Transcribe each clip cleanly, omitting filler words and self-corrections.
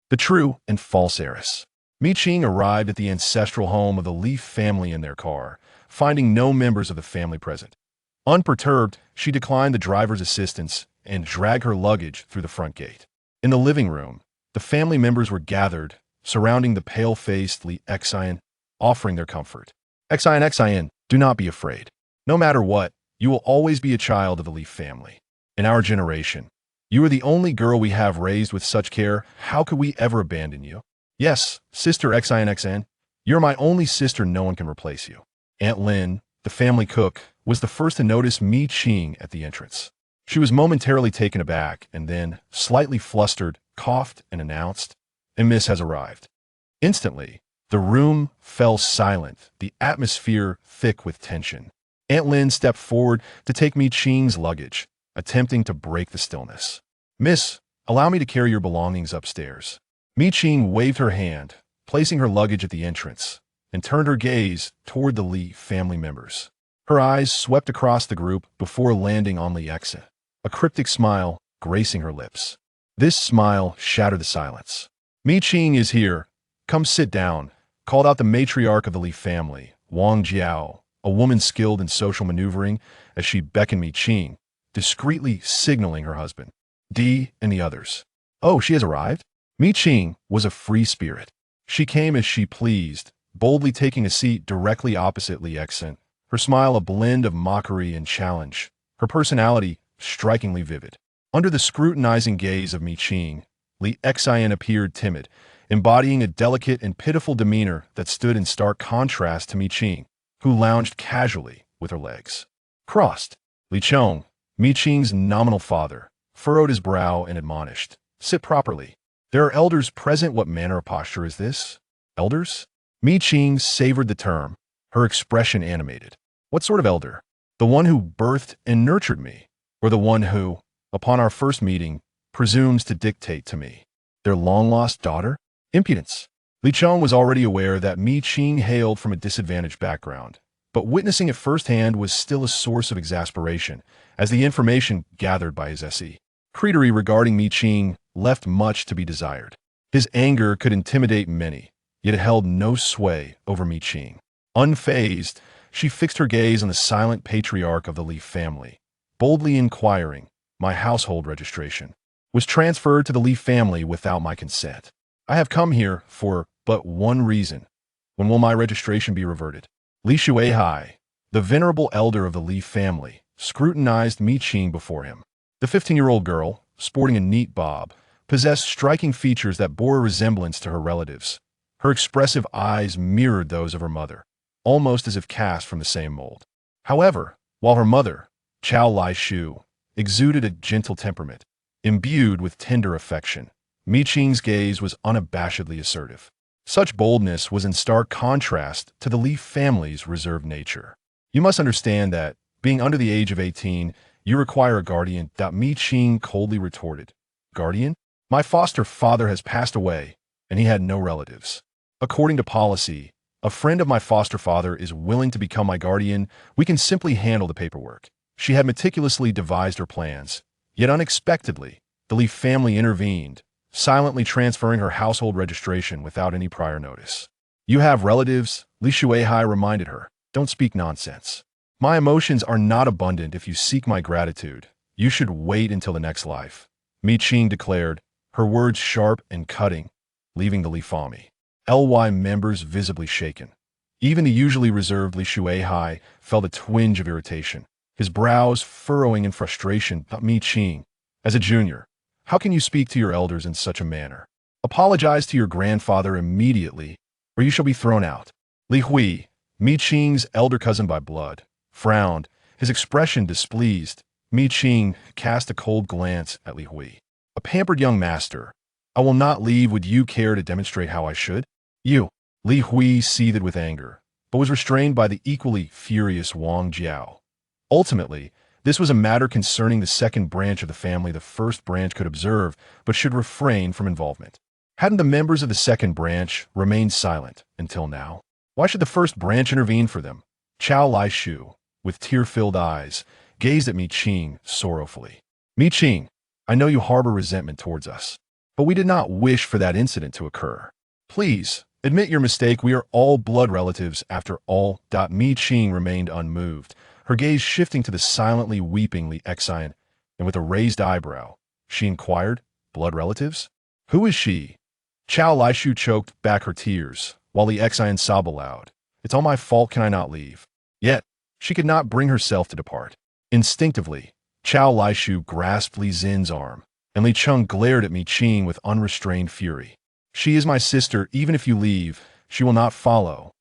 The true and false heiress. Mi Qing arrived at the ancestral home of the Leaf family in their car, finding no members of the family present. Unperturbed, she declined the driver's assistance and dragged her luggage through the front gate. In the living room, the family members were gathered, surrounding the pale-faced Li Xian, offering their comfort. Xian, do not be afraid. No matter what, you will always be a child of the Leaf family. In our generation, you are the only girl we have raised with such care. How could we ever abandon you? Yes, Sister Xian, you're my only sister. No one can replace you. Aunt Lin, the family cook, was the first to notice Mi Qing at the entrance. She was momentarily taken aback and then, slightly flustered, coughed and announced, "A miss has arrived." Instantly, the room fell silent, the atmosphere thick with tension. Aunt Lin stepped forward to take Mi Qing's luggage, attempting to break the stillness. "Miss, allow me to carry your belongings upstairs." Mi Qing waved her hand, placing her luggage at the entrance, and turned her gaze toward the Li family members. Her eyes swept across the group before landing on Li Xian, a cryptic smile gracing her lips. This smile shattered the silence. "Mi Qing is here. Come sit down," called out the matriarch of the Li family, Wang Jiao, a woman skilled in social maneuvering, as she beckoned Mi Qing, discreetly signaling her husband, Di, and the others. "Oh, she has arrived?" Mi Qing was a free spirit. She came as she pleased, boldly taking a seat directly opposite Li Xian, her smile a blend of mockery and challenge, her personality strikingly vivid. Under the scrutinizing gaze of Mi Qing, Li Xian appeared timid, embodying a delicate and pitiful demeanor that stood in stark contrast to Mi Qing, who lounged casually with her legs crossed. Li Chong, Mi Qing's nominal father, furrowed his brow and admonished, "Sit properly. There are elders present. What manner of posture is this?" "Elders?" Mi Qing savored the term, her expression animated. "What sort of elder? The one who birthed and nurtured me, or the one who, upon our first meeting, presumes to dictate to me? Their long-lost daughter? Impudence." Li Chong was already aware that Mi Qing hailed from a disadvantaged background, but witnessing it firsthand was still a source of exasperation, as the information gathered by his secretary regarding Mi Qing left much to be desired. His anger could intimidate many, yet it held no sway over Mi Qing. Unfazed, she fixed her gaze on the silent patriarch of the Li family, boldly inquiring, "My household registration was transferred to the Li family without my consent. I have come here for but one reason. When will my registration be reverted?" Li Shuihai, the venerable elder of the Li family, scrutinized Mi Qing before him. The 15-year-old girl, sporting a neat bob, possessed striking features that bore a resemblance to her relatives. Her expressive eyes mirrored those of her mother, almost as if cast from the same mold. However, while her mother, Chao Lai Shu, exuded a gentle temperament, imbued with tender affection, Mi Qing's gaze was unabashedly assertive. Such boldness was in stark contrast to the Li family's reserved nature. "You must understand that, being under the age of 18, you require a guardian," Mi Qing coldly retorted. "Guardian? My foster father has passed away, and he had no relatives. According to policy, a friend of my foster father is willing to become my guardian. We can simply handle the paperwork." She had meticulously devised her plans, yet unexpectedly, the Li family intervened, silently transferring her household registration without any prior notice. "You have relatives," Li Shuihai reminded her. "Don't speak nonsense. My emotions are not abundant. If you seek my gratitude, you should wait until the next life," Mi Qing declared, her words sharp and cutting, leaving the Li family members visibly shaken. Even the usually reserved Li Shuihai felt a twinge of irritation, his brows furrowing in frustration. "Mi Qing, as a junior, how can you speak to your elders in such a manner? Apologize to your grandfather immediately, or you shall be thrown out." Li Hui, Mi Qing's elder cousin by blood, frowned, his expression displeased. Mi Qing cast a cold glance at Li Hui. "A pampered young master. I will not leave. Would you care to demonstrate how I should?" "You." Li Hui seethed with anger, but was restrained by the equally furious Wang Jiao. Ultimately, this was a matter concerning the second branch of the family. The first branch could observe, but should refrain from involvement. Hadn't the members of the second branch remained silent until now? Why should the first branch intervene for them? Chao Lai Shu, with tear-filled eyes, gazed at Mi Qing sorrowfully. "Mi Qing, I know you harbor resentment towards us. but we did not wish for that incident to occur. Please, admit your mistake. We are all blood relatives after all. Mi Qing remained unmoved, her gaze shifting to the silently weeping Li Xian, and with a raised eyebrow, she inquired, blood relatives? Who is she? Chao Lishu choked back her tears, while Li Xian sobbed aloud. It's all my fault, can I not leave? Yet, she could not bring herself to depart. Instinctively, Chao Lishu grasped Li Xin's arm, and Li Cheng glared at Mi Qing with unrestrained fury. She is my sister. Even if you leave, she will not follow.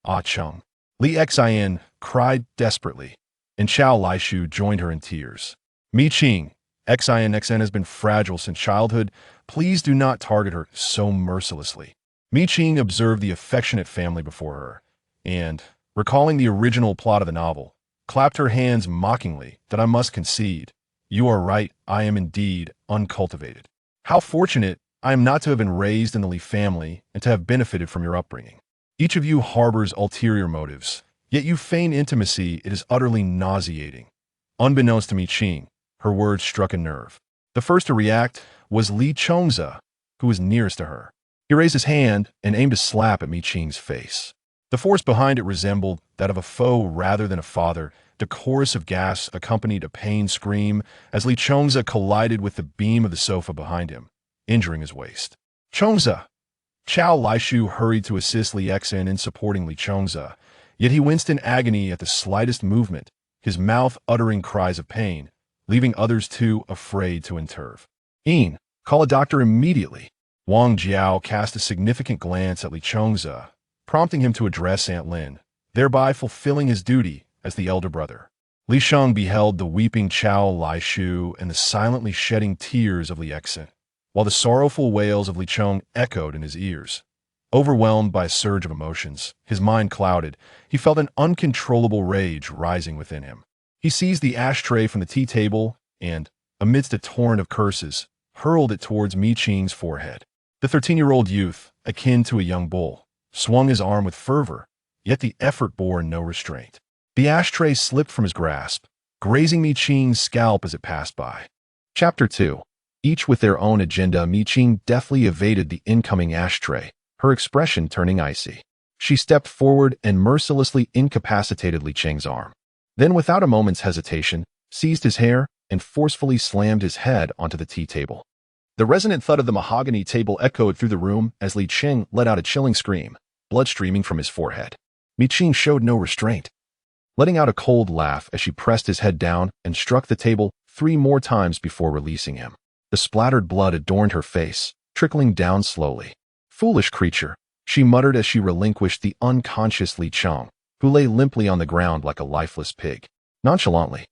Ah Cheng. Li Xian cried desperately, and Chao Lishu joined her in tears. Mi Qing, Xian has been fragile since childhood. Please do not target her so mercilessly. Mi Qing observed the affectionate family before her, and, recalling the original plot of the novel, clapped her hands mockingly. That I must concede. You are right, I am indeed uncultivated. How fortunate I am not to have been raised in the Li family and to have benefited from your upbringing. Each of you harbors ulterior motives, yet you feign intimacy. It is utterly nauseating. Unbeknownst to Mi Qing, her words struck a nerve. The first to react was Li Chongza, who was nearest to her. He raised his hand and aimed a slap at Mi Qing's face. The force behind it resembled that of a foe rather than a father. The chorus of gasps accompanied a pained scream as Li Chongza collided with the beam of the sofa behind him, injuring his waist. Chongza! Chao Lishu hurried to assist Li Xian in supporting Li Chongza, yet he winced in agony at the slightest movement, his mouth uttering cries of pain, leaving others too afraid to intervene. Call a doctor immediately. Wang Jiao cast a significant glance at Li Chongza, prompting him to address Aunt Lin, thereby fulfilling his duty as the elder brother. Li Sheng beheld the weeping Chao Lishu and the silently shedding tears of Li Xian, while the sorrowful wails of Li Cheng echoed in his ears. Overwhelmed by a surge of emotions, his mind clouded, he felt an uncontrollable rage rising within him. He seized the ashtray from the tea table and, amidst a torrent of curses, hurled it towards Mi Qing's forehead. The 13-year-old youth, akin to a young bull, swung his arm with fervor, yet the effort bore no restraint. The ashtray slipped from his grasp, grazing Mi Qing's scalp as it passed by. Chapter 2. Each with their own agenda, Mi Qing deftly evaded the incoming ashtray, her expression turning icy. She stepped forward and mercilessly incapacitated Li Qing's arm. Then, without a moment's hesitation, seized his hair and forcefully slammed his head onto the tea table. The resonant thud of the mahogany table echoed through the room as Li Qing let out a chilling scream, blood streaming from his forehead. Mi Qing showed no restraint, letting out a cold laugh as she pressed his head down and struck the table 3 more times before releasing him. The splattered blood adorned her face, trickling down slowly. Foolish creature, she muttered as she relinquished the unconscious Li Cheng, who lay limply on the ground like a lifeless pig. Nonchalantly,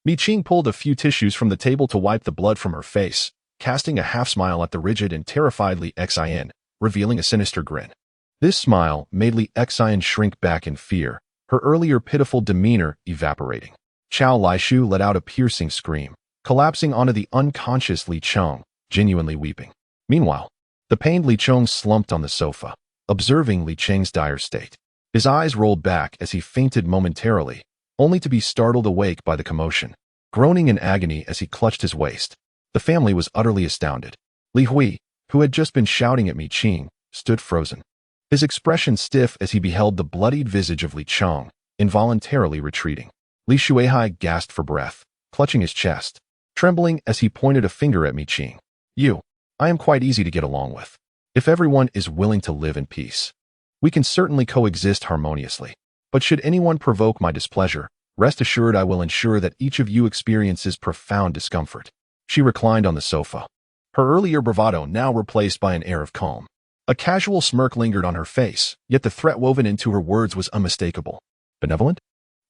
Mi Qing pulled a few tissues from the table to wipe the blood from her face, casting a half-smile at the rigid and terrified Li Xian, revealing a sinister grin. This smile made Li Xian shrink back in fear, her earlier pitiful demeanor evaporating. Chao Lishu let out a piercing scream, collapsing onto the unconscious Li Cheng, genuinely weeping. Meanwhile, the pained Li Cheng slumped on the sofa, observing Li Cheng's dire state. His eyes rolled back as he fainted momentarily, only to be startled awake by the commotion, groaning in agony as he clutched his waist. The family was utterly astounded. Li Hui, who had just been shouting at Mi Qing, stood frozen, his expression stiff as he beheld the bloodied visage of Li Cheng, involuntarily retreating. Li Shuihai gasped for breath, clutching his chest, trembling as he pointed a finger at Mi Qing. I am quite easy to get along with. If everyone is willing to live in peace, we can certainly coexist harmoniously. But should anyone provoke my displeasure, rest assured I will ensure that each of you experiences profound discomfort. She reclined on the sofa, her earlier bravado now replaced by an air of calm. A casual smirk lingered on her face, yet the threat woven into her words was unmistakable. Benevolent?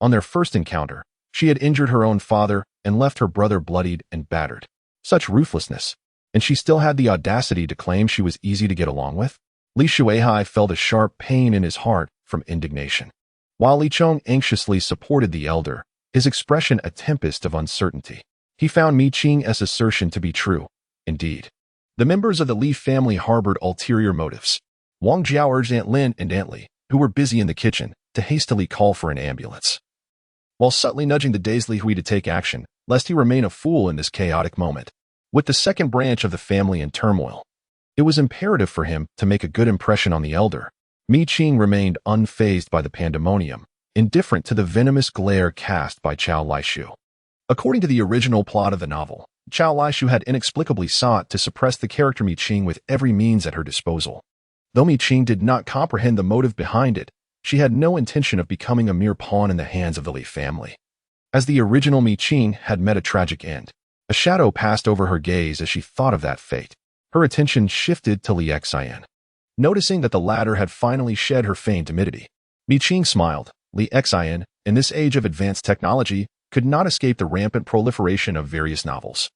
On their first encounter, she had injured her own father and left her brother bloodied and battered. Such ruthlessness, and she still had the audacity to claim she was easy to get along with? Li Shuihai felt a sharp pain in his heart from indignation. While Li Cheng anxiously supported the elder, his expression a tempest of uncertainty. He found Mi Qing's assertion to be true. Indeed, the members of the Li family harbored ulterior motives. Wang Jiao urged Aunt Lin and Aunt Li, who were busy in the kitchen, to hastily call for an ambulance, while subtly nudging the dazed Li Hui to take action, lest he remain a fool in this chaotic moment. With the second branch of the family in turmoil, It was imperative for him to make a good impression on the elder. Qing remained unfazed by the pandemonium, indifferent to the venomous glare cast by Chao Laishu. According to the original plot of the novel, Chao Laishu had inexplicably sought to suppress the character Qing with every means at her disposal. Though Qing did not comprehend the motive behind it, she had no intention of becoming a mere pawn in the hands of the Li family. As the original Qing had met a tragic end, a shadow passed over her gaze as she thought of that fate. Her attention shifted to Li Xian. Noticing that the latter had finally shed her feigned timidity, Qing smiled. Li Xian, in this age of advanced technology, could not escape the rampant proliferation of various novels,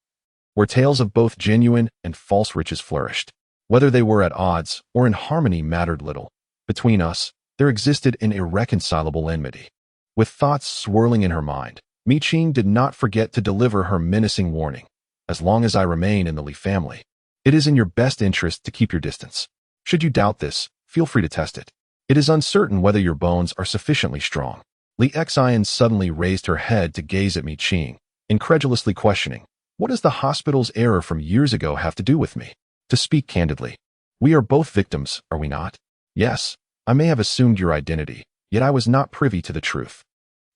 where tales of both genuine and false riches flourished. Whether they were at odds or in harmony mattered little. Between us, there existed an irreconcilable enmity. With thoughts swirling in her mind, Qing did not forget to deliver her menacing warning. As long as I remain in the Li family, it is in your best interest to keep your distance. Should you doubt this, feel free to test it. It is uncertain whether your bones are sufficiently strong. Li Xian suddenly raised her head to gaze at Qing, incredulously questioning, what does the hospital's error from years ago have to do with me? To speak candidly, we are both victims, are we not? Yes, I may have assumed your identity, yet I was not privy to the truth.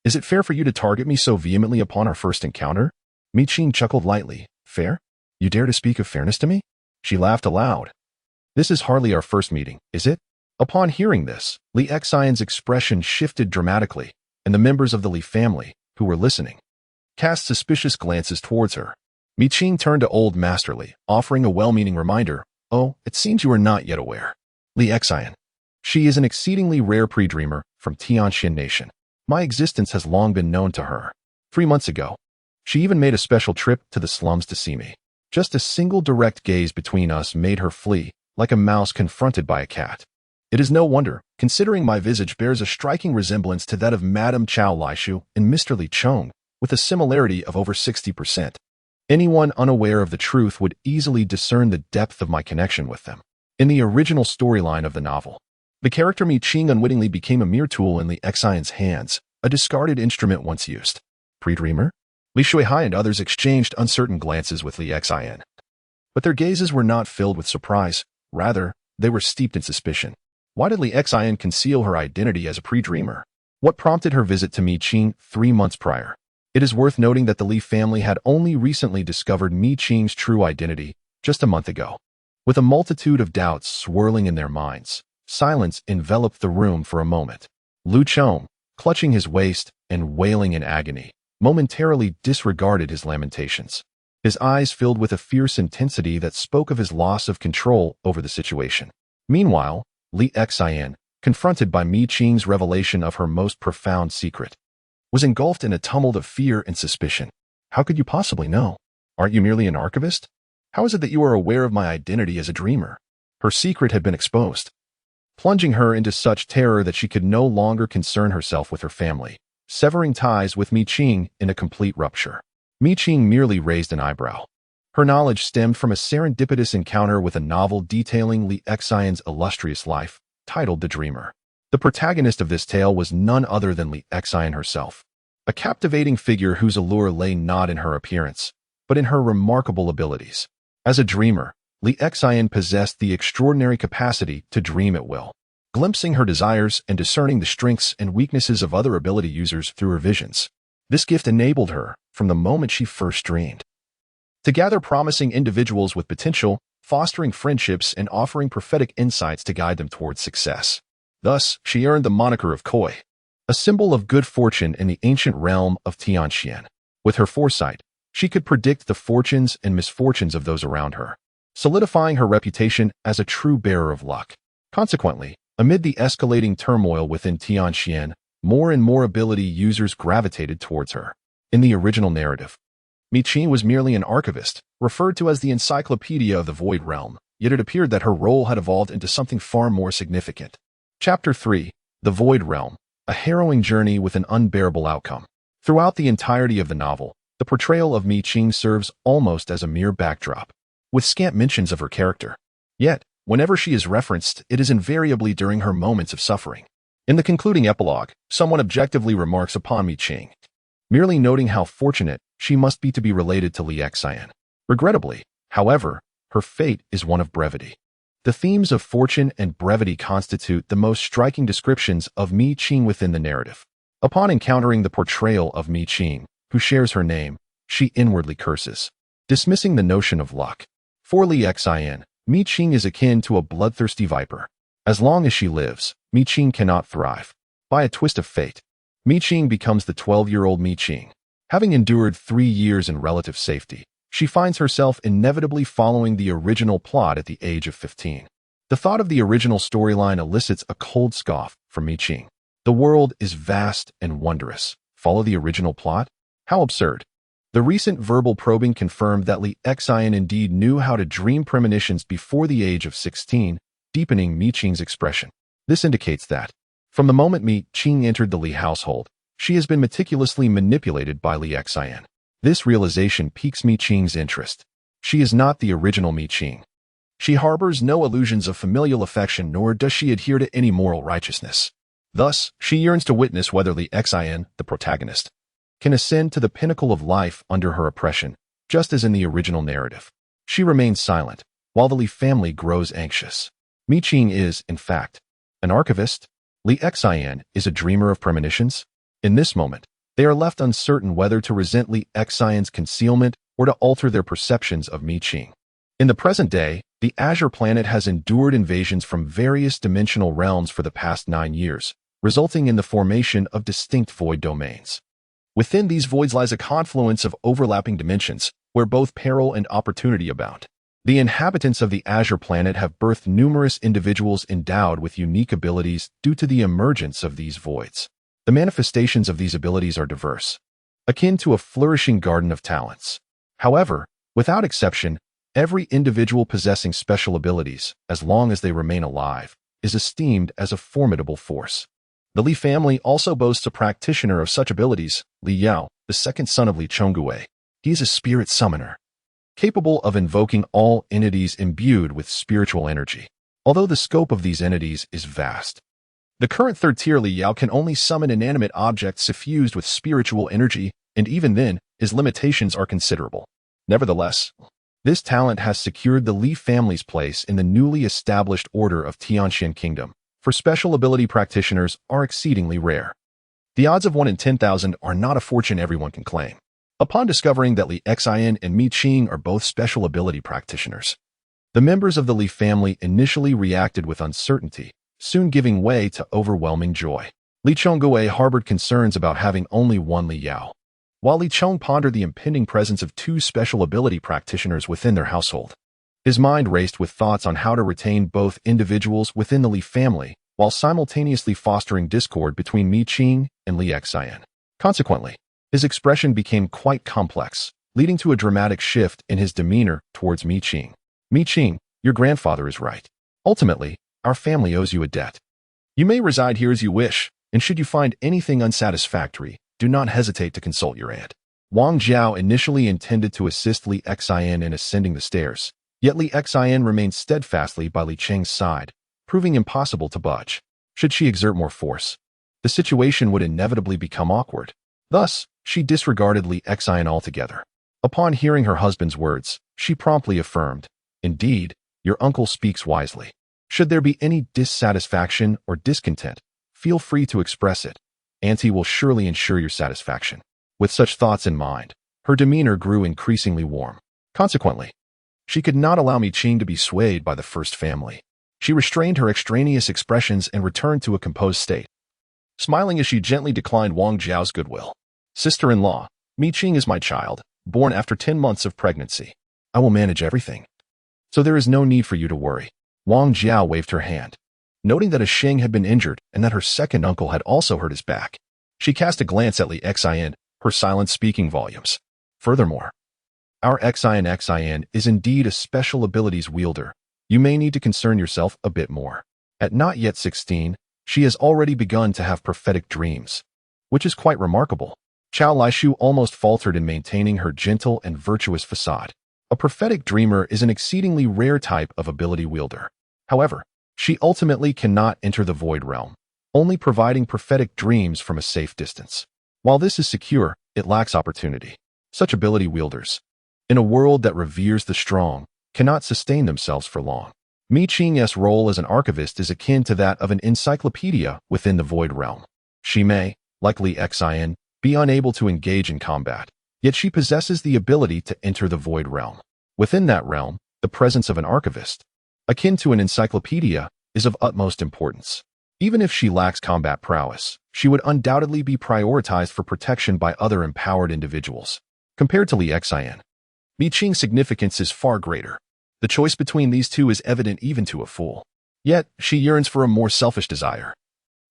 Is it fair for you to target me so vehemently upon our first encounter? Qing chuckled lightly. Fair? You dare to speak of fairness to me? She laughed aloud. This is hardly our first meeting, is it? Upon hearing this, Li Xian's expression shifted dramatically, and the members of the Li family, who were listening, cast suspicious glances towards her. Qing turned to Old Master Li, offering a well-meaning reminder. Oh, it seems you are not yet aware. Li Xian. She is an exceedingly rare pre-dreamer from Tianxian Nation. My existence has long been known to her. 3 months ago, she even made a special trip to the slums to see me. Just a single direct gaze between us made her flee, like a mouse confronted by a cat. It is no wonder, considering my visage bears a striking resemblance to that of Madame Chao Laishu and Mr. Li Chong, with a similarity of over 60%. Anyone unaware of the truth would easily discern the depth of my connection with them. In the original storyline of the novel, the character Qing unwittingly became a mere tool in Li Xian's hands, a discarded instrument once used. Pre-dreamer? Li Shuihai and others exchanged uncertain glances with Li Xian. But their gazes were not filled with surprise, rather, they were steeped in suspicion. Why did Li Xian conceal her identity as a pre-dreamer? What prompted her visit to Qing 3 months prior? It is worth noting that the Li family had only recently discovered Qing's true identity, just a month ago. With a multitude of doubts swirling in their minds, silence enveloped the room for a moment. Lu Chong, clutching his waist and wailing in agony, momentarily disregarded his lamentations. His eyes filled with a fierce intensity that spoke of his loss of control over the situation. Meanwhile, Li Xian, confronted by Qing's revelation of her most profound secret, was engulfed in a tumult of fear and suspicion. How could you possibly know? Aren't you merely an archivist? How is it that you are aware of my identity as a dreamer? Her secret had been exposed, plunging her into such terror that she could no longer concern herself with her family, severing ties with Qing in a complete rupture. Qing merely raised an eyebrow. Her knowledge stemmed from a serendipitous encounter with a novel detailing Li Xian's illustrious life, titled The Dreamer. The protagonist of this tale was none other than Li Xian herself, a captivating figure whose allure lay not in her appearance, but in her remarkable abilities. As a dreamer, Li Xian possessed the extraordinary capacity to dream at will, glimpsing her desires and discerning the strengths and weaknesses of other ability users through her visions. This gift enabled her, from the moment she first dreamed, to gather promising individuals with potential, fostering friendships and offering prophetic insights to guide them towards success. Thus, she earned the moniker of Koi, a symbol of good fortune in the ancient realm of Tianxian. With her foresight, she could predict the fortunes and misfortunes of those around her, solidifying her reputation as a true bearer of luck. Consequently, amid the escalating turmoil within Tianxian, more and more ability users gravitated towards her. In the original narrative, Qing was merely an archivist, referred to as the encyclopedia of the Void Realm, yet it appeared that her role had evolved into something far more significant. Chapter 3, The Void Realm, a harrowing journey with an unbearable outcome. Throughout the entirety of the novel, the portrayal of Qing serves almost as a mere backdrop, with scant mentions of her character. Yet, whenever she is referenced, it is invariably during her moments of suffering. In the concluding epilogue, someone objectively remarks upon Qing, merely noting how fortunate she must be to be related to Li Xian. Regrettably, however, her fate is one of brevity. The themes of fortune and brevity constitute the most striking descriptions of Mi Qing within the narrative. Upon encountering the portrayal of Mi Qing, who shares her name, she inwardly curses, dismissing the notion of luck. For Li Xin, Mi Qing is akin to a bloodthirsty viper. As long as she lives, Mi Qing cannot thrive. By a twist of fate, Mi Qing becomes the 12-year-old Mi Qing. Having endured 3 years in relative safety, she finds herself inevitably following the original plot at the age of 15. The thought of the original storyline elicits a cold scoff from Mi Qing. The world is vast and wondrous. Follow the original plot? How absurd. The recent verbal probing confirmed that Li Xin indeed knew how to dream premonitions before the age of 16, deepening Mi Qing's expression. This indicates that, from the moment Mi Qing entered the Li household, she has been meticulously manipulated by Li Xin. This realization piques Mi Qing's interest. She is not the original Mi Qing. She harbors no illusions of familial affection, nor does she adhere to any moral righteousness. Thus, she yearns to witness whether Li Xin, the protagonist, can ascend to the pinnacle of life under her oppression, just as in the original narrative. She remains silent, while the Li family grows anxious. Mi Qing is, in fact, an archivist. Li Xin is a dreamer of premonitions. In this moment, they are left uncertain whether to resent Li Xion's concealment or to alter their perceptions of Mi Qing. In the present day, the Azure planet has endured invasions from various dimensional realms for the past 9 years, resulting in the formation of distinct void domains. Within these voids lies a confluence of overlapping dimensions, where both peril and opportunity abound. The inhabitants of the Azure planet have birthed numerous individuals endowed with unique abilities due to the emergence of these voids. The manifestations of these abilities are diverse, akin to a flourishing garden of talents. However, without exception, every individual possessing special abilities, as long as they remain alive, is esteemed as a formidable force. The Li family also boasts a practitioner of such abilities, Li Yao, the second son of Li Chonggui. He is a spirit summoner, capable of invoking all entities imbued with spiritual energy. Although the scope of these entities is vast, the current third-tier Li Yao can only summon inanimate objects suffused with spiritual energy, and even then, his limitations are considerable. Nevertheless, this talent has secured the Li family's place in the newly established order of Tianxian Kingdom, for special ability practitioners are exceedingly rare. The odds of 1 in 10,000 are not a fortune everyone can claim. Upon discovering that Li Xin and Mi Qing are both special ability practitioners, the members of the Li family initially reacted with uncertainty, soon giving way to overwhelming joy. Li Chonggui harbored concerns about having only one Li Yao, while Li Chong pondered the impending presence of 2 special ability practitioners within their household. His mind raced with thoughts on how to retain both individuals within the Li family, while simultaneously fostering discord between Mi Qing and Li Xin. Consequently, his expression became quite complex, leading to a dramatic shift in his demeanor towards Mi Qing. Mi Qing, your grandfather is right. Ultimately, our family owes you a debt. You may reside here as you wish, and should you find anything unsatisfactory, do not hesitate to consult your aunt. Wang Jiao initially intended to assist Li Xin in ascending the stairs, yet Li Xin remained steadfastly by Li Cheng's side, proving impossible to budge. Should she exert more force, the situation would inevitably become awkward. Thus, she disregarded Li Xin altogether. Upon hearing her husband's words, she promptly affirmed, "Indeed, your uncle speaks wisely. Should there be any dissatisfaction or discontent, feel free to express it. Auntie will surely ensure your satisfaction." With such thoughts in mind, her demeanor grew increasingly warm. Consequently, she could not allow Mi Qing to be swayed by the first family. She restrained her extraneous expressions and returned to a composed state, smiling as she gently declined Wang Jiao's goodwill. "Sister-in-law, Mi Qing is my child, born after 10 months of pregnancy. I will manage everything, so there is no need for you to worry." Wang Jiao waved her hand, noting that a Sheng had been injured and that her second uncle had also hurt his back. She cast a glance at Li Xin, her silence speaking volumes. Furthermore, our Xin is indeed a special abilities wielder. You may need to concern yourself a bit more. At not yet 16, she has already begun to have prophetic dreams, which is quite remarkable. Chao Laishu almost faltered in maintaining her gentle and virtuous facade. A prophetic dreamer is an exceedingly rare type of ability wielder. However, she ultimately cannot enter the void realm, only providing prophetic dreams from a safe distance. While this is secure, it lacks opportunity. Such ability wielders, in a world that reveres the strong, cannot sustain themselves for long. Mi Qing's role as an archivist is akin to that of an encyclopedia within the Void Realm. She may, like Li Xian, be unable to engage in combat, yet she possesses the ability to enter the Void Realm. Within that realm, the presence of an archivist, akin to an encyclopedia, is of utmost importance. Even if she lacks combat prowess, she would undoubtedly be prioritized for protection by other empowered individuals. Compared to Li Xian, Mi Qing's significance is far greater. The choice between these two is evident even to a fool. Yet, she yearns for a more selfish desire.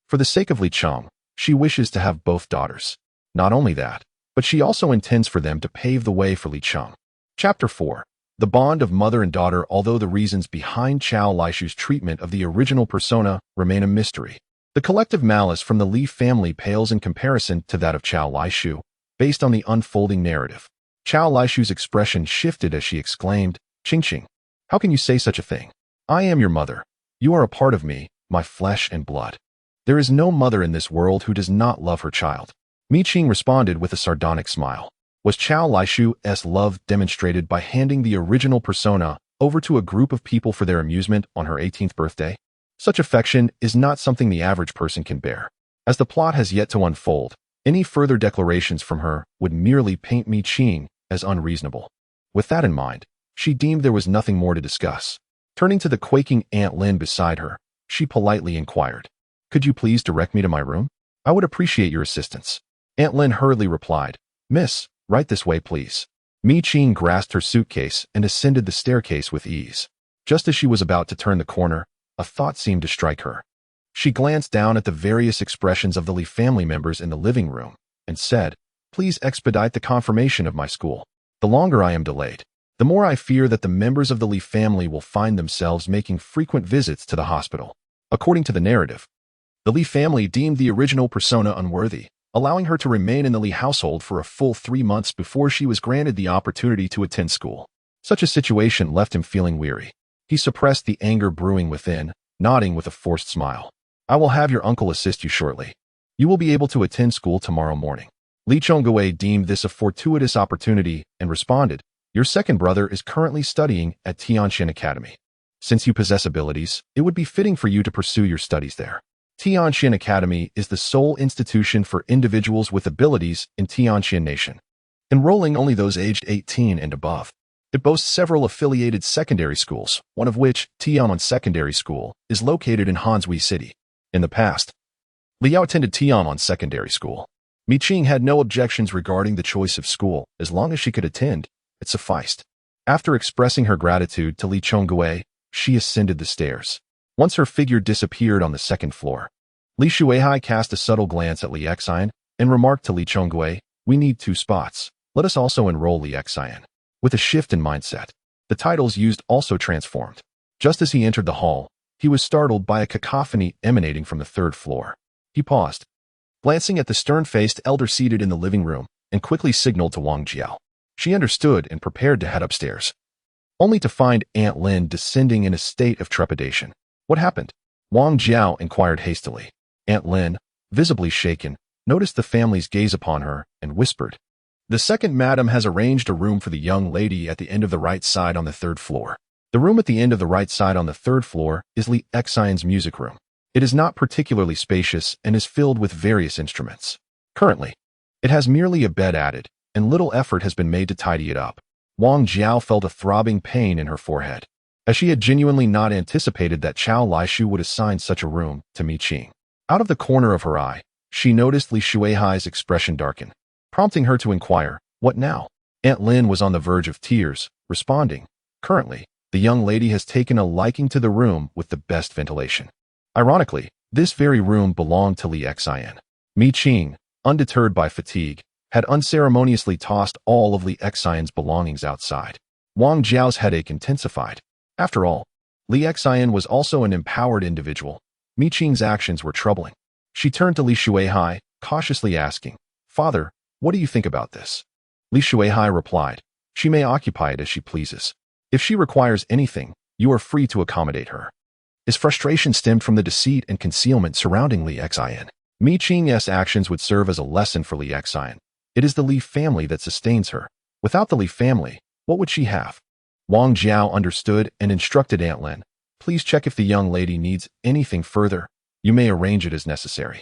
For the sake of Li Cheng, she wishes to have both daughters. Not only that, but she also intends for them to pave the way for Li Cheng. Chapter 4. The bond of mother and daughter. Although the reasons behind Qiao Laishu's treatment of the original persona remain a mystery, the collective malice from the Li family pales in comparison to that of Qiao Laishu, based on the unfolding narrative. Qiao Laishu's expression shifted as she exclaimed, "Qing, how can you say such a thing? I am your mother. You are a part of me, my flesh and blood. There is no mother in this world who does not love her child." Mi Qing responded with a sardonic smile. Was Qiao Laishu's love demonstrated by handing the original persona over to a group of people for their amusement on her 18th birthday? Such affection is not something the average person can bear. As the plot has yet to unfold, any further declarations from her would merely paint Mi Qing as unreasonable. With that in mind, she deemed there was nothing more to discuss. Turning to the quaking Aunt Lin beside her, she politely inquired, "Could you please direct me to my room? I would appreciate your assistance." Aunt Lin hurriedly replied, "Miss, right this way, please." Mi Qing grasped her suitcase and ascended the staircase with ease. Just as she was about to turn the corner, a thought seemed to strike her. She glanced down at the various expressions of the Li family members in the living room and said, "Please expedite the confirmation of my school. The longer I am delayed, the more I fear that the members of the Li family will find themselves making frequent visits to the hospital." According to the narrative, the Li family deemed the original persona unworthy, allowing her to remain in the Li household for a full 3 months before she was granted the opportunity to attend school. Such a situation left him feeling weary. He suppressed the anger brewing within, nodding with a forced smile. "I will have your uncle assist you shortly. You will be able to attend school tomorrow morning." Li Chongwei deemed this a fortuitous opportunity and responded, "Your second brother is currently studying at Tianqian Academy. Since you possess abilities, it would be fitting for you to pursue your studies there. Tianqian Academy is the sole institution for individuals with abilities in Tianqian Nation, enrolling only those aged 18 and above. It boasts several affiliated secondary schools, one of which, Tian'an Secondary School, is located in Hanshui City. In the past, Liao attended Tian'an Secondary School. Mi Qing had no objections regarding the choice of school. As long as she could attend, it sufficed. After expressing her gratitude to Li Chongwei, she ascended the stairs. Once her figure disappeared on the second floor, Li Shuihai cast a subtle glance at Li Xian and remarked to Li Chongwei, "We need 2 spots. Let us also enroll Li Xian." With a shift in mindset, the titles used also transformed. Just as he entered the hall, he was startled by a cacophony emanating from the 3rd floor. He paused, glancing at the stern-faced elder seated in the living room, and quickly signaled to Wang Jiao. She understood and prepared to head upstairs, only to find Aunt Lin descending in a state of trepidation. "What happened?" Wang Jiao inquired hastily. Aunt Lin, visibly shaken, noticed the family's gaze upon her and whispered, "The second madam has arranged a room for the young lady at the end of the right side on the 3rd floor. The room at the end of the right side on the 3rd floor is Li Xian's music room. It is not particularly spacious and is filled with various instruments. Currently, it has merely a bed added, and little effort has been made to tidy it up." Wang Jiao felt a throbbing pain in her forehead, as she had genuinely not anticipated that Qiao Laishu would assign such a room to Mi Qing. Out of the corner of her eye, she noticed Li Shuihai's expression darken, prompting her to inquire, "What now?" Aunt Lin was on the verge of tears, responding, "Currently, the young lady has taken a liking to the room with the best ventilation. Ironically, this very room belonged to Li Xian." Mi Qing, undeterred by fatigue, had unceremoniously tossed all of Li Xian's belongings outside. Wang Jiao's headache intensified. After all, Li Xian was also an empowered individual. Mi Qing's actions were troubling. She turned to Li Shuihai, cautiously asking, "Father, what do you think about this?" Li Shuihai replied, "She may occupy it as she pleases. If she requires anything, you are free to accommodate her." His frustration stemmed from the deceit and concealment surrounding Li Xian. Mi Qing's actions would serve as a lesson for Li Xian. It is the Li family that sustains her. Without the Li family, what would she have? Wang Jiao understood and instructed Aunt Lin, Please check if the young lady needs anything further. You may arrange it as necessary.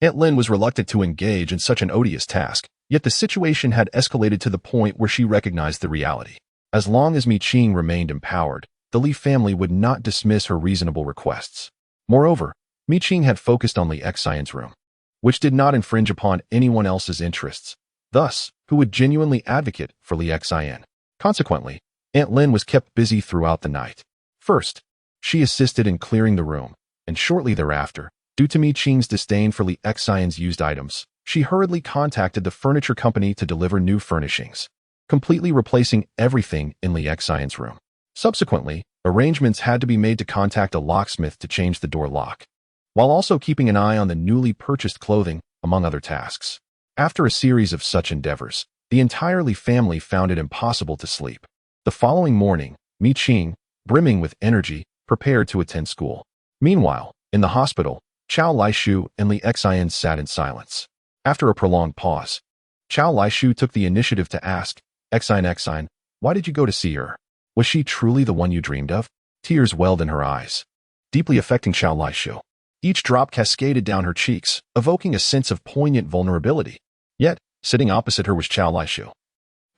Aunt Lin was reluctant to engage in such an odious task, yet the situation had escalated to the point where she recognized the reality. As long as Mi Qing remained empowered, the Li family would not dismiss her reasonable requests. Moreover, Mi Qing had focused on Li Xian's room, which did not infringe upon anyone else's interests. Thus, who would genuinely advocate for Li Xian? Consequently, Aunt Lin was kept busy throughout the night. First, she assisted in clearing the room, and shortly thereafter, due to Mi Qing's disdain for Li Xian's used items, she hurriedly contacted the furniture company to deliver new furnishings, completely replacing everything in Li Xian's room. Subsequently, arrangements had to be made to contact a locksmith to change the door lock, while also keeping an eye on the newly purchased clothing, among other tasks. After a series of such endeavors, the entire Li family found it impossible to sleep. The following morning, Mi Qing, brimming with energy, prepared to attend school. Meanwhile, in the hospital, Chao Laishu and Li Xian sat in silence. After a prolonged pause, Chao Laishu took the initiative to ask, Xian, why did you go to see her? Was she truly the one you dreamed of? Tears welled in her eyes, deeply affecting Chao Laishu. Each drop cascaded down her cheeks, evoking a sense of poignant vulnerability. Yet, sitting opposite her was Chao Laishu,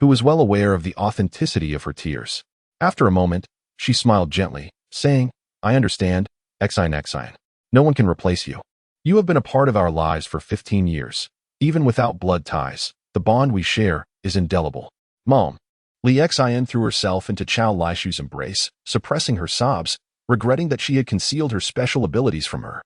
who was well aware of the authenticity of her tears. After a moment, she smiled gently, saying, I understand, Xian. No one can replace you. You have been a part of our lives for 15 years. Even without blood ties, the bond we share is indelible. Mom. Li Xian threw herself into Chao Laishu's embrace, suppressing her sobs, regretting that she had concealed her special abilities from her.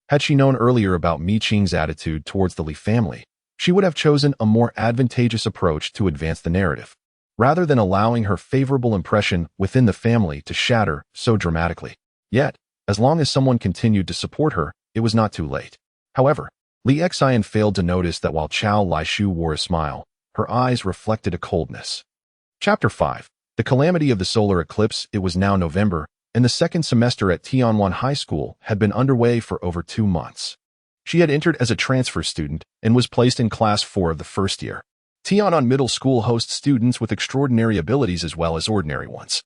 Had she known earlier about Mi Qing's attitude towards the Li family, she would have chosen a more advantageous approach to advance the narrative, rather than allowing her favorable impression within the family to shatter so dramatically. Yet, as long as someone continued to support her, it was not too late. However, Li Xian failed to notice that while Chao Laishu wore a smile, her eyes reflected a coldness. Chapter 5. The Calamity of the Solar Eclipse. It was now November, and the second semester at Tianwan High School had been underway for over 2 months. She had entered as a transfer student and was placed in Class 4 of the first year. Tianwan Middle School hosts students with extraordinary abilities as well as ordinary ones,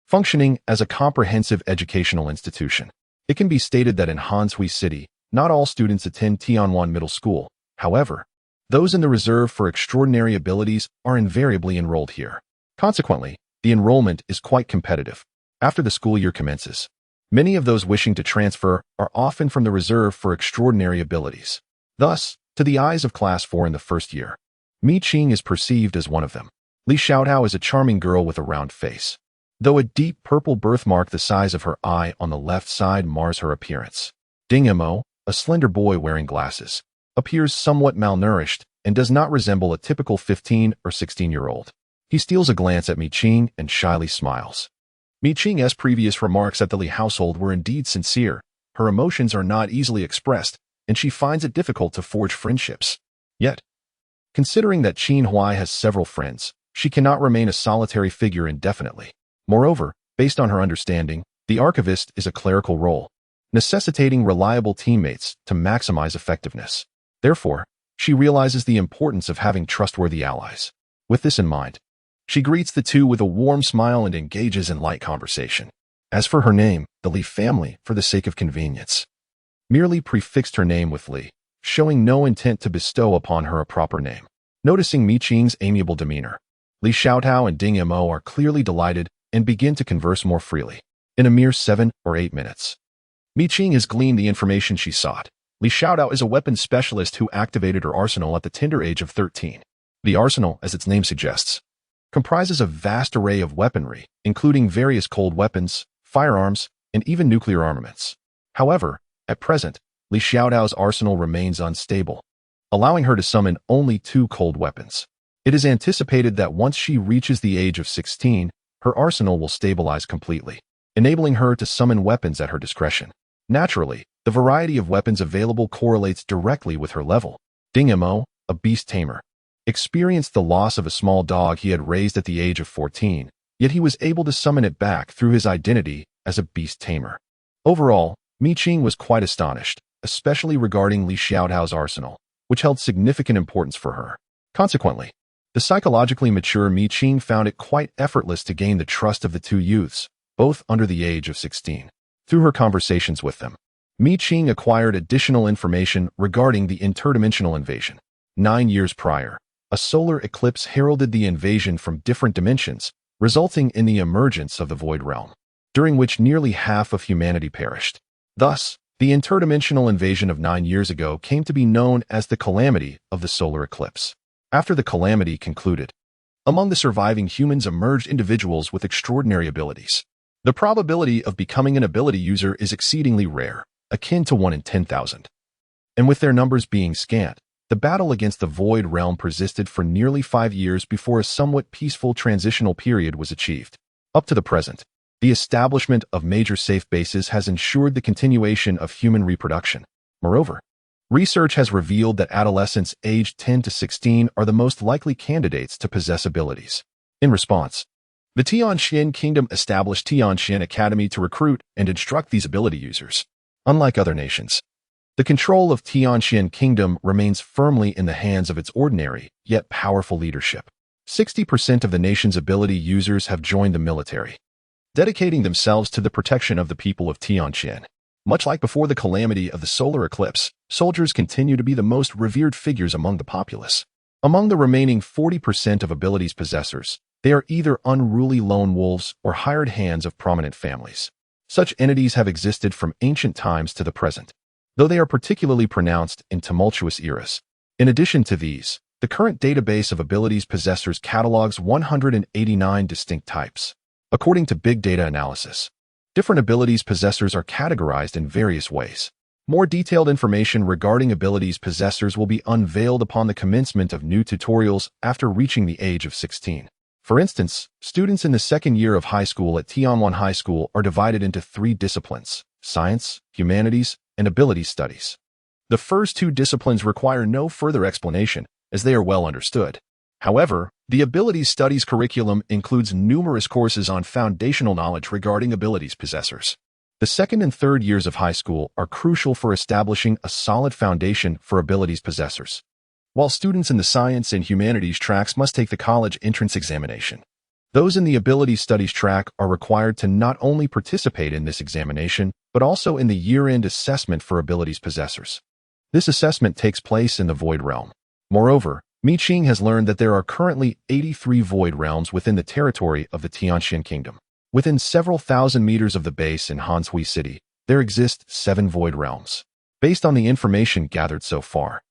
functioning as a comprehensive educational institution. It can be stated that in Hanshui City, not all students attend Tianwan Middle School. However, those in the reserve for extraordinary abilities are invariably enrolled here. Consequently, the enrollment is quite competitive. After the school year commences, many of those wishing to transfer are often from the reserve for extraordinary abilities. Thus, to the eyes of Class 4 in the first year, Mi Qing is perceived as one of them. Li Xiaotao is a charming girl with a round face, though a deep purple birthmark the size of her eye on the left side mars her appearance. Ding Mo, a slender boy wearing glasses, appears somewhat malnourished and does not resemble a typical 15 or 16-year-old. He steals a glance at Mi Qing and shyly smiles. Mi Qing's previous remarks at the Li household were indeed sincere. Her emotions are not easily expressed, and she finds it difficult to forge friendships. Yet, considering that Qin Huai has several friends, she cannot remain a solitary figure indefinitely. Moreover, based on her understanding, the archivist is a clerical role, necessitating reliable teammates to maximize effectiveness. Therefore, she realizes the importance of having trustworthy allies. With this in mind, she greets the two with a warm smile and engages in light conversation. As for her name, the Li family, for the sake of convenience, merely prefixed her name with Li, showing no intent to bestow upon her a proper name. Noticing Mi Qing's amiable demeanor, Li Xiaotao and Ding Mo are clearly delighted and begin to converse more freely. In a mere 7 or 8 minutes, Mi Qing has gleaned the information she sought. Li Xiaotao is a weapons specialist who activated her arsenal at the tender age of 13. The arsenal, as its name suggests, comprises a vast array of weaponry, including various cold weapons, firearms, and even nuclear armaments. However, at present, Li Xiaotao's arsenal remains unstable, allowing her to summon only 2 cold weapons. It is anticipated that once she reaches the age of 16, her arsenal will stabilize completely, enabling her to summon weapons at her discretion. Naturally, the variety of weapons available correlates directly with her level. Ding Mo, a beast tamer, experienced the loss of a small dog he had raised at the age of 14, yet he was able to summon it back through his identity as a beast tamer. Overall, Mi Qing was quite astonished, especially regarding Li Xiaotao's arsenal, which held significant importance for her. Consequently, the psychologically mature Mi Qing found it quite effortless to gain the trust of the two youths, both under the age of 16. Through her conversations with them, Qing acquired additional information regarding the interdimensional invasion. 9 years prior, a solar eclipse heralded the invasion from different dimensions, resulting in the emergence of the Void Realm, during which nearly half of humanity perished. Thus, the interdimensional invasion of 9 years ago came to be known as the calamity of the solar eclipse. After the calamity concluded, among the surviving humans emerged individuals with extraordinary abilities. The probability of becoming an ability user is exceedingly rare, akin to 1 in 10,000. And with their numbers being scant, the battle against the Void Realm persisted for nearly 5 years before a somewhat peaceful transitional period was achieved. Up to the present, the establishment of major safe bases has ensured the continuation of human reproduction. Moreover, research has revealed that adolescents aged 10 to 16 are the most likely candidates to possess abilities. In response, the Tianqian Kingdom established Tianqian Academy to recruit and instruct these ability users. Unlike other nations, the control of Tianqian Kingdom remains firmly in the hands of its ordinary, yet powerful leadership. 60% of the nation's ability users have joined the military, dedicating themselves to the protection of the people of Tianqian. Much like before the calamity of the solar eclipse, soldiers continue to be the most revered figures among the populace. Among the remaining 40% of abilities possessors, they are either unruly lone wolves or hired hands of prominent families. Such entities have existed from ancient times to the present, though they are particularly pronounced in tumultuous eras. In addition to these, the current database of abilities possessors catalogs 189 distinct types. According to big data analysis, different abilities possessors are categorized in various ways. More detailed information regarding abilities possessors will be unveiled upon the commencement of new tutorials after reaching the age of 16. For instance, students in the second year of high school at Tianwan High School are divided into 3 disciplines: science, humanities, and ability studies. The first 2 disciplines require no further explanation, as they are well understood. However, the abilities studies curriculum includes numerous courses on foundational knowledge regarding abilities possessors. The second and third years of high school are crucial for establishing a solid foundation for abilities possessors, while students in the science and humanities tracks must take the college entrance examination. Those in the abilities studies track are required to not only participate in this examination, but also in the year-end assessment for abilities possessors. This assessment takes place in the Void Realm. Moreover, Qing has learned that there are currently 83 Void Realms within the territory of the Tianqian Kingdom. Within several thousand meters of the base in Hanshui City, there exist 7 Void Realms. Based on the information gathered so far,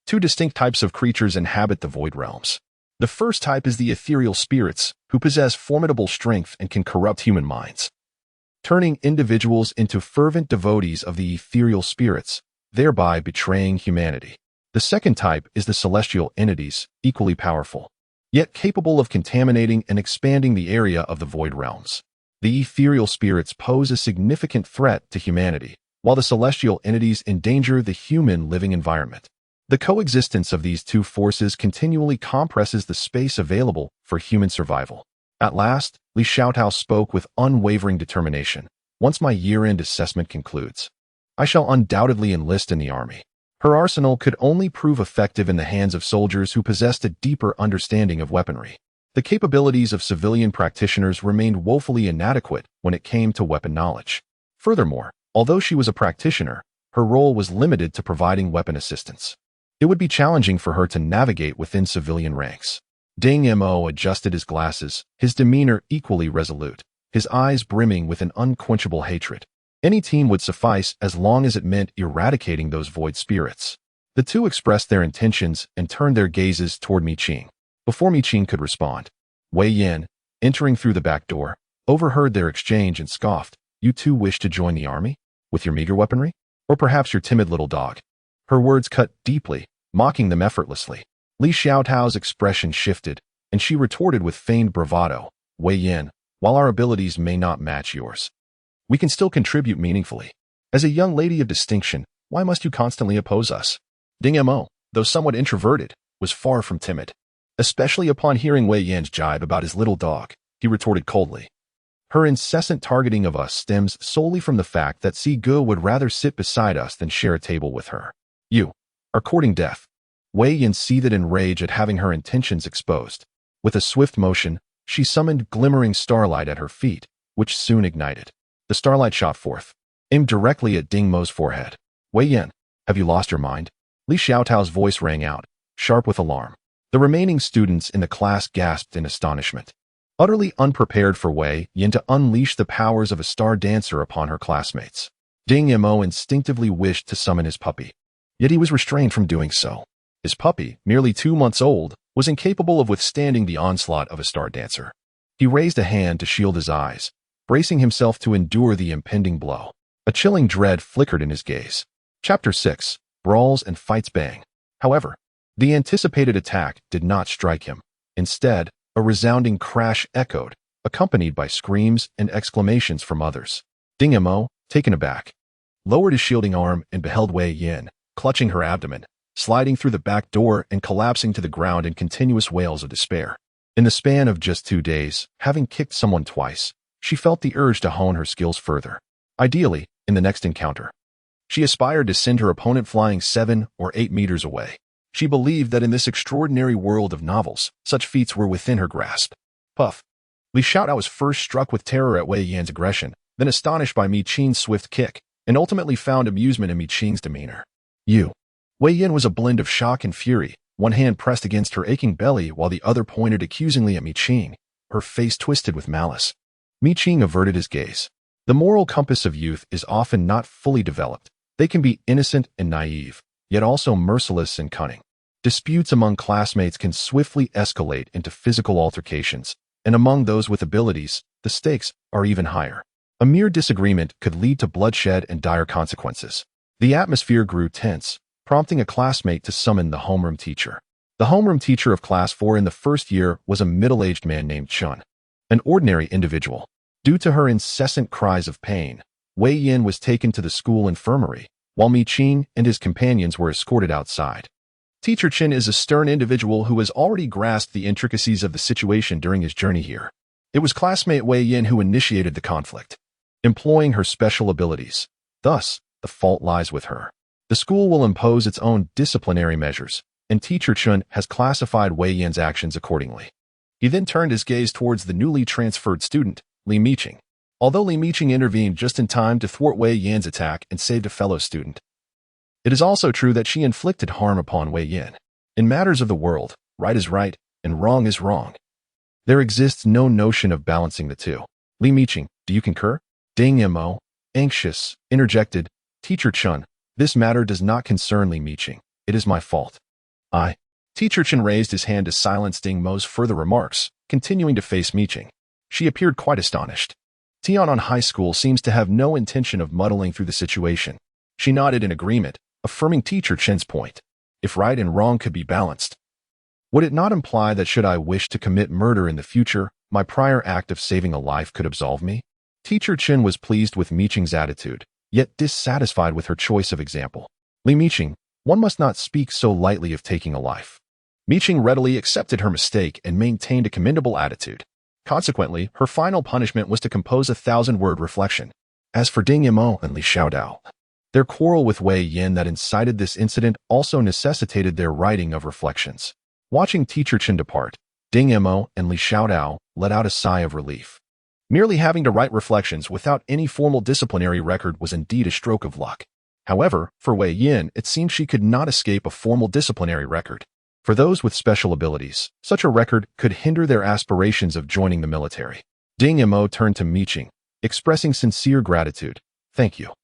2 distinct types of creatures inhabit the Void Realms. The first type is the ethereal spirits, who possess formidable strength and can corrupt human minds, turning individuals into fervent devotees of the ethereal spirits, thereby betraying humanity. The second type is the celestial entities, equally powerful, yet capable of contaminating and expanding the area of the Void Realms. The ethereal spirits pose a significant threat to humanity, while the celestial entities endanger the human living environment. The coexistence of these 2 forces continually compresses the space available for human survival. At last, Li Xiaotao spoke with unwavering determination. Once my year-end assessment concludes, I shall undoubtedly enlist in the army. Her arsenal could only prove effective in the hands of soldiers who possessed a deeper understanding of weaponry. The capabilities of civilian practitioners remained woefully inadequate when it came to weapon knowledge. Furthermore, although she was a practitioner, her role was limited to providing weapon assistance. It would be challenging for her to navigate within civilian ranks. Ding Mo adjusted his glasses, his demeanor equally resolute, his eyes brimming with an unquenchable hatred. Any team would suffice as long as it meant eradicating those void spirits. The 2 expressed their intentions and turned their gazes toward Qing. Before Qing could respond, Wei Yan, entering through the back door, overheard their exchange and scoffed. You 2 wish to join the army? With your meager weaponry? Or perhaps your timid little dog? Her words cut deeply, mocking them effortlessly. Li Xiaotao's expression shifted, and she retorted with feigned bravado. Wei Yan, while our abilities may not match yours, we can still contribute meaningfully. As a young lady of distinction, why must you constantly oppose us? Ding Mo, though somewhat introverted, was far from timid. Especially upon hearing Wei Yan's jibe about his little dog, he retorted coldly. Her incessant targeting of us stems solely from the fact that Si Ge would rather sit beside us than share a table with her. You are courting death. Wei Yan seethed in rage at having her intentions exposed. With a swift motion, she summoned glimmering starlight at her feet, which soon ignited. The starlight shot forth, aimed directly at Ding Mo's forehead. Wei Yan, have you lost your mind? Li Xiaotao's voice rang out, sharp with alarm. The remaining students in the class gasped in astonishment. Utterly unprepared for Wei Yan to unleash the powers of a star dancer upon her classmates, Ding Mo instinctively wished to summon his puppy. Yet he was restrained from doing so. His puppy, merely 2 months old, was incapable of withstanding the onslaught of a star dancer. He raised a hand to shield his eyes, bracing himself to endure the impending blow. A chilling dread flickered in his gaze. Chapter 6. Brawls and Fights Bang. However, the anticipated attack did not strike him. Instead, a resounding crash echoed, accompanied by screams and exclamations from others. Ding Mo, taken aback, lowered his shielding arm and beheld Wei Yan, clutching her abdomen, sliding through the back door and collapsing to the ground in continuous wails of despair. In the span of just 2 days, having kicked someone twice, she felt the urge to hone her skills further. Ideally, in the next encounter, she aspired to send her opponent flying 7 or 8 meters away. She believed that in this extraordinary world of novels, such feats were within her grasp. Puff. Li Xiaotao was first struck with terror at Wei Yan's aggression, then astonished by Mi Qing's swift kick, and ultimately found amusement in Mi Qing's demeanor. Wei Yan was a blend of shock and fury, one hand pressed against her aching belly while the other pointed accusingly at Mi Qing, her face twisted with malice. Mi Qing averted his gaze. The moral compass of youth is often not fully developed. They can be innocent and naive, yet also merciless and cunning. Disputes among classmates can swiftly escalate into physical altercations, and among those with abilities, the stakes are even higher. A mere disagreement could lead to bloodshed and dire consequences. The atmosphere grew tense, prompting a classmate to summon the homeroom teacher. The homeroom teacher of Class 4 in the first year was a middle-aged man named Chun, an ordinary individual. Due to her incessant cries of pain, Wei Yan was taken to the school infirmary, while Mi Qing and his companions were escorted outside. Teacher Chen is a stern individual who has already grasped the intricacies of the situation during his journey here. It was classmate Wei Yan who initiated the conflict, employing her special abilities. Thus, the fault lies with her. The school will impose its own disciplinary measures, and Teacher Chen has classified Wei Yan's actions accordingly. He then turned his gaze towards the newly transferred student, Li Miqing. Although Li Miqing intervened just in time to thwart Wei Yan's attack and saved a fellow student, it is also true that she inflicted harm upon Wei Yan. In matters of the world, right is right, and wrong is wrong. There exists no notion of balancing the two. Li Miqing, do you concur? Ding Mo, anxious, interjected, Teacher Chen, this matter does not concern Li Miqing. It is my fault. Teacher Chen raised his hand to silence Ding Mo's further remarks, continuing to face Miqing. She appeared quite astonished. Tianan High School seems to have no intention of muddling through the situation. She nodded in agreement, affirming Teacher Chen's point. If right and wrong could be balanced, would it not imply that should I wish to commit murder in the future, my prior act of saving a life could absolve me? Teacher Chen was pleased with Miqing's attitude, yet dissatisfied with her choice of example. Li Miqing, one must not speak so lightly of taking a life. Miqing readily accepted her mistake and maintained a commendable attitude. Consequently, her final punishment was to compose a 1,000-word reflection. As for Ding Mo and Li Xiaodao, their quarrel with Wei Yan that incited this incident also necessitated their writing of reflections. Watching Teacher Chen depart, Ding Mo and Li Xiaodao let out a sigh of relief. Merely having to write reflections without any formal disciplinary record was indeed a stroke of luck. However, for Wei Yan, it seemed she could not escape a formal disciplinary record. For those with special abilities, such a record could hinder their aspirations of joining the military. Ding Mo turned to Miqing, expressing sincere gratitude. Thank you.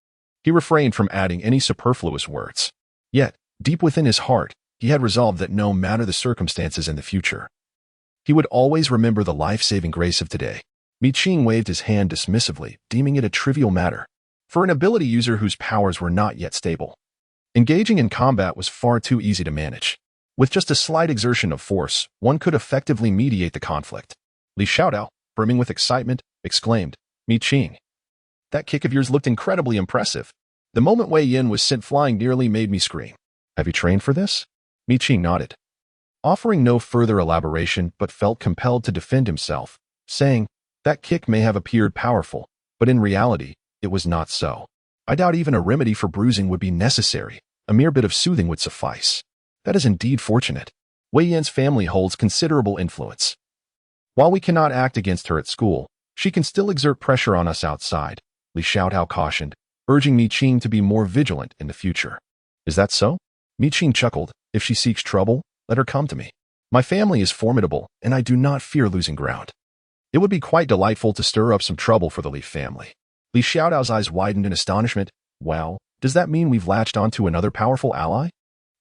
He refrained from adding any superfluous words. Yet, deep within his heart, he had resolved that no matter the circumstances in the future, he would always remember the life-saving grace of today. Mi Qing waved his hand dismissively, deeming it a trivial matter. For an ability user whose powers were not yet stable, engaging in combat was far too easy to manage. With just a slight exertion of force, one could effectively mediate the conflict. Li Xiaodao, brimming with excitement, exclaimed, Mi Qing, that kick of yours looked incredibly impressive. The moment Wei Yan was sent flying nearly made me scream. Have you trained for this? Mi Qing nodded, offering no further elaboration but felt compelled to defend himself, saying, that kick may have appeared powerful, but in reality, it was not so. I doubt even a remedy for bruising would be necessary. A mere bit of soothing would suffice. That is indeed fortunate. Wei Yan's family holds considerable influence. While we cannot act against her at school, she can still exert pressure on us outside, Li Xiaodao cautioned, urging Mi Qing to be more vigilant in the future. Is that so? Mi Qing chuckled. If she seeks trouble, let her come to me. My family is formidable, and I do not fear losing ground. It would be quite delightful to stir up some trouble for the Li family. Li Xiaodao's eyes widened in astonishment. Well, does that mean we've latched onto another powerful ally?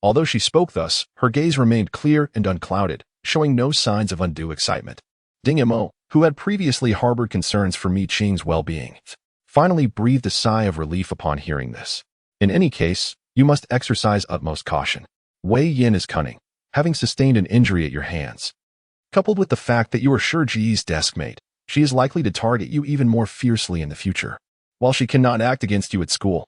Although she spoke thus, her gaze remained clear and unclouded, showing no signs of undue excitement. Ding Mo, who had previously harbored concerns for Mi Qing's well-being, finally breathed a sigh of relief upon hearing this. In any case, you must exercise utmost caution. Wei Yin is cunning, having sustained an injury at your hands. Coupled with the fact that you are Shi Ji's deskmate, she is likely to target you even more fiercely in the future. While she cannot act against you at school,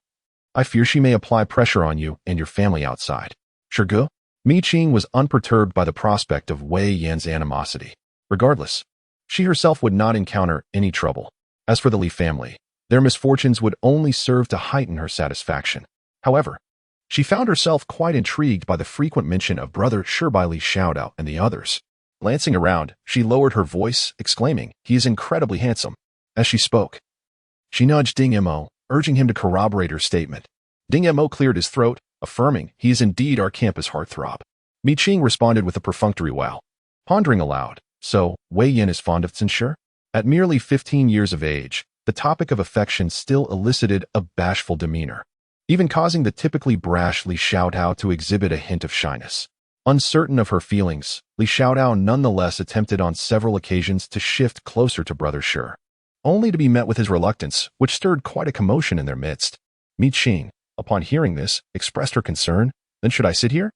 I fear she may apply pressure on you and your family outside. Shige? Mi Qing was unperturbed by the prospect of Wei Yin's animosity. Regardless, she herself would not encounter any trouble. As for the Li family, their misfortunes would only serve to heighten her satisfaction. However, she found herself quite intrigued by the frequent mention of brother Shi by Li Xiaodao and the others. Glancing around, she lowered her voice, exclaiming, "He is incredibly handsome." As she spoke, she nudged Ding Mo, urging him to corroborate her statement. Ding Mo cleared his throat, affirming, "He is indeed our campus heartthrob." Mi Qing responded with a perfunctory wow. Pondering aloud, so, Wei Yin is fond of censure? At merely 15 years of age, the topic of affection still elicited a bashful demeanor, even causing the typically brash Li Xiaodao to exhibit a hint of shyness. Uncertain of her feelings, Li Xiaodao nonetheless attempted on several occasions to shift closer to brother Shi, only to be met with his reluctance, which stirred quite a commotion in their midst. Mi Qing, upon hearing this, expressed her concern. "Then should I sit here?"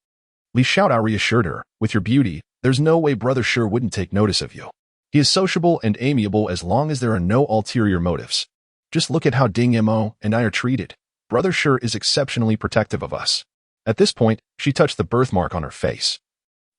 Li Xiaodao reassured her, "With your beauty, there's no way brother Shi wouldn't take notice of you. He is sociable and amiable as long as there are no ulterior motives. Just look at how Ding Mo and I are treated. Brother Shi is exceptionally protective of us." At this point, she touched the birthmark on her face,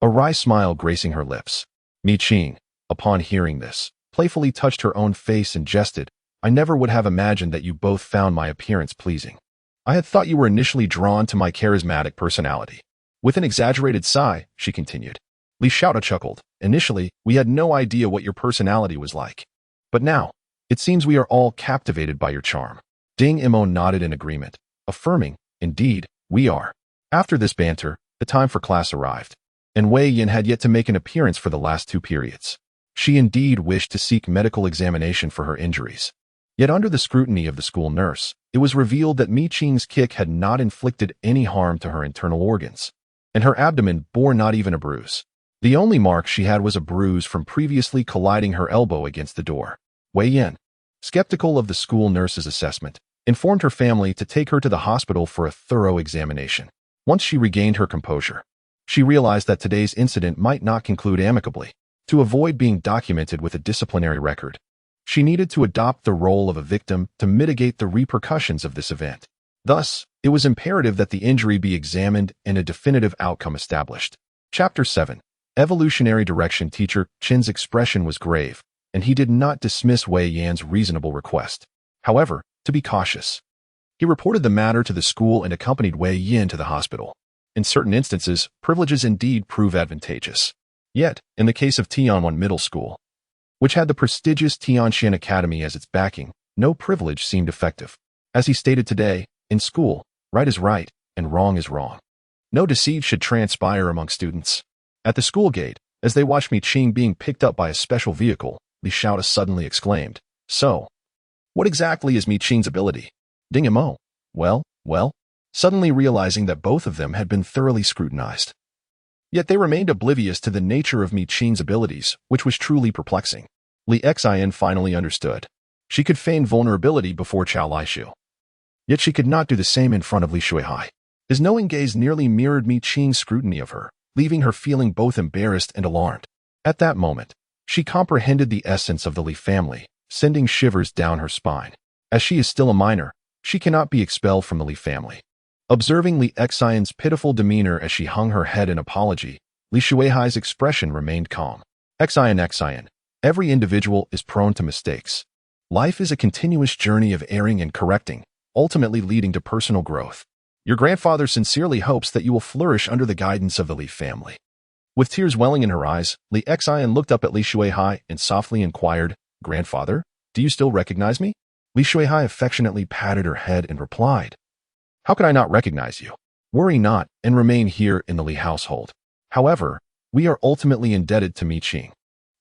a wry smile gracing her lips. Mi Qing, upon hearing this, playfully touched her own face and jested, "I never would have imagined that you both found my appearance pleasing. I had thought you were initially drawn to my charismatic personality." With an exaggerated sigh, she continued. Li Xiaodao chuckled. "Initially, we had no idea what your personality was like. But now, it seems we are all captivated by your charm." Ding Mo nodded in agreement, affirming, "Indeed, we are." After this banter, the time for class arrived, and Wei Yin had yet to make an appearance for the last 2 periods. She indeed wished to seek medical examination for her injuries. Yet under the scrutiny of the school nurse, it was revealed that Mi Qing's kick had not inflicted any harm to her internal organs, and her abdomen bore not even a bruise. The only mark she had was a bruise from previously colliding her elbow against the door. Wei Yin, skeptical of the school nurse's assessment, informed her family to take her to the hospital for a thorough examination. Once she regained her composure, she realized that today's incident might not conclude amicably. To avoid being documented with a disciplinary record, she needed to adopt the role of a victim to mitigate the repercussions of this event. Thus, it was imperative that the injury be examined and a definitive outcome established. Chapter 7. Evolutionary Direction. Teacher Qin's expression was grave, and he did not dismiss Wei Yan's reasonable request. However, to be cautious, he reported the matter to the school and accompanied Wei Yin to the hospital. In certain instances, privileges indeed prove advantageous. Yet, in the case of Tianwan Middle School, which had the prestigious Tianxian Academy as its backing, no privilege seemed effective. As he stated today, in school, right is right, and wrong is wrong. No deceit should transpire among students. At the school gate, as they watched Mi Qing being picked up by a special vehicle, Li Xiaodao suddenly exclaimed, "So, what exactly is Mi Qing's ability?" Ding Mo, well, suddenly realizing that both of them had been thoroughly scrutinized. Yet they remained oblivious to the nature of Mi Qing's abilities, which was truly perplexing. Li Xian finally understood. She could feign vulnerability before Chao Laishu. Yet she could not do the same in front of Li Shuihai. His knowing gaze nearly mirrored Mi Qing's scrutiny of her, leaving her feeling both embarrassed and alarmed. At that moment, she comprehended the essence of the Li family, sending shivers down her spine. As she is still a minor, she cannot be expelled from the Li family. Observing Li Xian's pitiful demeanor as she hung her head in apology, Li Shuihai's expression remained calm. Xian, every individual is prone to mistakes. Life is a continuous journey of erring and correcting, ultimately leading to personal growth. Your grandfather sincerely hopes that you will flourish under the guidance of the Li family. With tears welling in her eyes, Li Xian looked up at Li Shuihai and softly inquired, "Grandfather, do you still recognize me?" Li Shuihai affectionately patted her head and replied, "How could I not recognize you? Worry not and remain here in the Li household. However, we are ultimately indebted to Mi Qing.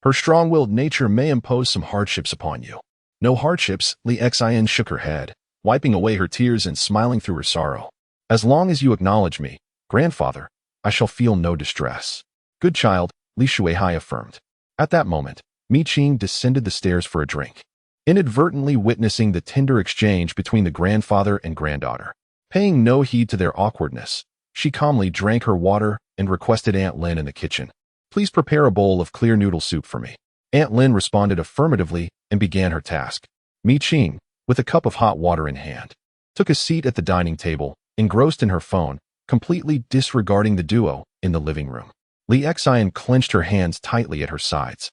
Her strong-willed nature may impose some hardships upon you." "No hardships," Li Xian shook her head, wiping away her tears and smiling through her sorrow. "As long as you acknowledge me, grandfather, I shall feel no distress." "Good child," Li Shuihai affirmed. At that moment, Mi Qing descended the stairs for a drink, inadvertently witnessing the tender exchange between the grandfather and granddaughter. Paying no heed to their awkwardness, she calmly drank her water and requested Aunt Lin in the kitchen, "Please prepare a bowl of clear noodle soup for me." Aunt Lin responded affirmatively and began her task. Mi Qing, with a cup of hot water in hand, took a seat at the dining table, engrossed in her phone, completely disregarding the duo in the living room. Li Xian clenched her hands tightly at her sides.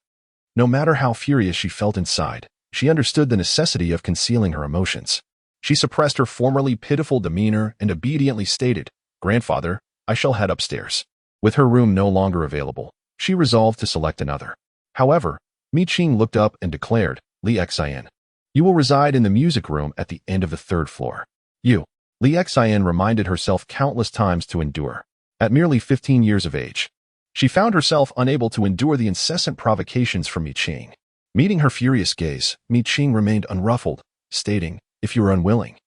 No matter how furious she felt inside, she understood the necessity of concealing her emotions. She suppressed her formerly pitiful demeanor and obediently stated, "Grandfather, I shall head upstairs." With her room no longer available, she resolved to select another. However, Mi Qing looked up and declared, "Li Xian, you will reside in the music room at the end of the 3rd floor." "You." Li Xian reminded herself countless times to endure. At merely 15 years of age, she found herself unable to endure the incessant provocations from Mi Qing. Meeting her furious gaze, Mi Qing remained unruffled, stating, "If you are unwilling,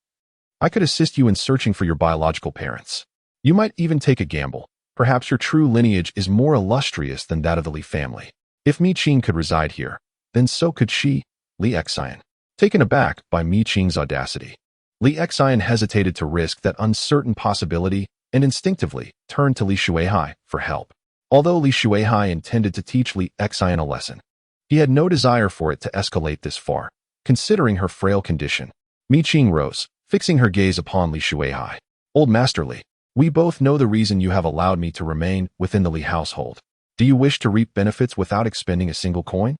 I could assist you in searching for your biological parents. You might even take a gamble. Perhaps your true lineage is more illustrious than that of the Li family. If Mi Qing could reside here, then so could she." Li Xian, taken aback by Mi Qing's audacity, Li Xian hesitated to risk that uncertain possibility and instinctively turned to Li Shuihai for help. Although Li Shuihai intended to teach Li Xian a lesson, he had no desire for it to escalate this far, considering her frail condition. Mi Qing rose, fixing her gaze upon Li Shuihai. "Old Master Li, we both know the reason you have allowed me to remain within the Li household. Do you wish to reap benefits without expending a single coin?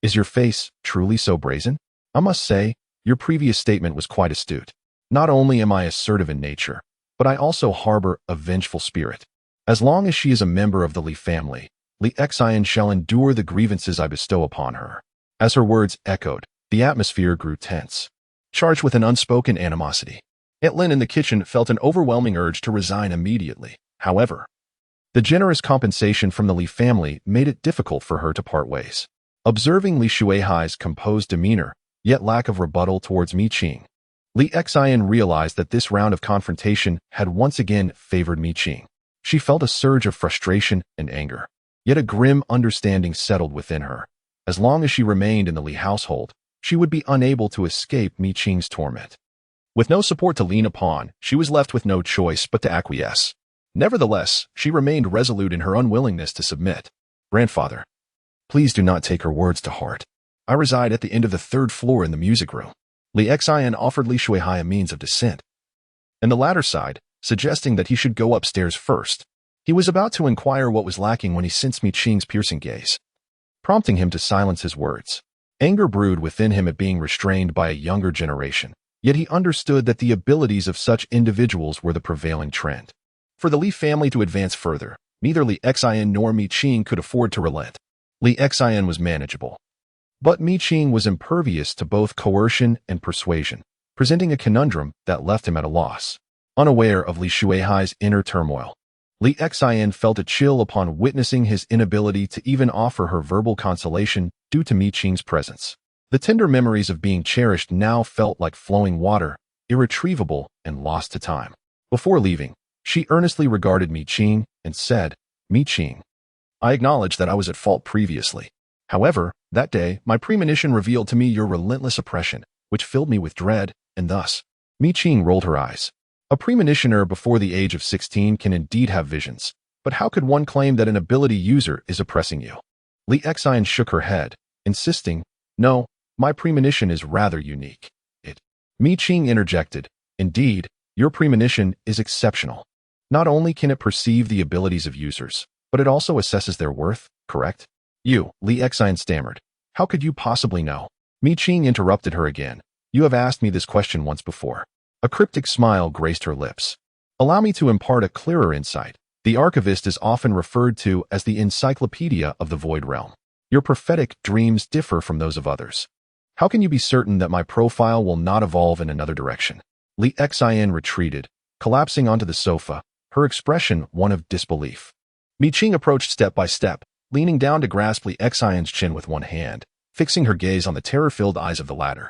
Is your face truly so brazen? I must say, your previous statement was quite astute. Not only am I assertive in nature, but I also harbor a vengeful spirit. As long as she is a member of the Li family, Li Xian shall endure the grievances I bestow upon her." As her words echoed, the atmosphere grew tense, charged with an unspoken animosity. Aunt Lin in the kitchen felt an overwhelming urge to resign immediately. However, the generous compensation from the Li family made it difficult for her to part ways. Observing Li Shuihai's composed demeanor, yet lack of rebuttal towards Mi Qing, Li Xian realized that this round of confrontation had once again favored Mi Qing. She felt a surge of frustration and anger, yet a grim understanding settled within her. As long as she remained in the Li household, she would be unable to escape Mi Qing's torment. With no support to lean upon, she was left with no choice but to acquiesce. Nevertheless, she remained resolute in her unwillingness to submit. "Grandfather, please do not take her words to heart. I reside at the end of the 3rd floor in the music room." Li Xian offered Li Shuihai a means of descent, and the latter sighed, suggesting that he should go upstairs first. He was about to inquire what was lacking when he sensed Mi Qing's piercing gaze, prompting him to silence his words. Anger brewed within him at being restrained by a younger generation, yet he understood that the abilities of such individuals were the prevailing trend. For the Li family to advance further, neither Li Xian nor Mi Qing could afford to relent. Li Xian was manageable, but Mi Qing was impervious to both coercion and persuasion, presenting a conundrum that left him at a loss. Unaware of Li Shuihai's inner turmoil, Li Xian felt a chill upon witnessing his inability to even offer her verbal consolation due to Mi Qing's presence. The tender memories of being cherished now felt like flowing water, irretrievable and lost to time. Before leaving, she earnestly regarded Mi Qing and said, "Mi Qing, I acknowledge that I was at fault previously. However, that day, my premonition revealed to me your relentless oppression, which filled me with dread, and thus." Mi Qing rolled her eyes. A premonitioner before the age of 16 can indeed have visions, but how could one claim that an ability user is oppressing you? Li Xian shook her head, insisting, "No, my premonition is rather unique." Mi Qing interjected, "Indeed, your premonition is exceptional. Not only can it perceive the abilities of users, but it also assesses their worth, correct?" "You," Li Xian stammered. "How could you possibly know?" Mi Qing interrupted her again. "You have asked me this question once before." A cryptic smile graced her lips. "Allow me to impart a clearer insight. The archivist is often referred to as the encyclopedia of the void realm. Your prophetic dreams differ from those of others. How can you be certain that my profile will not evolve in another direction? Li Xin retreated, collapsing onto the sofa, her expression one of disbelief. Mi Qing approached step by step, leaning down to grasp Li Xin's chin with one hand, fixing her gaze on the terror-filled eyes of the latter,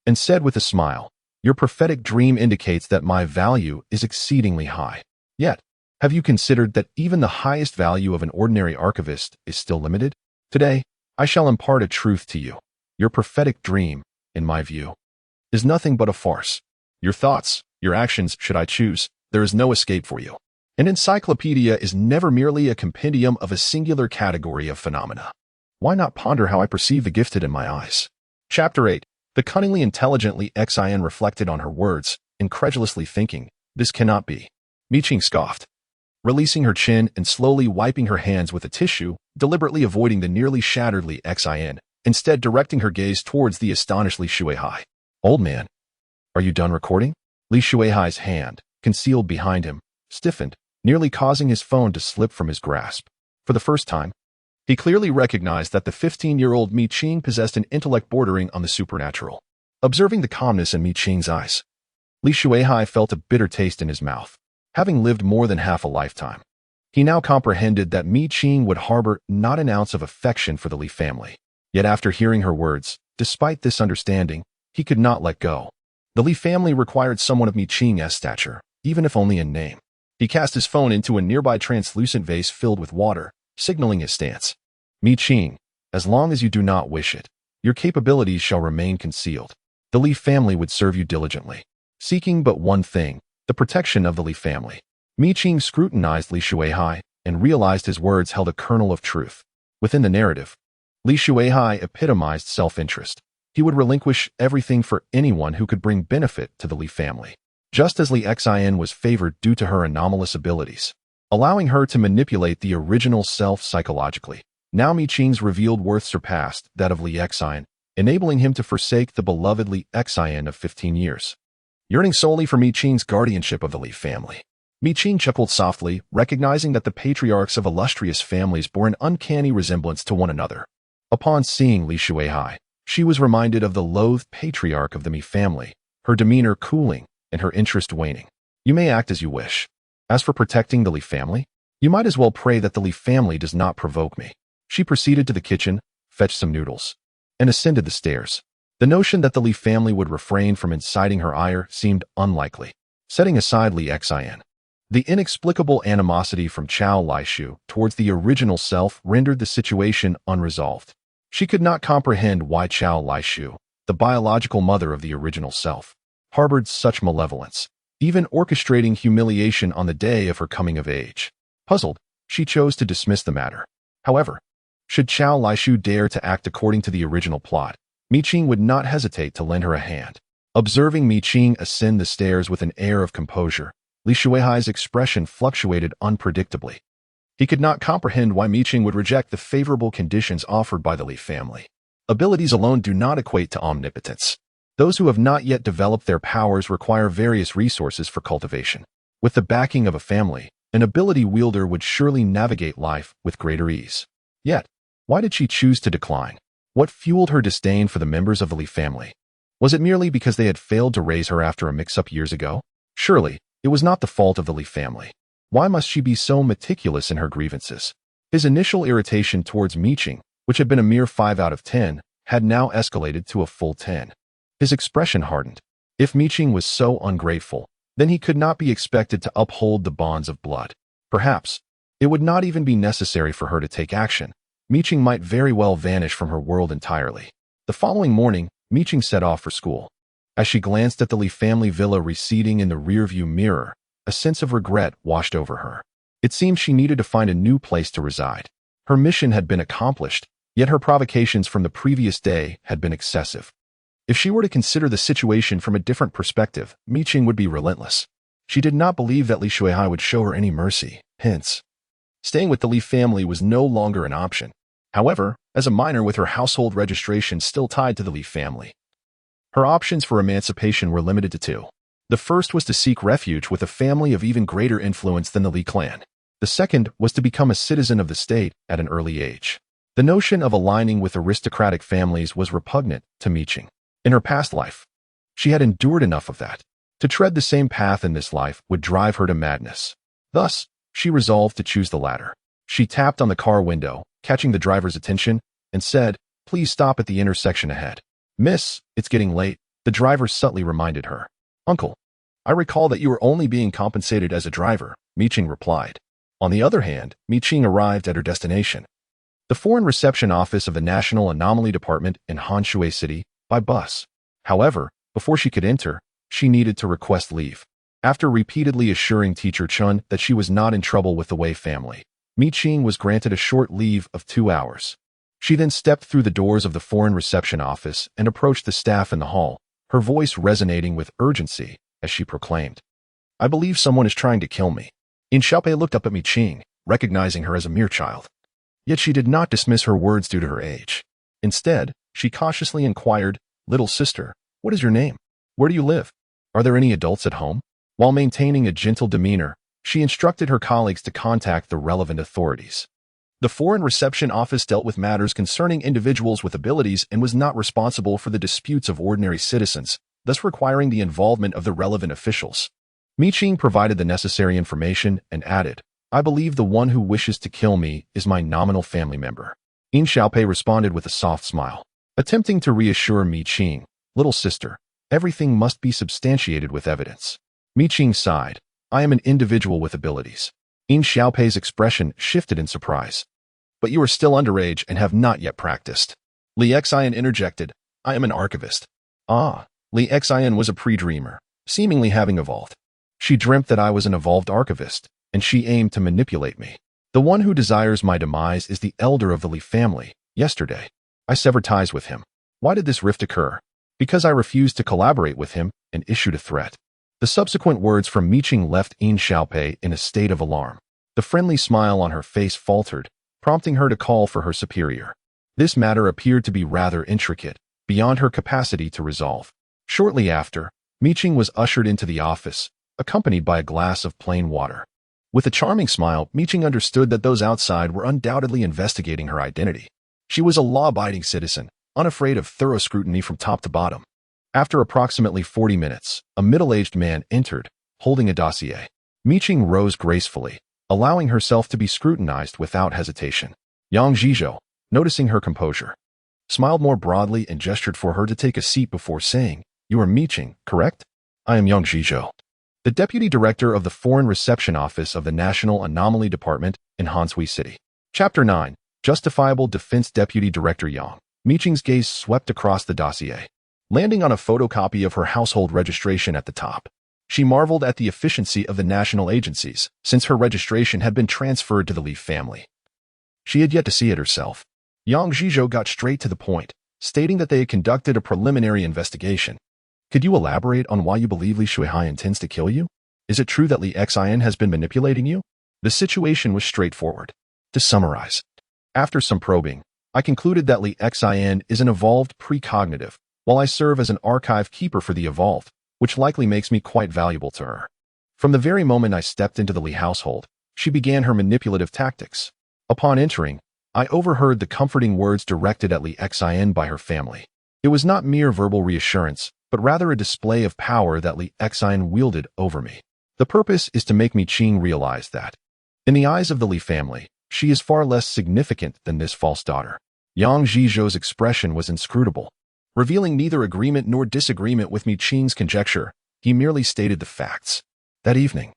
and said with a smile, "Your prophetic dream indicates that my value is exceedingly high. Yet, have you considered that even the highest value of an ordinary archivist is still limited? Today, I shall impart a truth to you. Your prophetic dream, in my view, is nothing but a farce. Your thoughts, your actions, should I choose, there is no escape for you. An encyclopedia is never merely a compendium of a singular category of phenomena. Why not ponder how I perceive the gifted in my eyes?" Chapter 8. The cunningly intelligently Xin reflected on her words, incredulously thinking, "This cannot be." Mi Qing scoffed, releasing her chin and slowly wiping her hands with a tissue, deliberately avoiding the nearly shattered Li Xin, instead directing her gaze towards the astonished Li Shuihai. "Old man, are you done recording?" Li Shuihai's hand, concealed behind him, stiffened, nearly causing his phone to slip from his grasp. For the first time, he clearly recognized that the 15-year-old Mi Qing possessed an intellect bordering on the supernatural. Observing the calmness in Mi Qing's eyes, Li Shuihai felt a bitter taste in his mouth. Having lived more than half a lifetime, he now comprehended that Mi Qing would harbor not an ounce of affection for the Li family. Yet after hearing her words, despite this understanding, he could not let go. The Li family required someone of Mi Qing's stature, even if only in name. He cast his phone into a nearby translucent vase filled with water, signaling his stance. "Mi Qing, as long as you do not wish it, your capabilities shall remain concealed. The Li family would serve you diligently, seeking but one thing, the protection of the Li family." Mi Qing scrutinized Li Shuihai and realized his words held a kernel of truth. Within the narrative, Li Shuihai epitomized self-interest. He would relinquish everything for anyone who could bring benefit to the Li family. Just as Li Xin was favored due to her anomalous abilities, allowing her to manipulate the original self psychologically, now Mi Qing's revealed worth surpassed that of Li Xin, enabling him to forsake the beloved Li Xin of 15 years. Yearning solely for Mi Qing's guardianship of the Li family, Mi Qing chuckled softly, recognizing that the patriarchs of illustrious families bore an uncanny resemblance to one another. Upon seeing Li Shuihai, she was reminded of the loathed patriarch of the Mi family, her demeanor cooling and her interest waning. "You may act as you wish. As for protecting the Li family, you might as well pray that the Li family does not provoke me." She proceeded to the kitchen, fetched some noodles, and ascended the stairs. The notion that the Li family would refrain from inciting her ire seemed unlikely. Setting aside Li Xin, the inexplicable animosity from Chao Laishu towards the original self rendered the situation unresolved. She could not comprehend why Chao Laishu, the biological mother of the original self, harbored such malevolence, even orchestrating humiliation on the day of her coming of age. Puzzled, she chose to dismiss the matter. However, should Chao Laishu dare to act according to the original plot, Mi Qing would not hesitate to lend her a hand. Observing Mi Qing ascend the stairs with an air of composure, Li Shuihai's expression fluctuated unpredictably. He could not comprehend why Mi Qing would reject the favorable conditions offered by the Li family. Abilities alone do not equate to omnipotence. Those who have not yet developed their powers require various resources for cultivation. With the backing of a family, an ability wielder would surely navigate life with greater ease. Yet, why did she choose to decline? What fueled her disdain for the members of the Li family? Was it merely because they had failed to raise her after a mix-up years ago? Surely, it was not the fault of the Li family. Why must she be so meticulous in her grievances? His initial irritation towards Mi Qing, which had been a mere 5 out of 10, had now escalated to a full 10. His expression hardened. If Mi Qing was so ungrateful, then he could not be expected to uphold the bonds of blood. Perhaps, it would not even be necessary for her to take action. Mi Qing might very well vanish from her world entirely. The following morning, Mi Qing set off for school. As she glanced at the Li family villa receding in the rearview mirror, a sense of regret washed over her. It seemed she needed to find a new place to reside. Her mission had been accomplished, yet her provocations from the previous day had been excessive. If she were to consider the situation from a different perspective, Mi Qing would be relentless. She did not believe that Li Shuihai would show her any mercy, hence, staying with the Li family was no longer an option. However, as a minor with her household registration still tied to the Li family, her options for emancipation were limited to 2. The first was to seek refuge with a family of even greater influence than the Li clan. The second was to become a citizen of the state at an early age. The notion of aligning with aristocratic families was repugnant to Qing. In her past life, she had endured enough of that. To tread the same path in this life would drive her to madness. Thus, she resolved to choose the latter. She tapped on the car window, catching the driver's attention, and said, "Please stop at the intersection ahead." "Miss, it's getting late," the driver subtly reminded her. "Uncle, I recall that you were only being compensated as a driver," Qing replied. On the other hand, Qing arrived at her destination, the Foreign Reception Office of the National Anomaly Department in Hanshui City, by bus. However, before she could enter, she needed to request leave. After repeatedly assuring Teacher Chun that she was not in trouble with the Wei family, Qing was granted a short leave of 2 hours. She then stepped through the doors of the Foreign Reception Office and approached the staff in the hall, her voice resonating with urgency as she proclaimed, "I believe someone is trying to kill me." Xiaopei looked up at Qing, recognizing her as a mere child. Yet she did not dismiss her words due to her age. Instead, she cautiously inquired, "Little sister, what is your name? Where do you live? Are there any adults at home?" While maintaining a gentle demeanor, she instructed her colleagues to contact the relevant authorities. The Foreign Reception Office dealt with matters concerning individuals with abilities and was not responsible for the disputes of ordinary citizens, thus requiring the involvement of the relevant officials. Qing provided the necessary information and added, "I believe the one who wishes to kill me is my nominal family member." Xiaopei responded with a soft smile, attempting to reassure Qing, "Little sister, everything must be substantiated with evidence." Qing sighed, "I am an individual with abilities." Xiaopei's expression shifted in surprise. "But you are still underage and have not yet practiced." Li Xian interjected, "I am an archivist." Ah, Li Xian was a pre-dreamer, seemingly having evolved. She dreamt that I was an evolved archivist, and she aimed to manipulate me. The one who desires my demise is the elder of the Li family. Yesterday, I severed ties with him. Why did this rift occur? Because I refused to collaborate with him and issued a threat. The subsequent words from Qing left Xiaopei in a state of alarm. The friendly smile on her face faltered, prompting her to call for her superior. This matter appeared to be rather intricate, beyond her capacity to resolve. Shortly after, Qing was ushered into the office, accompanied by a glass of plain water. With a charming smile, Qing understood that those outside were undoubtedly investigating her identity. She was a law-abiding citizen, unafraid of thorough scrutiny from top to bottom. After approximately 40 minutes, a middle-aged man entered, holding a dossier. Qing rose gracefully, allowing herself to be scrutinized without hesitation. Yang Zhizhou, noticing her composure, smiled more broadly and gestured for her to take a seat before saying, "You are Qing, correct?" "I am Yang Zhizhou, the Deputy Director of the Foreign Reception Office of the National Anomaly Department in Hanshui City." Chapter 9. Justifiable Defense. Deputy Director Yang. Qing's gaze swept across the dossier, landing on a photocopy of her household registration at the top. She marveled at the efficiency of the national agencies, since her registration had been transferred to the Li family. She had yet to see it herself. Yang Zhizhou got straight to the point, stating that they had conducted a preliminary investigation. "Could you elaborate on why you believe Li Shuihai intends to kill you? Is it true that Li Xian has been manipulating you?" The situation was straightforward. To summarize, after some probing, I concluded that Li Xian is an evolved precognitive, while I serve as an archive keeper for the evolved, which likely makes me quite valuable to her. From the very moment I stepped into the Li household, she began her manipulative tactics. Upon entering, I overheard the comforting words directed at Li Xian by her family. It was not mere verbal reassurance, but rather a display of power that Li Xian wielded over me. The purpose is to make Qing realize that, in the eyes of the Li family, she is far less significant than this false daughter. Yang Zhizhou's expression was inscrutable. Revealing neither agreement nor disagreement with Qing's conjecture, he merely stated the facts. That evening,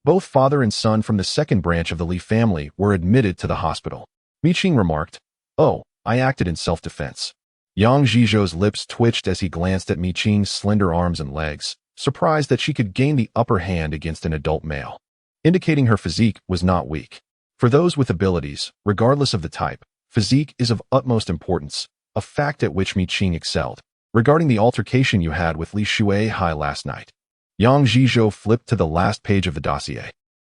both father and son from the second branch of the Li family were admitted to the hospital. Qing remarked, "Oh, I acted in self-defense." Yang Zhizhou's lips twitched as he glanced at Qing's slender arms and legs, surprised that she could gain the upper hand against an adult male, indicating her physique was not weak. For those with abilities, regardless of the type, physique is of utmost importance, a fact at which Qing excelled. "Regarding the altercation you had with Li Shuihai last night." Yang Zhizhou flipped to the last page of the dossier,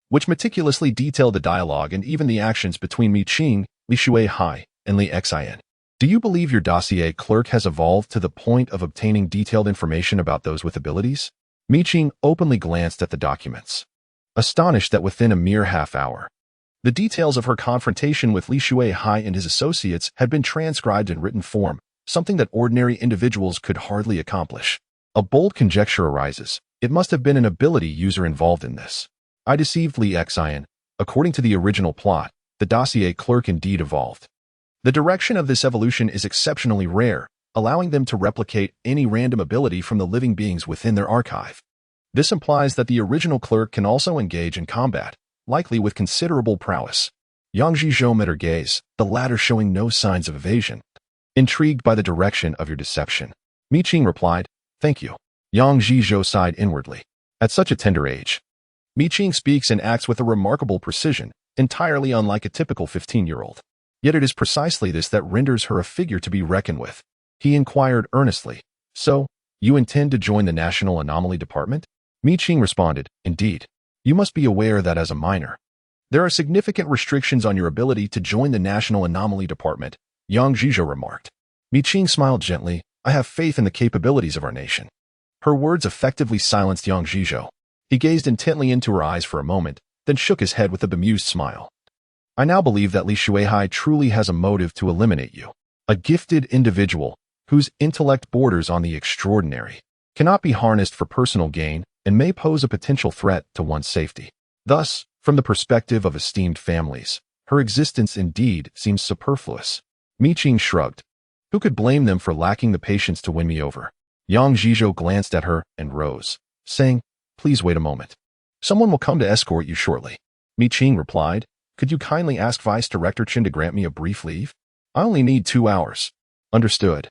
which meticulously detailed the dialogue and even the actions between Qing, Li Shuihai, and Li Xian. "Do you believe your dossier clerk has evolved to the point of obtaining detailed information about those with abilities?" Qing openly glanced at the documents, astonished that within a mere half hour, The details of her confrontation with Li Shuai and his associates had been transcribed in written form, something that ordinary individuals could hardly accomplish. A bold conjecture arises. It must have been an ability user involved in this. I deceived Li Xian. According to the original plot, the dossier clerk indeed evolved. The direction of this evolution is exceptionally rare, allowing them to replicate any random ability from the living beings within their archive. This implies that the original clerk can also engage in combat, likely with considerable prowess. Yang Zhizhou met her gaze, the latter showing no signs of evasion. Intrigued by the direction of your deception, Mi Qing replied, "Thank you." Yang Zhizhou sighed inwardly. At such a tender age, Mi Qing speaks and acts with a remarkable precision, entirely unlike a typical 15-year-old. Yet it is precisely this that renders her a figure to be reckoned with. He inquired earnestly, "So, you intend to join the National Anomaly Department?" Mi Qing responded, "Indeed. You must be aware that as a minor, there are significant restrictions on your ability to join the National Anomaly Department," Yang Zhizhou remarked. Mi Qing smiled gently. "I have faith in the capabilities of our nation." Her words effectively silenced Yang Zhizhou. He gazed intently into her eyes for a moment, then shook his head with a bemused smile. "I now believe that Li Shuai truly has a motive to eliminate you. A gifted individual, whose intellect borders on the extraordinary, cannot be harnessed for personal gain and may pose a potential threat to one's safety. Thus, from the perspective of esteemed families, her existence indeed seems superfluous." Mi Qing shrugged. Who could blame them for lacking the patience to win me over? Yang Zhizhou glanced at her and rose, saying, "Please wait a moment. Someone will come to escort you shortly." Mi Qing replied, "Could you kindly ask Vice Director Chen to grant me a brief leave? I only need 2 hours." "Understood,"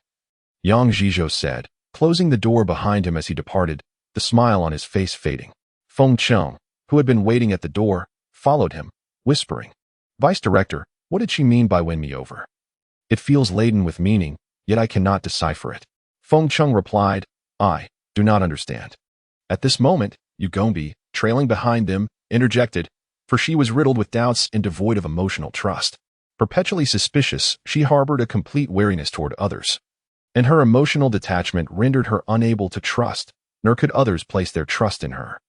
Yang Zhizhou said, closing the door behind him as he departed, the smile on his face fading. Feng Cheng, who had been waiting at the door, followed him, whispering, "Vice Director, what did she mean by win me over? It feels laden with meaning, yet I cannot decipher it." Feng Cheng replied, "I do not understand." At this moment, Yu Gongbi, trailing behind them, interjected, for she was riddled with doubts and devoid of emotional trust. Perpetually suspicious, she harbored a complete wariness toward others, and her emotional detachment rendered her unable to trust, nor could others place their trust in her.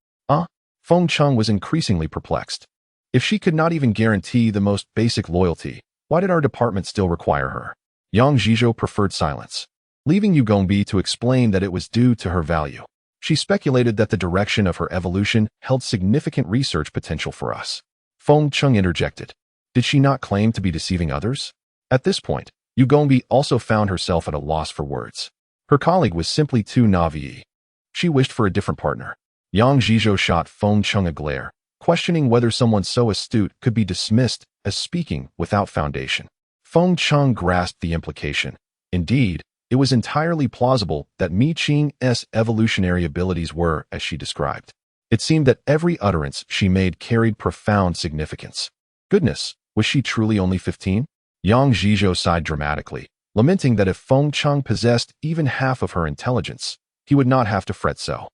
Feng Cheng was increasingly perplexed. If she could not even guarantee the most basic loyalty, why did our department still require her? Yang Zhizhou preferred silence, leaving Yu Gongbi to explain that it was due to her value. She speculated that the direction of her evolution held significant research potential for us. Feng Cheng interjected. Did she not claim to be deceiving others? At this point, Yu Gongbi also found herself at a loss for words. Her colleague was simply too naive. She wished for a different partner. Yang Zhizhou shot Feng Cheng a glare, questioning whether someone so astute could be dismissed as speaking without foundation. Feng Cheng grasped the implication. Indeed, it was entirely plausible that Mi Qing's evolutionary abilities were as she described. It seemed that every utterance she made carried profound significance. Goodness, was she truly only 15? Yang Zhizhou sighed dramatically, lamenting that if Feng Cheng possessed even half of her intelligence, he would not have to fret so.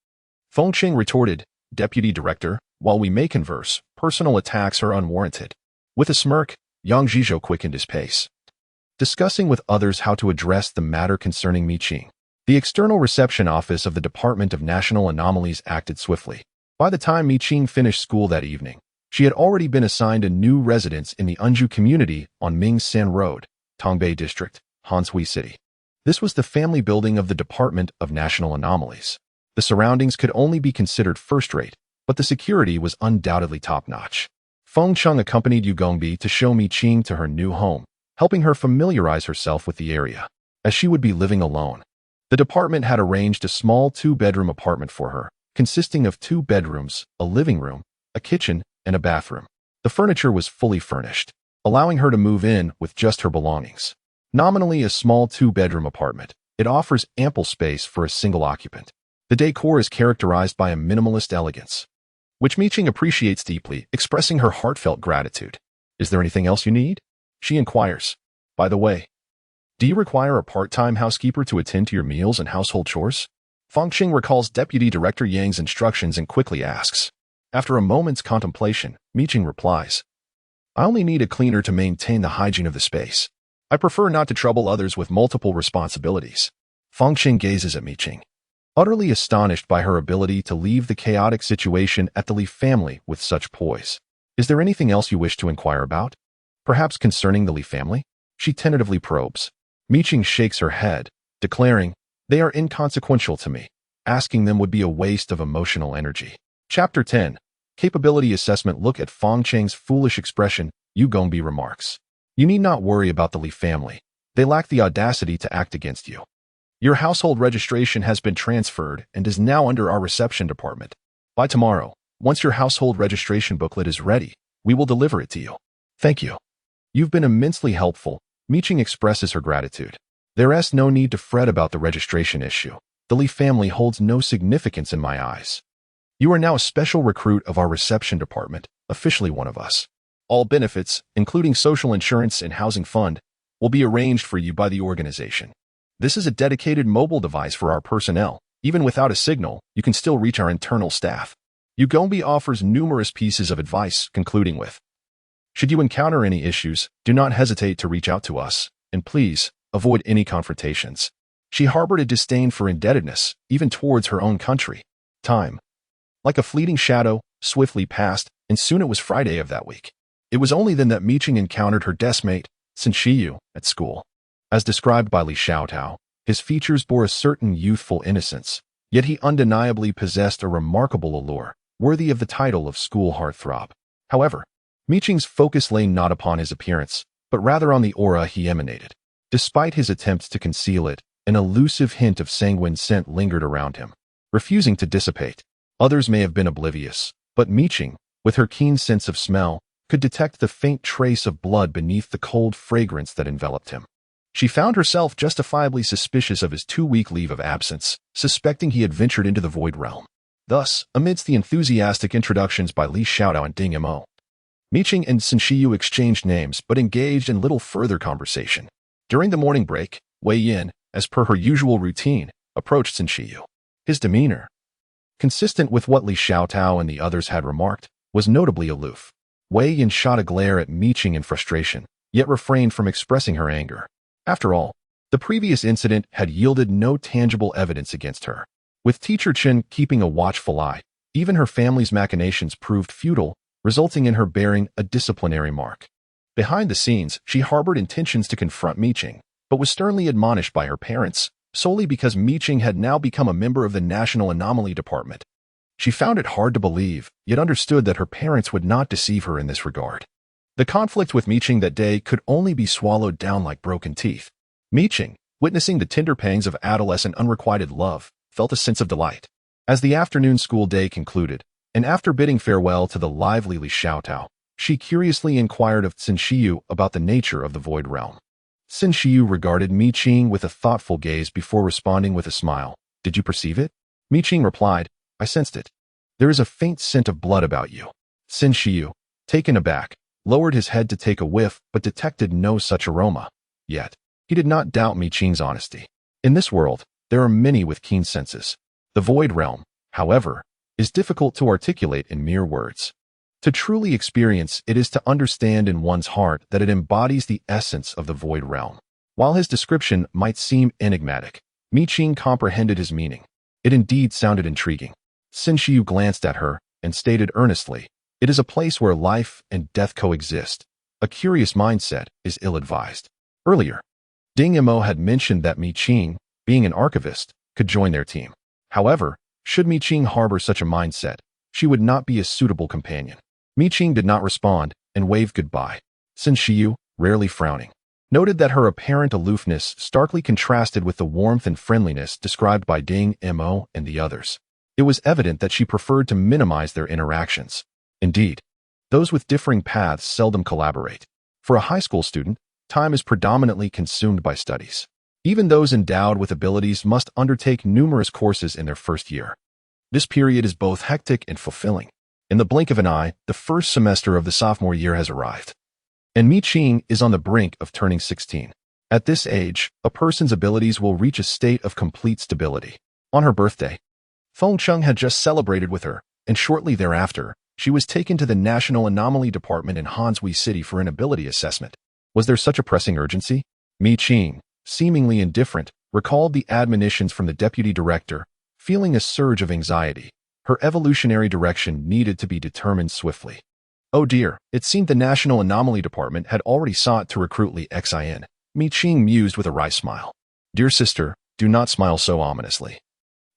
Feng Cheng retorted, "Deputy Director, while we may converse, personal attacks are unwarranted." With a smirk, Yang Zhizhou quickened his pace, discussing with others how to address the matter concerning Mi Qing. The external reception office of the Department of National Anomalies acted swiftly. By the time Mi Qing finished school that evening, she had already been assigned a new residence in the Unju community on Mingsan Road, Tongbei District, Hanshui City. This was the family building of the Department of National Anomalies. The surroundings could only be considered first-rate, but the security was undoubtedly top-notch. Feng Cheng accompanied Yu Gongbi to show Mi Qing to her new home, helping her familiarize herself with the area, as she would be living alone. The department had arranged a small 2-bedroom apartment for her, consisting of 2 bedrooms, a living room, a kitchen, and a bathroom. The furniture was fully furnished, allowing her to move in with just her belongings. Nominally a small 2-bedroom apartment, it offers ample space for a single occupant. The decor is characterized by a minimalist elegance, which Mi Qing appreciates deeply, expressing her heartfelt gratitude. "Is there anything else you need?" she inquires. "By the way, do you require a part-time housekeeper to attend to your meals and household chores?" Feng Qing recalls Deputy Director Yang's instructions and quickly asks. After a moment's contemplation, Mi Qing replies, "I only need a cleaner to maintain the hygiene of the space. I prefer not to trouble others with multiple responsibilities." Feng Qing gazes at Mi Qing, utterly astonished by her ability to leave the chaotic situation at the Li family with such poise. Is there anything else you wish to inquire about? Perhaps concerning the Li family? She tentatively probes. Mi-Qing shakes her head, declaring, they are inconsequential to me. Asking them would be a waste of emotional energy. Chapter 10. Capability Assessment. Look at Feng Cheng's foolish expression. Yu Gongbi remarks. You need not worry about the Li family. They lack the audacity to act against you. Your household registration has been transferred and is now under our reception department. By tomorrow, once your household registration booklet is ready, we will deliver it to you. Thank you. You've been immensely helpful. Mi-Qing expresses her gratitude. There's no need to fret about the registration issue. The Li family holds no significance in my eyes. You are now a special recruit of our reception department, officially one of us. All benefits, including social insurance and housing fund, will be arranged for you by the organization. This is a dedicated mobile device for our personnel. Even without a signal, you can still reach our internal staff. Yu Gongbi offers numerous pieces of advice, concluding with, should you encounter any issues, do not hesitate to reach out to us, and please, avoid any confrontations. She harbored a disdain for indebtedness, even towards her own country. Time, like a fleeting shadow, swiftly passed, and soon it was Friday of that week. It was only then that Mi-Qing encountered her deskmate, Sin Shiyu, at school. As described by Li Xiaotao, his features bore a certain youthful innocence, yet he undeniably possessed a remarkable allure, worthy of the title of school heartthrob. However, Mi-Qing's focus lay not upon his appearance, but rather on the aura he emanated. Despite his attempts to conceal it, an elusive hint of sanguine scent lingered around him, refusing to dissipate. Others may have been oblivious, but Mi-Qing, with her keen sense of smell, could detect the faint trace of blood beneath the cold fragrance that enveloped him. She found herself justifiably suspicious of his 2-week leave of absence, suspecting he had ventured into the void realm. Thus, amidst the enthusiastic introductions by Li Xiaotao and Ding Mo, Mi-Qing and Sin Shiyu exchanged names but engaged in little further conversation. During the morning break, Wei Yin, as per her usual routine, approached Sin Shiyu. His demeanor, consistent with what Li Xiaotao and the others had remarked, was notably aloof. Wei Yin shot a glare at Mi-Qing in frustration, yet refrained from expressing her anger. After all, the previous incident had yielded no tangible evidence against her. With Teacher Chen keeping a watchful eye, even her family's machinations proved futile, resulting in her bearing a disciplinary mark. Behind the scenes, she harbored intentions to confront Mi-Qing, but was sternly admonished by her parents, solely because Mi-Qing had now become a member of the National Anomaly Department. She found it hard to believe, yet understood that her parents would not deceive her in this regard. The conflict with Mi-Qing that day could only be swallowed down like broken teeth. Mi-Qing, witnessing the tender pangs of adolescent unrequited love, felt a sense of delight. As the afternoon school day concluded, and after bidding farewell to the lively Li Xiaotao, she curiously inquired of Sin Shiyu about the nature of the void realm. Sin Shiyu regarded Mi-Qing with a thoughtful gaze before responding with a smile. Did you perceive it? Mi-Qing replied, I sensed it. There is a faint scent of blood about you. Sin Shiyu, taken aback, lowered his head to take a whiff but detected no such aroma. Yet, he did not doubt Mi-Qing's honesty. In this world, there are many with keen senses. The void realm, however, is difficult to articulate in mere words. To truly experience it is to understand in one's heart that it embodies the essence of the void realm. While his description might seem enigmatic, Mi-Qing comprehended his meaning. It indeed sounded intriguing. Sin Shiyu glanced at her and stated earnestly, it is a place where life and death coexist. A curious mindset is ill-advised. Earlier, Ding Mo had mentioned that Mi-Qing, being an archivist, could join their team. However, should Mi-Qing harbor such a mindset, she would not be a suitable companion. Mi-Qing did not respond and waved goodbye. Sin Shiyu, rarely frowning, noted that her apparent aloofness starkly contrasted with the warmth and friendliness described by Ding Mo and the others. It was evident that she preferred to minimize their interactions. Indeed, those with differing paths seldom collaborate. For a high school student, time is predominantly consumed by studies. Even those endowed with abilities must undertake numerous courses in their first year. This period is both hectic and fulfilling. In the blink of an eye, the first semester of the sophomore year has arrived. And Mi-Qing is on the brink of turning 16. At this age, a person's abilities will reach a state of complete stability. On her birthday, Feng Cheng had just celebrated with her, and shortly thereafter, she was taken to the National Anomaly Department in Hanshui City for an ability assessment. Was there such a pressing urgency? Mi-Qing, seemingly indifferent, recalled the admonitions from the deputy director, feeling a surge of anxiety. Her evolutionary direction needed to be determined swiftly. Oh dear, it seemed the National Anomaly Department had already sought to recruit Li Xin. Mi Qing mused with a wry smile. Dear sister, do not smile so ominously.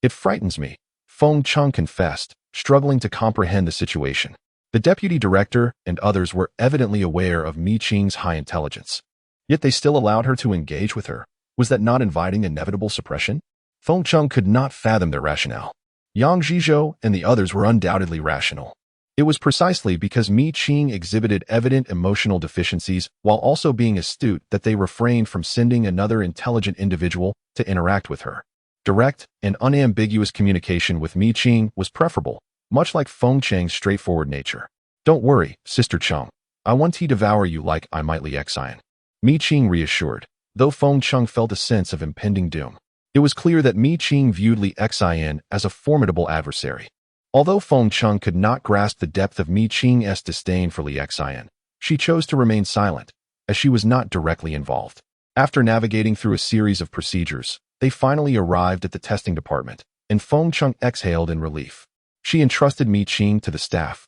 It frightens me, Feng Cheng confessed, struggling to comprehend the situation. The deputy director and others were evidently aware of Mi Qing's high intelligence. Yet they still allowed her to engage with her. Was that not inviting inevitable suppression? Feng Cheng could not fathom their rationale. Yang Zhizhou and the others were undoubtedly rational. It was precisely because Mi Qing exhibited evident emotional deficiencies while also being astute that they refrained from sending another intelligent individual to interact with her. Direct and unambiguous communication with Mi Qing was preferable, much like Feng Cheng's straightforward nature. Don't worry, Sister Cheng. I want to devour you like I might Li Xian. Mi Qing reassured, though Feng Cheng felt a sense of impending doom. It was clear that Mi Qing viewed Li Xian as a formidable adversary. Although Feng Cheng could not grasp the depth of Mi Qing's disdain for Li Xian, she chose to remain silent, as she was not directly involved. After navigating through a series of procedures, they finally arrived at the testing department, and Feng Cheng exhaled in relief. She entrusted Mi Qing to the staff,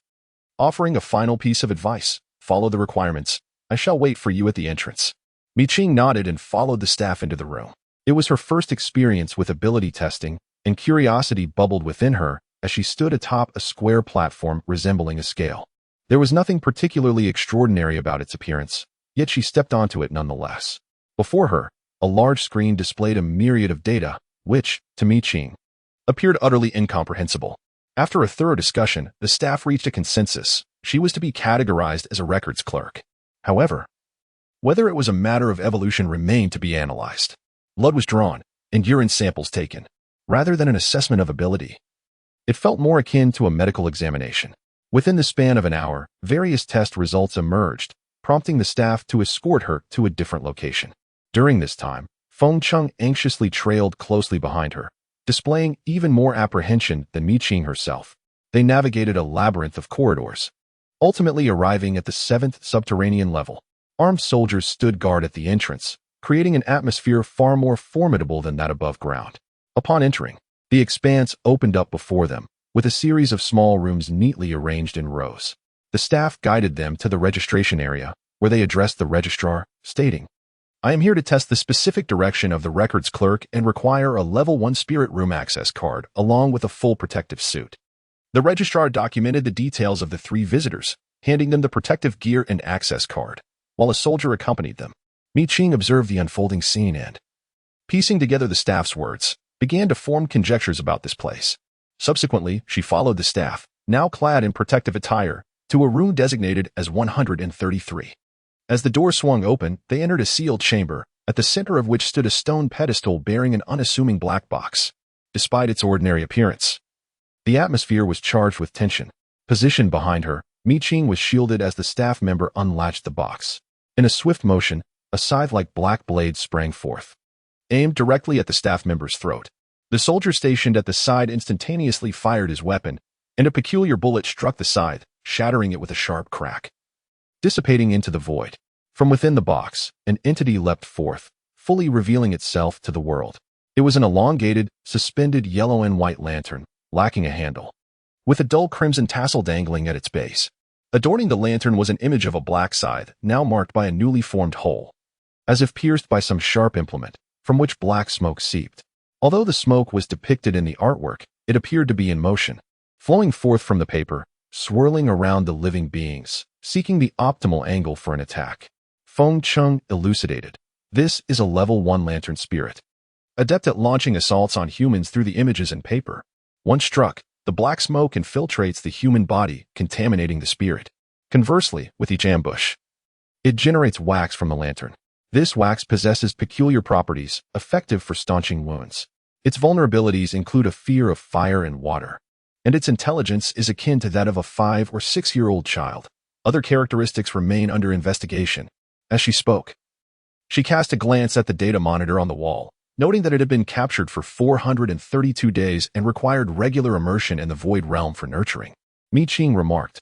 offering a final piece of advice: follow the requirements. I shall wait for you at the entrance. Mi Qing nodded and followed the staff into the room. It was her first experience with ability testing, and curiosity bubbled within her as she stood atop a square platform resembling a scale. There was nothing particularly extraordinary about its appearance, yet she stepped onto it nonetheless. Before her, a large screen displayed a myriad of data, which, to Mi Qing, appeared utterly incomprehensible. After a thorough discussion, the staff reached a consensus. She was to be categorized as a records clerk. However, whether it was a matter of evolution remained to be analyzed. Blood was drawn, and urine samples taken, rather than an assessment of ability. It felt more akin to a medical examination. Within the span of an hour, various test results emerged, prompting the staff to escort her to a different location. During this time, Feng Cheng anxiously trailed closely behind her, displaying even more apprehension than Mi Qing herself. They navigated a labyrinth of corridors, ultimately arriving at the 7th subterranean level. Armed soldiers stood guard at the entrance, creating an atmosphere far more formidable than that above ground. Upon entering, the expanse opened up before them, with a series of small rooms neatly arranged in rows. The staff guided them to the registration area, where they addressed the registrar, stating, I am here to test the specific direction of the records clerk and require a level 1 spirit room access card, along with a full protective suit. The registrar documented the details of the 3 visitors, handing them the protective gear and access card, while a soldier accompanied them. Mi Qing observed the unfolding scene and, piecing together the staff's words, began to form conjectures about this place. Subsequently, she followed the staff, now clad in protective attire, to a room designated as 133. As the door swung open, they entered a sealed chamber, at the center of which stood a stone pedestal bearing an unassuming black box. Despite its ordinary appearance, the atmosphere was charged with tension. Positioned behind her, Mi Qing was shielded as the staff member unlatched the box. In a swift motion, a scythe-like black blade sprang forth, aimed directly at the staff member's throat. The soldier stationed at the side instantaneously fired his weapon, and a peculiar bullet struck the scythe, shattering it with a sharp crack. Dissipating into the void. From within the box, an entity leapt forth, fully revealing itself to the world. It was an elongated, suspended yellow and white lantern, lacking a handle, with a dull crimson tassel dangling at its base. Adorning the lantern was an image of a black scythe, now marked by a newly formed hole, as if pierced by some sharp implement, from which black smoke seeped. Although the smoke was depicted in the artwork, it appeared to be in motion, flowing forth from the paper, swirling around the living beings, seeking the optimal angle for an attack. Feng Cheng elucidated. This is a level 1 lantern spirit, adept at launching assaults on humans through the images and paper. Once struck, the black smoke infiltrates the human body, contaminating the spirit. Conversely, with each ambush, it generates wax from the lantern. This wax possesses peculiar properties, effective for staunching wounds. Its vulnerabilities include a fear of fire and water, and its intelligence is akin to that of a 5 or 6-year-old child. Other characteristics remain under investigation. As she spoke, she cast a glance at the data monitor on the wall, noting that it had been captured for 432 days and required regular immersion in the void realm for nurturing. Mi Qing remarked,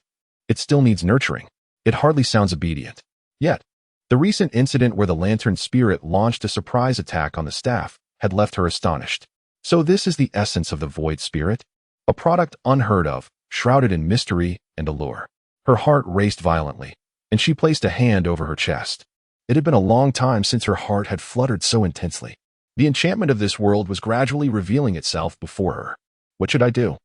It still needs nurturing. It hardly sounds obedient. Yet, the recent incident where the lantern spirit launched a surprise attack on the staff had left her astonished. So this is the essence of the void spirit? A product unheard of, shrouded in mystery and allure. Her heart raced violently, and she placed a hand over her chest. It had been a long time since her heart had fluttered so intensely. The enchantment of this world was gradually revealing itself before her. What should I do?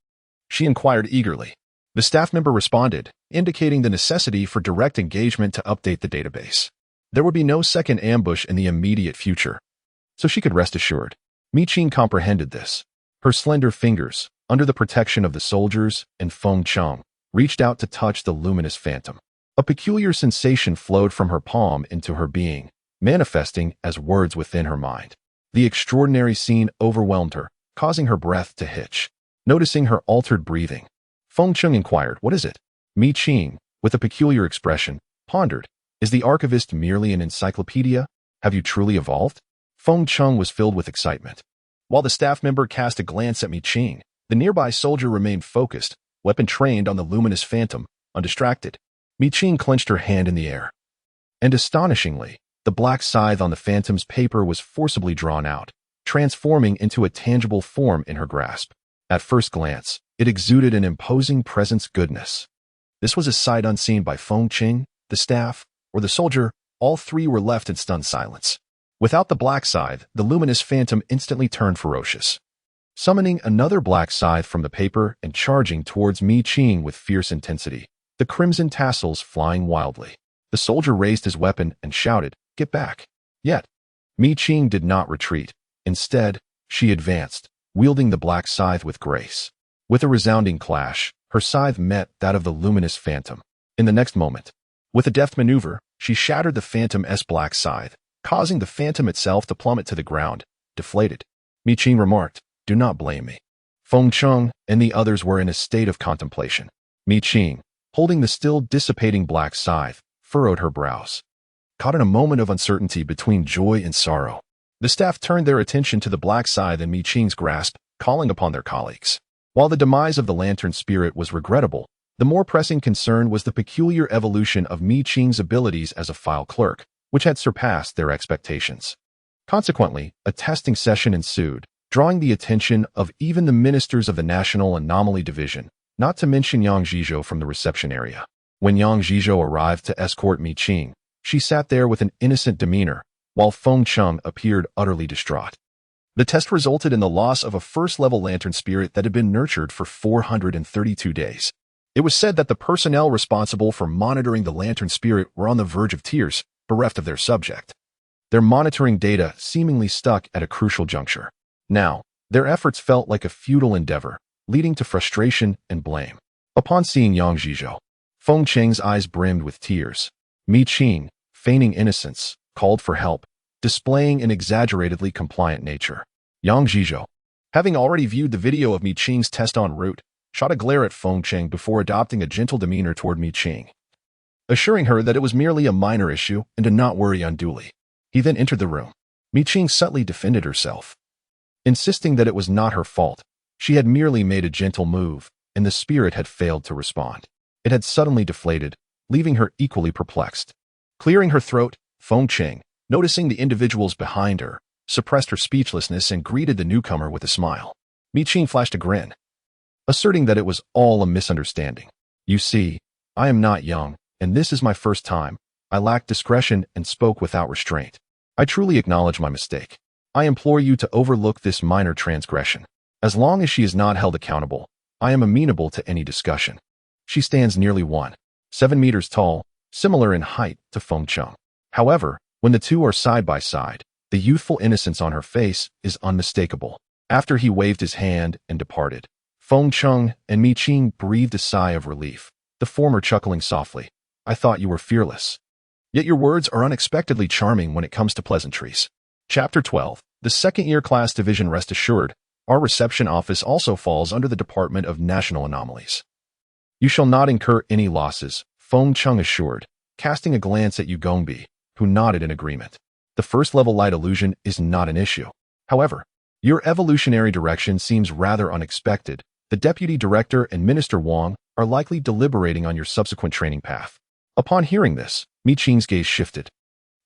She inquired eagerly. The staff member responded, indicating the necessity for direct engagement to update the database. There would be no second ambush in the immediate future, so she could rest assured. Qing comprehended this. Her slender fingers, under the protection of the soldiers and Feng Cheng, reached out to touch the luminous phantom. A peculiar sensation flowed from her palm into her being, manifesting as words within her mind. The extraordinary scene overwhelmed her, causing her breath to hitch. Noticing her altered breathing, Feng Cheng inquired, "What is it?" Qing, with a peculiar expression, pondered, "Is the archivist merely an encyclopedia? Have you truly evolved?" Feng Cheng was filled with excitement. While the staff member cast a glance at Qing, the nearby soldier remained focused, weapon trained on the luminous phantom, undistracted. Qing clenched her hand in the air. And astonishingly, the black scythe on the phantom's paper was forcibly drawn out, transforming into a tangible form in her grasp. At first glance, it exuded an imposing presence goodness. This was a sight unseen by Feng Cheng, the staff, or the soldier. All three were left in stunned silence. Without the black scythe, the luminous phantom instantly turned ferocious, summoning another black scythe from the paper and charging towards Qing with fierce intensity, the crimson tassels flying wildly. The soldier raised his weapon and shouted, "Get back!" Yet, Qing did not retreat. Instead, she advanced, wielding the black scythe with grace. With a resounding clash, her scythe met that of the luminous phantom. In the next moment, with a deft maneuver, she shattered the phantom's black scythe, causing the phantom itself to plummet to the ground, deflated. Qing remarked, "Do not blame me." Feng Cheng and the others were in a state of contemplation. Qing, holding the still dissipating black scythe, furrowed her brows. Caught in a moment of uncertainty between joy and sorrow, the staff turned their attention to the black scythe in Qing's grasp, calling upon their colleagues. While the demise of the lantern spirit was regrettable, the more pressing concern was the peculiar evolution of Qing's abilities as a file clerk, which had surpassed their expectations. Consequently, a testing session ensued, drawing the attention of even the ministers of the National Anomaly Division, not to mention Yang Zhizhou from the reception area. When Yang Zhizhou arrived to escort Qing, she sat there with an innocent demeanor, while Feng Cheng appeared utterly distraught. The test resulted in the loss of a first-level lantern spirit that had been nurtured for 432 days. It was said that the personnel responsible for monitoring the lantern spirit were on the verge of tears, bereft of their subject. Their monitoring data seemingly stuck at a crucial juncture. Now, their efforts felt like a futile endeavor, leading to frustration and blame. Upon seeing Yang Zhizhou, Feng Cheng's eyes brimmed with tears. Qing, feigning innocence, called for help, displaying an exaggeratedly compliant nature. Yang Zhizhou, having already viewed the video of Qing's test en route, shot a glare at Feng Cheng before adopting a gentle demeanor toward Qing, assuring her that it was merely a minor issue and to not worry unduly. He then entered the room. Qing subtly defended herself, insisting that it was not her fault. She had merely made a gentle move, and the spirit had failed to respond. It had suddenly deflated, leaving her equally perplexed. Clearing her throat, Feng Cheng, noticing the individuals behind her, suppressed her speechlessness and greeted the newcomer with a smile. Qing flashed a grin, asserting that it was all a misunderstanding. "You see, I am not young, and this is my first time. I lacked discretion and spoke without restraint. I truly acknowledge my mistake. I implore you to overlook this minor transgression. As long as she is not held accountable, I am amenable to any discussion." She stands nearly 1.7 meters tall, similar in height to Feng Cheng. However, when the two are side by side, the youthful innocence on her face is unmistakable. After he waved his hand and departed, Feng Cheng and Qing breathed a sigh of relief, the former chuckling softly. "I thought you were fearless. Yet your words are unexpectedly charming when it comes to pleasantries." Chapter 12. The second-year class division. Rest assured, our reception office also falls under the Department of National Anomalies. "You shall not incur any losses," Feng Cheng assured, casting a glance at Yu Gongbi, who nodded in agreement. "The first-level light illusion is not an issue. However, your evolutionary direction seems rather unexpected. The Deputy Director and Minister Wang are likely deliberating on your subsequent training path." Upon hearing this, Qing's gaze shifted.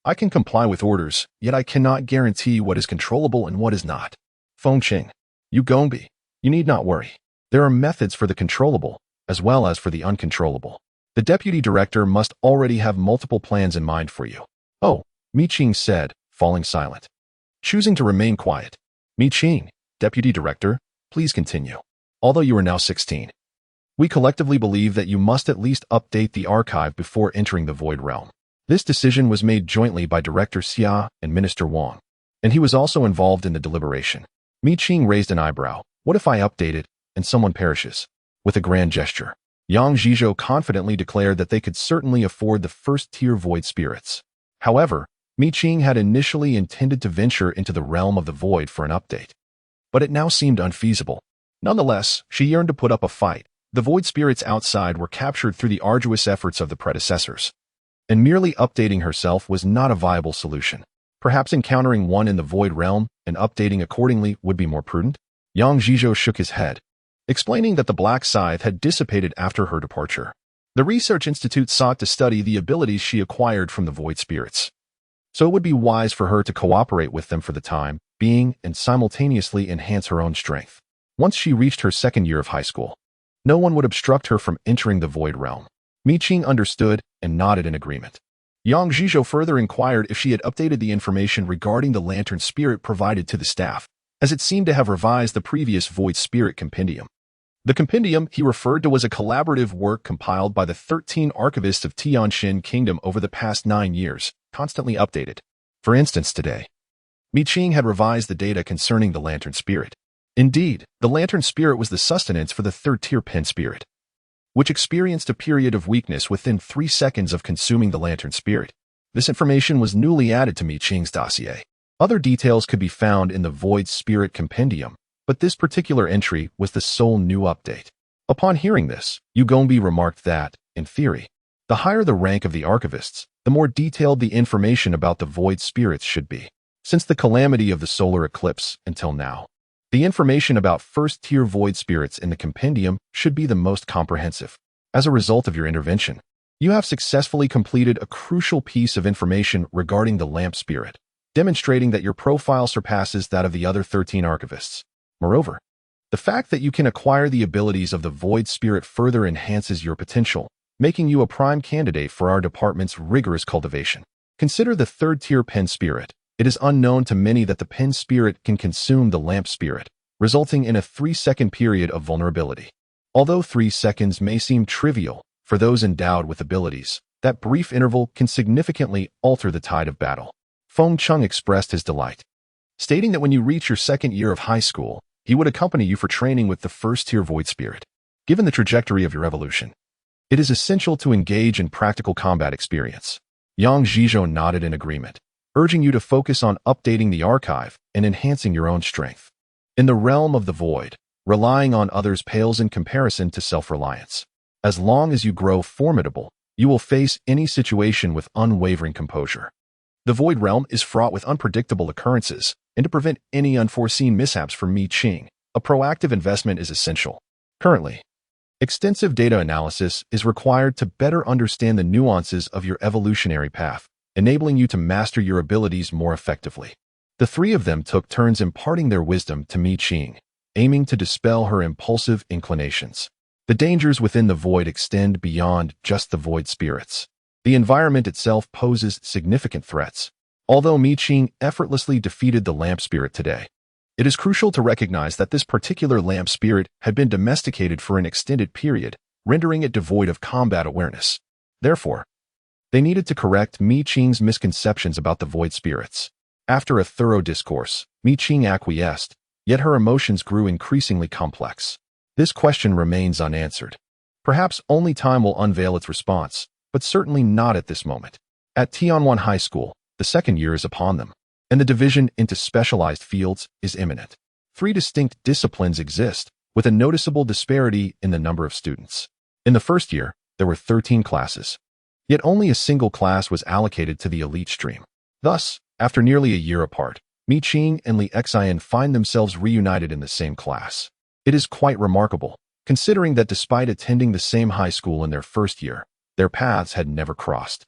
"I can comply with orders, yet I cannot guarantee what is controllable and what is not. Feng Cheng, Yu Gongbi, you need not worry. There are methods for the controllable, as well as for the uncontrollable. The deputy director must already have multiple plans in mind for you. Oh, Mi Qing said, falling silent. Choosing to remain quiet. Mi Qing, deputy director, please continue. Although you are now 16. We collectively believe that you must at least update the archive before entering the Void Realm. This decision was made jointly by Director Xia and Minister Wang, and he was also involved in the deliberation. Mi Qing raised an eyebrow. What if I update it, and someone perishes? With a grand gesture, Yang Zhizhou confidently declared that they could certainly afford the first-tier void spirits. However, Mi Qing had initially intended to venture into the realm of the void for an update, but it now seemed unfeasible. Nonetheless, she yearned to put up a fight. The void spirits outside were captured through the arduous efforts of the predecessors, and merely updating herself was not a viable solution. Perhaps encountering one in the void realm and updating accordingly would be more prudent? Yang Zhizhou shook his head, explaining that the black scythe had dissipated after her departure. The research institute sought to study the abilities she acquired from the void spirits, so it would be wise for her to cooperate with them for the time being and simultaneously enhance her own strength. Once she reached her second year of high school, no one would obstruct her from entering the void realm. Mi Qing understood and nodded in agreement. Yang Zhizhou further inquired if she had updated the information regarding the lantern spirit provided to the staff, as it seemed to have revised the previous void spirit compendium. The compendium he referred to was a collaborative work compiled by the 13 archivists of Tianxin Kingdom over the past 9 years, constantly updated. For instance, today, Mi Qing had revised the data concerning the lantern spirit. Indeed, the lantern spirit was the sustenance for the third-tier pen spirit, which experienced a period of weakness within 3 seconds of consuming the lantern spirit. This information was newly added to Mi Qing's dossier. Other details could be found in the void spirit compendium, but this particular entry was the sole new update. Upon hearing this, Yu Gongbi remarked that, in theory, the higher the rank of the archivists, the more detailed the information about the void spirits should be. Since the calamity of the solar eclipse until now, the information about first-tier void spirits in the compendium should be the most comprehensive. As a result of your intervention, you have successfully completed a crucial piece of information regarding the lamp spirit, demonstrating that your profile surpasses that of the other 13 archivists. Moreover, the fact that you can acquire the abilities of the void spirit further enhances your potential, making you a prime candidate for our department's rigorous cultivation. Consider the third-tier pen spirit. It is unknown to many that the pen spirit can consume the lamp spirit, resulting in a 3-second period of vulnerability. Although 3 seconds may seem trivial for those endowed with abilities, that brief interval can significantly alter the tide of battle. Feng Chung expressed his delight, stating that when you reach your second year of high school, he would accompany you for training with the first-tier void spirit. Given the trajectory of your evolution, it is essential to engage in practical combat experience. Yang Zhizhou nodded in agreement, urging you to focus on updating the archive and enhancing your own strength. In the realm of the void, relying on others pales in comparison to self-reliance. As long as you grow formidable, you will face any situation with unwavering composure. The void realm is fraught with unpredictable occurrences, and to prevent any unforeseen mishaps for Mi Qing, a proactive investment is essential. Currently, extensive data analysis is required to better understand the nuances of your evolutionary path, enabling you to master your abilities more effectively. The three of them took turns imparting their wisdom to Mi Qing, aiming to dispel her impulsive inclinations. The dangers within the void extend beyond just the void spirits. The environment itself poses significant threats. Although Mi Qing effortlessly defeated the lamp spirit today, it is crucial to recognize that this particular lamp spirit had been domesticated for an extended period, rendering it devoid of combat awareness. Therefore, they needed to correct Mi Qing's misconceptions about the void spirits. After a thorough discourse, Mi Qing acquiesced, yet her emotions grew increasingly complex. This question remains unanswered. Perhaps only time will unveil its response, but certainly not at this moment. At Tianwan High School, the second year is upon them, and the division into specialized fields is imminent. 3 distinct disciplines exist, with a noticeable disparity in the number of students. In the first year, there were 13 classes, yet only a single class was allocated to the elite stream. Thus, after nearly a year apart, Mi Qing and Li Xian find themselves reunited in the same class. It is quite remarkable, considering that despite attending the same high school in their first year, their paths had never crossed.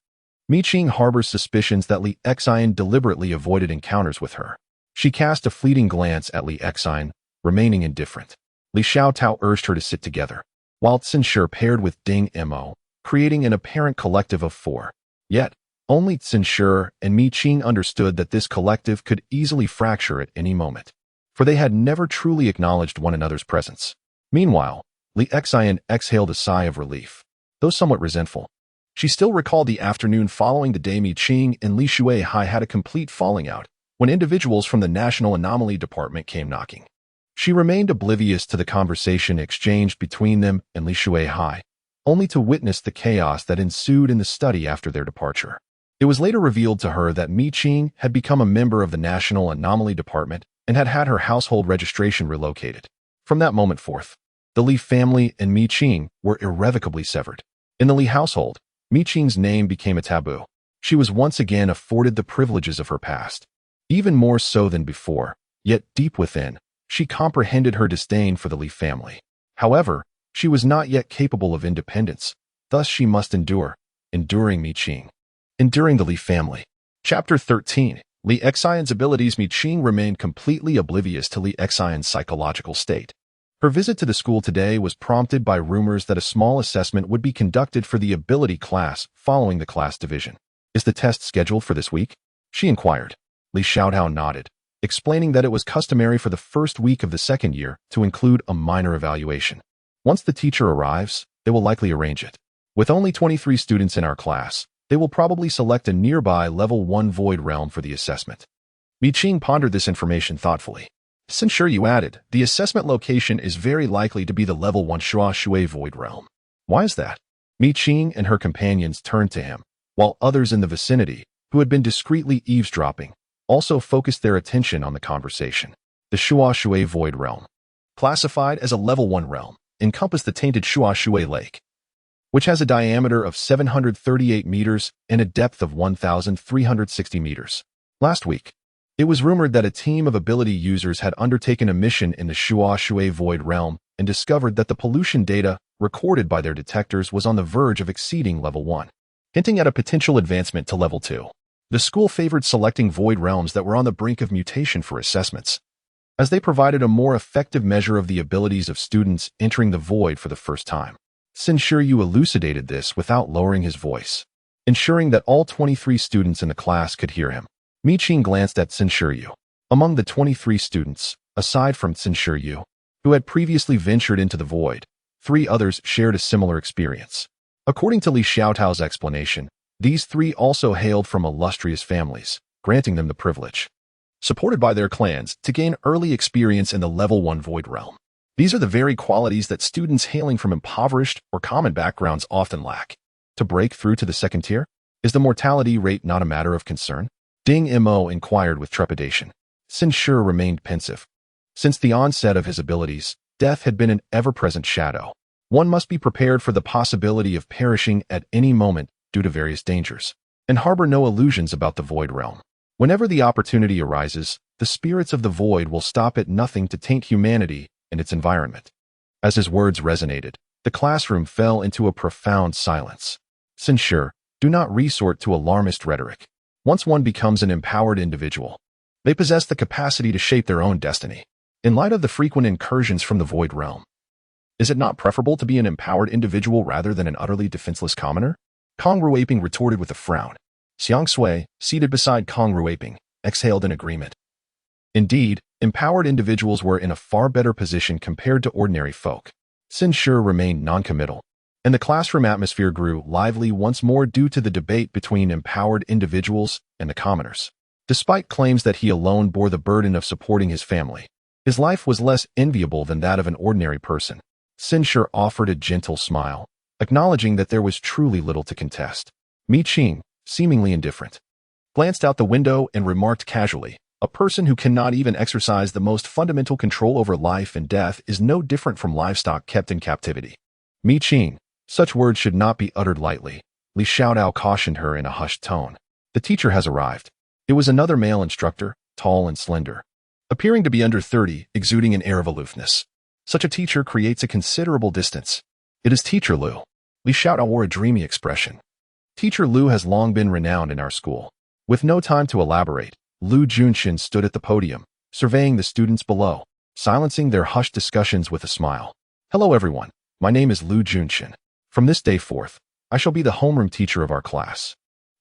Mi Qing harbors suspicions that Li Xian deliberately avoided encounters with her. She cast a fleeting glance at Li Xian, remaining indifferent. Li Xiaotao urged her to sit together, while Tsin Shi paired with Ding Mo, creating an apparent collective of four. Yet, only Qin and Mi Qing understood that this collective could easily fracture at any moment, for they had never truly acknowledged one another's presence. Meanwhile, Li Xian exhaled a sigh of relief, though somewhat resentful. She still recalled the afternoon following the day Mi Qing and Li Shuai had a complete falling out, when individuals from the National Anomaly Department came knocking. She remained oblivious to the conversation exchanged between them and Li Shuai, only to witness the chaos that ensued in the study after their departure. It was later revealed to her that Mi Qing had become a member of the National Anomaly Department and had had her household registration relocated. From that moment forth, the Li family and Mi Qing were irrevocably severed. In the Li household, Mi Qing's name became a taboo. She was once again afforded the privileges of her past, even more so than before, yet deep within, she comprehended her disdain for the Li family. However, she was not yet capable of independence, thus she must enduring Mi Qing. Enduring the Li family. Chapter 13. Li Xian's abilities. Mi Qing remained completely oblivious to Li Xian's psychological state. Her visit to the school today was prompted by rumors that a small assessment would be conducted for the ability class following the class division. Is the test scheduled for this week? She inquired. Li Xiaotao nodded, explaining that it was customary for the first week of the second year to include a minor evaluation. Once the teacher arrives, they will likely arrange it. With only 23 students in our class, they will probably select a nearby level 1 void realm for the assessment. Mi Qing pondered this information thoughtfully. Since you added, the assessment location is very likely to be the level 1 Shua Shui void realm. Why is that? Mi Qing and her companions turned to him, while others in the vicinity, who had been discreetly eavesdropping, also focused their attention on the conversation. The Shua Shui void realm, classified as a level 1 realm, encompassed the tainted Shua Shui lake, which has a diameter of 738 meters and a depth of 1,360 meters. Last week, it was rumored that a team of ability users had undertaken a mission in the Shua Shui void realm and discovered that the pollution data recorded by their detectors was on the verge of exceeding level 1, hinting at a potential advancement to level 2. The school favored selecting void realms that were on the brink of mutation for assessments, as they provided a more effective measure of the abilities of students entering the void for the first time. Qin elucidated this without lowering his voice, ensuring that all 23 students in the class could hear him. Mi Qing glanced at Qin. Among the 23 students, aside from Qin, who had previously ventured into the void, 3 others shared a similar experience. According to Li Xiaotao's explanation, these 3 also hailed from illustrious families, granting them the privilege, supported by their clans, to gain early experience in the level 1 void realm. These are the very qualities that students hailing from impoverished or common backgrounds often lack. To break through to the second tier, is the mortality rate not a matter of concern? Ding Mo inquired with trepidation. Qin remained pensive. Since the onset of his abilities, death had been an ever-present shadow. One must be prepared for the possibility of perishing at any moment due to various dangers, and harbor no illusions about the void realm. Whenever the opportunity arises, the spirits of the void will stop at nothing to taint humanity and its environment. As his words resonated, the classroom fell into a profound silence. Qin, do not resort to alarmist rhetoric. Once one becomes an empowered individual, they possess the capacity to shape their own destiny. In light of the frequent incursions from the void realm, is it not preferable to be an empowered individual rather than an utterly defenseless commoner? Kong Ruaping retorted with a frown. Xiang Sui, seated beside Kong Ruaping, exhaled in agreement. Indeed, empowered individuals were in a far better position compared to ordinary folk. Qin remained noncommittal, and the classroom atmosphere grew lively once more due to the debate between empowered individuals and the commoners. Despite claims that he alone bore the burden of supporting his family, his life was less enviable than that of an ordinary person. Qin offered a gentle smile, acknowledging that there was truly little to contest. Mi Qing, seemingly indifferent, glanced out the window and remarked casually, a person who cannot even exercise the most fundamental control over life and death is no different from livestock kept in captivity. Mi Qing, such words should not be uttered lightly. Li Xiaotao cautioned her in a hushed tone. The teacher has arrived. It was another male instructor, tall and slender, appearing to be under 30, exuding an air of aloofness. Such a teacher creates a considerable distance. It is Teacher Lu. Li Xiaotao wore a dreamy expression. Teacher Lu has long been renowned in our school. With no time to elaborate, Lu Junxin stood at the podium, surveying the students below, silencing their hushed discussions with a smile. Hello everyone, my name is Lu Junxin. From this day forth, I shall be the homeroom teacher of our class.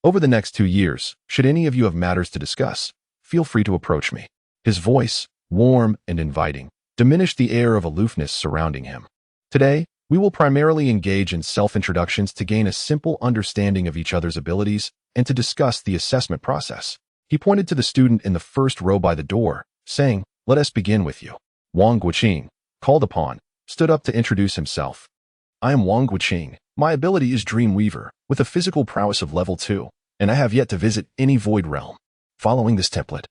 Over the next 2 years, should any of you have matters to discuss, feel free to approach me." His voice, warm and inviting, diminished the air of aloofness surrounding him. "Today, we will primarily engage in self-introductions to gain a simple understanding of each other's abilities and to discuss the assessment process." He pointed to the student in the first row by the door, saying, "Let us begin with you." Wang Guqing, called upon, stood up to introduce himself. "I am Wang Guqing. My ability is Dreamweaver, with a physical prowess of level 2, and I have yet to visit any void realm." Following this template,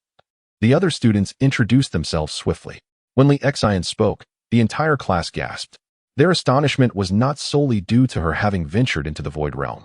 the other students introduced themselves swiftly. When Li Xian spoke, the entire class gasped. Their astonishment was not solely due to her having ventured into the void realm,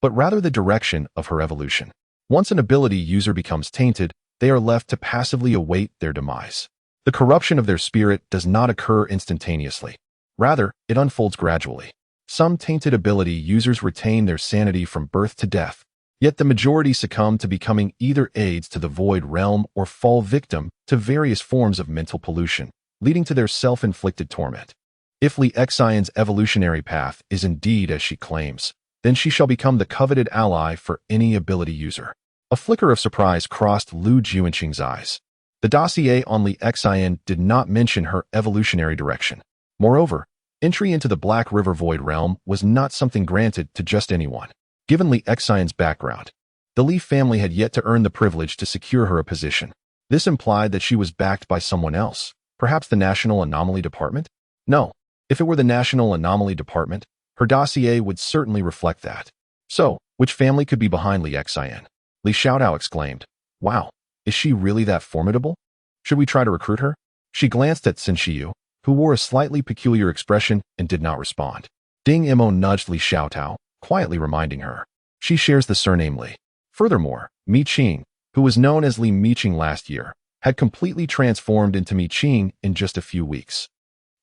but rather the direction of her evolution. Once an ability user becomes tainted, they are left to passively await their demise. The corruption of their spirit does not occur instantaneously. Rather, it unfolds gradually. Some tainted ability users retain their sanity from birth to death, yet the majority succumb to becoming either aides to the void realm or fall victim to various forms of mental pollution, leading to their self-inflicted torment. If Li Xian's evolutionary path is indeed as she claims, then she shall become the coveted ally for any ability user. A flicker of surprise crossed Lu Juanqing's eyes. The dossier on Li Xian did not mention her evolutionary direction. Moreover, entry into the Black River Void Realm was not something granted to just anyone. Given Li Xian's background, the Li family had yet to earn the privilege to secure her a position. This implied that she was backed by someone else, perhaps the National Anomaly Department? No. If it were the National Anomaly Department, her dossier would certainly reflect that. So, which family could be behind Li Xian? Li Xiaotao exclaimed. "Wow, is she really that formidable? Should we try to recruit her?" She glanced at Xin Shiyu, who wore a slightly peculiar expression and did not respond. Ding Imo nudged Li Xiaotao, quietly reminding her. She shares the surname Li. Furthermore, Mi Qing, who was known as Li Miqing last year, had completely transformed into Mi Qing in just a few weeks.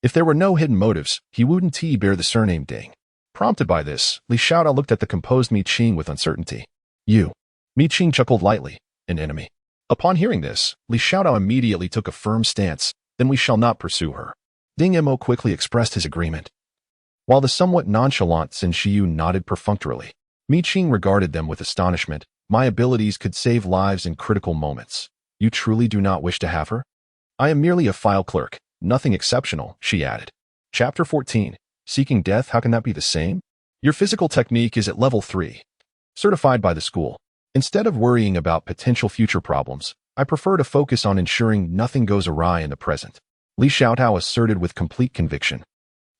If there were no hidden motives, he wouldn't bear the surname Ding. Prompted by this, Li Xiaotao looked at the composed Mi Qing with uncertainty. "You." Mi Qing chuckled lightly. "An enemy." Upon hearing this, Li Xiaotao immediately took a firm stance. "Then we shall not pursue her." Ding Imo quickly expressed his agreement. While the somewhat nonchalant Xin Shiyu nodded perfunctorily, Mi Qing regarded them with astonishment. "My abilities could save lives in critical moments. You truly do not wish to have her?" "I am merely a file clerk. Nothing exceptional," she added. Chapter 14. Seeking Death, how can that be the same? Your physical technique is at level 3. Certified by the school. Instead of worrying about potential future problems, I prefer to focus on ensuring nothing goes awry in the present. Li Xiaotao asserted with complete conviction.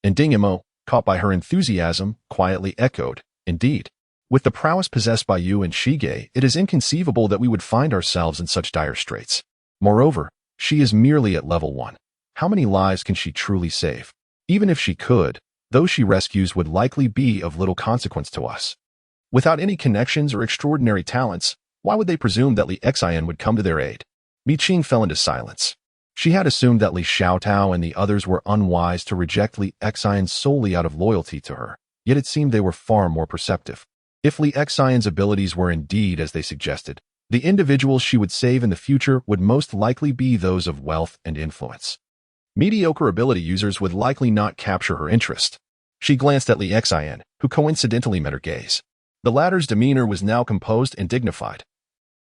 And Ding Imo, caught by her enthusiasm, quietly echoed, "Indeed. With the prowess possessed by you and Shige, it is inconceivable that we would find ourselves in such dire straits. Moreover, she is merely at level 1. How many lives can she truly save? Even if she could, those she rescues would likely be of little consequence to us. Without any connections or extraordinary talents, why would they presume that Li Xian would come to their aid?" Mi Qing fell into silence. She had assumed that Li Xiaotao and the others were unwise to reject Li Xian solely out of loyalty to her, yet it seemed they were far more perceptive. If Li Xian's abilities were indeed as they suggested, the individuals she would save in the future would most likely be those of wealth and influence. Mediocre ability users would likely not capture her interest. She glanced at Li Xian, who coincidentally met her gaze. The latter's demeanor was now composed and dignified,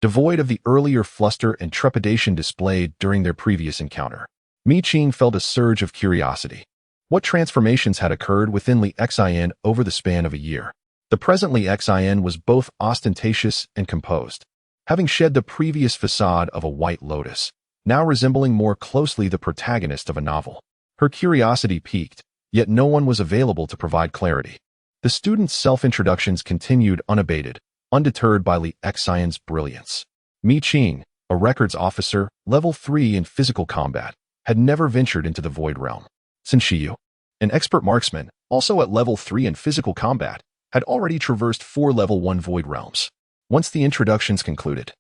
devoid of the earlier fluster and trepidation displayed during their previous encounter. Mi Qing felt a surge of curiosity. What transformations had occurred within Li Xian over the span of a year? The present Li Xian was both ostentatious and composed, having shed the previous facade of a white lotus, now resembling more closely the protagonist of a novel. Her curiosity piqued, yet no one was available to provide clarity. The students' self-introductions continued unabated, undeterred by Li Xian's brilliance. Mi Qing, a records officer, level 3 in physical combat, had never ventured into the void realm. Xin Shiyu, an expert marksman, also at level 3 in physical combat, had already traversed 4 level 1 void realms. Once the introductions concluded,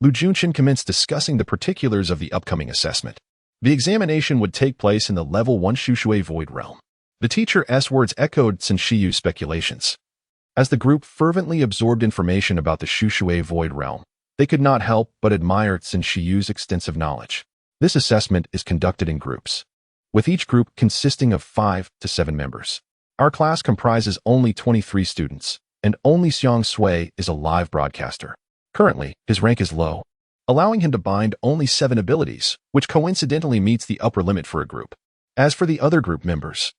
Lu Junchen commenced discussing the particulars of the upcoming assessment. The examination would take place in the level 1 Shushui void realm. The teacher's words echoed Xin Shiyu's speculations. As the group fervently absorbed information about the Shushui void realm, they could not help but admire Xin Shiyu's extensive knowledge. This assessment is conducted in groups, with each group consisting of 5 to 7 members. Our class comprises only 23 students, and only Xiang Sui is a live broadcaster. Currently, his rank is low, allowing him to bind only 7 abilities, which coincidentally meets the upper limit for a group. As for the other group members,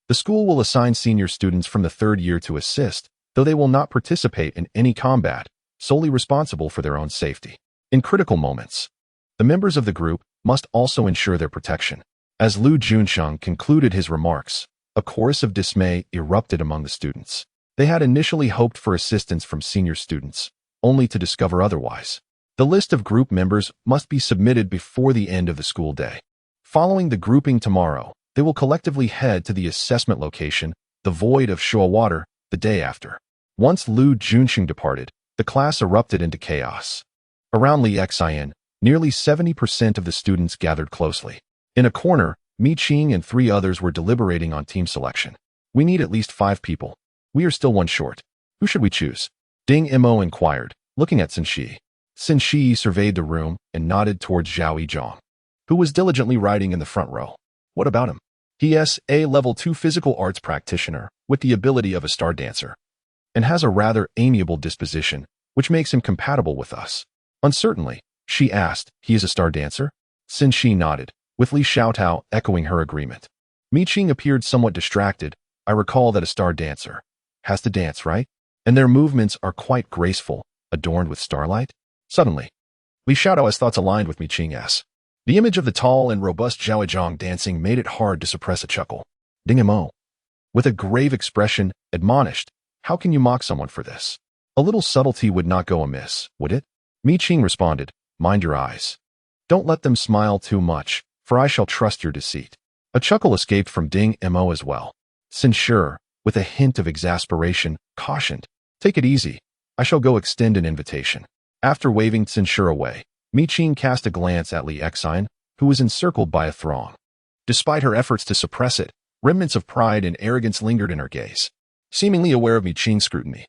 the school will assign senior students from the 3rd year to assist, though they will not participate in any combat, solely responsible for their own safety. In critical moments, the members of the group must also ensure their protection. As Lu Junsheng concluded his remarks, a chorus of dismay erupted among the students. They had initially hoped for assistance from senior students, only to discover otherwise. The list of group members must be submitted before the end of the school day. Following the grouping tomorrow, they will collectively head to the assessment location, the Void of Shua Water, the day after. Once Lu Junsheng departed, the class erupted into chaos. Around Li Xian, nearly 70% of the students gathered closely. In a corner, Mi Qing and 3 others were deliberating on team selection. We need at least 5 people. We are still 1 short. Who should we choose? Ding Mo inquired, looking at Xin Shi. Xin Shi surveyed the room and nodded towards Zhao Yizhong, who was diligently writing in the front row. What about him? He is a level 2 physical arts practitioner with the ability of a star dancer, and has a rather amiable disposition, which makes him compatible with us. Uncertainly, she asked, he is a star dancer? Xin Shi nodded, with Li Xiaotao echoing her agreement. Mi Qing appeared somewhat distracted. I recall that a star dancer has to dance, right? And their movements are quite graceful, adorned with starlight? Suddenly, Li Xiaotao's thoughts aligned with Mi Qing's. The image of the tall and robust Zhao Yizhong dancing made it hard to suppress a chuckle. Ding Mo, with a grave expression, admonished, how can you mock someone for this? A little subtlety would not go amiss, would it? Mi Qing responded, mind your eyes. Don't let them smile too much, for I shall trust your deceit. A chuckle escaped from Ding Mo as well. Censure, with a hint of exasperation, cautioned, take it easy. I shall go extend an invitation. After waving Censure away, Mi Qing cast a glance at Li Xian, who was encircled by a throng. Despite her efforts to suppress it, remnants of pride and arrogance lingered in her gaze. Seemingly aware of Mi Qing's scrutiny,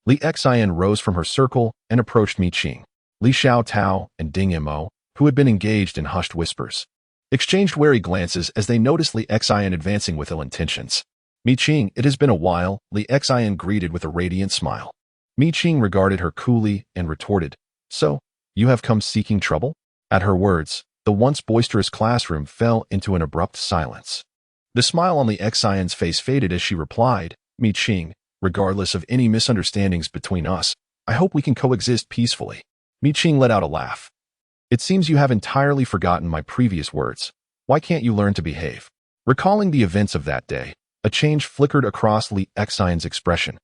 Li Xian rose from her circle and approached Mi Qing. Li Xiaotao and Ding Mo, who had been engaged in hushed whispers, exchanged wary glances as they noticed Li Xian advancing with ill intentions. Mi Qing, it has been a while, Li Xian greeted with a radiant smile. Mi Qing regarded her coolly and retorted, so, you have come seeking trouble? At her words, the once boisterous classroom fell into an abrupt silence. The smile on Li Xian's face faded as she replied, Mi Qing, regardless of any misunderstandings between us, I hope we can coexist peacefully. Mi Qing let out a laugh. It seems you have entirely forgotten my previous words. Why can't you learn to behave? Recalling the events of that day, a change flickered across Li Xian's expression,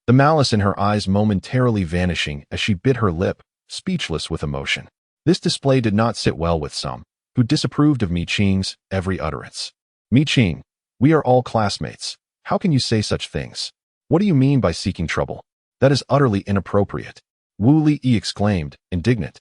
the malice in her eyes momentarily vanishing as she bit her lip, speechless with emotion. This display did not sit well with some, who disapproved of Mi Qing's every utterance. Mi Qing, we are all classmates. How can you say such things? What do you mean by seeking trouble? That is utterly inappropriate. Wu Li exclaimed, indignant,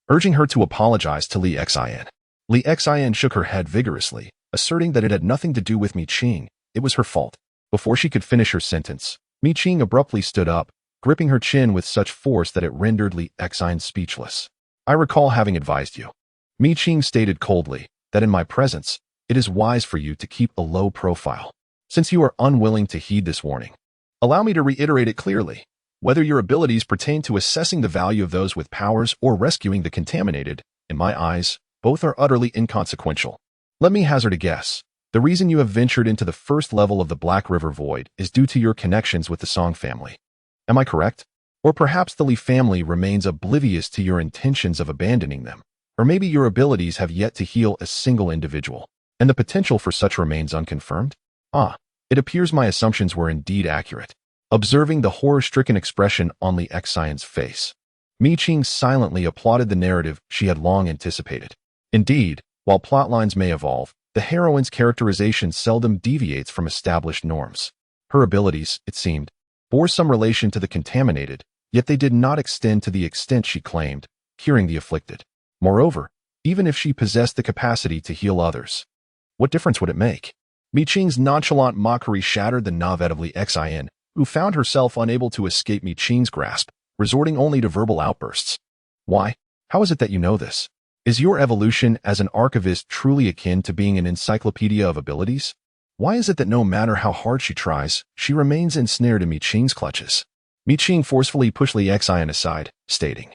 urging her to apologize to Li Xian. Li Xian shook her head vigorously, asserting that it had nothing to do with Mi Qing. It was her fault. Before she could finish her sentence, Mi Qing abruptly stood up, gripping her chin with such force that it rendered Li Xian speechless. I recall having advised you, Mi Qing stated coldly, that in my presence, it is wise for you to keep a low profile. Since you are unwilling to heed this warning, allow me to reiterate it clearly. Whether your abilities pertain to assessing the value of those with powers or rescuing the contaminated, in my eyes, both are utterly inconsequential. Let me hazard a guess. The reason you have ventured into the first level of the Black River Void is due to your connections with the Song family. Am I correct? Or perhaps the Li family remains oblivious to your intentions of abandoning them. Or maybe your abilities have yet to heal a single individual, and the potential for such remains unconfirmed? It appears my assumptions were indeed accurate. Observing the horror-stricken expression on Li Xian's face, Mi Qing silently applauded the narrative she had long anticipated. Indeed, while plotlines may evolve, the heroine's characterization seldom deviates from established norms. Her abilities, it seemed, bore some relation to the contaminated, yet they did not extend to the extent she claimed, curing the afflicted. Moreover, even if she possessed the capacity to heal others, what difference would it make? Mi Qing's nonchalant mockery shattered the navet of Li Xian, who found herself unable to escape Mi Qing's grasp, resorting only to verbal outbursts. Why? How is it that you know this? Is your evolution as an archivist truly akin to being an encyclopedia of abilities? Why is it that no matter how hard she tries, she remains ensnared in Mi Qing's clutches? Mi Qing forcefully pushed Li Xian aside, stating,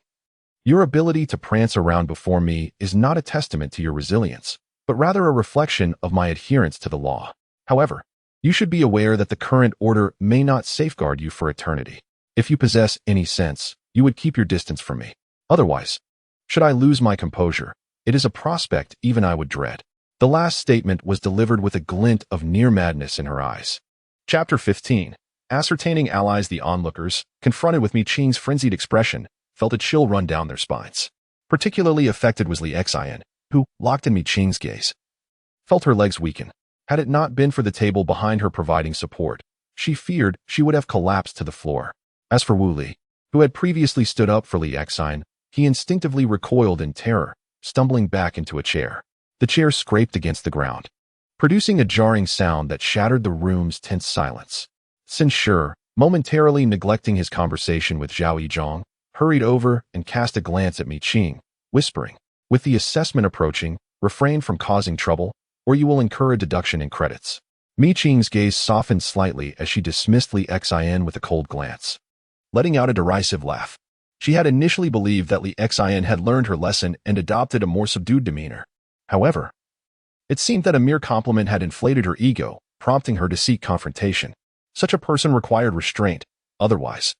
"Your ability to prance around before me is not a testament to your resilience, but rather a reflection of my adherence to the law. However, you should be aware that the current order may not safeguard you for eternity. If you possess any sense, you would keep your distance from me. Otherwise, should I lose my composure, it is a prospect even I would dread." The last statement was delivered with a glint of near madness in her eyes. Chapter 15. Ascertaining allies. The onlookers, confronted with Mi Qing's frenzied expression, felt a chill run down their spines. Particularly affected was Li Xian, who, locked in Mi Qing's gaze, felt her legs weaken. Had it not been for the table behind her providing support, she feared she would have collapsed to the floor. As for Wu Li, who had previously stood up for Li Xian, he instinctively recoiled in terror, stumbling back into a chair. The chair scraped against the ground, producing a jarring sound that shattered the room's tense silence. Xin Shi, momentarily neglecting his conversation with Zhao Yizhong, hurried over and cast a glance at Mi Qing, whispering, "With the assessment approaching, refrain from causing trouble, or you will incur a deduction in credits." Mi Qing's gaze softened slightly as she dismissed Li Xian with a cold glance, letting out a derisive laugh. She had initially believed that Li Xian had learned her lesson and adopted a more subdued demeanor. However, it seemed that a mere compliment had inflated her ego, prompting her to seek confrontation. Such a person required restraint, otherwise,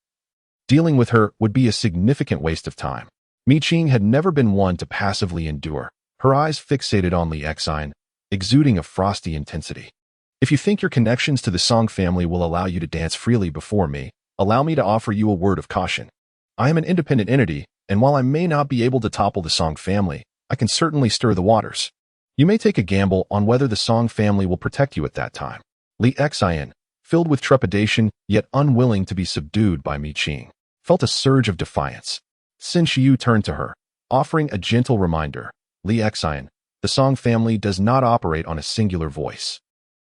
dealing with her would be a significant waste of time. Mi Qing had never been one to passively endure, her eyes fixated on Li Xian, exuding a frosty intensity. "If you think your connections to the Song family will allow you to dance freely before me, allow me to offer you a word of caution. I am an independent entity, and while I may not be able to topple the Song family, I can certainly stir the waters. You may take a gamble on whether the Song family will protect you at that time." Li Xian, filled with trepidation yet unwilling to be subdued by Mi Qing, felt a surge of defiance. Xin Shi turned to her, offering a gentle reminder, "Li Xian, the Song family does not operate on a singular voice.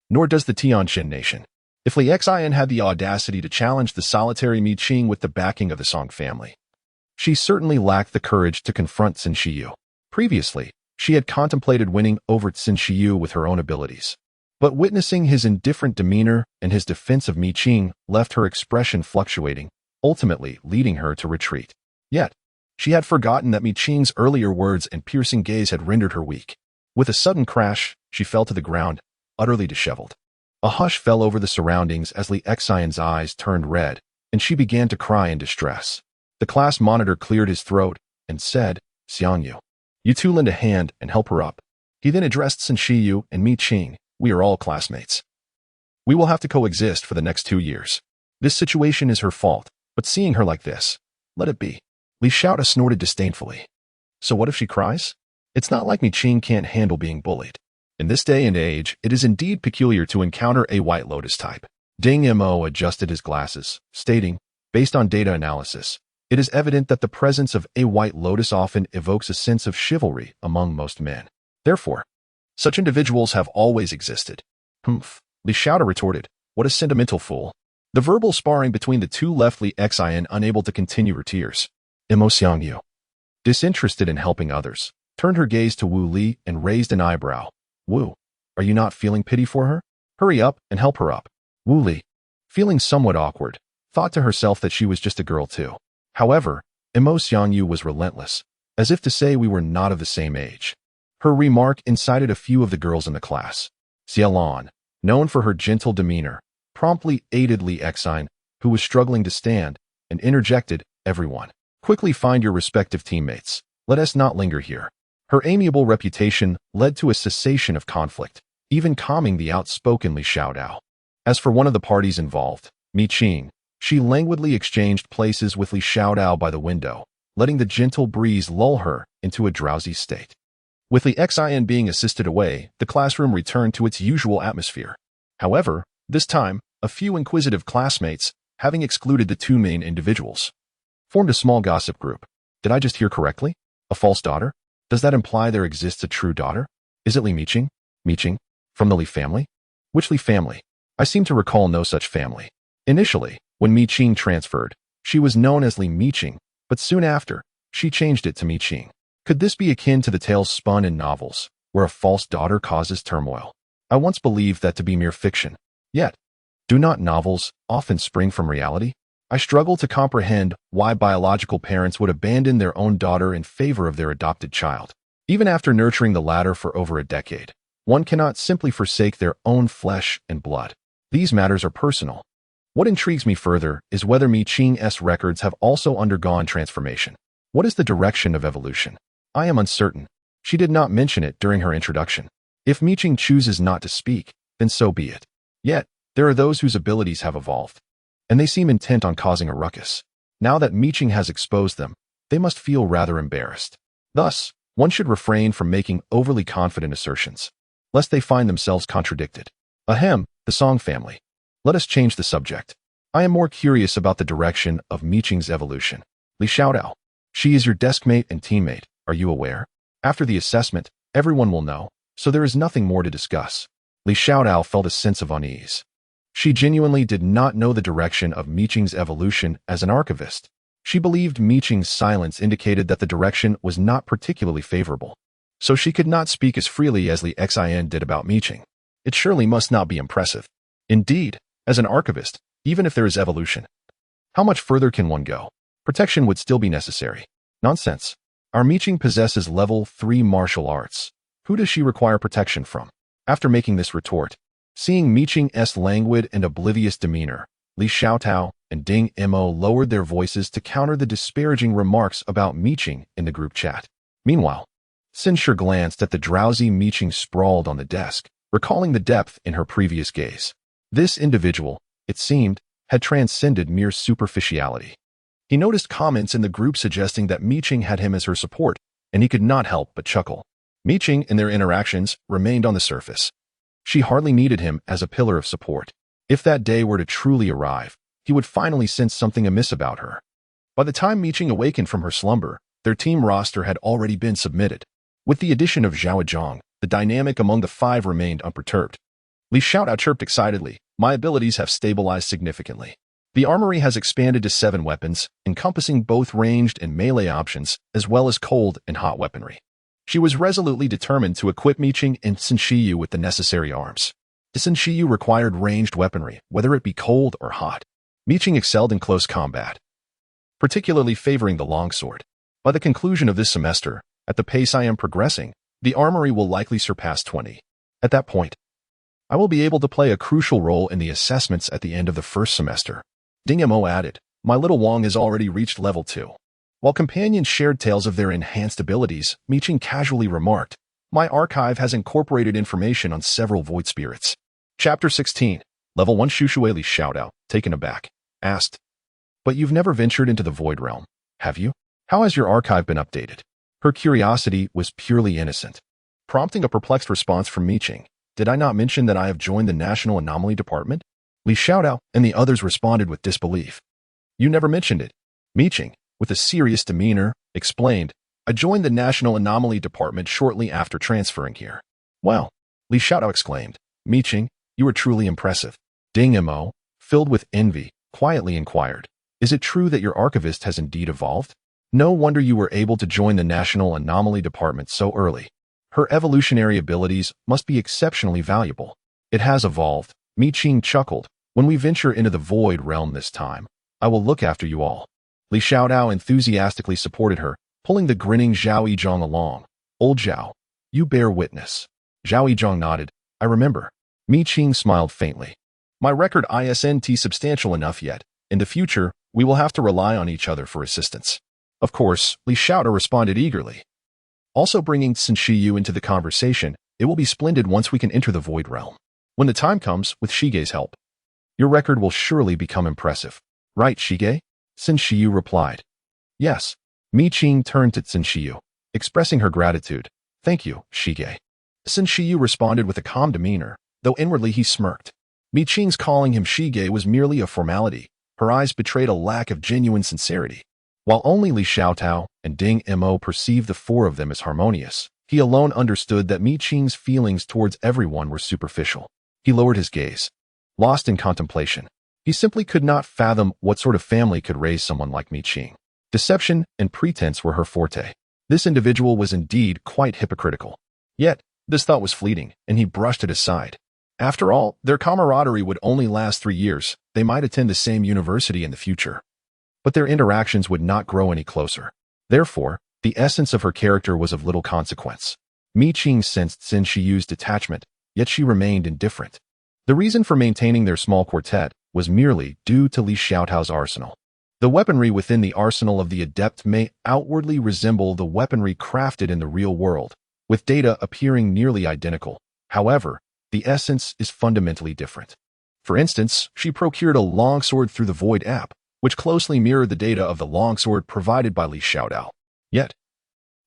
Nor does the Tianjin nation." If Li Xian had the audacity to challenge the solitary Mi Qing with the backing of the Song family, she certainly lacked the courage to confront Xin Shi. Previously, she had contemplated winning over Xin Shi with her own abilities. But witnessing his indifferent demeanor and his defense of Mi Qing left her expression fluctuating, ultimately leading her to retreat. Yet, she had forgotten that Mi Qing's earlier words and piercing gaze had rendered her weak. With a sudden crash, she fell to the ground, utterly disheveled. A hush fell over the surroundings as Li Xian's eyes turned red, and she began to cry in distress. The class monitor cleared his throat and said, "Xiangyu, you two lend a hand and help her up." He then addressed Xin Shi and Mi Qing, "We are all classmates. We will have to coexist for the next 2 years. This situation is her fault, but seeing her like this, let it be." Li Xiao snorted disdainfully. "So what if she cries? It's not like Mi Qing can't handle being bullied. In this day and age, it is indeed peculiar to encounter a White Lotus type." Ding Mo adjusted his glasses, stating, "Based on data analysis, it is evident that the presence of a White Lotus often evokes a sense of chivalry among most men. Therefore, such individuals have always existed." "Humph," Li Xiao retorted. "What a sentimental fool." The verbal sparring between the two left Li Xian unable to continue her tears. Mo Xiangyu, disinterested in helping others, turned her gaze to Wu Li and raised an eyebrow. "Wu, are you not feeling pity for her? Hurry up and help her up." Wu Li, feeling somewhat awkward, thought to herself that she was just a girl too. However, Mo Xiangyu was relentless, as if to say we were not of the same age. Her remark incited a few of the girls in the class. Xie Lan, known for her gentle demeanor, promptly aided Li Xian, who was struggling to stand, and interjected, "Everyone, quickly find your respective teammates. Let us not linger here." Her amiable reputation led to a cessation of conflict, even calming the outspoken Li Xiaodao. As for one of the parties involved, Mi Qing, she languidly exchanged places with Li Xiaodao by the window, letting the gentle breeze lull her into a drowsy state. With Li Xian being assisted away, the classroom returned to its usual atmosphere. However, this time, a few inquisitive classmates, having excluded the two main individuals, formed a small gossip group. "Did I just hear correctly? A false daughter? Does that imply there exists a true daughter? Is it Li Miqing? Miqing? From the Li family? Which Li family? I seem to recall no such family." Initially, when Mi Qing transferred, she was known as Li Miqing, but soon after, she changed it to Mi Qing. Could this be akin to the tales spun in novels, where a false daughter causes turmoil? I once believed that to be mere fiction. Yet, do not novels often spring from reality? I struggle to comprehend why biological parents would abandon their own daughter in favor of their adopted child. Even after nurturing the latter for over a decade, one cannot simply forsake their own flesh and blood. These matters are personal. What intrigues me further is whether Qing's records have also undergone transformation. What is the direction of evolution? I am uncertain. She did not mention it during her introduction. If Qing chooses not to speak, then so be it. Yet, there are those whose abilities have evolved, and they seem intent on causing a ruckus. Now that Qing has exposed them, they must feel rather embarrassed. Thus, one should refrain from making overly confident assertions, lest they find themselves contradicted. Ahem, the Song family. Let us change the subject. I am more curious about the direction of Qing's evolution. Li Xiaodao. She is your deskmate and teammate, are you aware? After the assessment, everyone will know, so there is nothing more to discuss. Li Xiaodao felt a sense of unease. She genuinely did not know the direction of Qing's evolution as an archivist. She believed Qing's silence indicated that the direction was not particularly favorable, so she could not speak as freely as Li Xin did about Qing. It surely must not be impressive. Indeed, as an archivist, even if there is evolution, how much further can one go? Protection would still be necessary. Nonsense. Our Qing possesses level 3 martial arts. Who does she require protection from? After making this retort, seeing Qing's languid and oblivious demeanor, Li Xiaotao and Ding Mo lowered their voices to counter the disparaging remarks about Qing in the group chat. Meanwhile, Censure glanced at the drowsy Qing sprawled on the desk, recalling the depth in her previous gaze. This individual, it seemed, had transcended mere superficiality. He noticed comments in the group suggesting that Qing had him as her support, and he could not help but chuckle. Qing and their interactions remained on the surface. She hardly needed him as a pillar of support. If that day were to truly arrive, he would finally sense something amiss about her. By the time Qing awakened from her slumber, their team roster had already been submitted. With the addition of Zhao Zhang, the dynamic among the 5 remained unperturbed. Li Xiaodao chirped excitedly, my abilities have stabilized significantly. The armory has expanded to 7 weapons, encompassing both ranged and melee options, as well as cold and hot weaponry. She was resolutely determined to equip Qing and Shiyu with the necessary arms. Shiyu required ranged weaponry, whether it be cold or hot. Qing excelled in close combat, particularly favoring the longsword. By the conclusion of this semester, at the pace I am progressing, the armory will likely surpass 20. At that point, I will be able to play a crucial role in the assessments at the end of the first semester. Ding Mo added, my little Wong has already reached level 2. While companions shared tales of their enhanced abilities, Qing casually remarked, my archive has incorporated information on several void spirits. Chapter 16. Level 1 Shushui Li Xiaodao, taken aback, asked, but you've never ventured into the void realm, have you? How has your archive been updated? Her curiosity was purely innocent, prompting a perplexed response from Qing. Did I not mention that I have joined the National Anomaly Department? Li Xiaodao and the others responded with disbelief. You never mentioned it. Qing, with a serious demeanor, explained, I joined the National Anomaly Department shortly after transferring here. Well, Li Xiaodao exclaimed, Qing, you are truly impressive. Ding Mo, filled with envy, quietly inquired, is it true that your archivist has indeed evolved? No wonder you were able to join the National Anomaly Department so early. Her evolutionary abilities must be exceptionally valuable. It has evolved, Qing chuckled. When we venture into the void realm this time, I will look after you all. Li Xiaodao enthusiastically supported her, pulling the grinning Zhao Yizhang along. Old Zhao, you bear witness. Zhao Yizhang nodded. I remember. Qing smiled faintly. My record isn't substantial enough yet. In the future, we will have to rely on each other for assistance. Of course, Li Xiaodao responded eagerly. Also bringing Shiyu into the conversation, it will be splendid once we can enter the void realm. When the time comes, with Shige's help, your record will surely become impressive. Right, Shige? Shiyu replied. Yes. Qing turned to Shiyu, expressing her gratitude. Thank you, Shige. Shiyu responded with a calm demeanor, though inwardly he smirked. Qing's calling him Shige was merely a formality. Her eyes betrayed a lack of genuine sincerity. While only Li Xiaotao and Ding Mo perceived the 4 of them as harmonious, he alone understood that Qing's feelings towards everyone were superficial. He lowered his gaze, lost in contemplation. He simply could not fathom what sort of family could raise someone like Qing. Deception and pretense were her forte. This individual was indeed quite hypocritical. Yet, This thought was fleeting, and he brushed it aside. After all, their camaraderie would only last 3 years. They might attend the same university in the future, but their interactions would not grow any closer. Therefore, the essence of her character was of little consequence. Mi Qing sensed since she used detachment, yet she remained indifferent. The reason for maintaining their small quartet was merely due to Li Xiaotao's arsenal. The weaponry within the arsenal of the adept may outwardly resemble the weaponry crafted in the real world, with data appearing nearly identical. However, the essence is fundamentally different. For instance, she procured a longsword through the Void app, which closely mirrored the data of the longsword provided by Li Xiaotao. Yet,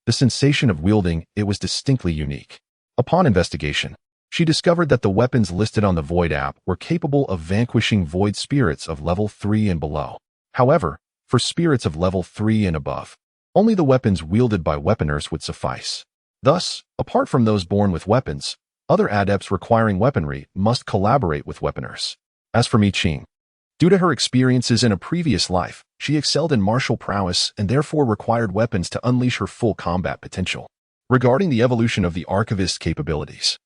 the sensation of wielding it was distinctly unique. Upon investigation, she discovered that the weapons listed on the Void app were capable of vanquishing void spirits of level 3 and below. However, for spirits of level 3 and above, only the weapons wielded by weaponers would suffice. Thus, apart from those born with weapons, other adepts requiring weaponry must collaborate with weaponers. As for Mi Qing, due to her experiences in a previous life, she excelled in martial prowess and therefore required weapons to unleash her full combat potential. Regarding the evolution of the archivist's capabilities,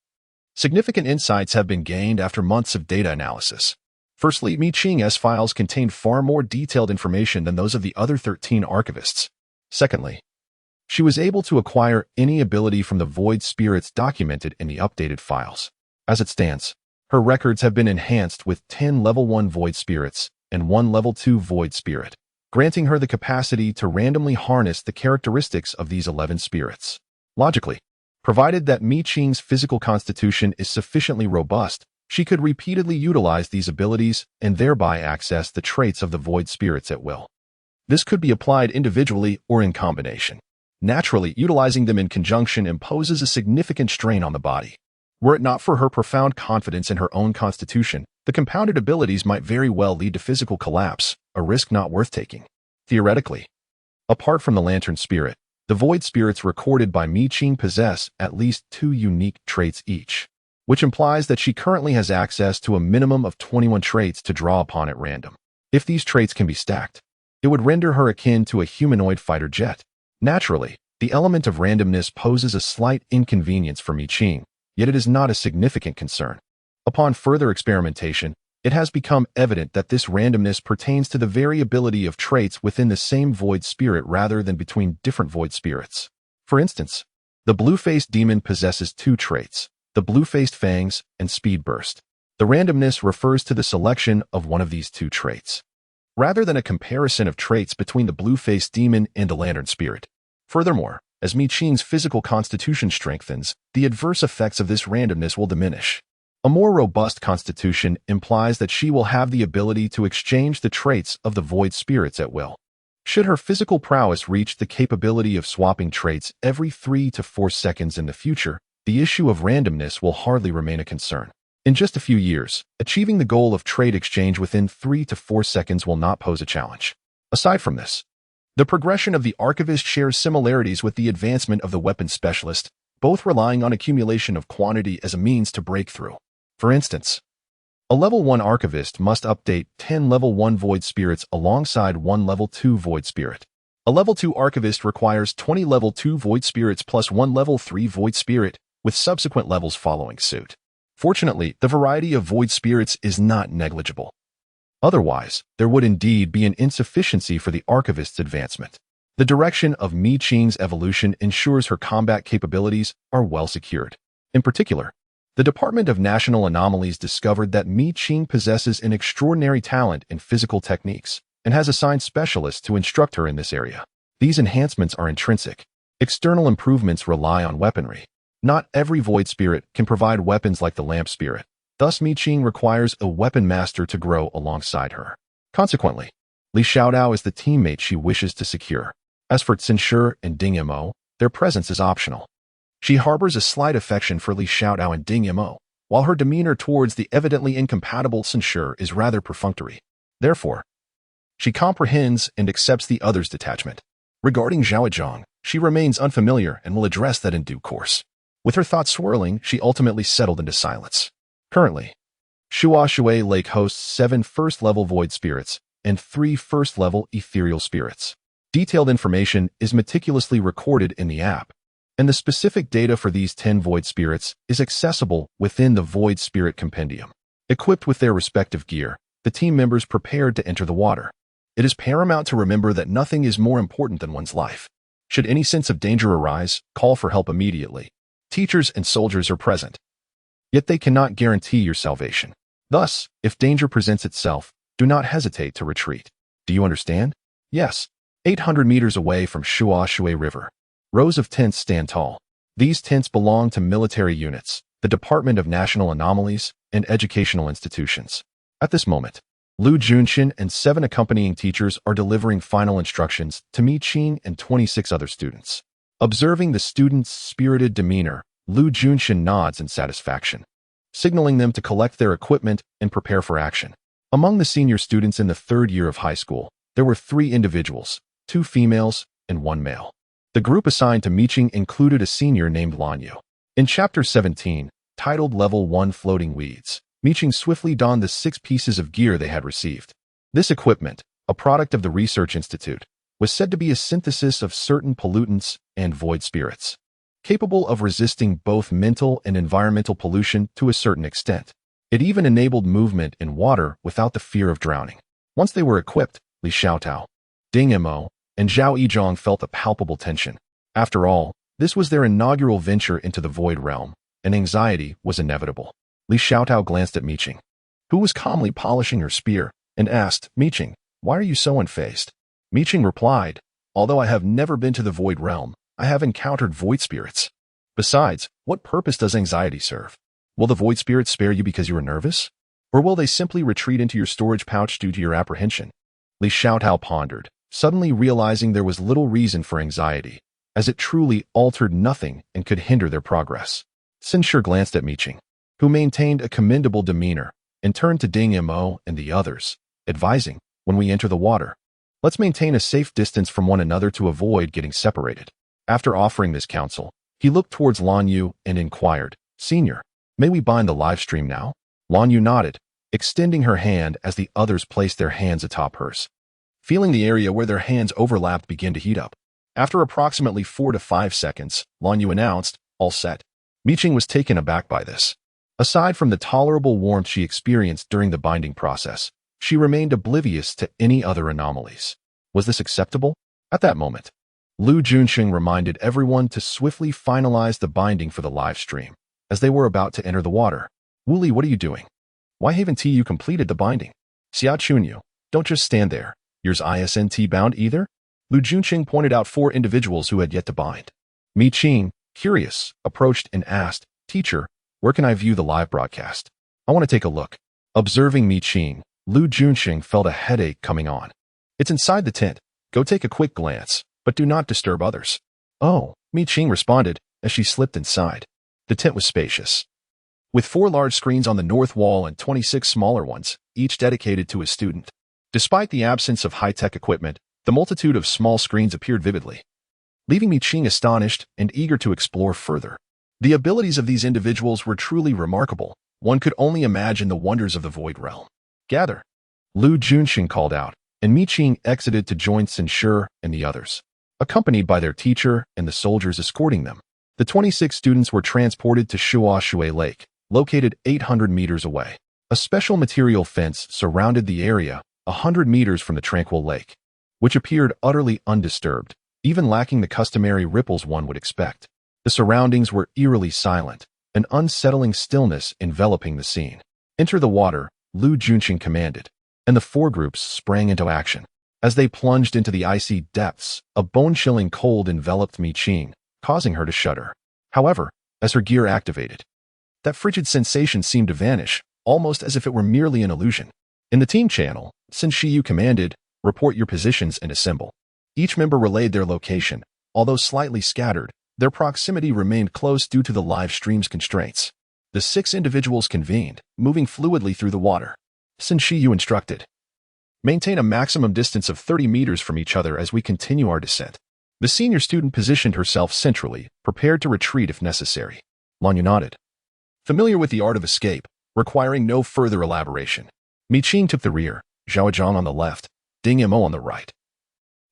significant insights have been gained after months of data analysis. Firstly, Mi Qing's files contained far more detailed information than those of the other 13 archivists. Secondly, she was able to acquire any ability from the void spirits documented in the updated files. As it stands, her records have been enhanced with 10 level 1 void spirits and 1 level 2 void spirit, granting her the capacity to randomly harness the characteristics of these 11 spirits. Logically, provided that Mi Qing's physical constitution is sufficiently robust, she could repeatedly utilize these abilities and thereby access the traits of the void spirits at will. This could be applied individually or in combination. Naturally, utilizing them in conjunction imposes a significant strain on the body. Were it not for her profound confidence in her own constitution, the compounded abilities might very well lead to physical collapse, a risk not worth taking. Theoretically, apart from the lantern spirit, the void spirits recorded by Mi Qing possess at least 2 unique traits each, which implies that she currently has access to a minimum of 21 traits to draw upon at random. If these traits can be stacked, it would render her akin to a humanoid fighter jet. Naturally, the element of randomness poses a slight inconvenience for Mi Qing, yet it is not a significant concern. Upon further experimentation, it has become evident that this randomness pertains to the variability of traits within the same void spirit rather than between different void spirits. For instance, the blue-faced demon possesses 2 traits, the blue-faced fangs and speed burst. The randomness refers to the selection of one of these 2 traits, rather than a comparison of traits between the blue-faced demon and the lantern spirit. Furthermore, as Mi Qing's physical constitution strengthens, the adverse effects of this randomness will diminish. A more robust constitution implies that she will have the ability to exchange the traits of the void spirits at will. Should her physical prowess reach the capability of swapping traits every 3 to 4 seconds in the future, the issue of randomness will hardly remain a concern. In just a few years, achieving the goal of trait exchange within 3 to 4 seconds will not pose a challenge. Aside from this, the progression of the archivist shares similarities with the advancement of the weapons specialist, both relying on accumulation of quantity as a means to break through. For instance, a level 1 archivist must update 10 level 1 void spirits alongside 1 level 2 void spirit. A level 2 archivist requires 20 level 2 void spirits plus 1 level 3 void spirit, with subsequent levels following suit. Fortunately, the variety of void spirits is not negligible. Otherwise, there would indeed be an insufficiency for the archivist's advancement. The direction of Mi Qing's evolution ensures her combat capabilities are well secured. In particular, the Department of National Anomalies discovered that Mi Qing possesses an extraordinary talent in physical techniques and has assigned specialists to instruct her in this area. These enhancements are intrinsic. External improvements rely on weaponry. Not every void spirit can provide weapons like the lamp spirit. Thus, Mi Qing requires a weapon master to grow alongside her. Consequently, Li Xiaotao is the teammate she wishes to secure. As for Censure and Ding Mo, their presence is optional. She harbors a slight affection for Li Xiaotao and Ding Mo, while her demeanor towards the evidently incompatible Censure is rather perfunctory. Therefore, she comprehends and accepts the other's detachment. Regarding Zhaozhang, she remains unfamiliar and will address that in due course. With her thoughts swirling, she ultimately settled into silence. Currently, Shua Shui Lake hosts 7 first-level void spirits and 3 first-level ethereal spirits. Detailed information is meticulously recorded in the app, and the specific data for these 10 void spirits is accessible within the Void Spirit Compendium. Equipped with their respective gear, the team members prepared to enter the water. It is paramount to remember that nothing is more important than one's life. Should any sense of danger arise, call for help immediately. Teachers and soldiers are present, yet they cannot guarantee your salvation. Thus, if danger presents itself, do not hesitate to retreat. Do you understand? Yes. 800 meters away from Shuashui River, rows of tents stand tall. These tents belong to military units, the Department of National Anomalies, and educational institutions. At this moment, Lu Junxin and 7 accompanying teachers are delivering final instructions to Mi Qing and 26 other students. Observing the students' spirited demeanor, Lu Junxin nods in satisfaction, signaling them to collect their equipment and prepare for action. Among the senior students in the 3rd year of high school, there were 3 individuals, 2 females and 1 male. The group assigned to Mi Qing included a senior named Lan Yu. In Chapter 17, titled Level 1 Floating Weeds, Mi Qing swiftly donned the 6 pieces of gear they had received. This equipment, a product of the Research Institute, was said to be a synthesis of certain pollutants and void spirits, capable of resisting both mental and environmental pollution to a certain extent. It even enabled movement in water without the fear of drowning. Once they were equipped, Li Xiaotao, Ding Mo, and Zhao Yizhong felt a palpable tension. After all, this was their inaugural venture into the void realm, and anxiety was inevitable. Li Xiaotao glanced at Mi Qing, who was calmly polishing her spear, and asked, Mi Qing, why are you so unfazed? Mi Qing replied, although I have never been to the void realm, I have encountered void spirits. Besides, what purpose does anxiety serve? Will the void spirits spare you because you are nervous? Or will they simply retreat into your storage pouch due to your apprehension? Li Xiaotao pondered, suddenly realizing there was little reason for anxiety, as it truly altered nothing and could hinder their progress. Xin Shi glanced at Mi Qing, who maintained a commendable demeanor, and turned to Ding Mo and the others, advising, when we enter the water, let's maintain a safe distance from one another to avoid getting separated. After offering this counsel, he looked towards Lan Yu and inquired, Senior, may we bind the live stream now? Lan Yu nodded, extending her hand as the others placed their hands atop hers. Feeling the area where their hands overlapped begin to heat up. After approximately 4 to 5 seconds, Lan Yu announced, all set. Mi Qing was taken aback by this. Aside from the tolerable warmth she experienced during the binding process, she remained oblivious to any other anomalies. Was this acceptable? At that moment, Lu Junxin reminded everyone to swiftly finalize the binding for the live stream, as they were about to enter the water. Wuli, what are you doing? Why haven't you completed the binding? Xia Chunyu, don't just stand there. Yours isn't bound either? Lu Junxin pointed out 4 individuals who had yet to bind. Mi Qing, curious, approached and asked, Teacher, where can I view the live broadcast? I want to take a look. Observing Mi Qing, Lu Junxin felt a headache coming on. It's inside the tent. Go take a quick glance, but do not disturb others. Oh, Mi Qing responded as she slipped inside. The tent was spacious, with 4 large screens on the north wall and 26 smaller ones, each dedicated to a student. Despite the absence of high-tech equipment, the multitude of small screens appeared vividly, leaving Mi Qing astonished and eager to explore further. The abilities of these individuals were truly remarkable. One could only imagine the wonders of the void realm. Gather, Lu Junxin called out, and Mi Qing exited to join Xin Shi and the others, accompanied by their teacher and the soldiers escorting them. The 26 students were transported to Shuashui Lake, located 800 meters away. A special material fence surrounded the area 100 meters from the tranquil lake, which appeared utterly undisturbed, even lacking the customary ripples one would expect. The surroundings were eerily silent, an unsettling stillness enveloping the scene. Enter the water, Lu Junxin commanded, and the 4 groups sprang into action. As they plunged into the icy depths, a bone-chilling cold enveloped Mi Qing, causing her to shudder. However, as her gear activated, that frigid sensation seemed to vanish, almost as if it were merely an illusion. In the team channel, Xin Shiyu commanded, report your positions and assemble. Each member relayed their location. Although slightly scattered, their proximity remained close due to the live stream's constraints. The 6 individuals convened, moving fluidly through the water. Xin Shiyu instructed, maintain a maximum distance of 30 meters from each other as we continue our descent. The senior student positioned herself centrally, prepared to retreat if necessary. Lan Yu nodded, familiar with the art of escape, requiring no further elaboration. Mi Qing took the rear, Zhao Zhang on the left, Ding Mo on the right,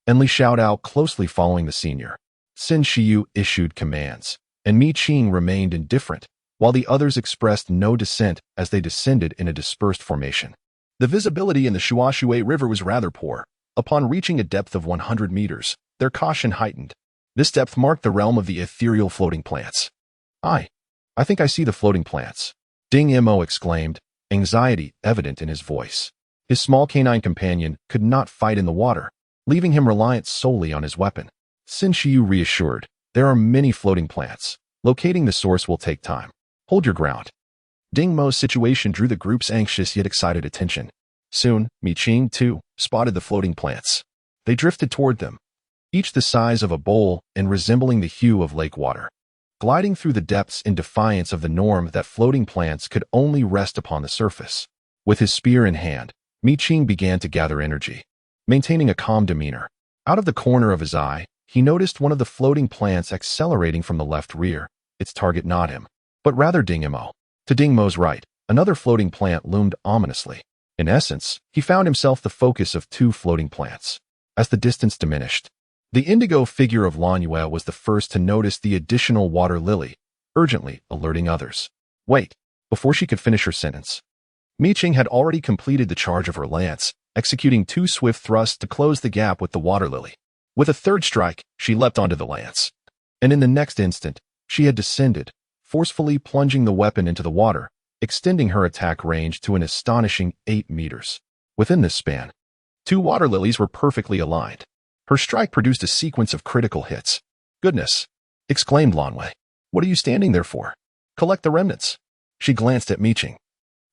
and Li Xiaotao closely following the senior. Xin Shiyu issued commands, and Mi Qing remained indifferent, while the others expressed no dissent as they descended in a dispersed formation. The visibility in the Shuashui River was rather poor. Upon reaching a depth of 100 meters, their caution heightened. This depth marked the realm of the ethereal floating plants. I think I see the floating plants," Ding Mo exclaimed, anxiety evident in his voice. His small canine companion could not fight in the water, leaving him reliant solely on his weapon. Xin Shiyu reassured, "There are many floating plants. Locating the source will take time. Hold your ground." Ding Mo's situation drew the group's anxious yet excited attention. Soon, Mi Qing, too, spotted the floating plants. They drifted toward them, each the size of a bowl and resembling the hue of lake water, gliding through the depths in defiance of the norm that floating plants could only rest upon the surface. With his spear in hand, Mi Qing began to gather energy, maintaining a calm demeanor. Out of the corner of his eye, he noticed one of the floating plants accelerating from the left rear, its target not him, but rather Ding Mo. To Ding Mo's right, another floating plant loomed ominously. In essence, he found himself the focus of two floating plants. As the distance diminished, the indigo figure of Lan Yue was the first to notice the additional water lily, urgently alerting others. Wait, before she could finish her sentence, Mi Qing had already completed the charge of her lance, executing two swift thrusts to close the gap with the water lily. With a third strike, she leapt onto the lance, and in the next instant, she had descended, forcefully plunging the weapon into the water, extending her attack range to an astonishing 8 meters. Within this span, two water lilies were perfectly aligned. Her strike produced a sequence of critical hits. "Goodness!" exclaimed Lan Wei. "What are you standing there for? Collect the remnants." She glanced at Mi Qing,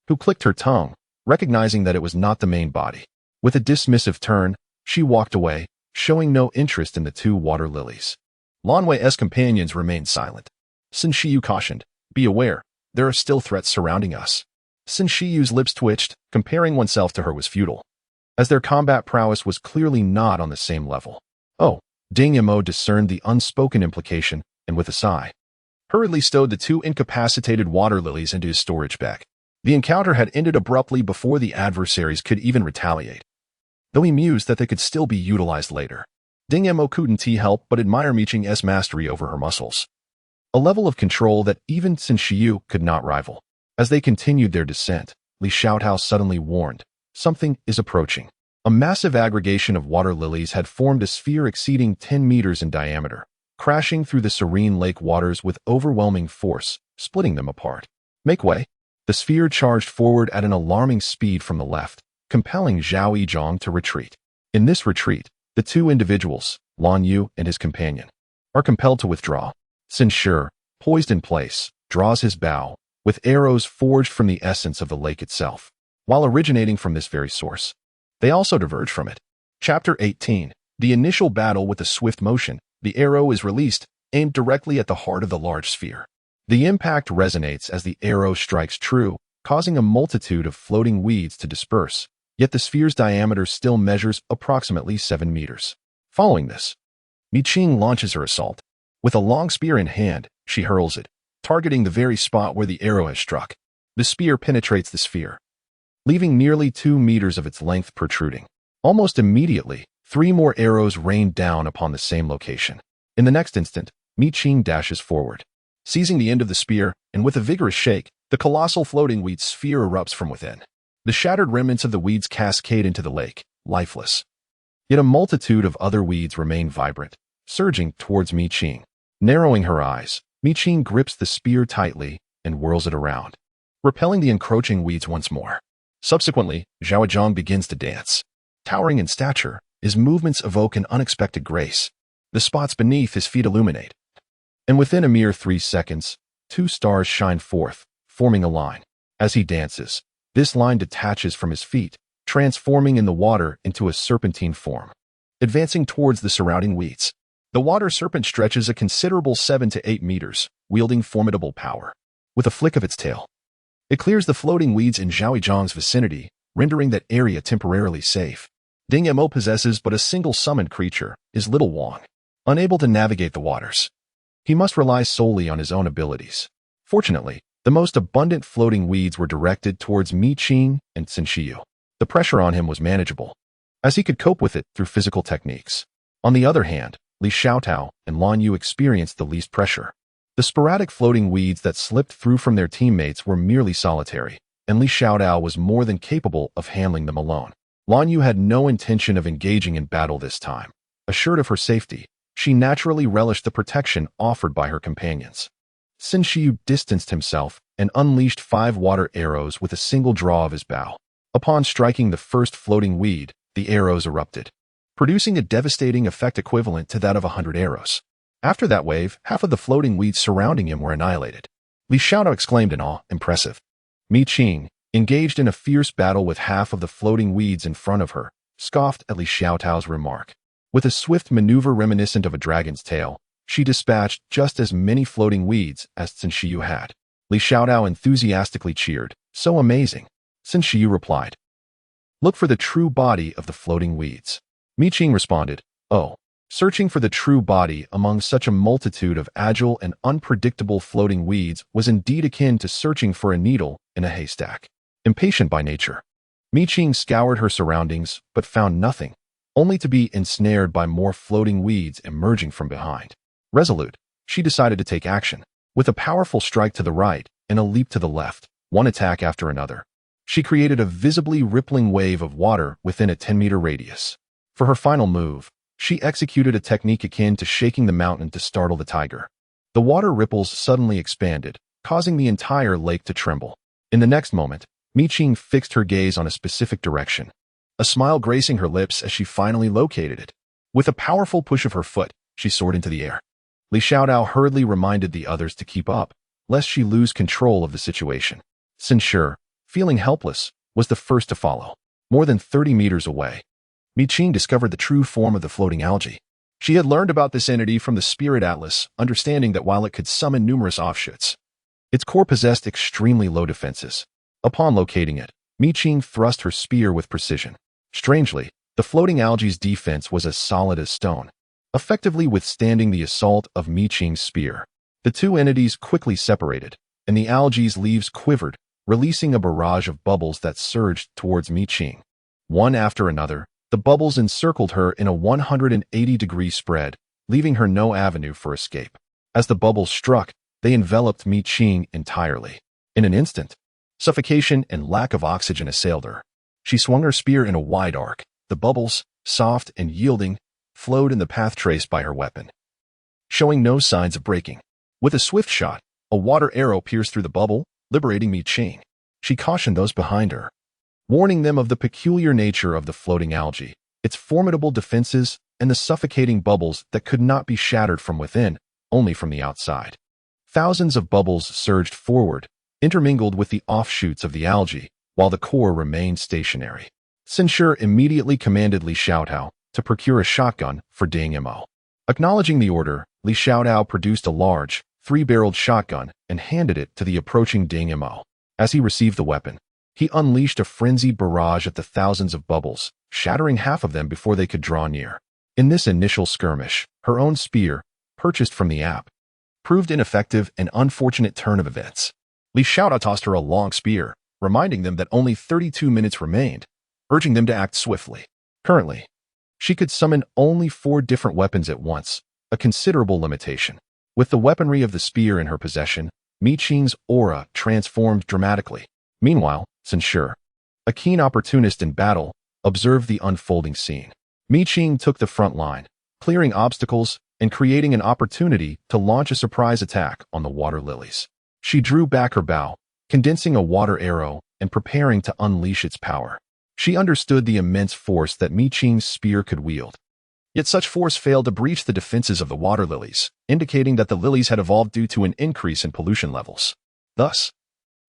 who clicked her tongue, recognizing that it was not the main body. With a dismissive turn, she walked away, showing no interest in the two water lilies. Lan Wei's companions remained silent. Xin Shiyu cautioned, "Be aware, there are still threats surrounding us." Xin Shiyu's lips twitched, comparing oneself to her was futile, as their combat prowess was clearly not on the same level. "Oh," Ding Mo discerned the unspoken implication, and with a sigh, hurriedly stowed the two incapacitated water lilies into his storage bag. The encounter had ended abruptly before the adversaries could even retaliate, though he mused that they could still be utilized later. Ding Mo couldn't help but admire Mi Qing's mastery over her muscles, a level of control that even Xin Shiyu could not rival. As they continued their descent, Li Xiaotao suddenly warned, "Something is approaching." A massive aggregation of water lilies had formed a sphere exceeding 10 meters in diameter, crashing through the serene lake waters with overwhelming force, splitting them apart. "Make way." The sphere charged forward at an alarming speed from the left, compelling Zhao Yizhong to retreat. In this retreat, the two individuals, Lan Yu and his companion, are compelled to withdraw. Xin Shi, poised in place, draws his bow, with arrows forged from the essence of the lake itself. While originating from this very source, they also diverge from it. Chapter 18. The initial battle with a swift motion. The arrow is released, aimed directly at the heart of the large sphere. The impact resonates as the arrow strikes true, causing a multitude of floating weeds to disperse, yet the sphere's diameter still measures approximately 7 meters. Following this, Mi Qing launches her assault. With a long spear in hand, she hurls it, targeting the very spot where the arrow has struck. The spear penetrates the sphere, leaving nearly 2 meters of its length protruding. Almost immediately, 3 more arrows rain down upon the same location. In the next instant, Mi Qing dashes forward, seizing the end of the spear, and with a vigorous shake, the colossal floating weed sphere erupts from within. The shattered remnants of the weeds cascade into the lake, lifeless. Yet a multitude of other weeds remain vibrant, surging towards Mi Qing. Narrowing her eyes, Mi Qing grips the spear tightly and whirls it around, repelling the encroaching weeds once more. Subsequently, Zhao Zhang begins to dance. Towering in stature, his movements evoke an unexpected grace. The spots beneath his feet illuminate, and within a mere 3 seconds, 2 stars shine forth, forming a line. As he dances, this line detaches from his feet, transforming in the water into a serpentine form, advancing towards the surrounding weeds. The water serpent stretches a considerable 7 to 8 meters, wielding formidable power. With a flick of its tail, it clears the floating weeds in Zhao Yizhang's vicinity, rendering that area temporarily safe. Ding Mo possesses but a single summoned creature, is Little Wang. Unable to navigate the waters, he must rely solely on his own abilities. Fortunately, the most abundant floating weeds were directed towards Mi Qing and Xin Shiyu. The pressure on him was manageable, as he could cope with it through physical techniques. On the other hand, Li Xiaotao and Lan Yu experienced the least pressure. The sporadic floating weeds that slipped through from their teammates were merely solitary, and Li Xiaotao was more than capable of handling them alone. Lan Yu had no intention of engaging in battle this time. Assured of her safety, she naturally relished the protection offered by her companions. Xin Shiyu distanced himself and unleashed 5 water arrows with a single draw of his bow. Upon striking the first floating weed, the arrows erupted, producing a devastating effect equivalent to that of 100 arrows. After that wave, half of the floating weeds surrounding him were annihilated. Li Xiaotao exclaimed in awe, "Impressive." Mi Qing, engaged in a fierce battle with half of the floating weeds in front of her, scoffed at Li Xiaotao's remark. With a swift maneuver reminiscent of a dragon's tail, she dispatched just as many floating weeds as Xin Shiyu had. Li Xiaotao enthusiastically cheered, "So amazing." Xin Shiyu replied, "Look for the true body of the floating weeds." Mi Qing responded, "Oh." Searching for the true body among such a multitude of agile and unpredictable floating weeds was indeed akin to searching for a needle in a haystack. Impatient by nature, Mi Qing scoured her surroundings but found nothing, only to be ensnared by more floating weeds emerging from behind. Resolute, she decided to take action. With a powerful strike to the right and a leap to the left, one attack after another, she created a visibly rippling wave of water within a 10-meter radius. For her final move, she executed a technique akin to shaking the mountain to startle the tiger. The water ripples suddenly expanded, causing the entire lake to tremble. In the next moment, Mi Qing fixed her gaze on a specific direction, a smile gracing her lips as she finally located it. With a powerful push of her foot, she soared into the air. Li Xiaotao hurriedly reminded the others to keep up, lest she lose control of the situation. Xin Shi, feeling helpless, was the first to follow. More than 30 meters away, Mi Qing discovered the true form of the floating algae. She had learned about this entity from the Spirit Atlas, understanding that while it could summon numerous offshoots, its core possessed extremely low defenses. Upon locating it, Mi Qing thrust her spear with precision. Strangely, the floating algae's defense was as solid as stone, effectively withstanding the assault of Mi Qing's spear. The two entities quickly separated, and the algae's leaves quivered, releasing a barrage of bubbles that surged towards Mi Qing. One after another, the bubbles encircled her in a 180-degree spread, leaving her no avenue for escape. As the bubbles struck, they enveloped Mi Qing entirely. In an instant, suffocation and lack of oxygen assailed her. She swung her spear in a wide arc. The bubbles, soft and yielding, flowed in the path traced by her weapon, showing no signs of breaking. With a swift shot, a water arrow pierced through the bubble, liberating Mi Qing. She cautioned those behind her, warning them of the peculiar nature of the floating algae, its formidable defenses, and the suffocating bubbles that could not be shattered from within, only from the outside. Thousands of bubbles surged forward, intermingled with the offshoots of the algae, while the core remained stationary. Xin Shi immediately commanded Li Xiaotao to procure a shotgun for Ding Mo. Acknowledging the order, Li Xiaotao produced a large, 3-barreled shotgun and handed it to the approaching Ding Mo. As he received the weapon, he unleashed a frenzied barrage at the thousands of bubbles, shattering half of them before they could draw near. In this initial skirmish, her own spear, purchased from the app, proved ineffective, an unfortunate turn of events. Li Xiaotao tossed her a long spear, reminding them that only 32 minutes remained, urging them to act swiftly. Currently, she could summon only 4 different weapons at once, a considerable limitation. With the weaponry of the spear in her possession, Mi Qing's aura transformed dramatically. Meanwhile, Xin Shi, a keen opportunist in battle, observed the unfolding scene. Mi Qing took the front line, clearing obstacles and creating an opportunity to launch a surprise attack on the water lilies. She drew back her bow, condensing a water arrow and preparing to unleash its power. She understood the immense force that Mi Qing's spear could wield. Yet such force failed to breach the defenses of the water lilies, indicating that the lilies had evolved due to an increase in pollution levels. Thus,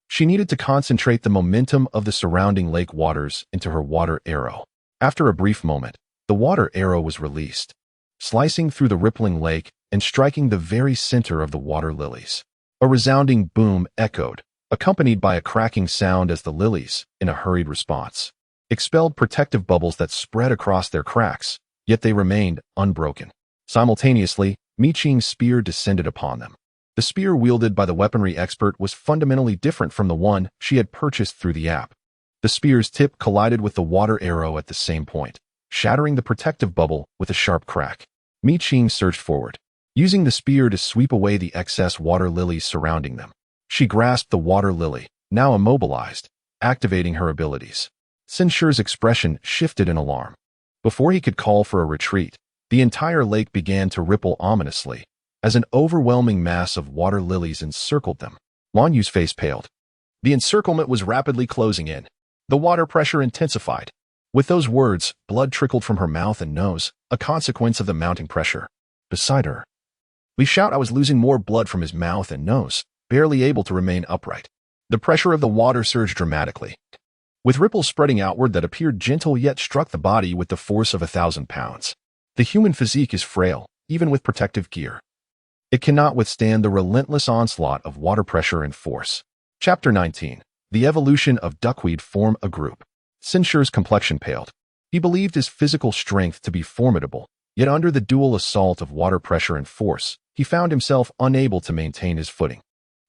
she needed to concentrate the momentum of the surrounding lake waters into her water arrow. After a brief moment, the water arrow was released, slicing through the rippling lake and striking the very center of the water lilies. A resounding boom echoed, accompanied by a cracking sound as the lilies, in a hurried response, expelled protective bubbles that spread across their cracks, yet they remained unbroken. Simultaneously, Mi Qing's spear descended upon them. The spear wielded by the weaponry expert was fundamentally different from the one she had purchased through the app. The spear's tip collided with the water arrow at the same point, shattering the protective bubble with a sharp crack. Mi Qing surged forward, using the spear to sweep away the excess water lilies surrounding them. She grasped the water lily, now immobilized, activating her abilities. Xin Shi's expression shifted in alarm. Before he could call for a retreat, the entire lake began to ripple ominously, as an overwhelming mass of water lilies encircled them. Lan Yu's face paled. The encirclement was rapidly closing in. The water pressure intensified. With those words, blood trickled from her mouth and nose, a consequence of the mounting pressure. Beside her, Li Xiao was losing more blood from his mouth and nose, barely able to remain upright. The pressure of the water surged dramatically, with ripples spreading outward that appeared gentle yet struck the body with the force of 1,000 pounds. The human physique is frail, even with protective gear. It cannot withstand the relentless onslaught of water pressure and force. Chapter 19. The evolution of duckweed form a group. Xin Shi's complexion paled. He believed his physical strength to be formidable, yet under the dual assault of water pressure and force, he found himself unable to maintain his footing.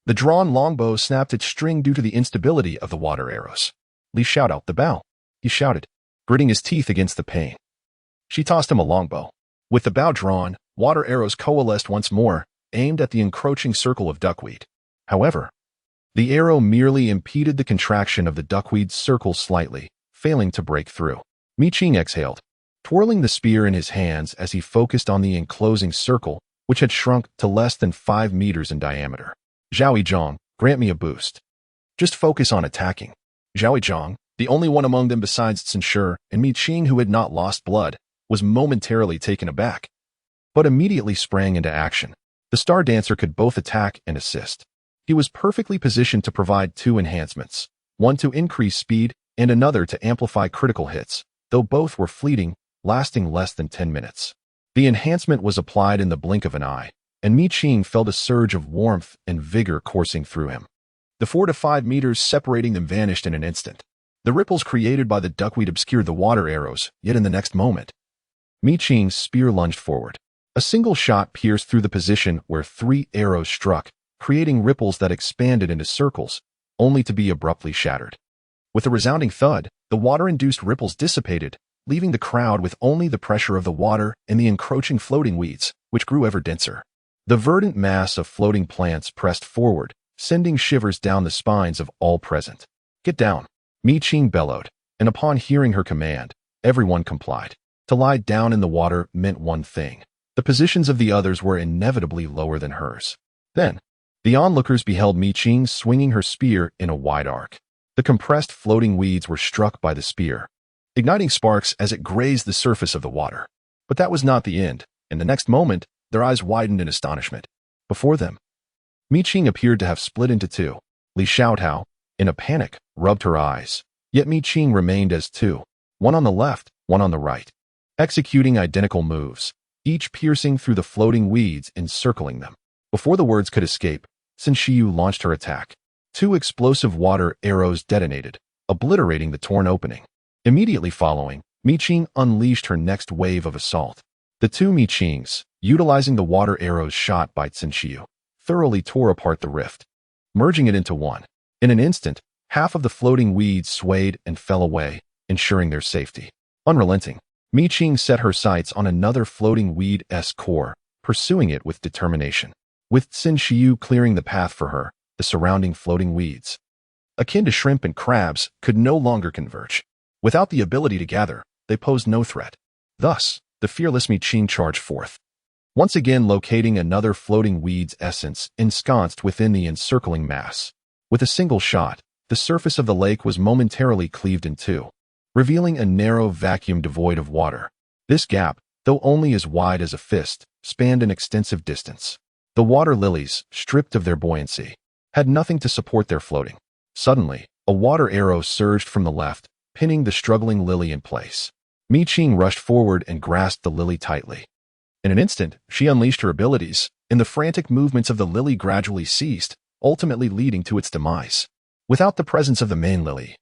The drawn longbow snapped its string due to the instability of the water arrows. Li Xiao out the bow, he shouted, gritting his teeth against the pain. She tossed him a longbow. With the bow drawn, water arrows coalesced once more, aimed at the encroaching circle of duckweed. However, the arrow merely impeded the contraction of the duckweed's circle slightly, failing to break through. Mi Qing exhaled, twirling the spear in his hands as he focused on the enclosing circle, which had shrunk to less than 5 meters in diameter. Zhao Yizhong, grant me a boost. Just focus on attacking. Zhao Yizhong, the only one among them besides Xin Shi and Mi Qing who had not lost blood, was momentarily taken aback, but immediately sprang into action. The star dancer could both attack and assist. He was perfectly positioned to provide 2 enhancements, one to increase speed and another to amplify critical hits, though both were fleeting, lasting less than 10 minutes. The enhancement was applied in the blink of an eye, and Mi Qing felt a surge of warmth and vigor coursing through him. The 4 to 5 meters separating them vanished in an instant. The ripples created by the duckweed obscured the water arrows, yet in the next moment, Mi Qing's spear lunged forward. A single shot pierced through the position where 3 arrows struck, creating ripples that expanded into circles, only to be abruptly shattered. With a resounding thud, the water-induced ripples dissipated, leaving the crowd with only the pressure of the water and the encroaching floating weeds, which grew ever denser. The verdant mass of floating plants pressed forward, sending shivers down the spines of all present. Get down, Mi Qing bellowed, and upon hearing her command, everyone complied. To lie down in the water meant one thing. The positions of the others were inevitably lower than hers. Then, the onlookers beheld Mi Qing swinging her spear in a wide arc. The compressed floating weeds were struck by the spear, igniting sparks as it grazed the surface of the water. But that was not the end, and the next moment, their eyes widened in astonishment. Before them, Mi Qing appeared to have split into 2. Li Xiao, in a panic, rubbed her eyes. Yet Mi Qing remained as 2, one on the left, one on the right, executing identical moves, each piercing through the floating weeds encircling them. Before the words could escape, Xin Shi launched her attack. 2 explosive water arrows detonated, obliterating the torn opening. Immediately following, Mi Qing unleashed her next wave of assault. The 2 Mi Qings, utilizing the water arrows shot by Xin Shi, thoroughly tore apart the rift, merging it into one. In an instant, half of the floating weeds swayed and fell away, ensuring their safety. Unrelenting, Mi Qing set her sights on another floating weed-s core, pursuing it with determination. With Xin Shi clearing the path for her, the surrounding floating weeds, akin to shrimp and crabs, could no longer converge. Without the ability to gather, they posed no threat. Thus, the fearless Mi Qing charged forth, once again locating another floating weed's essence ensconced within the encircling mass. With a single shot, the surface of the lake was momentarily cleaved in 2, revealing a narrow vacuum devoid of water. This gap, though only as wide as a fist, spanned an extensive distance. The water lilies, stripped of their buoyancy, had nothing to support their floating. Suddenly, a water arrow surged from the left, pinning the struggling lily in place. Mi Qing rushed forward and grasped the lily tightly. In an instant, she unleashed her abilities, and the frantic movements of the lily gradually ceased, ultimately leading to its demise. Without the presence of the main lily,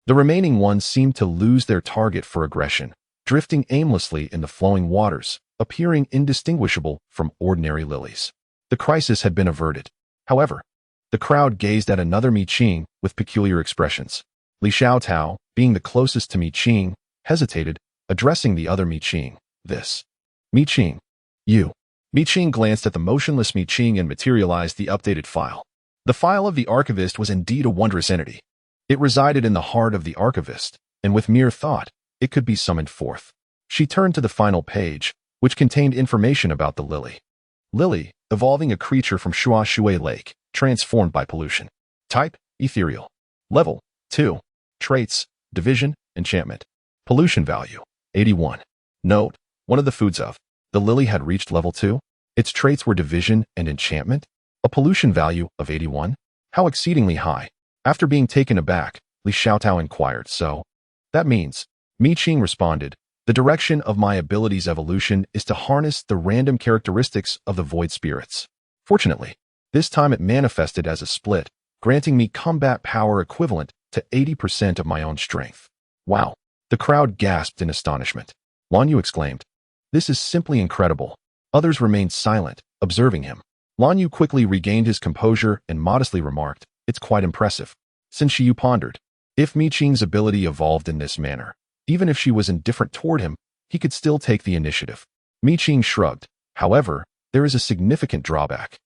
the remaining ones seemed to lose their target for aggression, drifting aimlessly in the flowing waters, appearing indistinguishable from ordinary lilies. The crisis had been averted. However, the crowd gazed at another Mi Qing with peculiar expressions. Li Xiao, being the closest to Mi Qing, hesitated, addressing the other Mi Qing. This Mi Qing, You. Mi Qing glanced at the motionless Mi Qing and materialized the updated file. The file of the archivist was indeed a wondrous entity. It resided in the heart of the archivist, and with mere thought, it could be summoned forth. She turned to the final page, which contained information about the lily. Lily, evolving a creature from Shua Shui Lake, transformed by pollution. Type, ethereal. Level, 2. Traits, division, enchantment. Pollution value, 81. Note, one of the foods of the lily had reached level 2. Its traits were division and enchantment. A pollution value of 81? How exceedingly high. After being taken aback, Li Xiaotao inquired, so? That means, Mi Qing responded, the direction of my ability's evolution is to harness the random characteristics of the void spirits. Fortunately, this time it manifested as a split, granting me combat power equivalent to 80% of my own strength. Wow! The crowd gasped in astonishment. Lan Yu exclaimed, this is simply incredible. Others remained silent, observing him. Lan Yu quickly regained his composure and modestly remarked, it's quite impressive. Sin Shiyu pondered. If Mi Qing's ability evolved in this manner, even if she was indifferent toward him, he could still take the initiative. Mi Qing shrugged. However, there is a significant drawback.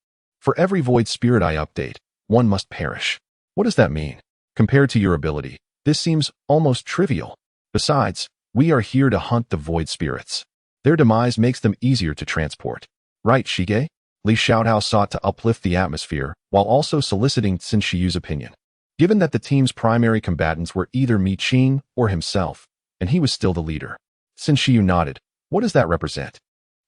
For every void spirit I update, one must perish. What does that mean? Compared to your ability, this seems almost trivial. Besides, we are here to hunt the void spirits. Their demise makes them easier to transport. Right, Shige? Li Xiaotao sought to uplift the atmosphere while also soliciting Sin Shiyu's opinion. Given that the team's primary combatants were either Mi Qing or himself, and he was still the leader, Sin Shiyu nodded. What does that represent?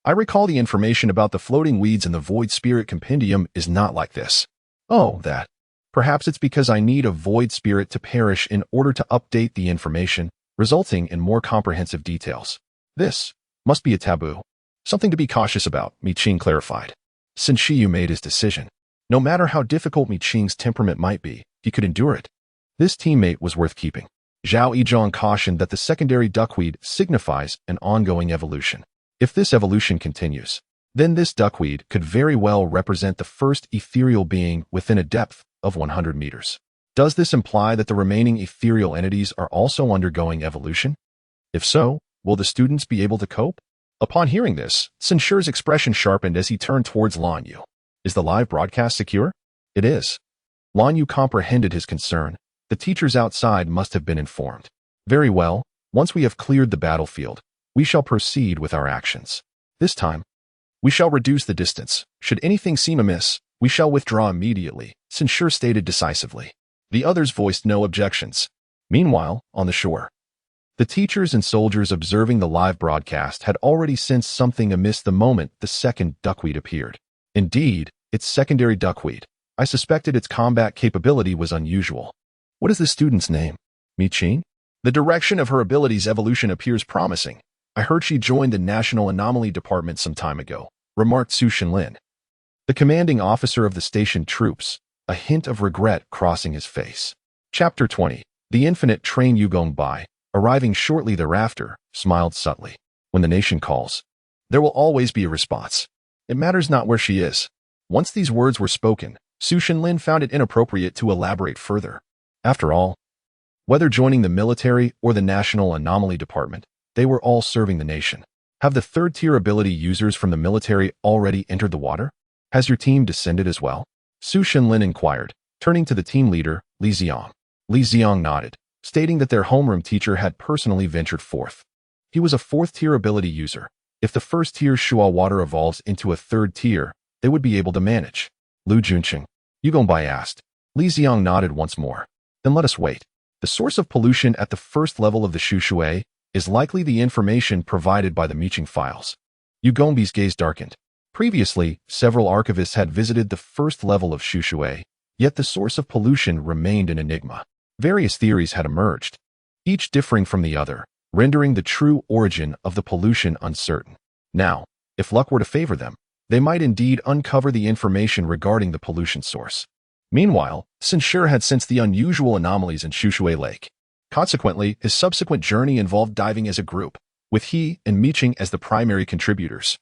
I recall the information about the floating weeds in the Void Spirit Compendium is not like this. Oh, that. Perhaps it's because I need a void spirit to perish in order to update the information, resulting in more comprehensive details. This must be a taboo. Something to be cautious about, Mi Qing clarified. Sin Shiyu made his decision. No matter how difficult Mi Qing's temperament might be, he could endure it. This teammate was worth keeping. Zhao Yizhong cautioned that the secondary duckweed signifies an ongoing evolution. If this evolution continues, then this duckweed could very well represent the first ethereal being within a depth of 100 meters. Does this imply that the remaining ethereal entities are also undergoing evolution? If so, will the students be able to cope? Upon hearing this, Sin Shi's expression sharpened as he turned towards Lan Yu. Is the live broadcast secure? It is. Lan Yu comprehended his concern. The teachers outside must have been informed. Very well, once we have cleared the battlefield, we shall proceed with our actions. This time, we shall reduce the distance. Should anything seem amiss, we shall withdraw immediately, Sin Shi stated decisively. The others voiced no objections. Meanwhile, on the shore, the teachers and soldiers observing the live broadcast had already sensed something amiss the moment the second duckweed appeared. Indeed, its secondary duckweed. I suspected its combat capability was unusual. What is the student's name? Mi Qing? The direction of her ability's evolution appears promising. I heard she joined the National Anomaly Department some time ago, remarked Su Shenlin, the commanding officer of the station troops, a hint of regret crossing his face. Chapter 20. The infinite train Yugong Bai, arriving shortly thereafter, smiled subtly. When the nation calls, there will always be a response. It matters not where she is. Once these words were spoken, Su Shenlin found it inappropriate to elaborate further. After all, whether joining the military or the National Anomaly Department, they were all serving the nation. Have the third-tier ability users from the military already entered the water? Has your team descended as well? Su Shenlin inquired, turning to the team leader, Li Xiang. Li Xiang nodded, stating that their homeroom teacher had personally ventured forth. He was a fourth-tier ability user. If the first-tier Shuo water evolves into a third tier, they would be able to manage. Lu Junqing, Yugongbai asked. Li Xiang nodded once more. Then let us wait. The source of pollution at the first level of the Shu Shui is likely the information provided by the Miqing files. Yugongbei's gaze darkened. Previously, several archivists had visited the first level of Shu Shui, yet the source of pollution remained an enigma. Various theories had emerged, each differing from the other, rendering the true origin of the pollution uncertain. Now, if luck were to favor them, they might indeed uncover the information regarding the pollution source. Meanwhile, Sin Shi had sensed the unusual anomalies in Shu Shui Lake. Consequently, his subsequent journey involved diving as a group, with he and Miqing as the primary contributors.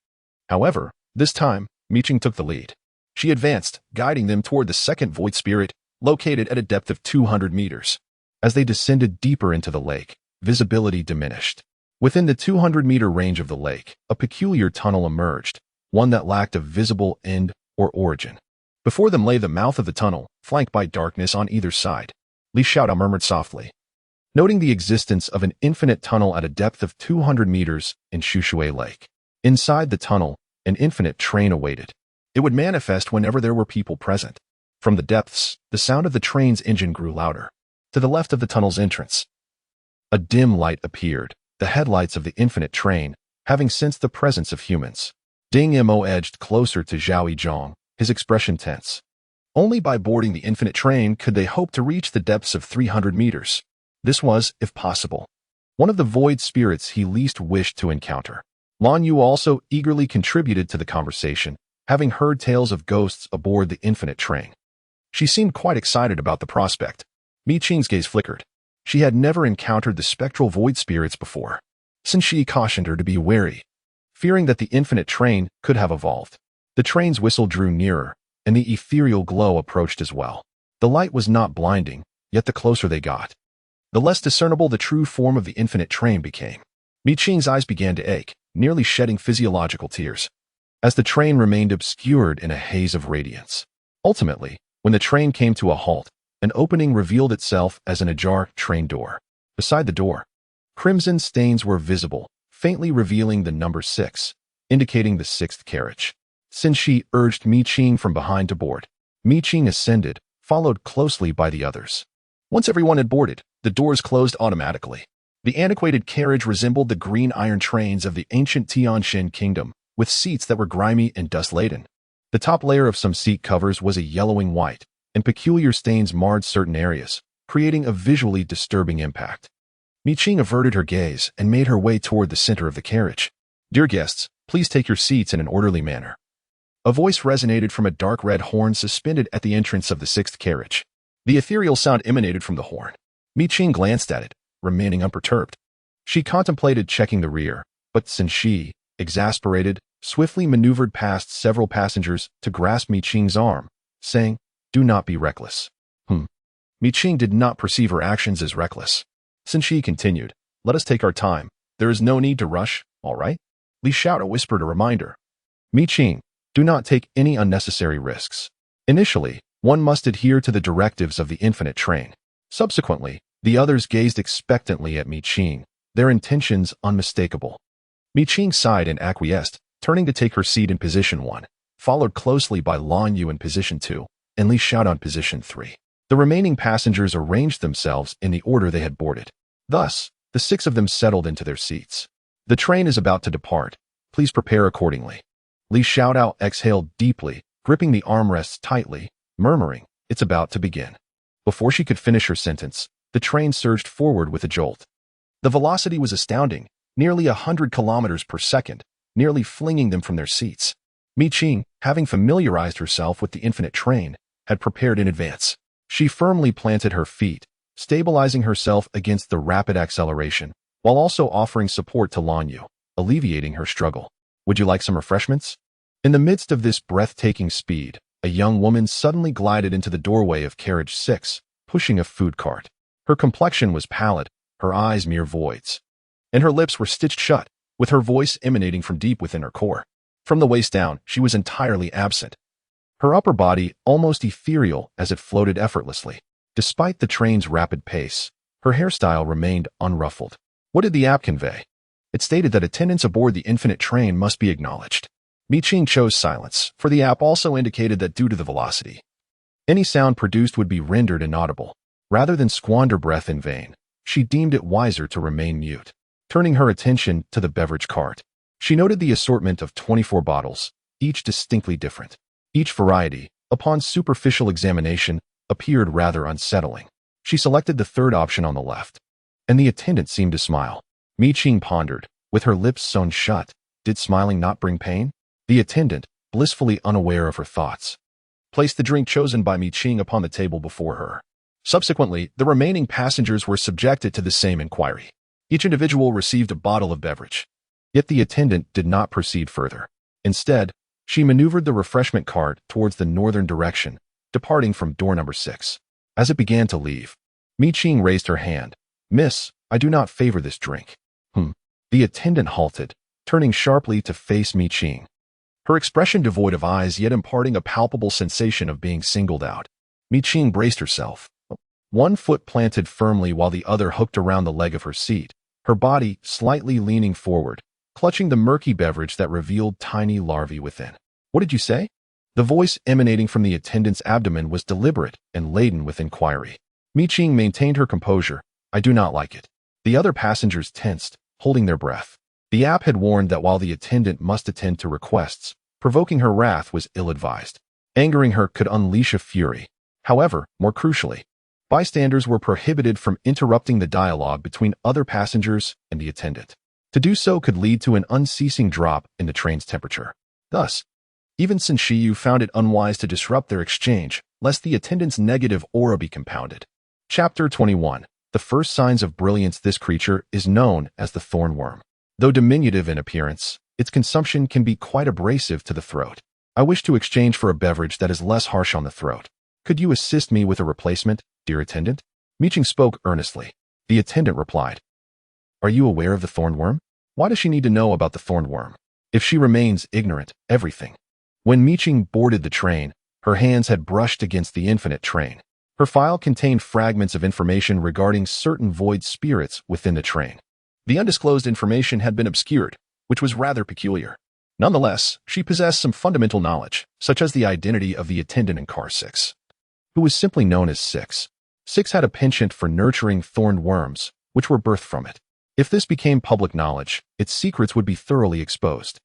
However, this time, Miqing took the lead. She advanced, guiding them toward the second void spirit, located at a depth of 200 meters. As they descended deeper into the lake, visibility diminished. Within the 200-meter range of the lake, a peculiar tunnel emerged, one that lacked a visible end or origin. Before them lay the mouth of the tunnel, flanked by darkness on either side. Li Xiaodao murmured softly, noting the existence of an infinite tunnel at a depth of 200 meters in Shushui Lake. Inside the tunnel, an infinite train awaited. It would manifest whenever there were people present. From the depths, the sound of the train's engine grew louder. To the left of the tunnel's entrance, a dim light appeared, the headlights of the infinite train, having sensed the presence of humans. Ding Mo edged closer to Zhao Yizhong, his expression tense. Only by boarding the infinite train could they hope to reach the depths of 300 meters. This was, if possible, one of the void spirits he least wished to encounter. Lan Yu also eagerly contributed to the conversation, having heard tales of ghosts aboard the infinite train. She seemed quite excited about the prospect. Mi Qing's gaze flickered. She had never encountered the spectral void spirits before. Sun Shi cautioned her to be wary, fearing that the infinite train could have evolved. The train's whistle drew nearer, and the ethereal glow approached as well. The light was not blinding, yet the closer they got, the less discernible the true form of the infinite train became. Mi Qing's eyes began to ache, nearly shedding physiological tears, as the train remained obscured in a haze of radiance. Ultimately, when the train came to a halt, an opening revealed itself as an ajar train door. Beside the door, crimson stains were visible, faintly revealing the number 6, indicating the 6th carriage. Sun Shi urged Mi Qing from behind to board. Mi Qing ascended, followed closely by the others. Once everyone had boarded, the doors closed automatically. The antiquated carriage resembled the green iron trains of the ancient Tianxin kingdom, with seats that were grimy and dust-laden. The top layer of some seat covers was a yellowing white, and peculiar stains marred certain areas, creating a visually disturbing impact. Mi Qing averted her gaze and made her way toward the center of the carriage. "Dear guests, please take your seats in an orderly manner." A voice resonated from a dark red horn suspended at the entrance of the 6th carriage. The ethereal sound emanated from the horn. Mi Qing glanced at it, remaining unperturbed. She contemplated checking the rear, but Sun Shi, exasperated, swiftly maneuvered past several passengers to grasp Mi Qing's arm, saying, "Do not be reckless." Mi Qing did not perceive her actions as reckless. Sun Shi continued, "Let us take our time. There is no need to rush, all right?" Li Xiaodao whispered a reminder. "Mi Qing, do not take any unnecessary risks. Initially, one must adhere to the directives of the infinite train." Subsequently, the others gazed expectantly at Mi Qing, their intentions unmistakable. Mi Qing sighed and acquiesced, turning to take her seat in position 1, followed closely by Lan Yu in position 2, and Li Xiaodao in position 3. The remaining passengers arranged themselves in the order they had boarded. Thus, the 6 of them settled into their seats. "The train is about to depart. Please prepare accordingly." Li Xiaodao exhaled deeply, gripping the armrests tightly, murmuring, "It's about to begin." Before she could finish her sentence, the train surged forward with a jolt. The velocity was astounding, nearly 100 kilometers per second, nearly flinging them from their seats. Mi Qing, having familiarized herself with the infinite train, had prepared in advance. She firmly planted her feet, stabilizing herself against the rapid acceleration, while also offering support to Lan Yu, alleviating her struggle. "Would you like some refreshments?" In the midst of this breathtaking speed, a young woman suddenly glided into the doorway of carriage 6, pushing a food cart. Her complexion was pallid, her eyes mere voids, and her lips were stitched shut, with her voice emanating from deep within her core. From the waist down, she was entirely absent, her upper body almost ethereal as it floated effortlessly. Despite the train's rapid pace, her hairstyle remained unruffled. What did the app convey? It stated that attendance aboard the infinite train must be acknowledged. Mi Qing chose silence, for the app also indicated that due to the velocity, any sound produced would be rendered inaudible. Rather than squander breath in vain, she deemed it wiser to remain mute. Turning her attention to the beverage cart, she noted the assortment of 24 bottles, each distinctly different. Each variety, upon superficial examination, appeared rather unsettling. She selected the third option on the left, and the attendant seemed to smile. Mi Qing pondered, with her lips sewn shut. Did smiling not bring pain? The attendant, blissfully unaware of her thoughts, placed the drink chosen by Mi Qing upon the table before her. Subsequently, the remaining passengers were subjected to the same inquiry. Each individual received a bottle of beverage. Yet the attendant did not proceed further. Instead, she maneuvered the refreshment cart towards the northern direction, departing from door number 6. As it began to leave, Mi Qing raised her hand. "Miss, I do not favor this drink." The attendant halted, turning sharply to face Mi Qing. her expression devoid of eyes yet imparting a palpable sensation of being singled out. Mi Qing braced herself, one foot planted firmly while the other hooked around the leg of her seat, her body slightly leaning forward, clutching the murky beverage that revealed tiny larvae within. "What did you say?" The voice emanating from the attendant's abdomen was deliberate and laden with inquiry. Mi Qing maintained her composure. "I do not like it." The other passengers tensed, holding their breath. The app had warned that while the attendant must attend to requests, provoking her wrath was ill-advised. Angering her could unleash a fury. However, more crucially, bystanders were prohibited from interrupting the dialogue between other passengers and the attendant. To do so could lead to an unceasing drop in the train's temperature. Thus, even Sun Shiyu found it unwise to disrupt their exchange, lest the attendant's negative aura be compounded. Chapter 21. The first signs of brilliance. This creature is known as the thornworm. Though diminutive in appearance, its consumption can be quite abrasive to the throat. I wish to exchange for a beverage that is less harsh on the throat. Could you assist me with a replacement, dear attendant? Mi Qing spoke earnestly. The attendant replied, "Are you aware of the thornworm? Why does she need to know about the thornworm? If she remains ignorant, everything." When Mi Qing boarded the train, her hands had brushed against the infinite train. Her file contained fragments of information regarding certain void spirits within the train. The undisclosed information had been obscured, which was rather peculiar. Nonetheless, she possessed some fundamental knowledge, such as the identity of the attendant in car 6, who was simply known as 6. 6 had a penchant for nurturing thorned worms, which were birthed from it. If this became public knowledge, its secrets would be thoroughly exposed.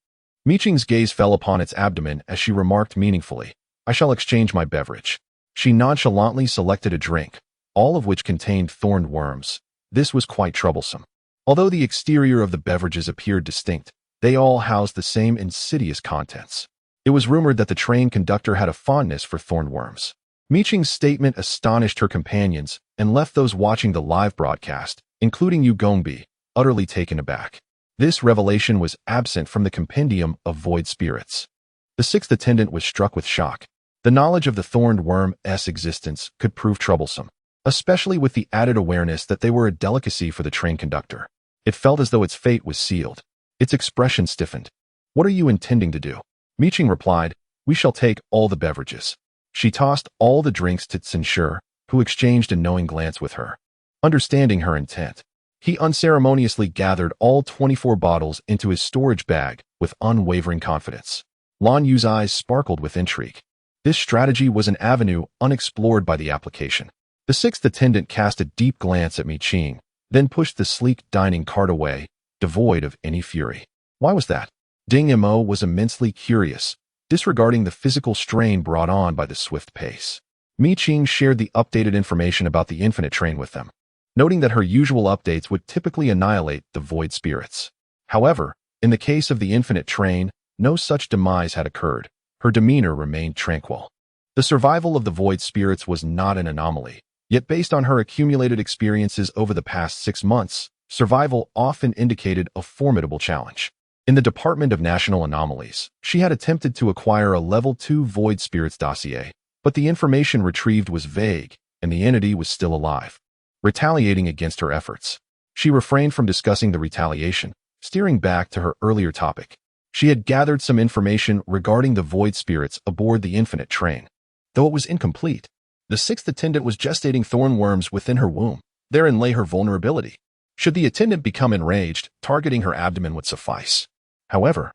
Mi Qing's gaze fell upon its abdomen as she remarked meaningfully, "I shall exchange my beverage." She nonchalantly selected a drink, all of which contained thorned worms. This was quite troublesome. Although the exterior of the beverages appeared distinct, they all housed the same insidious contents. It was rumored that the train conductor had a fondness for thorned worms. Mi Qing's statement astonished her companions and left those watching the live broadcast, including Yu Gongbi, utterly taken aback. This revelation was absent from the compendium of void spirits. The sixth attendant was struck with shock. The knowledge of the thorned worm's existence could prove troublesome, especially with the added awareness that they were a delicacy for the train conductor. It felt as though its fate was sealed. Its expression stiffened. "What are you intending to do?" Mi Qing replied, "We shall take all the beverages." She tossed all the drinks to Sun Shi, who exchanged a knowing glance with her. Understanding her intent, he unceremoniously gathered all 24 bottles into his storage bag with unwavering confidence. Lan Yu's eyes sparkled with intrigue. This strategy was an avenue unexplored by the application. The sixth attendant cast a deep glance at Mi Qing, then pushed the sleek dining cart away, devoid of any fury. Why was that? Ding Mo was immensely curious, disregarding the physical strain brought on by the swift pace. Mi Qing shared the updated information about the infinite train with them, noting that her usual updates would typically annihilate the void spirits. However, in the case of the infinite train, no such demise had occurred. Her demeanor remained tranquil. The survival of the void spirits was not an anomaly, yet based on her accumulated experiences over the past 6 months, survival often indicated a formidable challenge. In the Department of National Anomalies, she had attempted to acquire a Level 2 Void Spirits dossier, but the information retrieved was vague, and the entity was still alive, retaliating against her efforts. She refrained from discussing the retaliation, steering back to her earlier topic. She had gathered some information regarding the Void Spirits aboard the Infinite Train. Though it was incomplete, the sixth attendant was gestating thornworms within her womb. Therein lay her vulnerability. Should the attendant become enraged, targeting her abdomen would suffice. However,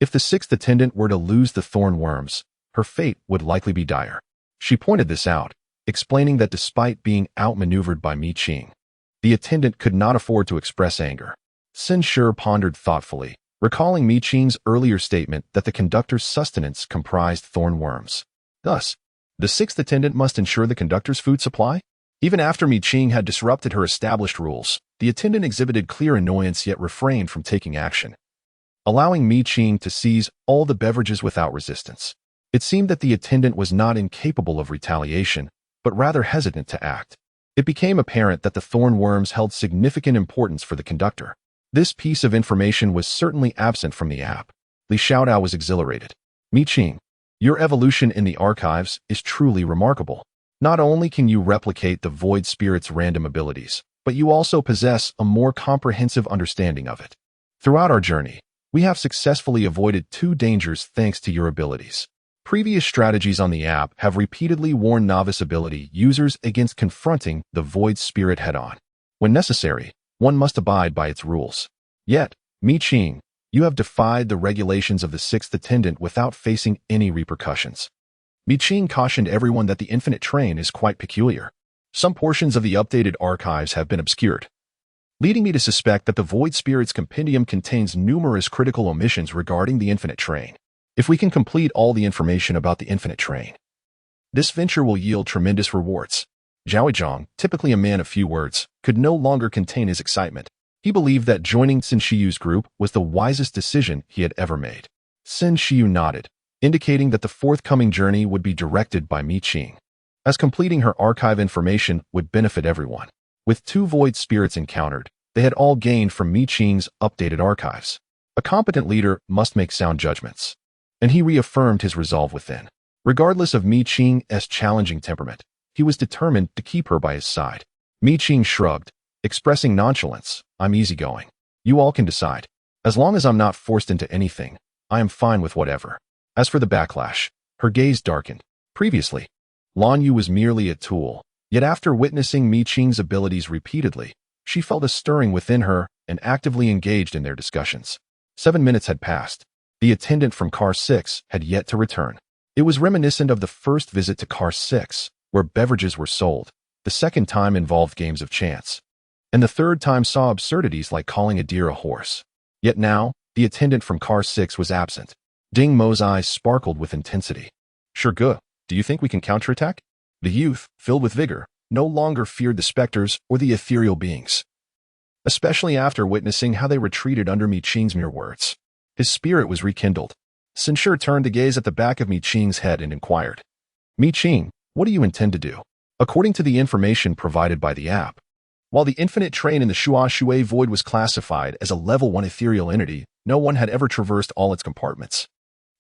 if the sixth attendant were to lose the thornworms, her fate would likely be dire. She pointed this out, explaining that despite being outmaneuvered by Mi Qing, the attendant could not afford to express anger. Sun Shi pondered thoughtfully, recalling Mi Qing's earlier statement that the conductor's sustenance comprised thornworms. Thus, the sixth attendant must ensure the conductor's food supply? Even after Mi Qing had disrupted her established rules, the attendant exhibited clear annoyance yet refrained from taking action, allowing Mi Qing to seize all the beverages without resistance. It seemed that the attendant was not incapable of retaliation, but rather hesitant to act. It became apparent that the thornworms held significant importance for the conductor. This piece of information was certainly absent from the app. Li Xiaodao was exhilarated. Mi Qing, your evolution in the archives is truly remarkable. Not only can you replicate the void spirit's random abilities, but you also possess a more comprehensive understanding of it. Throughout our journey, We have successfully avoided 2 dangers thanks to your abilities. Previous strategies on the app have repeatedly warned novice ability users against confronting the void spirit head-on. When necessary, one must abide by its rules. Yet, Qing, you have defied the regulations of the 6th attendant without facing any repercussions. Qing cautioned everyone that the infinite train is quite peculiar. Some portions of the updated archives have been obscured, leading me to suspect that the Void Spirit's compendium contains numerous critical omissions regarding the infinite train. If we can complete all the information about the infinite train, this venture will yield tremendous rewards. Zhao Zhang, typically a man of few words, could no longer contain his excitement. He believed that joining Sin Shiyu's group was the wisest decision he had ever made. Sin Shiyu nodded, indicating that the forthcoming journey would be directed by Qing, as completing her archive information would benefit everyone. With 2 void spirits encountered, they had all gained from Qing's updated archives. A competent leader must make sound judgments, and he reaffirmed his resolve within. Regardless of Qing's challenging temperament, he was determined to keep her by his side. Qing shrugged, expressing nonchalance. I'm easygoing. You all can decide. As long as I'm not forced into anything, I am fine with whatever. As for the backlash, her gaze darkened. Previously, Lan Yu was merely a tool, yet after witnessing Qing's abilities repeatedly, she felt a stirring within her and actively engaged in their discussions. 7 minutes had passed. The attendant from Car 6 had yet to return. It was reminiscent of the first visit to Car 6, where beverages were sold. The second time involved games of chance, and the third time saw absurdities like calling a deer a horse. Yet now, the attendant from Car 6 was absent. Ding Mo's eyes sparkled with intensity. Sure, good. Do you think we can counterattack? The youth, filled with vigor, no longer feared the specters or the ethereal beings, especially after witnessing how they retreated under Qing's mere words. His spirit was rekindled. Sin Shi turned to gaze at the back of Qing's head and inquired, Qing, what do you intend to do? According to the information provided by the app, while the infinite train in the Shua Shui Void was classified as a level 1 ethereal entity, no one had ever traversed all its compartments.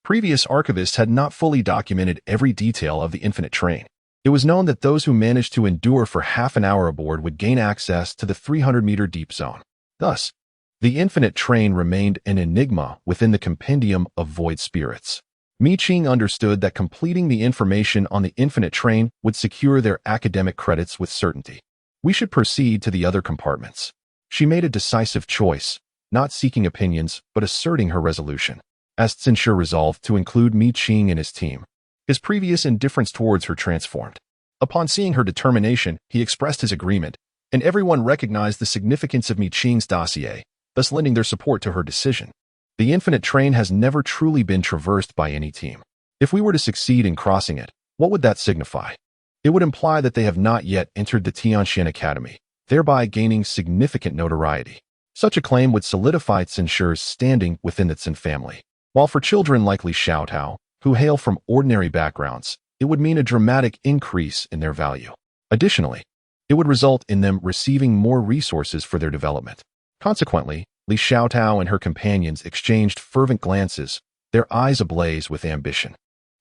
Previous archivists had not fully documented every detail of the infinite train. It was known that those who managed to endure for half an hour aboard would gain access to the 300-meter deep zone. Thus, the infinite train remained an enigma within the compendium of void spirits. Qing understood that completing the information on the infinite train would secure their academic credits with certainty. We should proceed to the other compartments. She made a decisive choice, not seeking opinions, but asserting her resolution. As Sin Shi resolved to include Qing in his team, his previous indifference towards her transformed. Upon seeing her determination, he expressed his agreement, and everyone recognized the significance of Qing's dossier, thus lending their support to her decision. The infinite train has never truly been traversed by any team. If we were to succeed in crossing it, what would that signify? It would imply that they have not yet entered the Tianxian Academy, thereby gaining significant notoriety. Such a claim would solidify Sin Shi's standing within the Xin family. While for children like Li Xiaotao, who hail from ordinary backgrounds, it would mean a dramatic increase in their value. Additionally, it would result in them receiving more resources for their development. Consequently, Li Xiaotao and her companions exchanged fervent glances, their eyes ablaze with ambition.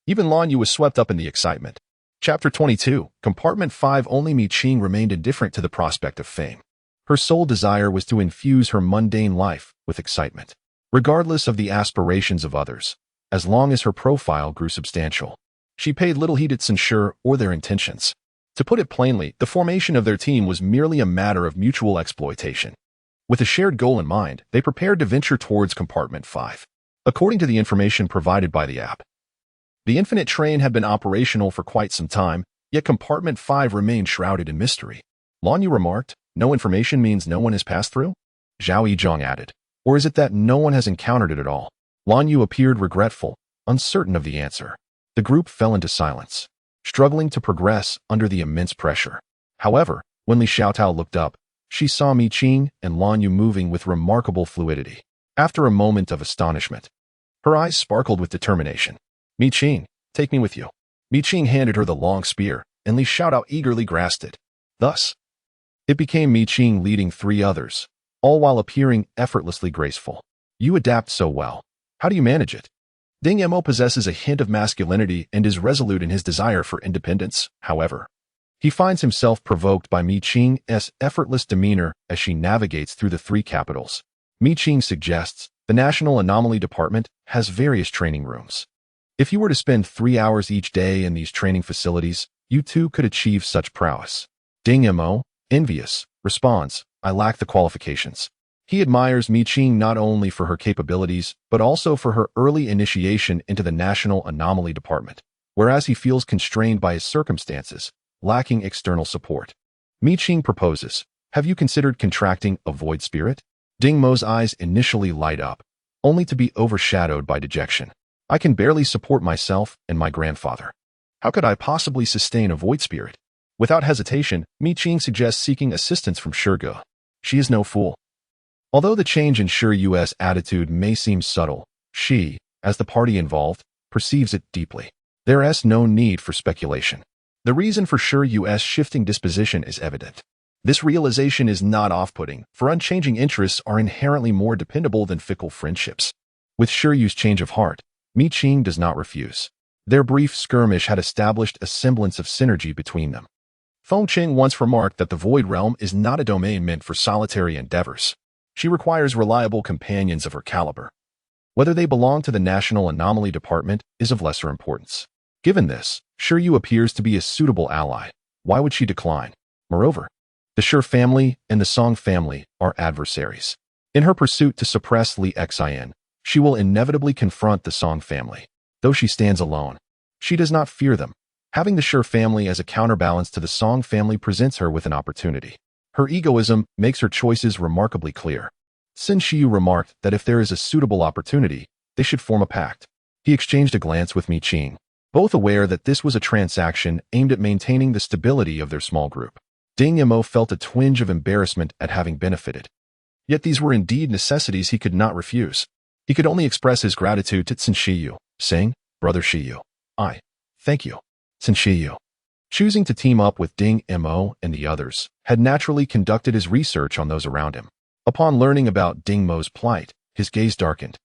Even Lan Yu was swept up in the excitement. Chapter 22, Compartment 5. Only Qing remained indifferent to the prospect of fame. Her sole desire was to infuse her mundane life with excitement, regardless of the aspirations of others, as long as her profile grew substantial. She paid little heed to Sin Shi or their intentions. To put it plainly, the formation of their team was merely a matter of mutual exploitation. With a shared goal in mind, they prepared to venture towards Compartment 5. According to the information provided by the app, the infinite train had been operational for quite some time, yet Compartment 5 remained shrouded in mystery. Lan Yu remarked, no information means no one has passed through? Zhao Yizhang added, or is it that no one has encountered it at all? Lan Yu appeared regretful, uncertain of the answer. The group fell into silence, struggling to progress under the immense pressure. However, when Li Xiaotao looked up, she saw Qing and Lan Yu moving with remarkable fluidity. After a moment of astonishment, her eyes sparkled with determination. Qing, take me with you. Qing handed her the long spear, and Li Xiaotao eagerly grasped it. Thus, it became Qing leading 3 others, all while appearing effortlessly graceful. You adapt so well. How do you manage it? Ding Mo possesses a hint of masculinity and is resolute in his desire for independence. However, he finds himself provoked by Qing's effortless demeanor as she navigates through the 3 capitals. Qing suggests, The National Anomaly Department has various training rooms. If you were to spend 3 hours each day in these training facilities, you too could achieve such prowess. Ding Mo, envious, responds, I lack the qualifications. He admires Mi Qing not only for her capabilities, but also for her early initiation into the National Anomaly Department, whereas he feels constrained by his circumstances, lacking external support. Mi Qing proposes, have you considered contracting a void spirit? Ding Mo's eyes initially light up, only to be overshadowed by dejection. I can barely support myself and my grandfather. How could I possibly sustain a void spirit? Without hesitation, Mi Qing suggests seeking assistance from Shirgu. She is no fool. Although the change in Shiryu's attitude may seem subtle, she, as the party involved, perceives it deeply. There is no need for speculation. The reason for Shiryu's shifting disposition is evident. This realization is not off-putting, for unchanging interests are inherently more dependable than fickle friendships. With Shiryu's change of heart, Mi Qing does not refuse. Their brief skirmish had established a semblance of synergy between them. Feng Qing once remarked that the Void Realm is not a domain meant for solitary endeavors. She requires reliable companions of her caliber. Whether they belong to the National Anomaly Department is of lesser importance. Given this, Shiryu appears to be a suitable ally. Why would she decline? Moreover, the Shi family and the Song family are adversaries. In her pursuit to suppress Li Xin, she will inevitably confront the Song family. Though she stands alone, she does not fear them. Having the Shi family as a counterbalance to the Song family presents her with an opportunity. Her egoism makes her choices remarkably clear. Sin Shiyu remarked that if there is a suitable opportunity, they should form a pact. He exchanged a glance with Mi Qing, both aware that this was a transaction aimed at maintaining the stability of their small group. Ding Mo felt a twinge of embarrassment at having benefited. Yet these were indeed necessities he could not refuse. He could only express his gratitude to Sin Shiyu, saying, Brother Shiyu, thank you. Sin Shiyu, choosing to team up with Ding Mo and the others, had naturally conducted his research on those around him. Upon learning about Ding Mo's plight, his gaze darkened,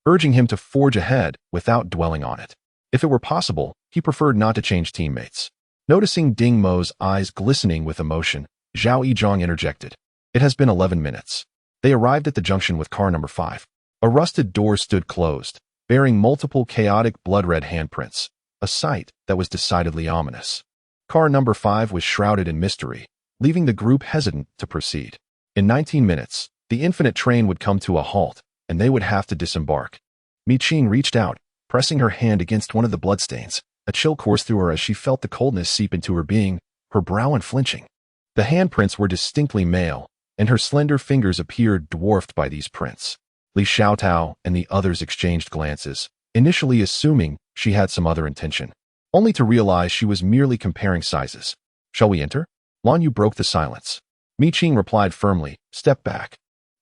urging him to forge ahead without dwelling on it. If it were possible, he preferred not to change teammates. Noticing Ding Mo's eyes glistening with emotion, Zhao Yizhong interjected. It has been 11 minutes. They arrived at the junction with car number 5. A rusted door stood closed, bearing multiple chaotic blood-red handprints, a sight that was decidedly ominous. Car number 5 was shrouded in mystery, leaving the group hesitant to proceed. In 19 minutes, the infinite train would come to a halt, and they would have to disembark. Mi Qing reached out, pressing her hand against one of the bloodstains. A chill coursed through her as she felt the coldness seep into her being, her brow unflinching. The handprints were distinctly male, and her slender fingers appeared dwarfed by these prints. Li Xiaotao and the others exchanged glances, initially assuming she had some other intention, only to realize she was merely comparing sizes. Shall we enter? Lan Yu broke the silence. Mi Qing replied firmly, step back.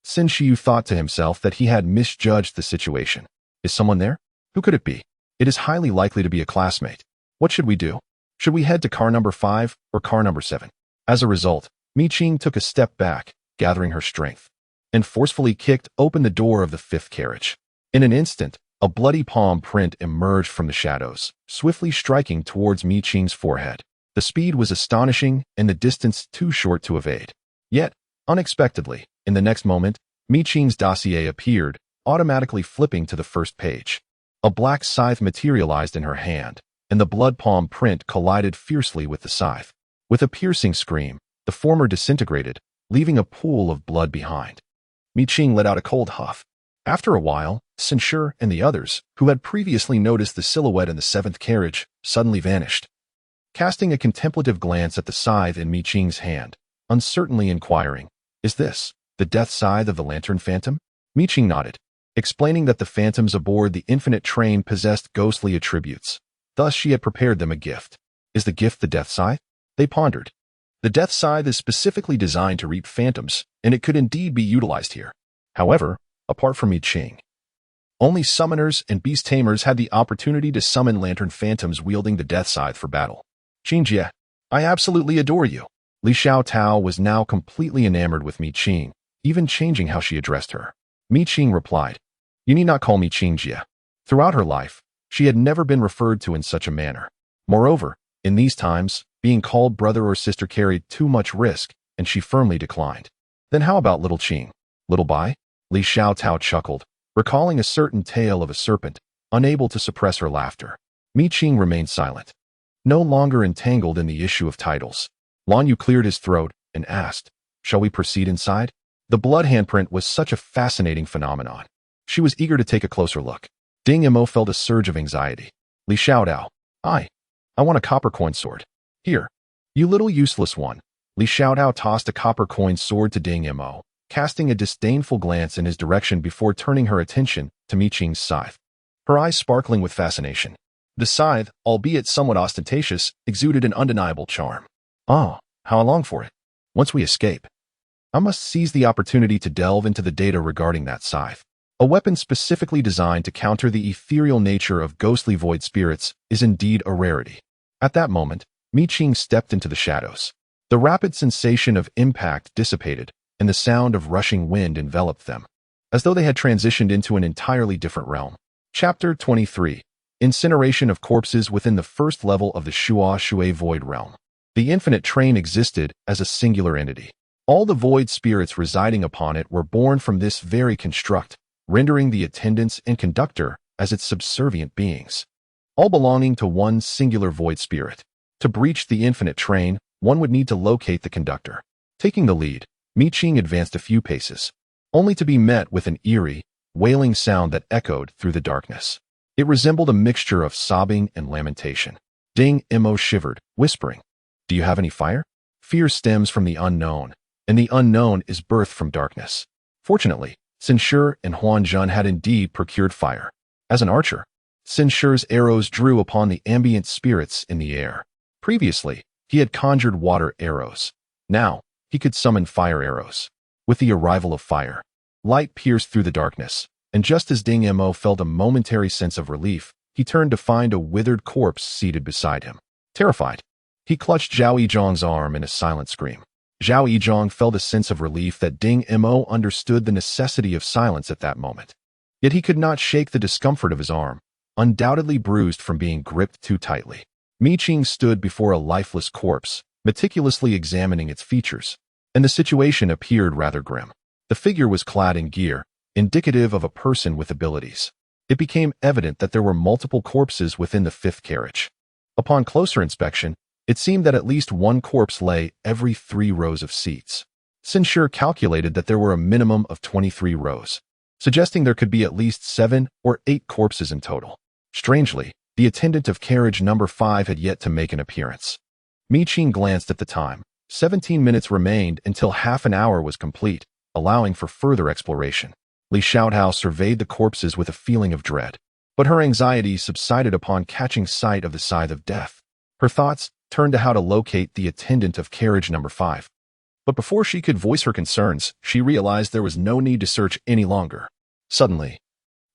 Sin Shiyu thought to himself that he had misjudged the situation. Is someone there? Who could it be? It is highly likely to be a classmate. What should we do? Should we head to car number 5 or car number 7? As a result, Mi Qing took a step back, gathering her strength, and forcefully kicked open the door of the 5th carriage. In an instant, a bloody palm print emerged from the shadows, swiftly striking towards Mi Qing's forehead. The speed was astonishing and the distance too short to evade. Yet, unexpectedly, in the next moment, Mi Qing's dossier appeared, automatically flipping to the first page. A black scythe materialized in her hand, and the blood palm print collided fiercely with the scythe. With a piercing scream, the former disintegrated, leaving a pool of blood behind. Mi Qing let out a cold huff. After a while, Sin Shi and the others, who had previously noticed the silhouette in the 7th carriage, suddenly vanished. Casting a contemplative glance at the scythe in Mi Qing's hand, uncertainly inquiring, is this the death scythe of the lantern phantom? Mi Qing nodded, explaining that the phantoms aboard the infinite train possessed ghostly attributes. Thus she had prepared them a gift. Is the gift the death scythe? They pondered. The death scythe is specifically designed to reap phantoms, and it could indeed be utilized here. However, apart from Mi Qing, only summoners and beast tamers had the opportunity to summon lantern phantoms wielding the death scythe for battle. Qingjie, I absolutely adore you. Li Xiaotao was now completely enamored with Mi Qing, even changing how she addressed her. Mi Qing replied, you need not call me Qingjie. Throughout her life, she had never been referred to in such a manner. Moreover, in these times, being called brother or sister carried too much risk, and she firmly declined. Then how about little Qing? Little Bai? Li Xiaotao chuckled, recalling a certain tale of a serpent, unable to suppress her laughter. Mi Qing remained silent, no longer entangled in the issue of titles. Lan Yu cleared his throat and asked, "Shall we proceed inside?" The blood handprint was such a fascinating phenomenon. She was eager to take a closer look. Ding Mo felt a surge of anxiety. Li Xiaodao, I want a copper coin sword. Here. You little useless one. Li Xiaodao tossed a copper coin sword to Ding Mo, casting a disdainful glance in his direction before turning her attention to Mi Qing's scythe, her eyes sparkling with fascination. The scythe, albeit somewhat ostentatious, exuded an undeniable charm. Ah, how I long for it. Once we escape, I must seize the opportunity to delve into the data regarding that scythe. A weapon specifically designed to counter the ethereal nature of ghostly void spirits is indeed a rarity. At that moment, Mi Qing stepped into the shadows. The rapid sensation of impact dissipated, and the sound of rushing wind enveloped them, as though they had transitioned into an entirely different realm. Chapter 23. Incineration of corpses within the first level of the Shua Shui void realm. The infinite train existed as a singular entity. All the void spirits residing upon it were born from this very construct, rendering the attendants and conductor as its subservient beings, all belonging to one singular void spirit. To breach the infinite train, one would need to locate the conductor. Taking the lead, Mi Qing advanced a few paces, only to be met with an eerie, wailing sound that echoed through the darkness. It resembled a mixture of sobbing and lamentation. Ding Mo shivered, whispering, "Do you have any fire?" Fear stems from the unknown, and the unknown is birthed from darkness. Fortunately, Sin Shi and Huan Zhen had indeed procured fire. As an archer, Sin Shi's arrows drew upon the ambient spirits in the air. Previously, he had conjured water arrows. Now, he could summon fire arrows. With the arrival of fire, light pierced through the darkness, and just as Ding Mo felt a momentary sense of relief, he turned to find a withered corpse seated beside him. Terrified, he clutched Zhao Yizhong's arm in a silent scream. Zhao Yizhong felt a sense of relief that Ding Mo understood the necessity of silence at that moment. Yet he could not shake the discomfort of his arm, undoubtedly bruised from being gripped too tightly. Mi Qing stood before a lifeless corpse, meticulously examining its features, and the situation appeared rather grim. The figure was clad in gear, indicative of a person with abilities. It became evident that there were multiple corpses within the fifth carriage. Upon closer inspection, it seemed that at least one corpse lay every 3 rows of seats. Sin Shi calculated that there were a minimum of 23 rows, suggesting there could be at least 7 or 8 corpses in total. Strangely, the attendant of carriage number 5 had yet to make an appearance. Mi Qing glanced at the time. 17 minutes remained until half an hour was complete, allowing for further exploration. Li Xiaodao surveyed the corpses with a feeling of dread, but her anxiety subsided upon catching sight of the scythe of death. Her thoughts turned to how to locate the attendant of carriage number 5. But before she could voice her concerns, she realized there was no need to search any longer. Suddenly,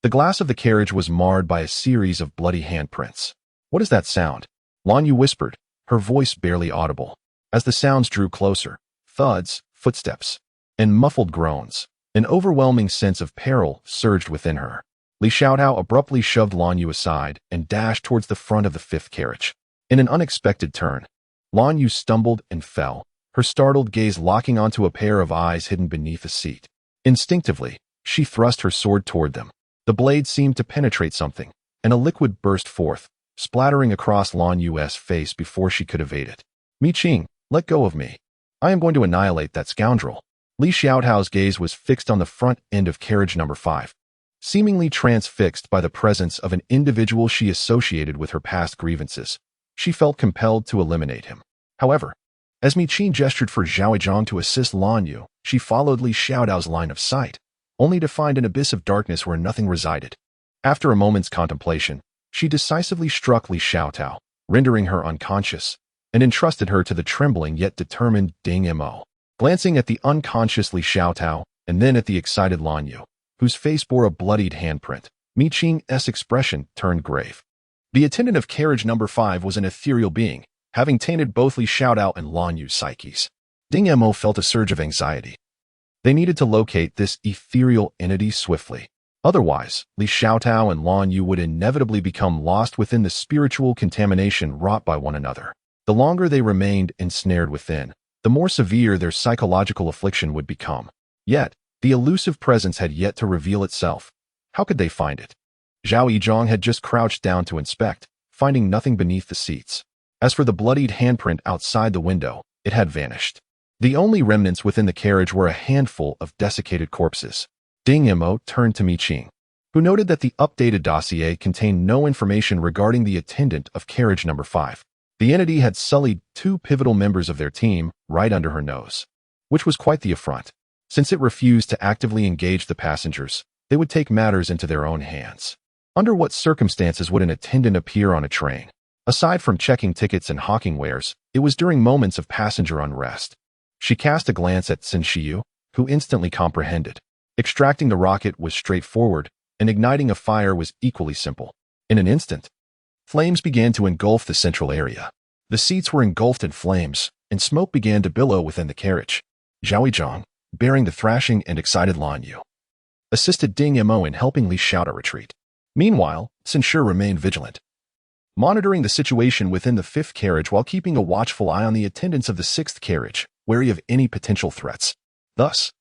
the glass of the carriage was marred by a series of bloody handprints. "What is that sound?" Lan Yu whispered, her voice barely audible. As the sounds drew closer, thuds, footsteps, and muffled groans, an overwhelming sense of peril surged within her. Li Xiaodao abruptly shoved Lan Yu aside and dashed towards the front of the 5th carriage. In an unexpected turn, Lan Yu stumbled and fell, her startled gaze locking onto a pair of eyes hidden beneath a seat. Instinctively, she thrust her sword toward them. The blade seemed to penetrate something, and a liquid burst forth, splattering across Lan Yu's face before she could evade it. "Mi Qing, let go of me. I am going to annihilate that scoundrel." Li Xiaodao's gaze was fixed on the front end of carriage number 5, seemingly transfixed by the presence of an individual she associated with her past grievances. She felt compelled to eliminate him. However, as Mi Qing gestured for Zhao Yizhong to assist Lan Yu, she followed Li Xiaodao's line of sight, only to find an abyss of darkness where nothing resided. After a moment's contemplation, she decisively struck Li Xiaodao, rendering her unconscious, and entrusted her to the trembling yet determined Ding Mo. Glancing at the unconscious Li Xiaodao and then at the excited Lan Yu, whose face bore a bloodied handprint, Mi Qing's expression turned grave. The attendant of carriage number 5 was an ethereal being, having tainted both Li Xiaodao and Lan Yu's psyches. Ding Mo felt a surge of anxiety. They needed to locate this ethereal entity swiftly. Otherwise, Li Xiaodao and Lan Yu would inevitably become lost within the spiritual contamination wrought by one another. The longer they remained ensnared within, the more severe their psychological affliction would become. Yet, the elusive presence had yet to reveal itself, How could they find it? Zhao Yizhong had just crouched down to inspect, finding nothing beneath the seats. As for the bloodied handprint outside the window, it had vanished. The only remnants within the carriage were a handful of desiccated corpses. Ding Mo turned to Mi Qing, who noted that the updated dossier contained no information regarding the attendant of carriage number 5. The entity had sullied 2 pivotal members of their team right under her nose, which was quite the affront. Since it refused to actively engage the passengers, they would take matters into their own hands. Under what circumstances would an attendant appear on a train? Aside from checking tickets and hawking wares, it was during moments of passenger unrest. She cast a glance at Xin Shiyu, who instantly comprehended. Extracting the rocket was straightforward, and igniting a fire was equally simple. In an instant, flames began to engulf the central area. The seats were engulfed in flames, and smoke began to billow within the carriage. Zhao Yizhong, bearing the thrashing and excited Lan Yu, assisted Ding Mo in helping Li shout a retreat. Meanwhile, Xin Shi remained vigilant, monitoring the situation within the 5th carriage while keeping a watchful eye on the attendants of the 6th carriage, wary of any potential threats. Thus,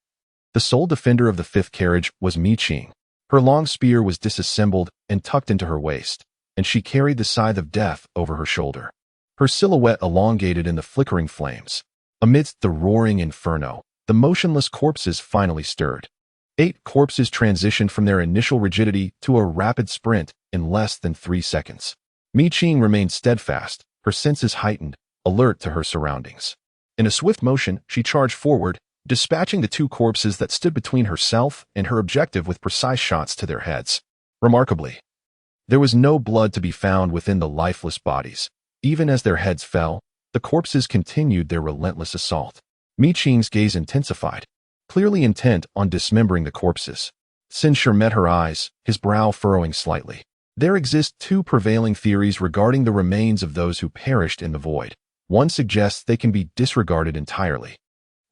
the sole defender of the 5th carriage was Mi Qing. Her long spear was disassembled and tucked into her waist, and she carried the scythe of death over her shoulder. Her silhouette elongated in the flickering flames. Amidst the roaring inferno, the motionless corpses finally stirred. 8 corpses transitioned from their initial rigidity to a rapid sprint in less than 3 seconds. Mi Qing remained steadfast, her senses heightened, alert to her surroundings. In a swift motion, she charged forward, dispatching the 2 corpses that stood between herself and her objective with precise shots to their heads. Remarkably, there was no blood to be found within the lifeless bodies. Even as their heads fell, the corpses continued their relentless assault. Mi Qing's gaze intensified, clearly intent on dismembering the corpses. Xin Shi met her eyes, his brow furrowing slightly. There exist 2 prevailing theories regarding the remains of those who perished in the void. One suggests they can be disregarded entirely,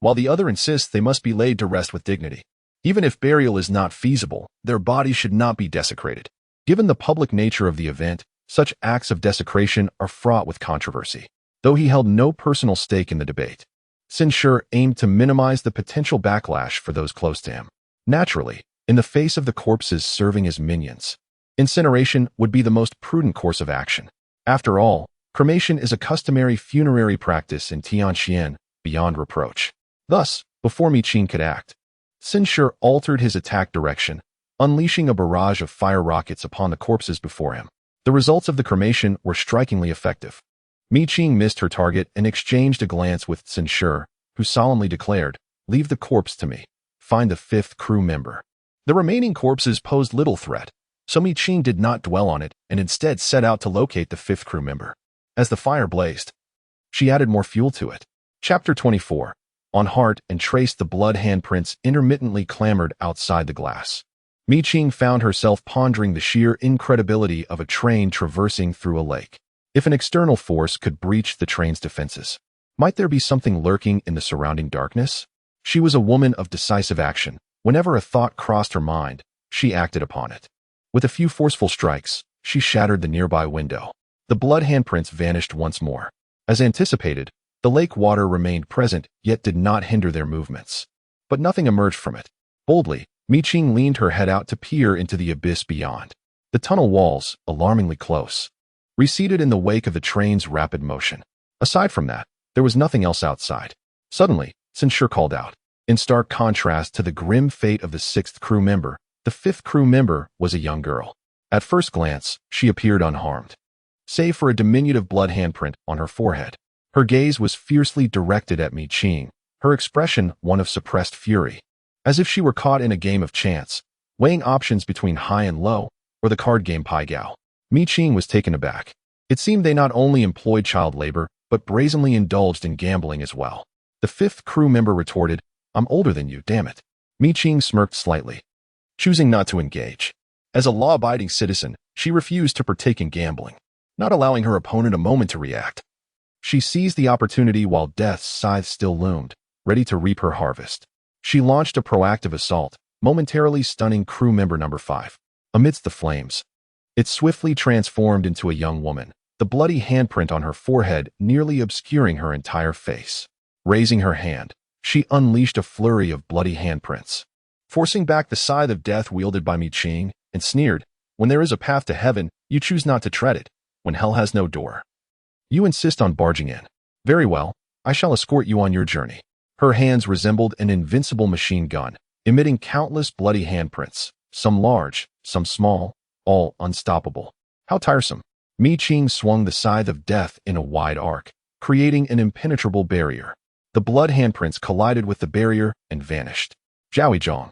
while the other insists they must be laid to rest with dignity. Even if burial is not feasible, their bodies should not be desecrated. Given the public nature of the event, such acts of desecration are fraught with controversy. Though he held no personal stake in the debate, Xin Shi aimed to minimize the potential backlash for those close to him. Naturally, in the face of the corpses serving as minions, incineration would be the most prudent course of action. After all, cremation is a customary funerary practice in Tianxian, beyond reproach. Thus, before Mi Qing could act, Xin Shi altered his attack direction, unleashing a barrage of fire rockets upon the corpses before him. The results of the cremation were strikingly effective. Mi Qing missed her target and exchanged a glance with Xin Shi, who solemnly declared, "Leave the corpse to me. Find the 5th crew member." The remaining corpses posed little threat, so Mi Qing did not dwell on it and instead set out to locate the 5th crew member. As the fire blazed, she added more fuel to it. Chapter 24. On heart and traced the blood handprints intermittently clamored outside the glass. Mi Qing found herself pondering the sheer incredibility of a train traversing through a lake. If an external force could breach the train's defenses, might there be something lurking in the surrounding darkness? She was a woman of decisive action. Whenever a thought crossed her mind, she acted upon it. With a few forceful strikes, she shattered the nearby window. The blood handprints vanished once more. As anticipated, the lake water remained present yet did not hinder their movements. But nothing emerged from it. Boldly, Mi Qing leaned her head out to peer into the abyss beyond. The tunnel walls, alarmingly close, receded in the wake of the train's rapid motion. Aside from that, there was nothing else outside. Suddenly, Xin Shi called out. In stark contrast to the grim fate of the 6th crew member, the 5th crew member was a young girl. At first glance, she appeared unharmed, save for a diminutive blood handprint on her forehead. Her gaze was fiercely directed at Mi Qing, her expression one of suppressed fury, as if she were caught in a game of chance, weighing options between high and low, or the card game Pai Gao. Mi Qing was taken aback. It seemed they not only employed child labor, but brazenly indulged in gambling as well. The 5th crew member retorted, "I'm older than you, damn it." Mi Qing smirked slightly, choosing not to engage. As a law-abiding citizen, she refused to partake in gambling, not allowing her opponent a moment to react. She seized the opportunity while death's scythe still loomed, ready to reap her harvest. She launched a proactive assault, momentarily stunning crew member number 5. Amidst the flames, it swiftly transformed into a young woman, the bloody handprint on her forehead nearly obscuring her entire face. Raising her hand, she unleashed a flurry of bloody handprints, forcing back the scythe of death wielded by Mi Qing. and sneered, "When there is a path to heaven, you choose not to tread it. When hell has no door, you insist on barging in. Very well, I shall escort you on your journey." Her hands resembled an invincible machine gun, emitting countless bloody handprints, some large, some small, all unstoppable. How tiresome. Qing swung the scythe of death in a wide arc, creating an impenetrable barrier. The blood handprints collided with the barrier and vanished. Zhao,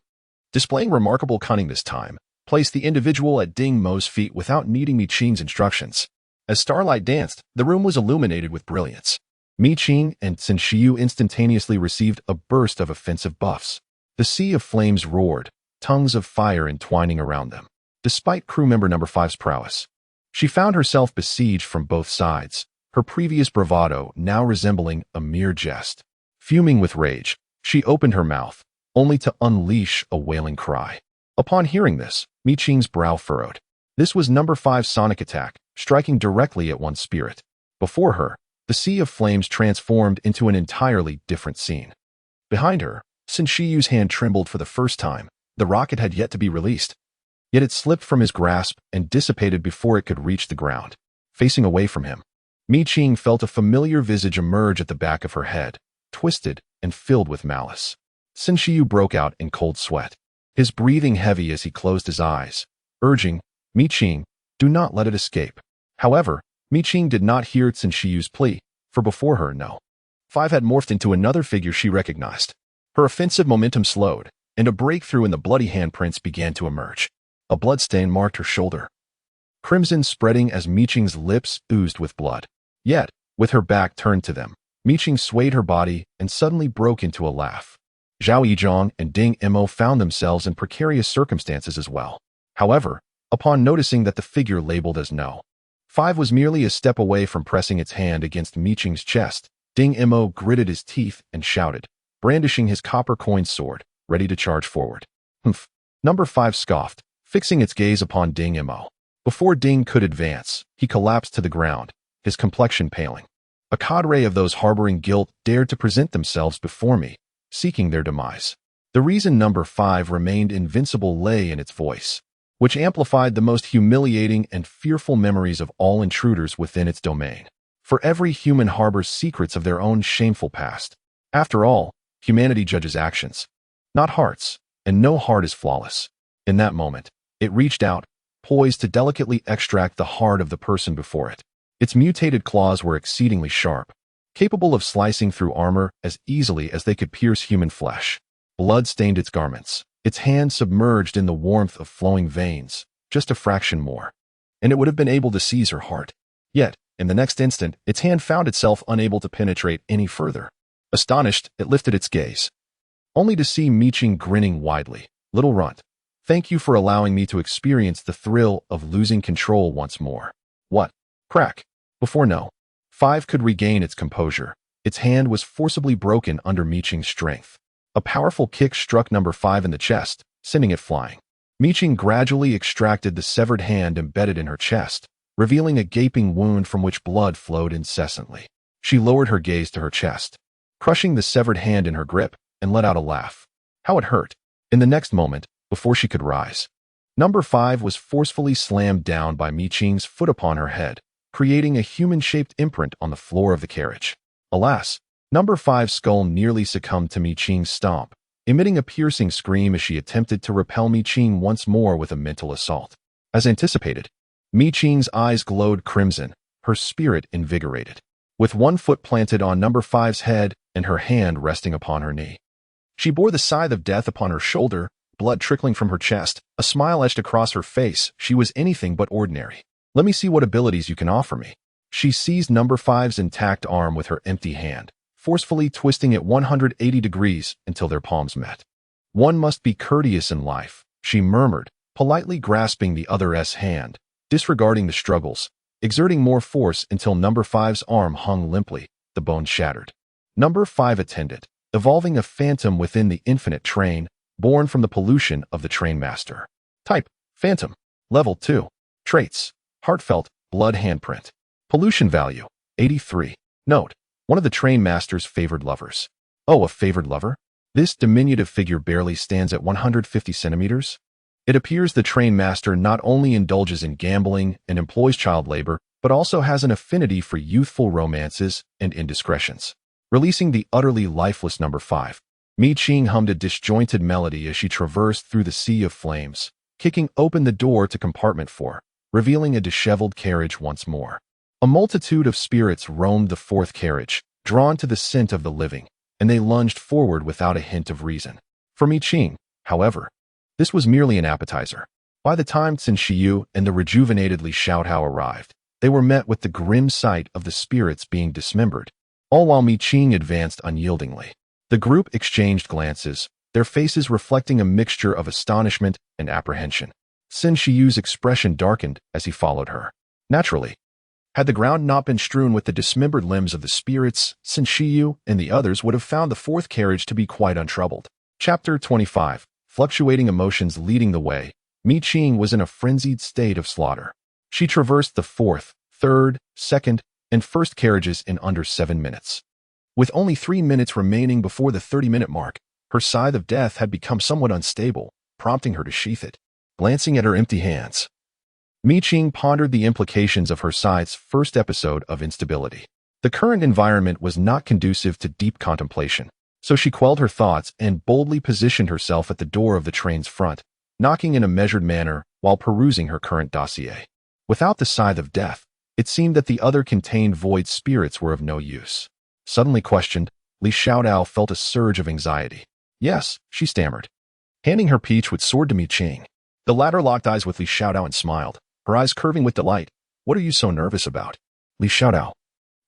displaying remarkable cunning this time, placed the individual at Ding Mo's feet without needing Qing's instructions. As starlight danced, the room was illuminated with brilliance. Qing and Xin Shiyu instantaneously received a burst of offensive buffs. The sea of flames roared, tongues of fire entwining around them. Despite crew member number 5's prowess, she found herself besieged from both sides, her previous bravado now resembling a mere jest. Fuming with rage, she opened her mouth, only to unleash a wailing cry. Upon hearing this, Qing's brow furrowed. This was number 5's sonic attack, striking directly at one's spirit. Before her, the sea of flames transformed into an entirely different scene. Behind her, Xin Shiyu's hand trembled for the first time. The rocket had yet to be released. Yet it slipped from his grasp and dissipated before it could reach the ground. Facing away from him, Qing felt a familiar visage emerge at the back of her head, twisted and filled with malice. Xin Shiyu broke out in cold sweat, his breathing heavy as he closed his eyes, urging, "Qing, do not let it escape." However, Qing did not hear Xin Shiyu's plea, for before her, No. 5 had morphed into another figure she recognized. Her offensive momentum slowed, and a breakthrough in the bloody handprints began to emerge. A bloodstain marked her shoulder, crimson spreading as Qing's lips oozed with blood. Yet, with her back turned to them, Qing swayed her body and suddenly broke into a laugh. Zhao Yizhong and Ding Mo found themselves in precarious circumstances as well. However, upon noticing that the figure labeled as No. 5 was merely a step away from pressing its hand against Qing's chest, Ding Mo gritted his teeth and shouted, brandishing his copper-coined sword, ready to charge forward. "Humph." Number 5 scoffed, fixing its gaze upon Ding Mo. Before Ding could advance, he collapsed to the ground, his complexion paling. A cadre of those harboring guilt dared to present themselves before me, seeking their demise. The reason number 5 remained invincible lay in its voice, which amplified the most humiliating and fearful memories of all intruders within its domain. For every human harbors secrets of their own shameful past. After all, humanity judges actions, not hearts, and no heart is flawless. In that moment, it reached out, poised to delicately extract the heart of the person before it. Its mutated claws were exceedingly sharp, capable of slicing through armor as easily as they could pierce human flesh. Blood stained its garments, its hand submerged in the warmth of flowing veins, just a fraction more, and it would have been able to seize her heart. Yet, in the next instant, its hand found itself unable to penetrate any further. Astonished, it lifted its gaze, only to see Qing grinning widely. "Little runt, thank you for allowing me to experience the thrill of losing control once more." What? Crack. Before No. 5 could regain its composure, its hand was forcibly broken under Qing's strength. A powerful kick struck number 5 in the chest, sending it flying. Qing gradually extracted the severed hand embedded in her chest, revealing a gaping wound from which blood flowed incessantly. She lowered her gaze to her chest, crushing the severed hand in her grip, and let out a laugh. How it hurt! In the next moment, before she could rise, number 5 was forcefully slammed down by Qing's foot upon her head, creating a human-shaped imprint on the floor of the carriage. Alas, number 5's skull nearly succumbed to Qing's stomp, emitting a piercing scream as she attempted to repel Qing once more with a mental assault. As anticipated, Qing's eyes glowed crimson, her spirit invigorated. With one foot planted on number 5's head and her hand resting upon her knee, she bore the scythe of death upon her shoulder, blood trickling from her chest, a smile etched across her face. She was anything but ordinary. "Let me see what abilities you can offer me." She seized number 5's intact arm with her empty hand, forcefully twisting it 180 degrees until their palms met. "One must be courteous in life," she murmured, politely grasping the other's hand, disregarding the struggles, exerting more force until number 5's arm hung limply, the bone shattered. Number 5 attended, evolving a phantom within the infinite train, born from the pollution of the trainmaster. Type: Phantom. Level 2. Traits: Heartfelt, blood handprint. Pollution value: 83. Note: one of the trainmaster's favored lovers. Oh, a favored lover? This diminutive figure barely stands at 150 centimeters. It appears the train master not only indulges in gambling and employs child labor, but also has an affinity for youthful romances and indiscretions. Releasing the utterly lifeless number 5. Mi Qing hummed a disjointed melody as she traversed through the sea of flames, kicking open the door to compartment 4, revealing a disheveled carriage once more. A multitude of spirits roamed the fourth carriage, drawn to the scent of the living, and they lunged forward without a hint of reason. For Mi Qing, however, this was merely an appetizer. By the time Qin Shiyu and the rejuvenated Li Xiaotao arrived, they were met with the grim sight of the spirits being dismembered, all while Mi Qing advanced unyieldingly. The group exchanged glances, their faces reflecting a mixture of astonishment and apprehension. Qin Shiyu's expression darkened as he followed her. Naturally, had the ground not been strewn with the dismembered limbs of the spirits, Qin Shiyu and the others would have found the fourth carriage to be quite untroubled. Chapter 25. Fluctuating emotions leading the way, Mi Qing was in a frenzied state of slaughter. She traversed the fourth, third, second, and first carriages in under 7 minutes. With only 3 minutes remaining before the 30-minute mark, her scythe of death had become somewhat unstable, prompting her to sheath it. Glancing at her empty hands, Mi Qing pondered the implications of her scythe's first episode of instability. The current environment was not conducive to deep contemplation, so she quelled her thoughts and boldly positioned herself at the door of the train's front, knocking in a measured manner while perusing her current dossier. Without the scythe of death, it seemed that the other contained void spirits were of no use. Suddenly questioned, Li Xiaotao felt a surge of anxiety. Yes, she stammered, handing her peach-wood sword to Mi Qing. The latter locked eyes with Li Xiaotao and smiled, her eyes curving with delight. What are you so nervous about? Li Xiaotao,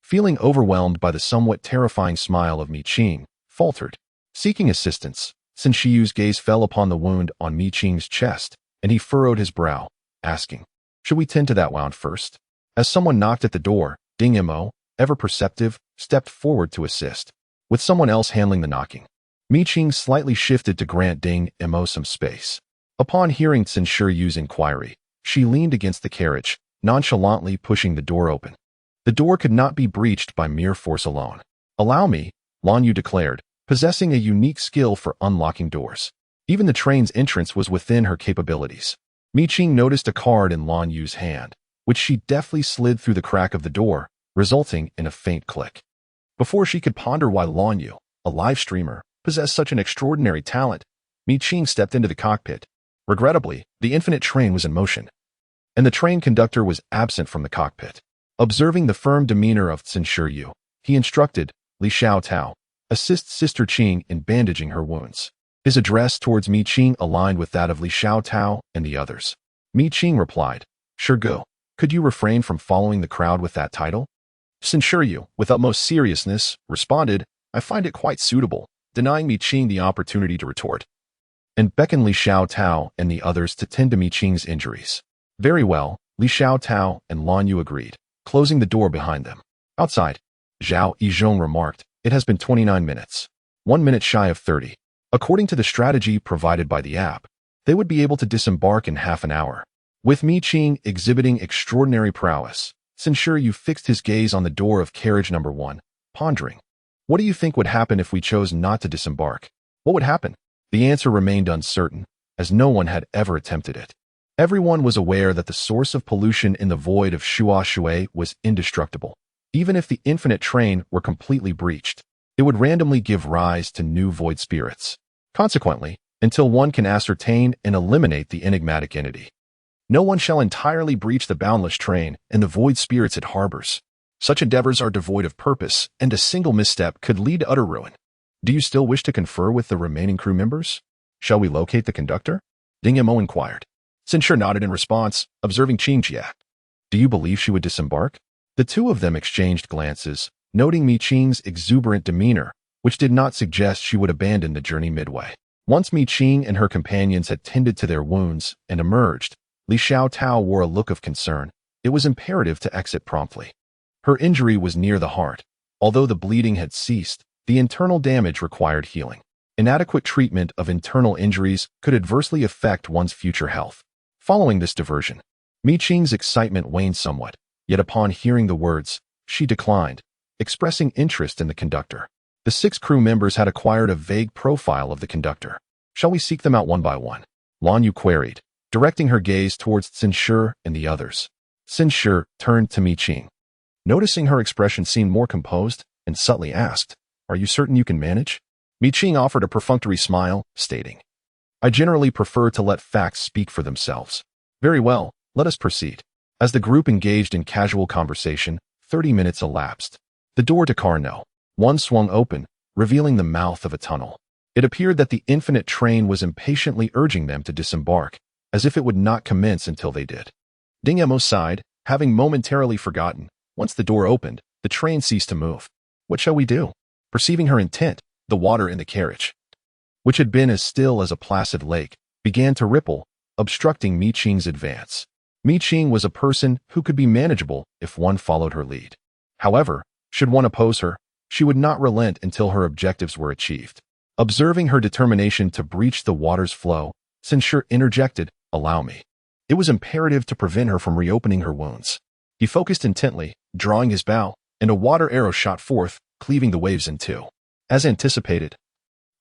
feeling overwhelmed by the somewhat terrifying smile of Mi Qing, faltered. Seeking assistance, Qin Shiyu's gaze fell upon the wound on Mi Qing's chest, and he furrowed his brow, asking, should we tend to that wound first? As someone knocked at the door, Ding Mo, ever perceptive, stepped forward to assist. With someone else handling the knocking, Mi Qing slightly shifted to grant Ding Mo some space. Upon hearing Qin Shiyu's inquiry, she leaned against the carriage, nonchalantly pushing the door open. The door could not be breached by mere force alone. Allow me, Lan Yu declared, possessing a unique skill for unlocking doors. Even the train's entrance was within her capabilities. Mi Qing noticed a card in Lan Yu's hand, which she deftly slid through the crack of the door, resulting in a faint click. Before she could ponder why Lan Yu, a live streamer, possessed such an extraordinary talent, Mi Qing stepped into the cockpit. Regrettably, the infinite train was in motion, and the train conductor was absent from the cockpit. Observing the firm demeanor of Qin Shiyu, he instructed Li Xiaotao, assist Sister Qing in bandaging her wounds. His address towards Mi Qing aligned with that of Li Xiaotao and the others. Mi Qing replied, Sure go. Could you refrain from following the crowd with that title? Qin Shiyu, with utmost seriousness, responded, I find it quite suitable, denying Mi Qing the opportunity to retort, and beckoned Li Xiaotao and the others to tend to Mi Qing's injuries. Very well, Li Xiaotao and Lan Yu agreed, closing the door behind them. Outside, Zhao Yizhong remarked, it has been 29 minutes. 1 minute shy of 30. According to the strategy provided by the app, they would be able to disembark in half an hour. With Mi Qing exhibiting extraordinary prowess, Qin Shiyu fixed his gaze on the door of carriage number 1, pondering. What do you think would happen if we chose not to disembark? What would happen? The answer remained uncertain, as no one had ever attempted it. Everyone was aware that the source of pollution in the void of Shua Shui was indestructible. Even if the infinite train were completely breached, it would randomly give rise to new void spirits. Consequently, until one can ascertain and eliminate the enigmatic entity, no one shall entirely breach the boundless train and the void spirits it harbors. Such endeavors are devoid of purpose, and a single misstep could lead to utter ruin. Do you still wish to confer with the remaining crew members? Shall we locate the conductor? Ding Mo inquired. Qin Shi nodded in response, observing Qing Jia. Do you believe she would disembark? The two of them exchanged glances, noting Mi Qing's exuberant demeanor, which did not suggest she would abandon the journey midway. Once Mi Qing and her companions had tended to their wounds and emerged, Li Xiaotao wore a look of concern. It was imperative to exit promptly. Her injury was near the heart. Although the bleeding had ceased, the internal damage required healing. Inadequate treatment of internal injuries could adversely affect one's future health. Following this diversion, Mi Qing's excitement waned somewhat, yet upon hearing the words, she declined, expressing interest in the conductor. The 6 crew members had acquired a vague profile of the conductor. Shall we seek them out one by one? Lan Yu queried, directing her gaze towards Qing and the others. Qing turned to Mi Qing. Noticing her expression seemed more composed, and subtly asked, "Are you certain you can manage?" Mi Qing offered a perfunctory smile, stating, "I generally prefer to let facts speak for themselves." "Very well, let us proceed." As the group engaged in casual conversation, 30 minutes elapsed. The door to car No. 1 swung open, revealing the mouth of a tunnel. It appeared that the infinite train was impatiently urging them to disembark, as if it would not commence until they did. Ding Mo sighed, having momentarily forgotten. Once the door opened, the train ceased to move. "What shall we do?" Perceiving her intent, the water in the carriage, which had been as still as a placid lake, began to ripple, obstructing Mi Qing's advance. Mi Qing was a person who could be manageable if one followed her lead. However, should one oppose her, she would not relent until her objectives were achieved. Observing her determination to breach the water's flow, Qing interjected, "Allow me." It was imperative to prevent her from reopening her wounds. He focused intently, drawing his bow, and a water arrow shot forth, cleaving the waves in two. As anticipated,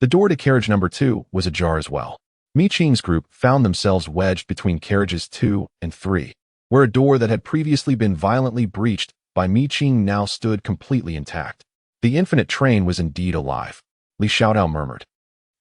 the door to carriage number 2 was ajar as well. Mi Qing's group found themselves wedged between carriages 2 and 3, where a door that had previously been violently breached by Mi Qing now stood completely intact. The infinite train was indeed alive, Li Xiaotao murmured.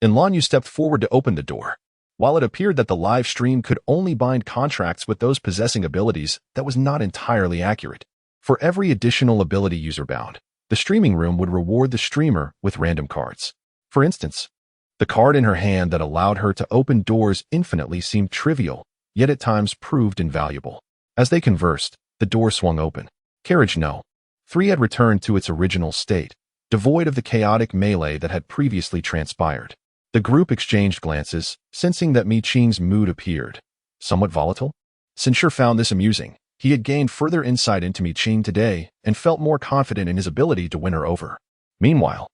And Lan Yu stepped forward to open the door. While it appeared that the live stream could only bind contracts with those possessing abilities, that was not entirely accurate. For every additional ability user bound, the streaming room would reward the streamer with random cards. For instance, the card in her hand that allowed her to open doors infinitely seemed trivial, yet at times proved invaluable. As they conversed, the door swung open. Carriage No. 3 had returned to its original state, devoid of the chaotic melee that had previously transpired. The group exchanged glances, sensing that Mi Qing's mood appeared somewhat volatile. Qing found this amusing. He had gained further insight into Mi Qing today and felt more confident in his ability to win her over. Meanwhile,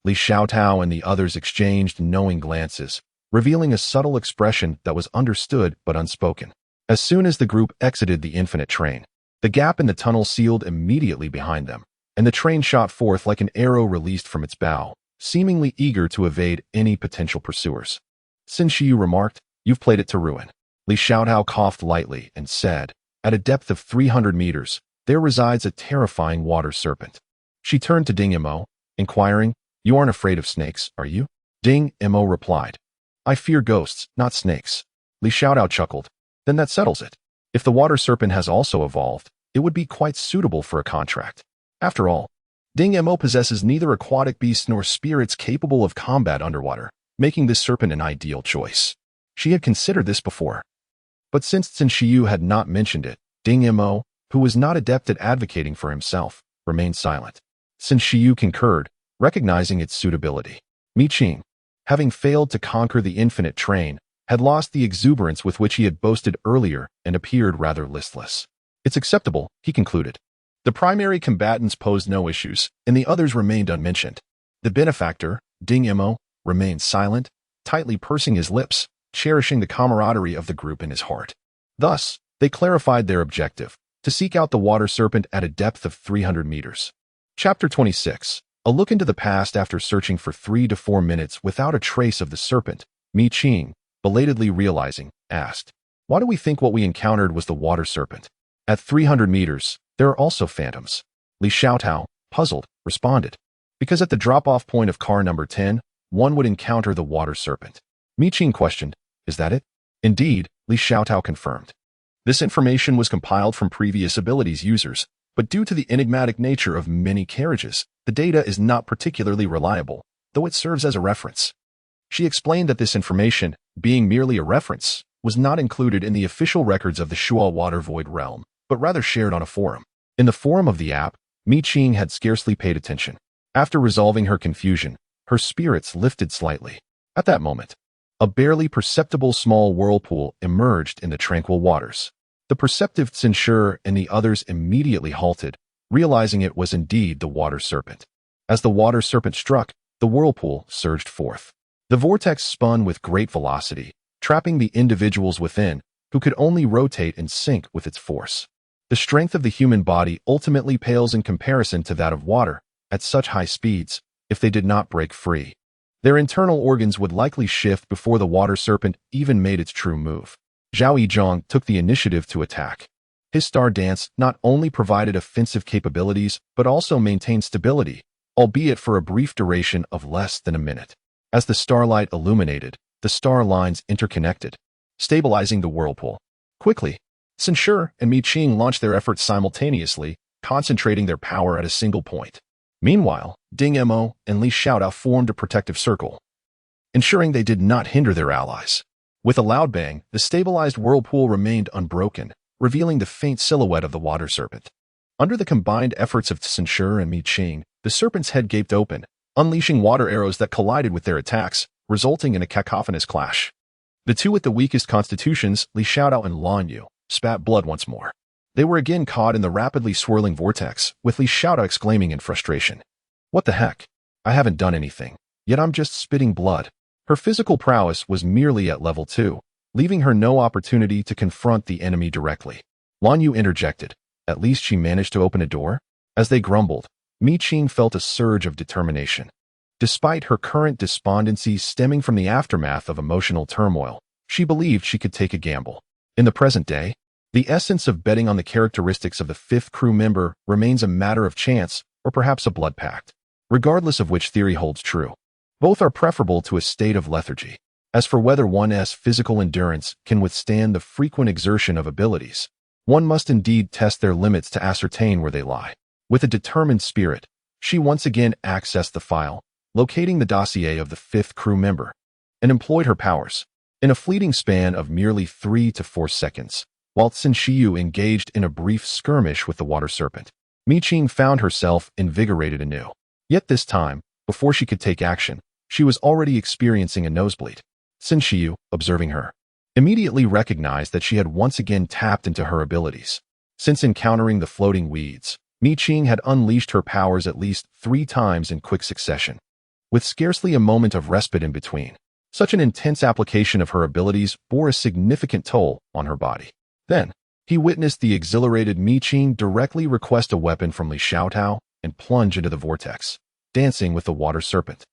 Li Xiaotao and the others exchanged knowing glances, revealing a subtle expression that was understood but unspoken. As soon as the group exited the infinite train, the gap in the tunnel sealed immediately behind them, and the train shot forth like an arrow released from its bow, seemingly eager to evade any potential pursuers. Qin Shiyu remarked, "You've played it to ruin." Li Xiaotao coughed lightly and said, "At a depth of 300 meters, there resides a terrifying water serpent." She turned to Ding Mo, inquiring, "You aren't afraid of snakes, are you?" Ding Mo replied, "I fear ghosts, not snakes." Li Xiaotao chuckled, "Then that settles it. If the water serpent has also evolved, it would be quite suitable for a contract. After all, Ding Mo possesses neither aquatic beasts nor spirits capable of combat underwater, making this serpent an ideal choice." She had considered this before. But since Qin Shiyu had not mentioned it, Ding Mo, who was not adept at advocating for himself, remained silent. Qin Shiyu concurred, recognizing its suitability. Mi Qing, having failed to conquer the infinite train, had lost the exuberance with which he had boasted earlier and appeared rather listless. "It's acceptable," he concluded. The primary combatants posed no issues, and the others remained unmentioned. The benefactor, Ding Mo, remained silent, tightly pursing his lips, cherishing the camaraderie of the group in his heart. Thus, they clarified their objective, to seek out the water serpent at a depth of 300 meters. Chapter 26. A look into the past. After searching for 3 to 4 minutes without a trace of the serpent, Mi Qing, belatedly realizing, asked, "Why do we think what we encountered was the water serpent? At 300 meters, there are also phantoms." Li Xiaotao, puzzled, responded, "Because at the drop-off point of car number 10, one would encounter the water serpent." Mi Qing questioned, "Is that it?" Indeed, Li Xiaotao confirmed. This information was compiled from previous abilities users, but due to the enigmatic nature of many carriages, the data is not particularly reliable, though it serves as a reference. She explained that this information, being merely a reference, was not included in the official records of the Shuo Water Void realm, but rather shared on a forum. In the forum of the app, Mi Qing had scarcely paid attention. After resolving her confusion, her spirits lifted slightly. At that moment, a barely perceptible small whirlpool emerged in the tranquil waters. The perceptive Qin and the others immediately halted, realizing it was indeed the water serpent. As the water serpent struck, the whirlpool surged forth. The vortex spun with great velocity, trapping the individuals within, who could only rotate in sync with its force. The strength of the human body ultimately pales in comparison to that of water, at such high speeds, if they did not break free. Their internal organs would likely shift before the water serpent even made its true move. Zhao Yizhong took the initiative to attack. His star dance not only provided offensive capabilities, but also maintained stability, albeit for a brief duration of less than a minute. As the starlight illuminated, the star lines interconnected, stabilizing the whirlpool. Quickly, Sun Shi and Mi Qing launched their efforts simultaneously, concentrating their power at a single point. Meanwhile, Ding Mo and Li Xiaodao formed a protective circle, ensuring they did not hinder their allies. With a loud bang, the stabilized whirlpool remained unbroken, revealing the faint silhouette of the water serpent. Under the combined efforts of Sun Shi and Mi Qing, the serpent's head gaped open, unleashing water arrows that collided with their attacks, resulting in a cacophonous clash. The two with the weakest constitutions, Li Xiaodao and Lan Yu, spat blood once more. They were again caught in the rapidly swirling vortex, with Li Xiaodao exclaiming in frustration, "What the heck? I haven't done anything, yet I'm just spitting blood." Her physical prowess was merely at level 2, leaving her no opportunity to confront the enemy directly. Lan Yu interjected, "At least she managed to open a door?" As they grumbled, Mi Qing felt a surge of determination. Despite her current despondency stemming from the aftermath of emotional turmoil, she believed she could take a gamble. In the present day, the essence of betting on the characteristics of the fifth crew member remains a matter of chance or perhaps a blood pact. Regardless of which theory holds true, both are preferable to a state of lethargy. As for whether one's physical endurance can withstand the frequent exertion of abilities, one must indeed test their limits to ascertain where they lie. With a determined spirit, she once again accessed the file, locating the dossier of the fifth crew member, and employed her powers. In a fleeting span of merely 3 to 4 seconds, while Sun Shiyu engaged in a brief skirmish with the water serpent, Mi Qing found herself invigorated anew. Yet this time, before she could take action, she was already experiencing a nosebleed. Sun Shiyu, observing her, immediately recognized that she had once again tapped into her abilities. Since encountering the floating weeds, Mi Qing had unleashed her powers at least 3 times in quick succession, with scarcely a moment of respite in between. Such an intense application of her abilities bore a significant toll on her body. Then, he witnessed the exhilarated Mi Qing directly request a weapon from Li Xiaodao and plunge into the vortex, dancing with the water serpent.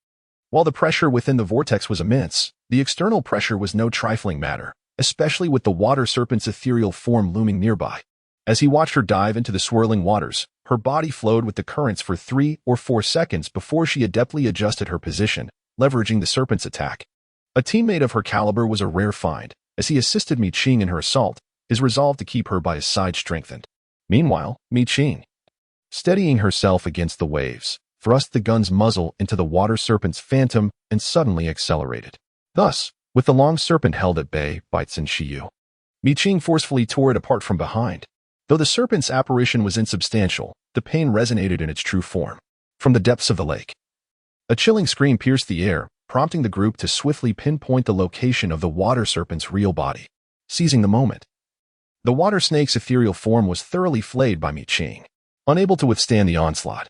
While the pressure within the vortex was immense, the external pressure was no trifling matter, especially with the water serpent's ethereal form looming nearby. As he watched her dive into the swirling waters, her body flowed with the currents for 3 or 4 seconds before she adeptly adjusted her position, leveraging the serpent's attack. A teammate of her caliber was a rare find. As he assisted Mi Qing in her assault, his resolve to keep her by his side strengthened. Meanwhile, Mi Qing, steadying herself against the waves, thrust the gun's muzzle into the water serpent's phantom and suddenly accelerated. Thus, with the long serpent held at bay by Sun Shiyu, Mi Qing forcefully tore it apart from behind. Though the serpent's apparition was insubstantial, the pain resonated in its true form. From the depths of the lake, a chilling scream pierced the air, prompting the group to swiftly pinpoint the location of the water serpent's real body. Seizing the moment, the water snake's ethereal form was thoroughly flayed by Mi Qing. Unable to withstand the onslaught,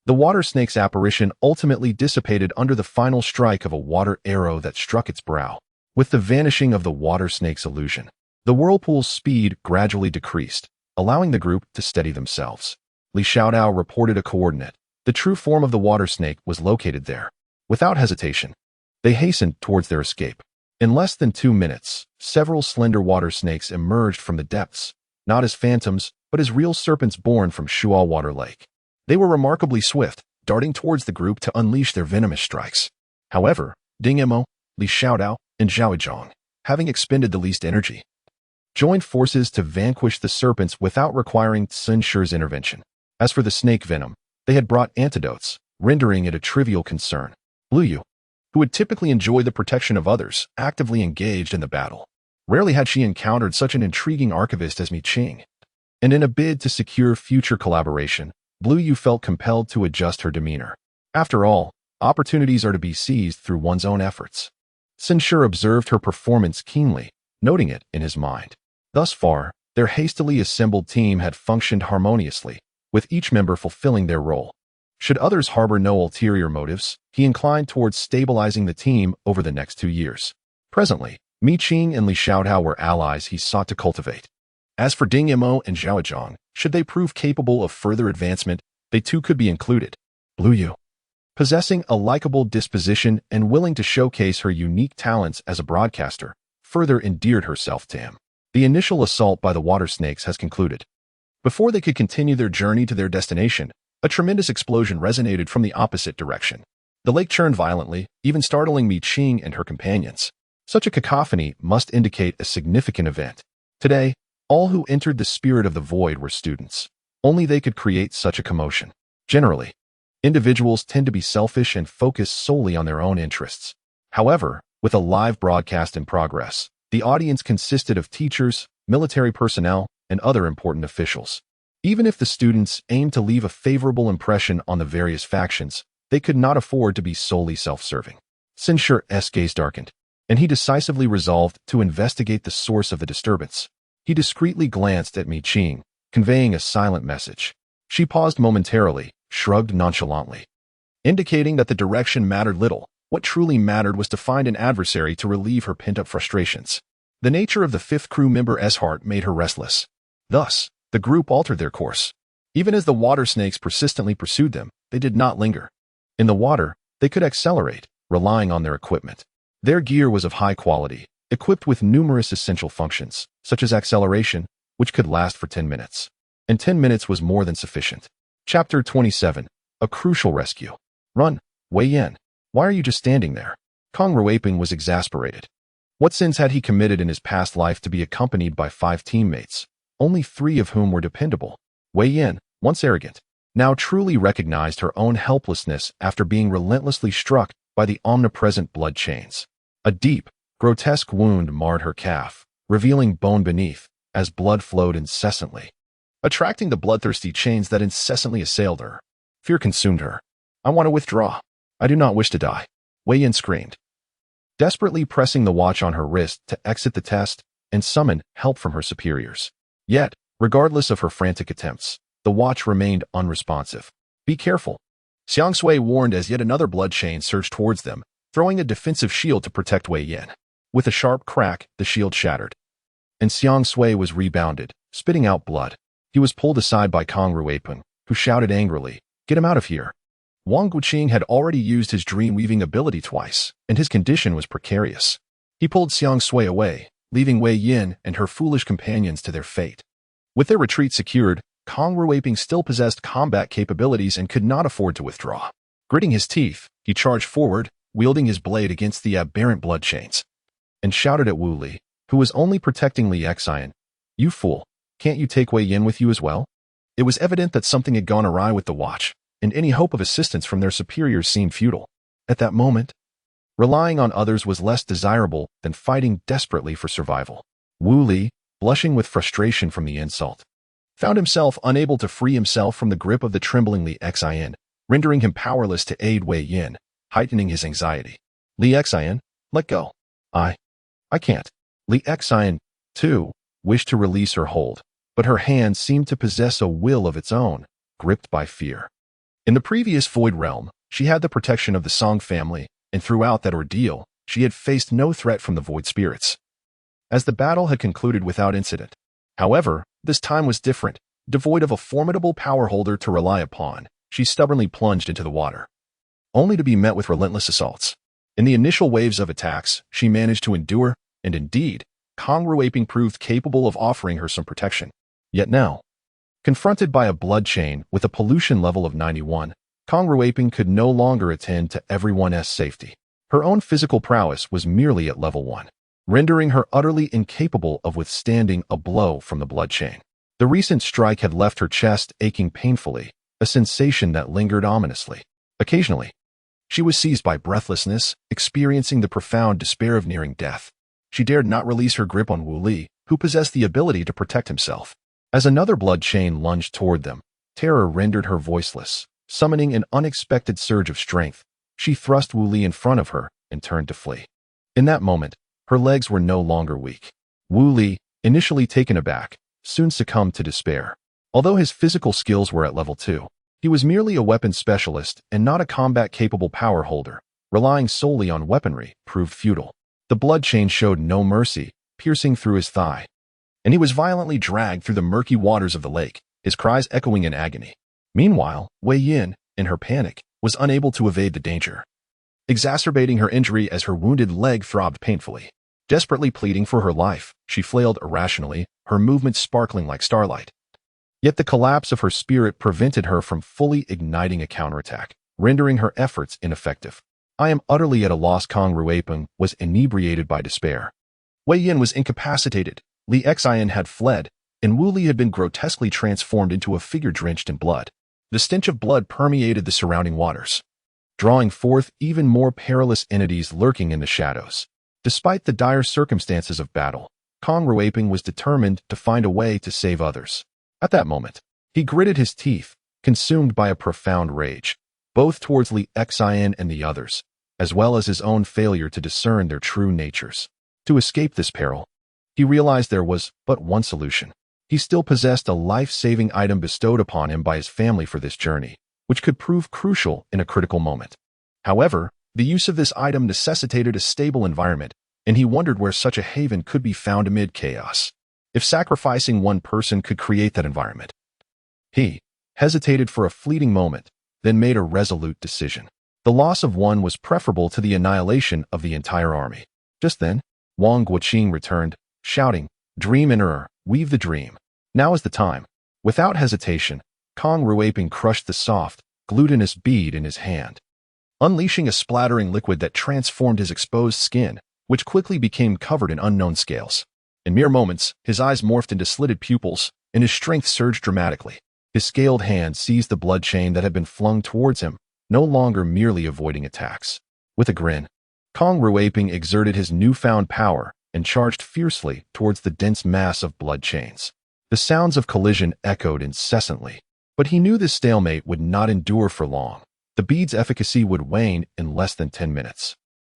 the water snake's apparition ultimately dissipated under the final strike of a water arrow that struck its brow. With the vanishing of the water snake's illusion, the whirlpool's speed gradually decreased, allowing the group to steady themselves. Li Xiaodao reported a coordinate. The true form of the water snake was located there. Without hesitation, they hastened towards their escape. In less than 2 minutes, several slender water snakes emerged from the depths, not as phantoms, but as real serpents born from Shual Water Lake. They were remarkably swift, darting towards the group to unleash their venomous strikes. However, Ding Mo, Li Xiaodao, and Zhao Yizhong, having expended the least energy, joined forces to vanquish the serpents without requiring Sun Shi's intervention. As for the snake venom, they had brought antidotes, rendering it a trivial concern. Blue Yu, who would typically enjoy the protection of others, actively engaged in the battle. Rarely had she encountered such an intriguing archivist as Mi Qing. And in a bid to secure future collaboration, Blue Yu felt compelled to adjust her demeanor. After all, opportunities are to be seized through one's own efforts. Sun Shi observed her performance keenly, noting it in his mind. Thus far, their hastily assembled team had functioned harmoniously, with each member fulfilling their role. Should others harbor no ulterior motives, he inclined towards stabilizing the team over the next 2 years. Presently, Mi Qing and Li Xiaodao were allies he sought to cultivate. As for Ding Mo and Zhao Yizhong, should they prove capable of further advancement, they too could be included. Blue Yu, possessing a likable disposition and willing to showcase her unique talents as a broadcaster, further endeared herself to him. The initial assault by the water snakes has concluded. Before they could continue their journey to their destination, a tremendous explosion resonated from the opposite direction. The lake churned violently, even startling Qing and her companions. Such a cacophony must indicate a significant event. Today, all who entered the spirit of the void were students. Only they could create such a commotion. Generally, individuals tend to be selfish and focus solely on their own interests. However, with a live broadcast in progress, the audience consisted of teachers, military personnel, and other important officials. Even if the students aimed to leave a favorable impression on the various factions, they could not afford to be solely self-serving. Sinshir's gaze darkened, and he decisively resolved to investigate the source of the disturbance. He discreetly glanced at Qing, conveying a silent message. She paused momentarily, shrugged nonchalantly, indicating that the direction mattered little. What truly mattered was to find an adversary to relieve her pent-up frustrations. The nature of the fifth crew member's heart made her restless. Thus, the group altered their course. Even as the water snakes persistently pursued them, they did not linger. In the water, they could accelerate, relying on their equipment. Their gear was of high quality, equipped with numerous essential functions, such as acceleration, which could last for 10 minutes. And 10 minutes was more than sufficient. Chapter 27. A Crucial Rescue. Run, Wei Yan. Why are you just standing there? Kong Ruiping was exasperated. What sins had he committed in his past life to be accompanied by 5 teammates, only 3 of whom were dependable? Wei Yan, once arrogant, now truly recognized her own helplessness after being relentlessly struck by the omnipresent blood chains. A deep, grotesque wound marred her calf, revealing bone beneath, as blood flowed incessantly, attracting the bloodthirsty chains that incessantly assailed her. Fear consumed her. I want to withdraw. I do not wish to die, Wei Yan screamed, desperately pressing the watch on her wrist to exit the test and summon help from her superiors. Yet, regardless of her frantic attempts, the watch remained unresponsive. Be careful, Xiang Sui warned as yet another blood chain surged towards them, throwing a defensive shield to protect Wei Yan. With a sharp crack, the shield shattered, and Xiang Sui was rebounded, spitting out blood. He was pulled aside by Kong Ruiping, who shouted angrily, "Get him out of here." Wang Guqing had already used his dream-weaving ability twice, and his condition was precarious. He pulled Xiang Sui away, leaving Wei Yan and her foolish companions to their fate. With their retreat secured, Kong Ruiping still possessed combat capabilities and could not afford to withdraw. Gritting his teeth, he charged forward, wielding his blade against the aberrant blood chains, and shouted at Wu Li, who was only protecting Li Xian. "You fool, can't you take Wei Yan with you as well?" It was evident that something had gone awry with the watch, and any hope of assistance from their superiors seemed futile. At that moment, relying on others was less desirable than fighting desperately for survival. Wu Li, blushing with frustration from the insult, found himself unable to free himself from the grip of the trembling Li Xian, rendering him powerless to aid Wei Yan, heightening his anxiety. Li Xian, let go. I can't. Li Xian, too, wished to release her hold, but her hand seemed to possess a will of its own, gripped by fear. In the previous Void Realm, she had the protection of the Song family, and throughout that ordeal, she had faced no threat from the Void Spirits, as the battle had concluded without incident. However, this time was different. Devoid of a formidable power holder to rely upon, she stubbornly plunged into the water, only to be met with relentless assaults. In the initial waves of attacks, she managed to endure, and indeed, Kong Ruiping proved capable of offering her some protection. Yet now, confronted by a blood chain with a pollution level of 91, Kong Ruiping could no longer attend to everyone's safety. Her own physical prowess was merely at level 1, rendering her utterly incapable of withstanding a blow from the blood chain. The recent strike had left her chest aching painfully, a sensation that lingered ominously. Occasionally, she was seized by breathlessness, experiencing the profound despair of nearing death. She dared not release her grip on Wu Li, who possessed the ability to protect himself. As another blood chain lunged toward them, terror rendered her voiceless. Summoning an unexpected surge of strength, she thrust Wu Li in front of her and turned to flee. In that moment, her legs were no longer weak. Wu Li, initially taken aback, soon succumbed to despair. Although his physical skills were at level 2, he was merely a weapon specialist and not a combat-capable power holder. Relying solely on weaponry proved futile. The blood chain showed no mercy, piercing through his thigh, and he was violently dragged through the murky waters of the lake, his cries echoing in agony. Meanwhile, Wei Yan, in her panic, was unable to evade the danger, exacerbating her injury as her wounded leg throbbed painfully. Desperately pleading for her life, she flailed irrationally, her movements sparkling like starlight. Yet the collapse of her spirit prevented her from fully igniting a counterattack, rendering her efforts ineffective. I am utterly at a loss. Kong Ruipeng was inebriated by despair. Wei Yin was incapacitated, Li Xian had fled, and Wu Li had been grotesquely transformed into a figure drenched in blood. The stench of blood permeated the surrounding waters, drawing forth even more perilous entities lurking in the shadows. Despite the dire circumstances of battle, Kong Ruipeng was determined to find a way to save others. At that moment, he gritted his teeth, consumed by a profound rage, both towards Li Xian and the others, as well as his own failure to discern their true natures. To escape this peril, he realized there was but one solution. He still possessed a life-saving item bestowed upon him by his family for this journey, which could prove crucial in a critical moment. However, the use of this item necessitated a stable environment, and he wondered where such a haven could be found amid chaos. If sacrificing one person could create that environment. He hesitated for a fleeting moment, then made a resolute decision. The loss of one was preferable to the annihilation of the entire army. Just then, Wang Guoqing returned, shouting, "Dream Enterer, weave the dream. Now is the time." Without hesitation, Kong Ruipeng crushed the soft, glutinous bead in his hand, unleashing a splattering liquid that transformed his exposed skin, which quickly became covered in unknown scales. In mere moments, his eyes morphed into slitted pupils, and his strength surged dramatically. His scaled hand seized the blood chain that had been flung towards him, no longer merely avoiding attacks. With a grin, Kong Ruipeng exerted his newfound power and charged fiercely towards the dense mass of blood chains. The sounds of collision echoed incessantly, but he knew this stalemate would not endure for long. The bead's efficacy would wane in less than 10 minutes.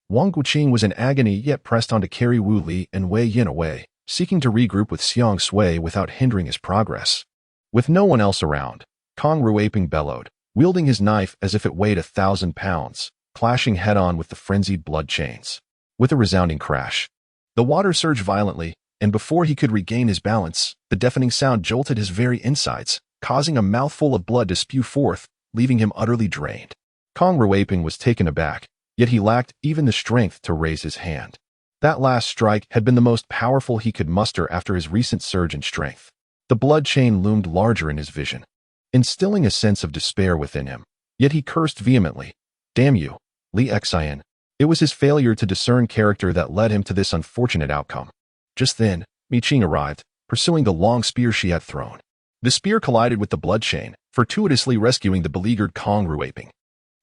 Wang Guoqing was in agony yet pressed on to carry Wu Li and Wei Yin away, seeking to regroup with Xiang Sui without hindering his progress. With no one else around, Kong Ruipeng bellowed, wielding his knife as if it weighed 1,000 pounds, clashing head-on with the frenzied blood chains. With a resounding crash, the water surged violently, and before he could regain his balance, the deafening sound jolted his very insides, causing a mouthful of blood to spew forth, leaving him utterly drained. Kong Ruipeng was taken aback, yet he lacked even the strength to raise his hand. That last strike had been the most powerful he could muster after his recent surge in strength. The blood chain loomed larger in his vision, instilling a sense of despair within him. Yet he cursed vehemently. "Damn you, Li Xian." It was his failure to discern character that led him to this unfortunate outcome. Just then, Mi Qing arrived, pursuing the long spear she had thrown. The spear collided with the blood chain, fortuitously rescuing the beleaguered Kong Ruipeng.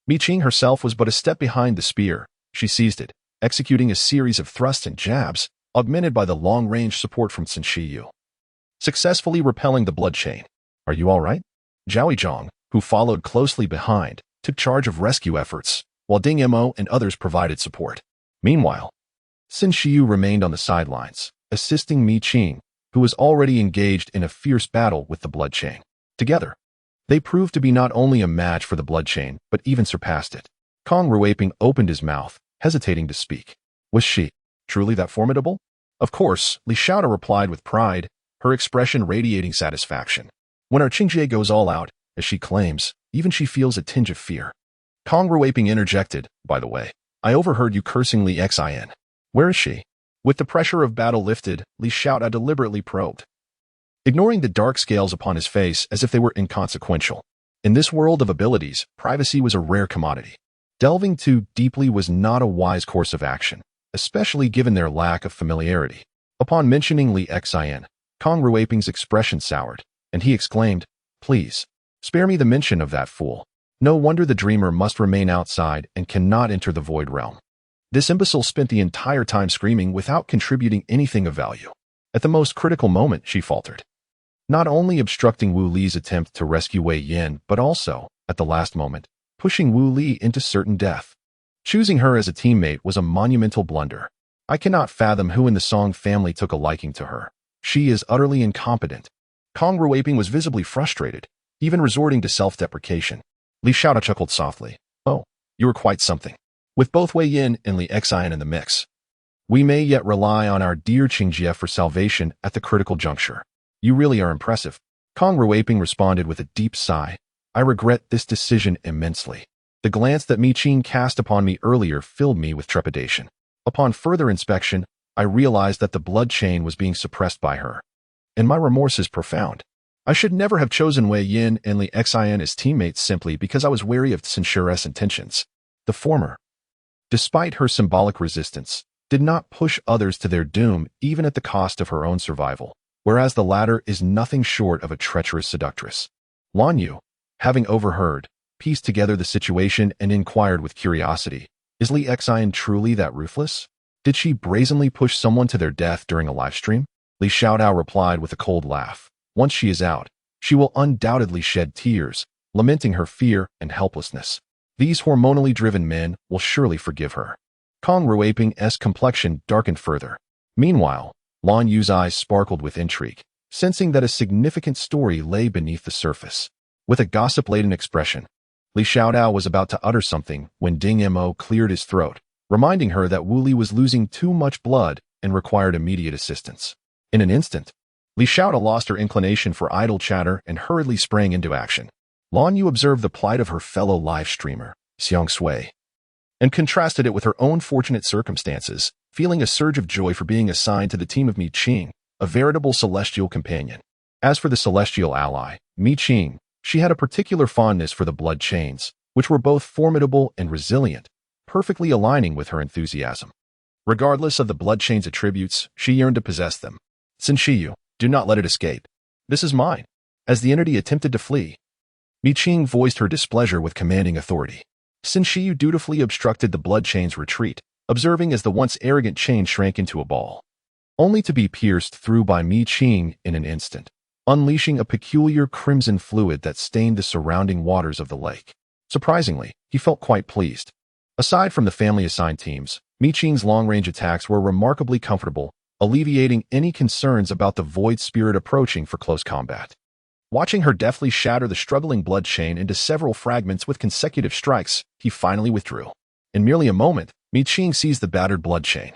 Mi Qing herself was but a step behind the spear. She seized it, executing a series of thrusts and jabs, augmented by the long-range support from Sun Shiyu, successfully repelling the blood chain. "Are you all right?" Zhao Yizhong, who followed closely behind, took charge of rescue efforts, while Ding Mo and others provided support. Meanwhile, Sun Shiyu remained on the sidelines, assisting Mi Qing, who was already engaged in a fierce battle with the blood chain. Together, they proved to be not only a match for the blood chain, but even surpassed it. Kong Ruipeng opened his mouth, hesitating to speak. Was she truly that formidable? Of course, Li Shaota replied with pride, her expression radiating satisfaction. When our Qingjie goes all out, as she claims, even she feels a tinge of fear. Kong Ruipeng interjected, "By the way, I overheard you cursing Li Xian. Where is she?" With the pressure of battle lifted, Li Shaota deliberately probed, ignoring the dark scales upon his face as if they were inconsequential. In this world of abilities, privacy was a rare commodity. Delving too deeply was not a wise course of action, especially given their lack of familiarity. Upon mentioning Li Xian, Kong Ruipeng's expression soured, and he exclaimed, "Please, spare me the mention of that fool. No wonder the dreamer must remain outside and cannot enter the void realm. This imbecile spent the entire time screaming without contributing anything of value." At the most critical moment, she faltered, not only obstructing Wu Li's attempt to rescue Wei Yin, but also, at the last moment, pushing Wu Li into certain death. Choosing her as a teammate was a monumental blunder. I cannot fathom who in the Song family took a liking to her. She is utterly incompetent. Kong Ruipeng was visibly frustrated, even resorting to self-deprecation. Li Shaota chuckled softly. "Oh, you were quite something. With both Wei Yin and Li Xian in the mix, we may yet rely on our dear Qingjie for salvation at the critical juncture. You really are impressive." Kong Ruipeng responded with a deep sigh. "I regret this decision immensely. The glance that Mi Qing cast upon me earlier filled me with trepidation. Upon further inspection, I realized that the blood chain was being suppressed by her, and my remorse is profound. I should never have chosen Wei Yin and Li Xian as teammates simply because I was wary of Sinsure's intentions. The former, despite her symbolic resistance, did not push others to their doom even at the cost of her own survival, whereas the latter is nothing short of a treacherous seductress. Lan Yu, having overheard, pieced together the situation and inquired with curiosity, is Li Xian truly that ruthless? Did she brazenly push someone to their death during a livestream? Li Xiaodao replied with a cold laugh. Once she is out, she will undoubtedly shed tears, lamenting her fear and helplessness. These hormonally driven men will surely forgive her. Kong Ruiping's complexion darkened further. Meanwhile, Lan Yu's eyes sparkled with intrigue, sensing that a significant story lay beneath the surface. With a gossip-laden expression, Li Xiaodao was about to utter something when Ding Mo cleared his throat, reminding her that Wu Li was losing too much blood and required immediate assistance. In an instant, Li Xiaodao lost her inclination for idle chatter and hurriedly sprang into action. Lan Yu observed the plight of her fellow live streamer, Xiang Sui, and contrasted it with her own fortunate circumstances, feeling a surge of joy for being assigned to the team of Mi Qing, a veritable celestial companion. As for the celestial ally, Mi Qing, she had a particular fondness for the blood chains, which were both formidable and resilient, perfectly aligning with her enthusiasm. Regardless of the blood chain's attributes, she yearned to possess them. Sin Shiyu, do not let it escape. This is mine. As the entity attempted to flee, Mi Qing voiced her displeasure with commanding authority. Sin Shiyu dutifully obstructed the blood chain's retreat, observing as the once arrogant chain shrank into a ball, only to be pierced through by Mi Qing in an instant, unleashing a peculiar crimson fluid that stained the surrounding waters of the lake. Surprisingly, he felt quite pleased. Aside from the family-assigned teams, Mi Qing's long-range attacks were remarkably comfortable, alleviating any concerns about the void spirit approaching for close combat. Watching her deftly shatter the struggling blood chain into several fragments with consecutive strikes, he finally withdrew. In merely a moment, Mi Qing seized the battered blood chain,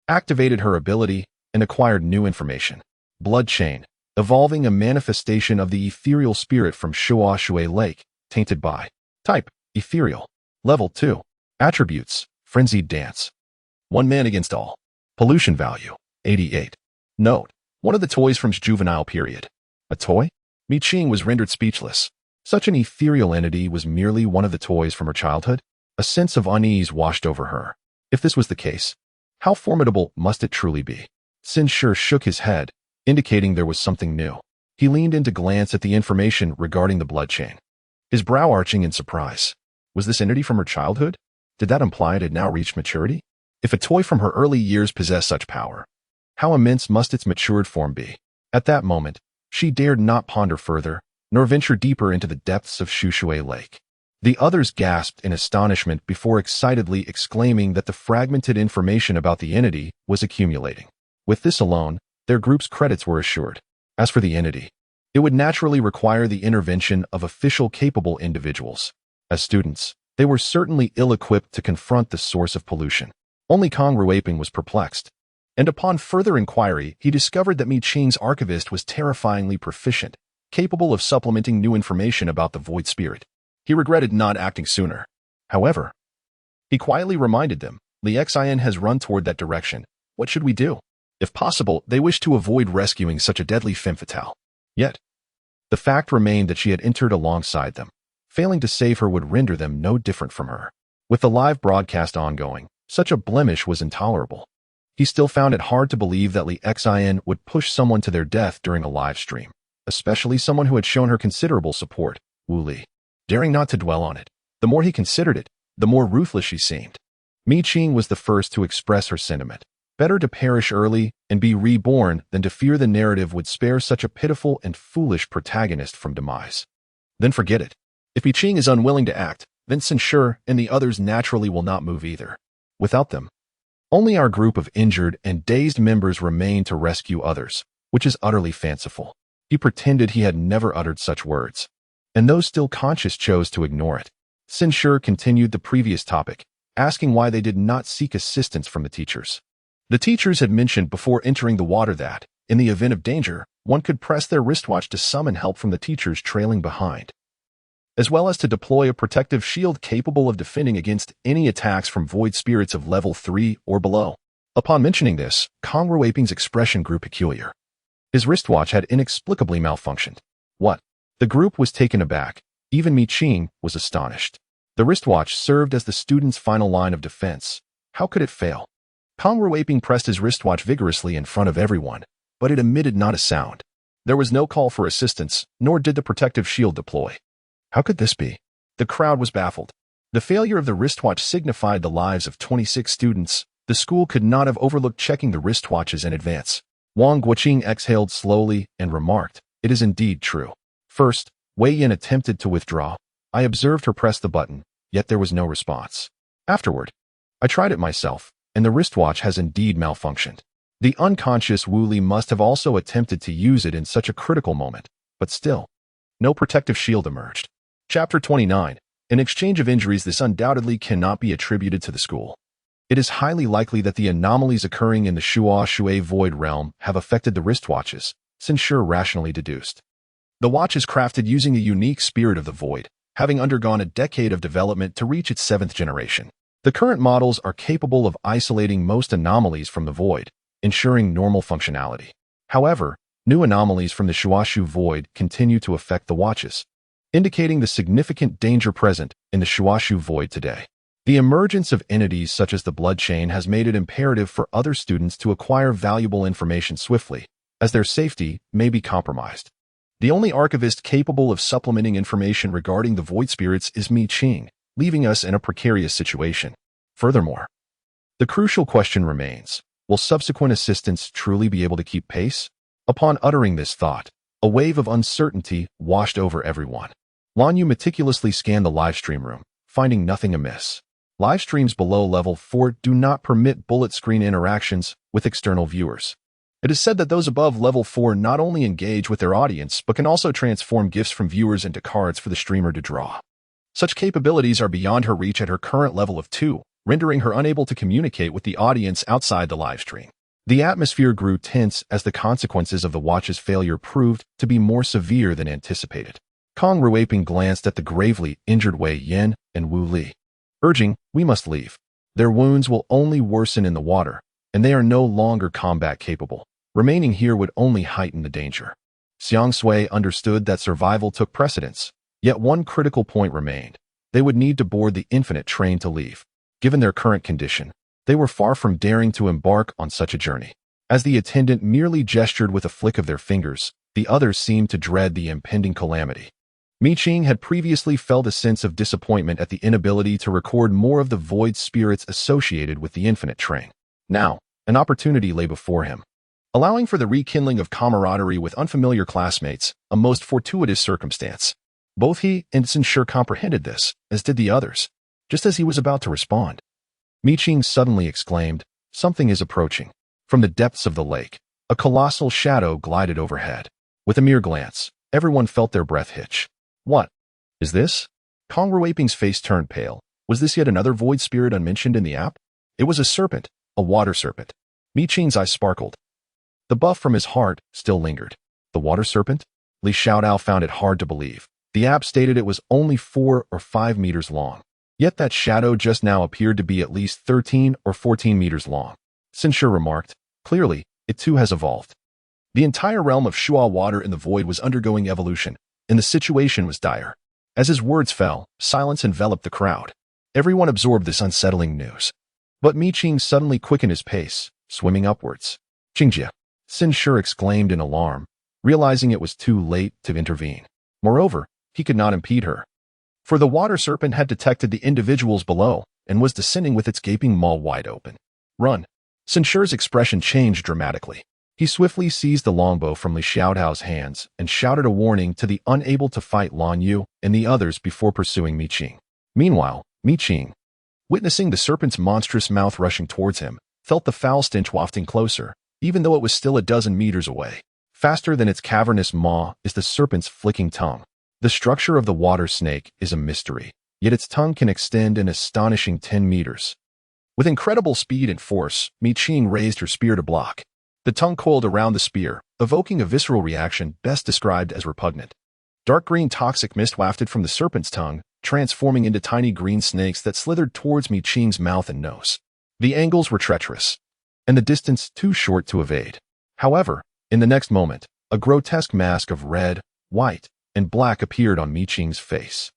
activated her ability, and acquired new information. Blood chain, evolving a manifestation of the ethereal spirit from Shuashui Lake, tainted by type, ethereal. Level 2. Attributes, frenzied dance. 1 man against all. Pollution value, 88. Note, one of the toys from juvenile period. A toy? Mi Qing was rendered speechless. Such an ethereal entity was merely one of the toys from her childhood? A sense of unease washed over her. If this was the case, how formidable must it truly be? Sin Shi shook his head, indicating there was something new. He leaned in to glance at the information regarding the blood chain, his brow arching in surprise. Was this entity from her childhood? Did that imply it had now reached maturity? If a toy from her early years possessed such power, how immense must its matured form be? At that moment, she dared not ponder further, nor venture deeper into the depths of Shuashui Lake. The others gasped in astonishment before excitedly exclaiming that the fragmented information about the entity was accumulating. With this alone, their group's credits were assured. As for the entity, it would naturally require the intervention of official capable individuals. As students, they were certainly ill-equipped to confront the source of pollution. Only Kong Ruiping was perplexed. And upon further inquiry, he discovered that Mi Qing's archivist was terrifyingly proficient, capable of supplementing new information about the void spirit. He regretted not acting sooner. However, he quietly reminded them, Li Xian has run toward that direction. What should we do? If possible, they wished to avoid rescuing such a deadly femme fatale. Yet, the fact remained that she had entered alongside them. Failing to save her would render them no different from her. With the live broadcast ongoing, such a blemish was intolerable. He still found it hard to believe that Li Xian would push someone to their death during a live stream, especially someone who had shown her considerable support, Wu Li. Daring not to dwell on it, the more he considered it, the more ruthless she seemed. Mi Qing was the first to express her sentiment. Better to perish early and be reborn than to fear the narrative would spare such a pitiful and foolish protagonist from demise. Then forget it. If Mi Qing is unwilling to act, then Sin Shi and the others naturally will not move either. Without them, only our group of injured and dazed members remain to rescue others, which is utterly fanciful. He pretended he had never uttered such words, and those still conscious chose to ignore it. Sin Shi continued the previous topic, asking why they did not seek assistance from the teachers. The teachers had mentioned before entering the water that, in the event of danger, one could press their wristwatch to summon help from the teachers trailing behind, as well as to deploy a protective shield capable of defending against any attacks from void spirits of level 3 or below. Upon mentioning this, Waping's expression grew peculiar. His wristwatch had inexplicably malfunctioned. What? The group was taken aback. Even Qing was astonished. The wristwatch served as the student's final line of defense. How could it fail? Waping pressed his wristwatch vigorously in front of everyone, but it emitted not a sound. There was no call for assistance, nor did the protective shield deploy. How could this be? The crowd was baffled. The failure of the wristwatch signified the lives of 26 students. The school could not have overlooked checking the wristwatches in advance. Qing exhaled slowly and remarked, "It is indeed true." First, Wei Yin attempted to withdraw. I observed her press the button, yet there was no response. Afterward, I tried it myself, and the wristwatch has indeed malfunctioned. The unconscious Wu Li must have also attempted to use it in such a critical moment, but still, no protective shield emerged. Chapter 29. In exchange of injuries, this undoubtedly cannot be attributed to the school. It is highly likely that the anomalies occurring in the Shui void realm have affected the wristwatches, Censure rationally deduced. The watch is crafted using a unique spirit of the void, having undergone a decade of development to reach its 7th generation. The current models are capable of isolating most anomalies from the void, ensuring normal functionality. However, new anomalies from the Shui void continue to affect the watches, indicating the significant danger present in the Shui void today. The emergence of entities such as the blood chain has made it imperative for other students to acquire valuable information swiftly, as their safety may be compromised. The only archivist capable of supplementing information regarding the void spirits is Qing, leaving us in a precarious situation. Furthermore, the crucial question remains, will subsequent assistants truly be able to keep pace? Upon uttering this thought, a wave of uncertainty washed over everyone. Lan Yu meticulously scanned the livestream room, finding nothing amiss. Live streams below level 4 do not permit bullet screen interactions with external viewers. It is said that those above level 4 not only engage with their audience, but can also transform gifts from viewers into cards for the streamer to draw. Such capabilities are beyond her reach at her current level of 2, rendering her unable to communicate with the audience outside the livestream. The atmosphere grew tense as the consequences of the watch's failure proved to be more severe than anticipated. Waping glanced at the gravely injured Wei Yin and Wu Li, urging, "We must leave. Their wounds will only worsen in the water, and they are no longer combat capable. Remaining here would only heighten the danger." Xiang Sui understood that survival took precedence, yet one critical point remained. They would need to board the infinite train to leave. Given their current condition, they were far from daring to embark on such a journey. As the attendant merely gestured with a flick of their fingers, the others seemed to dread the impending calamity. Qing had previously felt a sense of disappointment at the inability to record more of the void spirits associated with the infinite train. Now, an opportunity lay before him. Allowing for the rekindling of camaraderie with unfamiliar classmates, a most fortuitous circumstance. Both he and Censure comprehended this, as did the others. Just as he was about to respond, Qing suddenly exclaimed, "Something is approaching." From the depths of the lake, a colossal shadow glided overhead. With a mere glance, everyone felt their breath hitch. What is this? Waping's face turned pale. Was this yet another void spirit unmentioned in the app? It was a serpent, a water serpent. Qing's eyes sparkled. The buff from his heart still lingered. The water serpent? Li Xiaodao found it hard to believe. The app stated it was only 4 or 5 meters long. Yet that shadow just now appeared to be at least 13 or 14 meters long. Censure remarked, "Clearly, it too has evolved." The entire realm of Shui water in the void was undergoing evolution, and the situation was dire. As his words fell, silence enveloped the crowd. Everyone absorbed this unsettling news. But Qing suddenly quickened his pace, swimming upwards. "Qingjie!" Censure exclaimed in alarm, realizing it was too late to intervene. Moreover, he could not impede her, for the water serpent had detected the individuals below and was descending with its gaping maw wide open. "Run!" Censure's expression changed dramatically. He swiftly seized the longbow from Li Xiaodao's hands and shouted a warning to the unable to fight Lan Yu and the others before pursuing Qing. Meanwhile, Qing, witnessing the serpent's monstrous mouth rushing towards him, felt the foul stench wafting closer, even though it was still a dozen meters away. Faster than its cavernous maw is the serpent's flicking tongue. The structure of the water snake is a mystery, yet its tongue can extend an astonishing 10 meters. With incredible speed and force, Qing raised her spear to block. The tongue coiled around the spear, evoking a visceral reaction best described as repugnant. Dark green toxic mist wafted from the serpent's tongue, transforming into tiny green snakes that slithered towards Qing's mouth and nose. The angles were treacherous, and the distance too short to evade. However, in the next moment, a grotesque mask of red, white, and black appeared on Mi Qing's face.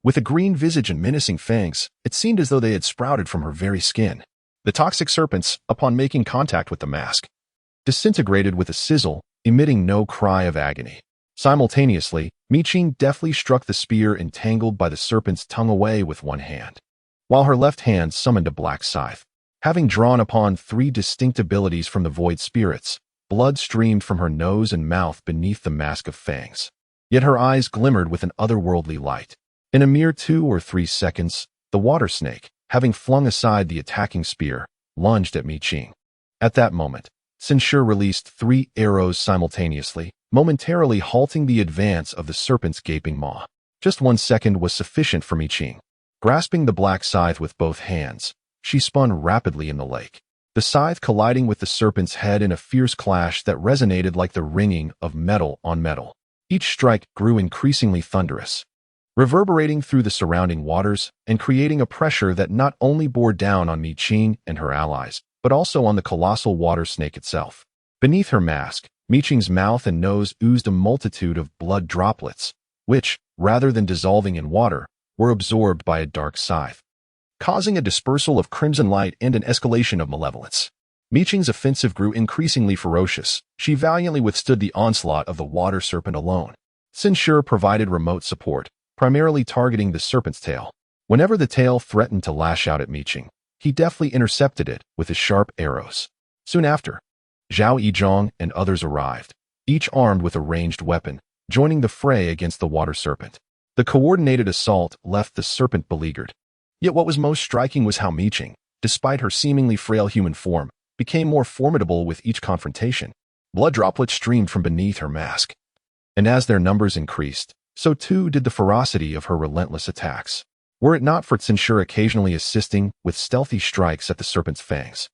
With a green visage and menacing fangs, it seemed as though they had sprouted from her very skin. The toxic serpents, upon making contact with the mask, disintegrated with a sizzle, emitting no cry of agony. Simultaneously, Mi Qing deftly struck the spear entangled by the serpent's tongue away with one hand, while her left hand summoned a black scythe. Having drawn upon 3 distinct abilities from the void spirits, blood streamed from her nose and mouth beneath the mask of fangs. Yet her eyes glimmered with an otherworldly light. In a mere 2 or 3 seconds, the water snake, having flung aside the attacking spear, lunged at Mi Qing. At that moment, Censure released 3 arrows simultaneously, momentarily halting the advance of the serpent's gaping maw. Just 1 second was sufficient for Mi Qing. Grasping the black scythe with both hands, she spun rapidly in the lake, the scythe colliding with the serpent's head in a fierce clash that resonated like the ringing of metal on metal. Each strike grew increasingly thunderous, reverberating through the surrounding waters and creating a pressure that not only bore down on Mi Qing and her allies, but also on the colossal water snake itself. Beneath her mask, Mi Qing's mouth and nose oozed a multitude of blood droplets, which, rather than dissolving in water, were absorbed by a dark scythe, causing a dispersal of crimson light and an escalation of malevolence. Mi Qing's offensive grew increasingly ferocious. She valiantly withstood the onslaught of the water serpent alone. Censure provided remote support, primarily targeting the serpent's tail. Whenever the tail threatened to lash out at Mi Qing, he deftly intercepted it with his sharp arrows. Soon after, Zhao Yizhong and others arrived, each armed with a ranged weapon, joining the fray against the water serpent. The coordinated assault left the serpent beleaguered. Yet what was most striking was how Mi Qing, despite her seemingly frail human form, became more formidable with each confrontation. Blood droplets streamed from beneath her mask, and as their numbers increased, so too did the ferocity of her relentless attacks. Were it not for Censure occasionally assisting with stealthy strikes at the serpent's fangs,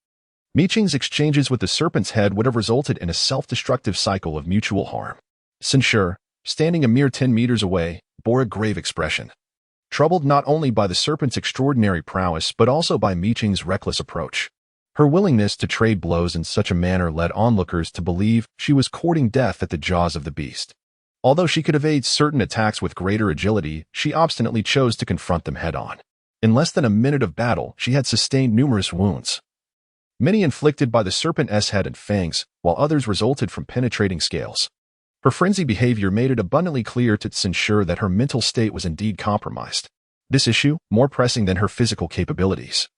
Mi Qing's exchanges with the serpent's head would have resulted in a self-destructive cycle of mutual harm. Censure, standing a mere 10 meters away, bore a grave expression, troubled not only by the serpent's extraordinary prowess but also by Mi Qing's reckless approach. Her willingness to trade blows in such a manner led onlookers to believe she was courting death at the jaws of the beast. Although she could evade certain attacks with greater agility, she obstinately chose to confront them head-on. In less than a minute of battle, she had sustained numerous wounds, many inflicted by the serpent's head and fangs, while others resulted from penetrating scales. Her frenzied behavior made it abundantly clear to Censure that her mental state was indeed compromised. This issue, more pressing than her physical capabilities,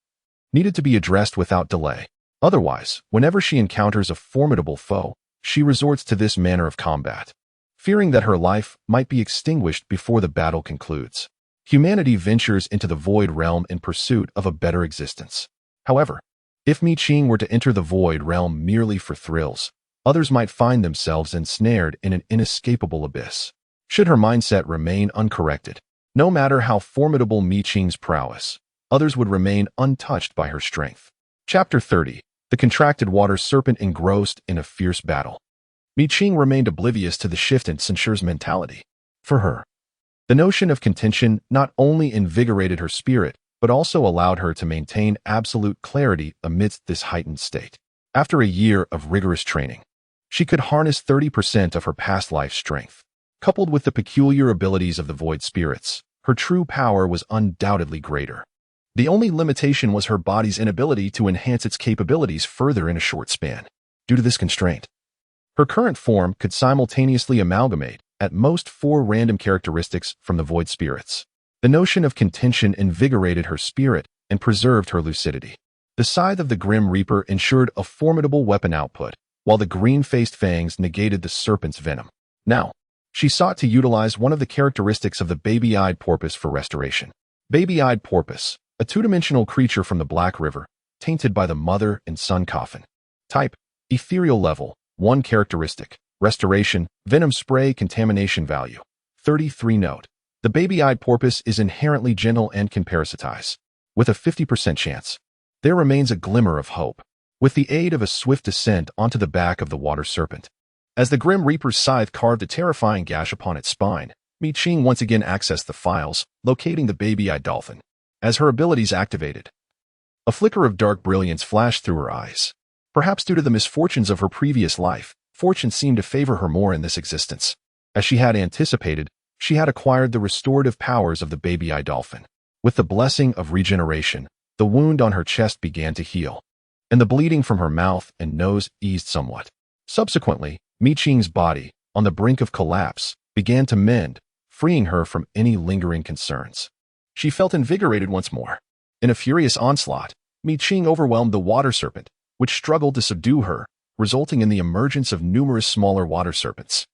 needed to be addressed without delay. Otherwise, whenever she encounters a formidable foe, she resorts to this manner of combat, fearing that her life might be extinguished before the battle concludes. Humanity ventures into the void realm in pursuit of a better existence. However, if Mi Qing were to enter the void realm merely for thrills, others might find themselves ensnared in an inescapable abyss. Should her mindset remain uncorrected, no matter how formidable Mi Qing's prowess, others would remain untouched by her strength. Chapter 30. The contracted water serpent engrossed in a fierce battle. Mi Qing remained oblivious to the shift in Censure's mentality. For her, the notion of contention not only invigorated her spirit, but also allowed her to maintain absolute clarity amidst this heightened state. After a year of rigorous training, she could harness 30% of her past life strength. Coupled with the peculiar abilities of the void spirits, her true power was undoubtedly greater. The only limitation was her body's inability to enhance its capabilities further in a short span. Due to this constraint, her current form could simultaneously amalgamate, at most, 4 random characteristics from the void spirits. The notion of contention invigorated her spirit and preserved her lucidity. The scythe of the Grim Reaper ensured a formidable weapon output, while the green-faced fangs negated the serpent's venom. Now, she sought to utilize one of the characteristics of the baby-eyed porpoise for restoration. Baby-eyed porpoise, a 2-dimensional creature from the Black River, tainted by the mother and son coffin. Type, ethereal level, 1 characteristic, restoration, venom spray contamination value, 33 note. The baby-eyed porpoise is inherently gentle and can parasitize. With a 50% chance, there remains a glimmer of hope, with the aid of a swift descent onto the back of the water serpent. As the Grim Reaper's scythe carved a terrifying gash upon its spine, Mi Qing once again accessed the files, locating the baby-eyed dolphin. As her abilities activated, a flicker of dark brilliance flashed through her eyes. Perhaps due to the misfortunes of her previous life, fortune seemed to favor her more in this existence. As she had anticipated, she had acquired the restorative powers of the baby eye dolphin. With the blessing of regeneration, the wound on her chest began to heal, and the bleeding from her mouth and nose eased somewhat. Subsequently, Mi Qing's body, on the brink of collapse, began to mend, freeing her from any lingering concerns. She felt invigorated once more. In a furious onslaught, Mi Qing overwhelmed the water serpent, which struggled to subdue her, resulting in the emergence of numerous smaller water serpents.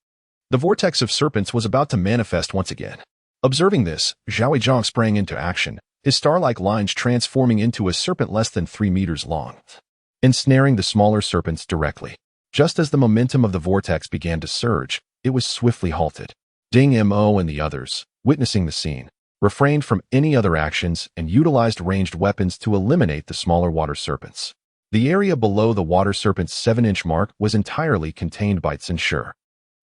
The vortex of serpents was about to manifest once again. Observing this, Zhao Zhang sprang into action, his star-like lines transforming into a serpent less than 3 meters long, ensnaring the smaller serpents directly. Just as the momentum of the vortex began to surge, it was swiftly halted. Ding Mo and the others, witnessing the scene, refrained from any other actions and utilized ranged weapons to eliminate the smaller water serpents. The area below the water serpent's 7-inch mark was entirely contained by Censure,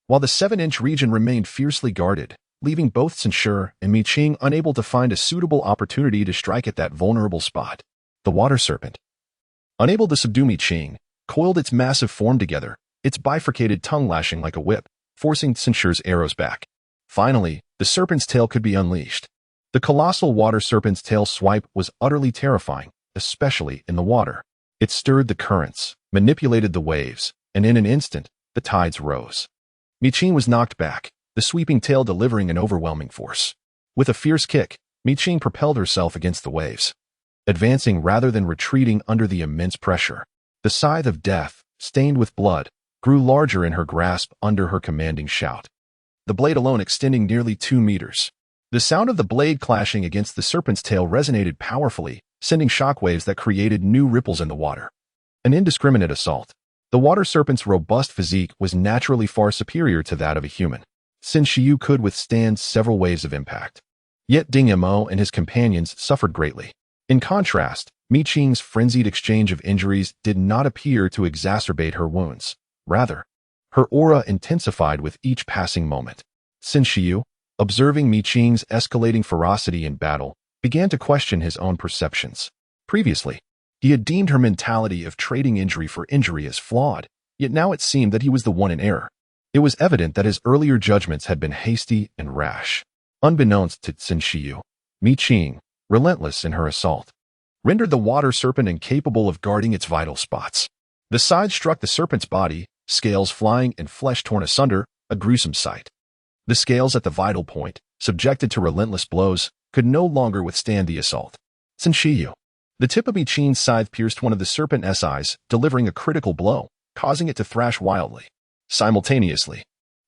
while the 7-inch region remained fiercely guarded, leaving both Censure and Mi Qing unable to find a suitable opportunity to strike at that vulnerable spot. The water serpent, unable to subdue Mi Qing, coiled its massive form together, its bifurcated tongue lashing like a whip, forcing Censure's arrows back. Finally, the serpent's tail could be unleashed. The colossal water serpent's tail swipe was utterly terrifying, especially in the water. It stirred the currents, manipulated the waves, and in an instant, the tides rose. Mi Qing was knocked back, the sweeping tail delivering an overwhelming force. With a fierce kick, Mi Qing propelled herself against the waves, advancing rather than retreating under the immense pressure. The scythe of death, stained with blood, grew larger in her grasp under her commanding shout, the blade alone extending nearly 2 meters. The sound of the blade clashing against the serpent's tail resonated powerfully, sending shockwaves that created new ripples in the water. An indiscriminate assault. The water serpent's robust physique was naturally far superior to that of a human. Sin Shiyu could withstand several waves of impact. Yet Ding Mo and his companions suffered greatly. In contrast, Mi Qing's frenzied exchange of injuries did not appear to exacerbate her wounds. Rather, her aura intensified with each passing moment. Sin Shiyu, observing Mi Qing's escalating ferocity in battle, began to question his own perceptions. Previously, he had deemed her mentality of trading injury for injury as flawed, yet now it seemed that he was the one in error. It was evident that his earlier judgments had been hasty and rash. Unbeknownst to Sin Shiyu, Mi Qing, relentless in her assault, rendered the water serpent incapable of guarding its vital spots. The side struck the serpent's body, scales flying and flesh torn asunder, a gruesome sight. The scales at the vital point, subjected to relentless blows, could no longer withstand the assault. Sin Shiyu. The tip of Mi Qing's scythe pierced one of the serpent's eyes, delivering a critical blow, causing it to thrash wildly. Simultaneously,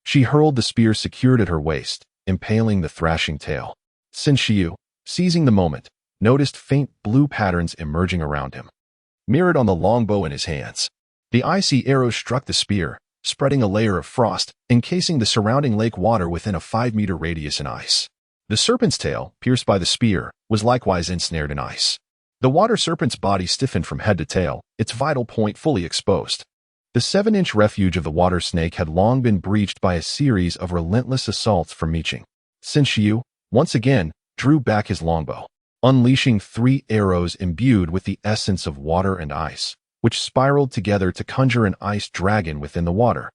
she hurled the spear secured at her waist, impaling the thrashing tail. Sin Shiyu, seizing the moment, noticed faint blue patterns emerging around him, mirrored on the longbow in his hands. The icy arrows struck the spear, spreading a layer of frost, encasing the surrounding lake water within a 5-meter radius in ice. The serpent's tail, pierced by the spear, was likewise ensnared in ice. The water serpent's body stiffened from head to tail, its vital point fully exposed. The 7-inch refuge of the water snake had long been breached by a series of relentless assaults from Mi Qing. Sin Shiyu, once again, drew back his longbow, unleashing 3 arrows imbued with the essence of water and ice, which spiraled together to conjure an ice dragon within the water,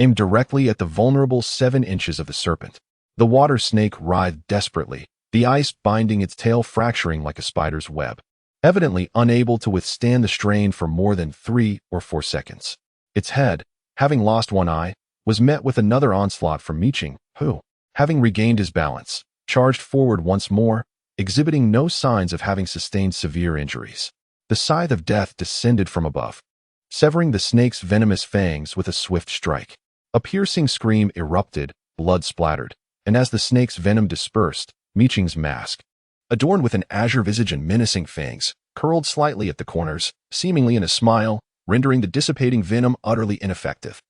aimed directly at the vulnerable 7 inches of the serpent. The water snake writhed desperately, the ice binding its tail fracturing like a spider's web, evidently unable to withstand the strain for more than 3 or 4 seconds. Its head, having lost one eye, was met with another onslaught from Mi Qing, who, having regained his balance, charged forward once more, exhibiting no signs of having sustained severe injuries. The scythe of death descended from above, severing the snake's venomous fangs with a swift strike. A piercing scream erupted, blood splattered, and as the snake's venom dispersed, Mi Qing's mask, adorned with an azure visage and menacing fangs, curled slightly at the corners, seemingly in a smile, rendering the dissipating venom utterly ineffective.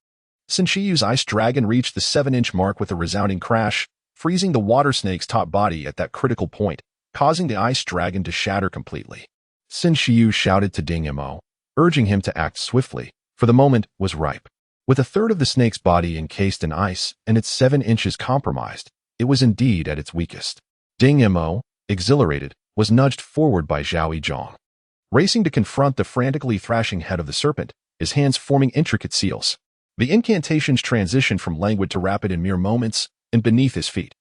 Sin Shiyu's ice dragon reached the 7-inch mark with a resounding crash, freezing the water snake's top body at that critical point, causing the ice dragon to shatter completely. Sin Shiyu shouted to Ding Mo, urging him to act swiftly, for the moment was ripe. With a third of the snake's body encased in ice and its 7 inches compromised, it was indeed at its weakest. Ding Mo, exhilarated, was nudged forward by Zhao Zhang. Racing to confront the frantically thrashing head of the serpent, his hands forming intricate seals. The incantations transitioned from languid to rapid in mere moments, and beneath his feet,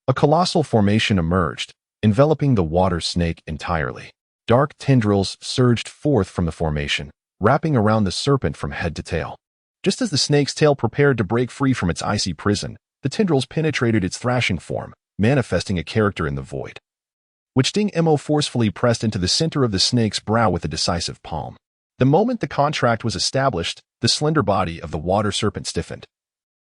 a colossal formation emerged, enveloping the water snake entirely. Dark tendrils surged forth from the formation, wrapping around the serpent from head to tail. Just as the snake's tail prepared to break free from its icy prison, the tendrils penetrated its thrashing form, manifesting a character in the void, which Ding Mo forcefully pressed into the center of the snake's brow with a decisive palm. The moment the contract was established, the slender body of the water serpent stiffened,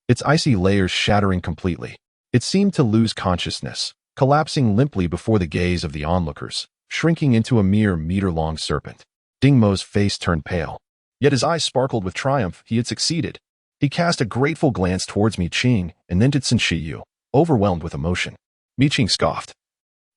its icy layers shattering completely. It seemed to lose consciousness, collapsing limply before the gaze of the onlookers, shrinking into a mere meter-long serpent. Ding Mo's face turned pale, yet his eyes sparkled with triumph. He had succeeded. He cast a grateful glance towards Mi Qing and then to Sun Shiyu, overwhelmed with emotion. Mi Qing scoffed.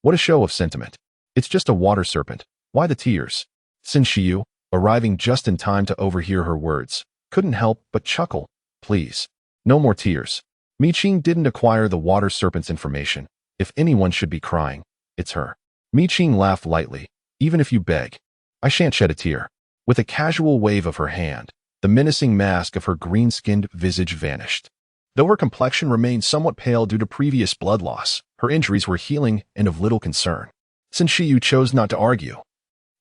What a show of sentiment. It's just a water serpent. Why the tears? Sun Shiyu, arriving just in time to overhear her words, couldn't help but chuckle. Please, no more tears. Mi Qing didn't acquire the water serpent's information. If anyone should be crying, it's her. Mi Qing laughed lightly. Even if you beg, I shan't shed a tear. With a casual wave of her hand, the menacing mask of her green-skinned visage vanished. Though her complexion remained somewhat pale due to previous blood loss, her injuries were healing and of little concern. Sun Shiyu chose not to argue,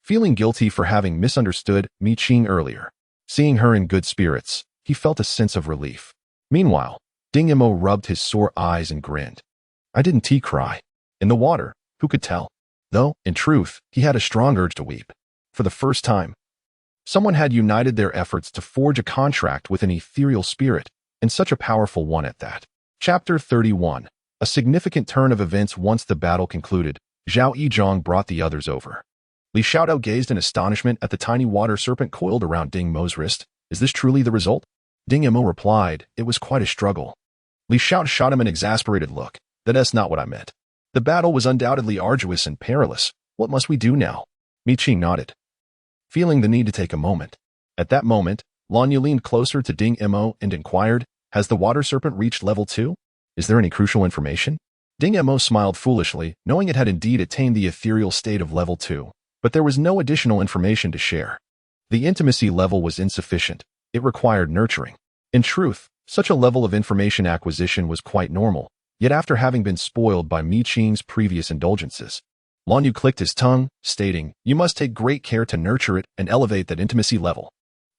feeling guilty for having misunderstood Mi Qing earlier. Seeing her in good spirits, he felt a sense of relief. Meanwhile, Ding Mo rubbed his sore eyes and grinned. I didn't cry. In the water, who could tell? Though, in truth, he had a strong urge to weep. For the first time, someone had united their efforts to forge a contract with an ethereal spirit, and such a powerful one at that. Chapter 31. A significant turn of events. Once the battle concluded, Zhao Yizhong brought the others over. Li Xiaodao gazed in astonishment at the tiny water serpent coiled around Ding Mo's wrist. Is this truly the result? Ding Mo replied, it was quite a struggle. Li Xiaodao shot him an exasperated look. That's not what I meant. The battle was undoubtedly arduous and perilous. What must we do now? Mi Qing nodded, feeling the need to take a moment. At that moment, Lan Yu leaned closer to Ding Mo and inquired, has the water serpent reached level 2? Is there any crucial information? Ding Mo smiled foolishly, knowing it had indeed attained the ethereal state of level 2, but there was no additional information to share. The intimacy level was insufficient. It required nurturing. In truth, such a level of information acquisition was quite normal, yet after having been spoiled by Mi Qing's previous indulgences, Lan Yu clicked his tongue, stating, you must take great care to nurture it and elevate that intimacy level.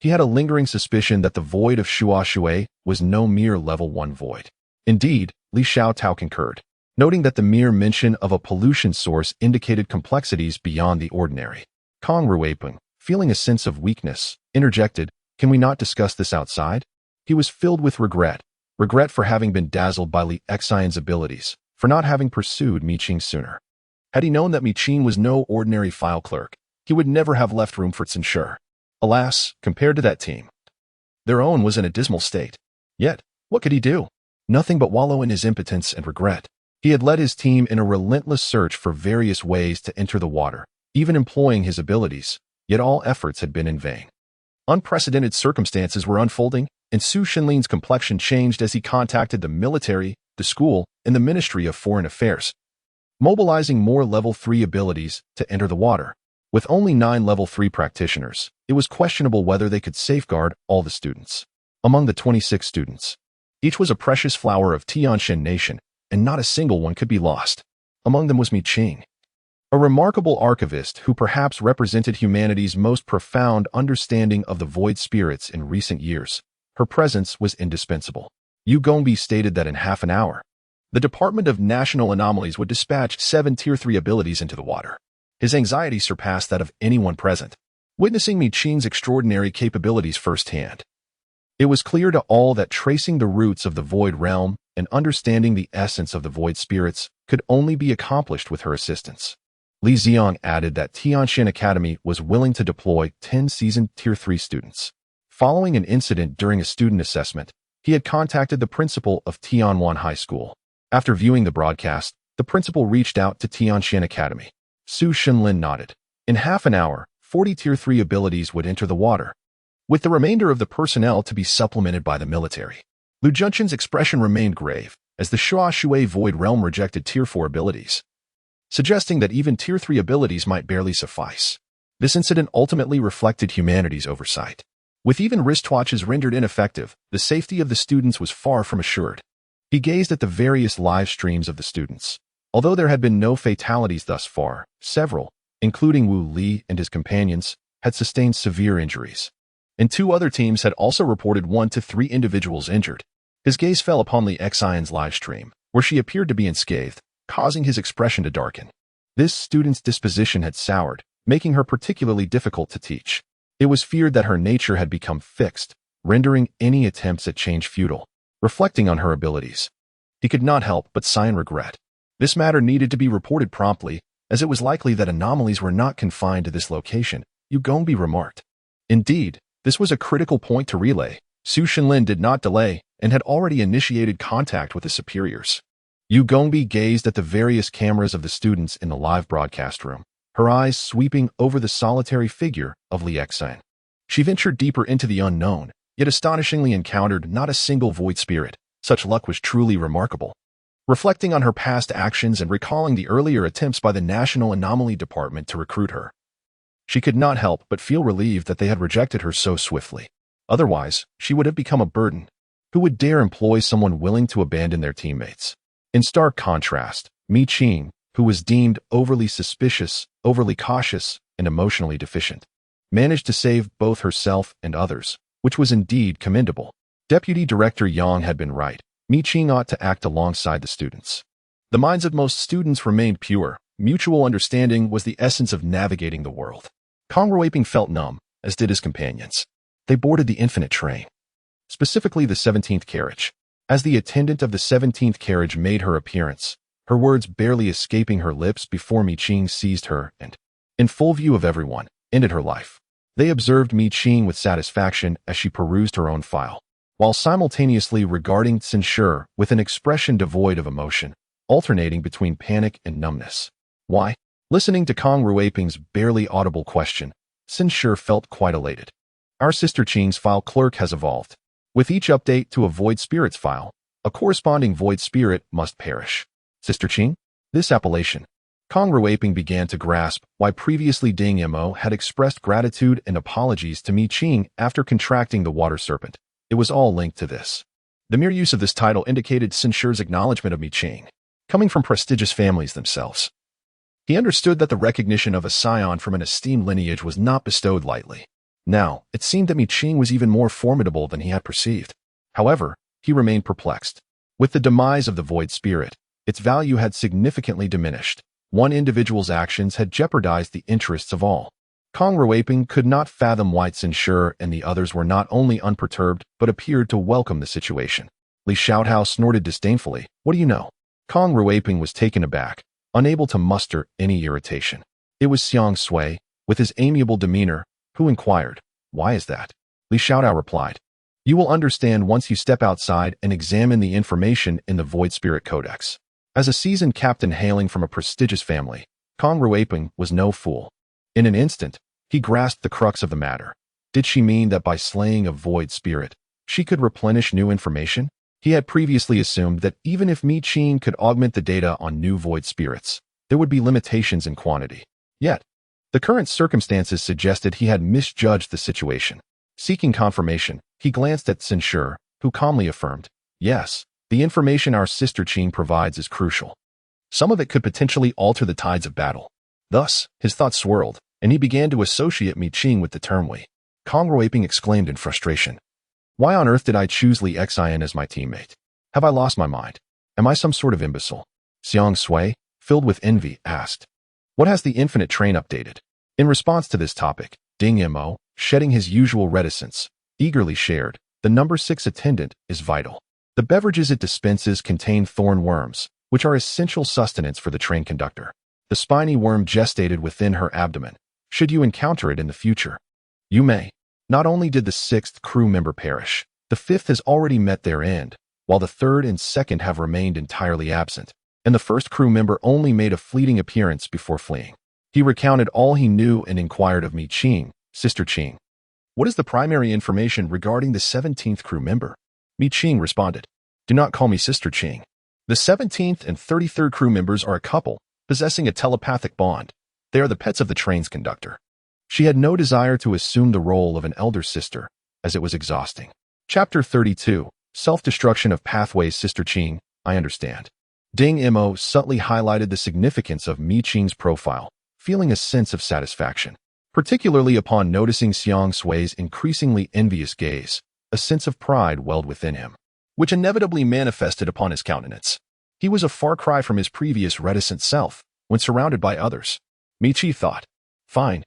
He had a lingering suspicion that the void of Shua Shui was no mere level 1 void. Indeed, Li Xiaotao concurred, noting that the mere mention of a pollution source indicated complexities beyond the ordinary. Kong Ruipeng, feeling a sense of weakness, interjected, can we not discuss this outside? He was filled with regret for having been dazzled by Li Xian's abilities, for not having pursued Mi Qing sooner. Had he known that Mi Qing was no ordinary file clerk, he would never have left room for censure. Alas, compared to that team, their own was in a dismal state. Yet, what could he do? Nothing but wallow in his impotence and regret. He had led his team in a relentless search for various ways to enter the water, even employing his abilities, yet all efforts had been in vain. Unprecedented circumstances were unfolding, and Su Shenlin's complexion changed as he contacted the military, the school, and the Ministry of Foreign Affairs, mobilizing more level 3 abilities to enter the water. With only 9 level 3 practitioners, it was questionable whether they could safeguard all the students. Among the 26 students, each was a precious flower of Tianshan Nation, and not a single one could be lost. Among them was Mi Qing, a remarkable archivist who perhaps represented humanity's most profound understanding of the void spirits in recent years. Her presence was indispensable. Yu Gongbi stated that in half an hour, the Department of National Anomalies would dispatch 7 Tier 3 abilities into the water. His anxiety surpassed that of anyone present, witnessing Mi Qing's extraordinary capabilities firsthand. It was clear to all that tracing the roots of the void realm and understanding the essence of the void spirits could only be accomplished with her assistance. Li Xiong added that Tianshan Academy was willing to deploy 10 seasoned Tier 3 students. Following an incident during a student assessment, he had contacted the principal of Tianwan High School. After viewing the broadcast, the principal reached out to Tianshan Academy. Su Shenlin nodded. In half an hour, 40 Tier 3 abilities would enter the water, with the remainder of the personnel to be supplemented by the military. Lu Junqian's expression remained grave, as the Shua Shui Void Realm rejected Tier 4 abilities, suggesting that even Tier 3 abilities might barely suffice. This incident ultimately reflected humanity's oversight. With even wristwatches rendered ineffective, the safety of the students was far from assured. He gazed at the various live streams of the students. Although there had been no fatalities thus far, several, including Wu Li and his companions, had sustained severe injuries. And 2 other teams had also reported 1 to 3 individuals injured. His gaze fell upon the Xian's live stream, where she appeared to be unscathed, causing his expression to darken. This student's disposition had soured, making her particularly difficult to teach. It was feared that her nature had become fixed, rendering any attempts at change futile, reflecting on her abilities. He could not help but sigh in regret. This matter needed to be reported promptly, as it was likely that anomalies were not confined to this location, Yu Gongbi remarked. Indeed, this was a critical point to relay. Su Shenlin did not delay and had already initiated contact with his superiors. Yu Gongbi gazed at the various cameras of the students in the live broadcast room, her eyes sweeping over the solitary figure of Li Xian. She ventured deeper into the unknown, yet astonishingly encountered not a single void spirit. Such luck was truly remarkable. Reflecting on her past actions and recalling the earlier attempts by the National Anomaly Department to recruit her, she could not help but feel relieved that they had rejected her so swiftly. Otherwise, she would have become a burden. Who would dare employ someone willing to abandon their teammates? In stark contrast, Mi Qing, who was deemed overly suspicious, overly cautious, and emotionally deficient, managed to save both herself and others, which was indeed commendable. Deputy Director Yang had been right. Mi Qing ought to act alongside the students. The minds of most students remained pure. Mutual understanding was the essence of navigating the world. Kong Ruiping felt numb, as did his companions. They boarded the infinite train, specifically the 17th carriage. As the attendant of the 17th carriage made her appearance, her words barely escaping her lips before Mi Qing seized her and, in full view of everyone, ended her life. They observed Mi Qing with satisfaction as she perused her own file, while simultaneously regarding Xin Shi with an expression devoid of emotion, alternating between panic and numbness. Why? Listening to Kong Ruiping's barely audible question, Xin Shi felt quite elated. Our sister Qing's file clerk has evolved. With each update to a void spirit's file, a corresponding void spirit must perish. Sister Qing? This appellation. Kong Ruiping began to grasp why previously Ding Mo had expressed gratitude and apologies to Mi Qing after contracting the water serpent. It was all linked to this. The mere use of this title indicated Xin Shi's acknowledgement of Mi Qing, coming from prestigious families themselves. He understood that the recognition of a scion from an esteemed lineage was not bestowed lightly. Now, it seemed that Mi Qing was even more formidable than he had perceived. However, he remained perplexed. With the demise of the void spirit, its value had significantly diminished. One individual's actions had jeopardized the interests of all. Kong Ruiping could not fathom why Xin Shi and the others were not only unperturbed but appeared to welcome the situation. Li Xiaotao snorted disdainfully. What do you know? Kong Ruiping was taken aback, unable to muster any irritation. It was Xiang Sui, with his amiable demeanor, who inquired, "Why is that?" Li Xiaotao replied, "You will understand once you step outside and examine the information in the Void Spirit Codex." As a seasoned captain hailing from a prestigious family, Kong Ruiping was no fool. In an instant, he grasped the crux of the matter. Did she mean that by slaying a void spirit, she could replenish new information? He had previously assumed that even if Mi Qing could augment the data on new void spirits, there would be limitations in quantity. Yet, the current circumstances suggested he had misjudged the situation. Seeking confirmation, he glanced at Xin Shi, who calmly affirmed, "Yes, the information our sister Qing provides is crucial. Some of it could potentially alter the tides of battle." Thus, his thoughts swirled, and he began to associate Mi Qing with the term we. Kong Ruiping exclaimed in frustration. Why on earth did I choose Li Xian as my teammate? Have I lost my mind? Am I some sort of imbecile? Xiang Sui, filled with envy, asked. What has the infinite train updated? In response to this topic, Ding Mo, shedding his usual reticence, eagerly shared, the number 6 attendant is vital. The beverages it dispenses contain thorn worms, which are essential sustenance for the train conductor. The spiny worm gestated within her abdomen. Should you encounter it in the future, you may. Not only did the 6th crew member perish, the 5th has already met their end, while the 3rd and 2nd have remained entirely absent, and the 1st crew member only made a fleeting appearance before fleeing. He recounted all he knew and inquired of Mi Qing, Sister Qing. What is the primary information regarding the 17th crew member? Mi Qing responded. Do not call me Sister Qing. The 17th and 33rd crew members are a couple, possessing a telepathic bond. They are the pets of the train's conductor. She had no desire to assume the role of an elder sister, as it was exhausting. Chapter 32. Self-destruction of pathways. Sister Qing, I understand. Ding Mo subtly highlighted the significance of Mi Qing's profile, feeling a sense of satisfaction. Particularly upon noticing Xiang Sui's increasingly envious gaze, a sense of pride welled within him, which inevitably manifested upon his countenance. He was a far cry from his previous reticent self, when surrounded by others. Mi Qi thought, fine,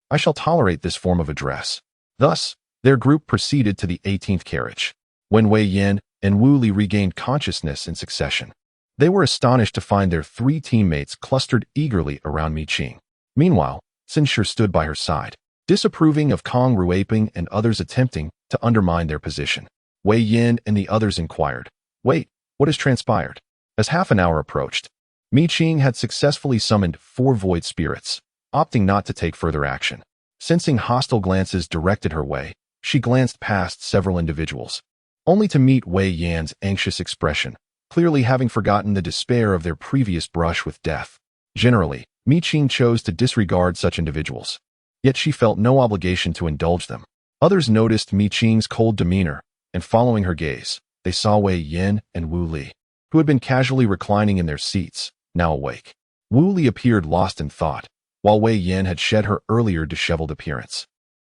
I shall tolerate this form of address. Thus, their group proceeded to the 18th carriage. When Wei Yan and Wu Li regained consciousness in succession, they were astonished to find their 3 teammates clustered eagerly around Mi Qing. Meanwhile, Sun Shi stood by her side, disapproving of Kong Ruiping and others attempting to undermine their position. Wei Yan and the others inquired, wait, what has transpired? As half an hour approached, Mi Qing had successfully summoned 4 void spirits, opting not to take further action. Sensing hostile glances directed her way, she glanced past several individuals, only to meet Wei Yan's anxious expression, clearly having forgotten the despair of their previous brush with death. Generally, Mi Qing chose to disregard such individuals, yet she felt no obligation to indulge them. Others noticed Mi Qing's cold demeanor, and following her gaze, they saw Wei Yan and Wu Li, who had been casually reclining in their seats, now awake. Wu Li appeared lost in thought, while Wei Yan had shed her earlier disheveled appearance,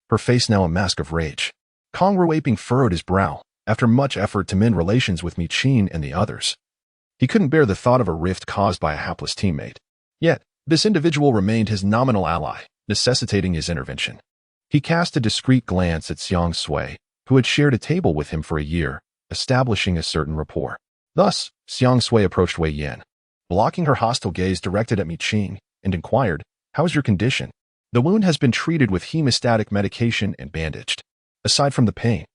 her face now a mask of rage. Kong Ruiping furrowed his brow, after much effort to mend relations with Mi Qing and the others. He couldn't bear the thought of a rift caused by a hapless teammate. Yet, this individual remained his nominal ally, necessitating his intervention. He cast a discreet glance at Xiang Sui, who had shared a table with him for a year, establishing a certain rapport. Thus, Xiang Sui approached Wei Yan, blocking her hostile gaze directed at Mi Qing, and inquired, "How is your condition?" "The wound has been treated with hemostatic medication and bandaged. Aside from the pain,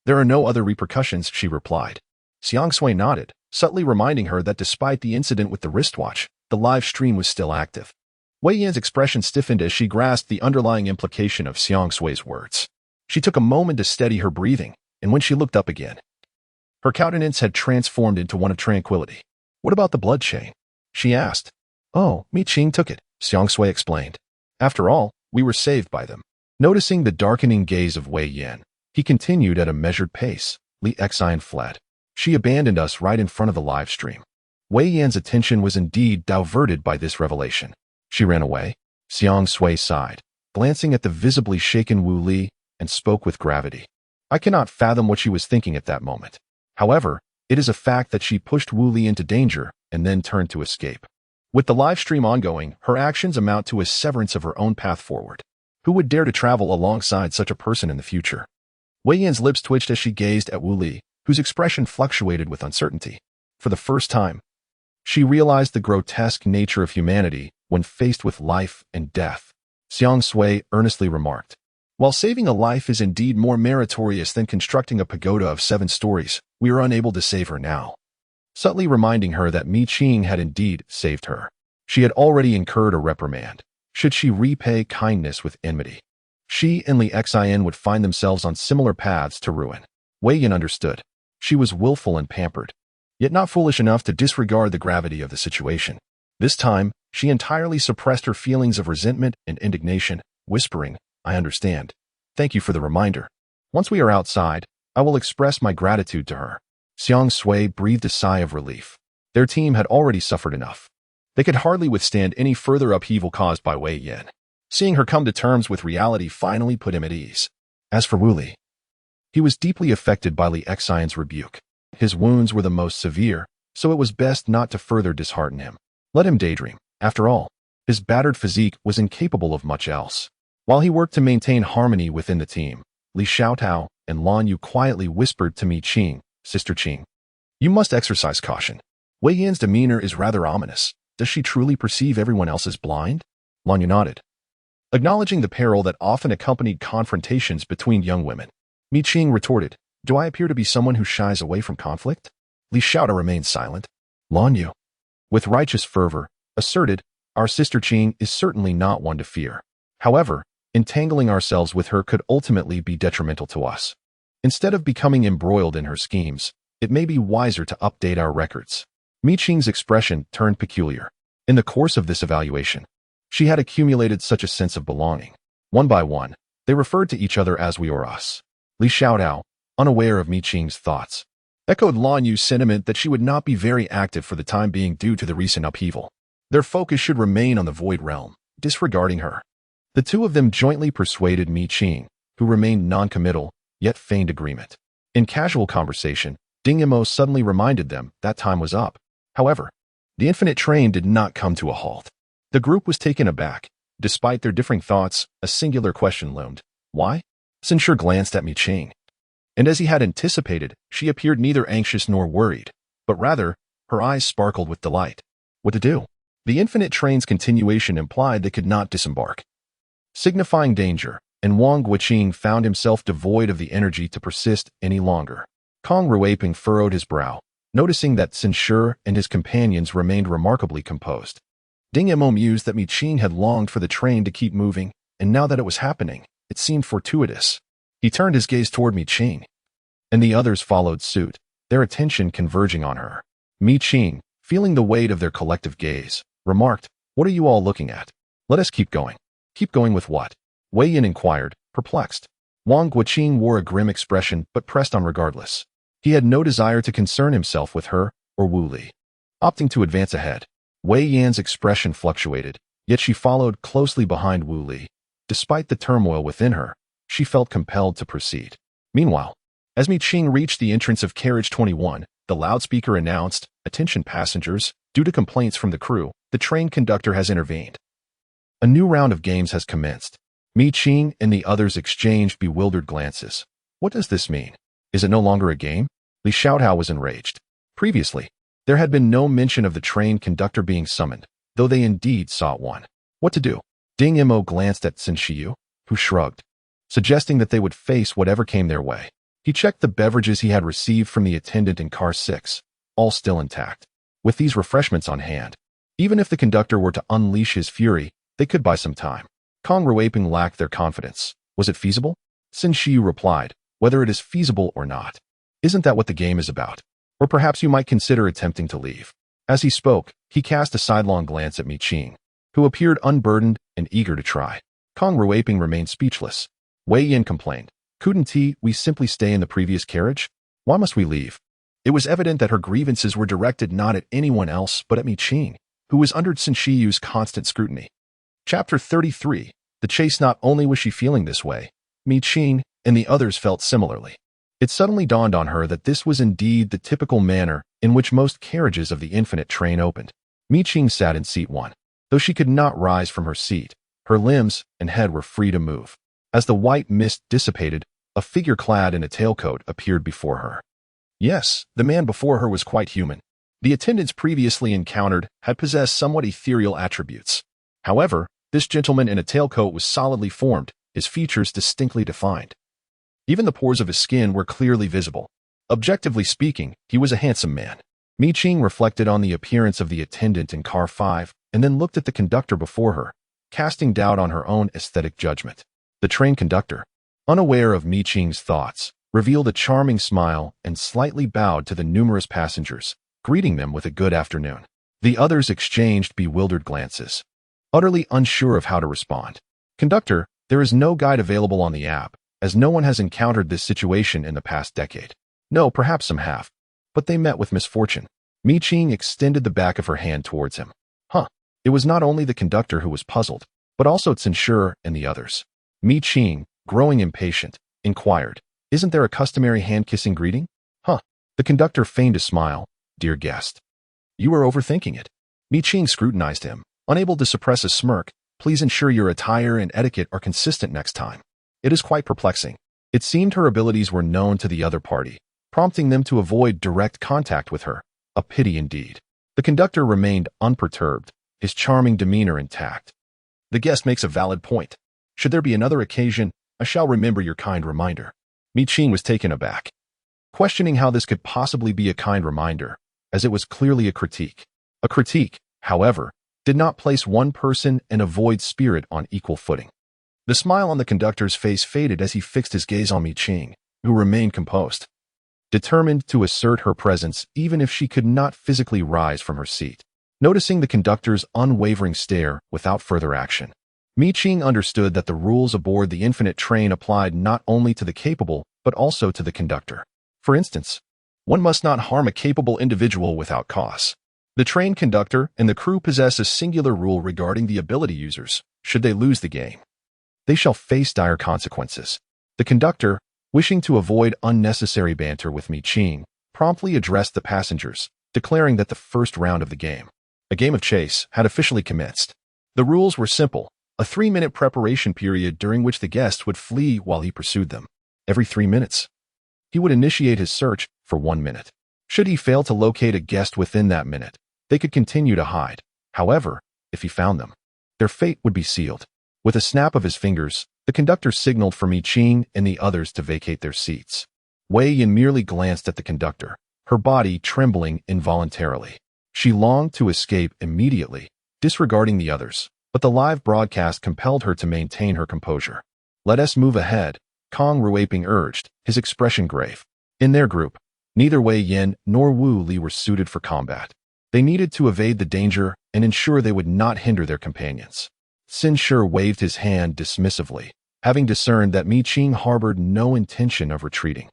there are no other repercussions," she replied. Xiang Sui nodded, subtly reminding her that despite the incident with the wristwatch, the live stream was still active. Wei Yan's expression stiffened as she grasped the underlying implication of Xiang Sui's words. She took a moment to steady her breathing, and when she looked up again, her countenance had transformed into one of tranquility. "What about the blood chain?" she asked. "Oh, Mi Qing took it," Xiang Sui explained. "After all, we were saved by them." Noticing the darkening gaze of Wei Yan, he continued at a measured pace. "Li Xian fled. She abandoned us right in front of the live stream." Wei Yan's attention was indeed diverted by this revelation. "She ran away?" Xiang Sui sighed, glancing at the visibly shaken Wu Li, and spoke with gravity. "I cannot fathom what she was thinking at that moment. However, it is a fact that she pushed Wu Li into danger and then turned to escape. With the live stream ongoing, her actions amount to a severance of her own path forward. Who would dare to travel alongside such a person in the future?" Wei Yan's lips twitched as she gazed at Wu Li, whose expression fluctuated with uncertainty. For the first time, she realized the grotesque nature of humanity when faced with life and death. Xiang Sui earnestly remarked, "While saving a life is indeed more meritorious than constructing a pagoda of 7 stories, we are unable to save her now," subtly reminding her that Mi Qing had indeed saved her. She had already incurred a reprimand. Should she repay kindness with enmity, she and Li Xian would find themselves on similar paths to ruin. Wei Yan understood. She was willful and pampered, yet not foolish enough to disregard the gravity of the situation. This time, she entirely suppressed her feelings of resentment and indignation, whispering, "I understand. Thank you for the reminder. Once we are outside, I will express my gratitude to her." Xiang Sui breathed a sigh of relief. Their team had already suffered enough. They could hardly withstand any further upheaval caused by Wei Yan. Seeing her come to terms with reality finally put him at ease. As for Wu Li, he was deeply affected by Li Xian's rebuke. His wounds were the most severe, so it was best not to further dishearten him. Let him daydream. After all, his battered physique was incapable of much else. While he worked to maintain harmony within the team, Li Xiaotao and Lan Yu quietly whispered to Mi Qing, "Sister Qing, you must exercise caution. Wei Yan's demeanor is rather ominous. Does she truly perceive everyone else as blind?" Lan Yu nodded, acknowledging the peril that often accompanied confrontations between young women. Mi Qing retorted, "Do I appear to be someone who shies away from conflict?" Li Xiaotao remained silent. Lan Yu, with righteous fervor, asserted, "Our sister Qing is certainly not one to fear. However, entangling ourselves with her could ultimately be detrimental to us. Instead of becoming embroiled in her schemes, it may be wiser to update our records." Mi Qing's expression turned peculiar. In the course of this evaluation, she had accumulated such a sense of belonging. One by one, they referred to each other as we or us. Li Xiaodao, unaware of Mi Qing's thoughts, echoed Lan Yu's sentiment that she would not be very active for the time being due to the recent upheaval. Their focus should remain on the Void Realm, disregarding her. The two of them jointly persuaded Mi Qing, who remained non-committal, yet feigned agreement. In casual conversation, Ding Yimo suddenly reminded them that time was up. However, the infinite train did not come to a halt. The group was taken aback. Despite their differing thoughts, a singular question loomed. Why? Sun Shi glanced at Mi Qing. And as he had anticipated, she appeared neither anxious nor worried, but rather, her eyes sparkled with delight. What to do? The infinite train's continuation implied they could not disembark, signifying danger, and Wang Guiqing found himself devoid of the energy to persist any longer. Kong Ruiping furrowed his brow, noticing that Sun Shi and his companions remained remarkably composed. Ding Yimo mused that Mi Qing had longed for the train to keep moving, and now that it was happening, it seemed fortuitous. He turned his gaze toward Mi Qing, and the others followed suit, their attention converging on her. Mi Qing, feeling the weight of their collective gaze, remarked, "What are you all looking at? Let us keep going." "Keep going with what?" Wei Yin inquired, perplexed. Wang Guiqing wore a grim expression but pressed on regardless. He had no desire to concern himself with her or Wu Li. Opting to advance ahead, Wei Yan's expression fluctuated, yet she followed closely behind Wu Li. Despite the turmoil within her, she felt compelled to proceed. Meanwhile, as Mi Qing reached the entrance of carriage 21, the loudspeaker announced, "Attention passengers, due to complaints from the crew, the train conductor has intervened. A new round of games has commenced." Mi Qing and the others exchanged bewildered glances. What does this mean? Is it no longer a game? Li Xiaodao was enraged. Previously, there had been no mention of the train conductor being summoned, though they indeed sought one. What to do? Ding Yimo glanced at Sun Shi, who shrugged, suggesting that they would face whatever came their way. He checked the beverages he had received from the attendant in car 6, all still intact. With these refreshments on hand, even if the conductor were to unleash his fury, they could buy some time. Kong Ruiping lacked their confidence. Was it feasible? Sun Shi replied, "Whether it is feasible or not, isn't that what the game is about? Or perhaps you might consider attempting to leave." As he spoke, he cast a sidelong glance at Mi Qing, who appeared unburdened and eager to try. Kong Ruiping remained speechless. Wei Yin complained, "Couldn't we simply stay in the previous carriage? Why must we leave?" It was evident that her grievances were directed not at anyone else but at Mi Qing, who was under Sun Shi's constant scrutiny. Chapter 33. The chase. Not only was she feeling this way, Mi Qing and the others felt similarly. It suddenly dawned on her that this was indeed the typical manner in which most carriages of the infinite train opened. Mi Qing sat in seat 1. Though she could not rise from her seat, her limbs and head were free to move. As the white mist dissipated, a figure clad in a tailcoat appeared before her. Yes, the man before her was quite human. The attendants previously encountered had possessed somewhat ethereal attributes. However, this gentleman in a tailcoat was solidly formed, his features distinctly defined. Even the pores of his skin were clearly visible. Objectively speaking, he was a handsome man. Mi Qing reflected on the appearance of the attendant in car 5 and then looked at the conductor before her, casting doubt on her own aesthetic judgment. The train conductor, unaware of Mi Qing's thoughts, revealed a charming smile and slightly bowed to the numerous passengers, greeting them with a good afternoon. The others exchanged bewildered glances, utterly unsure of how to respond. "Conductor, there is no guide available on the app, as no one has encountered this situation in the past decade." "No, perhaps some have, but they met with misfortune." Mi Qing extended the back of her hand towards him. It was not only the conductor who was puzzled, but also Sun Shi and the others. Mi Qing, growing impatient, inquired, "Isn't there a customary hand-kissing greeting?" The conductor feigned a smile. "Dear guest, you are overthinking it." Mi Qing scrutinized him, unable to suppress a smirk. "Please ensure your attire and etiquette are consistent next time." It is quite perplexing. It seemed her abilities were known to the other party, prompting them to avoid direct contact with her. A pity indeed. The conductor remained unperturbed, his charming demeanor intact. "The guest makes a valid point. Should there be another occasion, I shall remember your kind reminder." Mi Qing was taken aback, questioning how this could possibly be a kind reminder, as it was clearly a critique. A critique, however, did not place one person and a void spirit on equal footing. The smile on the conductor's face faded as he fixed his gaze on Mi Qing, who remained composed, determined to assert her presence even if she could not physically rise from her seat. Noticing the conductor's unwavering stare without further action, Mi Qing understood that the rules aboard the infinite train applied not only to the capable, but also to the conductor. For instance, one must not harm a capable individual without cause. The train conductor and the crew possess a singular rule regarding the ability users. Should they lose the game, they shall face dire consequences. The conductor, wishing to avoid unnecessary banter with Mi Qing, promptly addressed the passengers, declaring that the first round of the game, a game of chase, had officially commenced. The rules were simple: a 3-minute preparation period during which the guest would flee while he pursued them. Every 3 minutes, he would initiate his search for 1 minute. Should he fail to locate a guest within that minute, they could continue to hide. However, if he found them, their fate would be sealed. With a snap of his fingers, the conductor signaled for Mi Qing and the others to vacate their seats. Wei Yin merely glanced at the conductor, her body trembling involuntarily. She longed to escape immediately, disregarding the others, but the live broadcast compelled her to maintain her composure. "Let us move ahead," Kong Ruiping urged, his expression grave. In their group, neither Wei Yin nor Wu Li were suited for combat. They needed to evade the danger and ensure they would not hinder their companions. Xin Shi waved his hand dismissively, having discerned that Mi Qing harbored no intention of retreating.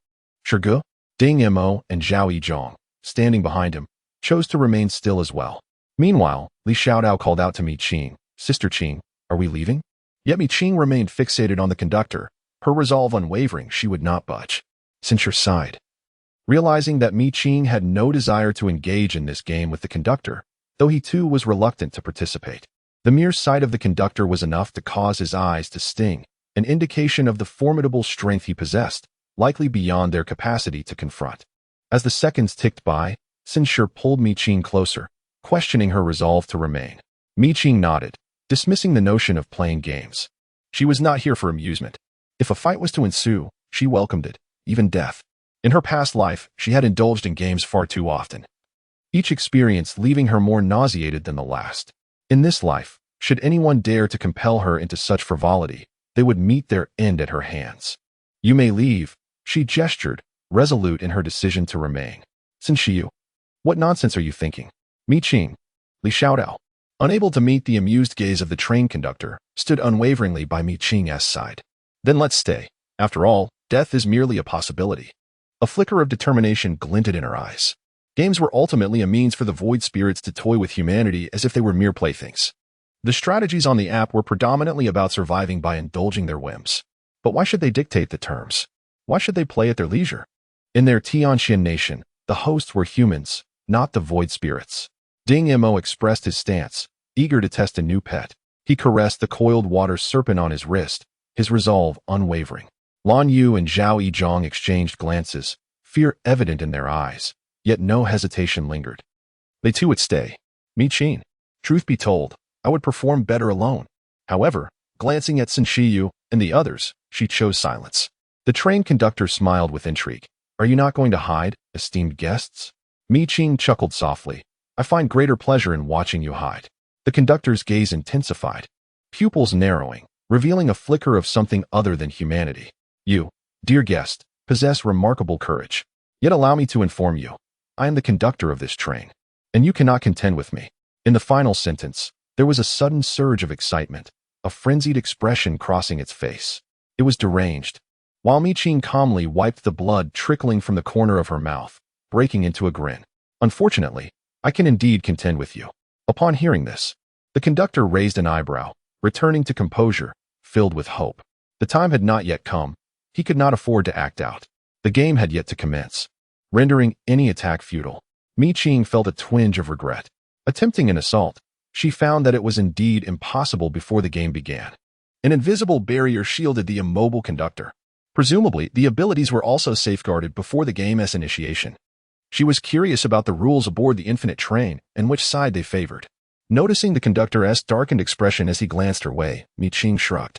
Shige, Ding Mo, and Zhao Yizhong, standing behind him, chose to remain still as well. Meanwhile, Li Xiaodao called out to Mi Qing, "Sister Qing, are we leaving?" Yet Mi Qing remained fixated on the conductor, her resolve unwavering. She would not budge. Xin Shi sighed, realizing that Mi Qing had no desire to engage in this game with the conductor, though he too was reluctant to participate. The mere sight of the conductor was enough to cause his eyes to sting, an indication of the formidable strength he possessed, likely beyond their capacity to confront. As the seconds ticked by, Xin Shi pulled Mi Qing closer, questioning her resolve to remain. Mi Qing nodded, dismissing the notion of playing games. She was not here for amusement. If a fight was to ensue, she welcomed it, even death. In her past life, she had indulged in games far too often, each experience leaving her more nauseated than the last. In this life, should anyone dare to compel her into such frivolity, they would meet their end at her hands. "You may leave," she gestured, resolute in her decision to remain. "Xin Shiyu, what nonsense are you thinking?" Mi Qing, Li Xiaodao, unable to meet the amused gaze of the train conductor, stood unwaveringly by Mi Qing's side. "Then let's stay. After all, death is merely a possibility." A flicker of determination glinted in her eyes. Games were ultimately a means for the void spirits to toy with humanity as if they were mere playthings. The strategies on the app were predominantly about surviving by indulging their whims. But why should they dictate the terms? Why should they play at their leisure? In their Tianxian nation, the hosts were humans, not the void spirits. Ding Mo expressed his stance, eager to test a new pet. He caressed the coiled water serpent on his wrist, his resolve unwavering. Lan Yu and Zhao Yizhong exchanged glances, fear evident in their eyes, yet no hesitation lingered. They too would stay. Mi Qing, truth be told, I would perform better alone. However, glancing at Xin Shiyu and the others, she chose silence. The train conductor smiled with intrigue. "Are you not going to hide, esteemed guests?" Mi Qing chuckled softly. "I find greater pleasure in watching you hide." The conductor's gaze intensified, pupils narrowing, revealing a flicker of something other than humanity. "You, dear guest, possess remarkable courage. Yet allow me to inform you, I am the conductor of this train, and you cannot contend with me." In the final sentence, there was a sudden surge of excitement, a frenzied expression crossing its face. It was deranged. While Mi Qing calmly wiped the blood trickling from the corner of her mouth, breaking into a grin. "Unfortunately, I can indeed contend with you." Upon hearing this, the conductor raised an eyebrow, returning to composure, filled with hope. The time had not yet come. He could not afford to act out. The game had yet to commence, rendering any attack futile. Mi Qing felt a twinge of regret. Attempting an assault, she found that it was indeed impossible before the game began. An invisible barrier shielded the immobile conductor. Presumably, the abilities were also safeguarded before the game's initiation. She was curious about the rules aboard the infinite train and which side they favored. Noticing the conductor's darkened expression as he glanced her way, Mi Qing shrugged,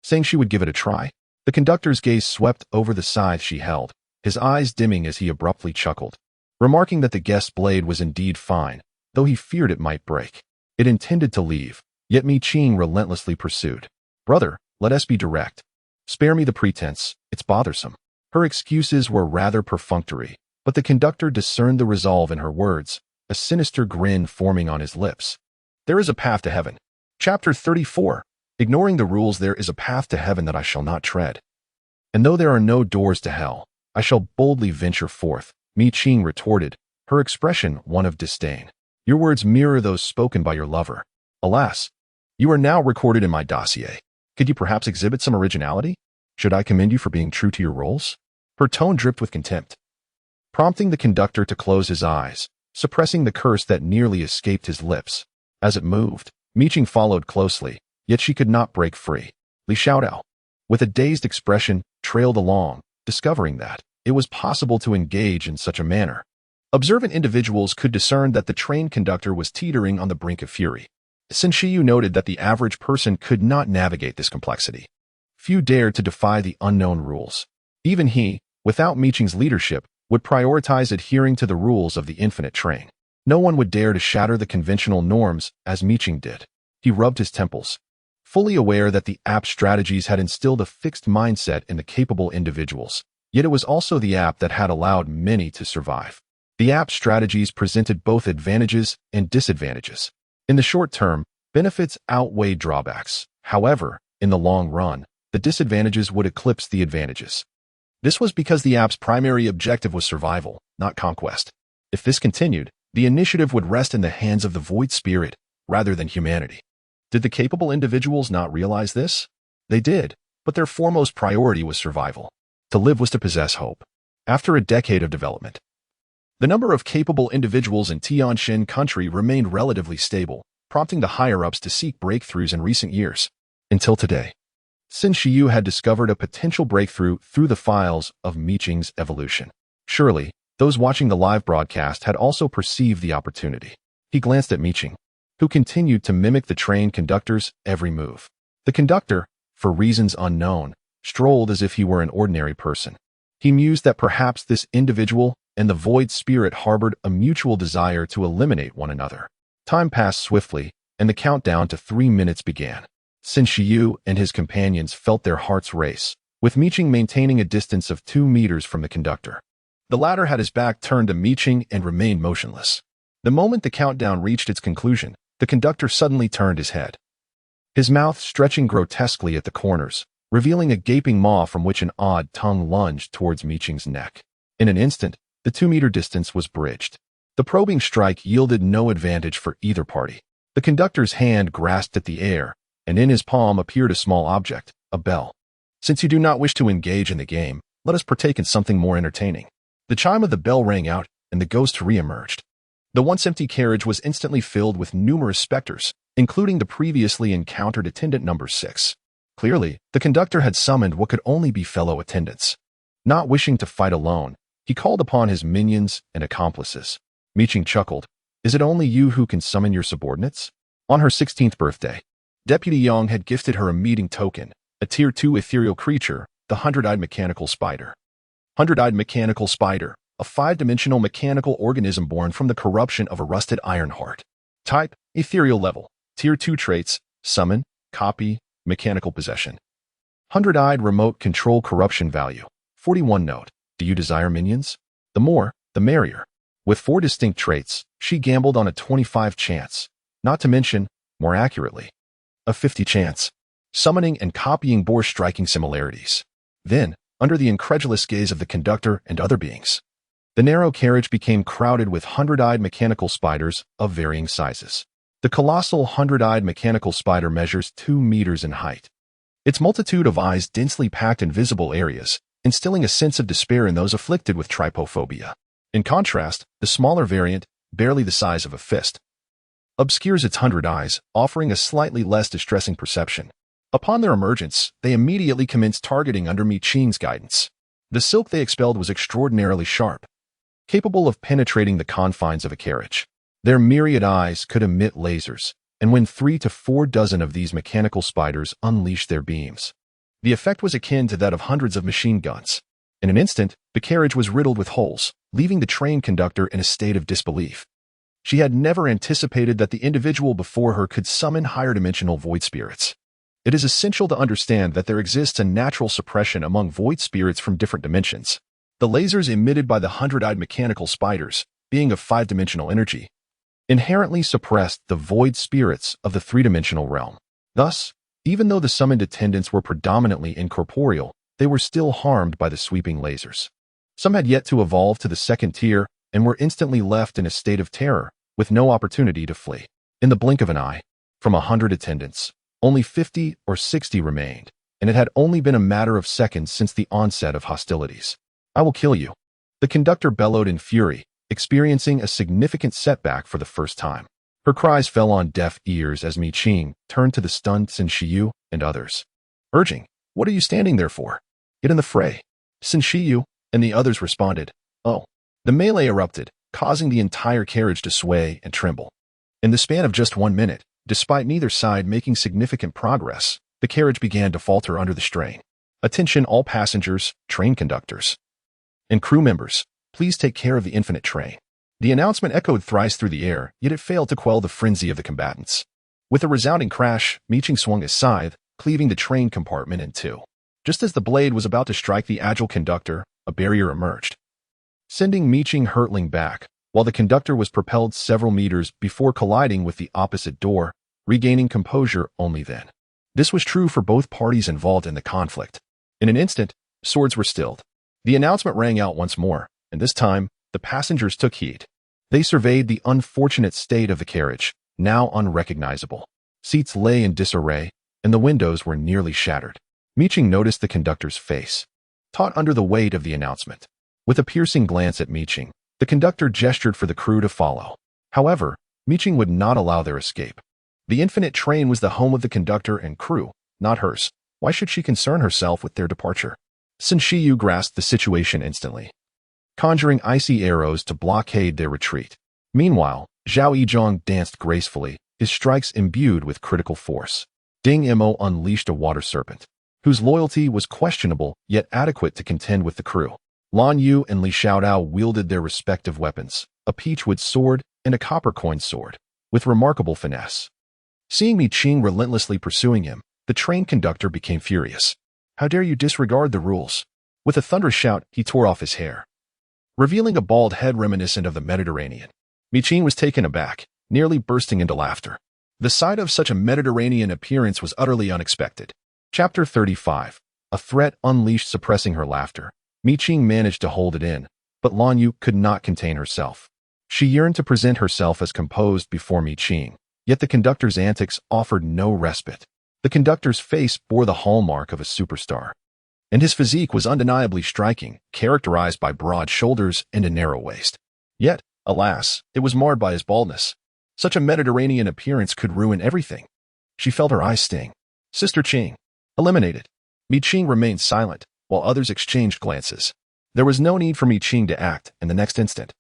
saying she would give it a try. The conductor's gaze swept over the scythe she held, his eyes dimming as he abruptly chuckled, remarking that the guest's blade was indeed fine, though he feared it might break. It intended to leave, yet Mi Qing relentlessly pursued. "Brother, let us be direct. Spare me the pretense, it's bothersome." Her excuses were rather perfunctory, but the conductor discerned the resolve in her words, a sinister grin forming on his lips. "There is a path to heaven." Chapter 34. Ignoring the rules, there is a path to heaven that I shall not tread. And though there are no doors to hell, I shall boldly venture forth, Qing retorted, her expression one of disdain. Your words mirror those spoken by your lover. Alas, you are now recorded in my dossier. Could you perhaps exhibit some originality? Should I commend you for being true to your roles? Her tone dripped with contempt, prompting the conductor to close his eyes, suppressing the curse that nearly escaped his lips. As it moved, Qing followed closely, yet she could not break free. Li Xiaodao, with a dazed expression, trailed along, discovering that it was possible to engage in such a manner. Observant individuals could discern that the train conductor was teetering on the brink of fury. Sun Shiyu noted that the average person could not navigate this complexity. Few dared to defy the unknown rules. Even he, without Qing's leadership, would prioritize adhering to the rules of the infinite train. No one would dare to shatter the conventional norms as Qing did. He rubbed his temples, fully aware that the app's strategies had instilled a fixed mindset in the capable individuals. Yet it was also the app that had allowed many to survive. The app's strategies presented both advantages and disadvantages. In the short term, benefits outweighed drawbacks. However, in the long run, the disadvantages would eclipse the advantages. This was because the app's primary objective was survival, not conquest. If this continued, the initiative would rest in the hands of the void spirit rather than humanity. Did the capable individuals not realize this? They did, but their foremost priority was survival. To live was to possess hope. After a decade of development, the number of capable individuals in Tianxin country remained relatively stable, prompting the higher-ups to seek breakthroughs in recent years. Until today, Sun Shiyu had discovered a potential breakthrough through the files of Qing's evolution. Surely, those watching the live broadcast had also perceived the opportunity. He glanced at Qing, who continued to mimic the train conductor's every move. The conductor, for reasons unknown, strolled as if he were an ordinary person. He mused that perhaps this individual and the void spirit harbored a mutual desire to eliminate one another. Time passed swiftly, and the countdown to 3 minutes began. Sun Shiyu and his companions felt their hearts race, with Qing maintaining a distance of 2 meters from the conductor. The latter had his back turned to Qing and remained motionless. The moment the countdown reached its conclusion, the conductor suddenly turned his head, his mouth stretching grotesquely at the corners, revealing a gaping maw from which an odd tongue lunged towards Qing's neck. In an instant, the 2-meter distance was bridged. The probing strike yielded no advantage for either party. The conductor's hand grasped at the air, and in his palm appeared a small object, a bell. Since you do not wish to engage in the game, let us partake in something more entertaining. The chime of the bell rang out, and the ghost re-emerged. The once empty carriage was instantly filled with numerous specters, including the previously encountered attendant number 6. Clearly, the conductor had summoned what could only be fellow attendants. Not wishing to fight alone, he called upon his minions and accomplices. Qing chuckled. Is it only you who can summon your subordinates? On her 16th birthday, Deputy Yang had gifted her a meeting token, a Tier 2 ethereal creature, the Hundred-Eyed Mechanical Spider. Hundred-Eyed Mechanical Spider, a 5-dimensional mechanical organism born from the corruption of a rusted iron heart. Type, ethereal level. Tier 2 traits, summon, copy, mechanical possession. Hundred-Eyed remote control corruption value, 41 note. Do you desire minions? The more, the merrier. With 4 distinct traits, she gambled on a 25 chance, not to mention, more accurately, a 50 chance. Summoning and copying bore striking similarities. Then, under the incredulous gaze of the conductor and other beings, the narrow carriage became crowded with hundred-eyed mechanical spiders of varying sizes. The colossal hundred-eyed mechanical spider measures 2 meters in height. Its multitude of eyes densely packed in visible areas, instilling a sense of despair in those afflicted with trypophobia. In contrast, the smaller variant, barely the size of a fist, obscures its 100 eyes, offering a slightly less distressing perception. Upon their emergence, they immediately commenced targeting under Qing's guidance. The silk they expelled was extraordinarily sharp, capable of penetrating the confines of a carriage. Their myriad eyes could emit lasers, and when 3 to 4 dozen of these mechanical spiders unleashed their beams, the effect was akin to that of hundreds of machine guns. In an instant, the carriage was riddled with holes, leaving the train conductor in a state of disbelief. She had never anticipated that the individual before her could summon higher-dimensional void spirits. It is essential to understand that there exists a natural suppression among void spirits from different dimensions. The lasers emitted by the hundred-eyed mechanical spiders, being of 5-dimensional energy, inherently suppressed the void spirits of the 3-dimensional realm. Thus, Even though the summoned attendants were predominantly incorporeal, they were still harmed by the sweeping lasers. Some had yet to evolve to the second tier and were instantly left in a state of terror, with no opportunity to flee. In the blink of an eye, from 100 attendants, only 50 or 60 remained, and it had only been a matter of seconds since the onset of hostilities. "I will kill you," the conductor bellowed in fury, experiencing a significant setback for the first time. Her cries fell on deaf ears as Qing turned to the stunned Shiyu and others, urging, "What are you standing there for? Get in the fray." Shiyu and the others responded, "Oh." The melee erupted, causing the entire carriage to sway and tremble. In the span of just 1 minute, despite neither side making significant progress, the carriage began to falter under the strain. "Attention all passengers, train conductors, and crew members, please take care of the infinite train." The announcement echoed thrice through the air, yet it failed to quell the frenzy of the combatants. With a resounding crash, Qing swung his scythe, cleaving the train compartment in two. Just as the blade was about to strike the agile conductor, a barrier emerged, sending Qing hurtling back, while the conductor was propelled several meters before colliding with the opposite door, regaining composure only then. This was true for both parties involved in the conflict. In an instant, swords were stilled. The announcement rang out once more, and this time, the passengers took heed. They surveyed the unfortunate state of the carriage, now unrecognizable. Seats lay in disarray, and the windows were nearly shattered. Qing noticed the conductor's face, taut under the weight of the announcement. With a piercing glance at Qing, the conductor gestured for the crew to follow. However, Qing would not allow their escape. The infinite train was the home of the conductor and crew, not hers. Why should she concern herself with their departure? Shiyu grasped the situation instantly, conjuring icy arrows to blockade their retreat. Meanwhile, Zhao Yizhong danced gracefully, his strikes imbued with critical force. Ding Mo unleashed a water serpent, whose loyalty was questionable yet adequate to contend with the crew. Lan Yu and Li Xiaodao wielded their respective weapons, a peachwood sword and a copper coin sword, with remarkable finesse. Seeing Qing relentlessly pursuing him, the train conductor became furious. "How dare you disregard the rules?" With a thunderous shout, he tore off his hair, revealing a bald head reminiscent of the Mediterranean. Qing was taken aback, nearly bursting into laughter. The sight of such a Mediterranean appearance was utterly unexpected. Chapter 35. A threat unleashed. Suppressing her laughter, Qing managed to hold it in, but Lan Yu could not contain herself. She yearned to present herself as composed before Qing, yet the conductor's antics offered no respite. The conductor's face bore the hallmark of a superstar, and his physique was undeniably striking, characterized by broad shoulders and a narrow waist. Yet, alas, it was marred by his baldness. Such a Mediterranean appearance could ruin everything. She felt her eyes sting. "Sister Qing." Eliminated. Qing remained silent, while others exchanged glances. There was no need for Qing to act, and the next instant,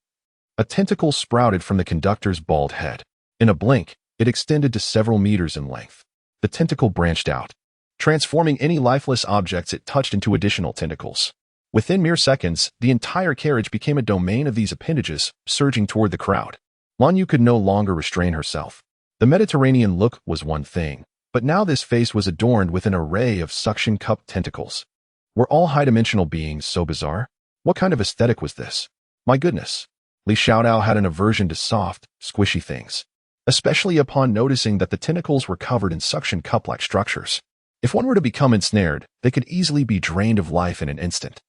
a tentacle sprouted from the conductor's bald head. In a blink, it extended to several meters in length. The tentacle branched out, transforming any lifeless objects it touched into additional tentacles. Within mere seconds, the entire carriage became a domain of these appendages, surging toward the crowd. Lan Yu could no longer restrain herself. The Mediterranean look was one thing, but now this face was adorned with an array of suction cup tentacles. Were all high-dimensional beings so bizarre? What kind of aesthetic was this? My goodness. Li Xiaodao had an aversion to soft, squishy things, especially upon noticing that the tentacles were covered in suction cup-like structures. If one were to become ensnared, they could easily be drained of life in an instant.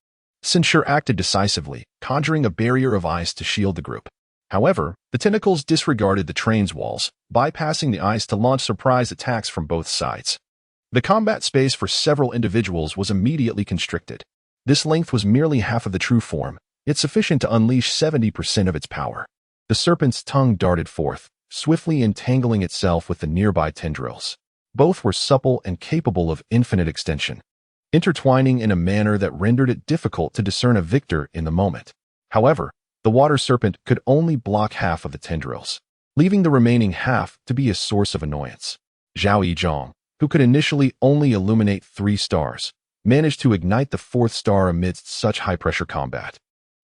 Censure acted decisively, conjuring a barrier of ice to shield the group. However, the tentacles disregarded the train's walls, bypassing the ice to launch surprise attacks from both sides. The combat space for several individuals was immediately constricted. This length was merely half of the true form, yet sufficient to unleash 70% of its power. The serpent's tongue darted forth, swiftly entangling itself with the nearby tendrils. Both were supple and capable of infinite extension, intertwining in a manner that rendered it difficult to discern a victor in the moment. However, the water serpent could only block half of the tendrils, leaving the remaining half to be a source of annoyance. Zhao Yizhong, who could initially only illuminate 3 stars, managed to ignite the 4th star amidst such high-pressure combat.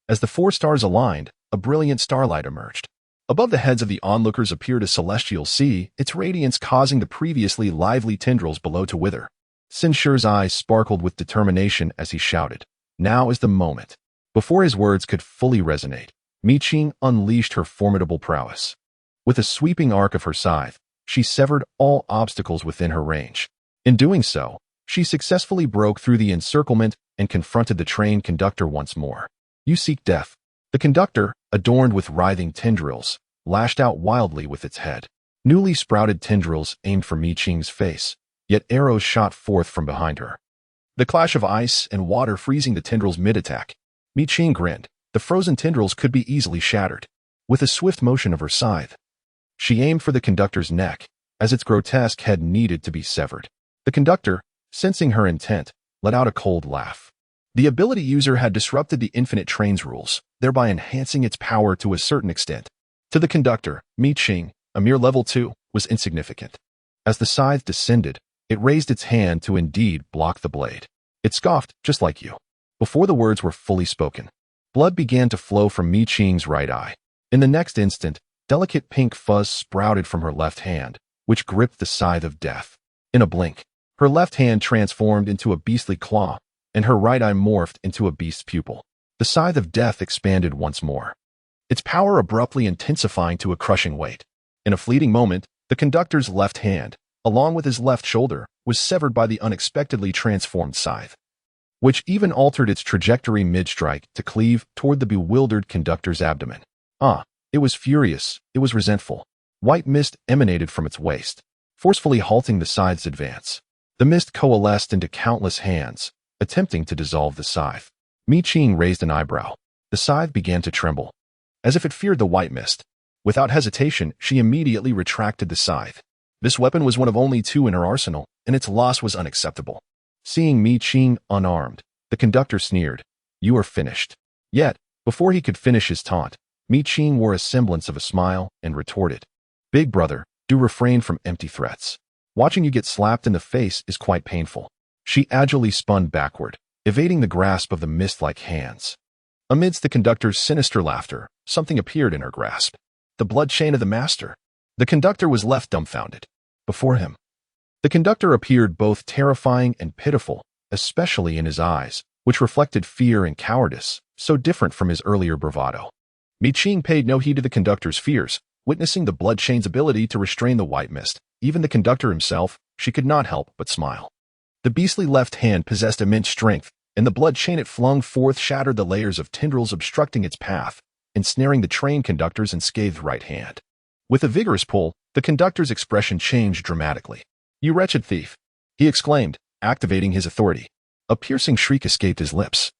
As the 4 stars aligned, a brilliant starlight emerged. Above the heads of the onlookers appeared a celestial sea, its radiance causing the previously lively tendrils below to wither. Sinsure's eyes sparkled with determination as he shouted, "Now is the moment." Before his words could fully resonate, Qing unleashed her formidable prowess. With a sweeping arc of her scythe, she severed all obstacles within her range. In doing so, she successfully broke through the encirclement and confronted the train conductor once more. "You seek death." The conductor, adorned with writhing tendrils, lashed out wildly with its head. Newly sprouted tendrils aimed for Mi Qing's face, yet arrows shot forth from behind her. The clash of ice and water freezing the tendrils mid-attack. Mi Qing grinned. The frozen tendrils could be easily shattered. With a swift motion of her scythe, she aimed for the conductor's neck, as its grotesque head needed to be severed. The conductor, sensing her intent, let out a cold laugh. The ability user had disrupted the infinite train's rules, thereby enhancing its power to a certain extent. To the conductor, Mi Qing, a mere level 2, was insignificant. As the scythe descended, it raised its hand to indeed block the blade. It scoffed, "Just like you." Before the words were fully spoken, blood began to flow from Mi Qing's right eye. In the next instant, delicate pink fuzz sprouted from her left hand, which gripped the scythe of death. In a blink, her left hand transformed into a beastly claw, and her right eye morphed into a beast's pupil. The scythe of death expanded once more, its power abruptly intensifying to a crushing weight. In a fleeting moment, the conductor's left hand, along with his left shoulder, was severed by the unexpectedly transformed scythe, which even altered its trajectory mid-strike to cleave toward the bewildered conductor's abdomen. It was furious, it was resentful. White mist emanated from its waist, forcefully halting the scythe's advance. The mist coalesced into countless hands, attempting to dissolve the scythe. Mi Qing raised an eyebrow. The scythe began to tremble, as if it feared the white mist. Without hesitation, she immediately retracted the scythe. This weapon was one of only 2 in her arsenal, and its loss was unacceptable. Seeing Mi Qing unarmed, the conductor sneered, "You are finished." Yet, before he could finish his taunt, Mi Qing wore a semblance of a smile and retorted, "Big brother, do refrain from empty threats. Watching you get slapped in the face is quite painful." She agilely spun backward, evading the grasp of the mist-like hands. Amidst the conductor's sinister laughter, something appeared in her grasp. The blood chain of the master. The conductor was left dumbfounded. Before him, the conductor appeared both terrifying and pitiful, especially in his eyes, which reflected fear and cowardice, so different from his earlier bravado. Mi Qing paid no heed to the conductor's fears, witnessing the blood chain's ability to restrain the white mist. Even the conductor himself, she could not help but smile. The beastly left hand possessed immense strength, and the blood chain it flung forth shattered the layers of tendrils obstructing its path, ensnaring the train conductor's unscathed right hand. With a vigorous pull, the conductor's expression changed dramatically. "You wretched thief!" he exclaimed, activating his authority. A piercing shriek escaped his lips,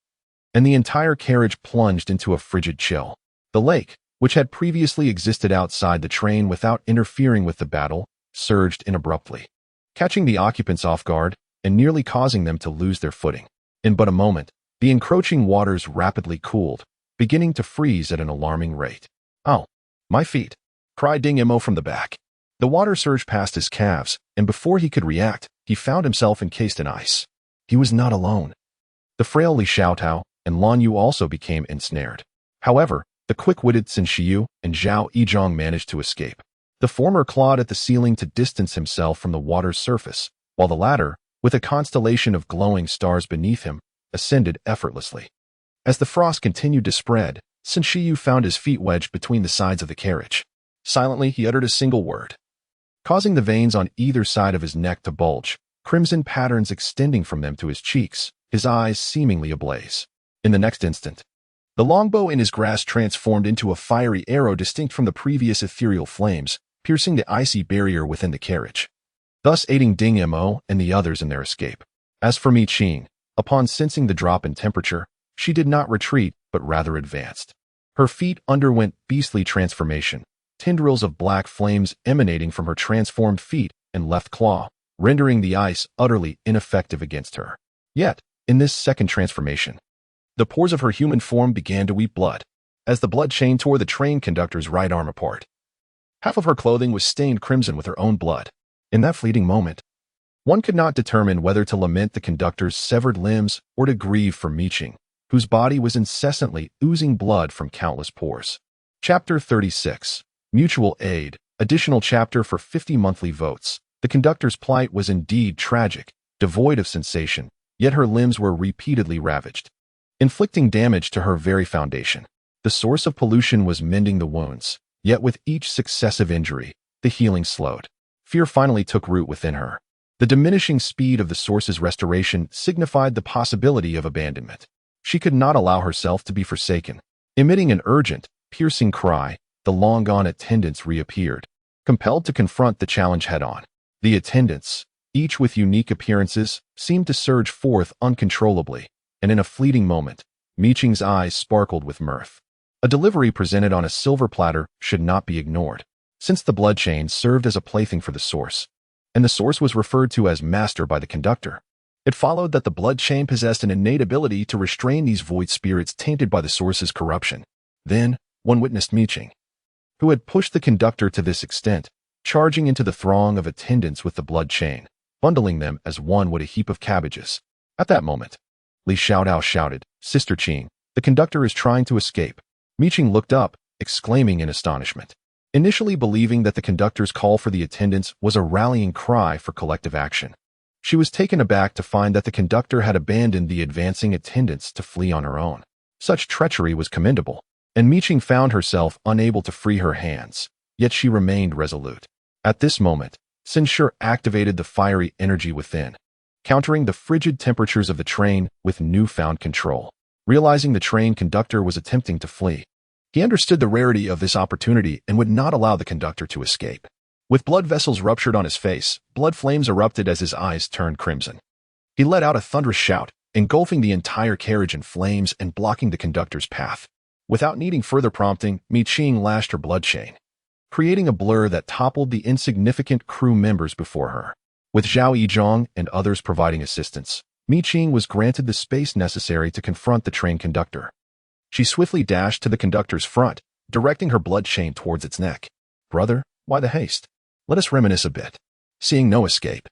and the entire carriage plunged into a frigid chill. The lake, which had previously existed outside the train without interfering with the battle, surged in abruptly, catching the occupants off guard and nearly causing them to lose their footing. In but a moment, the encroaching waters rapidly cooled, beginning to freeze at an alarming rate. "Oh, my feet!" cried Ding Mo from the back. The water surged past his calves, and before he could react, he found himself encased in ice. He was not alone. The frail Li Xiaotao and Lan Yu also became ensnared. However, the quick-witted Xin Shiyu and Zhao Yizhong managed to escape. The former clawed at the ceiling to distance himself from the water's surface, while the latter, with a constellation of glowing stars beneath him, ascended effortlessly. As the frost continued to spread, Xin Shiyu found his feet wedged between the sides of the carriage. Silently, he uttered a single word, causing the veins on either side of his neck to bulge, crimson patterns extending from them to his cheeks, his eyes seemingly ablaze. In the next instant, the longbow in his grasp transformed into a fiery arrow distinct from the previous ethereal flames, piercing the icy barrier within the carriage, thus aiding Ding Mo and the others in their escape. As for Mi Qing, upon sensing the drop in temperature, she did not retreat, but rather advanced. Her feet underwent beastly transformation, tendrils of black flames emanating from her transformed feet and left claw, rendering the ice utterly ineffective against her. Yet, in this second transformation, the pores of her human form began to weep blood, as the blood chain tore the train conductor's right arm apart. Half of her clothing was stained crimson with her own blood. In that fleeting moment, one could not determine whether to lament the conductor's severed limbs or to grieve for Mi Qing, whose body was incessantly oozing blood from countless pores. Chapter 36. Mutual Aid. Additional chapter for 50 monthly votes. The conductor's plight was indeed tragic, devoid of sensation, yet her limbs were repeatedly ravaged, inflicting damage to her very foundation. The source of pollution was mending the wounds, yet with each successive injury, the healing slowed. Fear finally took root within her. The diminishing speed of the source's restoration signified the possibility of abandonment. She could not allow herself to be forsaken. Emitting an urgent, piercing cry, the long-gone attendants reappeared, compelled to confront the challenge head-on. The attendants, each with unique appearances, seemed to surge forth uncontrollably, and in a fleeting moment, Mi-Qing's eyes sparkled with mirth. A delivery presented on a silver platter should not be ignored, since the blood chain served as a plaything for the source, and the source was referred to as master by the conductor. It followed that the blood chain possessed an innate ability to restrain these void spirits tainted by the source's corruption. Then, one witnessed Mi-Qing, who had pushed the conductor to this extent, charging into the throng of attendants with the blood chain, bundling them as one would a heap of cabbages. At that moment, Li Xiaodao shouted, "Sister Qing, the conductor is trying to escape." Mi-Qing looked up, exclaiming in astonishment, initially believing that the conductor's call for the attendants was a rallying cry for collective action. She was taken aback to find that the conductor had abandoned the advancing attendants to flee on her own. Such treachery was commendable, and Mi-Qing found herself unable to free her hands, yet she remained resolute. At this moment, Sin Shi activated the fiery energy within, countering the frigid temperatures of the train with newfound control. Realizing the train conductor was attempting to flee, he understood the rarity of this opportunity and would not allow the conductor to escape. With blood vessels ruptured on his face, blood flames erupted as his eyes turned crimson. He let out a thunderous shout, engulfing the entire carriage in flames and blocking the conductor's path. Without needing further prompting, Mi-Qing lashed her blood chain, creating a blur that toppled the insignificant crew members before her. With Zhao Yizhong and others providing assistance, Mi-Qing was granted the space necessary to confront the train conductor. She swiftly dashed to the conductor's front, directing her blood chain towards its neck. "Brother, why the haste? Let us reminisce a bit." Seeing no escape,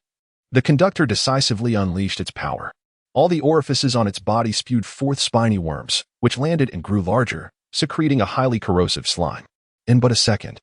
the conductor decisively unleashed its power. All the orifices on its body spewed forth spiny worms, which landed and grew larger, secreting a highly corrosive slime. In but a second,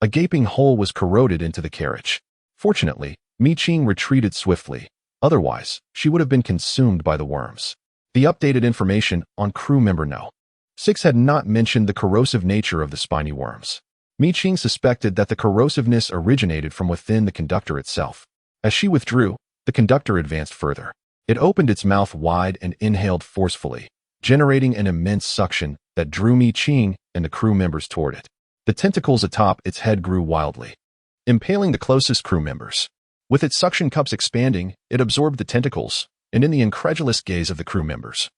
a gaping hole was corroded into the carriage. Fortunately, Mi-Qing retreated swiftly. Otherwise, she would have been consumed by the worms. The updated information on crew member No. 6 had not mentioned the corrosive nature of the spiny worms. Mi-Qing suspected that the corrosiveness originated from within the conductor itself. As she withdrew, the conductor advanced further. It opened its mouth wide and inhaled forcefully, generating an immense suction that drew Mi-Qing and the crew members toward it. The tentacles atop its head grew wildly, impaling the closest crew members. With its suction cups expanding, it absorbed the tentacles, and in the incredulous gaze of the crew members,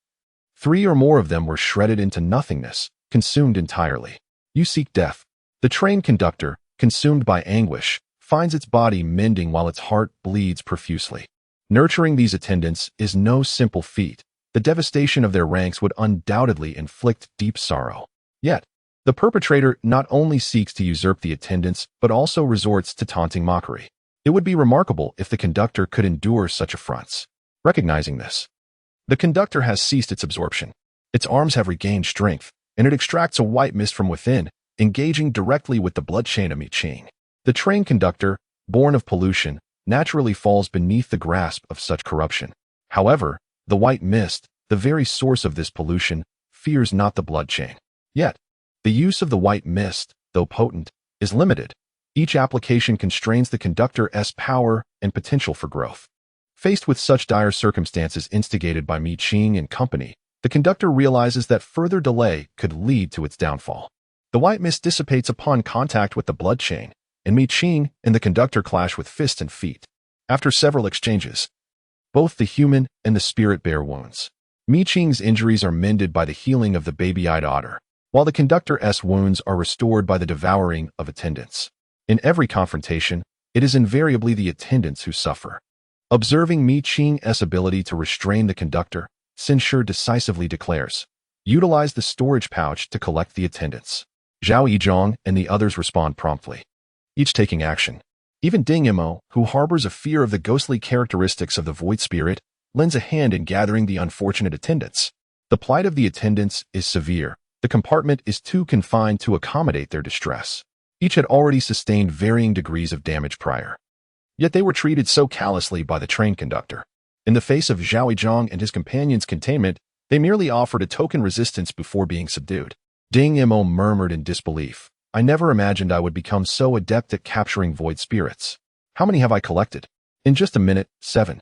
3 or more of them were shredded into nothingness, consumed entirely. "You seek death." The train conductor, consumed by anguish, finds its body mending while its heart bleeds profusely. Nurturing these attendants is no simple feat. The devastation of their ranks would undoubtedly inflict deep sorrow. Yet, the perpetrator not only seeks to usurp the attendants, but also resorts to taunting mockery. It would be remarkable if the conductor could endure such affronts. Recognizing this, the conductor has ceased its absorption. Its arms have regained strength, and it extracts a white mist from within, engaging directly with the blood chain of Mi-Qing. The train conductor, born of pollution, naturally falls beneath the grasp of such corruption. However, the white mist, the very source of this pollution, fears not the blood chain. Yet, the use of the white mist, though potent, is limited. Each application constrains the conductor's power and potential for growth. Faced with such dire circumstances instigated by Mi-Qing and company, the conductor realizes that further delay could lead to its downfall. The white mist dissipates upon contact with the blood chain, and Mi-Qing and the conductor clash with fist and feet. After several exchanges, both the human and the spirit bear wounds. Mi-Qing's injuries are mended by the healing of the baby-eyed otter, while the conductor's wounds are restored by the devouring of attendants. In every confrontation, it is invariably the attendants who suffer. Observing Mi-Qing's ability to restrain the conductor, Sin Shi decisively declares, "Utilize the storage pouch to collect the attendants." Zhao Yizhong and the others respond promptly, each taking action. Even Ding Imo, who harbors a fear of the ghostly characteristics of the void spirit, lends a hand in gathering the unfortunate attendants. The plight of the attendants is severe. The compartment is too confined to accommodate their distress. Each had already sustained varying degrees of damage prior. Yet they were treated so callously by the train conductor. In the face of Zhao Yizhong and his companions' containment, they merely offered a token resistance before being subdued. Ding Imo murmured in disbelief, "I never imagined I would become so adept at capturing void spirits. How many have I collected?" In just a minute, 7.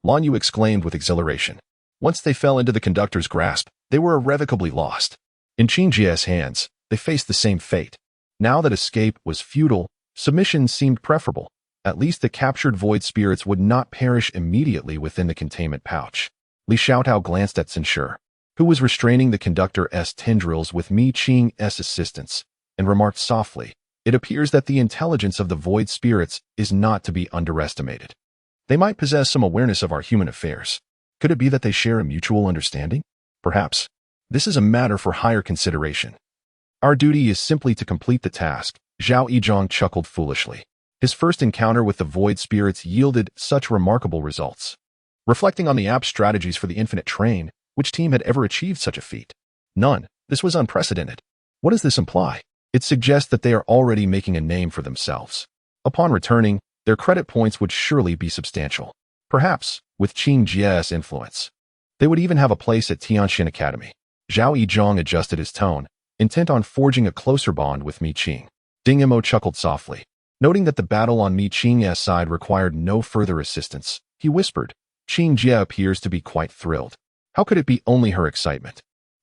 Lan Yu exclaimed with exhilaration. Once they fell into the conductor's grasp, they were irrevocably lost. In Qing Jie's hands, they faced the same fate. Now that escape was futile, submission seemed preferable. At least the captured void spirits would not perish immediately within the containment pouch. Li Xiaotao glanced at Censure, who was restraining the conductor's tendrils with Mi Qing's assistance, and remarked softly, "It appears that the intelligence of the void spirits is not to be underestimated. They might possess some awareness of our human affairs. Could it be that they share a mutual understanding? Perhaps. This is a matter for higher consideration. Our duty is simply to complete the task." Zhao Yizhong chuckled foolishly. His first encounter with the void spirits yielded such remarkable results. Reflecting on the apt strategies for the infinite train, which team had ever achieved such a feat? None. This was unprecedented. What does this imply? It suggests that they are already making a name for themselves. Upon returning, their credit points would surely be substantial. Perhaps, with Qing Jie's influence, they would even have a place at Tianxin Academy. Zhao Yizhong adjusted his tone, intent on forging a closer bond with Mi Qing. Ding Imo chuckled softly. Noting that the battle on Mi Qing's side required no further assistance, he whispered, "Qing Jie appears to be quite thrilled. How could it be only her excitement?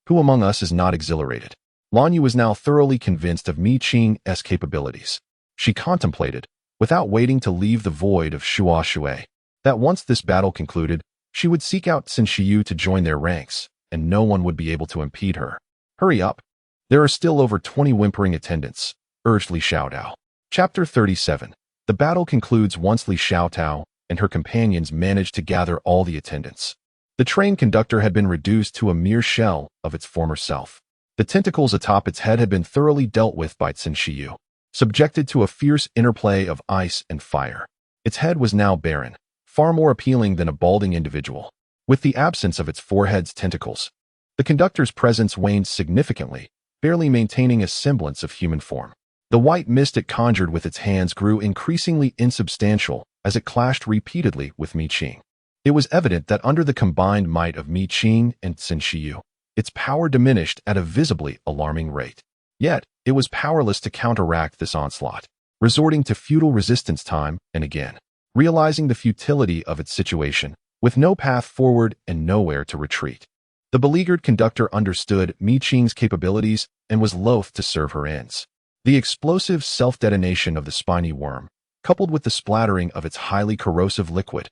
Who among us is not exhilarated?" Lan Yu was now thoroughly convinced of Mi Qing's capabilities. She contemplated, without waiting to leave the void of Shua Shui, that once this battle concluded, she would seek out Cin Shiyu to join their ranks, and no one would be able to impede her. "Hurry up. There are still over 20 whimpering attendants," urged Li Xiaotao. Chapter 37. The battle concludes once Li Xiaotao and her companions managed to gather all the attendants. The train conductor had been reduced to a mere shell of its former self. The tentacles atop its head had been thoroughly dealt with by Cin Shiyu, subjected to a fierce interplay of ice and fire. Its head was now barren, far more appealing than a balding individual. With the absence of its forehead's tentacles, the conductor's presence waned significantly, barely maintaining a semblance of human form. The white mist it conjured with its hands grew increasingly insubstantial as it clashed repeatedly with Mi Qing. It was evident that under the combined might of Mi Qing and Cin Shiyu, its power diminished at a visibly alarming rate. Yet, it was powerless to counteract this onslaught, resorting to futile resistance time and again, realizing the futility of its situation, with no path forward and nowhere to retreat. The beleaguered conductor understood Mi Qing's capabilities and was loath to serve her ends. The explosive self-detonation of the spiny worm, coupled with the splattering of its highly corrosive liquid,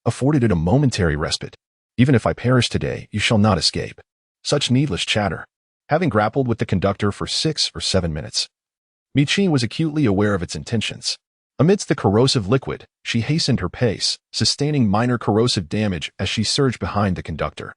afforded it a momentary respite. "Even if I perish today, you shall not escape." Such needless chatter. Having grappled with the conductor for 6 or 7 minutes, Mi Qing was acutely aware of its intentions. Amidst the corrosive liquid, she hastened her pace, sustaining minor corrosive damage as she surged behind the conductor,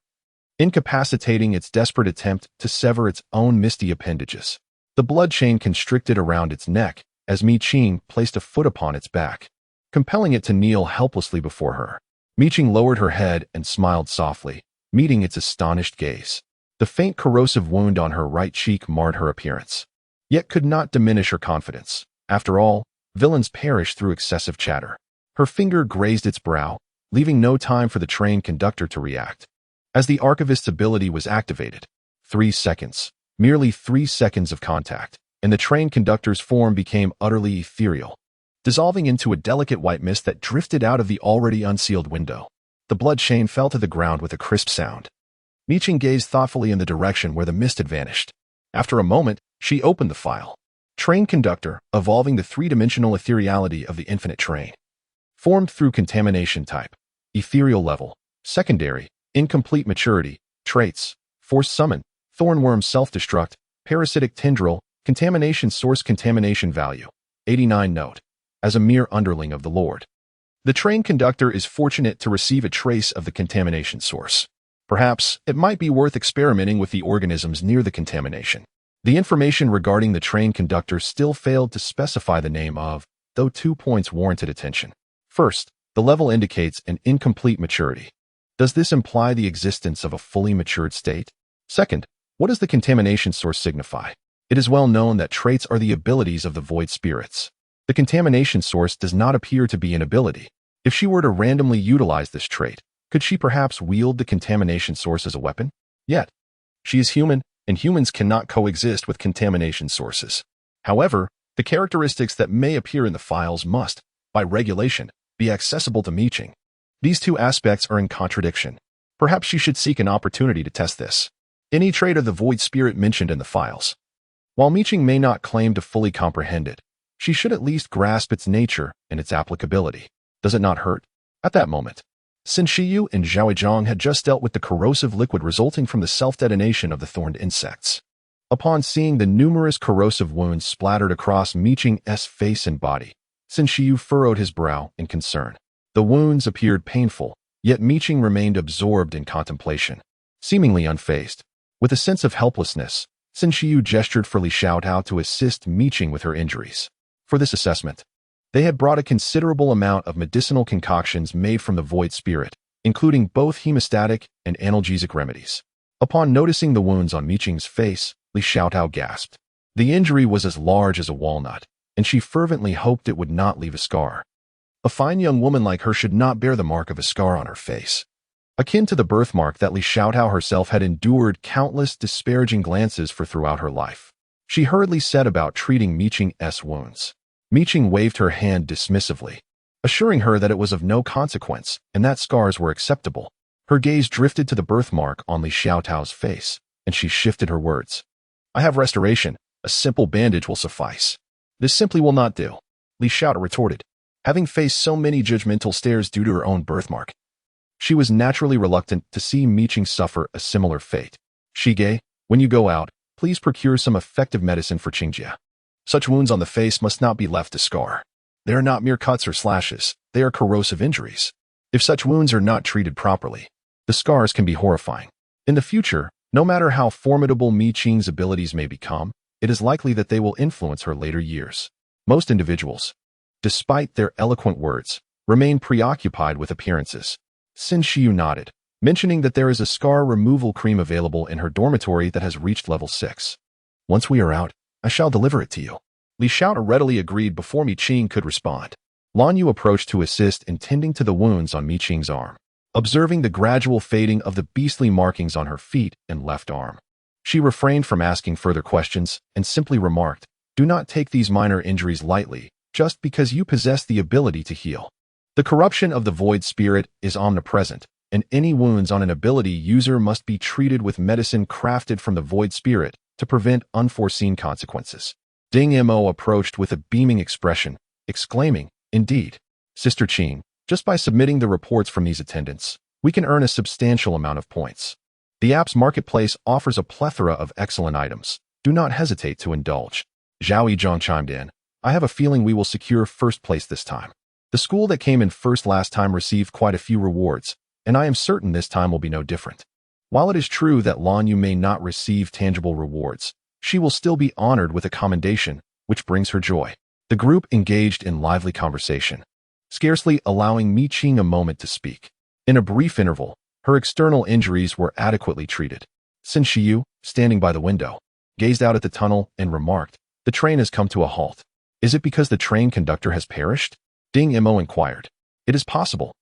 incapacitating its desperate attempt to sever its own misty appendages. The blood chain constricted around its neck as Mi Qing placed a foot upon its back, compelling it to kneel helplessly before her. Mi Qing lowered her head and smiled softly, meeting its astonished gaze. The faint corrosive wound on her right cheek marred her appearance, yet could not diminish her confidence. After all, villains perish through excessive chatter. Her finger grazed its brow, leaving no time for the train conductor to react. As the archivist's ability was activated, 3 seconds, merely 3 seconds of contact, and the train conductor's form became utterly ethereal, dissolving into a delicate white mist that drifted out of the already unsealed window. The blood chain fell to the ground with a crisp sound. Mi Qing gazed thoughtfully in the direction where the mist had vanished. After a moment, she opened the file. Train conductor, evolving the three-dimensional ethereality of the infinite train. Formed through contamination type. Ethereal level. Secondary. Incomplete maturity. Traits. Force summon. Thornworm self-destruct. Parasitic tendril. Contamination source contamination value. 89 note. As a mere underling of the Lord, the train conductor is fortunate to receive a trace of the contamination source. Perhaps it might be worth experimenting with the organisms near the contamination. The information regarding the train conductor still failed to specify the name of, though 2 points warranted attention. First, the level indicates an incomplete maturity. Does this imply the existence of a fully matured state? Second, what does the contamination source signify? It is well known that traits are the abilities of the void spirits. The contamination source does not appear to be an ability. If she were to randomly utilize this trait, could she perhaps wield the contamination source as a weapon? Yet, she is human, and humans cannot coexist with contamination sources. However, the characteristics that may appear in the files must, by regulation, be accessible to Qing. These two aspects are in contradiction. Perhaps she should seek an opportunity to test this. Any trait of the void spirit mentioned in the files. While Qing may not claim to fully comprehend it, she should at least grasp its nature and its applicability. Does it not hurt? At that moment, Xin Shiyu and Zhao Zhang had just dealt with the corrosive liquid resulting from the self-detonation of the thorned insects. Upon seeing the numerous corrosive wounds splattered across Qing's face and body, Xin Shiyu furrowed his brow in concern. The wounds appeared painful, yet Qing remained absorbed in contemplation, seemingly unfazed. With a sense of helplessness, Xin Shiyu gestured for Li Xiaotao to assist Qing with her injuries. For this assessment, they had brought a considerable amount of medicinal concoctions made from the void spirit, including both hemostatic and analgesic remedies. Upon noticing the wounds on Qing's face, Li Xiaotao gasped. The injury was as large as a walnut, and she fervently hoped it would not leave a scar. A fine young woman like her should not bear the mark of a scar on her face, akin to the birthmark that Li Xiaotao herself had endured countless disparaging glances for throughout her life. She hurriedly set about treating Qing's wounds. Qing waved her hand dismissively, assuring her that it was of no consequence and that scars were acceptable. Her gaze drifted to the birthmark on Li Xiaotao's face, and she shifted her words. I have restoration. A simple bandage will suffice. This simply will not do, Li Xiaotao retorted, having faced so many judgmental stares due to her own birthmark. She was naturally reluctant to see Qing suffer a similar fate. Shige, when you go out, please procure some effective medicine for Qingjia. Such wounds on the face must not be left to scar. They are not mere cuts or slashes, they are corrosive injuries. If such wounds are not treated properly, the scars can be horrifying. In the future, no matter how formidable Qing's abilities may become, it is likely that they will influence her later years. Most individuals, despite their eloquent words, remain preoccupied with appearances. Xin Shiyu nodded, mentioning that there is a scar removal cream available in her dormitory that has reached level 6. Once we are out, I shall deliver it to you. Li Xiaotao readily agreed before Qing could respond. Lan Yu approached to assist in tending to the wounds on Qing's arm, observing the gradual fading of the beastly markings on her feet and left arm. She refrained from asking further questions and simply remarked, do not take these minor injuries lightly, just because you possess the ability to heal. The corruption of the void spirit is omnipresent, and any wounds on an ability user must be treated with medicine crafted from the void spirit to prevent unforeseen consequences. Ding Mo approached with a beaming expression, exclaiming, indeed, Sister Qing, just by submitting the reports from these attendants, we can earn a substantial amount of points. The app's marketplace offers a plethora of excellent items. Do not hesitate to indulge. Zhao Yizhang chimed in, I have a feeling we will secure first place this time. The school that came in first last time received quite a few rewards, and I am certain this time will be no different. While it is true that Lan Yu may not receive tangible rewards, she will still be honored with a commendation, which brings her joy. The group engaged in lively conversation, scarcely allowing Qing a moment to speak. In a brief interval, her external injuries were adequately treated. Xin Shiyu, standing by the window, gazed out at the tunnel and remarked, the train has come to a halt. Is it because the train conductor has perished? Ding Mo inquired. It is possible.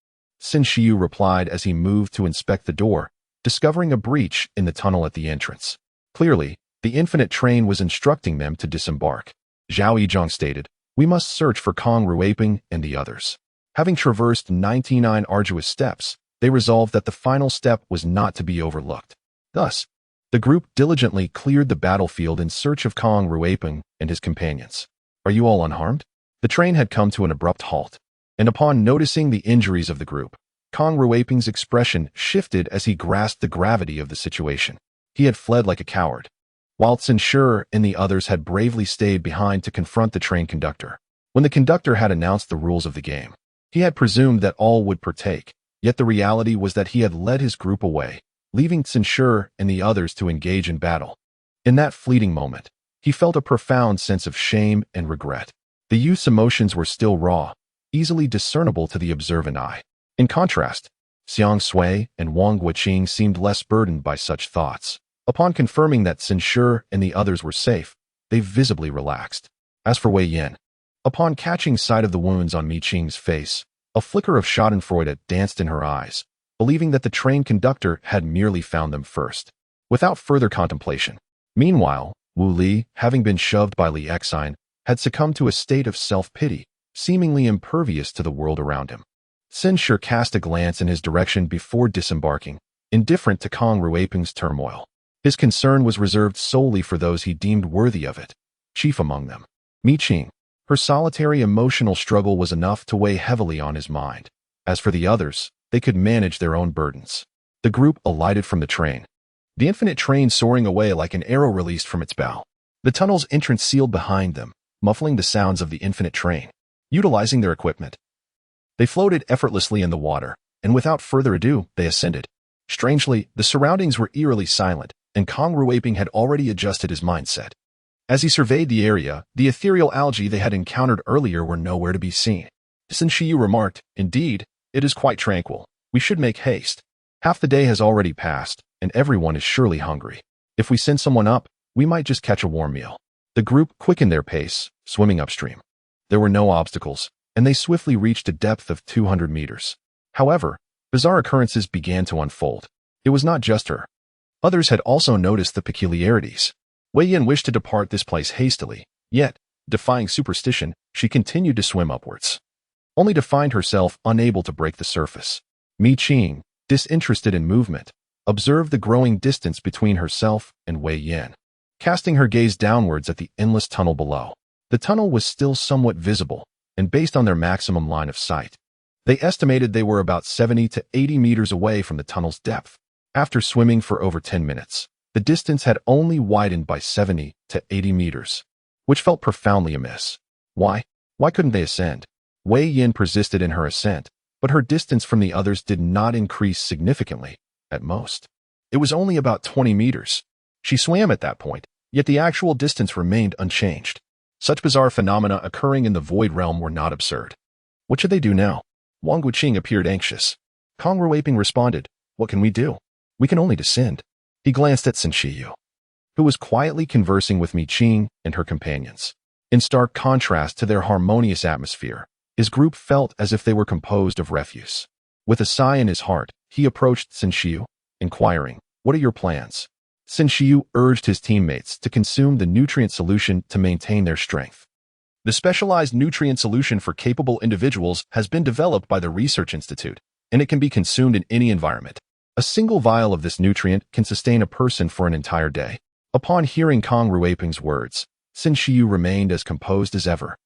Xin Shiyu replied as he moved to inspect the door, discovering a breach in the tunnel at the entrance. Clearly, the infinite train was instructing them to disembark. Zhao Yizhang stated, we must search for Kong Ruiping and the others. Having traversed 99 arduous steps, they resolved that the final step was not to be overlooked. Thus, the group diligently cleared the battlefield in search of Kong Ruiping and his companions. Are you all unharmed? The train had come to an abrupt halt, and upon noticing the injuries of the group, Kong Ruiping's expression shifted as he grasped the gravity of the situation. He had fled like a coward, while Xin Shi and the others had bravely stayed behind to confront the train conductor. When the conductor had announced the rules of the game, he had presumed that all would partake, yet the reality was that he had led his group away, leaving Xin Shi and the others to engage in battle. In that fleeting moment, he felt a profound sense of shame and regret. The youth's emotions were still raw, easily discernible to the observant eye. In contrast, Xiang Sui and Wang Guoqing seemed less burdened by such thoughts. Upon confirming that Xin Shi and the others were safe, they visibly relaxed. As for Wei Yin, upon catching sight of the wounds on Qing's face, a flicker of schadenfreude danced in her eyes, believing that the train conductor had merely found them first. Without further contemplation. Meanwhile, Wu Li, having been shoved by Li Xine, had succumbed to a state of self-pity, seemingly impervious to the world around him. Sin Shi cast a glance in his direction before disembarking, indifferent to Kong Ruiping's turmoil. His concern was reserved solely for those he deemed worthy of it, chief among them, Mi Qing. Her solitary emotional struggle was enough to weigh heavily on his mind. As for the others, they could manage their own burdens. The group alighted from the train, the infinite train soaring away like an arrow released from its bow. The tunnel's entrance sealed behind them, muffling the sounds of the infinite train. Utilizing their equipment, they floated effortlessly in the water, and without further ado, they ascended. Strangely, the surroundings were eerily silent, and Kong Ruiping had already adjusted his mindset. As he surveyed the area, the ethereal algae they had encountered earlier were nowhere to be seen. Sin Shi remarked, "Indeed, it is quite tranquil. We should make haste. Half the day has already passed, and everyone is surely hungry. If we send someone up, we might just catch a warm meal." The group quickened their pace, swimming upstream. There were no obstacles, and they swiftly reached a depth of 200 meters. However, bizarre occurrences began to unfold. It was not just her. Others had also noticed the peculiarities. Wei Yin wished to depart this place hastily, yet, defying superstition, she continued to swim upwards, only to find herself unable to break the surface. Mi Qing, disinterested in movement, observed the growing distance between herself and Wei Yin, casting her gaze downwards at the endless tunnel below. The tunnel was still somewhat visible, and based on their maximum line of sight, they estimated they were about 70 to 80 meters away from the tunnel's depth. After swimming for over 10 minutes, the distance had only widened by 70 to 80 meters, which felt profoundly amiss. Why? Why couldn't they ascend? Wei Yin persisted in her ascent, but her distance from the others did not increase significantly. At most, it was only about 20 meters. She swam at that point, yet the actual distance remained unchanged. Such bizarre phenomena occurring in the void realm were not absurd. What should they do now? Wang Guqing appeared anxious. Kong Ruiping responded, "What can we do? We can only descend." He glanced at Sin Shi, who was quietly conversing with Mi Qing and her companions. In stark contrast to their harmonious atmosphere, his group felt as if they were composed of refuse. With a sigh in his heart, he approached Sin Shi, inquiring, "What are your plans?" Sin Shi urged his teammates to consume the nutrient solution to maintain their strength. The specialized nutrient solution for capable individuals has been developed by the Research Institute, and it can be consumed in any environment. A single vial of this nutrient can sustain a person for an entire day. Upon hearing Kong Ruiping's words, Sin Shi remained as composed as ever,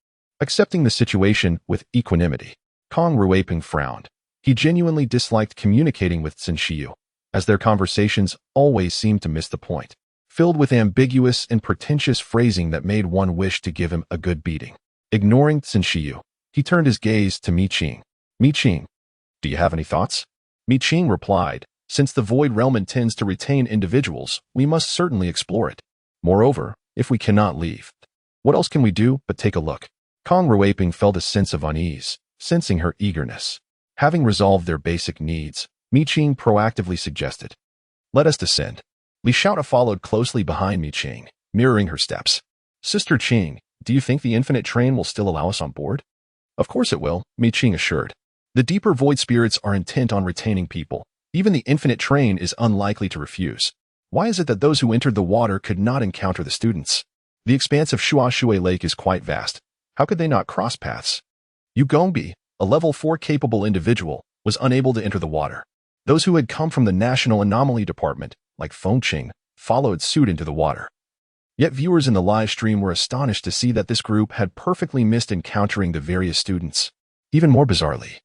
accepting the situation with equanimity. Kong Ruiping frowned. He genuinely disliked communicating with Sin Shi, as their conversations always seemed to miss the point, filled with ambiguous and pretentious phrasing that made one wish to give him a good beating. Ignoring Sin Shi, he turned his gaze to Mi Qing. "Mi Qing, do you have any thoughts?" Mi Qing replied, "Since the void realm intends to retain individuals, we must certainly explore it. Moreover, if we cannot leave, what else can we do but take a look?" Kong Ruiping felt a sense of unease, sensing her eagerness. Having resolved their basic needs, Mi Qing proactively suggested, "Let us descend." Li Shaota followed closely behind Mi Qing, mirroring her steps. "Sister Qing, do you think the infinite train will still allow us on board?" "Of course it will," Mi Qing assured. "The deeper void spirits are intent on retaining people. Even the infinite train is unlikely to refuse. Why is it that those who entered the water could not encounter the students? The expanse of Shuashui Lake is quite vast. How could they not cross paths?" Yu Gongbi, a level 4 capable individual, was unable to enter the water. Those who had come from the National Anomaly Department, like Feng Qing, followed suit into the water. Yet viewers in the live stream were astonished to see that this group had perfectly missed encountering the various students. Even more bizarrely,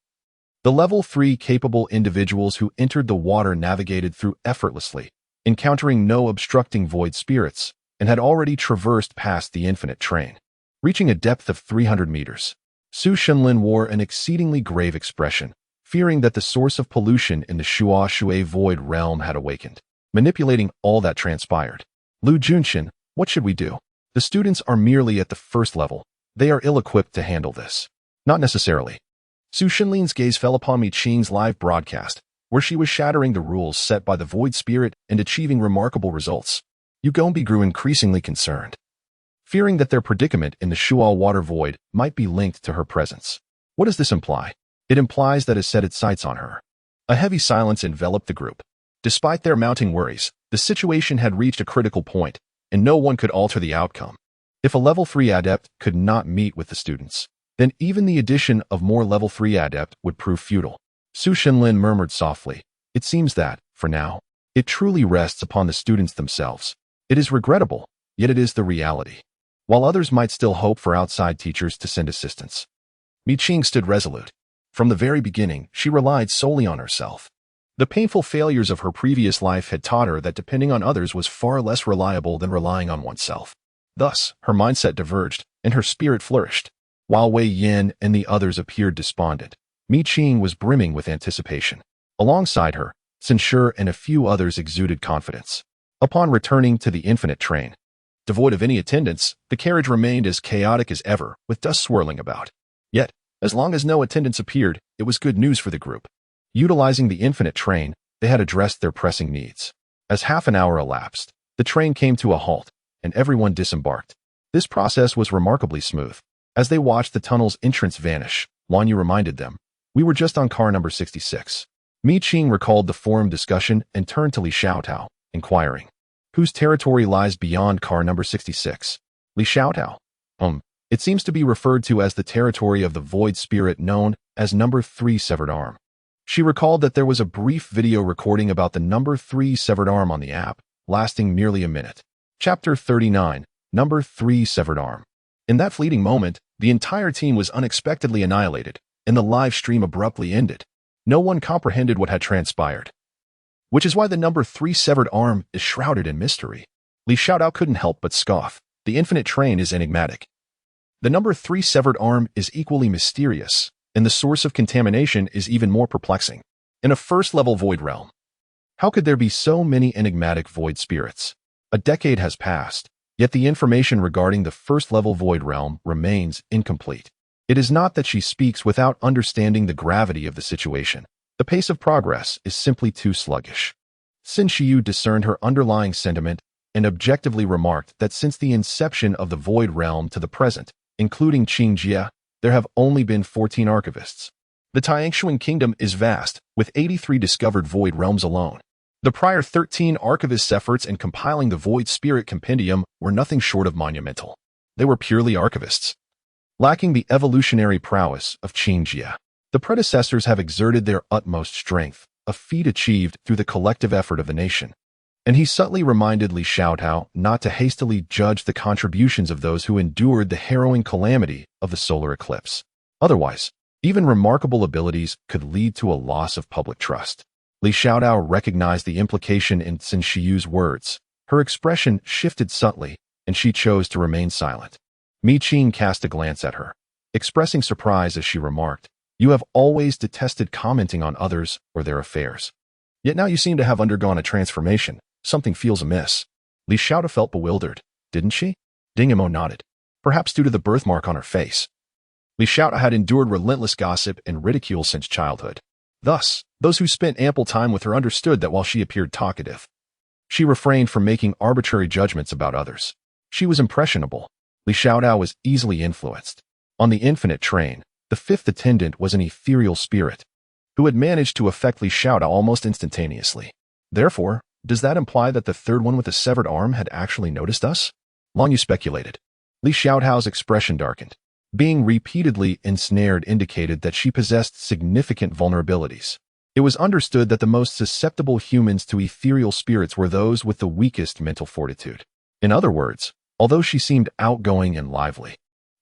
the level 3 capable individuals who entered the water navigated through effortlessly, encountering no obstructing void spirits, and had already traversed past the infinite train, reaching a depth of 300 meters. Su Shenlin wore an exceedingly grave expression, fearing that the source of pollution in the Shuashui void realm had awakened, manipulating all that transpired. "Lu Junshin, what should we do? The students are merely at the first level. They are ill-equipped to handle this." "Not necessarily." Su Shenlin's gaze fell upon Mi Qing's live broadcast, where she was shattering the rules set by the void spirit and achieving remarkable results. Yu Gongbi grew increasingly concerned, fearing that their predicament in the Shual water void might be linked to her presence. What does this imply? It implies that it set its sights on her. A heavy silence enveloped the group. Despite their mounting worries, the situation had reached a critical point, and no one could alter the outcome. If a level 3 adept could not meet with the students, then even the addition of more level 3 adept would prove futile. Su Shenlin murmured softly, "It seems that, for now, it truly rests upon the students themselves. It is regrettable, yet it is the reality. While others might still hope for outside teachers to send assistance." Mi Qing stood resolute. From the very beginning, she relied solely on herself. The painful failures of her previous life had taught her that depending on others was far less reliable than relying on oneself. Thus, her mindset diverged, and her spirit flourished. While Wei Yin and the others appeared despondent, Mi Qing was brimming with anticipation. Alongside her, Sun Shi and a few others exuded confidence. Upon returning to the infinite train, devoid of any attendants, the carriage remained as chaotic as ever, with dust swirling about. Yet, as long as no attendants appeared, it was good news for the group. Utilizing the infinite train, they had addressed their pressing needs. As half an hour elapsed, the train came to a halt, and everyone disembarked. This process was remarkably smooth. As they watched the tunnel's entrance vanish, Luan Yu reminded them, "We were just on car number 66. Mi Qing recalled the forum discussion and turned to Li Xiaotao, inquiring, "Whose territory lies beyond car number 66? Li Xiaotao. It seems to be referred to as the territory of the void spirit known as number 3 severed arm." She recalled that there was a brief video recording about the number 3 severed arm on the app, lasting merely a minute. Chapter 39, Number 3 Severed Arm. In that fleeting moment, the entire team was unexpectedly annihilated, and the live stream abruptly ended. No one comprehended what had transpired, which is why the number 3 severed arm is shrouded in mystery. Li Xiaotao couldn't help but scoff. The infinite train is enigmatic. The number 3 severed arm is equally mysterious, and the source of contamination is even more perplexing. In a first-level void realm, how could there be so many enigmatic void spirits? A decade has passed, yet the information regarding the first-level void realm remains incomplete. It is not that she speaks without understanding the gravity of the situation. The pace of progress is simply too sluggish. Sin Shiyu discerned her underlying sentiment and objectively remarked that since the inception of the void realm to the present, including Qing, there have only been 14 archivists. The Tiangshuan kingdom is vast, with 83 discovered void realms alone. The prior 13 archivists' efforts in compiling the Void Spirit Compendium were nothing short of monumental. They were purely archivists, lacking the evolutionary prowess of Qing. The predecessors have exerted their utmost strength, a feat achieved through the collective effort of the nation. And he subtly reminded Li Xiaotao not to hastily judge the contributions of those who endured the harrowing calamity of the solar eclipse. Otherwise, even remarkable abilities could lead to a loss of public trust. Li Xiaotao recognized the implication in Sin Shiyu's words. Her expression shifted subtly, and she chose to remain silent. Mi Qing cast a glance at her, expressing surprise as she remarked, "You have always detested commenting on others or their affairs. Yet now you seem to have undergone a transformation. Something feels amiss." Li Xiaotao felt bewildered, didn't she? Ding Imo nodded, perhaps due to the birthmark on her face. Li Xiaotao had endured relentless gossip and ridicule since childhood. Thus, those who spent ample time with her understood that while she appeared talkative, she refrained from making arbitrary judgments about others. She was impressionable. Li Xiaotao was easily influenced. On the infinite train, the fifth attendant was an ethereal spirit who had managed to affect Li Xiaotao almost instantaneously. Therefore, does that imply that the third one with a severed arm had actually noticed us? Luan Yu speculated. Li Xiaotao's expression darkened. Being repeatedly ensnared indicated that she possessed significant vulnerabilities. It was understood that the most susceptible humans to ethereal spirits were those with the weakest mental fortitude. In other words, although she seemed outgoing and lively,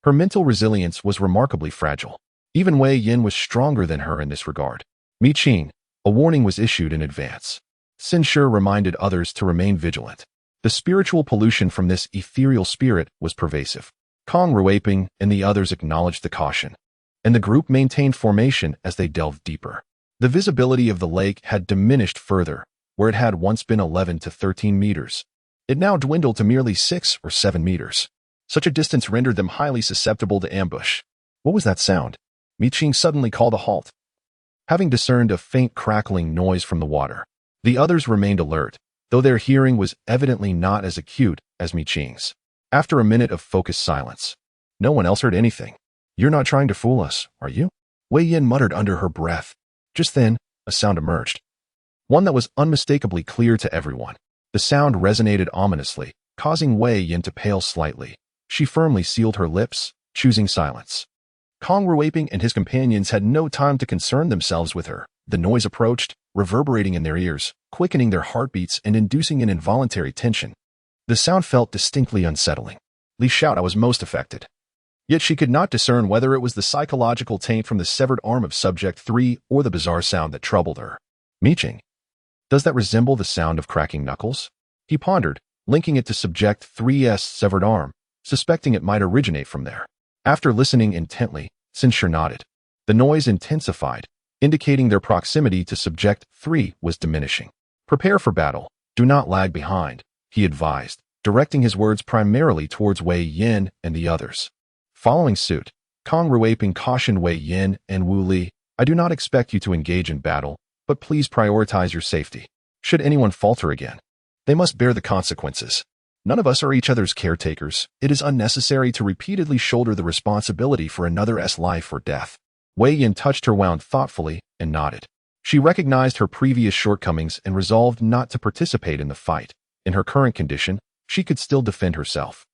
her mental resilience was remarkably fragile. Even Wei Yin was stronger than her in this regard. Mi Qing, a warning was issued in advance. Sin Shi reminded others to remain vigilant. The spiritual pollution from this ethereal spirit was pervasive. Kong Ruiping and the others acknowledged the caution, and the group maintained formation as they delved deeper. The visibility of the lake had diminished further, where it had once been 11 to 13 meters. It now dwindled to merely 6 or 7 meters. Such a distance rendered them highly susceptible to ambush. What was that sound? Mi Qing suddenly called a halt. Having discerned a faint crackling noise from the water, the others remained alert, though their hearing was evidently not as acute as Mi Qing's. After a minute of focused silence, no one else heard anything. "You're not trying to fool us, are you?" Wei Yin muttered under her breath. Just then, a sound emerged. One that was unmistakably clear to everyone. The sound resonated ominously, causing Wei Yin to pale slightly. She firmly sealed her lips, choosing silence. Kong Ruaping and his companions had no time to concern themselves with her. The noise approached, reverberating in their ears, quickening their heartbeats and inducing an involuntary tension. The sound felt distinctly unsettling. Li Shout was most affected. Yet she could not discern whether it was the psychological taint from the severed arm of Subject 3 or the bizarre sound that troubled her. Qing. Does that resemble the sound of cracking knuckles? He pondered, linking it to Subject 3's severed arm, suspecting it might originate from there. After listening intently, Sinshir nodded. The noise intensified, indicating their proximity to Subject 3 was diminishing. Prepare for battle. Do not lag behind, he advised, directing his words primarily towards Wei Yin and the others. Following suit, Kong Ruaping cautioned Wei Yin and Wu Li, I do not expect you to engage in battle, but please prioritize your safety. Should anyone falter again, they must bear the consequences. None of us are each other's caretakers. It is unnecessary to repeatedly shoulder the responsibility for another's life or death. Wei Yin touched her wound thoughtfully and nodded. She recognized her previous shortcomings and resolved not to participate in the fight. In her current condition, she could still defend herself.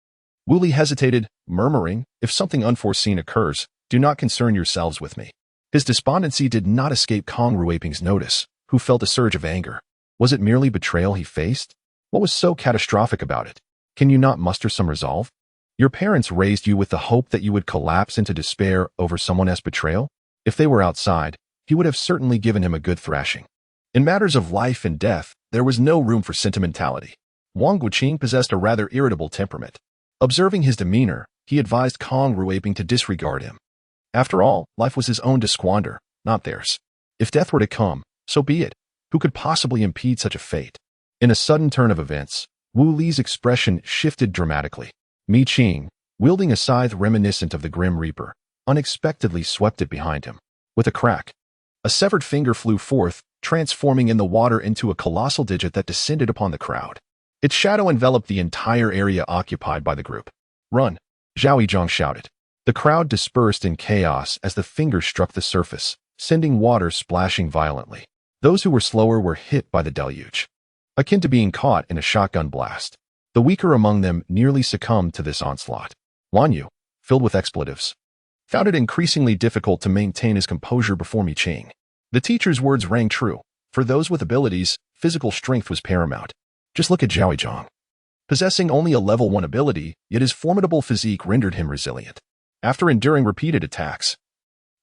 Wu Li hesitated, murmuring, if something unforeseen occurs, do not concern yourselves with me. His despondency did not escape Kong Ruaping's notice, who felt a surge of anger. Was it merely betrayal he faced? What was so catastrophic about it? Can you not muster some resolve? Your parents raised you with the hope that you would collapse into despair over someone's betrayal? If they were outside, he would have certainly given him a good thrashing. In matters of life and death, there was no room for sentimentality. Wang Guqing possessed a rather irritable temperament. Observing his demeanor, he advised Kong Ruaping to disregard him. After all, life was his own to squander, not theirs. If death were to come, so be it. Who could possibly impede such a fate? In a sudden turn of events, Wu Li's expression shifted dramatically. Qing, wielding a scythe reminiscent of the Grim Reaper, unexpectedly swept it behind him. With a crack, a severed finger flew forth, transforming in the water into a colossal digit that descended upon the crowd. Its shadow enveloped the entire area occupied by the group. Run! Zhao Yizhang shouted. The crowd dispersed in chaos as the finger struck the surface, sending water splashing violently. Those who were slower were hit by the deluge, akin to being caught in a shotgun blast. The weaker among them nearly succumbed to this onslaught. Wan Yu, filled with expletives, found it increasingly difficult to maintain his composure before Qing. The teacher's words rang true. For those with abilities, physical strength was paramount. Just look at Zhao Yizhang. Possessing only a level 1 ability, yet his formidable physique rendered him resilient. After enduring repeated attacks,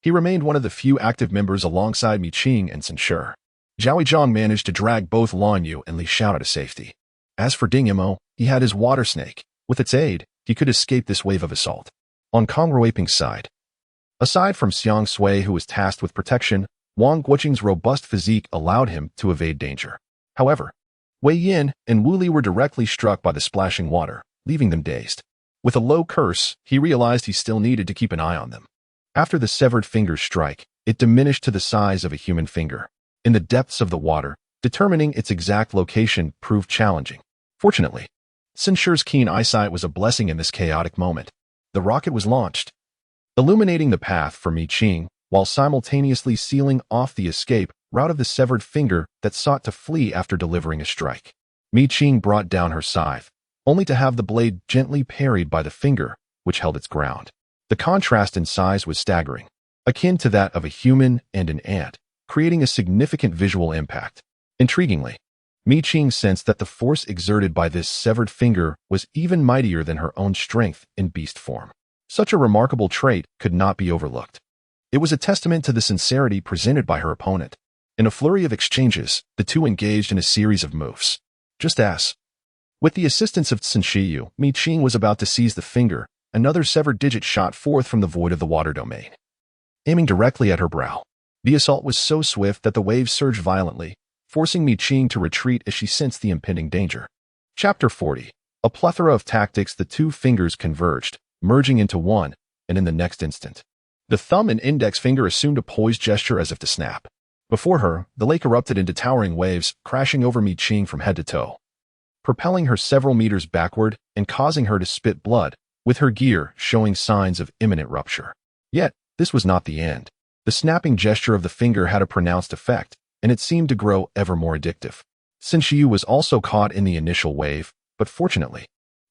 he remained one of the few active members alongside Qing and Sinshir. Zhao Yizhang managed to drag both Lan Yu and Li Shout to safety. As for Ding Yimo, he had his water snake. With its aid, he could escape this wave of assault. On Kong Ruaping's side, aside from Xiang Sui, who was tasked with protection, Wang Guqing's robust physique allowed him to evade danger. However, Wei Yin and Wu Li were directly struck by the splashing water, leaving them dazed. With a low curse, he realized he still needed to keep an eye on them. After the severed finger's strike, it diminished to the size of a human finger. In the depths of the water, determining its exact location proved challenging. Fortunately, Sinshir's keen eyesight was a blessing in this chaotic moment. The rocket was launched, illuminating the path for Qing, while simultaneously sealing off the escape route of the severed finger that sought to flee after delivering a strike. Qing brought down her scythe, only to have the blade gently parried by the finger, which held its ground. The contrast in size was staggering, akin to that of a human and an ant, creating a significant visual impact. Intriguingly, Qing sensed that the force exerted by this severed finger was even mightier than her own strength in beast form. Such a remarkable trait could not be overlooked. It was a testament to the sincerity presented by her opponent. In a flurry of exchanges, the two engaged in a series of moves. Just as, with the assistance of Tsinshi, Qing was about to seize the finger, another severed digit shot forth from the void of the water domain, aiming directly at her brow. The assault was so swift that the waves surged violently, forcing Qing to retreat as she sensed the impending danger. Chapter 40. A plethora of tactics. The two fingers converged, merging into one, and in the next instant, the thumb and index finger assumed a poised gesture as if to snap. Before her, the lake erupted into towering waves, crashing over Qing from head to toe, propelling her several meters backward and causing her to spit blood, with her gear showing signs of imminent rupture. Yet, this was not the end. The snapping gesture of the finger had a pronounced effect, and it seemed to grow ever more addictive. Sinshi was also caught in the initial wave, but fortunately,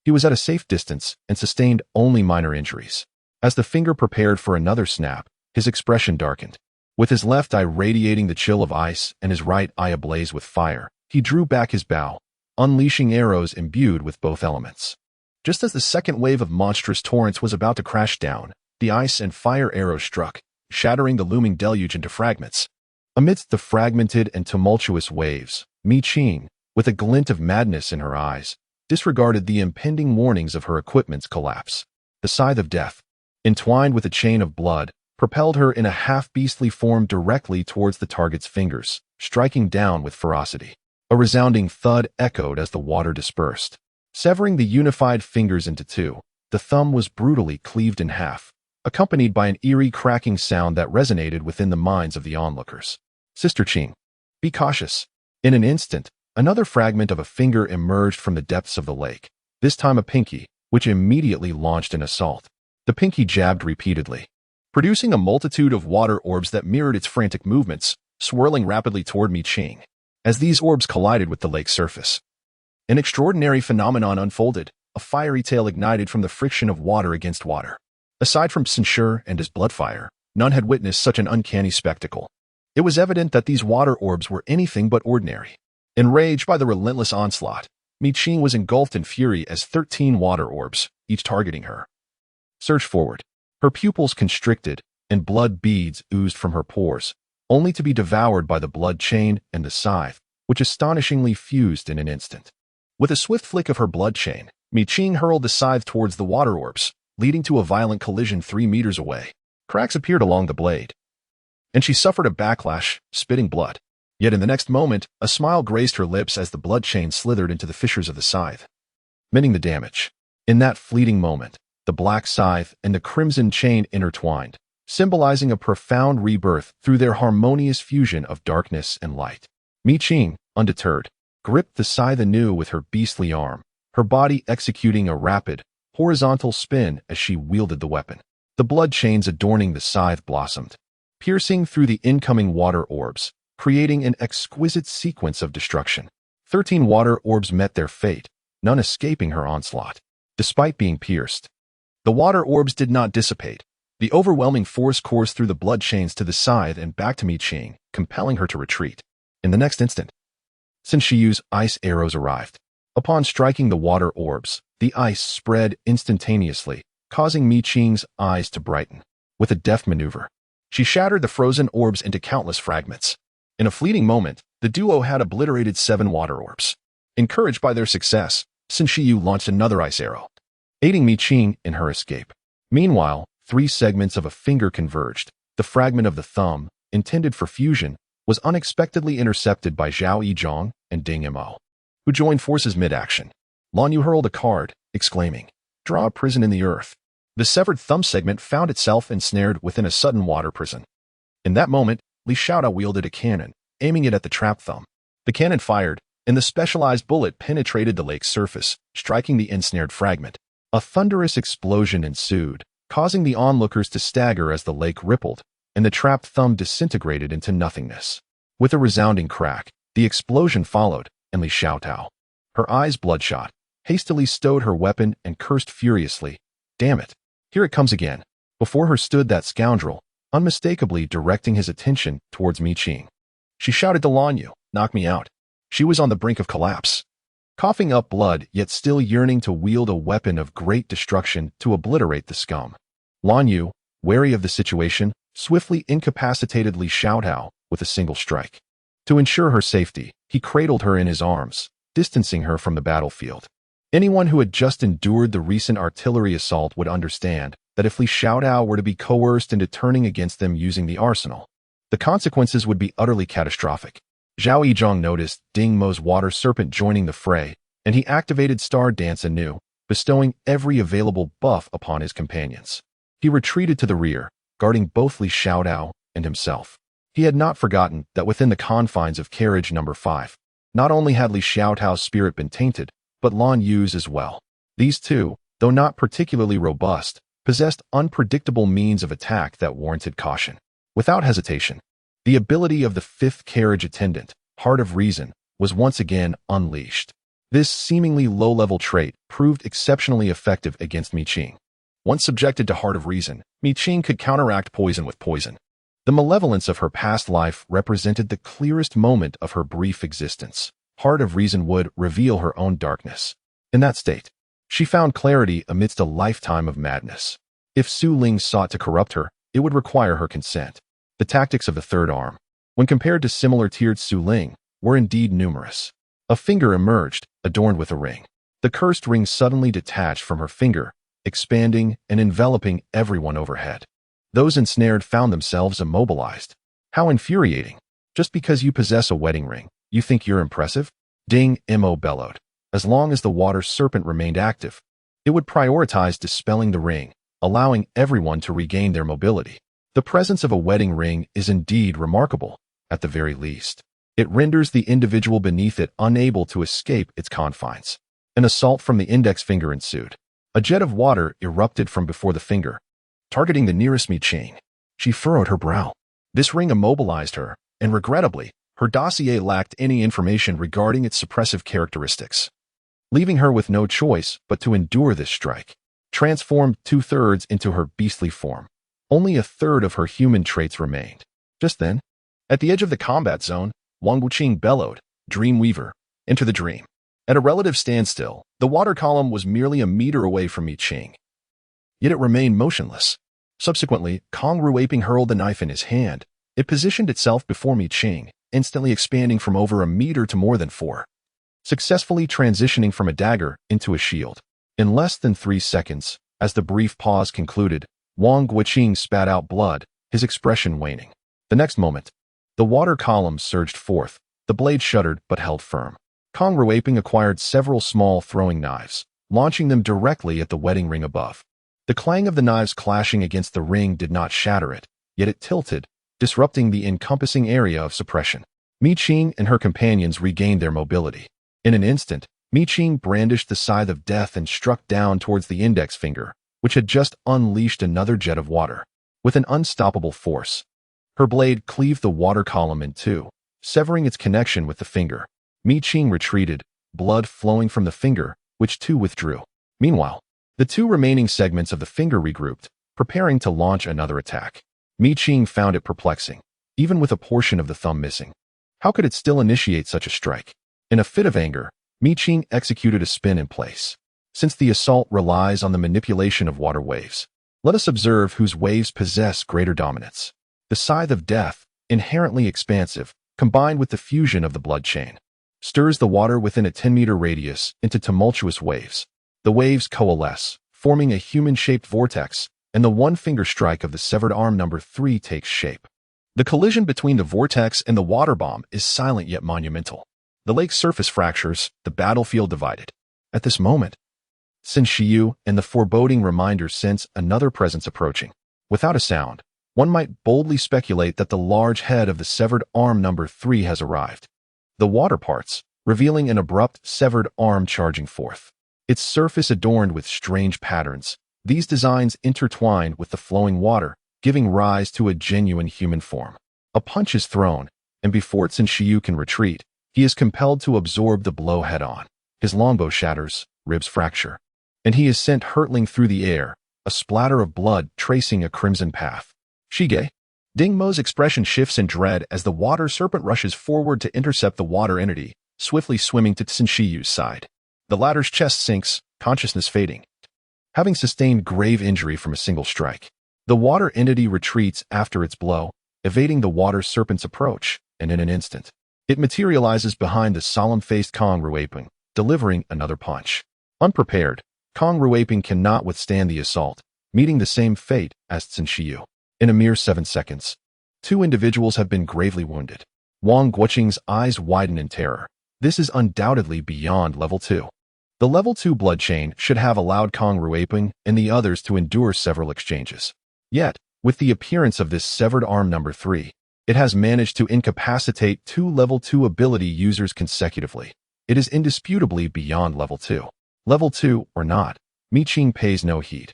he was at a safe distance and sustained only minor injuries. As the finger prepared for another snap, his expression darkened. With his left eye radiating the chill of ice and his right eye ablaze with fire, he drew back his bow, unleashing arrows imbued with both elements. Just as the second wave of monstrous torrents was about to crash down, the ice and fire arrows struck, shattering the looming deluge into fragments. Amidst the fragmented and tumultuous waves, Qing, with a glint of madness in her eyes, disregarded the impending warnings of her equipment's collapse. The scythe of death, entwined with a chain of blood, propelled her in a half-beastly form directly towards the target's fingers, striking down with ferocity. A resounding thud echoed as the water dispersed. Severing the unified fingers into two, the thumb was brutally cleaved in half, accompanied by an eerie cracking sound that resonated within the minds of the onlookers. Sister Qing, be cautious. In an instant, another fragment of a finger emerged from the depths of the lake, this time a pinky, which immediately launched an assault. The pinky jabbed repeatedly, producing a multitude of water orbs that mirrored its frantic movements, swirling rapidly toward Qing. As these orbs collided with the lake's surface, an extraordinary phenomenon unfolded. A fiery tail ignited from the friction of water against water. Aside from censure and his bloodfire, none had witnessed such an uncanny spectacle. It was evident that these water orbs were anything but ordinary. Enraged by the relentless onslaught, Qing was engulfed in fury as 13 water orbs, each targeting her, surged forward. Her pupils constricted, and blood beads oozed from her pores, only to be devoured by the blood chain and the scythe, which astonishingly fused in an instant. With a swift flick of her blood chain, Qing hurled the scythe towards the water orbs, leading to a violent collision 3 meters away. Cracks appeared along the blade, and she suffered a backlash, spitting blood. Yet in the next moment, a smile graced her lips as the blood chain slithered into the fissures of the scythe, mending the damage. In that fleeting moment, the black scythe and the crimson chain intertwined, symbolizing a profound rebirth through their harmonious fusion of darkness and light. Qing, undeterred, gripped the scythe anew with her beastly arm, her body executing a rapid, horizontal spin as she wielded the weapon. The blood chains adorning the scythe blossomed, piercing through the incoming water orbs, creating an exquisite sequence of destruction. 13 water orbs met their fate, none escaping her onslaught. Despite being pierced, the water orbs did not dissipate. The overwhelming force coursed through the blood chains to the scythe and back to Qing, compelling her to retreat. In the next instant, Sinshiyu's ice arrows arrived. Upon striking the water orbs, the ice spread instantaneously, causing Qing's eyes to brighten. With a deft maneuver, she shattered the frozen orbs into countless fragments. In a fleeting moment, the duo had obliterated 7 water orbs. Encouraged by their success, Sinshiyu launched another ice arrow, aiding Qing in her escape. Meanwhile, 3 segments of a finger converged. The fragment of the thumb, intended for fusion, was unexpectedly intercepted by Zhao Yizhong and Ding Mo, who joined forces mid-action. Lan Yu hurled a card, exclaiming, "Draw a prison in the earth." The severed thumb segment found itself ensnared within a sudden water prison. In that moment, Li Xiaodao wielded a cannon, aiming it at the trapped thumb. The cannon fired, and the specialized bullet penetrated the lake's surface, striking the ensnared fragment. A thunderous explosion ensued, causing the onlookers to stagger as the lake rippled, and the trapped thumb disintegrated into nothingness. With a resounding crack, the explosion followed, and Li Xiaodao, her eyes bloodshot, hastily stowed her weapon and cursed furiously, "Damn it, here it comes again." Before her stood that scoundrel, unmistakably directing his attention towards Qing. She shouted to Lan Yu, "Knock me out." She was on the brink of collapse, coughing up blood yet still yearning to wield a weapon of great destruction to obliterate the scum. Lan Yu, wary of the situation, swiftly incapacitated Li Xiaodao with a single strike. To ensure her safety, he cradled her in his arms, distancing her from the battlefield. Anyone who had just endured the recent artillery assault would understand that if Li Xiaodao were to be coerced into turning against them using the arsenal, the consequences would be utterly catastrophic. Zhao Yizhong noticed Ding Mo's water serpent joining the fray, and he activated Star Dance anew, bestowing every available buff upon his companions. He retreated to the rear, guarding both Li Xiaodao and himself. He had not forgotten that within the confines of carriage number 5, not only had Li Xiaodao's spirit been tainted, but Lan Yu's as well. These two, though not particularly robust, possessed unpredictable means of attack that warranted caution. Without hesitation, the ability of the 5th carriage attendant, Heart of Reason, was once again unleashed. This seemingly low-level trait proved exceptionally effective against Qing. Once subjected to Heart of Reason, Mi Qing could counteract poison with poison. The malevolence of her past life represented the clearest moment of her brief existence. Heart of Reason would reveal her own darkness. In that state, she found clarity amidst a lifetime of madness. If Su Ling sought to corrupt her, it would require her consent. The tactics of the third arm, when compared to similar tiered Su Ling, were indeed numerous. A finger emerged, adorned with a ring. The cursed ring suddenly detached from her finger, expanding and enveloping everyone overhead. Those ensnared found themselves immobilized. How infuriating. Just because you possess a wedding ring, you think you're impressive? Ding, Mo bellowed. As long as the water serpent remained active, it would prioritize dispelling the ring, allowing everyone to regain their mobility. The presence of a wedding ring is indeed remarkable, at the very least. It renders the individual beneath it unable to escape its confines. An assault from the index finger ensued. A jet of water erupted from before the finger, targeting the nearest Mi Qing. She furrowed her brow. This ring immobilized her, and regrettably, her dossier lacked any information regarding its suppressive characteristics, leaving her with no choice but to endure this strike. Transformed 2/3 into her beastly form, only 1/3 of her human traits remained. Just then, at the edge of the combat zone, Wang Wuqing bellowed, "Dreamweaver, enter the dream." At a relative standstill, the water column was merely a meter away from Mi Qing. Yet it remained motionless. Subsequently, Kong Ruaping hurled the knife in his hand. It positioned itself before Mi Qing, instantly expanding from over a meter to more than 4, successfully transitioning from a dagger into a shield. In less than 3 seconds, as the brief pause concluded, Wang Wuqing spat out blood, his expression waning. The next moment, the water column surged forth. The blade shuddered but held firm. Kong Ruaping acquired several small throwing knives, launching them directly at the wedding ring above. The clang of the knives clashing against the ring did not shatter it, yet it tilted, disrupting the encompassing area of suppression. Mi Qing and her companions regained their mobility. In an instant, Mi Qing brandished the scythe of death and struck down towards the index finger, which had just unleashed another jet of water. With an unstoppable force, her blade cleaved the water column in two, severing its connection with the finger. Mi Qing retreated, blood flowing from the finger, which too withdrew. Meanwhile, the 2 remaining segments of the finger regrouped, preparing to launch another attack. Mi Qing found it perplexing, even with a portion of the thumb missing. How could it still initiate such a strike? In a fit of anger, Mi Qing executed a spin in place. Since the assault relies on the manipulation of water waves, let us observe whose waves possess greater dominance. The scythe of death, inherently expansive, combined with the fusion of the blood chain, stirs the water within a 10-meter radius into tumultuous waves. The waves coalesce, forming a human-shaped vortex, and the one-finger strike of the severed arm number 3 takes shape. The collision between the vortex and the water bomb is silent yet monumental. The lake's surface fractures, the battlefield divided. At this moment, Sin Shiyu and the foreboding reminder sense another presence approaching. Without a sound, one might boldly speculate that the large head of the severed arm number 3 has arrived. The water parts, revealing an abrupt, severed arm charging forth. Its surface adorned with strange patterns. These designs intertwined with the flowing water, giving rise to a genuine human form. A punch is thrown, and before Sin Shiyu can retreat, he is compelled to absorb the blow head-on. His longbow shatters, ribs fracture, and he is sent hurtling through the air, a splatter of blood tracing a crimson path. Shige. Ding Mo's expression shifts in dread as the water serpent rushes forward to intercept the water entity, swiftly swimming to Sin Shiyu's side. The latter's chest sinks, consciousness fading. Having sustained grave injury from a single strike, the water entity retreats after its blow, evading the water serpent's approach, and in an instant, it materializes behind the solemn-faced Kong Ruaping, delivering another punch. Unprepared, Kong Ruaping cannot withstand the assault, meeting the same fate as Sin Shiyu. In a mere 7 seconds, 2 individuals have been gravely wounded. Wang Guoqing's eyes widen in terror. This is undoubtedly beyond level 2. The level 2 blood chain should have allowed Kong Ruaping and the others to endure several exchanges. Yet, with the appearance of this severed arm number 3, it has managed to incapacitate 2 level 2 ability users consecutively. It is indisputably beyond level 2. Level 2 or not, Mi Qing pays no heed.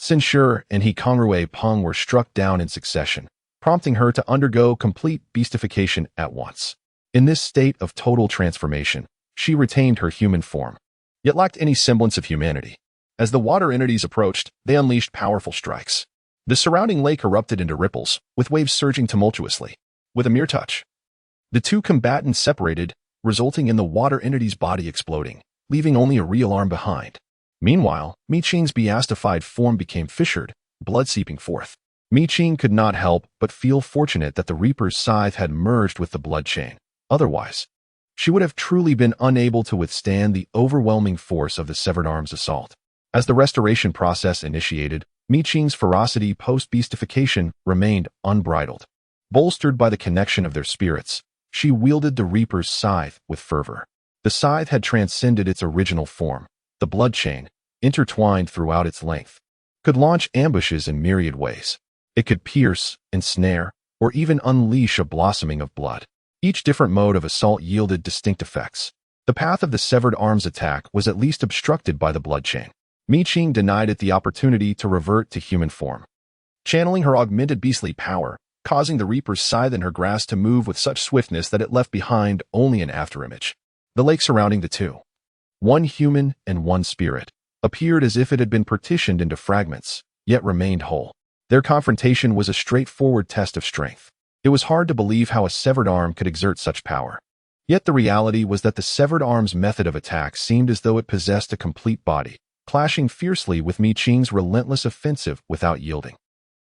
Sin Shi and He Kong Ruaping were struck down in succession, prompting her to undergo complete beastification at once. In this state of total transformation, she retained her human form, yet lacked any semblance of humanity. As the water entities approached, they unleashed powerful strikes. The surrounding lake erupted into ripples, with waves surging tumultuously. With a mere touch, the two combatants separated, resulting in the water entity's body exploding, leaving only a real arm behind. Meanwhile, Mi Qing's beastified form became fissured, blood seeping forth. Mi Qing could not help but feel fortunate that the Reaper's scythe had merged with the blood chain. Otherwise, she would have truly been unable to withstand the overwhelming force of the severed arm's assault. As the restoration process initiated, Mi Qing's ferocity post-beastification remained unbridled. Bolstered by the connection of their spirits, she wielded the Reaper's scythe with fervor. The scythe had transcended its original form. The blood chain, intertwined throughout its length, could launch ambushes in myriad ways. It could pierce, ensnare, or even unleash a blossoming of blood. Each different mode of assault yielded distinct effects. The path of the severed arm's attack was at least obstructed by the blood chain. Mi Qing denied it the opportunity to revert to human form, channeling her augmented beastly power, causing the Reaper's scythe in her grasp to move with such swiftness that it left behind only an afterimage. The lake surrounding the two, one human and one spirit, appeared as if it had been partitioned into fragments, yet remained whole. Their confrontation was a straightforward test of strength. It was hard to believe how a severed arm could exert such power. Yet the reality was that the severed arm's method of attack seemed as though it possessed a complete body, clashing fiercely with Mi Qing's relentless offensive without yielding.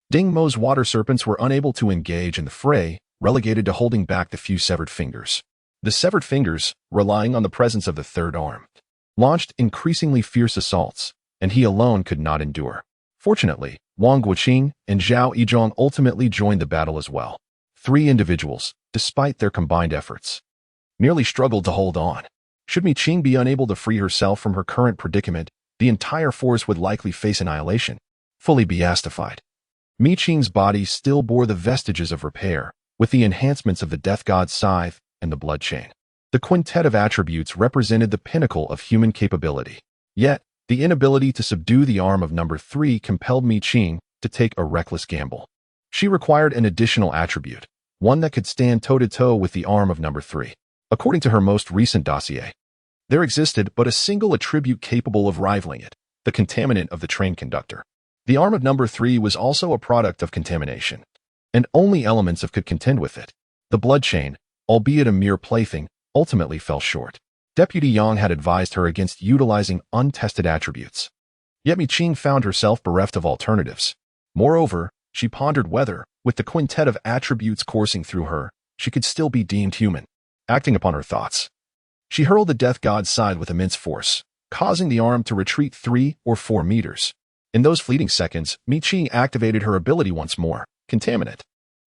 Ding Mo's water serpents were unable to engage in the fray, relegated to holding back the few severed fingers. The severed fingers, relying on the presence of the third arm, launched increasingly fierce assaults, and he alone could not endure. Fortunately, Wang Guoqing and Zhao Yizhong ultimately joined the battle as well. Three individuals, despite their combined efforts, merely struggled to hold on. Should Mi Qing be unable to free herself from her current predicament, the entire force would likely face annihilation. Fully beastified, Mi Qing's body still bore the vestiges of repair, with the enhancements of the death god's scythe and the blood chain. The quintet of attributes represented the pinnacle of human capability. Yet, the inability to subdue the arm of number 3 compelled Mi Qing to take a reckless gamble. She required an additional attribute, one that could stand toe-to-toe with the arm of number 3. According to her most recent dossier, there existed but a single attribute capable of rivaling it, the contaminant of the train conductor. The arm of number 3 was also a product of contamination, and only elements of could contend with it. The blood chain, albeit a mere plaything, ultimately fell short. Deputy Yang had advised her against utilizing untested attributes. Yet Mi Qing found herself bereft of alternatives. Moreover, she pondered whether, with the quintet of attributes coursing through her, she could still be deemed human. Acting upon her thoughts, she hurled the death god's scythe with immense force, causing the arm to retreat 3 or 4 meters. In those fleeting seconds, Mi Qing activated her ability once more, Contaminate.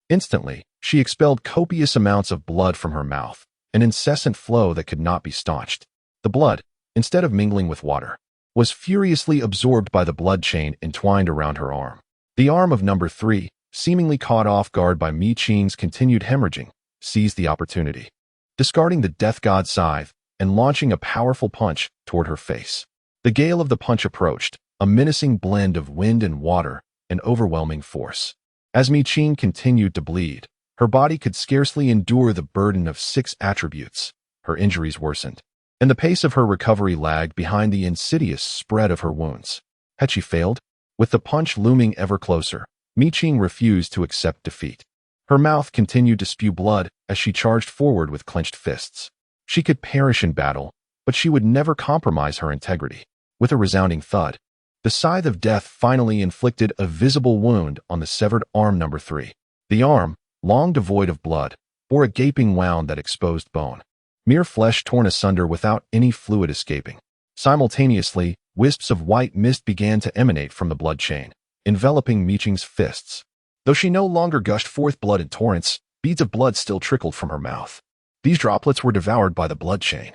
Instantly, she expelled copious amounts of blood from her mouth, an incessant flow that could not be staunched. The blood, instead of mingling with water, was furiously absorbed by the blood chain entwined around her arm. The arm of number 3, seemingly caught off guard by Mi Qing's continued hemorrhaging, seized the opportunity, discarding the death god's scythe and launching a powerful punch toward her face. The gale of the punch approached, a menacing blend of wind and water, an overwhelming force. As Mi Qing continued to bleed, her body could scarcely endure the burden of 6 attributes. Her injuries worsened, and the pace of her recovery lagged behind the insidious spread of her wounds. Had she failed? With the punch looming ever closer, Mi Qing refused to accept defeat. Her mouth continued to spew blood as she charged forward with clenched fists. She could perish in battle, but she would never compromise her integrity. With a resounding thud, the scythe of death finally inflicted a visible wound on the severed arm number 3. The arm, long devoid of blood, bore a gaping wound that exposed bone. Mere flesh torn asunder without any fluid escaping. Simultaneously, wisps of white mist began to emanate from the blood chain, enveloping Mi Qing's fists. Though she no longer gushed forth blood in torrents, beads of blood still trickled from her mouth. These droplets were devoured by the blood chain.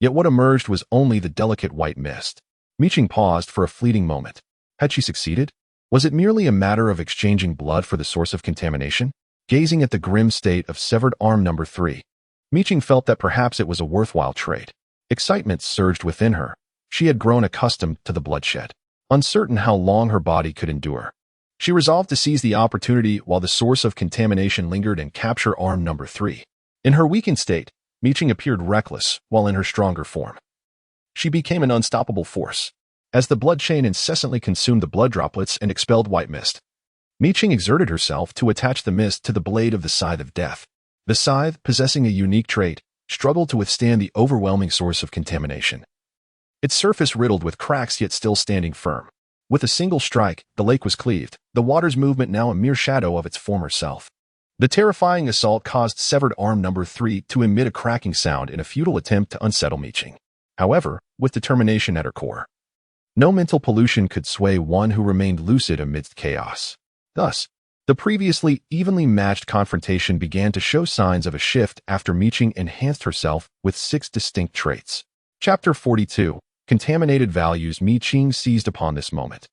Yet what emerged was only the delicate white mist. Mi Qing paused for a fleeting moment. Had she succeeded? Was it merely a matter of exchanging blood for the source of contamination? Gazing at the grim state of severed arm number 3, Mi Qing felt that perhaps it was a worthwhile trade. Excitement surged within her. She had grown accustomed to the bloodshed, uncertain how long her body could endure. She resolved to seize the opportunity while the source of contamination lingered and capture arm number 3. In her weakened state, Mi Qing appeared reckless while in her stronger form. She became an unstoppable force. as the blood chain incessantly consumed the blood droplets and expelled white mist. Mi Qing exerted herself to attach the mist to the blade of the scythe of death. The scythe, possessing a unique trait, struggled to withstand the overwhelming source of contamination. Its surface riddled with cracks yet still standing firm. With a single strike, the lake was cleaved, the water's movement now a mere shadow of its former self. The terrifying assault caused severed arm number 3 to emit a cracking sound in a futile attempt to unsettle Mi Qing. However, with determination at her core. No mental pollution could sway one who remained lucid amidst chaos. Thus, the previously evenly matched confrontation began to show signs of a shift after Mi Qing enhanced herself with 6 distinct traits. Chapter 42. Contaminated Values. Mi Qing seized upon this moment,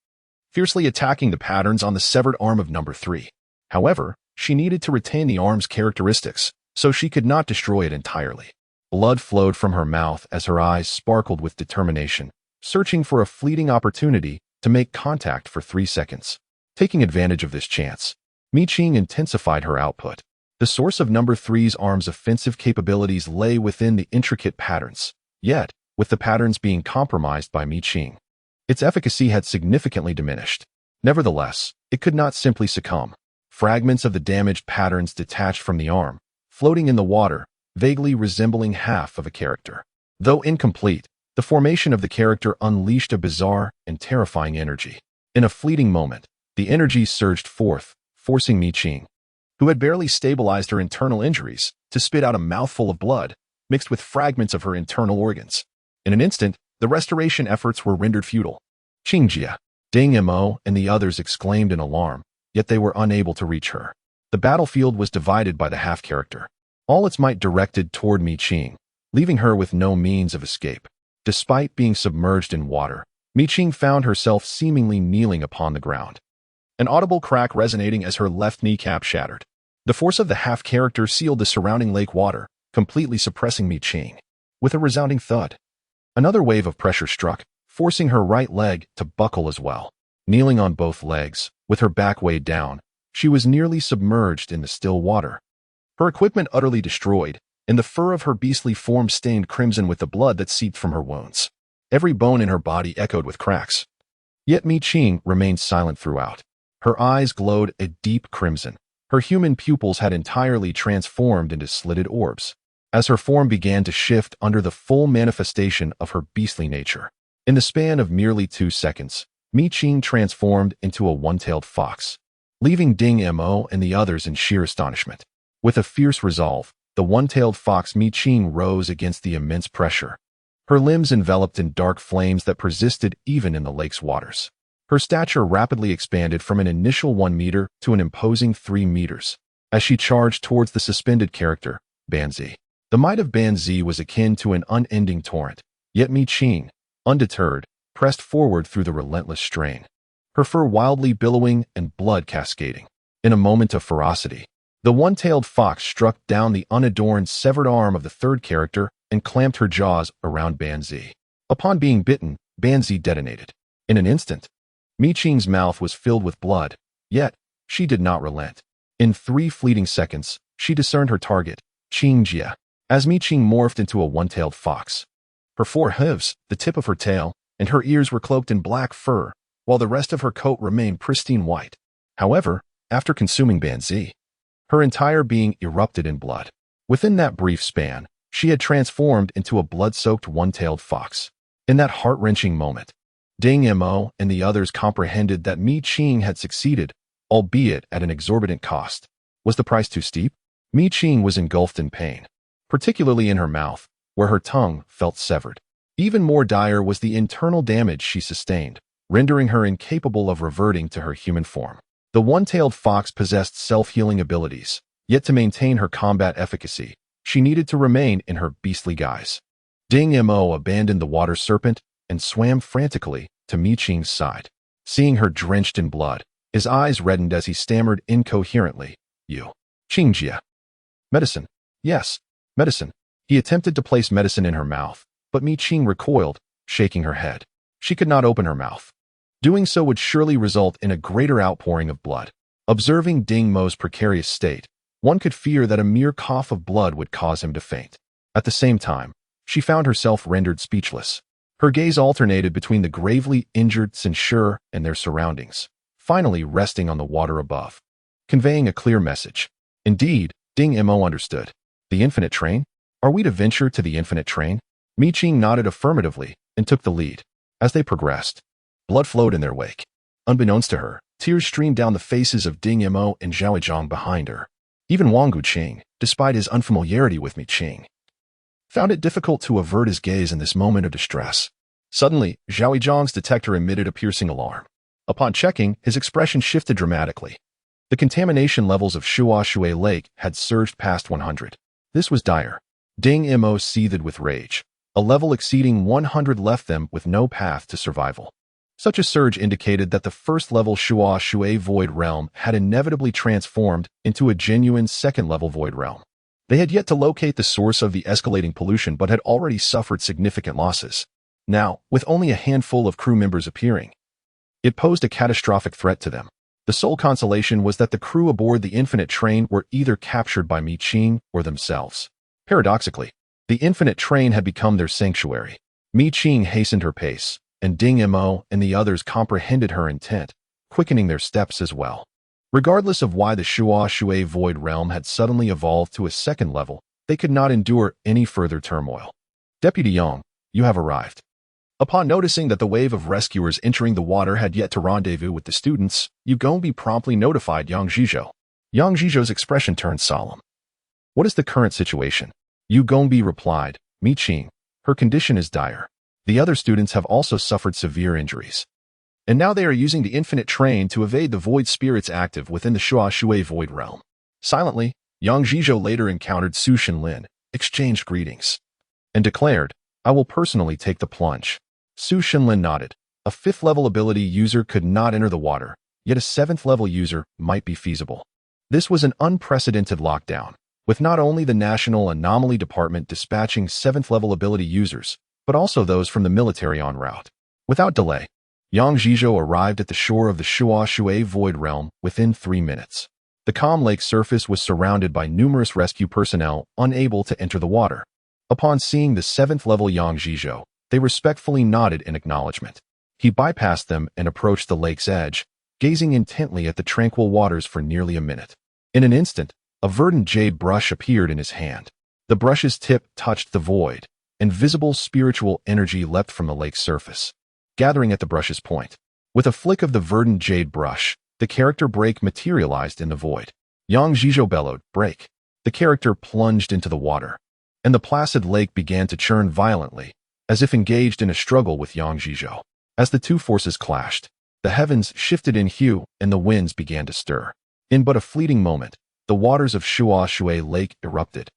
fiercely attacking the patterns on the severed arm of number 3. However, she needed to retain the arm's characteristics, so she could not destroy it entirely. Blood flowed from her mouth as her eyes sparkled with determination, searching for a fleeting opportunity to make contact for 3 seconds. Taking advantage of this chance, Mi Qing intensified her output. The source of number 3's arm's offensive capabilities lay within the intricate patterns, yet, with the patterns being compromised by Mi Qing, its efficacy had significantly diminished. Nevertheless, it could not simply succumb. Fragments of the damaged patterns detached from the arm, floating in the water, vaguely resembling half of a character. Though incomplete, the formation of the character unleashed a bizarre and terrifying energy. In a fleeting moment, the energy surged forth, forcing Mi Qing, who had barely stabilized her internal injuries, to spit out a mouthful of blood, mixed with fragments of her internal organs. In an instant, the restoration efforts were rendered futile. Qingjia, Ding Mo, and the others exclaimed in alarm, yet they were unable to reach her. The battlefield was divided by the half-character, all its might directed toward Mi Qing, leaving her with no means of escape. Despite being submerged in water, Mi Qing found herself seemingly kneeling upon the ground, an audible crack resonating as her left kneecap shattered. The force of the half-character sealed the surrounding lake water, completely suppressing Mi Qing. With a resounding thud, another wave of pressure struck, forcing her right leg to buckle as well. Kneeling on both legs, with her back weighed down, she was nearly submerged in the still water. Her equipment utterly destroyed, and the fur of her beastly form stained crimson with the blood that seeped from her wounds. Every bone in her body echoed with cracks. Yet Mi Qing remained silent throughout. Her eyes glowed a deep crimson. Her human pupils had entirely transformed into slitted orbs, as her form began to shift under the full manifestation of her beastly nature. In the span of merely 2 seconds, Mi Qing transformed into a one-tailed fox, leaving Ding Mo and the others in sheer astonishment. With a fierce resolve, the one-tailed fox Mi Qing rose against the immense pressure, her limbs enveloped in dark flames that persisted even in the lake's waters. Her stature rapidly expanded from an initial 1 meter to an imposing 3 meters, as she charged towards the suspended character, Banzi. The might of Banzi was akin to an unending torrent, yet Mi Qing, undeterred, pressed forward through the relentless strain, her fur wildly billowing and blood cascading. In a moment of ferocity, the one-tailed fox struck down the unadorned severed arm of the third character and clamped her jaws around Banzi. Upon being bitten, Banzi detonated. In an instant, Mi Qing's mouth was filled with blood, yet she did not relent. In 3 fleeting seconds, she discerned her target, Qingjia, as Mi Qing morphed into a one-tailed fox. Her 4 hooves, the tip of her tail, and her ears were cloaked in black fur, while the rest of her coat remained pristine white. However, after consuming Banzi, her entire being erupted in blood. Within that brief span, she had transformed into a blood-soaked one-tailed fox. In that heart-wrenching moment, Ding Mo and the others comprehended that Mi Qing had succeeded, albeit at an exorbitant cost. Was the price too steep? Mi Qing was engulfed in pain, particularly in her mouth, where her tongue felt severed. Even more dire was the internal damage she sustained, rendering her incapable of reverting to her human form. The one-tailed fox possessed self-healing abilities, yet to maintain her combat efficacy, she needed to remain in her beastly guise. Ding Mo abandoned the water serpent and swam frantically to Mi Qing's side. Seeing her drenched in blood, his eyes reddened as he stammered incoherently, "You, Qingjia. Medicine. Yes, medicine." He attempted to place medicine in her mouth, but Mi Qing recoiled, shaking her head. She could not open her mouth. Doing so would surely result in a greater outpouring of blood. Observing Ding Mo's precarious state, one could fear that a mere cough of blood would cause him to faint. At the same time, she found herself rendered speechless. Her gaze alternated between the gravely injured censure and their surroundings, finally resting on the water above, conveying a clear message. Indeed, Ding Mo understood. The infinite train? Are we to venture to the infinite train? Mi Qing nodded affirmatively and took the lead. As they progressed, blood flowed in their wake. Unbeknownst to her, tears streamed down the faces of Ding Mo and Zhao Zhang behind her. Even Wang Guqing, despite his unfamiliarity with Mi Qing, found it difficult to avert his gaze in this moment of distress. Suddenly, Zhao Zhang's detector emitted a piercing alarm. Upon checking, his expression shifted dramatically. The contamination levels of Shui Lake had surged past 100. This was dire. Ding Mo seethed with rage. A level exceeding 100 left them with no path to survival. Such a surge indicated that the first-level Shui void realm had inevitably transformed into a genuine second-level void realm. They had yet to locate the source of the escalating pollution but had already suffered significant losses. Now, with only a handful of crew members appearing, it posed a catastrophic threat to them. The sole consolation was that the crew aboard the infinite train were either captured by Mi Qing or themselves. Paradoxically, the infinite train had become their sanctuary. Mi Qing hastened her pace, and Ding Mo and the others comprehended her intent, quickening their steps as well. Regardless of why the Shui void realm had suddenly evolved to a second level, they could not endure any further turmoil. Deputy Yang, you have arrived. Upon noticing that the wave of rescuers entering the water had yet to rendezvous with the students, Yu Gongbi promptly notified Yang Zhizhou. Yang Zhizhou's expression turned solemn. What is the current situation? Yu Gongbi replied, Mi Qing, her condition is dire. The other students have also suffered severe injuries. And now they are using the infinite train to evade the void spirits active within the Shui void realm. Silently, Yang Zhizhou later encountered Su Shenlin, exchanged greetings, and declared, I will personally take the plunge. Su Shenlin nodded. A 5th-level ability user could not enter the water, yet a 7th-level user might be feasible. This was an unprecedented lockdown, with not only the National Anomaly Department dispatching 7th-level ability users, but also those from the military en route. Without delay, Yang Zhizhou arrived at the shore of the Shui void realm within 3 minutes. The calm lake surface was surrounded by numerous rescue personnel unable to enter the water. Upon seeing the 7th-level Yang Zhizhou, they respectfully nodded in acknowledgement. He bypassed them and approached the lake's edge, gazing intently at the tranquil waters for nearly a minute. In an instant, a verdant jade brush appeared in his hand. The brush's tip touched the void, and visible spiritual energy leapt from the lake's surface, gathering at the brush's point. With a flick of the verdant jade brush, the character break materialized in the void. Yang Zhizhou bellowed, break. The character plunged into the water, and the placid lake began to churn violently, as if engaged in a struggle with Yang Zhizhou. As the two forces clashed, the heavens shifted in hue and the winds began to stir. In but a fleeting moment, the waters of Shui Lake erupted,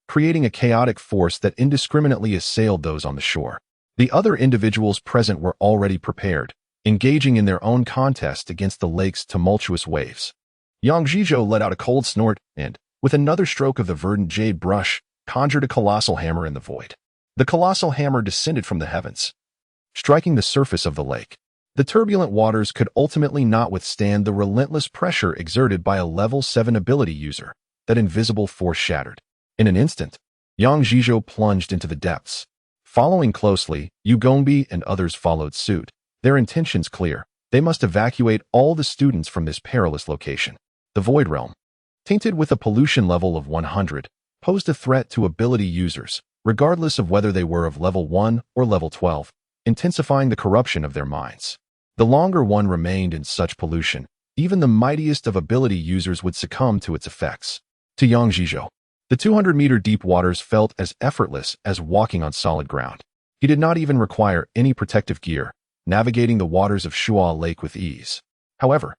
creating a chaotic force that indiscriminately assailed those on the shore. The other individuals present were already prepared, engaging in their own contest against the lake's tumultuous waves. Yang Zhizhou let out a cold snort and, with another stroke of the verdant jade brush, conjured a colossal hammer in the void. The colossal hammer descended from the heavens, striking the surface of the lake. The turbulent waters could ultimately not withstand the relentless pressure exerted by a level 7 ability user. That invisible force shattered. In an instant, Yang Zhizhou plunged into the depths. Following closely, Yu Gongbi and others followed suit. Their intentions clear. They must evacuate all the students from this perilous location. The void realm, tainted with a pollution level of 100, posed a threat to ability users, regardless of whether they were of level 1 or level 12, intensifying the corruption of their minds. The longer one remained in such pollution, even the mightiest of ability users would succumb to its effects. To Yang Zhizhou, the 200-meter deep waters felt as effortless as walking on solid ground. He did not even require any protective gear, navigating the waters of Shui Lake with ease. However,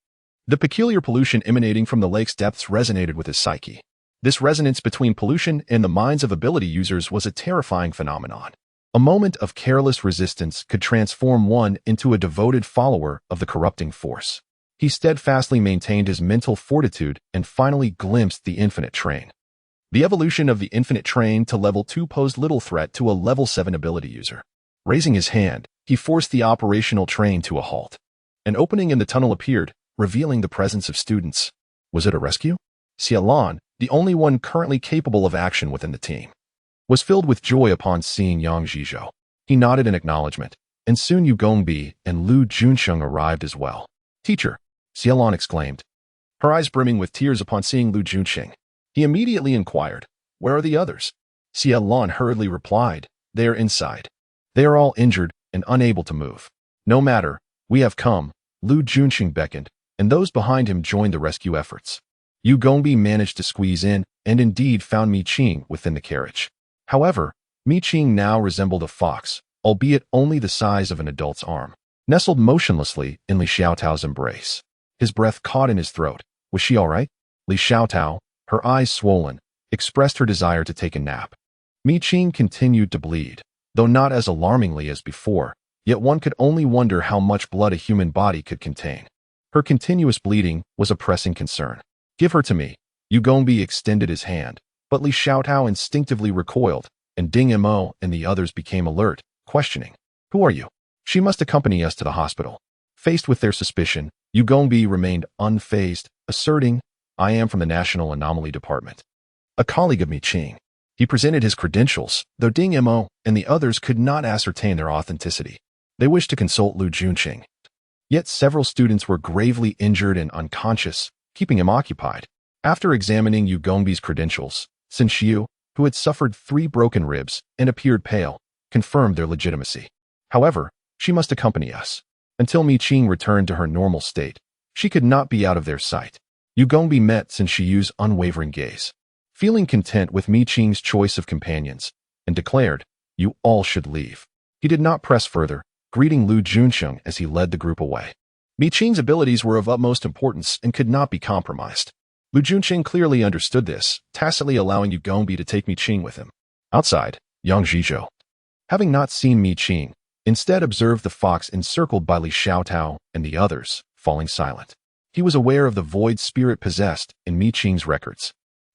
the peculiar pollution emanating from the lake's depths resonated with his psyche. This resonance between pollution and the minds of ability users was a terrifying phenomenon. A moment of careless resistance could transform one into a devoted follower of the corrupting force. He steadfastly maintained his mental fortitude and finally glimpsed the infinite train. The evolution of the infinite train to level 2 posed little threat to a level 7 ability user. Raising his hand, he forced the operational train to a halt. An opening in the tunnel appeared, revealing the presence of students. Was it a rescue? Xialan, the only one currently capable of action within the team, was filled with joy upon seeing Yang Zhizhou. He nodded in acknowledgement, and soon Yu Gongbi and Lu Junsheng arrived as well. "Teacher," Xiaolon exclaimed, her eyes brimming with tears upon seeing Lu Junsheng. He immediately inquired, "Where are the others?" Xiaolon hurriedly replied, "They are inside. They are all injured and unable to move." "No matter, we have come," Lu Junsheng beckoned, and those behind him joined the rescue efforts. Yu Gongbi managed to squeeze in and indeed found Mi Qing within the carriage. However, Mi Qing now resembled a fox, albeit only the size of an adult's arm, nestled motionlessly in Li Xiaotao's embrace. His breath caught in his throat. Was she all right? Li Xiaotao, her eyes swollen, expressed her desire to take a nap. Mi Qing continued to bleed, though not as alarmingly as before, yet one could only wonder how much blood a human body could contain. Her continuous bleeding was a pressing concern. "Give her to me." Yu Gongbi extended his hand, but Li Xiaotao instinctively recoiled, and Ding Mo and the others became alert, questioning, "Who are you?" "She must accompany us to the hospital." Faced with their suspicion, Yu Gongbi remained unfazed, asserting, "I am from the National Anomaly Department, a colleague of Mi Qing." He presented his credentials, though Ding Mo and the others could not ascertain their authenticity. They wished to consult Lu Junsheng. Yet several students were gravely injured and unconscious, keeping him occupied. After examining Yu Gongbi's credentials, Xin Xiu, who had suffered 3 broken ribs and appeared pale, confirmed their legitimacy. However, she must accompany us. Until Mi Qing returned to her normal state, she could not be out of their sight. Yu Gongbi met Xin Xiu's unwavering gaze, feeling content with Mi Qing's choice of companions, and declared, "You all should leave." He did not press further, greeting Lu Junsheng as he led the group away. Mi Qing's abilities were of utmost importance and could not be compromised. Lu Junsheng clearly understood this, tacitly allowing Yu Gongbi to take Mi Qing with him. Outside, Yang Zhizhou, having not seen Mi Qing, instead observed the fox encircled by Li Xiaotao and the others, falling silent. He was aware of the void spirit possessed in Mi Qing's records.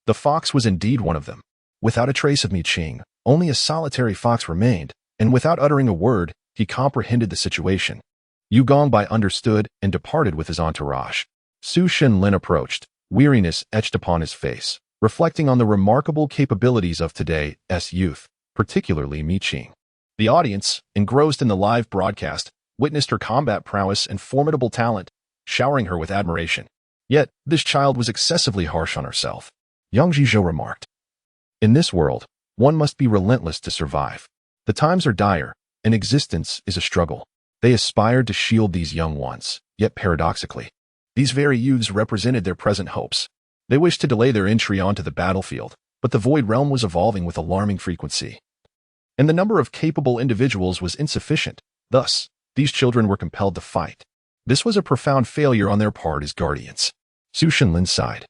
The fox was indeed one of them. Without a trace of Mi Qing, only a solitary fox remained, and without uttering a word, he comprehended the situation. Yu Gongbi understood and departed with his entourage. Su Shenlin approached, weariness etched upon his face, reflecting on the remarkable capabilities of today's youth, particularly Mi Qing. The audience, engrossed in the live broadcast, witnessed her combat prowess and formidable talent, showering her with admiration. Yet, this child was excessively harsh on herself. Yang Zhizhou remarked, "In this world, one must be relentless to survive. The times are dire, and existence is a struggle." They aspired to shield these young ones, yet paradoxically, these very youths represented their present hopes. They wished to delay their entry onto the battlefield, but the void realm was evolving with alarming frequency, and the number of capable individuals was insufficient. Thus, these children were compelled to fight. This was a profound failure on their part as guardians. Su Shenlin sighed.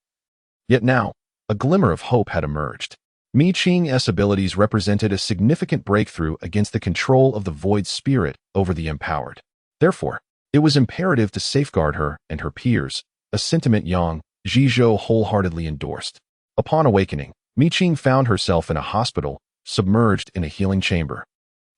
Yet now, a glimmer of hope had emerged. Mi Qing's abilities represented a significant breakthrough against the control of the void spirit over the empowered. Therefore, it was imperative to safeguard her and her peers, a sentiment Yang Zhizhou wholeheartedly endorsed. Upon awakening, Mi Qing found herself in a hospital, submerged in a healing chamber.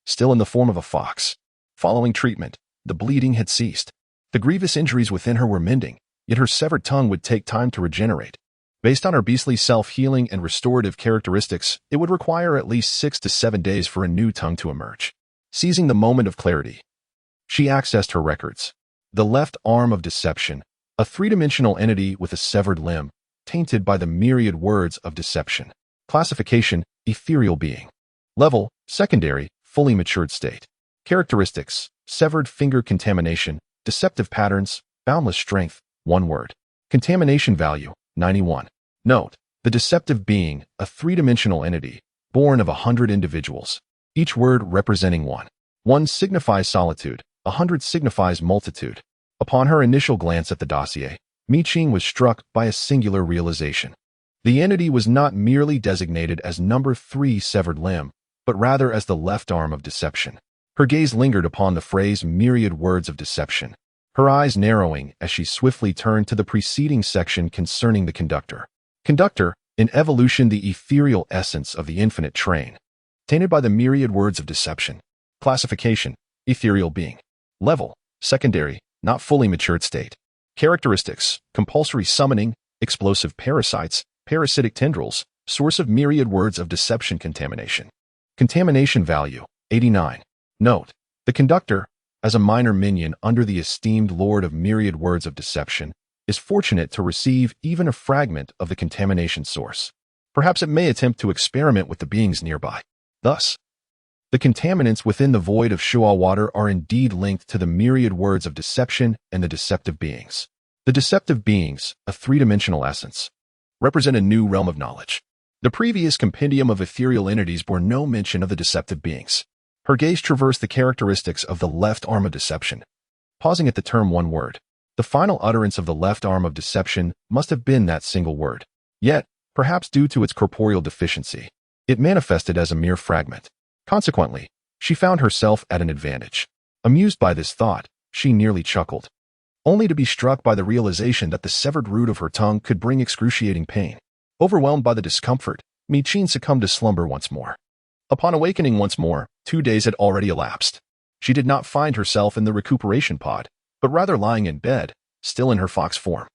Still in the form of a fox. Following treatment, the bleeding had ceased. The grievous injuries within her were mending, yet her severed tongue would take time to regenerate. Based on her beastly self-healing and restorative characteristics, it would require at least 6 to 7 days for a new tongue to emerge. Seizing the moment of clarity, she accessed her records. The left arm of deception, a 3-dimensional entity with a severed limb, tainted by the myriad words of deception. Classification, ethereal being. Level, secondary, fully matured state. Characteristics, severed finger contamination, deceptive patterns, boundless strength, 1 word. Contamination value, 91. Note, the deceptive being, a 3-dimensional entity, born of 100 individuals, each word representing 1. 1 signifies solitude, 100 signifies multitude. Upon her initial glance at the dossier, Mi Qing was struck by a singular realization. The entity was not merely designated as number 3 severed limb, but rather as the left arm of deception. Her gaze lingered upon the phrase myriad words of deception, her eyes narrowing as she swiftly turned to the preceding section concerning the conductor. Conductor, in evolution the ethereal essence of the infinite train, tainted by the myriad words of deception. Classification, ethereal being. Level, secondary, not fully matured state. Characteristics, compulsory summoning, explosive parasites, parasitic tendrils, source of myriad words of deception contamination. Contamination value, 89. Note: the conductor, as a minor minion under the esteemed Lord of Myriad Words of Deception, is fortunate to receive even a fragment of the contamination source. Perhaps it may attempt to experiment with the beings nearby. Thus, the contaminants within the void of Shuo water are indeed linked to the myriad words of deception and the deceptive beings. The deceptive beings, a three-dimensional essence, represent a new realm of knowledge. The previous compendium of ethereal entities bore no mention of the deceptive beings. Her gaze traversed the characteristics of the left arm of deception, pausing at the term one word. The final utterance of the left arm of deception must have been that single word. Yet, perhaps due to its corporeal deficiency, it manifested as a mere fragment. Consequently, she found herself at an advantage. Amused by this thought, she nearly chuckled, only to be struck by the realization that the severed root of her tongue could bring excruciating pain. Overwhelmed by the discomfort, Mi-Qing succumbed to slumber once more. Upon awakening once more, 2 days had already elapsed. She did not find herself in the recuperation pod, but rather lying in bed, still in her fox form.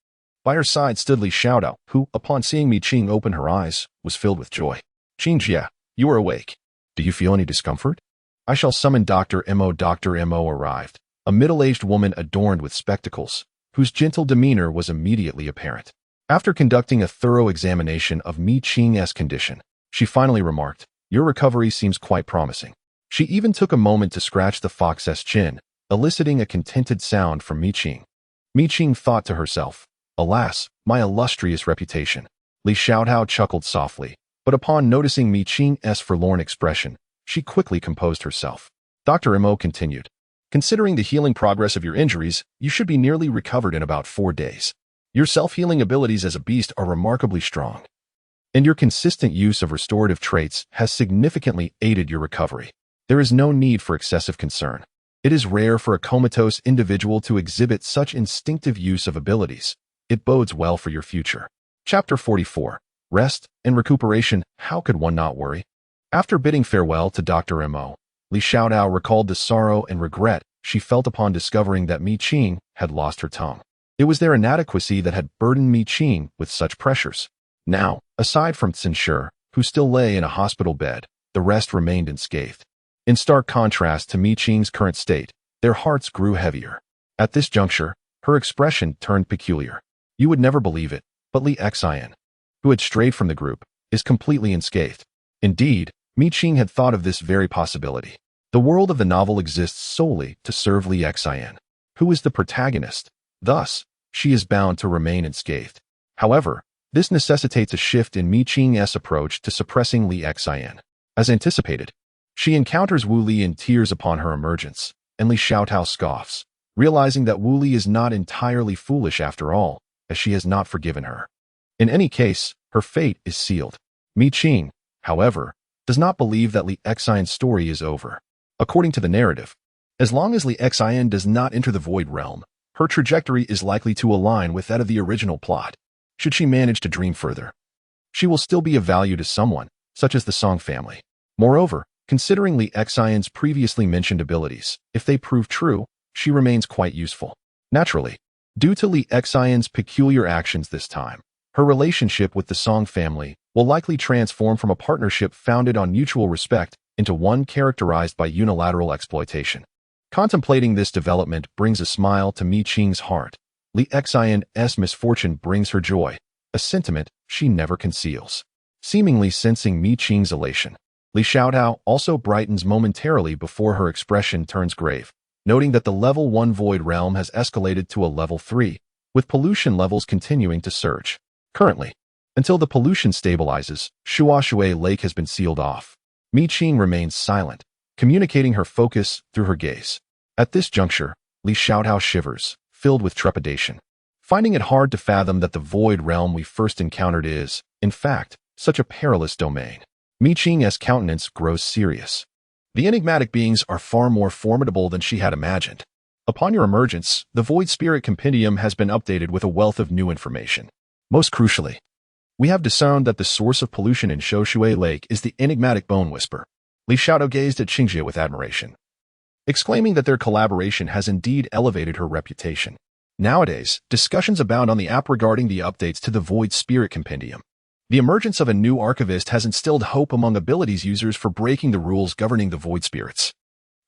By her side stood Li Xiaodao, who, upon seeing Mi-Qing open her eyes, was filled with joy. "Qingjie, you are awake. Do you feel any discomfort? I shall summon Dr. Mo." Dr. Mo arrived, a middle-aged woman adorned with spectacles, whose gentle demeanor was immediately apparent. After conducting a thorough examination of Mi-Qing's condition, she finally remarked, "Your recovery seems quite promising." She even took a moment to scratch the fox's chin, eliciting a contented sound from Mi-Qing. Mi-Qing thought to herself, "Alas, my illustrious reputation." Li Xiaodao chuckled softly, but upon noticing Mi-Qing's forlorn expression, she quickly composed herself. Dr. Mo continued, "Considering the healing progress of your injuries, you should be nearly recovered in about 4 days. Your self-healing abilities as a beast are remarkably strong, and your consistent use of restorative traits has significantly aided your recovery. There is no need for excessive concern. It is rare for a comatose individual to exhibit such instinctive use of abilities. It bodes well for your future." Chapter 44. Rest and recuperation. How could one not worry? After bidding farewell to Dr. Mo, Li Xiaodao recalled the sorrow and regret she felt upon discovering that Mi-Qing had lost her tongue. It was their inadequacy that had burdened Mi-Qing with such pressures. Now, aside from Censure, who still lay in a hospital bed, the rest remained unscathed. In stark contrast to Mi-Qing's current state, their hearts grew heavier. At this juncture, her expression turned peculiar. You would never believe it, but Li Xian, who had strayed from the group, is completely unscathed. Indeed, Mi-Qing had thought of this very possibility. The world of the novel exists solely to serve Li Xian, who is the protagonist. Thus, she is bound to remain unscathed. However, this necessitates a shift in Mi-Qing's approach to suppressing Li Xian. As anticipated, she encounters Wu Li in tears upon her emergence, and Li Xiaodao scoffs, realizing that Wu Li is not entirely foolish after all, as she has not forgiven her. In any case, her fate is sealed. Mi-Qing, however, does not believe that Li Xian's story is over. According to the narrative, as long as Li Xian does not enter the Void Realm, her trajectory is likely to align with that of the original plot. Should she manage to dream further, she will still be of value to someone, such as the Song family. Moreover, considering Li Xian's previously mentioned abilities, if they prove true, she remains quite useful. Naturally, due to Li Xian's peculiar actions this time, her relationship with the Song family will likely transform from a partnership founded on mutual respect into one characterized by unilateral exploitation. Contemplating this development brings a smile to Mi-Qing's heart. Li Xian's misfortune brings her joy, a sentiment she never conceals. Seemingly sensing Mi-Qing's elation, Li Xiaodao also brightens momentarily before her expression turns grave, noting that the level 1 void realm has escalated to a level 3, with pollution levels continuing to surge. Currently, until the pollution stabilizes, Shuo Lake has been sealed off. Mi-Qing remains silent, communicating her focus through her gaze. At this juncture, Li Xiaodao shivers, filled with trepidation, finding it hard to fathom that the void realm we first encountered is, in fact, such a perilous domain. Mi-Qing's countenance grows serious. The enigmatic beings are far more formidable than she had imagined. Upon your emergence, the Void Spirit Compendium has been updated with a wealth of new information. Most crucially, we have discerned that the source of pollution in Shuo Lake is the enigmatic Bone Whisper. Li Xiaodao gazed at Qingjie with admiration, exclaiming that their collaboration has indeed elevated her reputation. Nowadays, discussions abound on the app regarding the updates to the Void Spirit Compendium. The emergence of a new archivist has instilled hope among abilities users for breaking the rules governing the Void Spirits.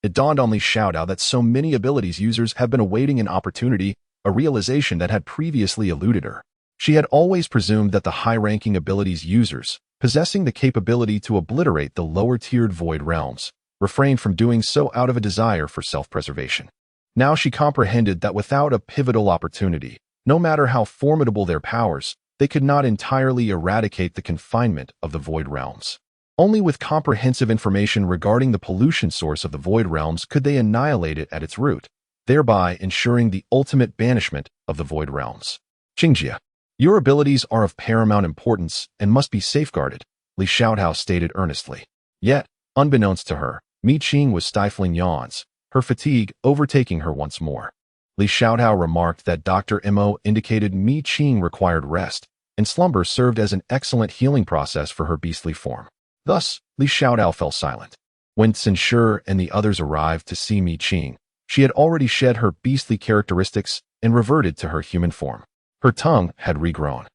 It dawned on Li Xiaodao that so many abilities users have been awaiting an opportunity, a realization that had previously eluded her. She had always presumed that the high-ranking abilities users, possessing the capability to obliterate the lower-tiered void realms, refrained from doing so out of a desire for self-preservation. Now she comprehended that without a pivotal opportunity, no matter how formidable their powers, they could not entirely eradicate the confinement of the void realms. Only with comprehensive information regarding the pollution source of the void realms could they annihilate it at its root, thereby ensuring the ultimate banishment of the void realms. Qingjie, your abilities are of paramount importance and must be safeguarded, Li Xiaodao stated earnestly. Yet, unbeknownst to her, Mi Qing was stifling yawns, her fatigue overtaking her once more. Li Xiaodao remarked that Dr. Mo indicated Mi Qing required rest, and slumber served as an excellent healing process for her beastly form. Thus, Li Xiaodao fell silent. When Censure and the others arrived to see Mi Qing, she had already shed her beastly characteristics and reverted to her human form. Her tongue had regrown,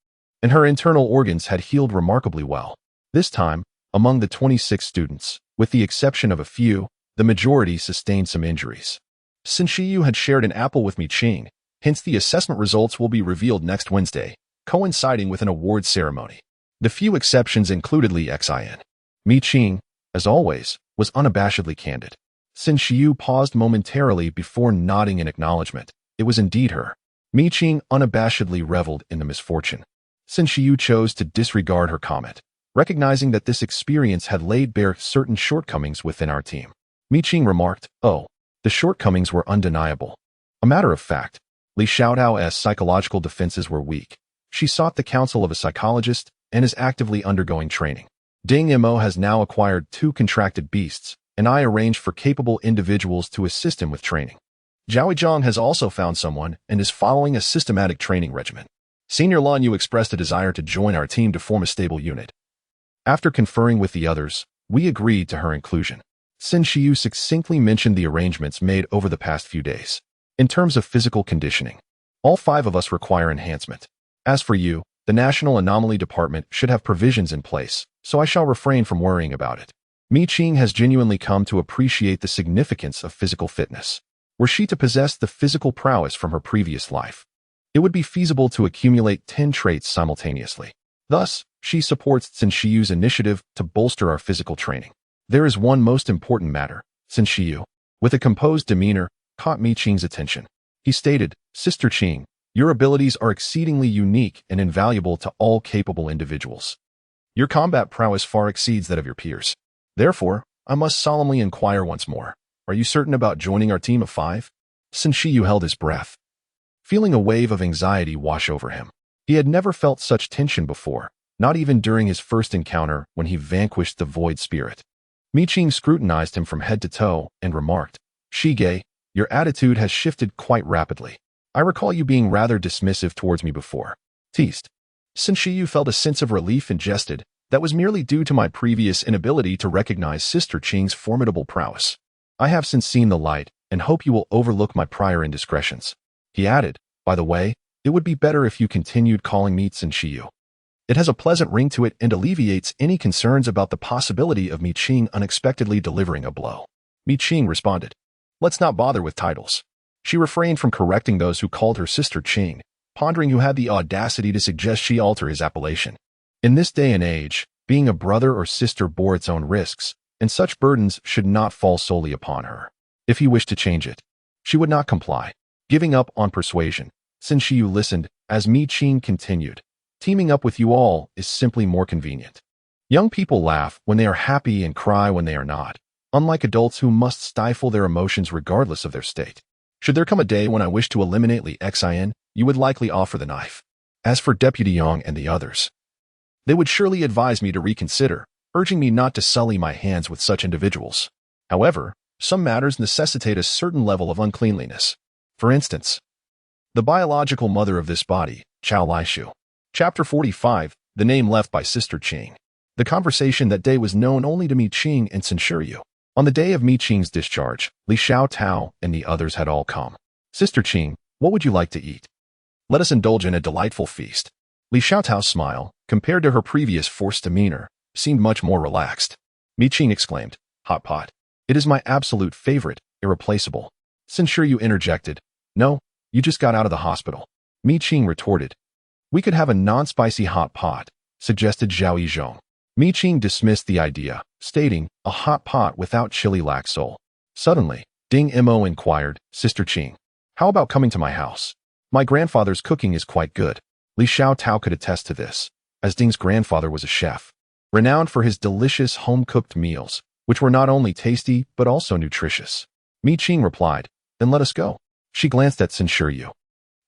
and her internal organs had healed remarkably well. This time, among the 26 students, with the exception of a few, the majority sustained some injuries. Since Shiyu had shared an apple with Mi Qing, hence the assessment results will be revealed next Wednesday, coinciding with an awards ceremony. The few exceptions included Li Xin. Mi Qing, as always, was unabashedly candid. Since Shiyu paused momentarily before nodding in acknowledgement, it was indeed her. Mi Qing unabashedly reveled in the misfortune. Since Shiyu chose to disregard her comment, recognizing that this experience had laid bare certain shortcomings within our team. Mi Qing remarked, "Oh, the shortcomings were undeniable. A matter of fact, Li Xiaodao's psychological defenses were weak. She sought the counsel of a psychologist and is actively undergoing training. Ding Mo has now acquired 2 contracted beasts, and I arranged for capable individuals to assist him with training. Zhao has also found someone and is following a systematic training regimen. Senior Lan Yu expressed a desire to join our team to form a stable unit. After conferring with the others, we agreed to her inclusion. Sin Shiyu succinctly mentioned the arrangements made over the past few days. In terms of physical conditioning, all 5 of us require enhancement. As for you, the National Anomaly Department should have provisions in place, so I shall refrain from worrying about it. Mi Qing has genuinely come to appreciate the significance of physical fitness. Were she to possess the physical prowess from her previous life, it would be feasible to accumulate 10 traits simultaneously. Thus, she supports Sin Shiyu's initiative to bolster our physical training. There is one most important matter. Sin Shiyu, with a composed demeanor, caught Mi Qing's attention. He stated, "Sister Qing, your abilities are exceedingly unique and invaluable to all capable individuals. Your combat prowess far exceeds that of your peers. Therefore, I must solemnly inquire once more. Are you certain about joining our team of 5? Sin Shiyu held his breath, feeling a wave of anxiety wash over him. He had never felt such tension before, not even during his first encounter when he vanquished the void spirit. Mi Qing scrutinized him from head to toe and remarked, "Shige, your attitude has shifted quite rapidly. I recall you being rather dismissive towards me before." Teased. Sin Shiyu felt a sense of relief and jested, "That was merely due to my previous inability to recognize Sister Qing's formidable prowess. I have since seen the light, and hope you will overlook my prior indiscretions." He added, "By the way, it would be better if you continued calling me Sin Shiyu. It has a pleasant ring to it and alleviates any concerns about the possibility of Mi Qing unexpectedly delivering a blow." Mi Qing responded, "Let's not bother with titles." She refrained from correcting those who called her Sister Qing, pondering who had the audacity to suggest she alter his appellation. In this day and age, being a brother or sister bore its own risks, and such burdens should not fall solely upon her. If he wished to change it, she would not comply. Giving up on persuasion, Sin Shiyu listened as Mi Qing continued, "Teaming up with you all is simply more convenient. Young people laugh when they are happy and cry when they are not, unlike adults who must stifle their emotions regardless of their state. Should there come a day when I wish to eliminate Li Xin, you would likely offer the knife. As for Deputy Yang and the others, they would surely advise me to reconsider, urging me not to sully my hands with such individuals. However, some matters necessitate a certain level of uncleanliness. For instance, the biological mother of this body, Chao Laishu." Chapter 45, The Name Left by Sister Qing. The conversation that day was known only to Mi Qing and Censure. On the day of Mi Qing's discharge, Li Xiaodao and the others had all come. "Sister Qing, what would you like to eat? Let us indulge in a delightful feast." Li Xiaodao's smile, compared to her previous forced demeanor, seemed much more relaxed. Mi Qing exclaimed, "Hot pot. It is my absolute favorite, irreplaceable. Since you interjected. No, you just got out of the hospital. Mi Qing retorted. We could have a non-spicy hot pot, suggested Zhao Yizhong. Mi Qing dismissed the idea, stating, a hot pot without chili lacks soul. Suddenly, Ding Mo inquired, Sister Qing, how about coming to my house? My grandfather's cooking is quite good. Li Xiao Tao could attest to this, as Ding's grandfather was a chef, renowned for his delicious home-cooked meals, which were not only tasty but also nutritious. Mi Qing replied, then let us go. She glanced at Sun Shiyu,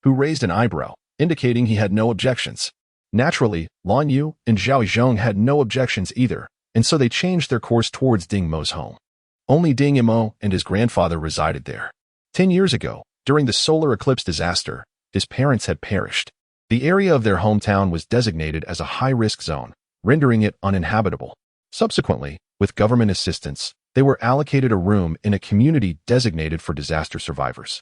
who raised an eyebrow, indicating he had no objections. Naturally, Lan Yu and Zhao Yizhong had no objections either, and so they changed their course towards Ding Mo's home. Only Ding Mo and his grandfather resided there. 10 years ago, during the solar eclipse disaster, his parents had perished. The area of their hometown was designated as a high-risk zone, rendering it uninhabitable. Subsequently, with government assistance, they were allocated a room in a community designated for disaster survivors,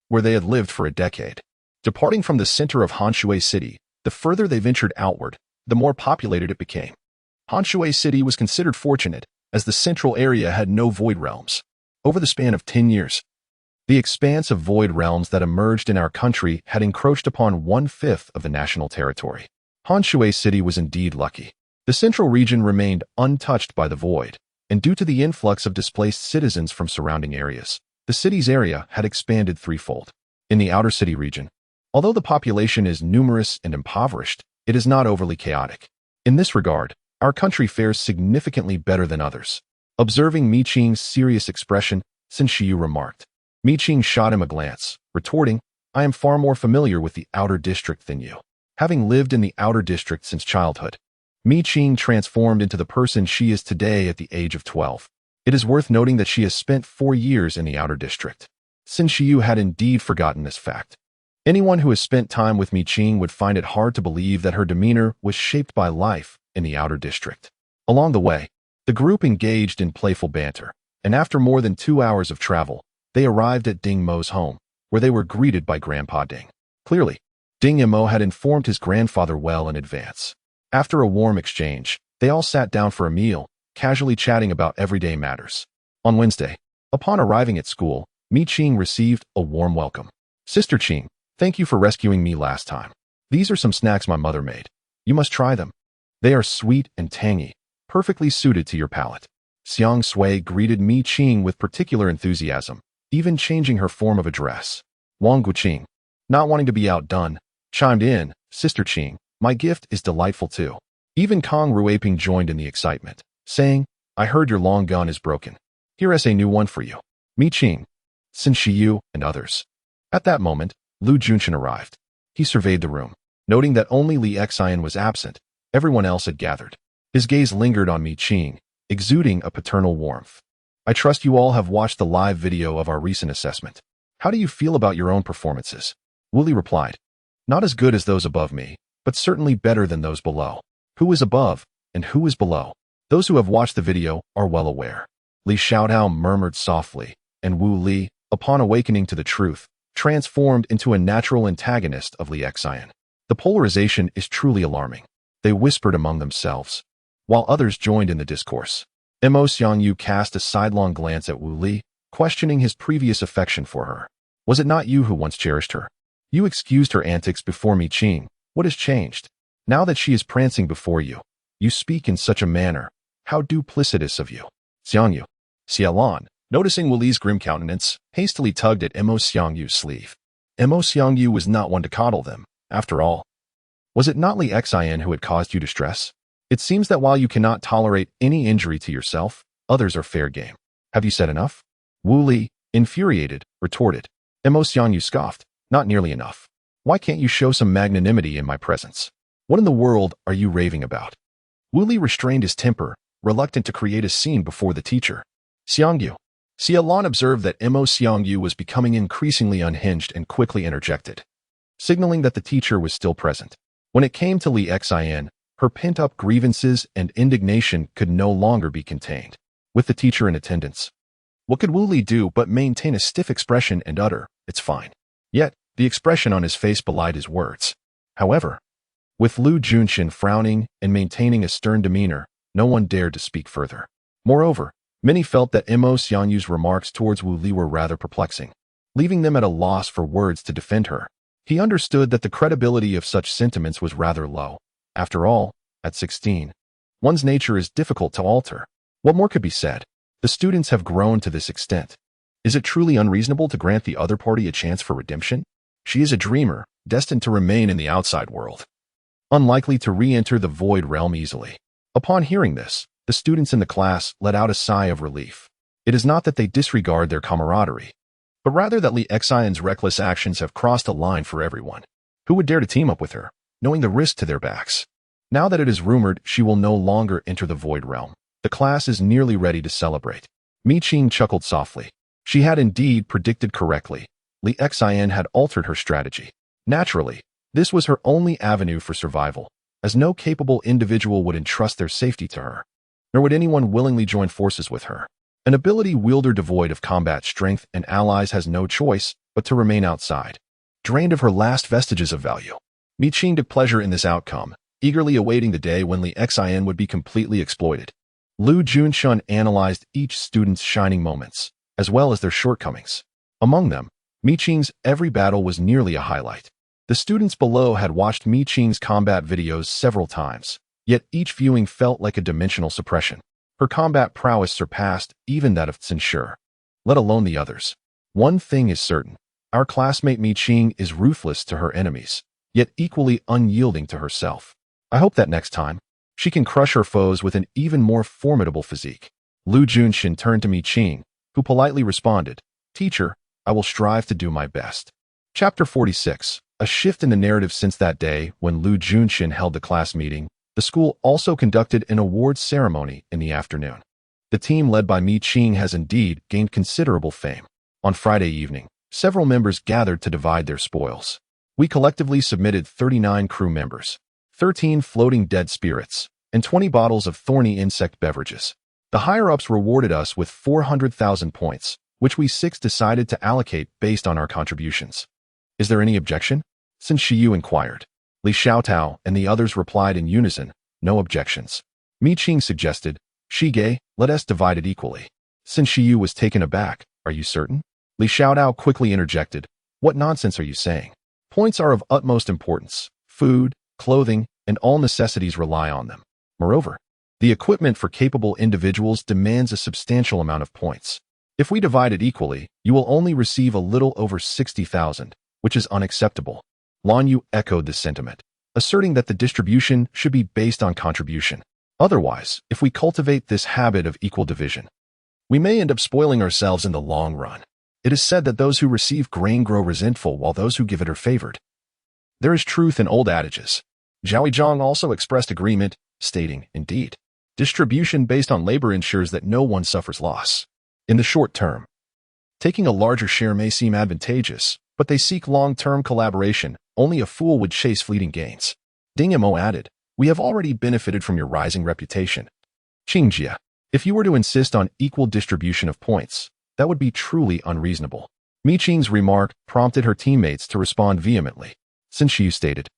where they had lived for a decade. Departing from the center of Hanshui City, the further they ventured outward, the more populated it became. Hanshui City was considered fortunate, as the central area had no void realms. Over the span of 10 years, the expanse of void realms that emerged in our country had encroached upon 1/5 of the national territory. Hanshui City was indeed lucky. The central region remained untouched by the void, and due to the influx of displaced citizens from surrounding areas, the city's area had expanded threefold. In the outer city region, although the population is numerous and impoverished, it is not overly chaotic. In this regard, our country fares significantly better than others. Observing Mi Qing's serious expression, Sun Shiyu remarked. Mi Qing shot him a glance, retorting, I am far more familiar with the outer district than you. Having lived in the outer district since childhood, Mi Qing transformed into the person she is today at the age of 12. It is worth noting that she has spent 4 years in the outer district. Sun Shiyu had indeed forgotten this fact. Anyone who has spent time with Mi Qing would find it hard to believe that her demeanor was shaped by life in the outer district. Along the way, the group engaged in playful banter, and after more than 2 hours of travel, they arrived at Ding Mo's home, where they were greeted by Grandpa Ding. Clearly, Ding Mo had informed his grandfather well in advance. After a warm exchange, they all sat down for a meal, casually chatting about everyday matters. On Wednesday, upon arriving at school, Mi Qing received a warm welcome. Sister Qing, thank you for rescuing me last time. These are some snacks my mother made. You must try them. They are sweet and tangy, perfectly suited to your palate. Xiang Sui greeted Mi Qing with particular enthusiasm, even changing her form of address. Wang Guqing, not wanting to be outdone, chimed in, Sister Qing, my gift is delightful too. Even Kong Ruiping joined in the excitement, saying, I heard your long gun is broken. Here is a new one for you. Mi Qing, Sun Shiyu, and others. At that moment, Lu Junshan arrived. He surveyed the room, noting that only Li Xian was absent. Everyone else had gathered. His gaze lingered on Mi Qing, exuding a paternal warmth. I trust you all have watched the live video of our recent assessment. How do you feel about your own performances? Wu Li replied, not as good as those above me, but certainly better than those below. Who is above, and who is below? Those who have watched the video are well aware. Li Xiaotao murmured softly, and Wu Li, upon awakening to the truth, transformed into a natural antagonist of Li Xian. The polarization is truly alarming. They whispered among themselves, while others joined in the discourse. Mo Xiangyu cast a sidelong glance at Wu Li, questioning his previous affection for her. Was it not you who once cherished her? You excused her antics before Mi Qing. What has changed? Now that she is prancing before you, you speak in such a manner. How duplicitous of you. Xiangyu. Xialan, noticing Wu Li's grim countenance, hastily tugged at Mo Xiangyu's sleeve. Mo Xiangyu was not one to coddle them, after all. Was it not Li Xian who had caused you distress? It seems that while you cannot tolerate any injury to yourself, others are fair game. Have you said enough? Wu Li, infuriated, retorted. Mo Xiangyu scoffed, not nearly enough. Why can't you show some magnanimity in my presence? What in the world are you raving about? Wu Li restrained his temper, reluctant to create a scene before the teacher. Xiangyu. Xialan observed that Mo Xiangyu was becoming increasingly unhinged and quickly interjected, signaling that the teacher was still present. When it came to Li Xian, her pent-up grievances and indignation could no longer be contained. With the teacher in attendance, what could Wu Li do but maintain a stiff expression and utter, it's fine. Yet, the expression on his face belied his words. However, with Lu Junshan frowning and maintaining a stern demeanor, no one dared to speak further. Moreover, Many felt that Mo Xianyu's remarks towards Wu Li were rather perplexing, leaving them at a loss for words to defend her. He understood that the credibility of such sentiments was rather low. After all, at 16, one's nature is difficult to alter. What more could be said? The students have grown to this extent. Is it truly unreasonable to grant the other party a chance for redemption? She is a dreamer, destined to remain in the outside world, unlikely to re-enter the void realm easily. Upon hearing this, the students in the class let out a sigh of relief. It is not that they disregard their camaraderie, but rather that Li Xian's reckless actions have crossed a line for everyone. Who would dare to team up with her, knowing the risk to their backs? Now that it is rumored she will no longer enter the void realm, the class is nearly ready to celebrate. Mi Qing chuckled softly. She had indeed predicted correctly. Li Xian had altered her strategy. Naturally, this was her only avenue for survival, as no capable individual would entrust their safety to her, nor would anyone willingly join forces with her. An ability wielder devoid of combat strength and allies has no choice but to remain outside, drained of her last vestiges of value. Mi Qing took pleasure in this outcome, eagerly awaiting the day when Li Xian would be completely exploited. Lu Junshun analyzed each student's shining moments, as well as their shortcomings. Among them, Mi Qing's every battle was nearly a highlight. The students below had watched Mi Qing's combat videos several times, yet each viewing felt like a dimensional suppression. Her combat prowess surpassed even that of Censure, let alone the others. One thing is certain. Our classmate Mi Qing is ruthless to her enemies, yet equally unyielding to herself. I hope that next time, she can crush her foes with an even more formidable physique. Lu Junxin turned to Mi Qing, who politely responded, "Teacher, I will strive to do my best." Chapter 46. A shift in the narrative. Since that day when Lu Junxin held the class meeting, the school also conducted an awards ceremony in the afternoon. The team led by Mi Qing has indeed gained considerable fame. On Friday evening, several members gathered to divide their spoils. We collectively submitted 39 crew members, 13 floating dead spirits, and 20 bottles of thorny insect beverages. The higher-ups rewarded us with 400,000 points, which we six decided to allocate based on our contributions. Is there any objection? Sin Shiyu inquired. Li Xiaotao and the others replied in unison, no objections. Mi Qing suggested, "Shige, let us divide it equally." Sin Shiyu was taken aback. Are you certain? Li Xiaotao quickly interjected, "What nonsense are you saying? Points are of utmost importance. Food, clothing, and all necessities rely on them. Moreover, the equipment for capable individuals demands a substantial amount of points. If we divide it equally, you will only receive a little over 60,000, which is unacceptable." Lan Yu echoed this sentiment, asserting that the distribution should be based on contribution. Otherwise, if we cultivate this habit of equal division, we may end up spoiling ourselves in the long run. It is said that those who receive grain grow resentful while those who give it are favored. There is truth in old adages. Zhao Yizhang also expressed agreement, stating, "Indeed, distribution based on labor ensures that no one suffers loss. In the short term, taking a larger share may seem advantageous, but they seek long-term collaboration. Only a fool would chase fleeting gains." Ding Mo added, "We have already benefited from your rising reputation. Qingjia, if you were to insist on equal distribution of points, that would be truly unreasonable." Mi Qing's remark prompted her teammates to respond vehemently. Sin Shiyu stated,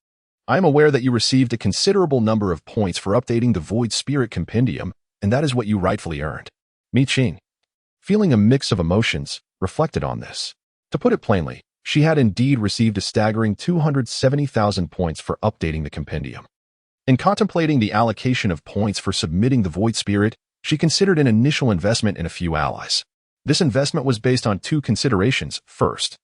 "I am aware that you received a considerable number of points for updating the Void Spirit Compendium, and that is what you rightfully earned." Mi Qing, feeling a mix of emotions, reflected on this. To put it plainly, she had indeed received a staggering 270,000 points for updating the compendium. In contemplating the allocation of points for submitting the Void Spirit, she considered an initial investment in a few allies. This investment was based on two considerations. First,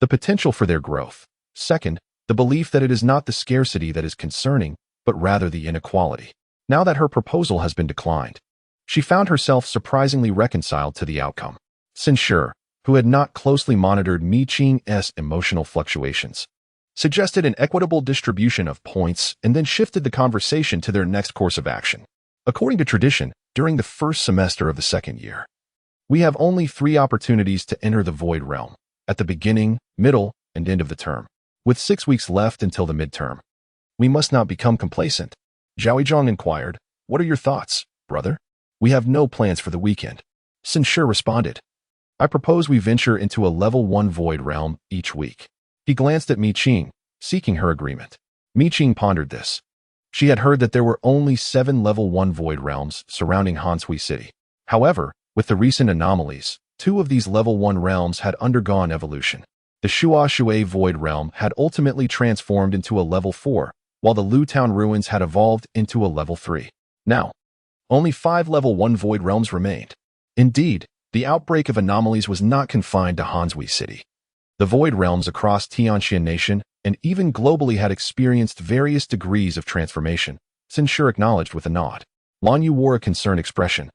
the potential for their growth. Second, the belief that it is not the scarcity that is concerning, but rather the inequality. Now that her proposal has been declined, she found herself surprisingly reconciled to the outcome. Censure, who had not closely monitored Mi Qing's emotional fluctuations, suggested an equitable distribution of points and then shifted the conversation to their next course of action. According to tradition, during the first semester of the second year, we have only 3 opportunities to enter the Void Realm, at the beginning, middle, and end of the term. With 6 weeks left until the midterm, we must not become complacent. Zhao Yizhang inquired, "What are your thoughts, brother?" "We have no plans for the weekend." Censure responded, "I propose we venture into a level 1 Void Realm each week." He glanced at Mi Qing, seeking her agreement. Mi Qing pondered this. She had heard that there were only 7 level 1 Void Realms surrounding Hanshui City. However, With the recent anomalies, 2 of these level 1 realms had undergone evolution. The Shua Shui Void realm had ultimately transformed into a level 4, while the Lu Town ruins had evolved into a level 3. Now, only 5 level 1 void realms remained. Indeed, the outbreak of anomalies was not confined to Hanshui City. The void realms across Tianxian Nation and even globally had experienced various degrees of transformation, Xin Shi acknowledged with a nod. Lan Yu wore a concerned expression,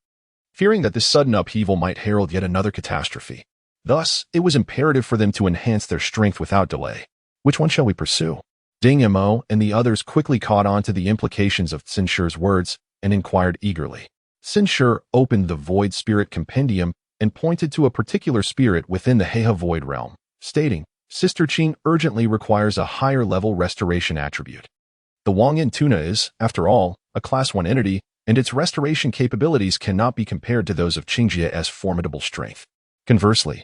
fearing that this sudden upheaval might herald yet another catastrophe. Thus, it was imperative for them to enhance their strength without delay. Which one shall we pursue? Ding Mo and the others quickly caught on to the implications of Xin Shi's words and inquired eagerly. Xin Shi opened the Void Spirit Compendium and pointed to a particular spirit within the Heha Void realm, stating, Sister Qing urgently requires a higher-level restoration attribute. The Wangyan Tuna is, after all, a Class 1 entity, and its restoration capabilities cannot be compared to those of Qingjia's formidable strength. Conversely,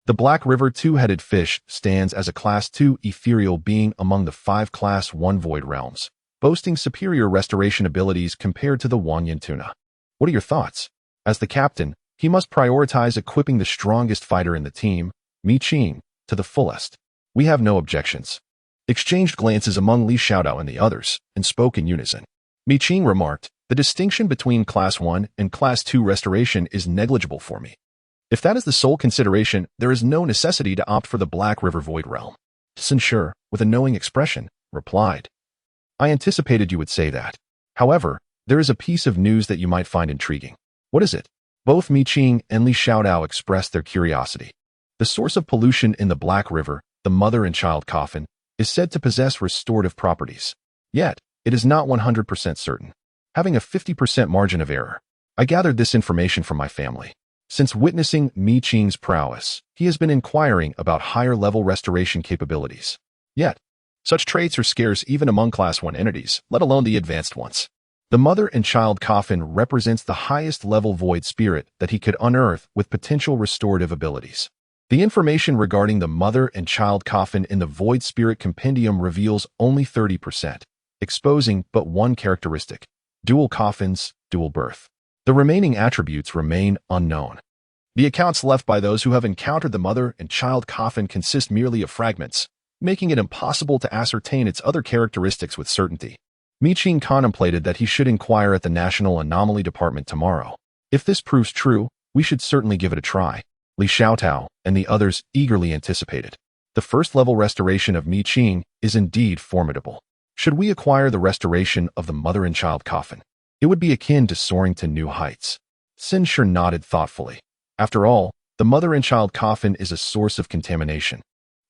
the Black River Two-Headed Fish stands as a Class 2 ethereal being among the 5 Class 1 void realms, boasting superior restoration abilities compared to the Wangyan Tuna. What are your thoughts? As the captain, he must prioritize equipping the strongest fighter in the team, Mi Qing, to the fullest. We have no objections. Exchanged glances among Li Xiaodao and the others, and spoke in unison. Mi Qing remarked, the distinction between Class 1 and Class 2 restoration is negligible for me. If that is the sole consideration, there is no necessity to opt for the Black River Void Realm. Xin Shi, with a knowing expression, replied. I anticipated you would say that. However, there is a piece of news that you might find intriguing. What is it? Both Mi Qing and Li Xiaodao expressed their curiosity. The source of pollution in the Black River, the mother and child coffin, is said to possess restorative properties. Yet, it is not 100% certain, having a 50% margin of error. I gathered this information from my family. Since witnessing Mi Qing's prowess, he has been inquiring about higher-level restoration capabilities. Yet, such traits are scarce even among Class 1 entities, let alone the advanced ones. The mother and child coffin represents the highest-level void spirit that he could unearth with potential restorative abilities. The information regarding the mother and child coffin in the Void Spirit Compendium reveals only 30%, exposing but one characteristic: dual coffins, dual birth. The remaining attributes remain unknown. The accounts left by those who have encountered the mother and child coffin consist merely of fragments, making it impossible to ascertain its other characteristics with certainty. Mi Qing contemplated that he should inquire at the National Anomaly Department tomorrow. If this proves true, we should certainly give it a try. Li Xiaotao and the others eagerly anticipated. The first-level restoration of Mi Qing is indeed formidable. Should we acquire the restoration of the mother and child coffin, it would be akin to soaring to new heights. Xin Shi nodded thoughtfully. After all, the mother and child coffin is a source of contamination.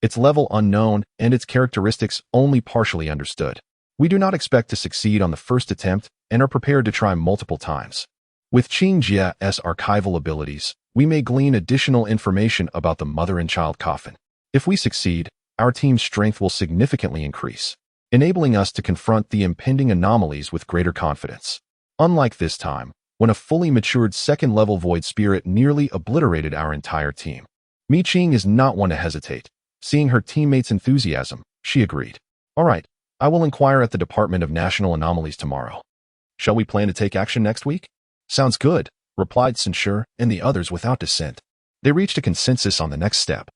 Its level unknown and its characteristics only partially understood. We do not expect to succeed on the first attempt and are prepared to try multiple times. With Qingjia's archival abilities, we may glean additional information about the mother and child coffin. If we succeed, our team's strength will significantly increase, enabling us to confront the impending anomalies with greater confidence. Unlike this time, when a fully matured second-level void spirit nearly obliterated our entire team. Mi Qing is not one to hesitate. Seeing her teammates' enthusiasm, she agreed. All right, I will inquire at the Department of National Anomalies tomorrow. Shall we plan to take action next week? Sounds good, replied Xin Shi and the others without dissent. They reached a consensus on the next step.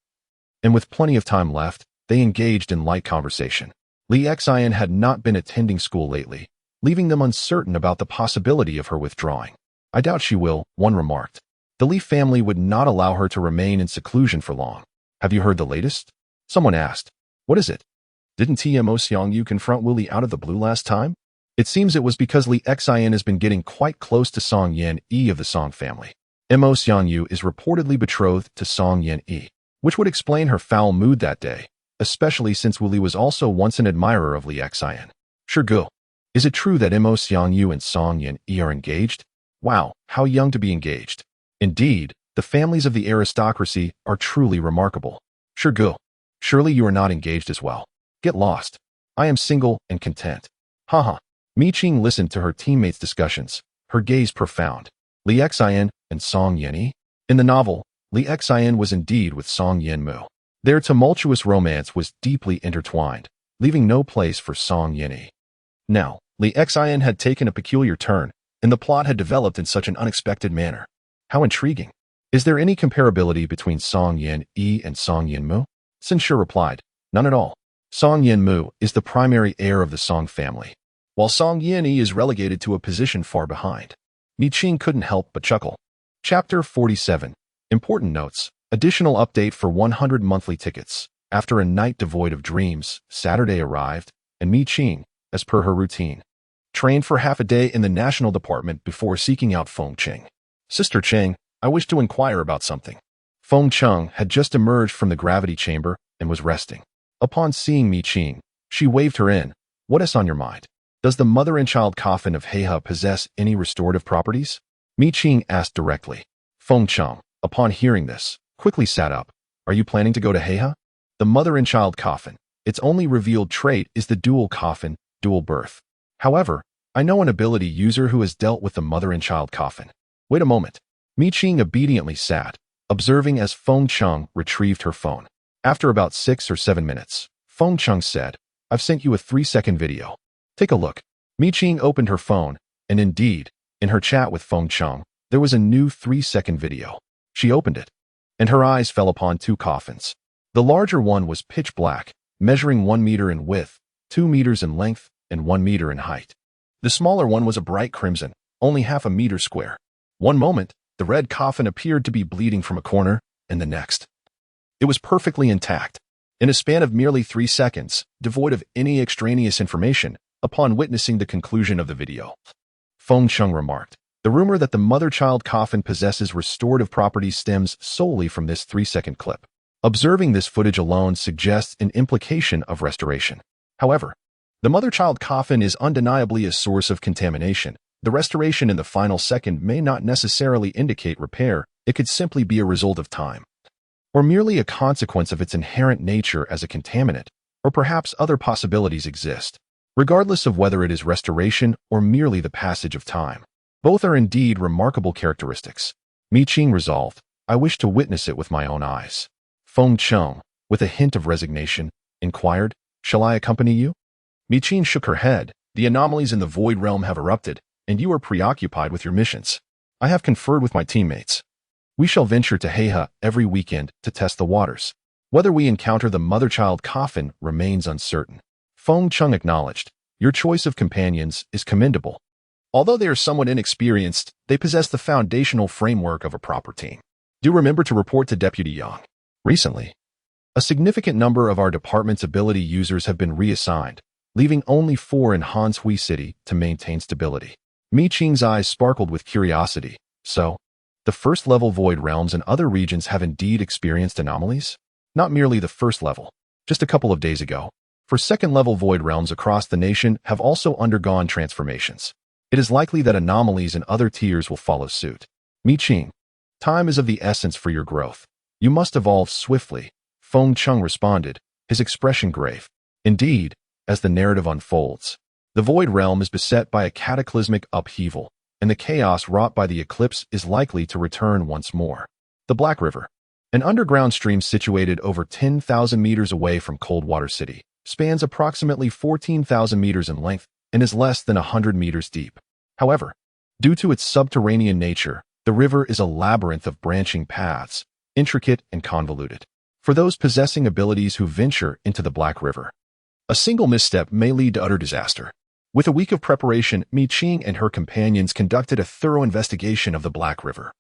And with plenty of time left, they engaged in light conversation. Li Xian had not been attending school lately, leaving them uncertain about the possibility of her withdrawing. I doubt she will, one remarked. The Li family would not allow her to remain in seclusion for long. Have you heard the latest? Someone asked. What is it? Didn't Mo Xiangyu confront Willie out of the blue last time? It seems it was because Li Xian has been getting quite close to Song Yan Yi of the Song family. Mo Xiangyu is reportedly betrothed to Song Yan Yi, which would explain her foul mood that day, especially since Willie was also once an admirer of Li Xian. Sure go. Is it true that Mo Xiangyu and Song Yan Yi are engaged? Wow, how young to be engaged. Indeed, the families of the aristocracy are truly remarkable. Sure go. Surely you are not engaged as well. Get lost. I am single and content. Haha. Mi Qing listened to her teammates' discussions, her gaze profound. Li Xian and Song Yanyi? In the novel, Li Xian was indeed with Song Yanmu. Their tumultuous romance was deeply intertwined, leaving no place for Song Yanyi. Now, Li Xian had taken a peculiar turn, and the plot had developed in such an unexpected manner. How intriguing. Is there any comparability between Song Yin Yi and Song Yin Mu? Sin Shi replied, none at all. Song Yin Mu is the primary heir of the Song family, while Song Yin Yi is relegated to a position far behind. Mi Qing couldn't help but chuckle. Chapter 47. Important notes. Additional update for 100 monthly tickets. After a night devoid of dreams, Saturday arrived, and Mi Qing, as per her routine, trained for half a day in the National Department before seeking out Feng Qing. Sister Qing, I wish to inquire about something. Feng Qing had just emerged from the gravity chamber and was resting. Upon seeing Mi Qing, she waved her in. What is on your mind? Does the mother and child coffin of Heiha possess any restorative properties? Mi Qing asked directly. Feng Qing, upon hearing this, quickly sat up. Are you planning to go to Heiha? The mother and child coffin, its only revealed trait is the dual coffin, dual birth. However, I know an ability user who has dealt with the mother and child coffin. Wait a moment. Mi Qing obediently sat, observing as Feng Qing retrieved her phone. After about 6 or 7 minutes, Feng Qing said, I've sent you a 3-second video. Take a look. Mi Qing opened her phone, and indeed, in her chat with Feng Qing, there was a new 3-second video. She opened it, and her eyes fell upon 2 coffins. The larger one was pitch black, measuring 1 meter in width, 2 meters in length, and 1 meter in height. The smaller one was a bright crimson, only half a meter square. One moment, the red coffin appeared to be bleeding from a corner, and the next, it was perfectly intact. In a span of merely 3 seconds, devoid of any extraneous information, upon witnessing the conclusion of the video, Feng Qing remarked, the rumor that the mother-child coffin possesses restorative properties stems solely from this 3-second clip. Observing this footage alone suggests an implication of restoration. However, the mother-child coffin is undeniably a source of contamination. The restoration in the final second may not necessarily indicate repair, it could simply be a result of time, or merely a consequence of its inherent nature as a contaminant, or perhaps other possibilities exist, regardless of whether it is restoration or merely the passage of time. Both are indeed remarkable characteristics. Mi Qing resolved, I wish to witness it with my own eyes. Feng Qing, with a hint of resignation, inquired, shall I accompany you? Mi Qing shook her head. The anomalies in the void realm have erupted, and you are preoccupied with your missions. I have conferred with my teammates. We shall venture to Heiha every weekend to test the waters. Whether we encounter the mother-child coffin remains uncertain. Feng Qing acknowledged, your choice of companions is commendable. Although they are somewhat inexperienced, they possess the foundational framework of a proper team. Do remember to report to Deputy Yang. Recently, a significant number of our department's ability users have been reassigned, leaving only 4 in Hanshui City to maintain stability. Mi Qing's eyes sparkled with curiosity. So, the first-level void realms and other regions have indeed experienced anomalies? Not merely the first level. Just a couple of days ago, for second-level void realms across the nation have also undergone transformations. It is likely that anomalies in other tiers will follow suit. Mi Qing, time is of the essence for your growth. You must evolve swiftly, Feng Qing responded, his expression grave. Indeed, as the narrative unfolds, the void realm is beset by a cataclysmic upheaval, and the chaos wrought by the eclipse is likely to return once more. The Black River, an underground stream situated over 10,000 meters away from Coldwater City, spans approximately 14,000 meters in length and is less than 100 meters deep. However, due to its subterranean nature, the river is a labyrinth of branching paths, intricate and convoluted. For those possessing abilities who venture into the Black River, a single misstep may lead to utter disaster. With a week of preparation, Mi Qing and her companions conducted a thorough investigation of the Black River,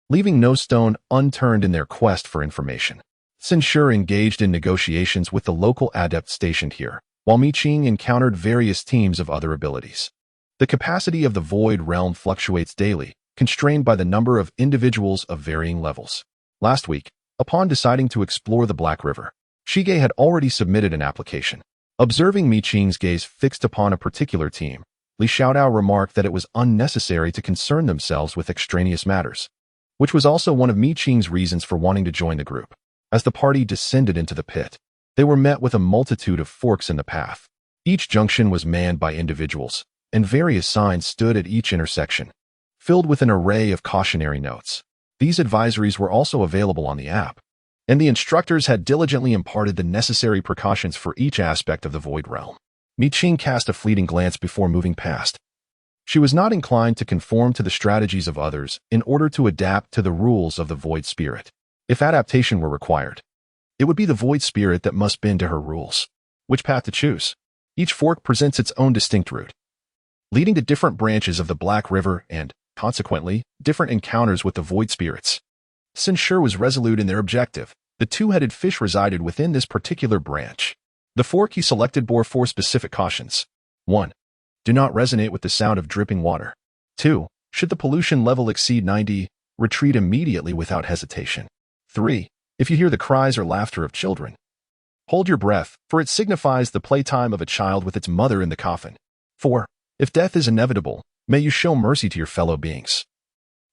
leaving no stone unturned in their quest for information. Sin Shi engaged in negotiations with the local adept stationed here, while Mi Qing encountered various teams of other abilities. The capacity of the void realm fluctuates daily, constrained by the number of individuals of varying levels. Last week, upon deciding to explore the Black River, Shige had already submitted an application. Observing Mi Qing's gaze fixed upon a particular team, Li Xiaodao remarked that it was unnecessary to concern themselves with extraneous matters, which was also one of Mi Qing's reasons for wanting to join the group. As the party descended into the pit, they were met with a multitude of forks in the path. Each junction was manned by individuals, and various signs stood at each intersection, filled with an array of cautionary notes. These advisories were also available on the app, and the instructors had diligently imparted the necessary precautions for each aspect of the void realm. Mi Qing cast a fleeting glance before moving past. She was not inclined to conform to the strategies of others in order to adapt to the rules of the void spirit. If adaptation were required, it would be the void spirit that must bend to her rules. Which path to choose? Each fork presents its own distinct route, leading to different branches of the Black River and, consequently, different encounters with the void spirits. Censure was resolute in their objective. The two-headed fish resided within this particular branch. The fork he selected bore 4 specific cautions. 1. Do not resonate with the sound of dripping water. 2. Should the pollution level exceed 90, retreat immediately without hesitation. 3. If you hear the cries or laughter of children, hold your breath, for it signifies the playtime of a child with its mother in the coffin. 4. If death is inevitable, may you show mercy to your fellow beings.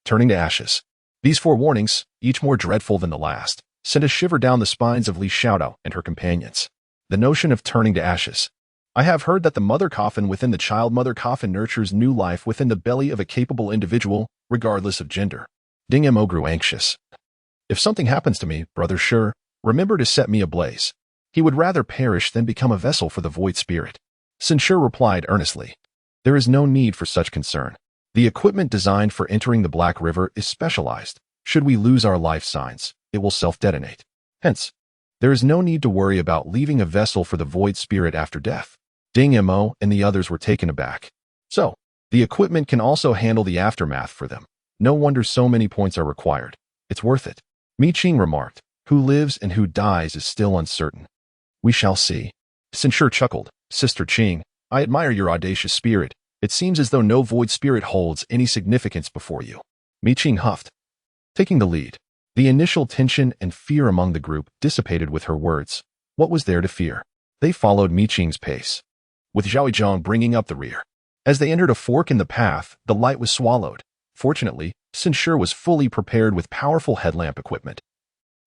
Turning to ashes. These 4 warnings, each more dreadful than the last, sent a shiver down the spines of Li Xiaodao and her companions. The notion of turning to ashes. I have heard that the mother coffin within the child mother coffin nurtures new life within the belly of a capable individual, regardless of gender. Ding Mo grew anxious. If something happens to me, Brother Shi, remember to set me ablaze. He would rather perish than become a vessel for the void spirit. Sun Shi replied earnestly. There is no need for such concern. The equipment designed for entering the Black River is specialized. Should we lose our life signs, it will self-detonate. Hence, there is no need to worry about leaving a vessel for the void spirit after death. Ding Mo and the others were taken aback. So, the equipment can also handle the aftermath for them. No wonder so many points are required. It's worth it. Mi Qing remarked. Who lives and who dies is still uncertain. We shall see. Sun Shi chuckled. Sister Qing, I admire your audacious spirit. It seems as though no void spirit holds any significance before you. Mi Qing huffed, taking the lead. The initial tension and fear among the group dissipated with her words. What was there to fear? They followed Mi Qing's pace, with Zhao Yizhong bringing up the rear. As they entered a fork in the path, the light was swallowed. Fortunately, Sun Shi was fully prepared with powerful headlamp equipment,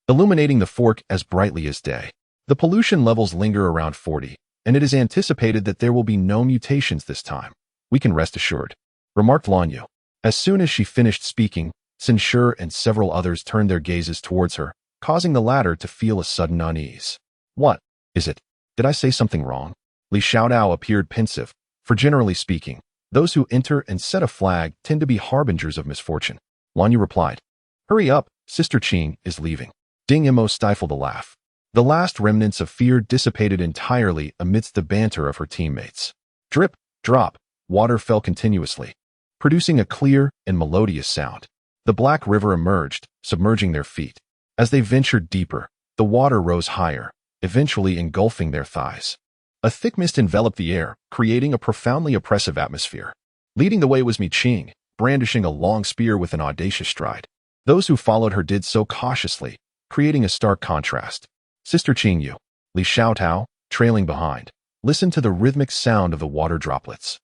illuminating the fork as brightly as day. The pollution levels linger around 40, and it is anticipated that there will be no mutations this time. We can rest assured, remarked Lanyu. As soon as she finished speaking, Sun Shi and several others turned their gazes towards her, causing the latter to feel a sudden unease. What is it? Did I say something wrong? Li Xiaodao appeared pensive, for generally speaking, those who enter and set a flag tend to be harbingers of misfortune. Lanyu replied. Hurry up, Sister Qing is leaving. Ding Mo stifled a laugh. The last remnants of fear dissipated entirely amidst the banter of her teammates. Drip, drop, water fell continuously, producing a clear and melodious sound. The Black River emerged, submerging their feet. As they ventured deeper, the water rose higher, eventually engulfing their thighs. A thick mist enveloped the air, creating a profoundly oppressive atmosphere. Leading the way was Mi Qing, brandishing a long spear with an audacious stride. Those who followed her did so cautiously, creating a stark contrast. Sister Qing Yu, Li Xiaodao, trailing behind, listened to the rhythmic sound of the water droplets,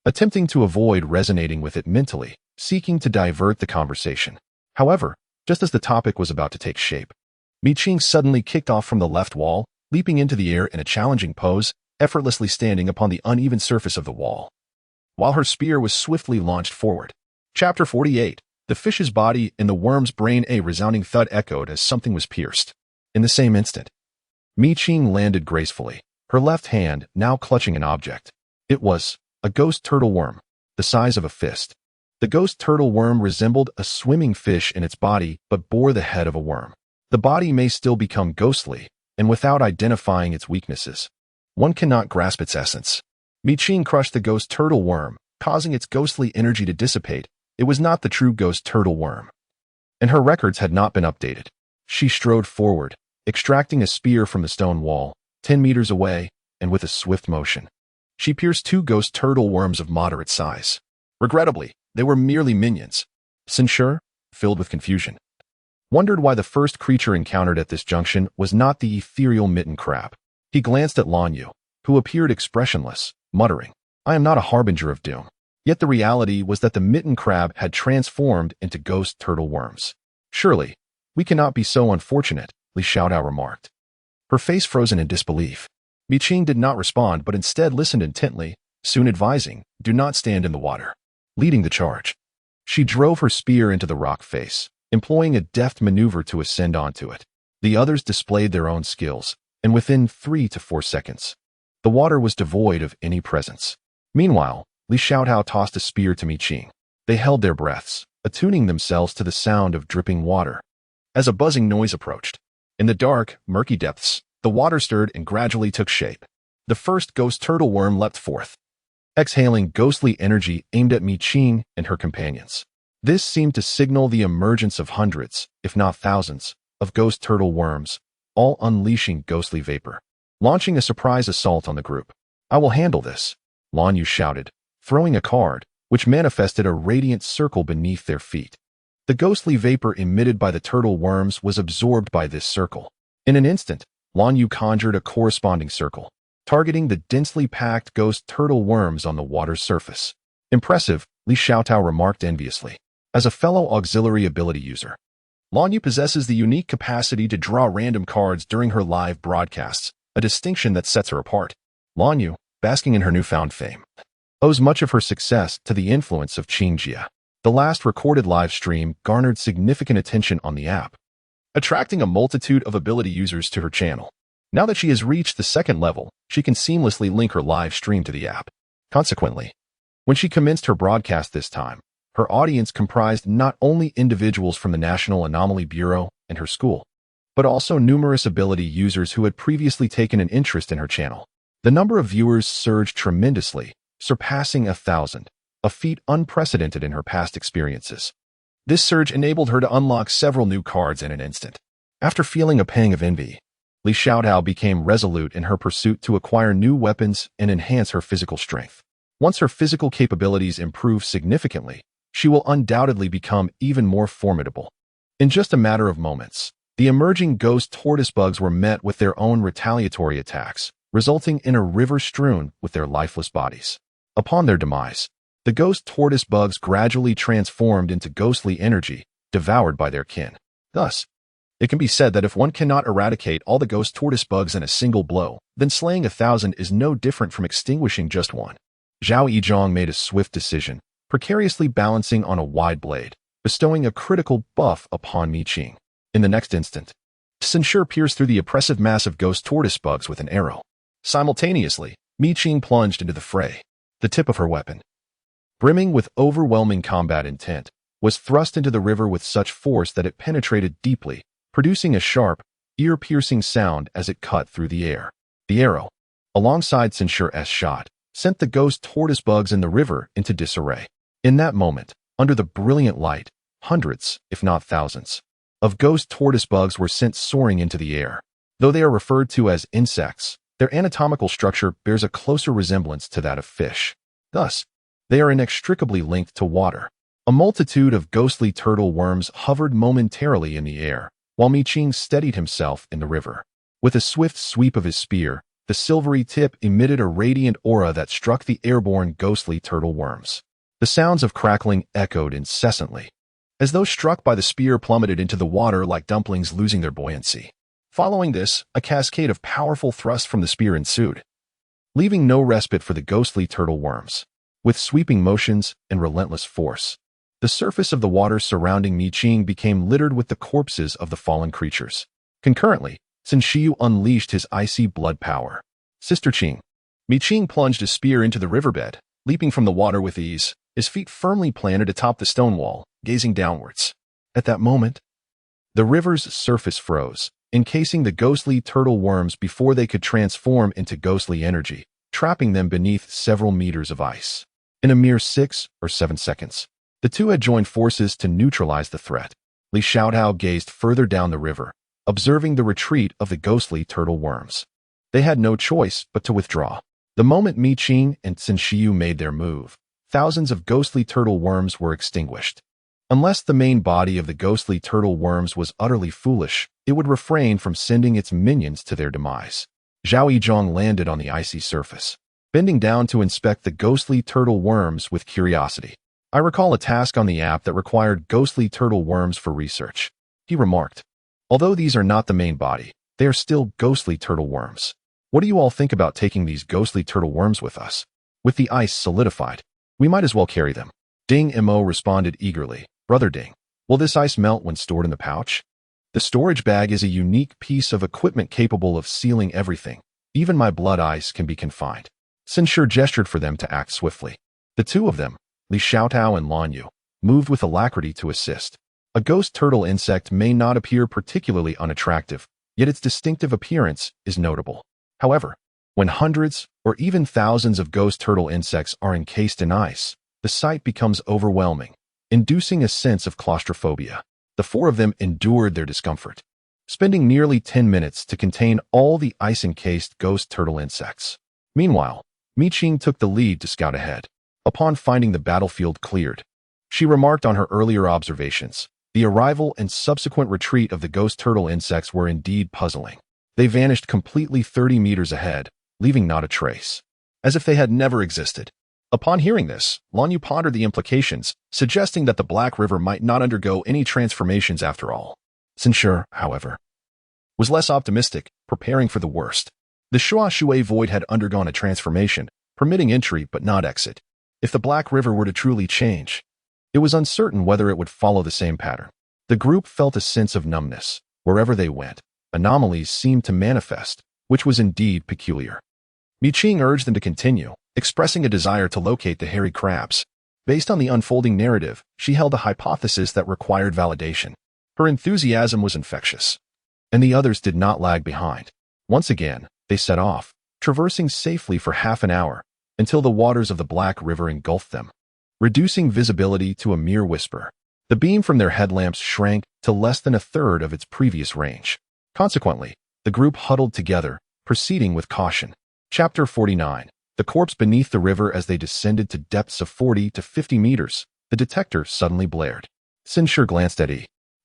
attempting to avoid resonating with it mentally, seeking to divert the conversation. However, just as the topic was about to take shape, Mi Qing suddenly kicked off from the left wall, leaping into the air in a challenging pose, effortlessly standing upon the uneven surface of the wall, while her spear was swiftly launched forward. Chapter 48. The fish's body and the worm's brain. A resounding thud echoed as something was pierced. In the same instant, Mi Qing landed gracefully, her left hand now clutching an object. It was a ghost turtle worm, the size of a fist. The ghost turtle worm resembled a swimming fish in its body but bore the head of a worm. The body may still become ghostly, and without identifying its weaknesses, one cannot grasp its essence. Mi Qing crushed the ghost turtle worm, causing its ghostly energy to dissipate. It was not the true ghost turtle worm, and her records had not been updated. She strode forward, extracting a spear from the stone wall, 10 meters away, and with a swift motion, she pierced 2 ghost turtle worms of moderate size. Regrettably, they were merely minions. Sun Shi, filled with confusion, wondered why the first creature encountered at this junction was not the ethereal mitten crab. He glanced at Lanyu, who appeared expressionless, muttering, I am not a harbinger of doom. Yet the reality was that the mitten crab had transformed into ghost turtle worms. Surely, we cannot be so unfortunate, Li Xiaodao remarked, her face frozen in disbelief. Mi Qing did not respond but instead listened intently, soon advising, do not stand in the water. Leading the charge, she drove her spear into the rock face, employing a deft maneuver to ascend onto it. The others displayed their own skills, and within 3 to 4 seconds, the water was devoid of any presence. Meanwhile, Li Xiaotao tossed a spear to Mi Qing. They held their breaths, attuning themselves to the sound of dripping water. As a buzzing noise approached, in the dark, murky depths, the water stirred and gradually took shape. The first ghost turtle worm leapt forth, exhaling ghostly energy aimed at Mi Qing and her companions. This seemed to signal the emergence of hundreds, if not thousands, of ghost turtle worms, all unleashing ghostly vapor, launching a surprise assault on the group. "I will handle this," Lan Yu shouted, throwing a card, which manifested a radiant circle beneath their feet. The ghostly vapor emitted by the turtle worms was absorbed by this circle. In an instant, Lan Yu conjured a corresponding circle, targeting the densely packed ghost turtle worms on the water's surface. "Impressive," Li Xiaotao remarked enviously. As a fellow auxiliary ability user, Lan Yu possesses the unique capacity to draw random cards during her live broadcasts, a distinction that sets her apart. Lan Yu, basking in her newfound fame, owes much of her success to the influence of Qing Jia. The last recorded live stream garnered significant attention on the app, attracting a multitude of ability users to her channel. Now that she has reached the second level, she can seamlessly link her live stream to the app. Consequently, when she commenced her broadcast this time, her audience comprised not only individuals from the National Anomaly Bureau and her school, but also numerous ability users who had previously taken an interest in her channel. The number of viewers surged tremendously, surpassing 1,000, a feat unprecedented in her past experiences. This surge enabled her to unlock several new cards in an instant. After feeling a pang of envy, Li Xiaotao became resolute in her pursuit to acquire new weapons and enhance her physical strength. Once her physical capabilities improve significantly, she will undoubtedly become even more formidable. In just a matter of moments, the emerging ghost tortoise bugs were met with their own retaliatory attacks, resulting in a river strewn with their lifeless bodies. Upon their demise, the ghost tortoise bugs gradually transformed into ghostly energy, devoured by their kin. Thus, it can be said that if one cannot eradicate all the ghost tortoise bugs in a single blow, then slaying 1,000 is no different from extinguishing just one. Zhao Yizhong made a swift decision, precariously balancing on a wide blade, bestowing a critical buff upon Mi Qing. In the next instant, Censure pierced through the oppressive mass of ghost tortoise bugs with an arrow. Simultaneously, Mi Qing plunged into the fray. The tip of her weapon, brimming with overwhelming combat intent, was thrust into the river with such force that it penetrated deeply, producing a sharp, ear-piercing sound as it cut through the air. The arrow, alongside Censure's shot, sent the ghost tortoise bugs in the river into disarray. In that moment, under the brilliant light, hundreds, if not thousands, of ghost tortoise bugs were sent soaring into the air. Though they are referred to as insects, their anatomical structure bears a closer resemblance to that of fish. Thus, they are inextricably linked to water. A multitude of ghostly turtle worms hovered momentarily in the air, while Mi Qing steadied himself in the river. With a swift sweep of his spear, the silvery tip emitted a radiant aura that struck the airborne ghostly turtle worms. The sounds of crackling echoed incessantly, as those struck by the spear plummeted into the water like dumplings losing their buoyancy. Following this, a cascade of powerful thrusts from the spear ensued, leaving no respite for the ghostly turtle worms. With sweeping motions and relentless force, the surface of the water surrounding Mi Qing became littered with the corpses of the fallen creatures. Concurrently, Sun Shiyu unleashed his icy blood power. "Sister Qing." Mi Qing plunged his spear into the riverbed, leaping from the water with ease, his feet firmly planted atop the stone wall, gazing downwards. At that moment, the river's surface froze, encasing the ghostly turtle worms before they could transform into ghostly energy, trapping them beneath several meters of ice. In a mere 6 or 7 seconds, the two had joined forces to neutralize the threat. Li Xiaotao gazed further down the river, observing the retreat of the ghostly turtle worms. They had no choice but to withdraw. The moment Mi Qing and Sun Shiyu made their move, thousands of ghostly turtle worms were extinguished. Unless the main body of the ghostly turtle worms was utterly foolish, it would refrain from sending its minions to their demise. Zhao Yizhong landed on the icy surface, bending down to inspect the ghostly turtle worms with curiosity. "I recall a task on the app that required ghostly turtle worms for research," he remarked. "Although these are not the main body, they are still ghostly turtle worms. What do you all think about taking these ghostly turtle worms with us? With the ice solidified, we might as well carry them." Ding Mo responded eagerly. "Brother Ding, will this ice melt when stored in the pouch?" The storage bag is a unique piece of equipment capable of sealing everything. Even my blood ice can be confined. Censure gestured for them to act swiftly. The two of them, Li Xiaotao and Lan Yu, moved with alacrity to assist. A ghost turtle insect may not appear particularly unattractive, yet its distinctive appearance is notable. However, when hundreds or even thousands of ghost turtle insects are encased in ice, the sight becomes overwhelming, inducing a sense of claustrophobia. The four of them endured their discomfort, spending nearly 10 minutes to contain all the ice-encased ghost turtle insects. Meanwhile, Mi Qing took the lead to scout ahead. Upon finding the battlefield cleared, she remarked on her earlier observations. The arrival and subsequent retreat of the ghost turtle insects were indeed puzzling. They vanished completely 30 meters ahead, leaving not a trace, as if they had never existed. Upon hearing this, Lan Yu pondered the implications, suggesting that the Black River might not undergo any transformations after all. Sinshur, however, was less optimistic, preparing for the worst. The Shua Shui void had undergone a transformation, permitting entry but not exit. If the Black River were to truly change, it was uncertain whether it would follow the same pattern. The group felt a sense of numbness. Wherever they went, anomalies seemed to manifest, which was indeed peculiar. Mi Qing urged them to continue, expressing a desire to locate the hairy crabs. Based on the unfolding narrative, she held a hypothesis that required validation. Her enthusiasm was infectious, and the others did not lag behind. Once again, they set off, traversing safely for half an hour, until the waters of the Black River engulfed them, reducing visibility to a mere whisper. The beam from their headlamps shrank to less than a third of its previous range. Consequently, the group huddled together, proceeding with caution. Chapter 49. The corpse beneath the river. As they descended to depths of 40 to 50 meters, the detector suddenly blared. Sinshur glanced at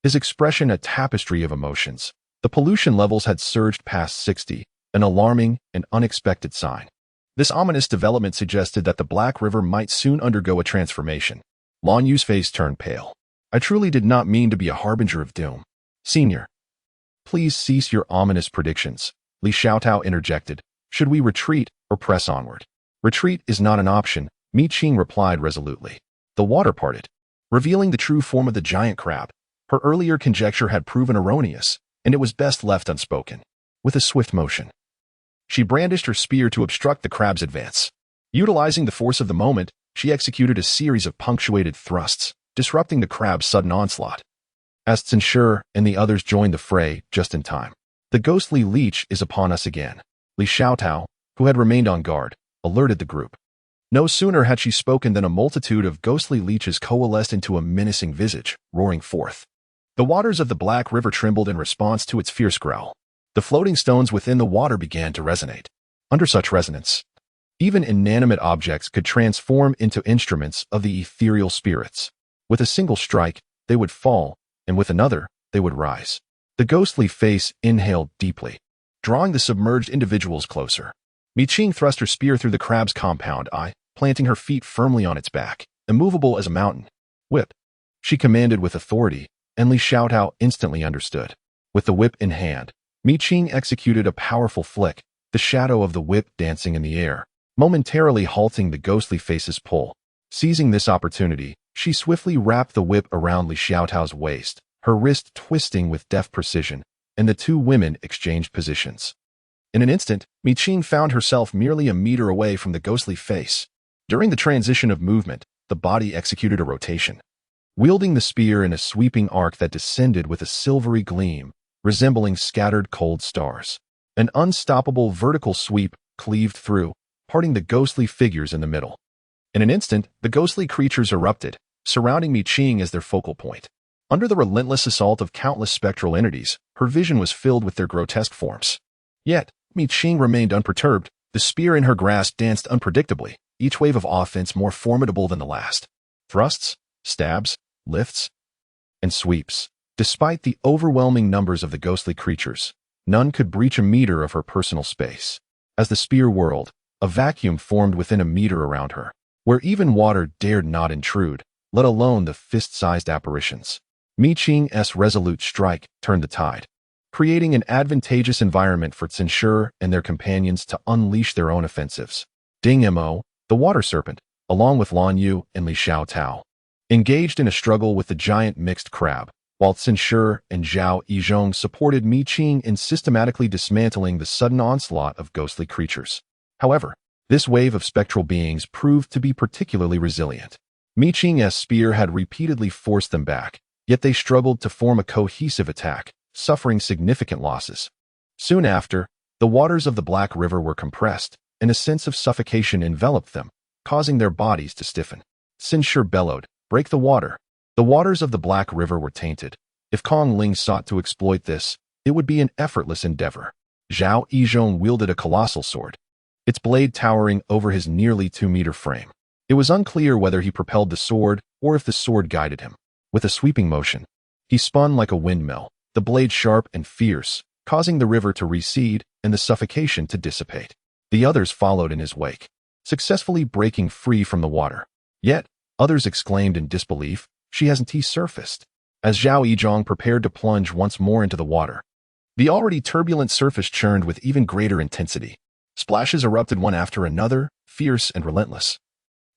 his expression a tapestry of emotions. The pollution levels had surged past 60, an alarming and unexpected sign. This ominous development suggested that the Black River might soon undergo a transformation. Lan Yu's face turned pale. I truly did not mean to be a harbinger of doom. Senior, please cease your ominous predictions, Li Xiaotao interjected. Should we retreat or press onward? Retreat is not an option, Mi Qing replied resolutely. The water parted, revealing the true form of the giant crab. Her earlier conjecture had proven erroneous, and it was best left unspoken. With a swift motion, she brandished her spear to obstruct the crab's advance. Utilizing the force of the moment, she executed a series of punctuated thrusts, disrupting the crab's sudden onslaught. As Sinshur and the others joined the fray just in time. The ghostly leech is upon us again. Li Xiaotao, who had remained on guard, alerted the group. No sooner had she spoken than a multitude of ghostly leeches coalesced into a menacing visage, roaring forth. The waters of the Black River trembled in response to its fierce growl. The floating stones within the water began to resonate. Under such resonance, even inanimate objects could transform into instruments of the ethereal spirits. With a single strike, they would fall, and with another, they would rise. The ghostly face inhaled deeply, drawing the submerged individuals closer. Mi Qing thrust her spear through the crab's compound eye, planting her feet firmly on its back, immovable as a mountain. Whip, she commanded with authority, and Li Xiaotao instantly understood. With the whip in hand, Mi Qing executed a powerful flick, the shadow of the whip dancing in the air, momentarily halting the ghostly face's pull. Seizing this opportunity, she swiftly wrapped the whip around Li Xiaotao's waist, her wrist twisting with deft precision, and the two women exchanged positions. In an instant, Mi Qing found herself merely a meter away from the ghostly face. During the transition of movement, the body executed a rotation, wielding the spear in a sweeping arc that descended with a silvery gleam, resembling scattered cold stars. An unstoppable vertical sweep cleaved through, parting the ghostly figures in the middle. In an instant, the ghostly creatures erupted, surrounding Mi Qing as their focal point. Under the relentless assault of countless spectral entities, her vision was filled with their grotesque forms. Yet, Mi Qing remained unperturbed. The spear in her grasp danced unpredictably, each wave of offense more formidable than the last. Thrusts, stabs, lifts, and sweeps. Despite the overwhelming numbers of the ghostly creatures, none could breach a meter of her personal space. As the spear whirled, a vacuum formed within a meter around her, where even water dared not intrude, let alone the fist-sized apparitions. Mi Qing's resolute strike turned the tide, creating an advantageous environment for Sinshur and their companions to unleash their own offensives. Ding Mo, the water serpent, along with Lan Yu and Li Xiaotao, engaged in a struggle with the giant mixed crab, while Sinshur and Zhao Yizhong supported Mi Qing in systematically dismantling the sudden onslaught of ghostly creatures. However, This wave of spectral beings proved to be particularly resilient. Qing's spear had repeatedly forced them back, yet they struggled to form a cohesive attack, suffering significant losses. Soon after, the waters of the Black River were compressed, and a sense of suffocation enveloped them, causing their bodies to stiffen. Sinshur bellowed, "Break the water!" The waters of the Black River were tainted. If Kong Ling sought to exploit this, it would be an effortless endeavor. Zhao Yizhong wielded a colossal sword, its blade towering over his nearly 2-meter frame. It was unclear whether he propelled the sword or if the sword guided him. With a sweeping motion, he spun like a windmill, the blade sharp and fierce, causing the river to recede and the suffocation to dissipate. The others followed in his wake, successfully breaking free from the water. Yet, others exclaimed in disbelief, "She hasn't surfaced." As Zhao Yizhong prepared to plunge once more into the water, the already turbulent surface churned with even greater intensity. Splashes erupted one after another, fierce and relentless,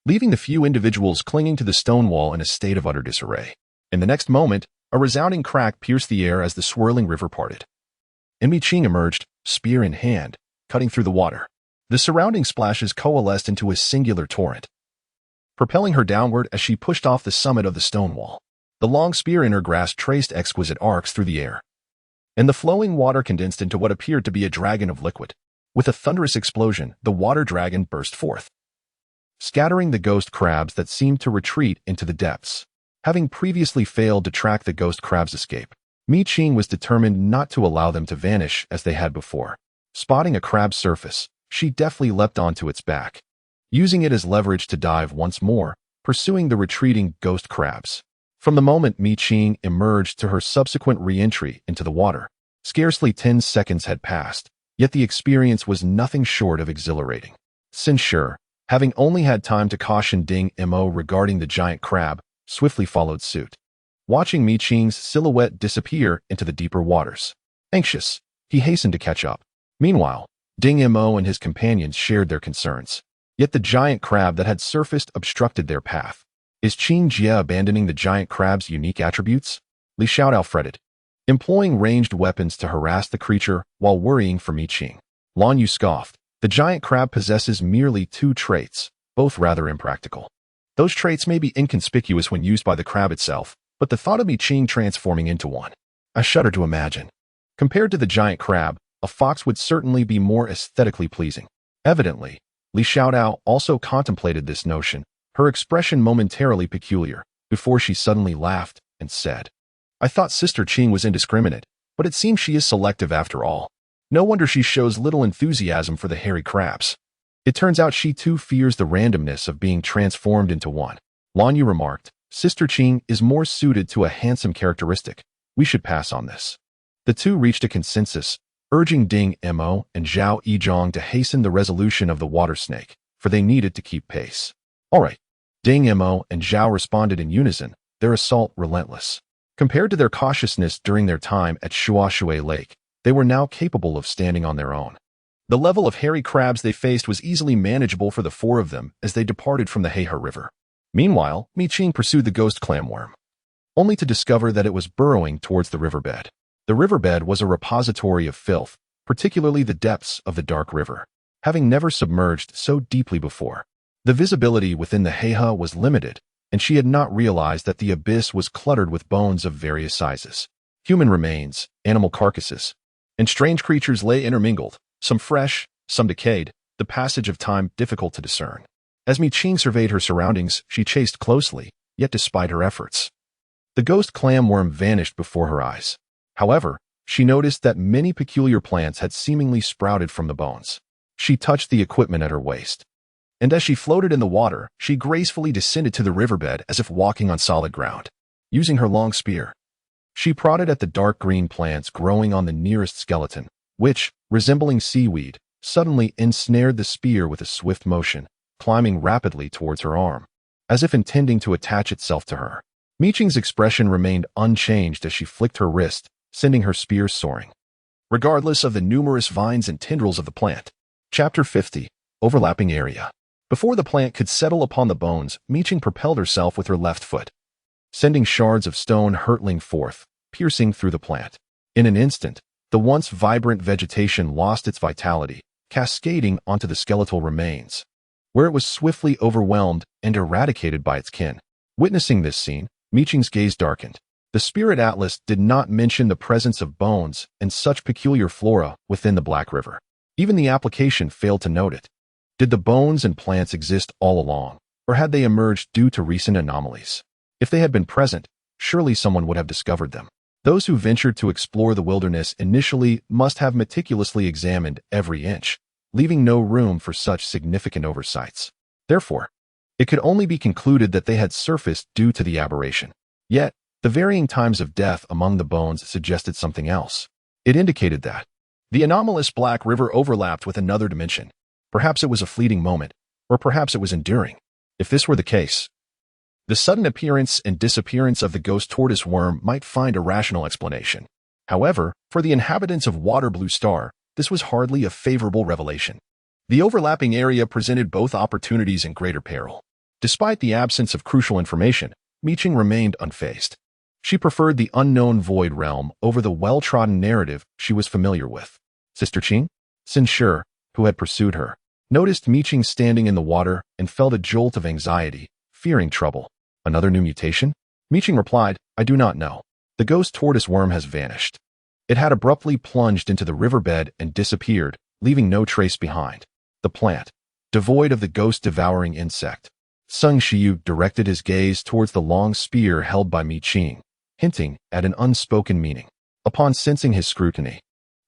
leaving the few individuals clinging to the stone wall in a state of utter disarray. In the next moment, a resounding crack pierced the air as the swirling river parted. And Qing emerged, spear in hand, cutting through the water. The surrounding splashes coalesced into a singular torrent, propelling her downward as she pushed off the summit of the stone wall. The long spear in her grasp traced exquisite arcs through the air, and the flowing water condensed into what appeared to be a dragon of liquid. With a thunderous explosion, the water dragon burst forth, scattering the ghost crabs that seemed to retreat into the depths. Having previously failed to track the ghost crabs' escape, Qing was determined not to allow them to vanish as they had before. Spotting a crab's surface, she deftly leapt onto its back, using it as leverage to dive once more, pursuing the retreating ghost crabs. From the moment Qing emerged to her subsequent re-entry into the water, scarcely 10 seconds had passed, yet the experience was nothing short of exhilarating. Sinshur, having only had time to caution Ding Mo regarding the giant crab, swiftly followed suit, watching Qing's silhouette disappear into the deeper waters. Anxious, he hastened to catch up. Meanwhile, Ding Mo and his companions shared their concerns. Yet the giant crab that had surfaced obstructed their path. Is Qing Jie abandoning the giant crab's unique attributes? Li Xiaodao fretted, employing ranged weapons to harass the creature while worrying for Qing. Lan Yu scoffed. The giant crab possesses merely 2 traits, both rather impractical. Those traits may be inconspicuous when used by the crab itself, but the thought of Qing transforming into one, I shudder to imagine. Compared to the giant crab, a fox would certainly be more aesthetically pleasing. Evidently, Li Xiaodao also contemplated this notion, her expression momentarily peculiar, before she suddenly laughed and said, "I thought Sister Qing was indiscriminate, but it seems she is selective after all. No wonder she shows little enthusiasm for the hairy crabs. It turns out she too fears the randomness of being transformed into one." Lan Yu remarked, "Sister Qing is more suited to a handsome characteristic. We should pass on this." The two reached a consensus, urging Ding Mo and Zhao Yizhong to hasten the resolution of the water snake, for they needed to keep pace. "All right." Ding Mo and Zhao responded in unison, their assault relentless. Compared to their cautiousness during their time at Shuashui Lake, they were now capable of standing on their own. The level of hairy crabs they faced was easily manageable for the 4 of them as they departed from the Heihe River. Meanwhile, Qing pursued the ghost clamworm, only to discover that it was burrowing towards the riverbed. The riverbed was a repository of filth, particularly the depths of the dark river, having never submerged so deeply before. The visibility within the Heihe was limited, and she had not realized that the abyss was cluttered with bones of various sizes. Human remains, animal carcasses, and strange creatures lay intermingled, some fresh, some decayed, the passage of time difficult to discern. As Qing surveyed her surroundings, she chased closely, yet despite her efforts, the ghost clamworm vanished before her eyes. However, she noticed that many peculiar plants had seemingly sprouted from the bones. She touched the equipment at her waist, and as she floated in the water, she gracefully descended to the riverbed as if walking on solid ground. Using her long spear, she prodded at the dark green plants growing on the nearest skeleton, which, resembling seaweed, suddenly ensnared the spear with a swift motion, climbing rapidly towards her arm, as if intending to attach itself to her. Qing's expression remained unchanged as she flicked her wrist, sending her spear soaring, regardless of the numerous vines and tendrils of the plant. Chapter 50. Overlapping Area. Before the plant could settle upon the bones, Qing propelled herself with her left foot, sending shards of stone hurtling forth, piercing through the plant. In an instant, the once vibrant vegetation lost its vitality, cascading onto the skeletal remains, where it was swiftly overwhelmed and eradicated by its kin. Witnessing this scene, Qing's gaze darkened. The Spirit Atlas did not mention the presence of bones and such peculiar flora within the Black River. Even the application failed to note it. Did the bones and plants exist all along, or had they emerged due to recent anomalies? If they had been present, surely someone would have discovered them. Those who ventured to explore the wilderness initially must have meticulously examined every inch, leaving no room for such significant oversights. Therefore, it could only be concluded that they had surfaced due to the aberration. Yet, the varying times of death among the bones suggested something else. It indicated that the anomalous Black River overlapped with another dimension. Perhaps it was a fleeting moment, or perhaps it was enduring. If this were the case, the sudden appearance and disappearance of the ghost tortoise worm might find a rational explanation. However, for the inhabitants of Water Blue Star, this was hardly a favorable revelation. The overlapping area presented both opportunities and greater peril. Despite the absence of crucial information, Qing remained unfazed. She preferred the unknown void realm over the well-trodden narrative she was familiar with. Sister Qing? Sin Shi, who had pursued her, noticed Qing standing in the water and felt a jolt of anxiety, fearing trouble. Another new mutation? Qing replied, I do not know. The ghost tortoise worm has vanished. It had abruptly plunged into the riverbed and disappeared, leaving no trace behind. The plant, devoid of the ghost-devouring insect. Sung Shiyu directed his gaze towards the long spear held by Qing, hinting at an unspoken meaning. Upon sensing his scrutiny,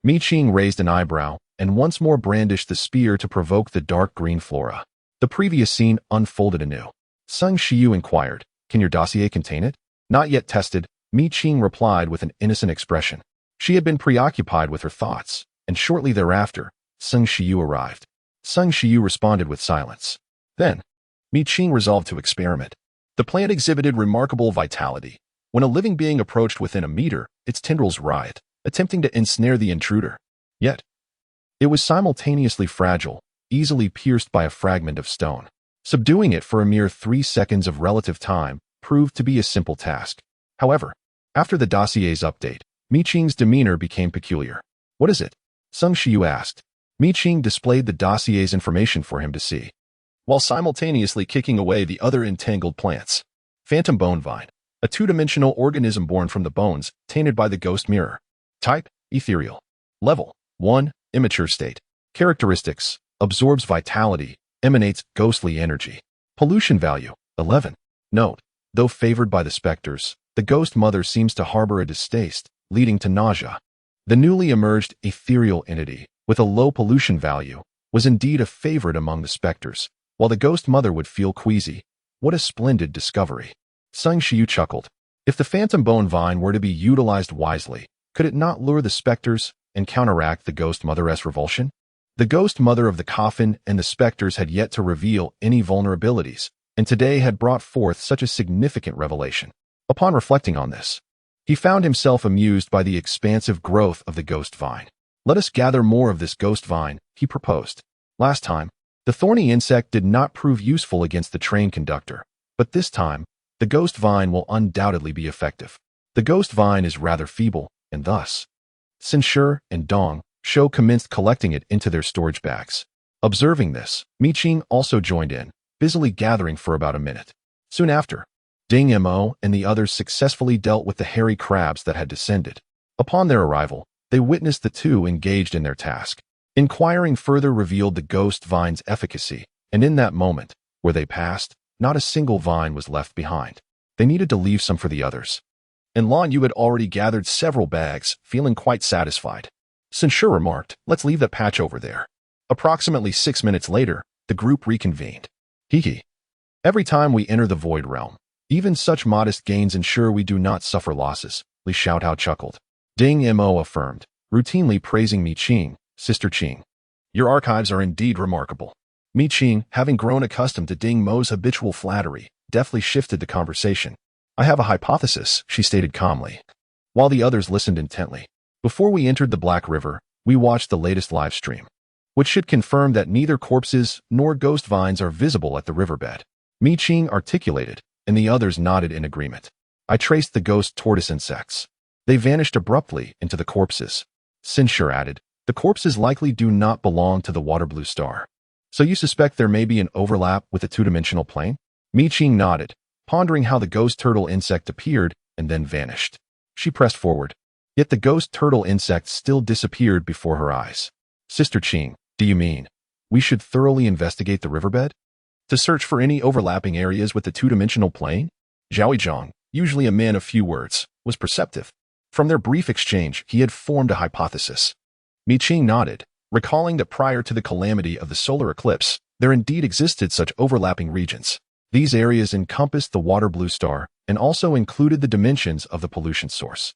Qing raised an eyebrow and once more brandished the spear to provoke the dark green flora. The previous scene unfolded anew. Sung Shiyu inquired, can your dossier contain it? Not yet tested, Qing replied with an innocent expression. She had been preoccupied with her thoughts, and shortly thereafter, Sung Shiyu arrived. Sung Shiyu responded with silence. Then, Qing resolved to experiment. The plant exhibited remarkable vitality. When a living being approached within a meter, its tendrils writhed, attempting to ensnare the intruder. Yet, it was simultaneously fragile, easily pierced by a fragment of stone. Subduing it for a mere 3 seconds of relative time proved to be a simple task. However, after the dossier's update, Qing's demeanor became peculiar. What is it? Sung Shiyu asked. Qing displayed the dossier's information for him to see, while simultaneously kicking away the other entangled plants. Phantom bone vine, a two-dimensional organism born from the bones, tainted by the ghost mirror. Type, ethereal. Level, 1, immature state. Characteristics, absorbs vitality, emanates ghostly energy. Pollution value, 11. Note, though favored by the specters, the ghost mother seems to harbor a distaste, leading to nausea. The newly emerged ethereal entity, with a low pollution value, was indeed a favorite among the specters, while the ghost mother would feel queasy. What a splendid discovery. Sung Shiyu chuckled. If the phantom bone vine were to be utilized wisely, could it not lure the specters and counteract the ghost mother's revulsion? The ghost mother of the coffin and the specters had yet to reveal any vulnerabilities, and today had brought forth such a significant revelation. Upon reflecting on this, he found himself amused by the expansive growth of the ghost vine. Let us gather more of this ghost vine, he proposed. Last time, the thorny insect did not prove useful against the train conductor, but this time, the ghost vine will undoubtedly be effective. The ghost vine is rather feeble, and thus, Sin Shi and Dong Shou commenced collecting it into their storage bags. Observing this, Qing also joined in, busily gathering for about a minute. Soon after, Ding Mo and the others successfully dealt with the hairy crabs that had descended. Upon their arrival, they witnessed the two engaged in their task. Inquiring further revealed the ghost vine's efficacy, and in that moment, where they passed, not a single vine was left behind. They needed to leave some for the others. And Lan Yu had already gathered several bags, feeling quite satisfied. Sin Shi remarked, let's leave that patch over there. Approximately 6 minutes later, the group reconvened. Hee. Every time we enter the void realm, even such modest gains ensure we do not suffer losses, Li Xiaotao chuckled. Ding Mo affirmed, routinely praising Qing, Sister Qing. Your archives are indeed remarkable. Qing, having grown accustomed to Ding Mo's habitual flattery, deftly shifted the conversation. I have a hypothesis, she stated calmly, while the others listened intently. Before we entered the Black River, we watched the latest live stream, which should confirm that neither corpses nor ghost vines are visible at the riverbed. Qing articulated, and the others nodded in agreement. I traced the ghost tortoise insects. They vanished abruptly into the corpses. Sin Shi added, The corpses likely do not belong to the water blue star. So you suspect there may be an overlap with the two-dimensional plane? Mi Qing nodded, pondering how the ghost turtle insect appeared and then vanished. She pressed forward. Yet the ghost turtle insect still disappeared before her eyes. Sister Qing, do you mean we should thoroughly investigate the riverbed to search for any overlapping areas with the two-dimensional plane? Zhao Zhang, usually a man of few words, was perceptive. From their brief exchange, he had formed a hypothesis. Mi Qing nodded, recalling that prior to the calamity of the solar eclipse, there indeed existed such overlapping regions. These areas encompassed the water blue star and also included the dimensions of the pollution source.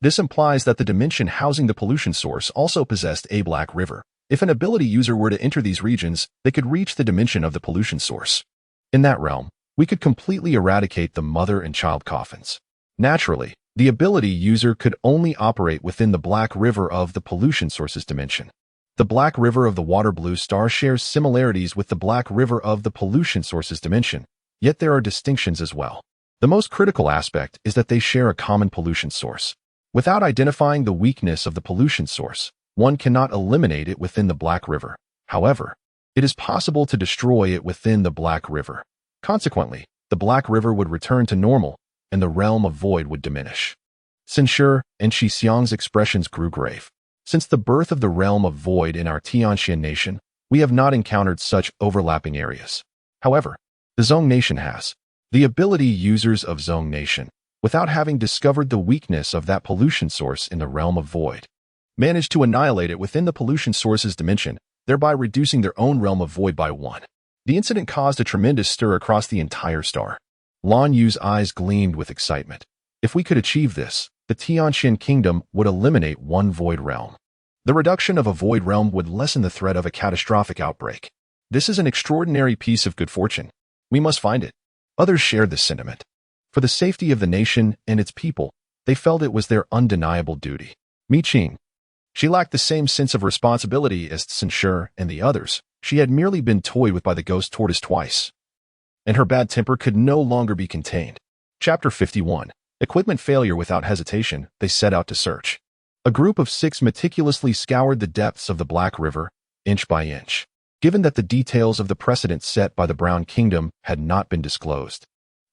This implies that the dimension housing the pollution source also possessed a black river. If an ability user were to enter these regions, they could reach the dimension of the pollution source. In that realm, we could completely eradicate the mother and child coffins. Naturally, the ability user could only operate within the black river of the pollution source's dimension. The black river of the water blue star shares similarities with the black river of the pollution source's dimension, yet there are distinctions as well. The most critical aspect is that they share a common pollution source. Without identifying the weakness of the pollution source, one cannot eliminate it within the black river. However, it is possible to destroy it within the black river. Consequently, the black river would return to normal, and the realm of void would diminish. Censure and Shi Xiang's expressions grew grave. Since the birth of the realm of void in our Tianxian nation, we have not encountered such overlapping areas. However, the Zhong nation has. The ability users of Zhong nation, without having discovered the weakness of that pollution source in the realm of void, managed to annihilate it within the pollution source's dimension, thereby reducing their own realm of void by 1. The incident caused a tremendous stir across the entire star. Lan Yu's eyes gleamed with excitement. If we could achieve this, the Tianxian kingdom would eliminate one void realm. The reduction of a void realm would lessen the threat of a catastrophic outbreak. This is an extraordinary piece of good fortune. We must find it. Others shared this sentiment. For the safety of the nation and its people, they felt it was their undeniable duty. Mi Qing. She lacked the same sense of responsibility as Censure and the others. She had merely been toyed with by the ghost tortoise twice, and her bad temper could no longer be contained. Chapter 51. Equipment failure. Without hesitation, they set out to search. A group of 6 meticulously scoured the depths of the Black River, inch by inch. Given that the details of the precedent set by the Brown Kingdom had not been disclosed,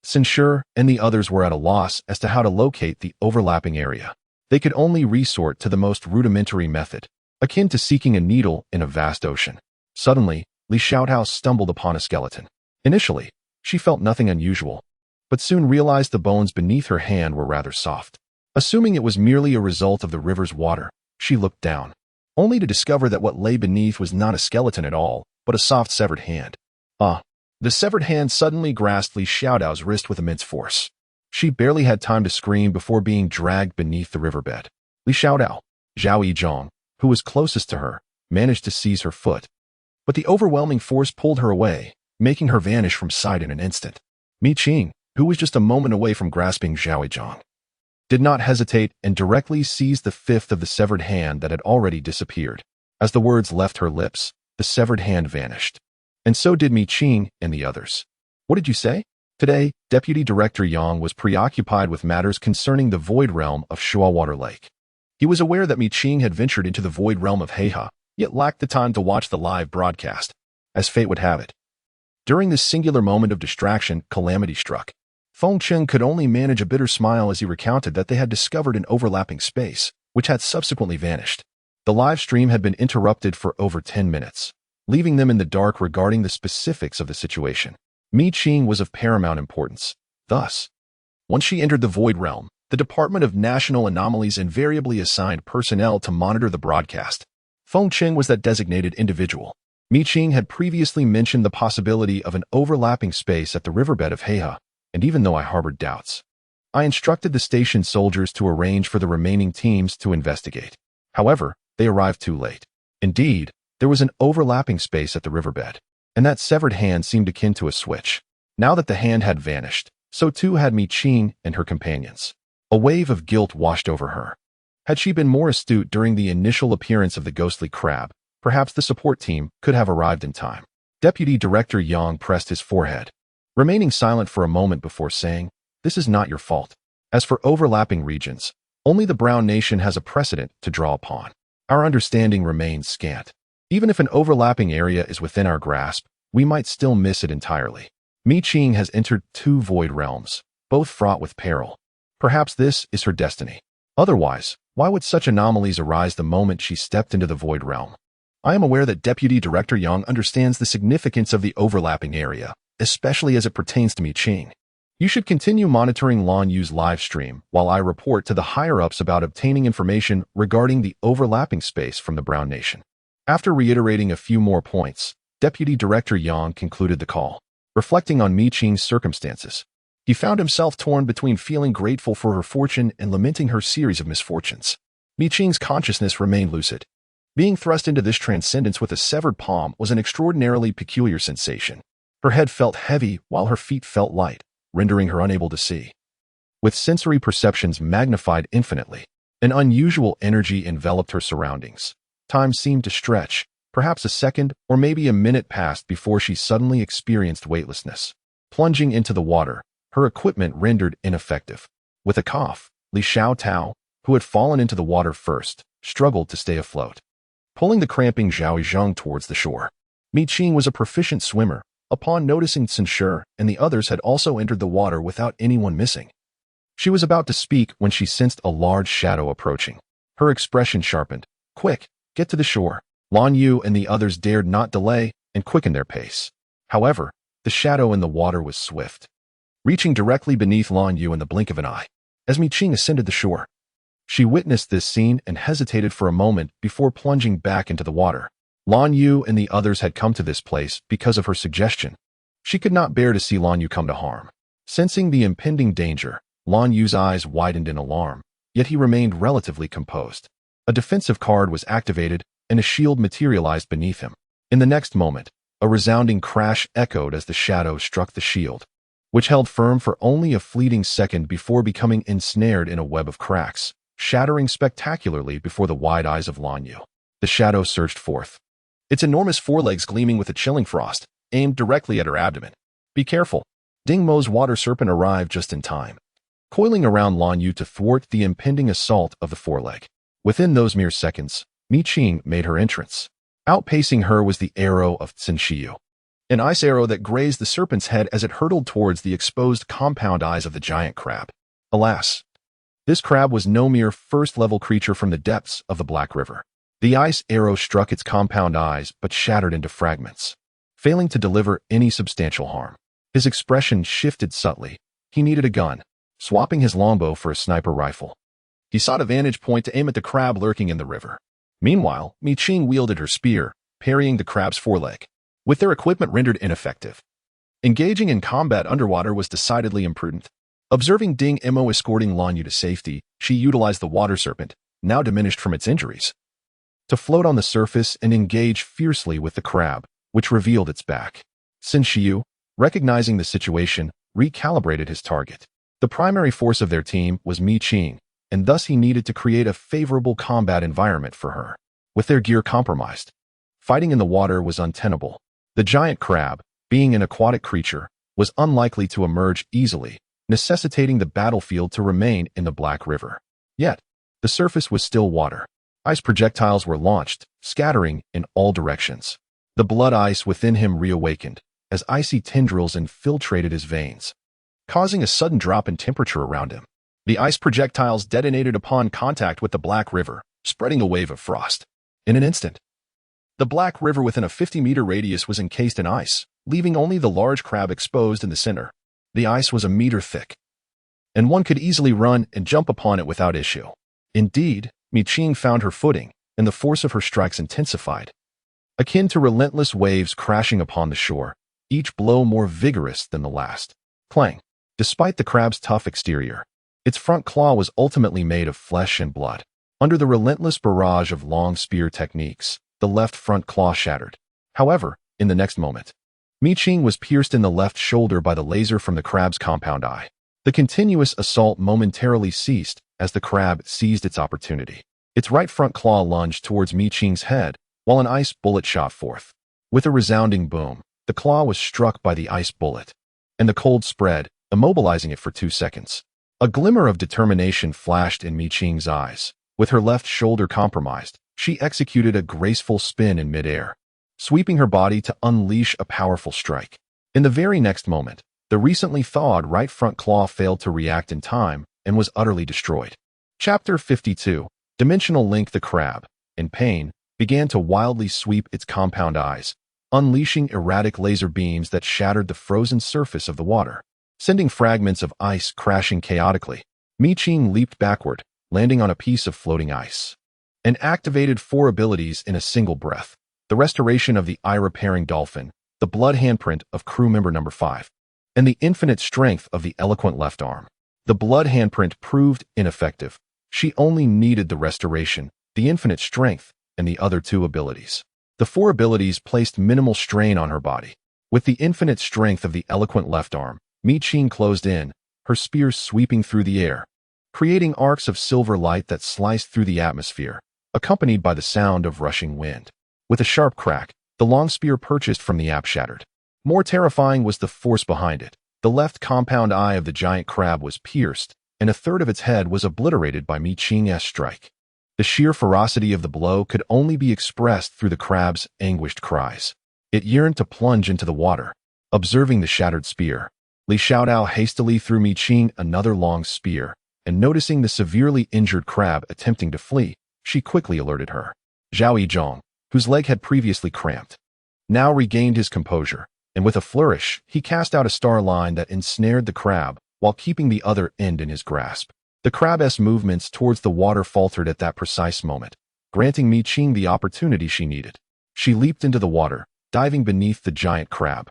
Censure and the others were at a loss as to how to locate the overlapping area. They could only resort to the most rudimentary method, akin to seeking a needle in a vast ocean. Suddenly, Li Xiaotao stumbled upon a skeleton. Initially, she felt nothing unusual, but soon realized the bones beneath her hand were rather soft. Assuming it was merely a result of the river's water, she looked down, only to discover that what lay beneath was not a skeleton at all, but a soft severed hand. The severed hand suddenly grasped Li Xiaodao's wrist with immense force. She barely had time to scream before being dragged beneath the riverbed. Li Xiaodao, Zhao Yizhong, who was closest to her, managed to seize her foot, but the overwhelming force pulled her away, making her vanish from sight in an instant. Mi Qing, who was just a moment away from grasping Zhao Yizhong, did not hesitate and directly seized the fifth of the severed hand that had already disappeared. As the words left her lips, the severed hand vanished. And so did Mi Qing and the others. What did you say? Today, Deputy Director Yang was preoccupied with matters concerning the void realm of Shuawater Lake. He was aware that Mi Qing had ventured into the void realm of Heiha, yet lacked the time to watch the live broadcast. As fate would have it, during this singular moment of distraction, calamity struck. Feng Chen could only manage a bitter smile as he recounted that they had discovered an overlapping space, which had subsequently vanished. The live stream had been interrupted for over 10 minutes, leaving them in the dark regarding the specifics of the situation. Mi Qing was of paramount importance. Thus, once she entered the void realm, the Department of National Anomalies invariably assigned personnel to monitor the broadcast. Feng Chen was that designated individual. Mi Qing had previously mentioned the possibility of an overlapping space at the riverbed of Heiha, and even though I harbored doubts, I instructed the station soldiers to arrange for the remaining teams to investigate. However, they arrived too late. Indeed, there was an overlapping space at the riverbed, and that severed hand seemed akin to a switch. Now that the hand had vanished, so too had Mi Qing and her companions. A wave of guilt washed over her. Had she been more astute during the initial appearance of the ghostly crab, perhaps the support team could have arrived in time. Deputy Director Yang pressed his forehead, remaining silent for a moment before saying, "This is not your fault. As for overlapping regions, only the Brown Nation has a precedent to draw upon. Our understanding remains scant. Even if an overlapping area is within our grasp, we might still miss it entirely. Qing has entered two void realms, both fraught with peril. Perhaps this is her destiny. Otherwise, why would such anomalies arise the moment she stepped into the void realm? I am aware that Deputy Director Yang understands the significance of the overlapping area, especially as it pertains to Qing. You should continue monitoring Lan Yu's live stream while I report to the higher-ups about obtaining information regarding the overlapping space from the Brown Nation. After reiterating a few more points, Deputy Director Yang concluded the call. Reflecting on Qing's circumstances, he found himself torn between feeling grateful for her fortune and lamenting her series of misfortunes. Qing's consciousness remained lucid. Being thrust into this transcendence with a severed palm was an extraordinarily peculiar sensation. Her head felt heavy while her feet felt light, rendering her unable to see. With sensory perceptions magnified infinitely, an unusual energy enveloped her surroundings. Time seemed to stretch. Perhaps a second or maybe a minute passed before she suddenly experienced weightlessness. Plunging into the water, her equipment rendered ineffective. With a cough, Li Xiaotao, who had fallen into the water first, struggled to stay afloat. Pulling the cramping Zhao Zheng towards the shore. Qing was a proficient swimmer. Upon noticing Sun Shi and the others had also entered the water without anyone missing. She was about to speak when she sensed a large shadow approaching. Her expression sharpened. "Quick, get to the shore." Lan Yu and the others dared not delay and quickened their pace. However, the shadow in the water was swift, reaching directly beneath Lan Yu in the blink of an eye. As Qing ascended the shore, she witnessed this scene and hesitated for a moment before plunging back into the water. Lan Yu and the others had come to this place because of her suggestion. She could not bear to see Lan Yu come to harm. Sensing the impending danger, Lan Yu's eyes widened in alarm, yet he remained relatively composed. A defensive card was activated and a shield materialized beneath him. In the next moment, a resounding crash echoed as the shadow struck the shield, which held firm for only a fleeting second before becoming ensnared in a web of cracks, shattering spectacularly before the wide eyes of Lan Yu. The shadow surged forth, its enormous forelegs gleaming with a chilling frost, aimed directly at her abdomen. "Be careful." Ding Mo's water serpent arrived just in time, coiling around Lan Yu to thwart the impending assault of the foreleg. Within those mere seconds, Qing made her entrance. Outpacing her was the arrow of Sun Shi, an ice arrow that grazed the serpent's head as it hurtled towards the exposed compound eyes of the giant crab. Alas, this crab was no mere first-level creature from the depths of the Black River. The ice arrow struck its compound eyes but shattered into fragments, failing to deliver any substantial harm. His expression shifted subtly. He needed a gun, swapping his longbow for a sniper rifle. He sought a vantage point to aim at the crab lurking in the river. Meanwhile, Qing wielded her spear, parrying the crab's foreleg. With their equipment rendered ineffective, engaging in combat underwater was decidedly imprudent. Observing Ding Mo escorting Lan Yu to safety, she utilized the water serpent, now diminished from its injuries, to float on the surface and engage fiercely with the crab, which revealed its back. Sun Shi, recognizing the situation, recalibrated his target. The primary force of their team was Qing, and thus he needed to create a favorable combat environment for her. With their gear compromised, fighting in the water was untenable. The giant crab, being an aquatic creature, was unlikely to emerge easily, necessitating the battlefield to remain in the Black River. Yet, the surface was still water. Ice projectiles were launched, scattering in all directions. The blood ice within him reawakened, as icy tendrils infiltrated his veins, causing a sudden drop in temperature around him. The ice projectiles detonated upon contact with the Black River, spreading a wave of frost. In an instant, the Black River within a 50-meter radius was encased in ice, leaving only the large crab exposed in the center. The ice was a meter thick, and one could easily run and jump upon it without issue. Indeed, Qing found her footing, and the force of her strikes intensified, akin to relentless waves crashing upon the shore, each blow more vigorous than the last. Clang! Despite the crab's tough exterior, its front claw was ultimately made of flesh and blood. Under the relentless barrage of long spear techniques, the left front claw shattered. However, in the next moment, Qing was pierced in the left shoulder by the laser from the crab's compound eye. The continuous assault momentarily ceased as the crab seized its opportunity. Its right front claw lunged towards Qing's head, while an ice bullet shot forth. With a resounding boom, the claw was struck by the ice bullet, and the cold spread, immobilizing it for 2 seconds. A glimmer of determination flashed in Qing's eyes. With her left shoulder compromised, She executed a graceful spin in midair, sweeping her body to unleash a powerful strike. In the very next moment, the recently thawed right front claw failed to react in time and was utterly destroyed. Chapter 52. Dimensional Link. The crab, in pain, began to wildly sweep its compound eyes, unleashing erratic laser beams that shattered the frozen surface of the water, sending fragments of ice crashing chaotically. Qing leaped backward, landing on a piece of floating ice, and activated 4 abilities in a single breath: the restoration of the eye-repairing dolphin, the blood handprint of crew member number 5, and the infinite strength of the eloquent left arm. The blood handprint proved ineffective. She only needed the restoration, the infinite strength, and the other 2 abilities. The 4 abilities placed minimal strain on her body. With the infinite strength of the eloquent left arm, Qing closed in, her spear sweeping through the air, creating arcs of silver light that sliced through the atmosphere, accompanied by the sound of rushing wind. With a sharp crack, the long spear purchased from the app shattered. More terrifying was the force behind it. The left compound eye of the giant crab was pierced, and a third of its head was obliterated by Qing's strike. The sheer ferocity of the blow could only be expressed through the crab's anguished cries. It yearned to plunge into the water. Observing the shattered spear, Li Xiaodao hastily threw Qing another long spear, and noticing the severely injured crab attempting to flee, she quickly alerted her. Zhao Yizhong, whose leg had previously cramped, now regained his composure, and with a flourish, he cast out a star line that ensnared the crab while keeping the other end in his grasp. The crab's movements towards the water faltered at that precise moment, granting Qing the opportunity she needed. She leaped into the water, diving beneath the giant crab.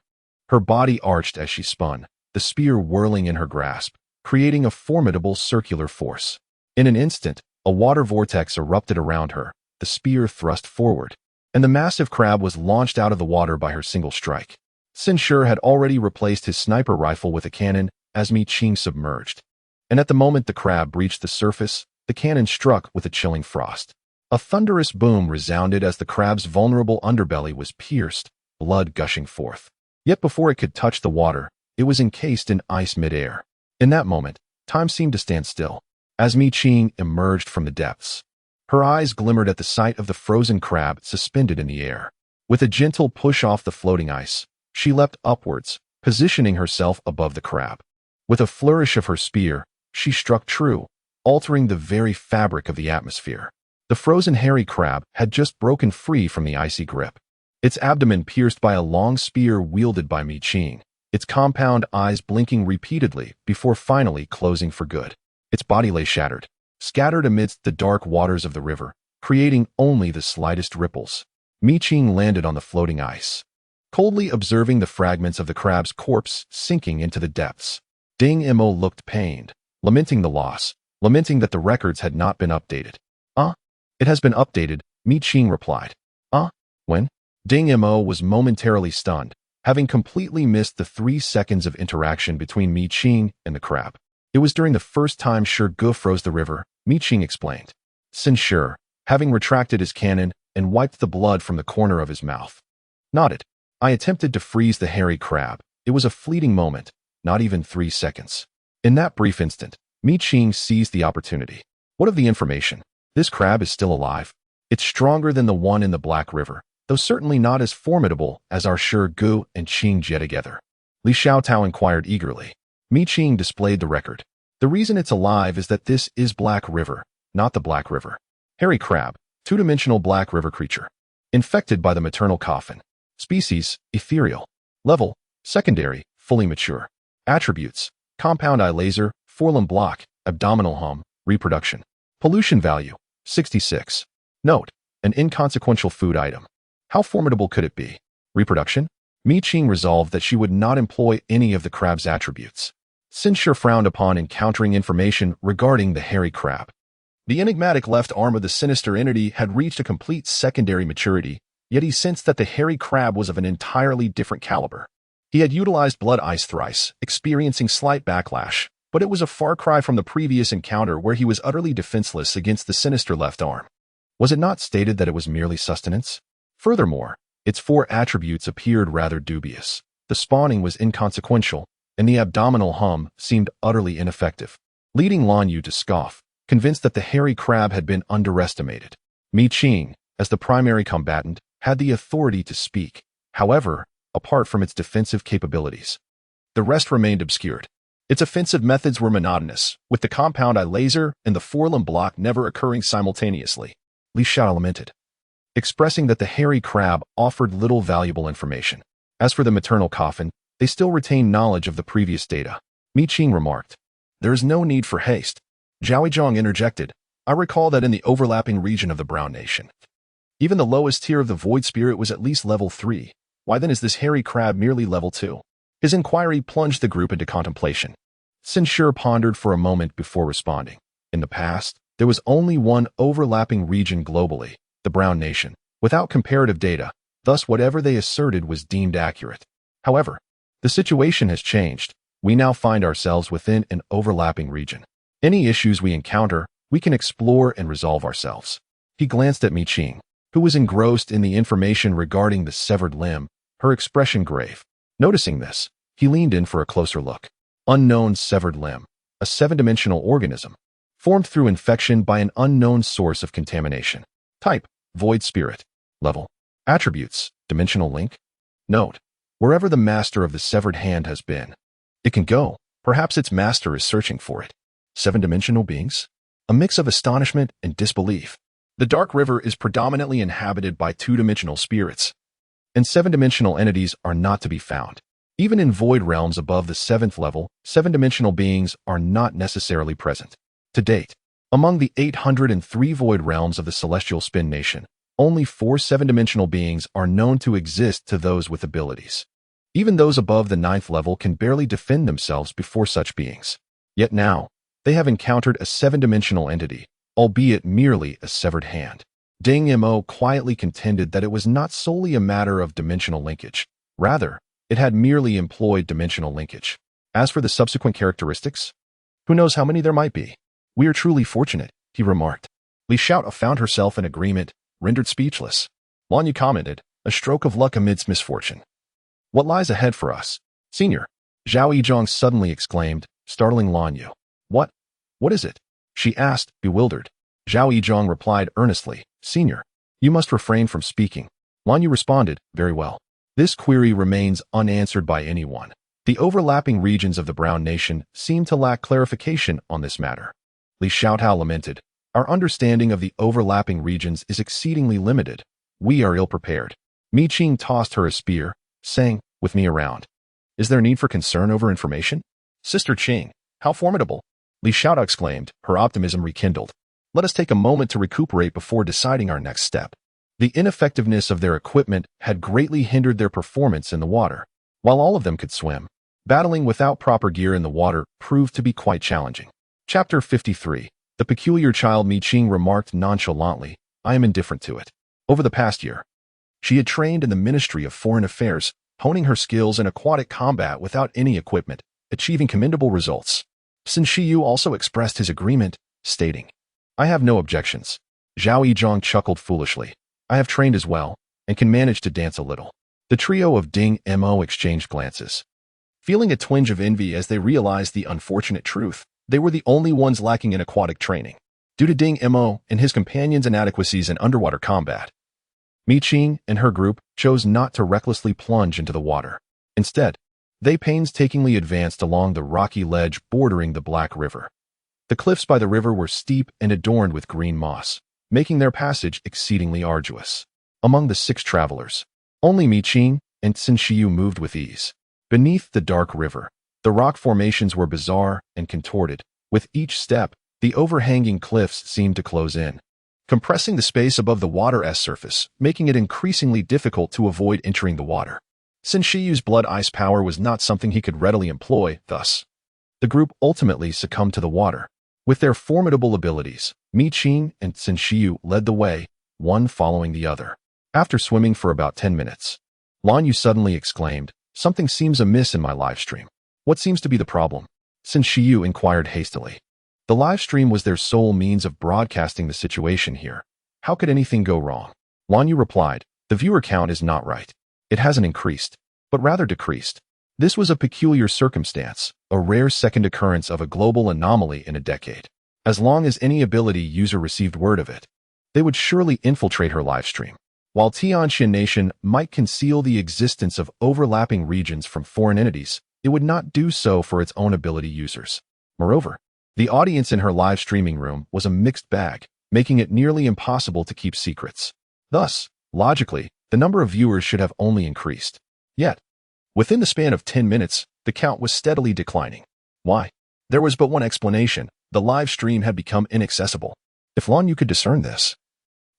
Her body arched as she spun, the spear whirling in her grasp, creating a formidable circular force. In an instant, a water vortex erupted around her, the spear thrust forward, and the massive crab was launched out of the water by her single strike. Sin Shi had already replaced his sniper rifle with a cannon as Qing submerged, and at the moment the crab breached the surface, the cannon struck with a chilling frost. A thunderous boom resounded as the crab's vulnerable underbelly was pierced, blood gushing forth. Yet before it could touch the water, it was encased in ice midair. In that moment, time seemed to stand still, as Qing emerged from the depths. Her eyes glimmered at the sight of the frozen crab suspended in the air. With a gentle push off the floating ice, she leapt upwards, positioning herself above the crab. With a flourish of her spear, she struck true, altering the very fabric of the atmosphere. The frozen hairy crab had just broken free from the icy grip, its abdomen pierced by a long spear wielded by Qing, its compound eyes blinking repeatedly before finally closing for good. Its body lay shattered, scattered amidst the dark waters of the river, creating only the slightest ripples. Qing landed on the floating ice, coldly observing the fragments of the crab's corpse sinking into the depths. Ding Mo looked pained, lamenting the loss, lamenting that the records had not been updated. It has been updated, Qing replied. When? Ding Mo was momentarily stunned, having completely missed the 3 seconds of interaction between Qing and the crab. It was during the first time Shi Gu froze the river, Qing explained. Sin Shi, having retracted his cannon and wiped the blood from the corner of his mouth, nodded. I attempted to freeze the hairy crab. It was a fleeting moment, not even 3 seconds. In that brief instant, Qing seized the opportunity. What of the information? This crab is still alive. It's stronger than the one in the Black River, though certainly not as formidable as our Shi Gu and Qing Jie together. Li Xiaotao inquired eagerly. Qing displayed the record. The reason it's alive is that this is Black River, not the Black River. Hairy crab, 2-dimensional Black River creature. Infected by the maternal coffin. Species, ethereal. Level, secondary, fully mature. Attributes, compound eye laser, forelimb block, abdominal hum, reproduction. Pollution value, 66. Note, an inconsequential food item. How formidable could it be? Reproduction? Qing resolved that she would not employ any of the crab's attributes. Sin Shi frowned upon encountering information regarding the hairy crab. The enigmatic left arm of the sinister entity had reached a complete secondary maturity, yet he sensed that the hairy crab was of an entirely different caliber. He had utilized blood ice thrice, experiencing slight backlash, but it was a far cry from the previous encounter where he was utterly defenseless against the sinister left arm. Was it not stated that it was merely sustenance? Furthermore, its 4 attributes appeared rather dubious. The spawning was inconsequential, and the abdominal hum seemed utterly ineffective, leading Lan Yu to scoff, convinced that the hairy crab had been underestimated. Mi Qing, as the primary combatant, had the authority to speak, however, apart from its defensive capabilities. The rest remained obscured. Its offensive methods were monotonous, with the compound eye laser and the forelimb block never occurring simultaneously. Li Xiao lamented, expressing that the hairy crab offered little valuable information. As for the maternal coffin, they still retained knowledge of the previous data. Mi Qing remarked, "There is no need for haste." Zhao Yizhong interjected, "I recall that in the overlapping region of the Brown Nation, even the lowest tier of the Void Spirit was at least level 3. Why then is this hairy crab merely level 2? His inquiry plunged the group into contemplation. Sin Shi pondered for a moment before responding. In the past, there was only one overlapping region globally, the Brown Nation, without comparative data, thus whatever they asserted was deemed accurate. However, the situation has changed. We now find ourselves within an overlapping region. Any issues we encounter, we can explore and resolve ourselves. He glanced at Mi Qing, who was engrossed in the information regarding the severed limb, her expression grave. Noticing this, he leaned in for a closer look. Unknown severed limb, a 7-dimensional organism, formed through infection by an unknown source of contamination. Type, Void Spirit. Level, attributes, dimensional link. Note, wherever the master of the severed hand has been, it can go. Perhaps its master is searching for it. 7-dimensional beings? A mix of astonishment and disbelief. The Dark River is predominantly inhabited by 2-dimensional spirits, and 7-dimensional entities are not to be found. Even in void realms above the 7th level, 7-dimensional beings are not necessarily present. To date, among the 803 void realms of the Celestial Spin Nation, only 4 7-dimensional beings are known to exist to those with abilities. Even those above the 9th level can barely defend themselves before such beings. Yet now, they have encountered a 7-dimensional entity, albeit merely a severed hand. Ding Mo quietly contended that it was not solely a matter of dimensional linkage. Rather, it had merely employed dimensional linkage. As for the subsequent characteristics, who knows how many there might be. We are truly fortunate, he remarked. Li Xiao found herself in agreement, rendered speechless. Lan Yu commented, a stroke of luck amidst misfortune. What lies ahead for us? Senior, Zhao Yizhong suddenly exclaimed, startling Lan Yu. What is it? She asked, bewildered. Zhao Yizhong replied earnestly, Senior, you must refrain from speaking. Lan Yu responded, very well. This query remains unanswered by anyone. The overlapping regions of the Brown Nation seem to lack clarification on this matter. Li Xiaotao lamented, our understanding of the overlapping regions is exceedingly limited. We are ill-prepared. Mi Qing tossed her a spear, saying, with me around. Is there need for concern over information? Sister Qing, how formidable! Li Xiaotao exclaimed, her optimism rekindled. Let us take a moment to recuperate before deciding our next step. The ineffectiveness of their equipment had greatly hindered their performance in the water. While all of them could swim, battling without proper gear in the water proved to be quite challenging. Chapter 53. The peculiar child Mi Qing remarked nonchalantly, I am indifferent to it. Over the past year, she had trained in the Ministry of Foreign Affairs, honing her skills in aquatic combat without any equipment, achieving commendable results. Sin Shiyu also expressed his agreement, stating, I have no objections. Zhao Yizhong chuckled foolishly. I have trained as well, and can manage to dance a little. The trio of Ding Mo exchanged glances. Feeling a twinge of envy as they realized the unfortunate truth, they were the only ones lacking in aquatic training. Due to Ding Mo and his companions' inadequacies in underwater combat, Mi Qing and her group chose not to recklessly plunge into the water. Instead, they painstakingly advanced along the rocky ledge bordering the Black River. The cliffs by the river were steep and adorned with green moss, making their passage exceedingly arduous. Among the 6 travelers, only Mi Qing and Sin Shiyu moved with ease. Beneath the dark river, the rock formations were bizarre and contorted. With each step, the overhanging cliffs seemed to close in, compressing the space above the water's surface, making it increasingly difficult to avoid entering the water. Sin Shiyu's blood ice power was not something he could readily employ, thus, the group ultimately succumbed to the water. With their formidable abilities, Mi Qing and Sin Shiyu led the way, one following the other. After swimming for about 10 minutes, Lan Yu suddenly exclaimed, something seems amiss in my live stream. What seems to be the problem? Sin Shiyu inquired hastily. The live stream was their sole means of broadcasting the situation here. How could anything go wrong? Lan Yu replied, the viewer count is not right. It hasn't increased, but rather decreased. This was a peculiar circumstance, a rare second occurrence of a global anomaly in a decade. As long as any ability user received word of it, They would surely infiltrate her livestream. While Tianxian Nation might conceal the existence of overlapping regions from foreign entities, it would not do so for its own ability users. Moreover, the audience in her live streaming room was a mixed bag, making it nearly impossible to keep secrets. Thus, logically, the number of viewers should have only increased. Yet, within the span of 10 minutes, the count was steadily declining. Why? There was but one explanation: the live stream had become inaccessible. If Lan Yu could discern this,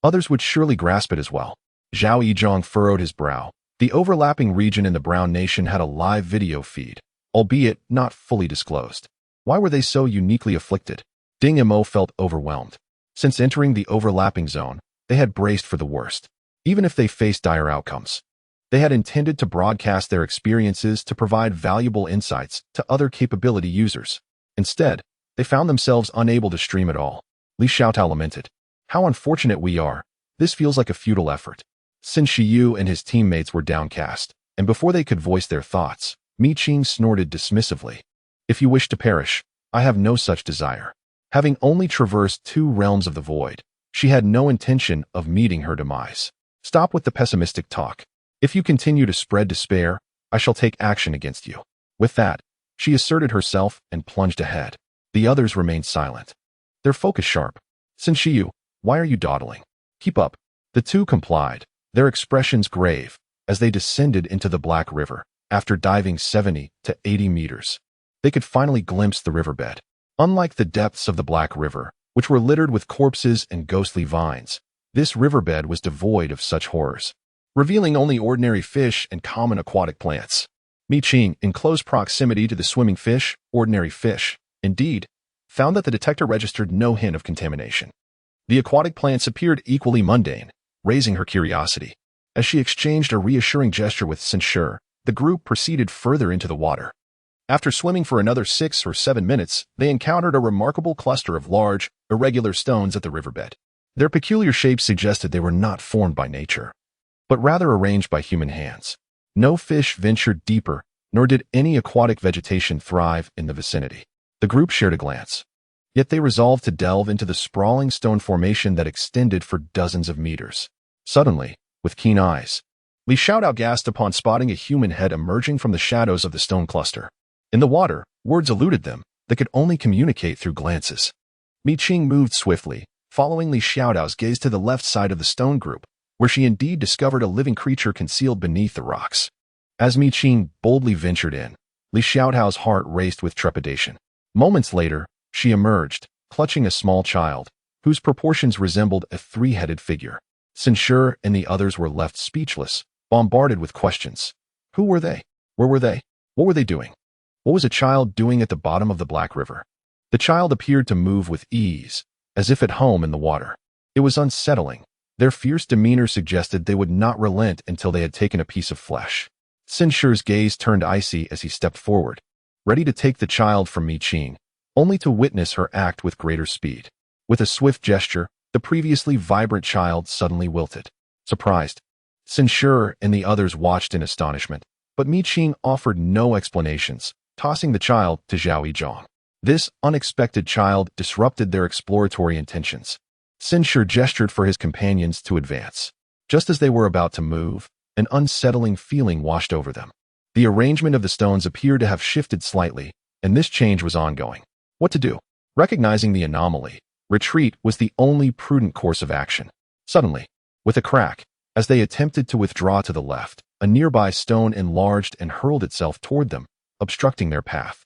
others would surely grasp it as well. Zhao Yizhong furrowed his brow. The overlapping region in the Brown Nation had a live video feed, albeit not fully disclosed. Why were they so uniquely afflicted? Ding Mo felt overwhelmed. Since entering the overlapping zone, they had braced for the worst. Even if they faced dire outcomes, they had intended to broadcast their experiences to provide valuable insights to other capability users. Instead, they found themselves unable to stream at all. Li Xiaotao lamented. How unfortunate we are. This feels like a futile effort. Sin Shiyu and his teammates were downcast, and before they could voice their thoughts, Mi Qing snorted dismissively. If you wish to perish, I have no such desire. Having only traversed 2 realms of the void, she had no intention of meeting her demise. Stop with the pessimistic talk. If you continue to spread despair, I shall take action against you. With that, she asserted herself and plunged ahead. The others remained silent, their focus sharp. Sin Shiyu, why are you dawdling? Keep up. The two complied, their expressions grave, as they descended into the Black River. After diving 70 to 80 meters, they could finally glimpse the riverbed. Unlike the depths of the Black River, which were littered with corpses and ghostly vines, this riverbed was devoid of such horrors, revealing only ordinary fish and common aquatic plants. Mi Qing, in close proximity to the swimming fish, ordinary fish, indeed, found that the detector registered no hint of contamination. The aquatic plants appeared equally mundane, raising her curiosity. As she exchanged a reassuring gesture with Censure, the group proceeded further into the water. After swimming for another 6 or 7 minutes, they encountered a remarkable cluster of large, irregular stones at the riverbed. Their peculiar shapes suggested they were not formed by nature, but rather arranged by human hands. No fish ventured deeper, nor did any aquatic vegetation thrive in the vicinity. The group shared a glance. Yet they resolved to delve into the sprawling stone formation that extended for dozens of meters. Suddenly, with keen eyes, Li Xiaotao gasped upon spotting a human head emerging from the shadows of the stone cluster. In the water, words eluded them. They could only communicate through glances. Mi Qing moved swiftly, following Li Xiaotao's gaze to the left side of the stone group, where she indeed discovered a living creature concealed beneath the rocks. As Mi Qing boldly ventured in, Li Xiaotao's heart raced with trepidation. Moments later, she emerged, clutching a small child, whose proportions resembled a 3-headed figure. Censure and the others were left speechless, bombarded with questions. Who were they? Where were they? What were they doing? What was a child doing at the bottom of the Black River? The child appeared to move with ease, as if at home in the water. It was unsettling. Their fierce demeanor suggested they would not relent until they had taken a piece of flesh. Censure's gaze turned icy as he stepped forward, ready to take the child from Mi Qing, only to witness her act with greater speed. With a swift gesture, the previously vibrant child suddenly wilted. Surprised, Censure and the others watched in astonishment, but Mi Qing offered no explanations, tossing the child to Zhao Yizhong. This unexpected child disrupted their exploratory intentions. Censure gestured for his companions to advance. Just as they were about to move, an unsettling feeling washed over them. The arrangement of the stones appeared to have shifted slightly, and this change was ongoing. What to do? Recognizing the anomaly, retreat was the only prudent course of action. Suddenly, with a crack, as they attempted to withdraw to the left, a nearby stone enlarged and hurled itself toward them, obstructing their path.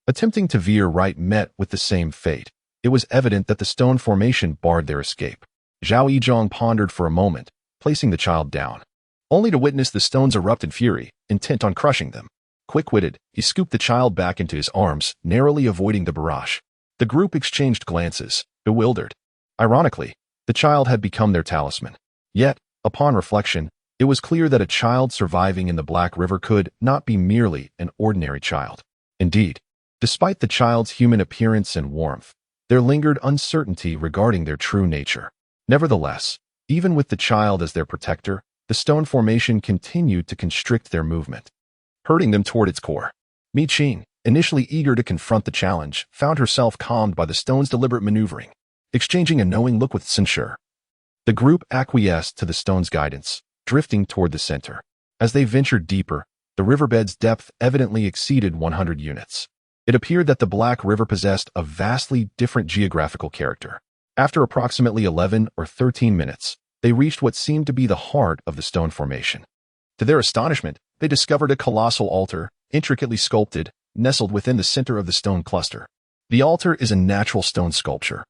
Attempting to veer right met with the same fate. It was evident that the stone formation barred their escape. Zhao Yizhong pondered for a moment, placing the child down, only to witness the stones erupt in fury, intent on crushing them. Quick-witted, he scooped the child back into his arms, narrowly avoiding the barrage. The group exchanged glances, bewildered. Ironically, the child had become their talisman. Yet, upon reflection, it was clear that a child surviving in the Black River could not be merely an ordinary child. Indeed, despite the child's human appearance and warmth, there lingered uncertainty regarding their true nature. Nevertheless, even with the child as their protector, the stone formation continued to constrict their movement, hurting them toward its core. Mi Qing, initially eager to confront the challenge, found herself calmed by the stone's deliberate maneuvering. Exchanging a knowing look with Censure, The group acquiesced to the stone's guidance, drifting toward the center. As they ventured deeper, the riverbed's depth evidently exceeded 100 units. It appeared that the Black River possessed a vastly different geographical character. After approximately 11 or 13 minutes, they reached what seemed to be the heart of the stone formation. To their astonishment, they discovered a colossal altar, intricately sculpted, nestled within the center of the stone cluster. The altar is a natural stone sculpture.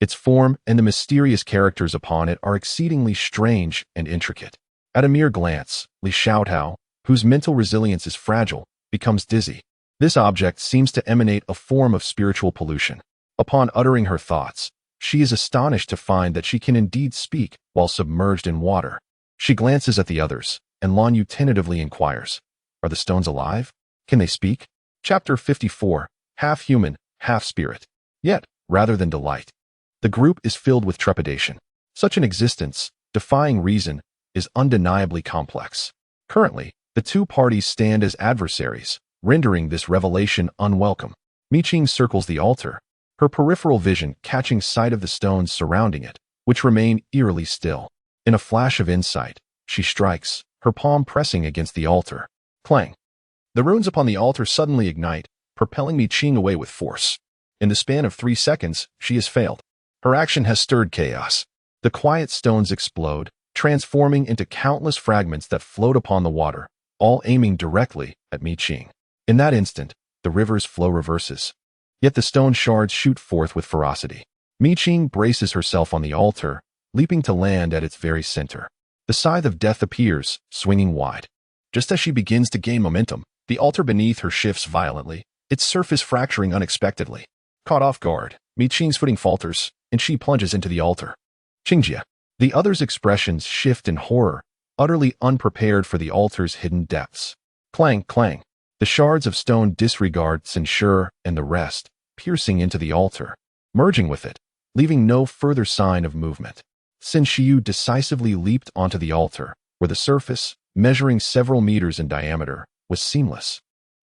Its form and the mysterious characters upon it are exceedingly strange and intricate. At a mere glance, Li Xiaotao, whose mental resilience is fragile, becomes dizzy. This object seems to emanate a form of spiritual pollution. Upon uttering her thoughts, she is astonished to find that she can indeed speak while submerged in water. She glances at the others, and Lan Yu tentatively inquires, "Are the stones alive? Can they speak?" Chapter 54, half human, half spirit. Yet, rather than delight, the group is filled with trepidation. Such an existence, defying reason, is undeniably complex. Currently, the two parties stand as adversaries, rendering this revelation unwelcome. Mi Qing circles the altar, her peripheral vision catching sight of the stones surrounding it, which remain eerily still. In a flash of insight, she strikes, her palm pressing against the altar. Clang! The runes upon the altar suddenly ignite, propelling Mi Qing away with force. In the span of 3 seconds, she has failed. Her action has stirred chaos. The quiet stones explode, transforming into countless fragments that float upon the water, all aiming directly at Mi Qing. In that instant, the river's flow reverses. Yet the stone shards shoot forth with ferocity. Mi Qing braces herself on the altar, leaping to land at its very center. The scythe of death appears, swinging wide. Just as she begins to gain momentum, the altar beneath her shifts violently, its surface fracturing unexpectedly. Caught off guard, Mi Qing's footing falters, and she plunges into the altar. Qingjie. The other's expressions shift in horror, utterly unprepared for the altar's hidden depths. Clang, clang. The shards of stone disregard Censure and the rest, piercing into the altar, merging with it, leaving no further sign of movement. Sin Shiyu decisively leaped onto the altar, where the surface, measuring several meters in diameter, was seamless,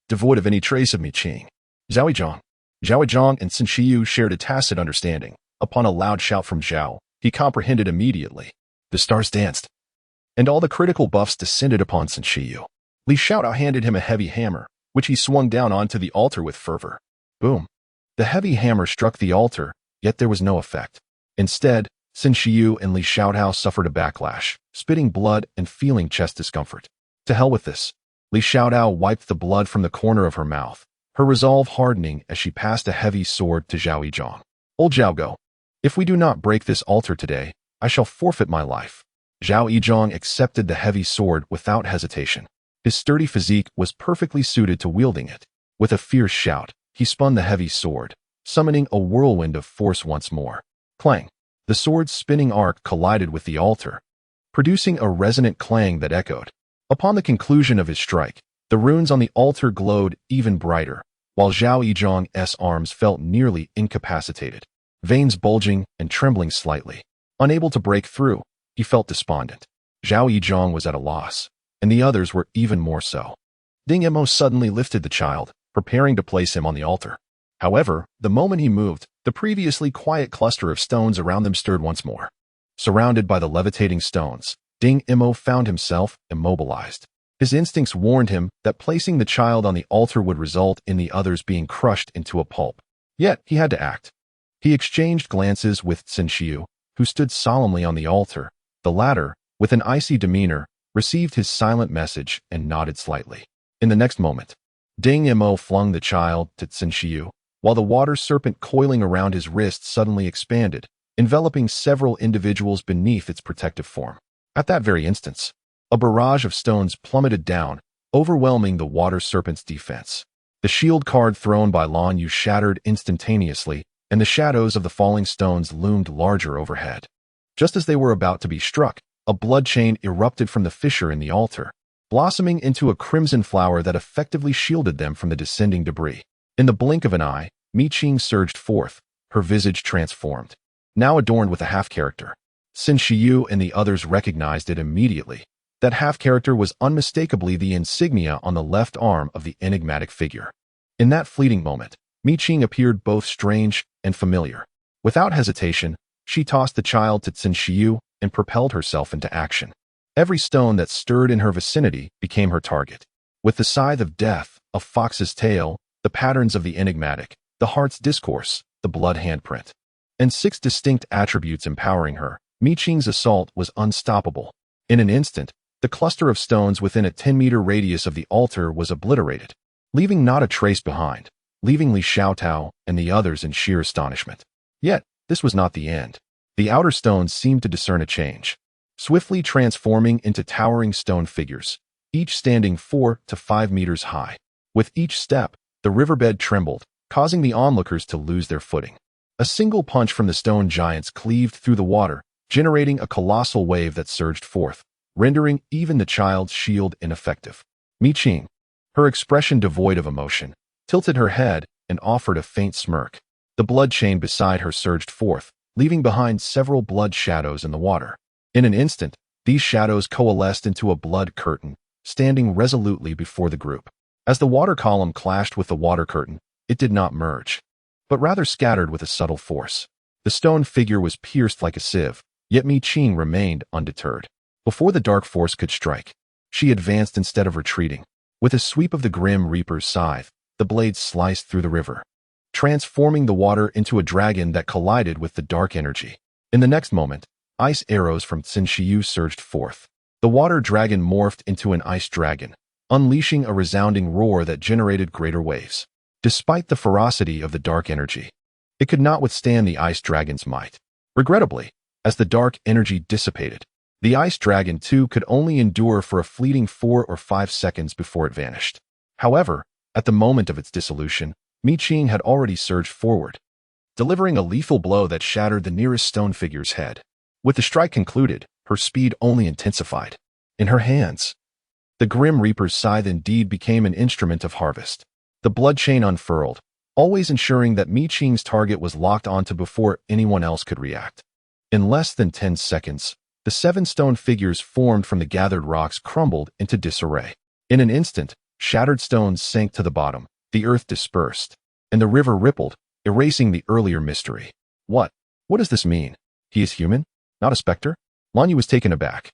devoid of any trace of Mi Qing. Zhao Zhang and Sin Shiyu shared a tacit understanding. Upon a loud shout from Zhao, he comprehended immediately. The stars danced, and all the critical buffs descended upon Sin Shiyu. Li Xiaotao handed him a heavy hammer, which he swung down onto the altar with fervor. Boom! The heavy hammer struck the altar, yet there was no effect. Instead, Sin Shiyu and Li Xiaotao suffered a backlash, spitting blood and feeling chest discomfort. To hell with this. Li Xiaotao wiped the blood from the corner of her mouth, her resolve hardening as she passed a heavy sword to Zhao Yizhang. Old Zhao Go. If we do not break this altar today, I shall forfeit my life. Zhao Yizhang accepted the heavy sword without hesitation. His sturdy physique was perfectly suited to wielding it. With a fierce shout, he spun the heavy sword, summoning a whirlwind of force once more. Clang! The sword's spinning arc collided with the altar, producing a resonant clang that echoed. Upon the conclusion of his strike, the runes on the altar glowed even brighter, while Zhao Yizhang's arms felt nearly incapacitated, veins bulging and trembling slightly. Unable to break through, he felt despondent. Zhao Yizhang was at a loss, and the others were even more so. Ding Emo suddenly lifted the child, preparing to place him on the altar. However, the moment he moved, the previously quiet cluster of stones around them stirred once more. Surrounded by the levitating stones, Ding Emo found himself immobilized. His instincts warned him that placing the child on the altar would result in the others being crushed into a pulp. Yet, he had to act. He exchanged glances with Sin Shiyu, who stood solemnly on the altar. The latter, with an icy demeanor, received his silent message and nodded slightly. In the next moment, Ding Mo flung the child to Sin Shiyu, while the water serpent coiling around his wrist suddenly expanded, enveloping several individuals beneath its protective form. At that very instant, a barrage of stones plummeted down, overwhelming the water serpent's defense. The shield card thrown by Lan Yu shattered instantaneously, and the shadows of the falling stones loomed larger overhead. Just as they were about to be struck, a blood chain erupted from the fissure in the altar, blossoming into a crimson flower that effectively shielded them from the descending debris. In the blink of an eye, Mi Qing surged forth, her visage transformed, now adorned with a half-character. Sin Shiyu and the others recognized it immediately. That half-character was unmistakably the insignia on the left arm of the enigmatic figure. In that fleeting moment, Mi Qing appeared both strange and familiar. Without hesitation, she tossed the child to Sin Shiyu, and propelled herself into action. Every stone that stirred in her vicinity became her target. With the scythe of death, a fox's tail, the patterns of the enigmatic, the heart's discourse, the blood handprint, and 6 distinct attributes empowering her, Mi Qing's assault was unstoppable. In an instant, the cluster of stones within a 10-meter radius of the altar was obliterated, leaving not a trace behind, leaving Li Xiaotao and the others in sheer astonishment. Yet, this was not the end. The outer stones seemed to discern a change, swiftly transforming into towering stone figures, each standing 4 to 5 meters high. With each step, the riverbed trembled, causing the onlookers to lose their footing. A single punch from the stone giants cleaved through the water, generating a colossal wave that surged forth, rendering even the child's shield ineffective. Mi Qing, her expression devoid of emotion, tilted her head and offered a faint smirk. The blood chain beside her surged forth, leaving behind several blood shadows in the water. In an instant, these shadows coalesced into a blood curtain, standing resolutely before the group. As the water column clashed with the water curtain, it did not merge, but rather scattered with a subtle force. The stone figure was pierced like a sieve, yet Mi Qing remained undeterred. Before the dark force could strike, she advanced instead of retreating. With a sweep of the Grim Reaper's scythe, the blade sliced through the river, transforming the water into a dragon that collided with the dark energy. In the next moment, ice arrows from Xin Shiyu surged forth. The water dragon morphed into an ice dragon, unleashing a resounding roar that generated greater waves. Despite the ferocity of the dark energy, it could not withstand the ice dragon's might. Regrettably, as the dark energy dissipated, the ice dragon too could only endure for a fleeting 4 or 5 seconds before it vanished. However, at the moment of its dissolution, Mi Qing had already surged forward, delivering a lethal blow that shattered the nearest stone figure's head. With the strike concluded, her speed only intensified. In her hands, the Grim Reaper's scythe indeed became an instrument of harvest. The blood chain unfurled, always ensuring that Mi Qing's target was locked onto before anyone else could react. In less than 10 seconds, the 7 stone figures formed from the gathered rocks crumbled into disarray. In an instant, shattered stones sank to the bottom, the earth dispersed, and the river rippled, erasing the earlier mystery. What does this mean? He is human, not a specter? Lanyu was taken aback.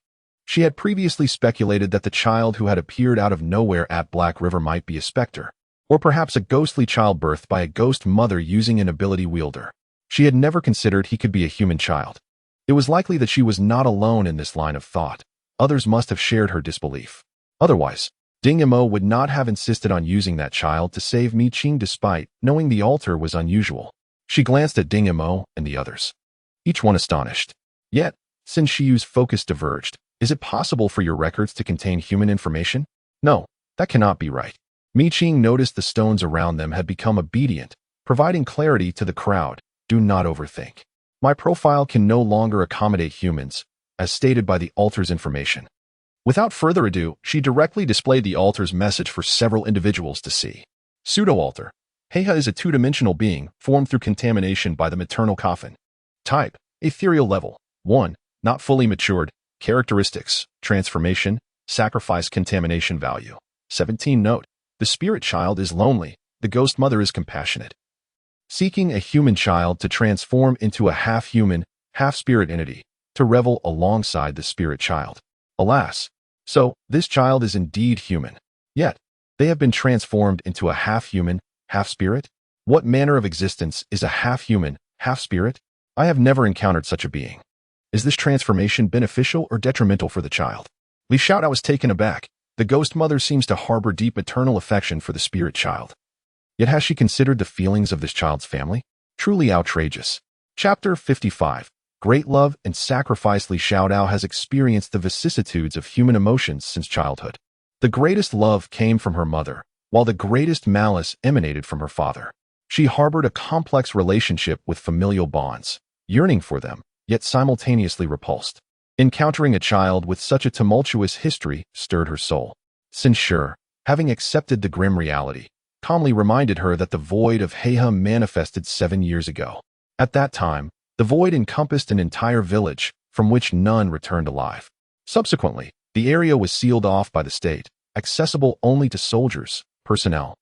She had previously speculated that the child who had appeared out of nowhere at Black River might be a specter, or perhaps a ghostly child birthed by a ghost mother using an ability wielder. She had never considered he could be a human child. It was likely that she was not alone in this line of thought. Others must have shared her disbelief. Otherwise, Ding Yamo would not have insisted on using that child to save Mi Qing despite knowing the altar was unusual. She glanced at Ding Yamo and the others, each one astonished. Yet, Xin Shiyu's focus diverged. Is it possible for your records to contain human information? No, that cannot be right. Mi Qing noticed the stones around them had become obedient, providing clarity to the crowd. Do not overthink. My profile can no longer accommodate humans, as stated by the altar's information. Without further ado, she directly displayed the altar's message for several individuals to see. Pseudo-altar. Heiha is a two-dimensional being formed through contamination by the maternal coffin. Type: ethereal level. 1. Not fully matured. Characteristics: transformation, sacrifice, contamination value. 17. Note: the spirit child is lonely, the ghost mother is compassionate. Seeking a human child to transform into a half-human, half-spirit entity, to revel alongside the spirit child. Alas, so this child is indeed human. Yet, they have been transformed into a half-human, half-spirit? What manner of existence is a half-human, half-spirit? I have never encountered such a being. Is this transformation beneficial or detrimental for the child? Li Xiaotao was taken aback. The ghost mother seems to harbor deep maternal affection for the spirit child. Yet has she considered the feelings of this child's family? Truly outrageous. Chapter 55. Great love and sacrifice. Li Xiaotao has experienced the vicissitudes of human emotions since childhood. The greatest love came from her mother, while the greatest malice emanated from her father. She harbored a complex relationship with familial bonds, yearning for them, yet simultaneously repulsed. Encountering a child with such a tumultuous history stirred her soul. Sincere, having accepted the grim reality, calmly reminded her that the void of Heiha manifested 7 years ago. At that time, the void encompassed an entire village, from which none returned alive. Subsequently, the area was sealed off by the state, accessible only to soldiers, personnel,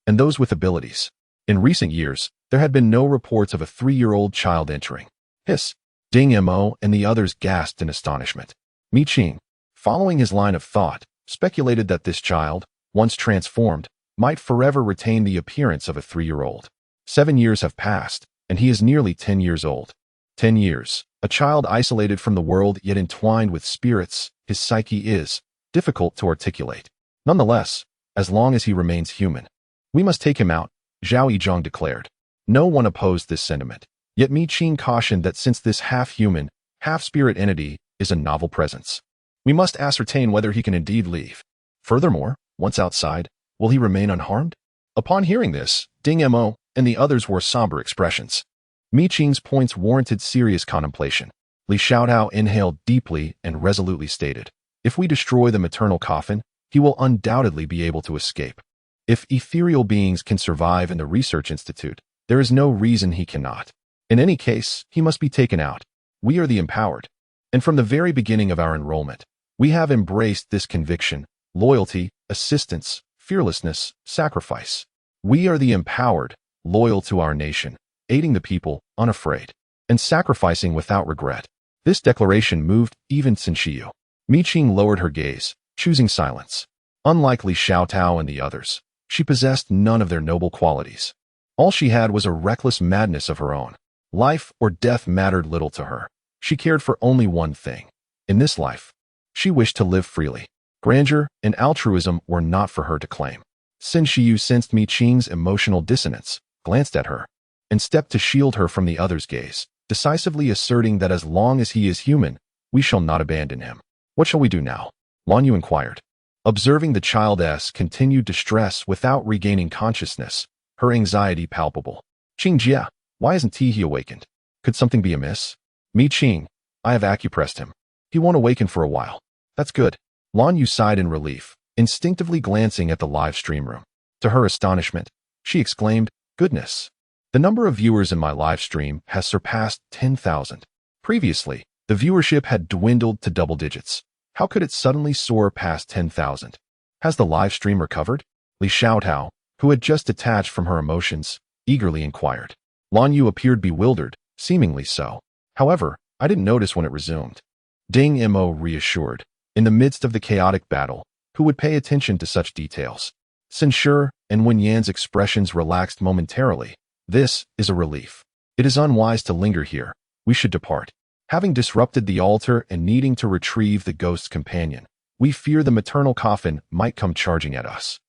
and those with abilities. In recent years, there had been no reports of a 3-year-old child entering. Hiss. Ding Mo and the others gasped in astonishment. Mi Qing, following his line of thought, speculated that this child, once transformed, might forever retain the appearance of a 3-year-old. 7 years have passed, and he is nearly 10 years old. 10 years, a child isolated from the world yet entwined with spirits, his psyche is difficult to articulate. Nonetheless, as long as he remains human, we must take him out, Zhao Yizhong declared. No one opposed this sentiment, yet Mi Qing cautioned that since this half-human, half-spirit entity is a novel presence, we must ascertain whether he can indeed leave. Furthermore, once outside, will he remain unharmed? Upon hearing this, Ding Mo and the others wore somber expressions. Mi Qing's points warranted serious contemplation. Li Xiaotao inhaled deeply and resolutely stated, if we destroy the maternal coffin, he will undoubtedly be able to escape. If ethereal beings can survive in the research institute, there is no reason he cannot. In any case, he must be taken out. We are the empowered. And from the very beginning of our enrollment, we have embraced this conviction, loyalty, assistance, fearlessness, sacrifice. We are the empowered, loyal to our nation, aiding the people, unafraid, and sacrificing without regret. This declaration moved even Sun Xiu. Mi Qing lowered her gaze, choosing silence. Unlike Li Xiaotao and the others, she possessed none of their noble qualities. All she had was a reckless madness of her own. Life or death mattered little to her. She cared for only one thing. In this life, she wished to live freely. Grandeur and altruism were not for her to claim. Sun Xiu sensed Mi Qing's emotional dissonance, glanced at her, and stepped to shield her from the others' gaze, decisively asserting that as long as he is human, we shall not abandon him. What shall we do now? Lan Yu inquired. Observing the child's continued distress without regaining consciousness, her anxiety palpable. Qing Jia, why isn't he awakened? Could something be amiss? Mi Qing, I have acupressed him. He won't awaken for a while. That's good. Lan Yu sighed in relief, instinctively glancing at the live stream room. To her astonishment, she exclaimed, goodness. The number of viewers in my live stream has surpassed 10,000. Previously, the viewership had dwindled to double digits. How could it suddenly soar past 10,000? Has the live stream recovered? Li Xiaotao, who had just detached from her emotions, eagerly inquired. Lan Yu appeared bewildered, seemingly so. However, I didn't notice when it resumed. Ding Mo reassured. In the midst of the chaotic battle, who would pay attention to such details? Sun Shi and Wen Yan's expressions relaxed momentarily. This is a relief. It is unwise to linger here. We should depart. Having disrupted the altar and needing to retrieve the ghost's companion, we fear the maternal coffin might come charging at us.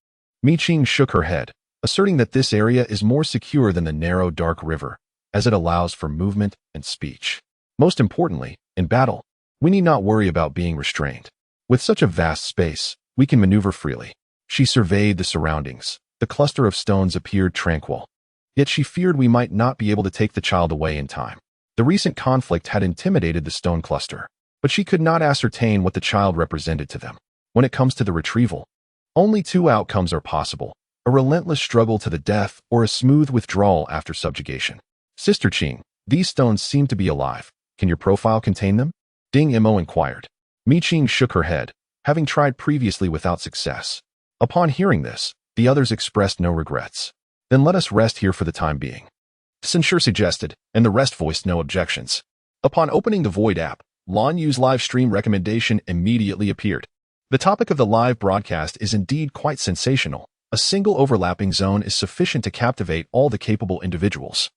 Mi Qing shook her head, asserting that this area is more secure than the narrow dark river, as it allows for movement and speech. Most importantly, in battle, we need not worry about being restrained. With such a vast space, we can maneuver freely. She surveyed the surroundings. The cluster of stones appeared tranquil. Yet she feared we might not be able to take the child away in time. The recent conflict had intimidated the stone cluster, but she could not ascertain what the child represented to them. When it comes to the retrieval, only 2 outcomes are possible: a relentless struggle to the death or a smooth withdrawal after subjugation. Sister Qing, these stones seem to be alive. Can your profile contain them? Ding Mo inquired. Mi Qing shook her head, having tried previously without success. Upon hearing this, the others expressed no regrets. Then let us rest here for the time being. Sun Shi suggested, and the rest voiced no objections. Upon opening the Void app, Lan Yu's live stream recommendation immediately appeared. The topic of the live broadcast is indeed quite sensational. A single overlapping zone is sufficient to captivate all the capable individuals.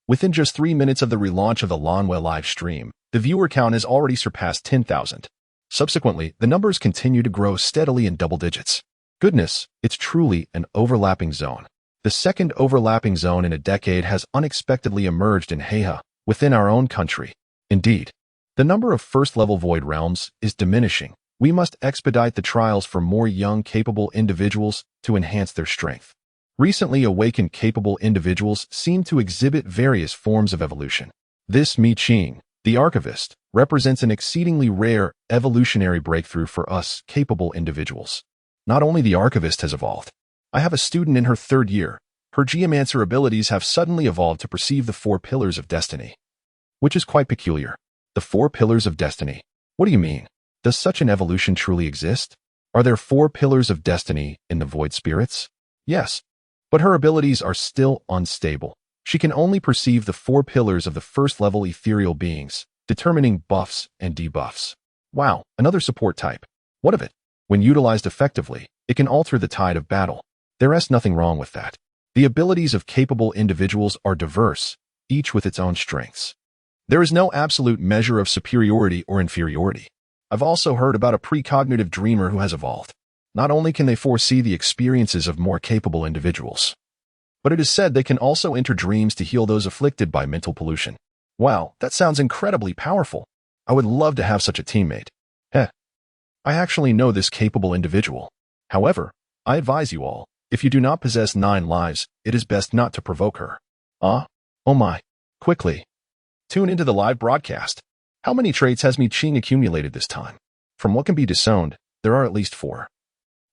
Within just 3 minutes of the relaunch of the Lanwei live stream, the viewer count has already surpassed 10,000. Subsequently, the numbers continue to grow steadily in double digits. Goodness, it's truly an overlapping zone. The second overlapping zone in a decade has unexpectedly emerged in Heihe, within our own country. Indeed, the number of first-level void realms is diminishing. We must expedite the trials for more young, capable individuals to enhance their strength. Recently awakened capable individuals seem to exhibit various forms of evolution. This Mi Qing, the archivist, represents an exceedingly rare evolutionary breakthrough for us capable individuals. Not only the archivist has evolved. I have a student in her 3rd year. Her geomancer abilities have suddenly evolved to perceive the 4 pillars of destiny, which is quite peculiar. The 4 pillars of destiny. What do you mean? Does such an evolution truly exist? Are there 4 pillars of destiny in the void spirits? Yes. But her abilities are still unstable. She can only perceive the 4 pillars of the first-level ethereal beings, determining buffs and debuffs. Wow, another support type. What of it? When utilized effectively, it can alter the tide of battle. There's nothing wrong with that. The abilities of capable individuals are diverse, each with its own strengths. There is no absolute measure of superiority or inferiority. I've also heard about a precognitive dreamer who has evolved. Not only can they foresee the experiences of more capable individuals, but it is said they can also enter dreams to heal those afflicted by mental pollution. Wow, that sounds incredibly powerful. I would love to have such a teammate. I actually know this capable individual. However, I advise you all, if you do not possess 9 lives, it is best not to provoke her. Oh my. Quickly. Tune into the live broadcast. How many traits has Qing accumulated this time? From what can be disowned, there are at least 4.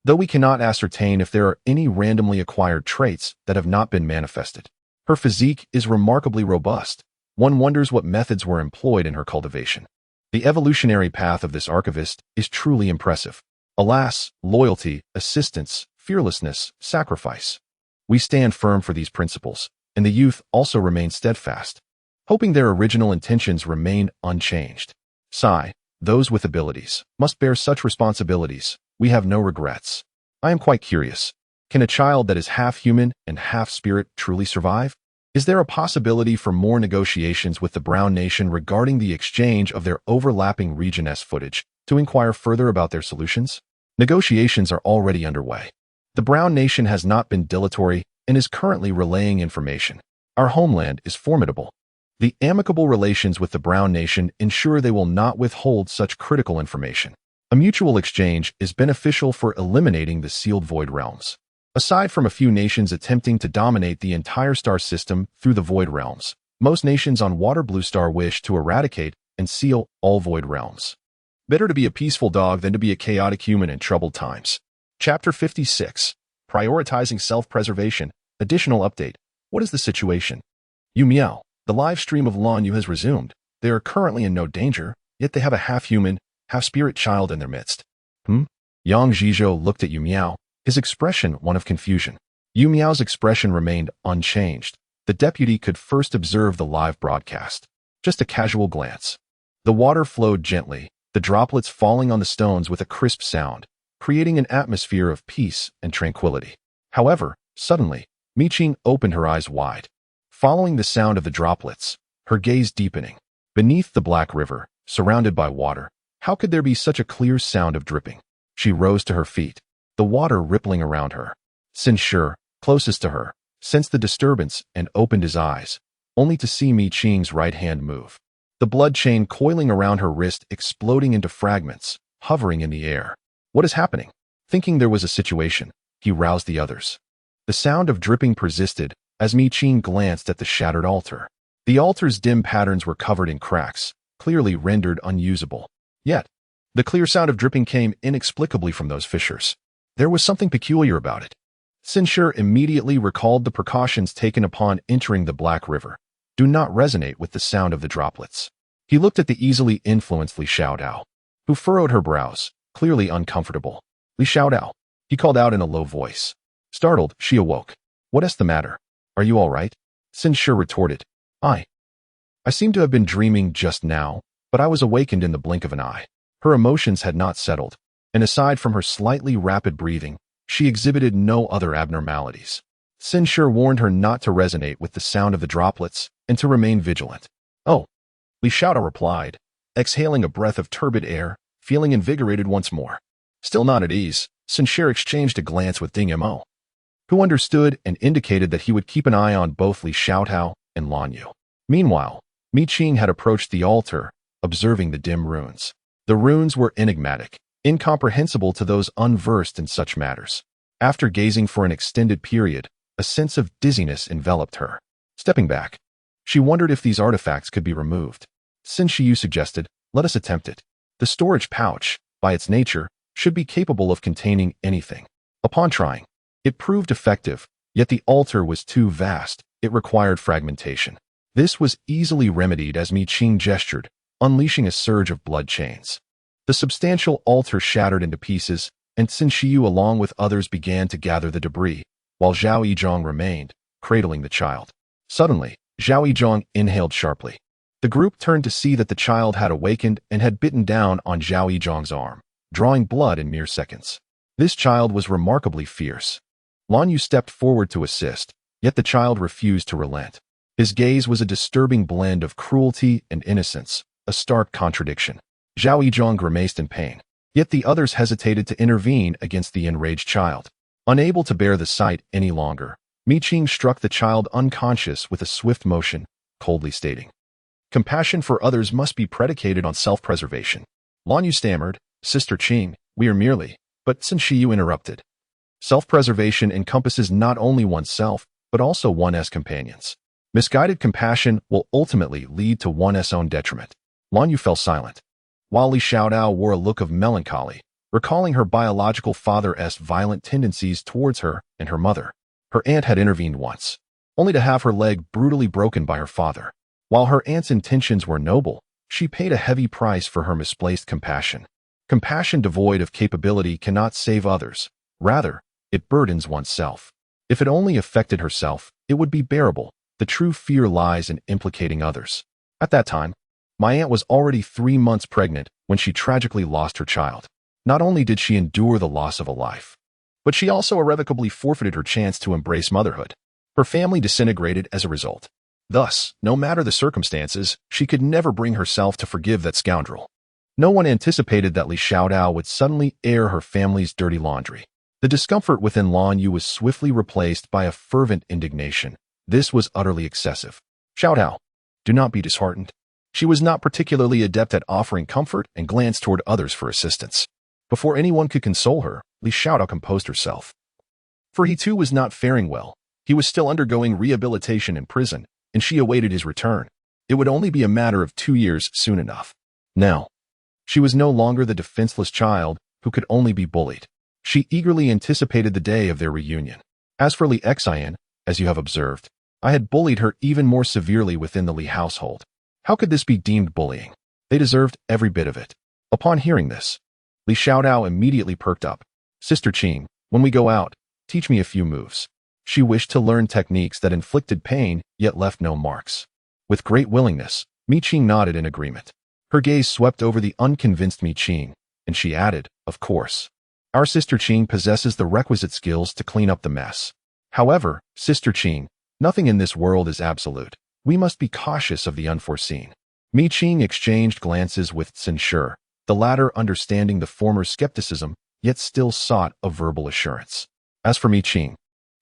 Though we cannot ascertain if there are any randomly acquired traits that have not been manifested. Her physique is remarkably robust. One wonders what methods were employed in her cultivation. The evolutionary path of this archivist is truly impressive. Alas, loyalty, assistance, fearlessness, sacrifice. We stand firm for these principles, and the youth also remain steadfast, hoping their original intentions remain unchanged. Sigh, those with abilities must bear such responsibilities. We have no regrets. I am quite curious. Can a child that is half human and half spirit truly survive? Is there a possibility for more negotiations with the Brown Nation regarding the exchange of their overlapping Region S footage to inquire further about their solutions? Negotiations are already underway. The Brown Nation has not been dilatory and is currently relaying information. Our homeland is formidable. The amicable relations with the Brown Nation ensure they will not withhold such critical information. A mutual exchange is beneficial for eliminating the sealed void realms. Aside from a few nations attempting to dominate the entire star system through the void realms, most nations on Water Blue Star wish to eradicate and seal all void realms. Better to be a peaceful dog than to be a chaotic human in troubled times. Chapter 56. Prioritizing Self-Preservation. Additional update. What is the situation? You meow. The live stream of Lan Yu has resumed. They are currently in no danger, yet they have a half-human, half-spirit child in their midst. Yang Zhizhou looked at Yu Miao, his expression one of confusion. Yu Miao's expression remained unchanged. The deputy could first observe the live broadcast. Just a casual glance. The water flowed gently, the droplets falling on the stones with a crisp sound, creating an atmosphere of peace and tranquility. However, suddenly, Qing opened her eyes wide. Following the sound of the droplets, her gaze deepening. Beneath the black river, surrounded by water, how could there be such a clear sound of dripping? She rose to her feet, the water rippling around her. Sin Shi, closest to her, sensed the disturbance and opened his eyes, only to see Qing's right hand move. The blood chain coiling around her wrist exploding into fragments, hovering in the air. What is happening? Thinking there was a situation, he roused the others. The sound of dripping persisted as Qing glanced at the shattered altar. The altar's dim patterns were covered in cracks, clearly rendered unusable. Yet, the clear sound of dripping came inexplicably from those fissures. There was something peculiar about it. Sin Shi immediately recalled the precautions taken upon entering the Black River. Do not resonate with the sound of the droplets. He looked at the easily influenced Li Xiaodao, who furrowed her brows, clearly uncomfortable. Li Xiaodao, he called out in a low voice. Startled, she awoke. What is the matter? Are you all right? Sin Shi retorted. I seem to have been dreaming just now, but I was awakened in the blink of an eye. Her emotions had not settled, and aside from her slightly rapid breathing, she exhibited no other abnormalities. Sin Shi warned her not to resonate with the sound of the droplets and to remain vigilant. Oh, Li Xiaodao replied, exhaling a breath of turbid air, feeling invigorated once more. Still not at ease, Sin Shi exchanged a glance with Ding Mo, who understood and indicated that he would keep an eye on both Li Xiaodao and Lan Yu. Meanwhile, Qing had approached the altar, observing the dim runes. The runes were enigmatic, incomprehensible to those unversed in such matters. After gazing for an extended period, a sense of dizziness enveloped her. Stepping back, she wondered if these artifacts could be removed. Sin Shiyu suggested, let us attempt it. The storage pouch, by its nature, should be capable of containing anything. Upon trying, it proved effective, yet the altar was too vast, it required fragmentation. This was easily remedied as Qing gestured, unleashing a surge of blood chains. The substantial altar shattered into pieces, and Sin Shiyu along with others began to gather the debris, while Zhao Yizhong remained, cradling the child. Suddenly, Zhao Yizhong inhaled sharply. The group turned to see that the child had awakened and had bitten down on Zhao Yizhong's arm, drawing blood in mere seconds. This child was remarkably fierce. Lan Yu stepped forward to assist, yet the child refused to relent. His gaze was a disturbing blend of cruelty and innocence, a stark contradiction. Zhao Yizhong grimaced in pain, yet the others hesitated to intervene against the enraged child. Unable to bear the sight any longer, Qing struck the child unconscious with a swift motion, coldly stating, "Compassion for others must be predicated on self-preservation." Lan Yu stammered, "Sister Qing, we are merely—" But Sun Shiyu interrupted. Self-preservation encompasses not only oneself, but also one's companions. Misguided compassion will ultimately lead to one's own detriment. Lan Yu fell silent, while Li Xiaodao wore a look of melancholy, recalling her biological father's violent tendencies towards her and her mother. Her aunt had intervened once, only to have her leg brutally broken by her father. While her aunt's intentions were noble, she paid a heavy price for her misplaced compassion. Compassion devoid of capability cannot save others. Rather, it burdens oneself. If it only affected herself, it would be bearable. The true fear lies in implicating others. At that time, my aunt was already 3 months pregnant when she tragically lost her child. Not only did she endure the loss of a life, but she also irrevocably forfeited her chance to embrace motherhood. Her family disintegrated as a result. Thus, no matter the circumstances, she could never bring herself to forgive that scoundrel. No one anticipated that Li Xiaodao would suddenly air her family's dirty laundry. The discomfort within Lan Yu was swiftly replaced by a fervent indignation. This was utterly excessive. Xiaodao, do not be disheartened. She was not particularly adept at offering comfort and glanced toward others for assistance. Before anyone could console her, Li Xiaodao composed herself. For he too was not faring well. He was still undergoing rehabilitation in prison, and she awaited his return. It would only be a matter of 2 years soon enough. Now, she was no longer the defenseless child who could only be bullied. She eagerly anticipated the day of their reunion. As for Li Xian, as you have observed, I had bullied her even more severely within the Li household. How could this be deemed bullying? They deserved every bit of it. Upon hearing this, Li Xiaodao immediately perked up. Sister Qing, when we go out, teach me a few moves. She wished to learn techniques that inflicted pain yet left no marks. With great willingness, Qing nodded in agreement. Her gaze swept over the unconvinced Qing, and she added, of course. Our Sister Qing possesses the requisite skills to clean up the mess. However, Sister Qing, nothing in this world is absolute. We must be cautious of the unforeseen. Qing exchanged glances with Sun Shi, the latter understanding the former's skepticism, yet still sought a verbal assurance. As for Qing,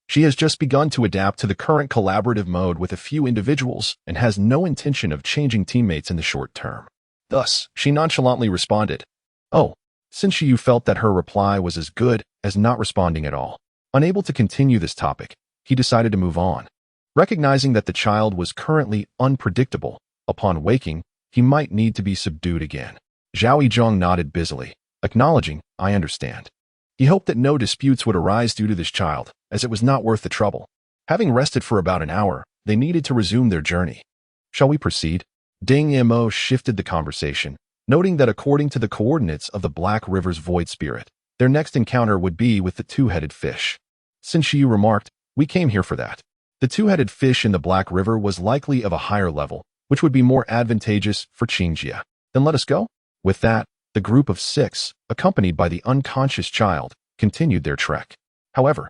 she has just begun to adapt to the current collaborative mode with a few individuals and has no intention of changing teammates in the short term. Thus, she nonchalantly responded, "Oh," since Shiyu felt that her reply was as good as not responding at all. Unable to continue this topic, he decided to move on. Recognizing that the child was currently unpredictable, upon waking, he might need to be subdued again. Zhao Yizhong nodded busily, acknowledging, I understand. He hoped that no disputes would arise due to this child, as it was not worth the trouble. Having rested for about an hour, they needed to resume their journey. Shall we proceed? Ding Mo shifted the conversation, noting that according to the coordinates of the Black River's void spirit, their next encounter would be with the two-headed fish. Sun Shiyu remarked, we came here for that. The two-headed fish in the Black River was likely of a higher level, which would be more advantageous for Qingjia. Then let us go. With that, the group of 6, accompanied by the unconscious child, continued their trek. However,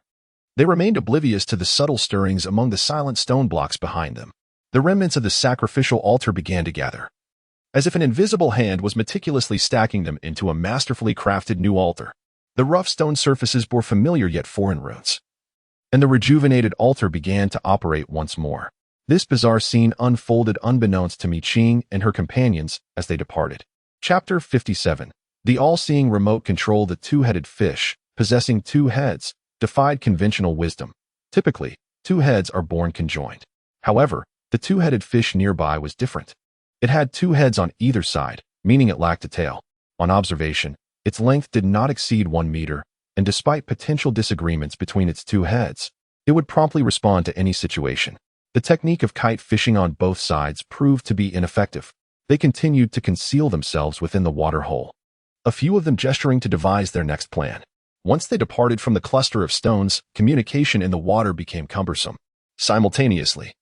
they remained oblivious to the subtle stirrings among the silent stone blocks behind them. The remnants of the sacrificial altar began to gather, as if an invisible hand was meticulously stacking them into a masterfully crafted new altar. The rough stone surfaces bore familiar yet foreign runes, and the rejuvenated altar began to operate once more. This bizarre scene unfolded unbeknownst to Qing and her companions as they departed. Chapter 57. The all-seeing remote control. The two-headed fish, possessing 2 heads, defied conventional wisdom. Typically, 2 heads are born conjoined. However, the two-headed fish nearby was different. It had 2 heads on either side, meaning it lacked a tail. On observation, its length did not exceed 1 meter, and despite potential disagreements between its 2 heads, it would promptly respond to any situation. The technique of kite fishing on both sides proved to be ineffective. They continued to conceal themselves within the water hole, a few of them gesturing to devise their next plan. Once they departed from the cluster of stones, communication in the water became cumbersome. Simultaneously,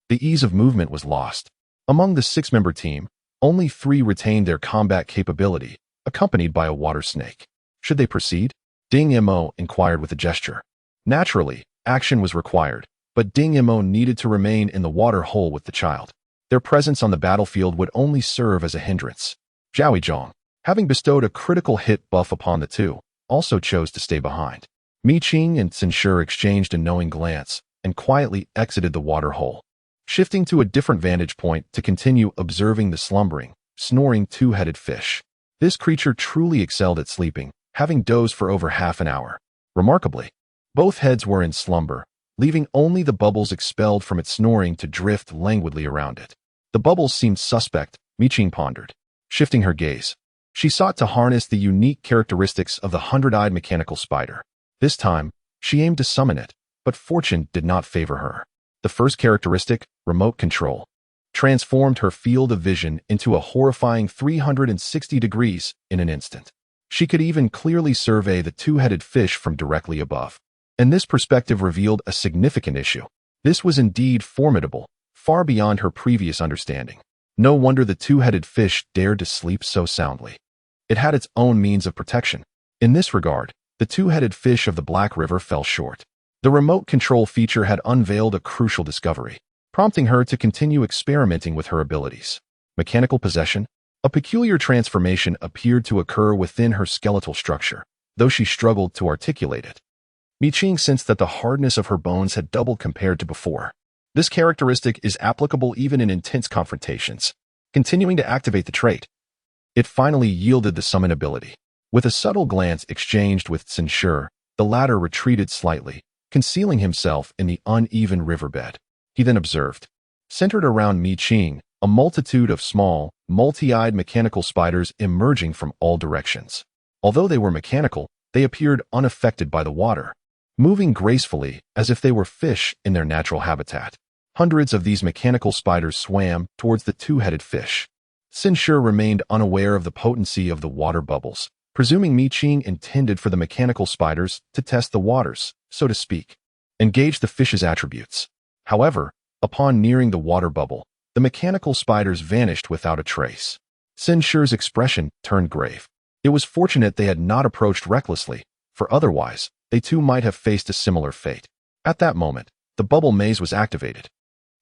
the ease of movement was lost. Among the six-member team, only 3 retained their combat capability, accompanied by a water snake. Should they proceed? Ding Mo inquired with a gesture. Naturally, action was required, but Ding Mo needed to remain in the water hole with the child. Their presence on the battlefield would only serve as a hindrance. Zhao Zhong, having bestowed a critical hit buff upon the two, also chose to stay behind. Mi Qing and Xin Shi exchanged a knowing glance and quietly exited the water hole, shifting to a different vantage point to continue observing the slumbering, snoring two-headed fish. This creature truly excelled at sleeping, having dozed for over half an hour. Remarkably, both heads were in slumber, leaving only the bubbles expelled from its snoring to drift languidly around it. The bubbles seemed suspect, Mi Qing pondered. Shifting her gaze, she sought to harness the unique characteristics of the hundred-eyed mechanical spider. This time, she aimed to summon it, but fortune did not favor her. The first characteristic, remote control, transformed her field of vision into a horrifying 360 degrees in an instant. She could even clearly survey the two-headed fish from directly above. And this perspective revealed a significant issue. This was indeed formidable, far beyond her previous understanding. No wonder the two-headed fish dared to sleep so soundly. It had its own means of protection. In this regard, the two-headed fish of the Black River fell short. The remote control feature had unveiled a crucial discovery, prompting her to continue experimenting with her abilities. Mechanical possession? A peculiar transformation appeared to occur within her skeletal structure, though she struggled to articulate it. Mi Qing sensed that the hardness of her bones had doubled compared to before. This characteristic is applicable even in intense confrontations. Continuing to activate the trait, it finally yielded the summon ability. With a subtle glance exchanged with Xin Shi, the latter retreated slightly, concealing himself in the uneven riverbed. He then observed, centered around Mi Qing, a multitude of small, multi-eyed mechanical spiders emerging from all directions. Although they were mechanical, they appeared unaffected by the water, moving gracefully as if they were fish in their natural habitat. Hundreds of these mechanical spiders swam towards the two-headed fish. Xin Shi remained unaware of the potency of the water bubbles, presuming Mi Qing intended for the mechanical spiders to test the waters, so to speak, and gauge the fish's attributes. However, upon nearing the water bubble, the mechanical spiders vanished without a trace. Xin Shi's expression turned grave. It was fortunate they had not approached recklessly, for otherwise, they too might have faced a similar fate. At that moment, the bubble maze was activated,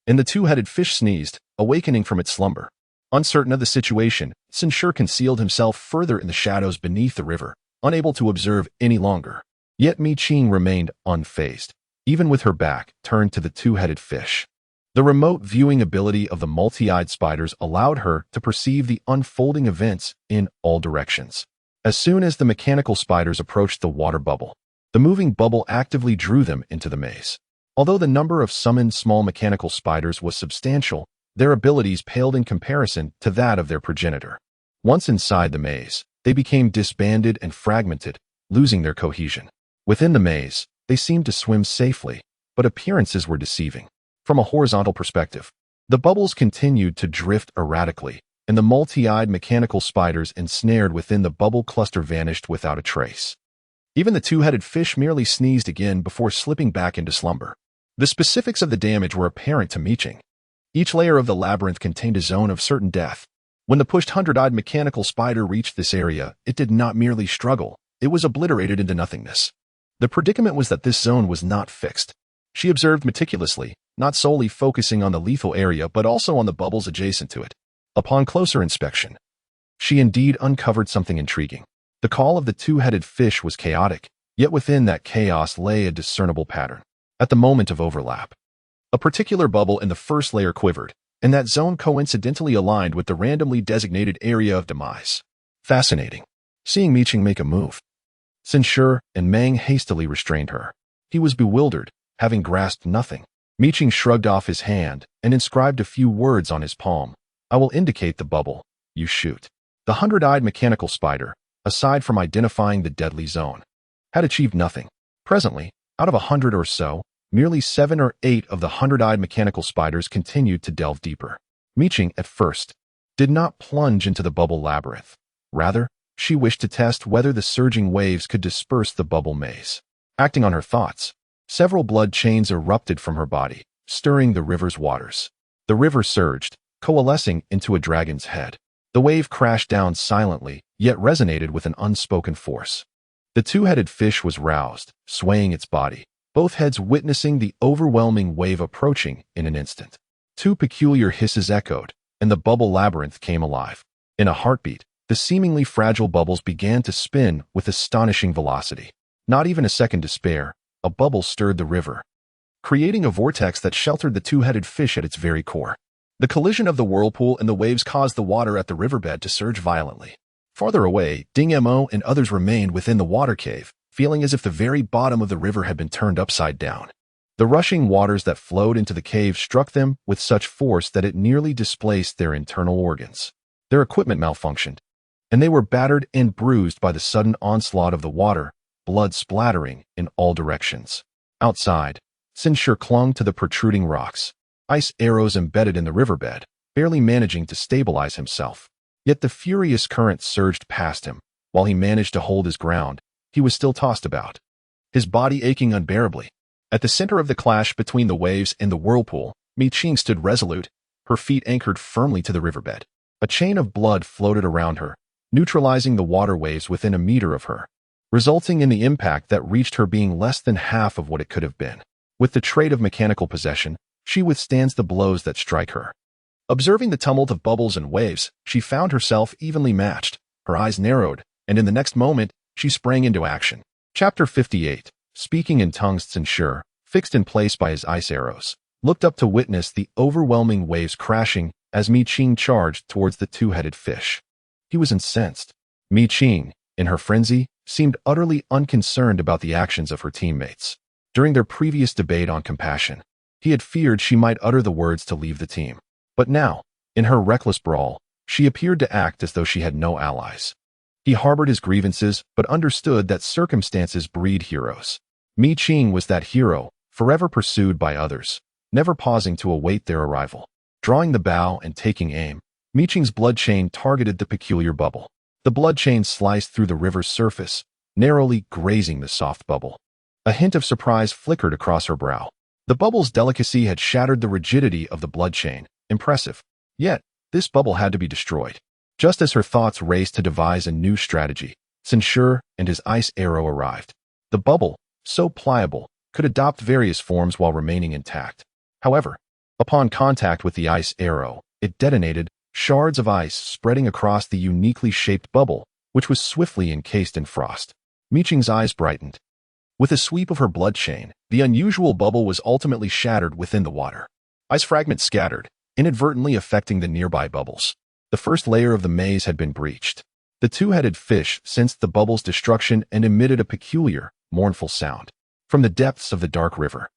and the two-headed fish sneezed, awakening from its slumber. Uncertain of the situation, Xin Shi concealed himself further in the shadows beneath the river, unable to observe any longer. Yet Mi Qing remained unfazed, even with her back turned to the two-headed fish. The remote viewing ability of the multi-eyed spiders allowed her to perceive the unfolding events in all directions. As soon as the mechanical spiders approached the water bubble, the moving bubble actively drew them into the maze. Although the number of summoned small mechanical spiders was substantial, their abilities paled in comparison to that of their progenitor. Once inside the maze, they became disbanded and fragmented, losing their cohesion. Within the maze, they seemed to swim safely, but appearances were deceiving. From a horizontal perspective, the bubbles continued to drift erratically, and the multi-eyed mechanical spiders ensnared within the bubble cluster vanished without a trace. Even the two-headed fish merely sneezed again before slipping back into slumber. The specifics of the damage were apparent to Mi Qing. Each layer of the labyrinth contained a zone of certain death. When the pushed hundred-eyed mechanical spider reached this area, it did not merely struggle, it was obliterated into nothingness. The predicament was that this zone was not fixed. She observed meticulously, not solely focusing on the lethal area but also on the bubbles adjacent to it. Upon closer inspection, she indeed uncovered something intriguing. The call of the two-headed fish was chaotic, yet within that chaos lay a discernible pattern. At the moment of overlap, a particular bubble in the first layer quivered, and that zone coincidentally aligned with the randomly designated area of demise. Fascinating. Seeing Mi Qing make a move, Xin Shi and Meng hastily restrained her. He was bewildered, having grasped nothing. Mi Qing shrugged off his hand and inscribed a few words on his palm. I will indicate the bubble. You shoot. The hundred-eyed mechanical spider, aside from identifying the deadly zone, had achieved nothing. Presently, out of 100 or so, merely 7 or 8 of the hundred-eyed mechanical spiders continued to delve deeper. Mi Qing, at first, did not plunge into the bubble labyrinth. Rather, she wished to test whether the surging waves could disperse the bubble maze. Acting on her thoughts, several blood chains erupted from her body, stirring the river's waters. The river surged, coalescing into a dragon's head. The wave crashed down silently, yet resonated with an unspoken force. The two-headed fish was roused, swaying its body, both heads witnessing the overwhelming wave approaching in an instant. Two peculiar hisses echoed, and the bubble labyrinth came alive. In a heartbeat, the seemingly fragile bubbles began to spin with astonishing velocity. Not even a second to spare, a bubble stirred the river, creating a vortex that sheltered the two-headed fish at its very core. The collision of the whirlpool and the waves caused the water at the riverbed to surge violently. Farther away, Ding Mo and others remained within the water cave, feeling as if the very bottom of the river had been turned upside down. The rushing waters that flowed into the cave struck them with such force that it nearly displaced their internal organs. Their equipment malfunctioned, and they were battered and bruised by the sudden onslaught of the water, blood splattering in all directions. Outside, Sinshur clung to the protruding rocks, ice arrows embedded in the riverbed, barely managing to stabilize himself. Yet the furious current surged past him. While he managed to hold his ground, he was still tossed about, his body aching unbearably. At the center of the clash between the waves and the whirlpool, Qing stood resolute, her feet anchored firmly to the riverbed. A chain of blood floated around her, neutralizing the water waves within a meter of her, resulting in the impact that reached her being less than half of what it could have been. With the trait of mechanical possession, she withstands the blows that strike her. Observing the tumult of bubbles and waves, she found herself evenly matched. Her eyes narrowed, and in the next moment, she sprang into action. Chapter 58. Speaking in tongues, Sinshur, fixed in place by his ice arrows, looked up to witness the overwhelming waves crashing as Qing charged towards the two-headed fish. He was incensed. Qing, in her frenzy, seemed utterly unconcerned about the actions of her teammates. During their previous debate on compassion, he had feared she might utter the words to leave the team. But now, in her reckless brawl, she appeared to act as though she had no allies. He harbored his grievances, but understood that circumstances breed heroes. Qing was that hero, forever pursued by others, never pausing to await their arrival. Drawing the bow and taking aim, Qing's blood chain targeted the peculiar bubble. The blood chain sliced through the river's surface, narrowly grazing the soft bubble. A hint of surprise flickered across her brow. The bubble's delicacy had shattered the rigidity of the blood chain. Impressive. Yet, this bubble had to be destroyed. Just as her thoughts raced to devise a new strategy, Sinshur and his ice arrow arrived. The bubble, so pliable, could adopt various forms while remaining intact. However, upon contact with the ice arrow, it detonated, shards of ice spreading across the uniquely shaped bubble, which was swiftly encased in frost. Qing's eyes brightened. With a sweep of her blood chain, the unusual bubble was ultimately shattered within the water. Ice fragments scattered, inadvertently affecting the nearby bubbles. The first layer of the maze had been breached. The two-headed fish sensed the bubble's destruction and emitted a peculiar, mournful sound. From the depths of the dark river,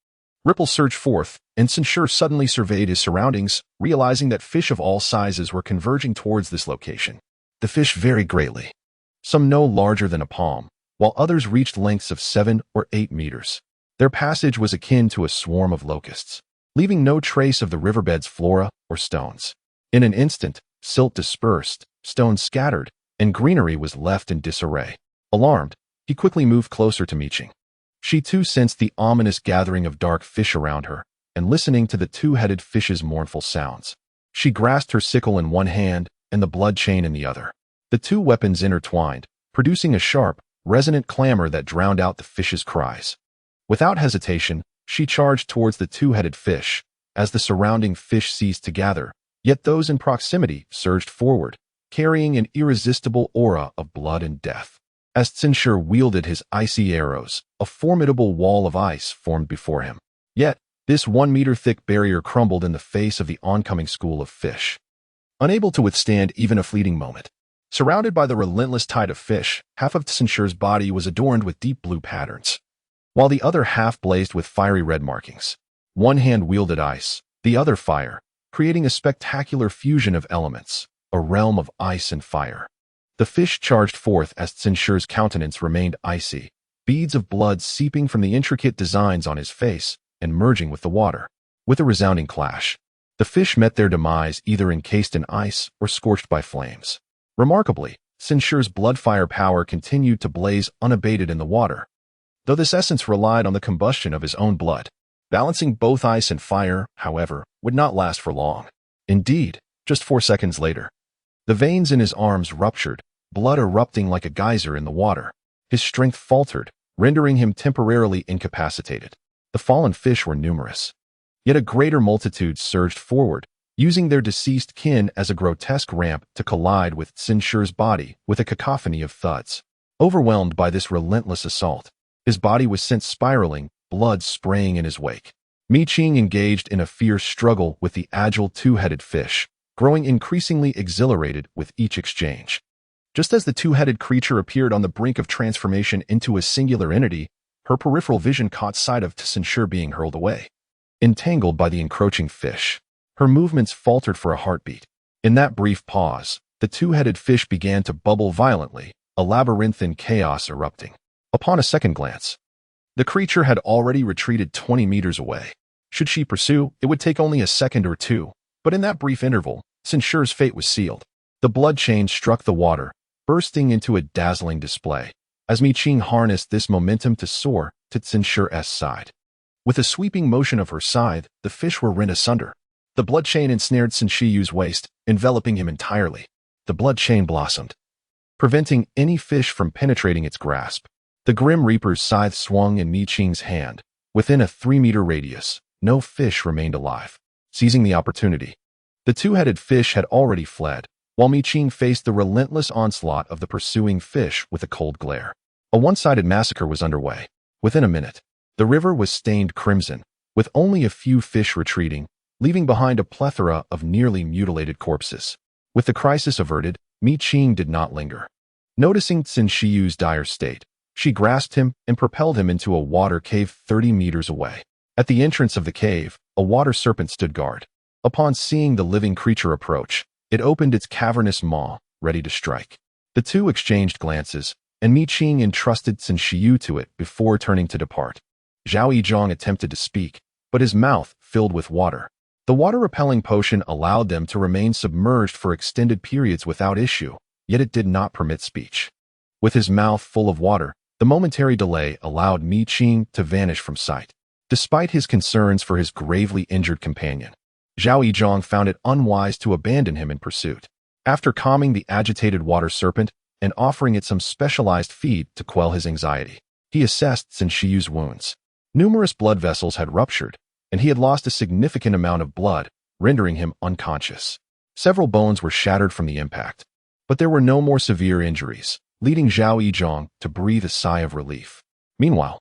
ripples surged forth, and Sinshur suddenly surveyed his surroundings, realizing that fish of all sizes were converging towards this location. The fish varied greatly, some no larger than a palm, while others reached lengths of 7 or 8 meters. Their passage was akin to a swarm of locusts, leaving no trace of the riverbed's flora or stones. In an instant, silt dispersed, stones scattered, and greenery was left in disarray. Alarmed, he quickly moved closer to Qing. She too sensed the ominous gathering of dark fish around her, and listening to the two-headed fish's mournful sounds. She grasped her sickle in one hand and the blood chain in the other. The two weapons intertwined, producing a sharp, resonant clamor that drowned out the fish's cries. Without hesitation, she charged towards the two-headed fish. As the surrounding fish ceased to gather, yet those in proximity surged forward, carrying an irresistible aura of blood and death. As Sinshur wielded his icy arrows, a formidable wall of ice formed before him. Yet, this 1-meter-thick barrier crumbled in the face of the oncoming school of fish. Unable to withstand even a fleeting moment, surrounded by the relentless tide of fish, half of Sinshur's body was adorned with deep blue patterns, while the other half blazed with fiery red markings. One hand wielded ice, the other fire, creating a spectacular fusion of elements, a realm of ice and fire. The fish charged forth as Sinshur's countenance remained icy, beads of blood seeping from the intricate designs on his face and merging with the water. With a resounding clash, the fish met their demise either encased in ice or scorched by flames. Remarkably, Sinshur's blood fire power continued to blaze unabated in the water, though this essence relied on the combustion of his own blood. Balancing both ice and fire, however, would not last for long. Indeed, Just 4 seconds later, the veins in his arms ruptured, blood erupting like a geyser in the water. His strength faltered, rendering him temporarily incapacitated. The fallen fish were numerous. Yet a greater multitude surged forward, using their deceased kin as a grotesque ramp to collide with Sinshur's body with a cacophony of thuds. Overwhelmed by this relentless assault, his body was sent spiraling, blood spraying in his wake. Mi Qing engaged in a fierce struggle with the agile two-headed fish, growing increasingly exhilarated with each exchange. Just as the two-headed creature appeared on the brink of transformation into a singular entity, her peripheral vision caught sight of Sinshur being hurled away. Entangled by the encroaching fish, her movements faltered for a heartbeat. In that brief pause, the two-headed fish began to bubble violently, a labyrinthine chaos erupting. Upon a second glance, the creature had already retreated 20 meters away. Should she pursue, it would take only a second or two, but in that brief interval, Sinshur's fate was sealed. The blood chain struck the water, bursting into a dazzling display, as Mi Qing harnessed this momentum to soar to Sinshur's side. With a sweeping motion of her scythe, the fish were rent asunder. The blood chain ensnared Sinshiyu's waist, enveloping him entirely. The blood chain blossomed, preventing any fish from penetrating its grasp. The Grim Reaper's scythe swung in Mi Qing's hand. Within a 3-meter radius, no fish remained alive. Seizing the opportunity, the two-headed fish had already fled, while Mi Qing faced the relentless onslaught of the pursuing fish with a cold glare. A one-sided massacre was underway. Within a minute, the river was stained crimson, with only a few fish retreating, leaving behind a plethora of nearly mutilated corpses. With the crisis averted, Mi Qing did not linger. Noticing Sinshiyu's dire state, she grasped him and propelled him into a water cave 30 meters away. At the entrance of the cave, a water serpent stood guard. Upon seeing the living creature approach, it opened its cavernous maw, ready to strike. The two exchanged glances, and Mi Qing entrusted Sinshiyu to it before turning to depart. Zhao Yizhong attempted to speak, but his mouth filled with water. The water-repelling potion allowed them to remain submerged for extended periods without issue, yet it did not permit speech. With his mouth full of water, the momentary delay allowed Mi Qing to vanish from sight. Despite his concerns for his gravely injured companion, Zhao Yizhong found it unwise to abandon him in pursuit. After calming the agitated water serpent and offering it some specialized feed to quell his anxiety, he assessed Sinshiyu's wounds. Numerous blood vessels had ruptured, and he had lost a significant amount of blood, rendering him unconscious. Several bones were shattered from the impact, but there were no more severe injuries, leading Zhao Yizhong to breathe a sigh of relief. Meanwhile,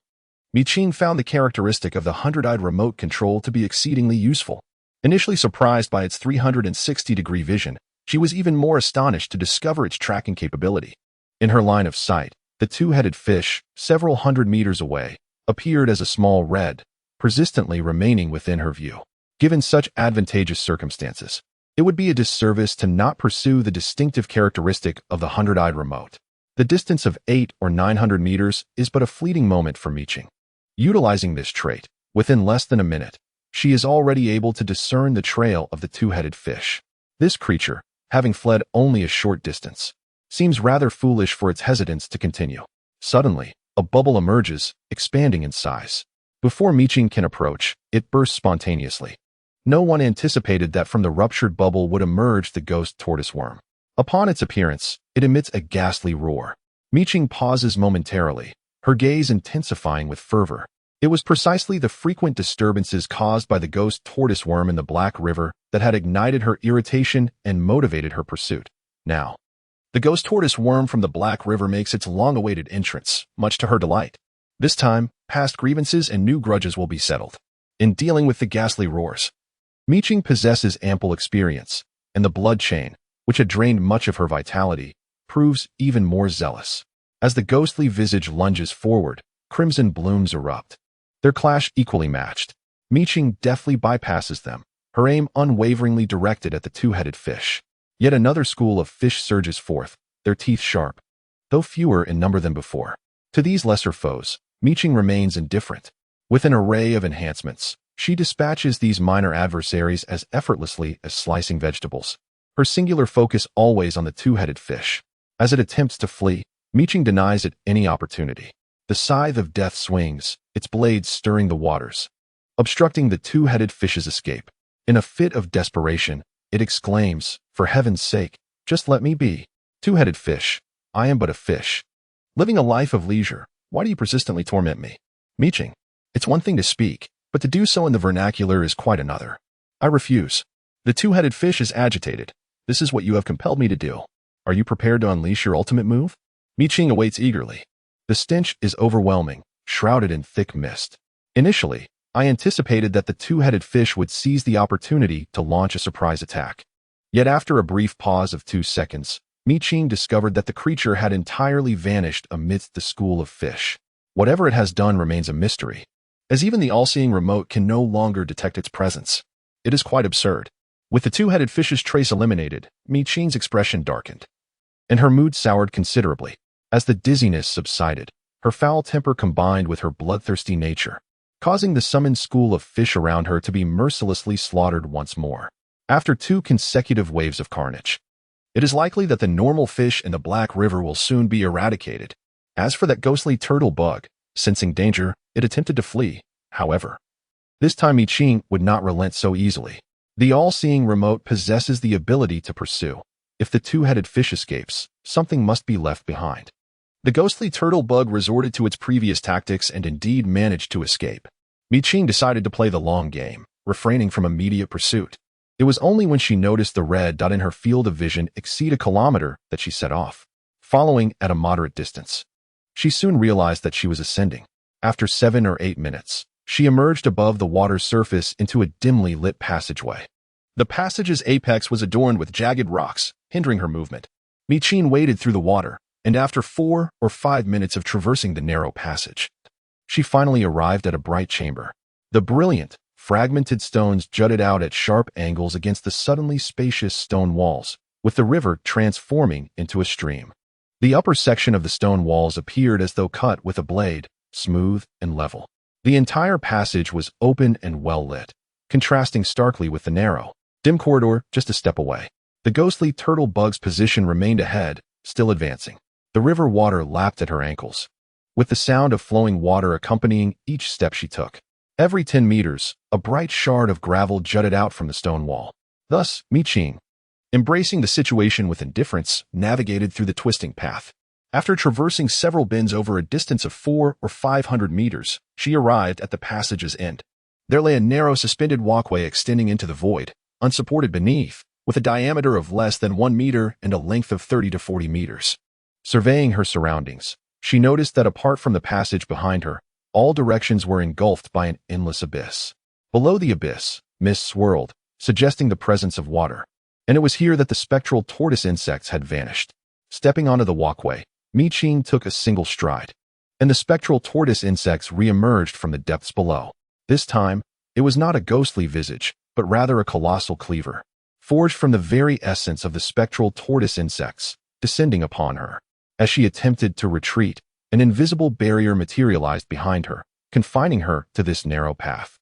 Mi Qing found the characteristic of the 100-eyed remote control to be exceedingly useful. Initially surprised by its 360-degree vision, she was even more astonished to discover its tracking capability. In her line of sight, the two-headed fish, several hundred meters away, appeared as a small red, persistently remaining within her view. Given such advantageous circumstances, it would be a disservice to not pursue the distinctive characteristic of the 100-eyed remote. The distance of 800 or 900 meters is but a fleeting moment for Mi Qing. Utilizing this trait, within less than a minute, she is already able to discern the trail of the two-headed fish. This creature, having fled only a short distance, seems rather foolish for its hesitance to continue. Suddenly, a bubble emerges, expanding in size. Before Mi Qing can approach, it bursts spontaneously. No one anticipated that from the ruptured bubble would emerge the ghost tortoise worm. Upon its appearance, it emits a ghastly roar. Mi Qing pauses momentarily, her gaze intensifying with fervor. It was precisely the frequent disturbances caused by the ghost tortoise worm in the Black River that had ignited her irritation and motivated her pursuit. Now, the ghost tortoise worm from the Black River makes its long-awaited entrance, much to her delight. This time, past grievances and new grudges will be settled. In dealing with the ghastly roars, Mi Qing possesses ample experience, and the blood chain, which had drained much of her vitality, proves even more zealous. As the ghostly visage lunges forward, crimson blooms erupt. Their clash equally matched. Mi Qing deftly bypasses them, her aim unwaveringly directed at the two-headed fish. Yet another school of fish surges forth, their teeth sharp, though fewer in number than before. To these lesser foes, Mi Qing remains indifferent. With an array of enhancements, she dispatches these minor adversaries as effortlessly as slicing vegetables. Her singular focus always on the two-headed fish. As it attempts to flee, Mi Qing denies it any opportunity. The scythe of death swings, its blades stirring the waters, obstructing the two-headed fish's escape. In a fit of desperation, It exclaims, "For heaven's sake, just let me be. Two-headed fish, I am but a fish. Living a life of leisure, why do you persistently torment me?" Qing. It's one thing to speak, but to do so in the vernacular is quite another. I refuse. The two-headed fish is agitated. This is what you have compelled me to do. Are you prepared to unleash your ultimate move? Qing awaits eagerly. The stench is overwhelming, shrouded in thick mist. Initially, I anticipated that the two-headed fish would seize the opportunity to launch a surprise attack. Yet after a brief pause of 2 seconds, Qing discovered that the creature had entirely vanished amidst the school of fish. Whatever it has done remains a mystery, as even the all-seeing remote can no longer detect its presence. It is quite absurd. With the two-headed fish's trace eliminated, Qing's expression darkened, and her mood soured considerably. As the dizziness subsided, her foul temper combined with her bloodthirsty nature, causing the summoned school of fish around her to be mercilessly slaughtered once more. After 2 consecutive waves of carnage, it is likely that the normal fish in the Black River will soon be eradicated. As for that ghostly turtle bug, sensing danger, it attempted to flee. However, this time Qing would not relent so easily. The all-seeing remote possesses the ability to pursue. If the two-headed fish escapes, something must be left behind. The ghostly turtle bug resorted to its previous tactics and indeed managed to escape. Qing decided to play the long game, refraining from immediate pursuit. It was only when she noticed the red dot in her field of vision exceed 1 kilometer that she set off, following at a moderate distance. She soon realized that she was ascending. After 7 or 8 minutes, she emerged above the water's surface into a dimly lit passageway. The passage's apex was adorned with jagged rocks, hindering her movement. Qing waded through the water, and after 4 or 5 minutes of traversing the narrow passage, she finally arrived at a bright chamber. The brilliant, fragmented stones jutted out at sharp angles against the suddenly spacious stone walls, with the river transforming into a stream. The upper section of the stone walls appeared as though cut with a blade, smooth and level. The entire passage was open and well lit, contrasting starkly with the narrow, dim corridor just a step away. The ghostly turtle bug's position remained ahead, still advancing. The river water lapped at her ankles, with the sound of flowing water accompanying each step she took. Every 10 meters, a bright shard of gravel jutted out from the stone wall. Thus, Qing, embracing the situation with indifference, navigated through the twisting path. After traversing several bends over a distance of 400 or 500 meters, she arrived at the passage's end. There lay a narrow suspended walkway extending into the void, unsupported beneath, with a diameter of less than 1 meter and a length of 30 to 40 meters. Surveying her surroundings, she noticed that apart from the passage behind her, all directions were engulfed by an endless abyss. Below the abyss, mist swirled, suggesting the presence of water, and it was here that the spectral tortoise insects had vanished. Stepping onto the walkway, Qing took a single stride, and the spectral tortoise insects re-emerged from the depths below. This time, it was not a ghostly visage, but rather a colossal cleaver, forged from the very essence of the spectral tortoise insects, descending upon her. As she attempted to retreat, an invisible barrier materialized behind her, confining her to this narrow path,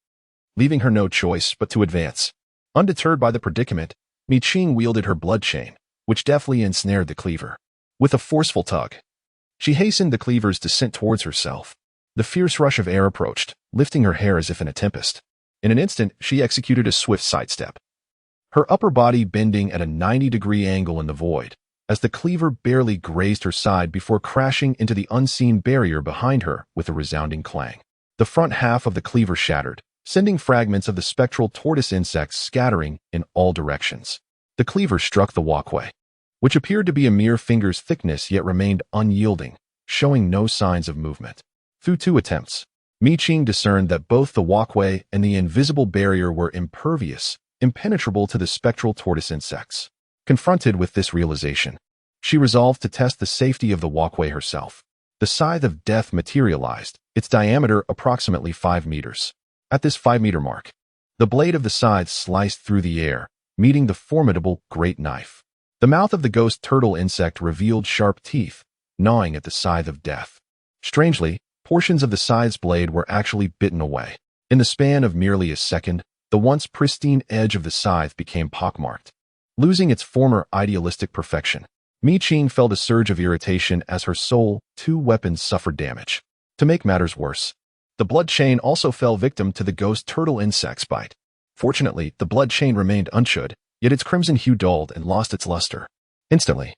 leaving her no choice but to advance. Undeterred by the predicament, Qing wielded her blood chain, which deftly ensnared the cleaver. With a forceful tug, she hastened the cleaver's descent towards herself. The fierce rush of air approached, lifting her hair as if in a tempest. In an instant, she executed a swift sidestep, her upper body bending at a 90-degree angle in the void, as the cleaver barely grazed her side before crashing into the unseen barrier behind her with a resounding clang. The front half of the cleaver shattered, sending fragments of the spectral tortoise insects scattering in all directions. The cleaver struck the walkway, which appeared to be a mere finger's thickness yet remained unyielding, showing no signs of movement. Through 2 attempts, Qing discerned that both the walkway and the invisible barrier were impervious, impenetrable to the spectral tortoise insects. Confronted with this realization, she resolved to test the safety of the walkway herself. The scythe of death materialized, its diameter approximately 5 meters. At this 5-meter mark, the blade of the scythe sliced through the air, meeting the formidable great knife. The mouth of the ghost turtle insect revealed sharp teeth, gnawing at the scythe of death. Strangely, portions of the scythe's blade were actually bitten away. In the span of merely a second, the once pristine edge of the scythe became pockmarked, losing its former idealistic perfection. Qing felt a surge of irritation as her sole 2 weapons suffered damage. To make matters worse, the blood chain also fell victim to the ghost turtle insect's bite. Fortunately, the blood chain remained unchewed, yet its crimson hue dulled and lost its luster. Instantly,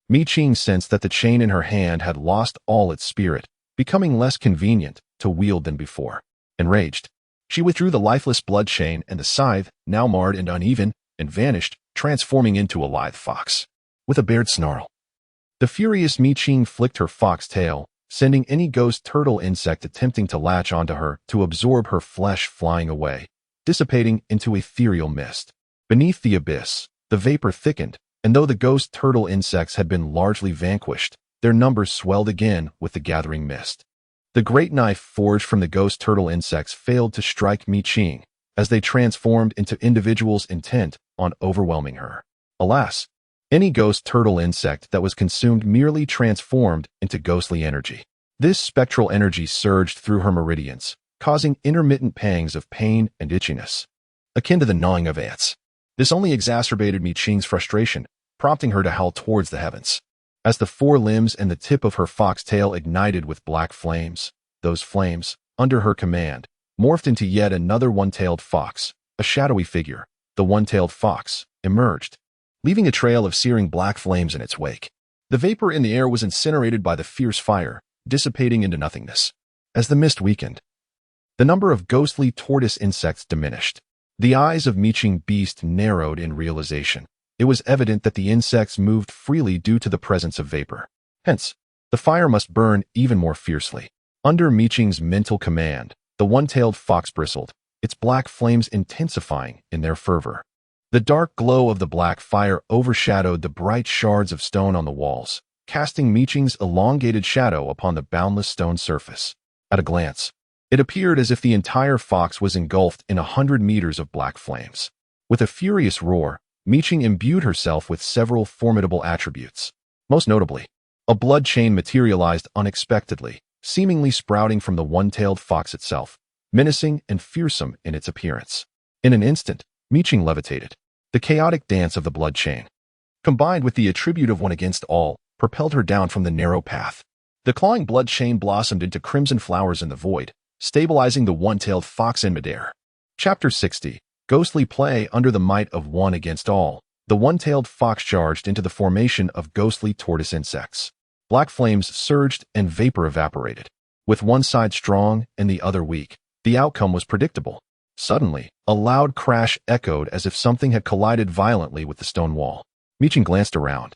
Qing sensed that the chain in her hand had lost all its spirit, becoming less convenient to wield than before. Enraged, she withdrew the lifeless blood chain, and the scythe, now marred and uneven, and vanished, transforming into a lithe fox. With a bared snarl, the furious Qing flicked her fox tail, sending any ghost turtle insect attempting to latch onto her to absorb her flesh flying away, dissipating into ethereal mist. Beneath the abyss, the vapor thickened, and though the ghost turtle insects had been largely vanquished, their numbers swelled again with the gathering mist. The great knife forged from the ghost turtle insects failed to strike Qing, as they transformed into individuals intent on overwhelming her. Alas, any ghost turtle insect that was consumed merely transformed into ghostly energy. This spectral energy surged through her meridians, causing intermittent pangs of pain and itchiness, akin to the gnawing of ants. This only exacerbated Qing's frustration, prompting her to howl towards the heavens. As the four limbs and the tip of her fox tail ignited with black flames, those flames, under her command, morphed into yet another one-tailed fox. A shadowy figure, the one-tailed fox, emerged, leaving a trail of searing black flames in its wake. The vapor in the air was incinerated by the fierce fire, dissipating into nothingness. As the mist weakened, the number of ghostly tortoise insects diminished. The eyes of Qing beast narrowed in realization. It was evident that the insects moved freely due to the presence of vapor. Hence, the fire must burn even more fiercely. Under Qing's mental command, the one-tailed fox bristled, its black flames intensifying in their fervor. The dark glow of the black fire overshadowed the bright shards of stone on the walls, casting Qing's elongated shadow upon the boundless stone surface. At a glance, it appeared as if the entire fox was engulfed in 100 meters of black flames. With a furious roar, Qing imbued herself with several formidable attributes. Most notably, a blood chain materialized unexpectedly, seemingly sprouting from the one-tailed fox itself, menacing and fearsome in its appearance. In an instant, Qing levitated. The chaotic dance of the blood chain, combined with the attribute of one against all, propelled her down from the narrow path. The clawing blood chain blossomed into crimson flowers in the void, stabilizing the one-tailed fox in midair. Chapter 60. Ghostly play under the might of one against all. The one-tailed fox charged into the formation of ghostly tortoise insects. Black flames surged and vapor evaporated. With one side strong and the other weak, the outcome was predictable. Suddenly, a loud crash echoed as if something had collided violently with the stone wall. Qing glanced around,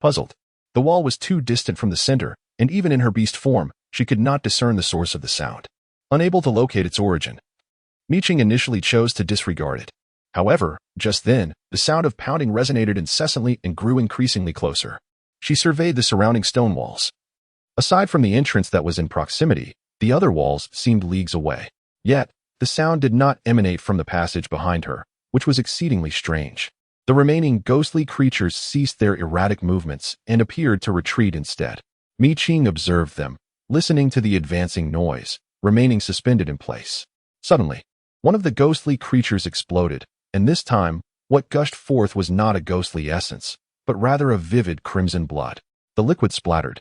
puzzled. The wall was too distant from the center, and even in her beast form, she could not discern the source of the sound. Unable to locate its origin, Qing initially chose to disregard it. However, just then, the sound of pounding resonated incessantly and grew increasingly closer. She surveyed the surrounding stone walls. Aside from the entrance that was in proximity, the other walls seemed leagues away. Yet, the sound did not emanate from the passage behind her, which was exceedingly strange. The remaining ghostly creatures ceased their erratic movements and appeared to retreat instead. Qing observed them, listening to the advancing noise, remaining suspended in place. Suddenly, one of the ghostly creatures exploded, and this time, what gushed forth was not a ghostly essence, but rather a vivid crimson blood. The liquid splattered,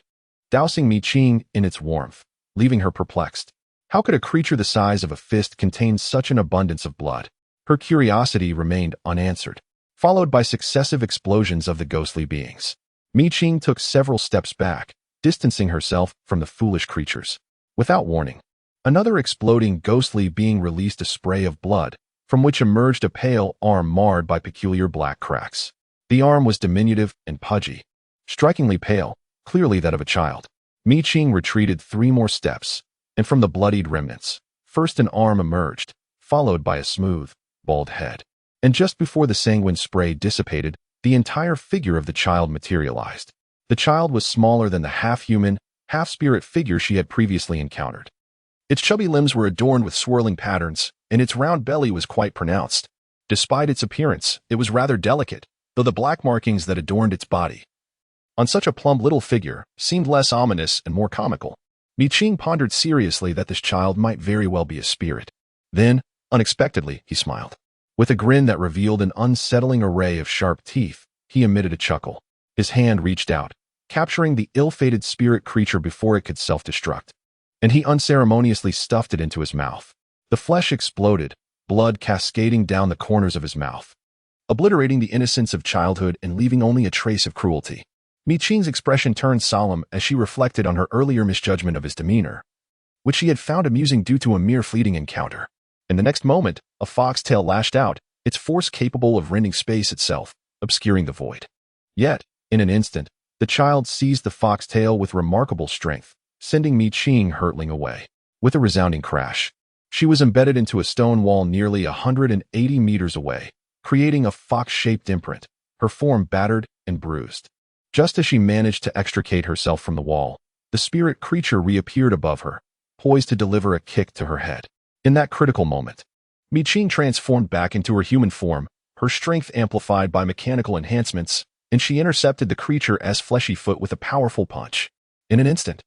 dousing Qing in its warmth, leaving her perplexed. How could a creature the size of a fist contain such an abundance of blood? Her curiosity remained unanswered, followed by successive explosions of the ghostly beings. Qing took several steps back, distancing herself from the foolish creatures. Without warning, another exploding ghostly being released a spray of blood, from which emerged a pale arm marred by peculiar black cracks. The arm was diminutive and pudgy, strikingly pale, clearly that of a child. Qing retreated 3 more steps, and from the bloodied remnants, first an arm emerged, followed by a smooth, bald head. And just before the sanguine spray dissipated, the entire figure of the child materialized. The child was smaller than the half-human, half-spirit figure she had previously encountered. Its chubby limbs were adorned with swirling patterns, and its round belly was quite pronounced. Despite its appearance, it was rather delicate, though the black markings that adorned its body, on such a plump little figure, seemed less ominous and more comical. Qing pondered seriously that this child might very well be a spirit. Then, unexpectedly, he smiled. With a grin that revealed an unsettling array of sharp teeth, he emitted a chuckle. His hand reached out, capturing the ill-fated spirit creature before it could self-destruct, and he unceremoniously stuffed it into his mouth. The flesh exploded, blood cascading down the corners of his mouth. obliterating the innocence of childhood and leaving only a trace of cruelty. Mi Qing's expression turned solemn as she reflected on her earlier misjudgment of his demeanor, which she had found amusing due to a mere fleeting encounter. In the next moment, a foxtail lashed out, its force capable of rending space itself, obscuring the void. Yet, in an instant, the child seized the foxtail with remarkable strength, sending Mi Qing hurtling away. With a resounding crash, she was embedded into a stone wall nearly 180 meters away, creating a fox-shaped imprint, her form battered and bruised. Just as she managed to extricate herself from the wall, the spirit creature reappeared above her, poised to deliver a kick to her head. In that critical moment, Mi Qing transformed back into her human form, her strength amplified by mechanical enhancements, and she intercepted the creature's fleshy foot with a powerful punch. In an instant,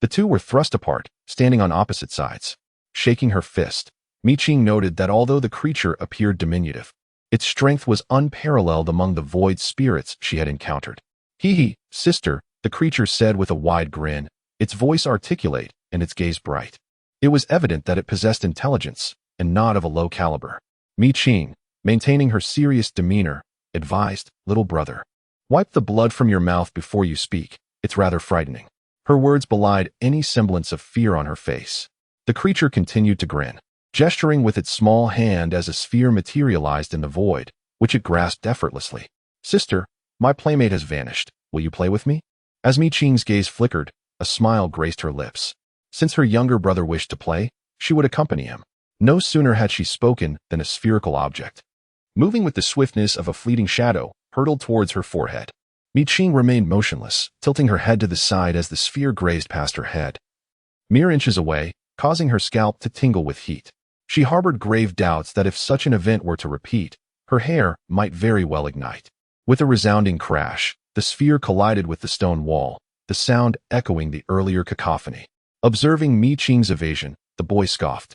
the two were thrust apart, standing on opposite sides. Shaking her fist, Mi Qing noted that although the creature appeared diminutive, its strength was unparalleled among the void spirits she had encountered. Hee, sister, the creature said with a wide grin, its voice articulate and its gaze bright. It was evident that it possessed intelligence, and not of a low caliber. Mi Qing, maintaining her serious demeanor, advised, little brother, wipe the blood from your mouth before you speak, it's rather frightening. Her words belied any semblance of fear on her face. The creature continued to grin, gesturing with its small hand as a sphere materialized in the void, which it grasped effortlessly. Sister, my playmate has vanished. Will you play with me? As Mi Qing's gaze flickered, a smile graced her lips. Since her younger brother wished to play, she would accompany him. No sooner had she spoken than a spherical object, moving with the swiftness of a fleeting shadow, hurtled towards her forehead. Mi Qing remained motionless, tilting her head to the side as the sphere grazed past her head, mere inches away, causing her scalp to tingle with heat. She harbored grave doubts that if such an event were to repeat, her hair might very well ignite. With a resounding crash, the sphere collided with the stone wall, the sound echoing the earlier cacophony. Observing Mi Qing's evasion, the boy scoffed,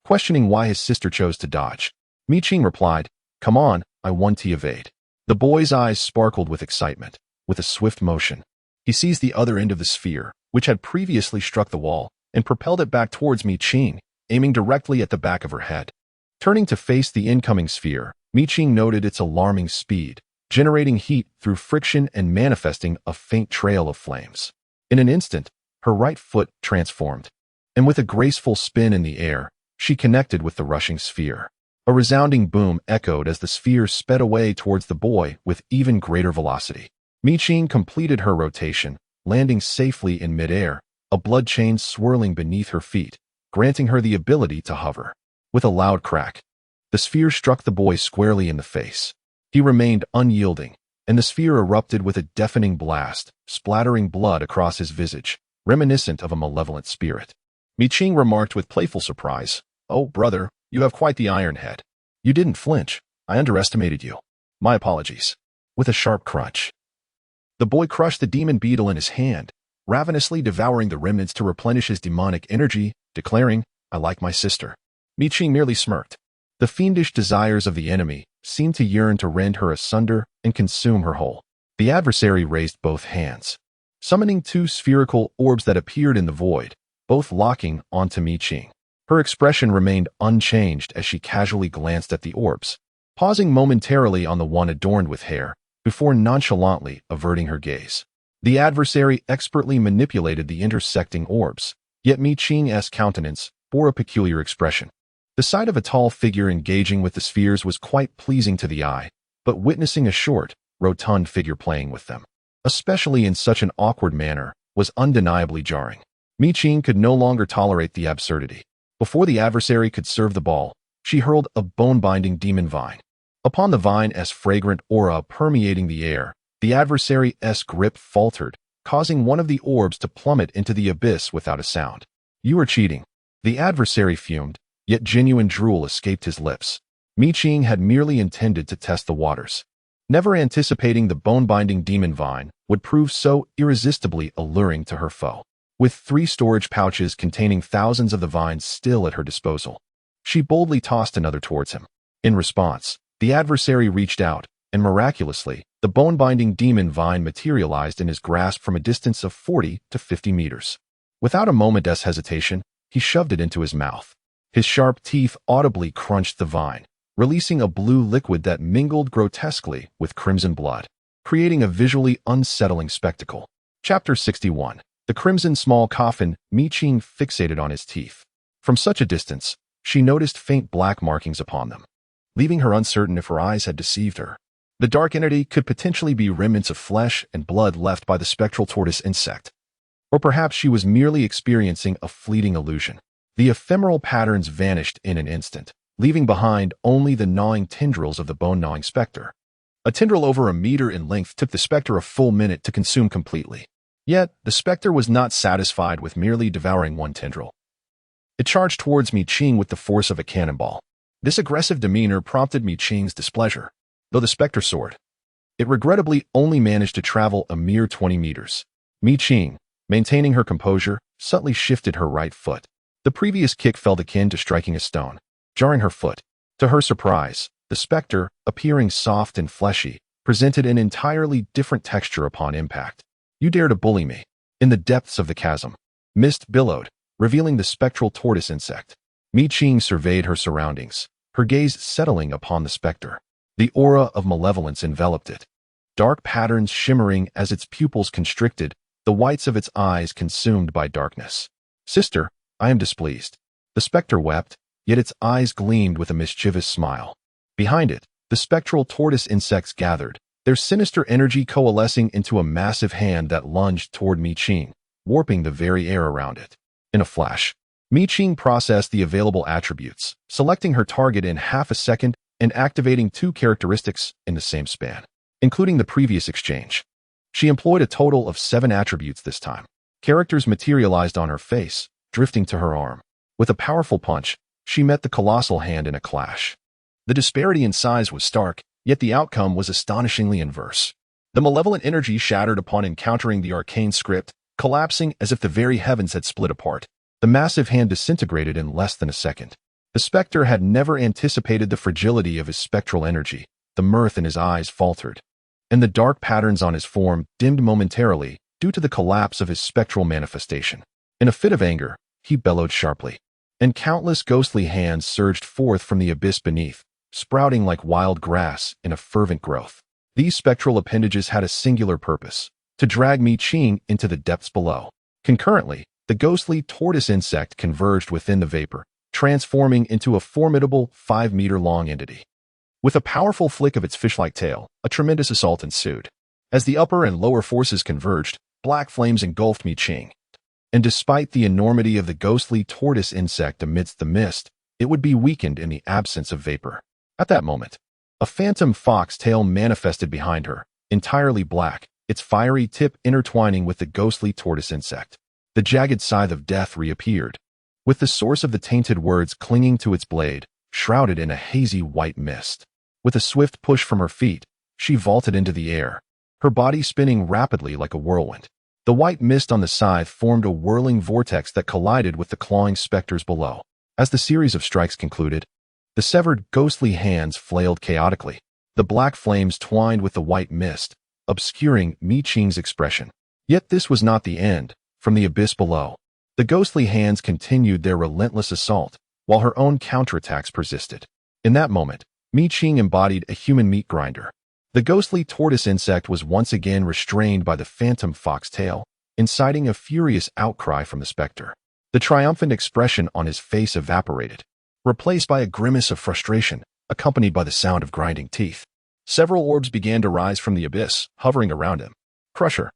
questioning why his sister chose to dodge. Mi Qing replied, "Come on, I want to evade." The boy's eyes sparkled with excitement. With a swift motion, he seized the other end of the sphere, which had previously struck the wall, and propelled it back towards Mi Qing, aiming directly at the back of her head. Turning to face the incoming sphere, Mi Qing noted its alarming speed, generating heat through friction and manifesting a faint trail of flames. In an instant, her right foot transformed, and with a graceful spin in the air, she connected with the rushing sphere. A resounding boom echoed as the sphere sped away towards the boy with even greater velocity. Mi Qing completed her rotation, landing safely in midair, a blood chain swirling beneath her feet, granting her the ability to hover. With a loud crack, the sphere struck the boy squarely in the face. He remained unyielding, and the sphere erupted with a deafening blast, splattering blood across his visage, reminiscent of a malevolent spirit. Mi Qing remarked with playful surprise, "Oh, brother, you have quite the iron head. You didn't flinch. I underestimated you. My apologies." With a sharp crunch, the boy crushed the demon beetle in his hand, ravenously devouring the remnants to replenish his demonic energy, declaring, "I like my sister." Mi Qing merely smirked. The fiendish desires of the enemy seemed to yearn to rend her asunder and consume her whole. The adversary raised both hands, summoning two spherical orbs that appeared in the void, both locking onto Mi Qing. Her expression remained unchanged as she casually glanced at the orbs, pausing momentarily on the one adorned with hair, before nonchalantly averting her gaze. The adversary expertly manipulated the intersecting orbs, yet Mi Qing's countenance bore a peculiar expression. The sight of a tall figure engaging with the spheres was quite pleasing to the eye, but witnessing a short, rotund figure playing with them, especially in such an awkward manner, was undeniably jarring. Mi Qing could no longer tolerate the absurdity. Before the adversary could serve the ball, she hurled a bone-binding demon vine. Upon the vine's fragrant aura permeating the air, the adversary's grip faltered, causing one of the orbs to plummet into the abyss without a sound. "You are cheating." The adversary fumed, yet genuine drool escaped his lips. Mi Qing had merely intended to test the waters, never anticipating the bone-binding demon vine would prove so irresistibly alluring to her foe. With 3 storage pouches containing thousands of the vines still at her disposal, she boldly tossed another towards him. In response, the adversary reached out, and miraculously, the bone-binding demon vine materialized in his grasp from a distance of 40 to 50 meters. Without a moment's hesitation, he shoved it into his mouth. His sharp teeth audibly crunched the vine, releasing a blue liquid that mingled grotesquely with crimson blood, creating a visually unsettling spectacle. Chapter 61. The crimson small coffin, Qing fixated on his teeth. From such a distance, she noticed faint black markings upon them, leaving her uncertain if her eyes had deceived her. The dark entity could potentially be remnants of flesh and blood left by the spectral tortoise insect. Or perhaps she was merely experiencing a fleeting illusion. The ephemeral patterns vanished in an instant, leaving behind only the gnawing tendrils of the bone-gnawing specter. A tendril over a meter in length took the specter a full minute to consume completely. Yet, the specter was not satisfied with merely devouring one tendril. It charged towards Qing with the force of a cannonball. This aggressive demeanor prompted Qing's displeasure. Though the specter soared, it regrettably only managed to travel a mere 20 meters. Qing, maintaining her composure, subtly shifted her right foot. The previous kick felt akin to striking a stone, jarring her foot. To her surprise, the specter, appearing soft and fleshy, presented an entirely different texture upon impact. "You dare to bully me?" In the depths of the chasm, mist billowed, revealing the spectral tortoise insect. Qing surveyed her surroundings, her gaze settling upon the specter. The aura of malevolence enveloped it, dark patterns shimmering as its pupils constricted, the whites of its eyes consumed by darkness. "Sister, I am displeased." The specter wept, yet its eyes gleamed with a mischievous smile. Behind it, the spectral tortoise insects gathered, their sinister energy coalescing into a massive hand that lunged toward Qing, warping the very air around it. In a flash, Qing processed the available attributes, selecting her target in half a second and activating 2 characteristics in the same span, including the previous exchange. She employed a total of 7 attributes this time. Characters materialized on her face, drifting to her arm. With a powerful punch, she met the colossal hand in a clash. The disparity in size was stark, yet the outcome was astonishingly inverse. The malevolent energy shattered upon encountering the arcane script, collapsing as if the very heavens had split apart. The massive hand disintegrated in less than a second. The specter had never anticipated the fragility of his spectral energy. The mirth in his eyes faltered, and the dark patterns on his form dimmed momentarily due to the collapse of his spectral manifestation. In a fit of anger, he bellowed sharply, and countless ghostly hands surged forth from the abyss beneath, sprouting like wild grass in a fervent growth. These spectral appendages had a singular purpose: to drag Qing into the depths below. Concurrently, the ghostly tortoise insect converged within the vapor, transforming into a formidable 5-meter-long entity. With a powerful flick of its fish-like tail, a tremendous assault ensued. As the upper and lower forces converged, black flames engulfed Qing. And despite the enormity of the ghostly tortoise insect amidst the mist, it would be weakened in the absence of vapor. At that moment, a phantom fox tail manifested behind her, entirely black, its fiery tip intertwining with the ghostly tortoise insect. The jagged scythe of death reappeared, with the source of the tainted words clinging to its blade, shrouded in a hazy white mist. With a swift push from her feet, she vaulted into the air, her body spinning rapidly like a whirlwind. The white mist on the scythe formed a whirling vortex that collided with the clawing specters below. As the series of strikes concluded, the severed ghostly hands flailed chaotically. The black flames twined with the white mist, obscuring Qing's expression. Yet this was not the end. From the abyss below, the ghostly hands continued their relentless assault, while her own counterattacks persisted. In that moment, Qing embodied a human meat grinder. The ghostly tortoise insect was once again restrained by the phantom fox tail, inciting a furious outcry from the specter. The triumphant expression on his face evaporated, replaced by a grimace of frustration, accompanied by the sound of grinding teeth. Several orbs began to rise from the abyss, hovering around him. "Crusher!"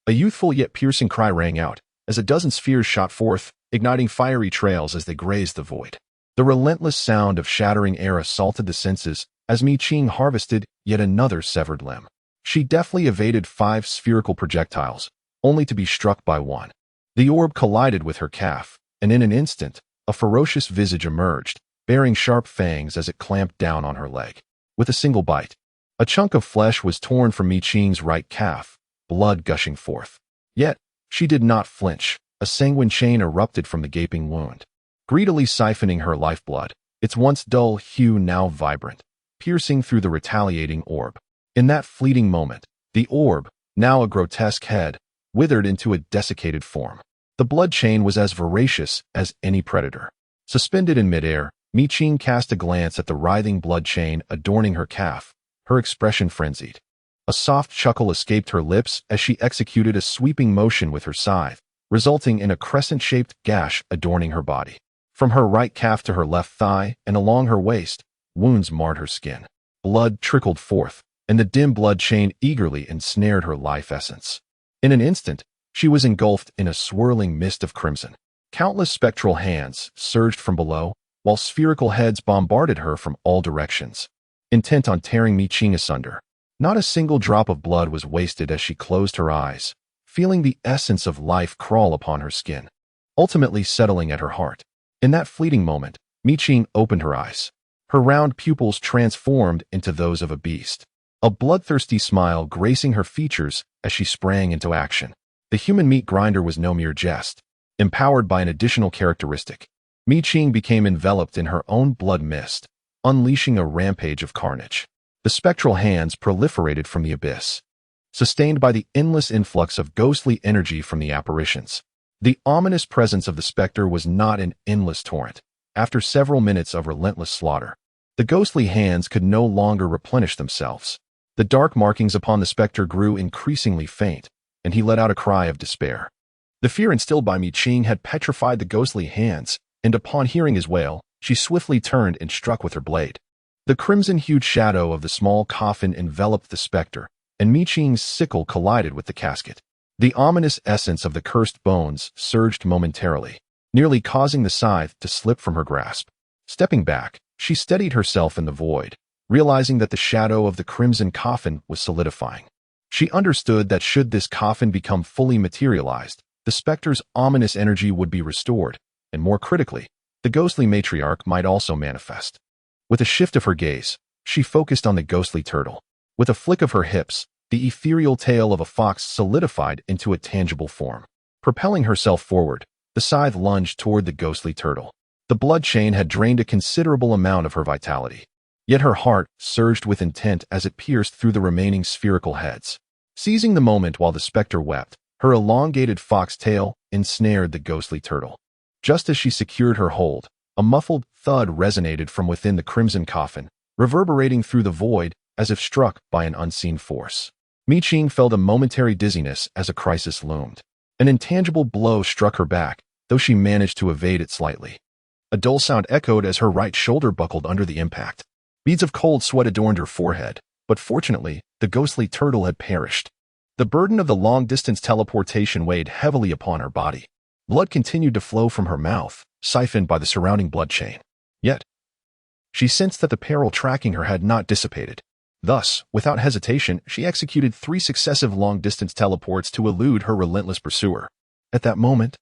A youthful yet piercing cry rang out, as a dozen spheres shot forth, igniting fiery trails as they grazed the void. The relentless sound of shattering air assaulted the senses as Qing harvested yet another severed limb. She deftly evaded 5 spherical projectiles, only to be struck by one. The orb collided with her calf, and in an instant, a ferocious visage emerged, bearing sharp fangs as it clamped down on her leg. With a single bite, a chunk of flesh was torn from Qing's right calf, blood gushing forth. Yet, she did not flinch. A sanguine chain erupted from the gaping wound, greedily siphoning her lifeblood, its once dull hue now vibrant, piercing through the retaliating orb. In that fleeting moment, the orb, now a grotesque head, withered into a desiccated form. The blood chain was as voracious as any predator. Suspended in midair, Mi Qing cast a glance at the writhing blood chain adorning her calf, her expression frenzied. A soft chuckle escaped her lips as she executed a sweeping motion with her scythe, resulting in a crescent-shaped gash adorning her body. From her right calf to her left thigh and along her waist, wounds marred her skin. Blood trickled forth, and the dim blood chain eagerly ensnared her life essence. In an instant, she was engulfed in a swirling mist of crimson. Countless spectral hands surged from below, while spherical heads bombarded her from all directions, intent on tearing Mi Qing asunder. Not a single drop of blood was wasted as she closed her eyes, feeling the essence of life crawl upon her skin, ultimately settling at her heart. In that fleeting moment, Mi Qing opened her eyes. Her round pupils transformed into those of a beast, a bloodthirsty smile gracing her features as she sprang into action. The human meat grinder was no mere jest. Empowered by an additional characteristic, Mi Qing became enveloped in her own blood mist, unleashing a rampage of carnage. The spectral hands proliferated from the abyss, sustained by the endless influx of ghostly energy from the apparitions. The ominous presence of the specter was not an endless torrent. After several minutes of relentless slaughter, the ghostly hands could no longer replenish themselves. The dark markings upon the specter grew increasingly faint, and he let out a cry of despair. The fear instilled by Mi Qing had petrified the ghostly hands, and upon hearing his wail, she swiftly turned and struck with her blade. The crimson-hued shadow of the small coffin enveloped the specter, and Mi Qing's sickle collided with the casket. The ominous essence of the cursed bones surged momentarily, nearly causing the scythe to slip from her grasp. Stepping back, she steadied herself in the void, realizing that the shadow of the crimson coffin was solidifying. She understood that should this coffin become fully materialized, the specter's ominous energy would be restored, and more critically, the ghostly matriarch might also manifest. With a shift of her gaze, she focused on the ghostly turtle. With a flick of her hips, the ethereal tail of a fox solidified into a tangible form. Propelling herself forward, the scythe lunged toward the ghostly turtle. The blood chain had drained a considerable amount of her vitality, yet her heart surged with intent as it pierced through the remaining spherical heads. Seizing the moment while the specter wept, her elongated fox tail ensnared the ghostly turtle. Just as she secured her hold, a muffled thud resonated from within the crimson coffin, reverberating through the void as if struck by an unseen force. Mi Qing felt a momentary dizziness as a crisis loomed. An intangible blow struck her back, though she managed to evade it slightly. A dull sound echoed as her right shoulder buckled under the impact. Beads of cold sweat adorned her forehead, but fortunately, the ghostly turtle had perished. The burden of the long-distance teleportation weighed heavily upon her body. Blood continued to flow from her mouth, siphoned by the surrounding blood chain. Yet, she sensed that the peril tracking her had not dissipated. Thus, without hesitation, she executed 3 successive long-distance teleports to elude her relentless pursuer. At that moment,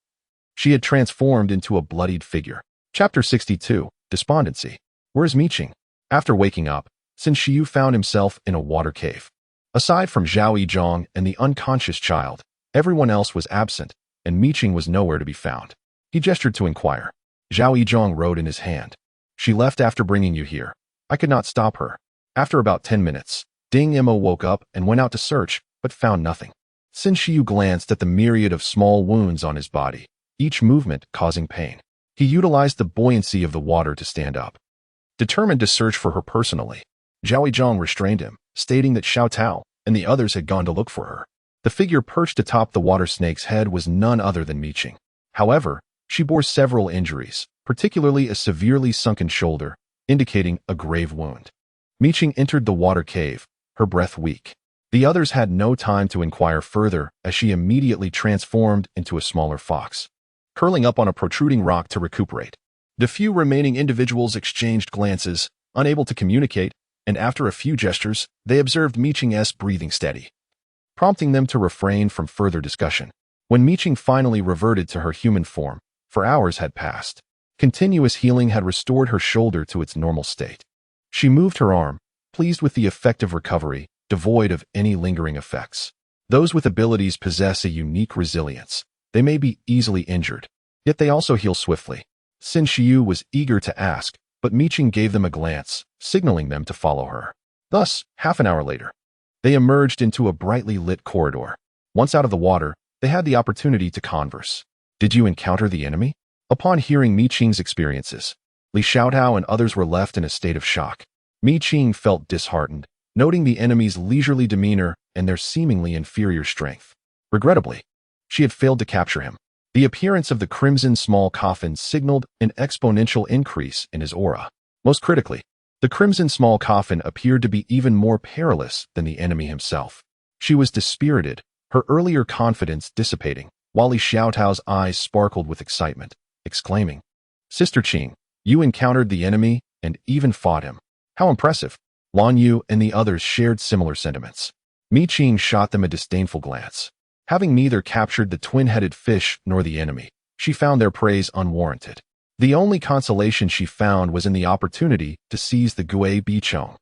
she had transformed into a bloodied figure. Chapter 62, Despondency. Where's Mi Qing? After waking up, Xin Shiyu found himself in a water cave. Aside from Zhao Yizhong and the unconscious child, everyone else was absent, and Mi Qing was nowhere to be found. He gestured to inquire. Zhao Yizhong wrote in his hand. She left after bringing you here. I could not stop her. After about 10 minutes, Ding Imo woke up and went out to search, but found nothing. Xin Shiyu glanced at the myriad of small wounds on his body, each movement causing pain. He utilized the buoyancy of the water to stand up. Determined to search for her personally, Zhao Yizhong restrained him, stating that Xiao Tao and the others had gone to look for her. The figure perched atop the water snake's head was none other than Mi Qing. However, she bore several injuries, particularly a severely sunken shoulder, indicating a grave wound. Mi Qing entered the water cave, her breath weak. The others had no time to inquire further as she immediately transformed into a smaller fox, curling up on a protruding rock to recuperate. The few remaining individuals exchanged glances, unable to communicate, and after a few gestures, they observed Mi Qing's breathing steady, prompting them to refrain from further discussion. When Mi Qing finally reverted to her human form, for hours had passed. Continuous healing had restored her shoulder to its normal state. She moved her arm, pleased with the effective recovery, devoid of any lingering effects. Those with abilities possess a unique resilience. They may be easily injured, yet they also heal swiftly. Xin Shiyu was eager to ask, but Mi Qing gave them a glance, signaling them to follow her. Thus, half an hour later, they emerged into a brightly lit corridor. Once out of the water, they had the opportunity to converse. Did you encounter the enemy? Upon hearing Mi Qing's experiences, Li Xiaotao and others were left in a state of shock. Mi Qing felt disheartened, noting the enemy's leisurely demeanor and their seemingly inferior strength. Regrettably, she had failed to capture him. The appearance of the crimson small coffin signaled an exponential increase in his aura. Most critically, the crimson small coffin appeared to be even more perilous than the enemy himself. She was dispirited, her earlier confidence dissipating, while Li Xiaotao's eyes sparkled with excitement, exclaiming, "Sister Qing, you encountered the enemy and even fought him. How impressive!" Lan Yu and the others shared similar sentiments. Mi Qing shot them a disdainful glance. Having neither captured the twin-headed fish nor the enemy, she found their praise unwarranted. The only consolation she found was in the opportunity to seize the Gui Bichong.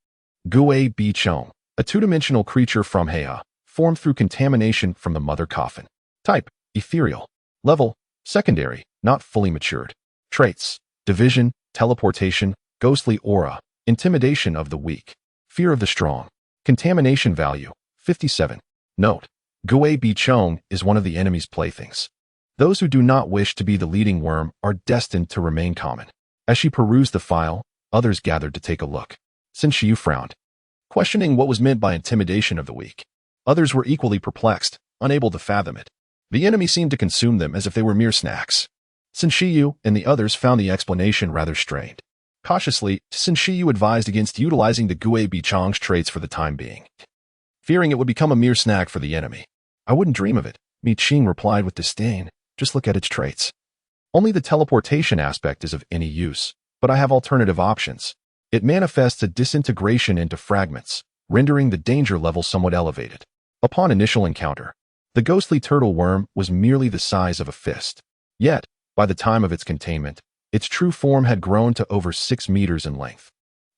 Gui Bichong, a two-dimensional creature from Heia, formed through contamination from the mother coffin. Type, ethereal. Level, secondary, not fully matured. Traits, division, teleportation, ghostly aura, intimidation of the weak, fear of the strong. Contamination value, 57. Note, Gui Bichong is one of the enemy's playthings. Those who do not wish to be the leading worm are destined to remain common. As she perused the file, others gathered to take a look. Sin Shiyu frowned, questioning what was meant by intimidation of the weak. Others were equally perplexed, unable to fathom it. The enemy seemed to consume them as if they were mere snacks. Sin Shiyu and the others found the explanation rather strained. Cautiously, Sin Shiyu advised against utilizing the Gui Bichong's traits for the time being, fearing it would become a mere snack for the enemy. "I wouldn't dream of it," Mi Qing replied with disdain. "Just look at its traits. Only the teleportation aspect is of any use, but I have alternative options. It manifests a disintegration into fragments, rendering the danger level somewhat elevated." Upon initial encounter, the ghostly turtle worm was merely the size of a fist. Yet, by the time of its containment, its true form had grown to over 6 meters in length,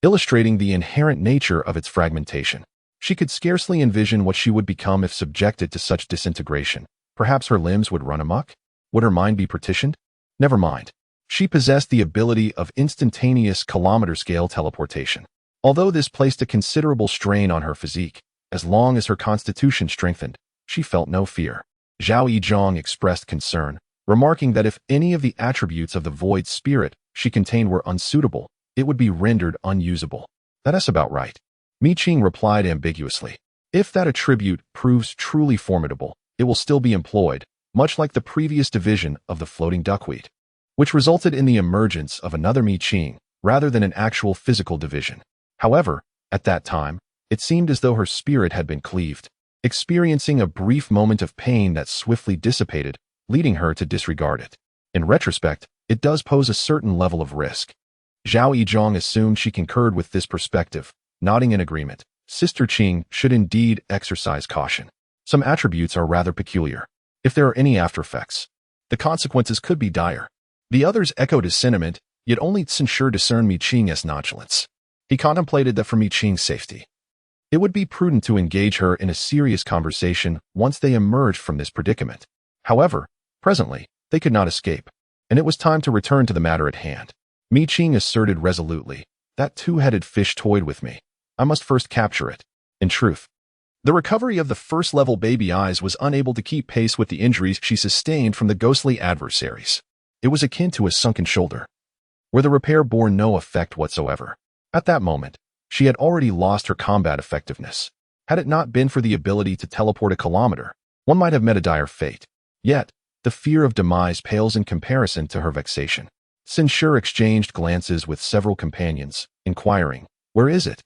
illustrating the inherent nature of its fragmentation. She could scarcely envision what she would become if subjected to such disintegration. Perhaps her limbs would run amok? Would her mind be partitioned? Never mind. She possessed the ability of instantaneous kilometer-scale teleportation. Although this placed a considerable strain on her physique, as long as her constitution strengthened, she felt no fear. Zhao Yizhong expressed concern, remarking that if any of the attributes of the void spirit she contained were unsuitable, it would be rendered unusable. "That's about right." Mi Qing replied ambiguously. "If that attribute proves truly formidable, it will still be employed, much like the previous division of the floating duckweed, which resulted in the emergence of another Mi Qing, rather than an actual physical division. However, at that time, it seemed as though her spirit had been cleaved, experiencing a brief moment of pain that swiftly dissipated, leading her to disregard it. In retrospect, it does pose a certain level of risk." Zhao Yizhong assumed she concurred with this perspective, nodding in agreement. Sister Qing should indeed exercise caution. Some attributes are rather peculiar. If there are any after effects, the consequences could be dire. The others echoed his sentiment, yet only Sin Shi discerned Mi Qing's nonchalance. He contemplated that for Mi Qing's safety, it would be prudent to engage her in a serious conversation once they emerged from this predicament. However, presently, they could not escape, and it was time to return to the matter at hand. Mi Qing asserted resolutely, "That two-headed fish toyed with me. I must first capture it." In truth, the recovery of the first-level baby eyes was unable to keep pace with the injuries she sustained from the ghostly adversaries. It was akin to a sunken shoulder, where the repair bore no effect whatsoever. At that moment, she had already lost her combat effectiveness. Had it not been for the ability to teleport a kilometer, one might have met a dire fate. Yet, the fear of demise pales in comparison to her vexation. Sin Shi exchanged glances with several companions, inquiring, "Where is it?"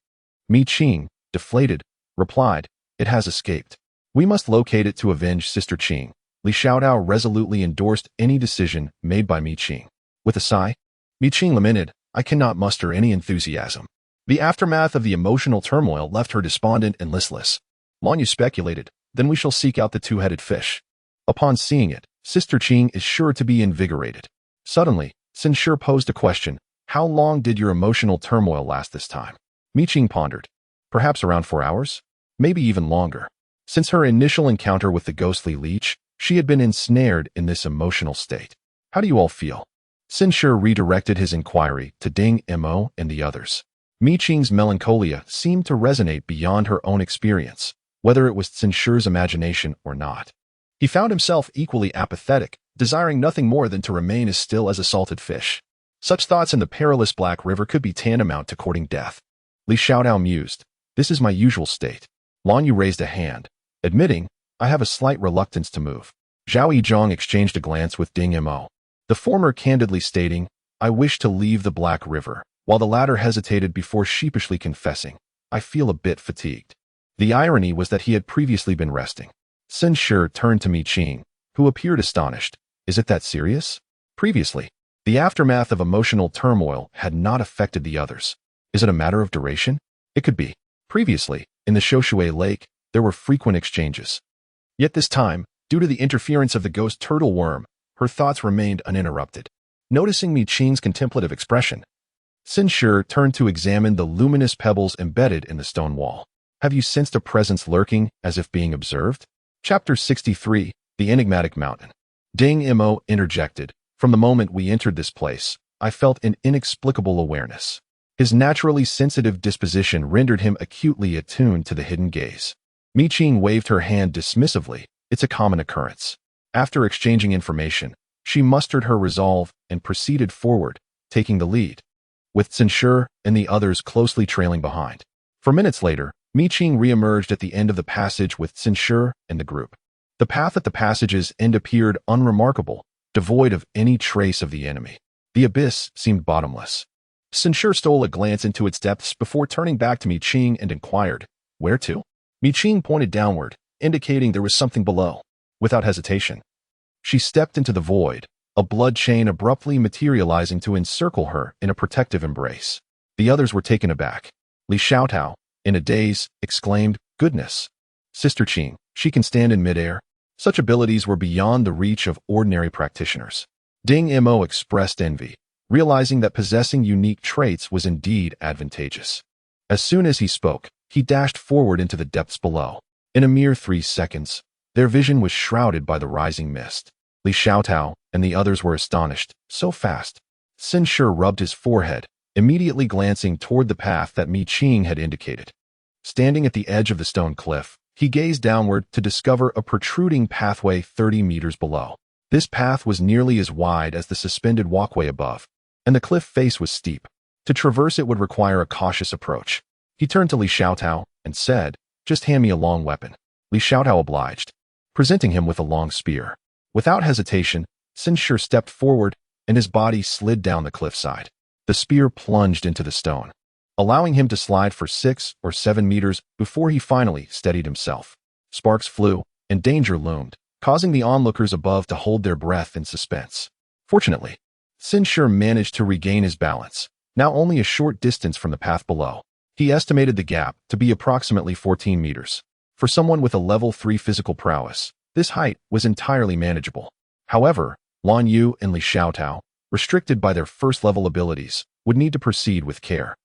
Mi Qing, deflated, replied, "It has escaped. We must locate it to avenge Sister Qing." Li Xiaotao resolutely endorsed any decision made by Mi Qing. With a sigh, Mi Qing lamented, "I cannot muster any enthusiasm." The aftermath of the emotional turmoil left her despondent and listless. Lan Yu speculated, "Then we shall seek out the two-headed fish. Upon seeing it, Sister Qing is sure to be invigorated." Suddenly, Sin Shi posed a question, "How long did your emotional turmoil last this time?" Mi Qing pondered. "Perhaps around 4 hours? Maybe even longer." Since her initial encounter with the ghostly leech, she had been ensnared in this emotional state. "How do you all feel?" Sin Shi redirected his inquiry to Ding Mo and the others. Mi Qing's melancholia seemed to resonate beyond her own experience, whether it was Sin Shi's imagination or not. He found himself equally apathetic, desiring nothing more than to remain as still as a salted fish. Such thoughts in the perilous Black River could be tantamount to courting death. Li Xiaotao mused. This is my usual state. Lan Yu raised a hand, admitting, I have a slight reluctance to move. Zhao Yizhong exchanged a glance with Ding Mo. The former candidly stating, I wish to leave the Black River, while the latter hesitated before sheepishly confessing, I feel a bit fatigued. The irony was that he had previously been resting. Sun Shi turned to Mi Qing, who appeared astonished. Is it that serious? Previously, the aftermath of emotional turmoil had not affected the others. Is it a matter of duration? It could be. Previously, in the Shoshui Lake, there were frequent exchanges. Yet this time, due to the interference of the ghost turtle worm, her thoughts remained uninterrupted. Noticing Mi Qing's contemplative expression, Sun Shi turned to examine the luminous pebbles embedded in the stone wall. Have you sensed a presence lurking, as if being observed? Chapter 63, The Enigmatic Mountain. Ding Mo interjected. From the moment we entered this place, I felt an inexplicable awareness. His naturally sensitive disposition rendered him acutely attuned to the hidden gaze. Mi Qing waved her hand dismissively. It's a common occurrence. After exchanging information, she mustered her resolve and proceeded forward, taking the lead, with Sun Shi and the others closely trailing behind. For minutes later, Mi Qing re-emerged at the end of the passage with Sun Shi and the group. The path at the passage's end appeared unremarkable, devoid of any trace of the enemy. The abyss seemed bottomless. Sun Shi stole a glance into its depths before turning back to Mi Qing and inquired, Where to? Mi Qing pointed downward, indicating there was something below. Without hesitation, she stepped into the void, a blood chain abruptly materializing to encircle her in a protective embrace. The others were taken aback. Li Xiaotao, in a daze, exclaimed, Goodness! Sister Qing, she can stand in midair. Such abilities were beyond the reach of ordinary practitioners. Ding Mo expressed envy, realizing that possessing unique traits was indeed advantageous. As soon as he spoke, he dashed forward into the depths below. In a mere 3 seconds, their vision was shrouded by the rising mist. Li Xiaotao and the others were astonished. So fast. Sun Shi rubbed his forehead, immediately glancing toward the path that Mi Qing had indicated. Standing at the edge of the stone cliff, he gazed downward to discover a protruding pathway 30 meters below. This path was nearly as wide as the suspended walkway above, and the cliff face was steep. To traverse it would require a cautious approach. He turned to Li Xiaotao and said, Just hand me a long weapon. Li Xiaotao obliged, presenting him with a long spear. Without hesitation, Sun Shi stepped forward, and his body slid down the cliffside. The spear plunged into the stone, allowing him to slide for 6 or 7 meters before he finally steadied himself. Sparks flew, and danger loomed, causing the onlookers above to hold their breath in suspense. Fortunately, Sun Shi managed to regain his balance, now only a short distance from the path below. He estimated the gap to be approximately 14 meters. For someone with a level 3 physical prowess, this height was entirely manageable. However, Lan Yu and Li Xiaotao, restricted by their first-level abilities, would need to proceed with care.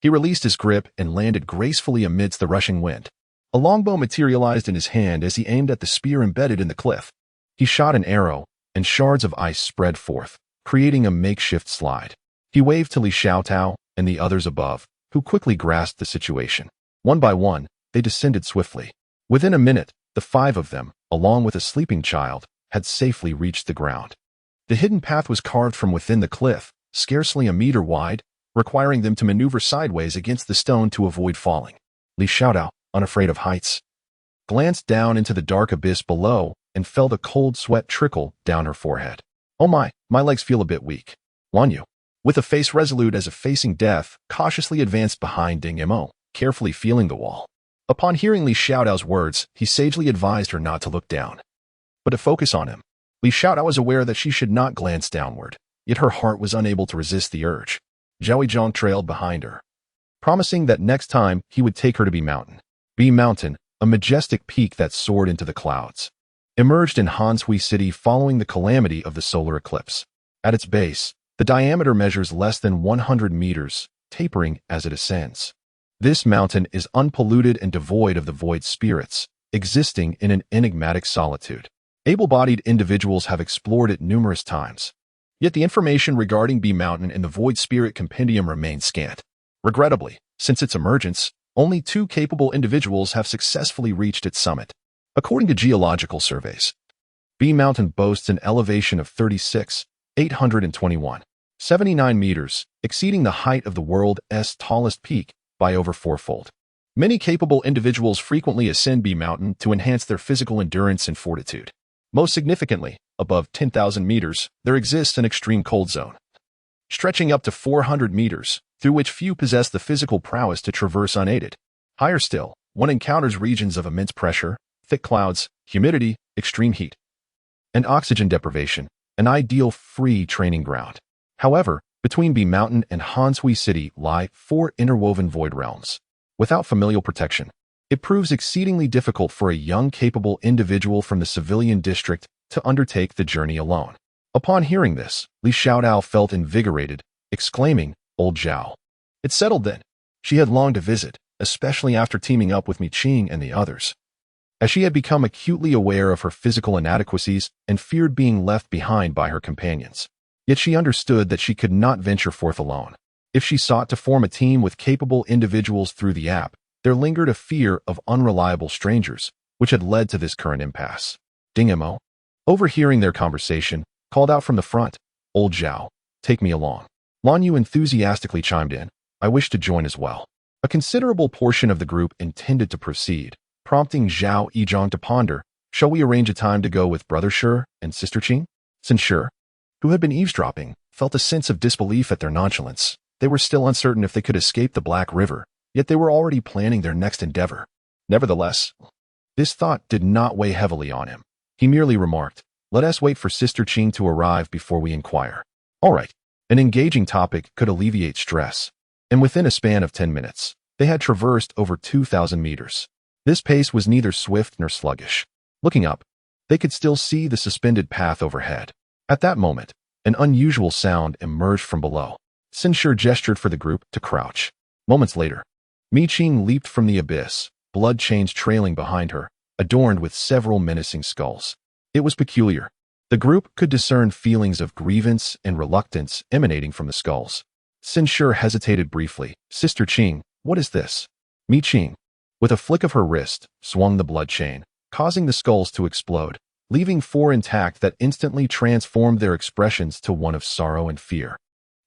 He released his grip and landed gracefully amidst the rushing wind. A longbow materialized in his hand as he aimed at the spear embedded in the cliff. He shot an arrow, and shards of ice spread forth, creating a makeshift slide. He waved to Li Xiaotao and the others above, who quickly grasped the situation. One by one, they descended swiftly. Within a minute, the 5 of them, along with a sleeping child, had safely reached the ground. The hidden path was carved from within the cliff, scarcely a meter wide, requiring them to maneuver sideways against the stone to avoid falling. Li Xiaotao, unafraid of heights, glanced down into the dark abyss below and felt a cold sweat trickle down her forehead. Oh my legs feel a bit weak. Lan Yu, with a face resolute as if facing death, cautiously advanced behind Ding Mo, carefully feeling the wall. Upon hearing Li Xiaotao's words, he sagely advised her not to look down, but to focus on him. Li Xiaotao was aware that she should not glance downward, yet her heart was unable to resist the urge. Zhao Yizhong trailed behind her, promising that next time he would take her to B Mountain, a majestic peak that soared into the clouds, emerged in Hanshui City following the calamity of the solar eclipse. At its base, the diameter measures less than 100 meters, tapering as it ascends. This mountain is unpolluted and devoid of the void spirits, existing in an enigmatic solitude. Able-bodied individuals have explored it numerous times. Yet the information regarding B Mountain in the Void Spirit Compendium remains scant. Regrettably, since its emergence, only 2 capable individuals have successfully reached its summit. According to geological surveys, B Mountain boasts an elevation of 36,821 79 meters, exceeding the height of the world's tallest peak by over fourfold. Many capable individuals frequently ascend B Mountain to enhance their physical endurance and fortitude. Most significantly, above 10,000 meters, there exists an extreme cold zone, stretching up to 400 meters, through which few possess the physical prowess to traverse unaided. Higher still, one encounters regions of immense pressure, thick clouds, humidity, extreme heat, and oxygen deprivation, an ideal free training ground. However, between B Mountain and Hanshui City lie 4 interwoven void realms. Without familial protection, it proves exceedingly difficult for a young, capable individual from the civilian district to undertake the journey alone. Upon hearing this, Li Xiaodao felt invigorated, exclaiming, "Old Zhao." It settled then. She had longed to visit, especially after teaming up with Mi Qing and the others, as she had become acutely aware of her physical inadequacies and feared being left behind by her companions. Yet she understood that she could not venture forth alone. If she sought to form a team with capable individuals through the app, there lingered a fear of unreliable strangers, which had led to this current impasse. Ding Mo, overhearing their conversation, called out from the front, "Old Zhao, take me along." Lan Yu enthusiastically chimed in, "I wish to join as well." A considerable portion of the group intended to proceed, prompting Zhao Yizhong to ponder, "Shall we arrange a time to go with Brother Shi and Sister Qing?" Sin Shi, who had been eavesdropping, felt a sense of disbelief at their nonchalance. They were still uncertain if they could escape the Black River, yet they were already planning their next endeavor. Nevertheless, this thought did not weigh heavily on him. He merely remarked, "Let us wait for Sister Qing to arrive before we inquire." All right. An engaging topic could alleviate stress, and within a span of 10 minutes, they had traversed over 2,000 meters. This pace was neither swift nor sluggish. Looking up, they could still see the suspended path overhead. At that moment, an unusual sound emerged from below. Sin Shi gestured for the group to crouch. Moments later, Mi Qing leaped from the abyss, blood chains trailing behind her, adorned with several menacing skulls. It was peculiar. The group could discern feelings of grievance and reluctance emanating from the skulls. Sin Shi hesitated briefly. "Sister Qing, what is this?" Mi Qing, with a flick of her wrist, swung the blood chain, causing the skulls to explode, leaving 4 intact that instantly transformed their expressions to one of sorrow and fear,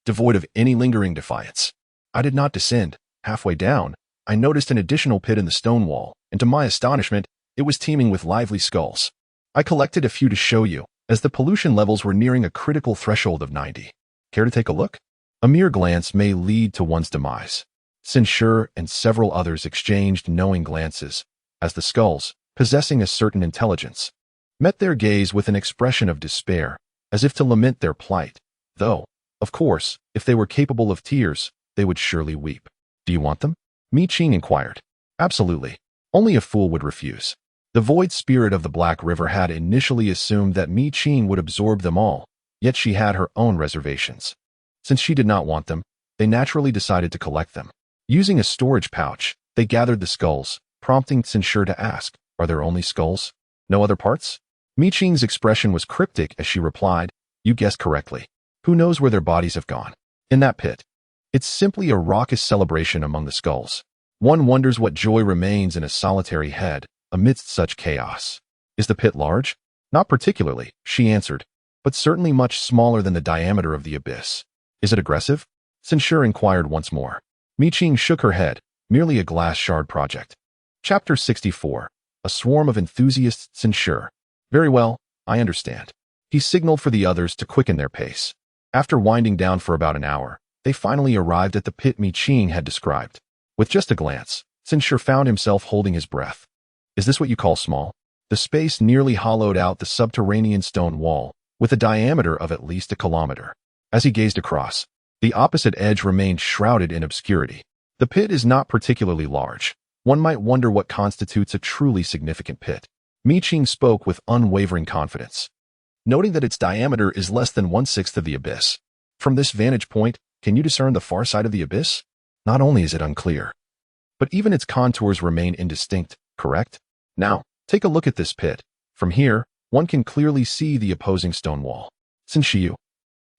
devoid of any lingering defiance. I did not descend. Halfway down, I noticed an additional pit in the stone wall, and to my astonishment, it was teeming with lively skulls. I collected a few to show you, as the pollution levels were nearing a critical threshold of 90. Care to take a look? A mere glance may lead to one's demise. Sin Shi and several others exchanged knowing glances, as the skulls, possessing a certain intelligence, met their gaze with an expression of despair, as if to lament their plight, though, of course, if they were capable of tears, they would surely weep. "Do you want them?" Mi Qing inquired. "Absolutely. Only a fool would refuse." The void spirit of the Black River had initially assumed that Mi Qing would absorb them all, yet she had her own reservations. Since she did not want them, they naturally decided to collect them. Using a storage pouch, they gathered the skulls, prompting Sin Shi to ask, "Are there only skulls? No other parts?" Mi Qing's expression was cryptic as she replied, "You guessed correctly. Who knows where their bodies have gone? In that pit." It's simply a raucous celebration among the skulls. One wonders what joy remains in a solitary head amidst such chaos. "Is the pit large?" "Not particularly," she answered, "but certainly much smaller than the diameter of the abyss." "Is it aggressive?" Sin Shi inquired once more. Mi Qing shook her head, "Merely a glass shard project." Chapter 64. A swarm of enthusiasts. Sin Shi. "Very well, I understand." He signaled for the others to quicken their pace. After winding down for about an hour, they finally arrived at the pit Mi Qing had described. With just a glance, Sin Shi found himself holding his breath. "Is this what you call small?" The space nearly hollowed out the subterranean stone wall, with a diameter of at least a kilometer. As he gazed across, the opposite edge remained shrouded in obscurity. The pit is not particularly large. One might wonder what constitutes a truly significant pit. Mi Qing spoke with unwavering confidence, noting that its diameter is less than 1/6 of the abyss. "From this vantage point, can you discern the far side of the abyss? Not only is it unclear, but even its contours remain indistinct, correct? Now, take a look at this pit. From here, one can clearly see the opposing stone wall." "Sin Shi,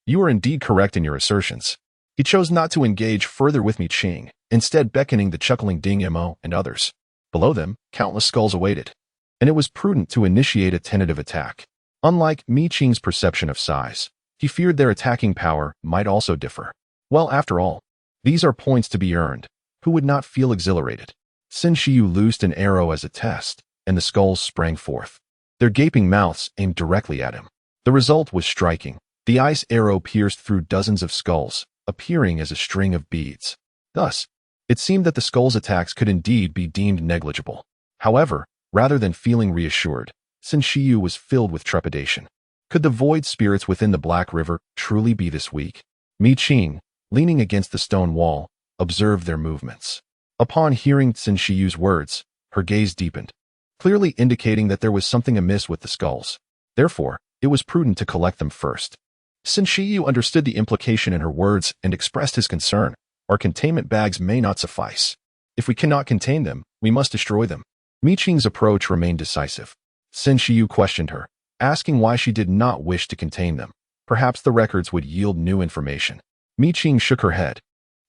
you are indeed correct in your assertions." He chose not to engage further with Mi Qing, instead beckoning the chuckling Ding Mo and others. Below them, countless skulls awaited, and it was prudent to initiate a tentative attack. Unlike Mi Qing's perception of size, He feared their attacking power might also differ. Well, after all, these are points to be earned. Who would not feel exhilarated? Qin Shiyu loosed an arrow as a test, and the skulls sprang forth. Their gaping mouths aimed directly at him. The result was striking. The ice arrow pierced through dozens of skulls, appearing as a string of beads. Thus, it seemed that the skull's attacks could indeed be deemed negligible. However, rather than feeling reassured, Qin Shiyu was filled with trepidation. Could the void spirits within the Black River truly be this weak? Mi Qing, leaning against the stone wall, observed their movements. Upon hearing Qin Shiyu's words, her gaze deepened, clearly indicating that there was something amiss with the skulls. Therefore, it was prudent to collect them first. Qin Shiyu understood the implication in her words and expressed his concern. Our containment bags may not suffice. If we cannot contain them, we must destroy them. Mi Qing's approach remained decisive. Qin Shiyu questioned her, asking why she did not wish to contain them. Perhaps the records would yield new information. Mi Qing shook her head,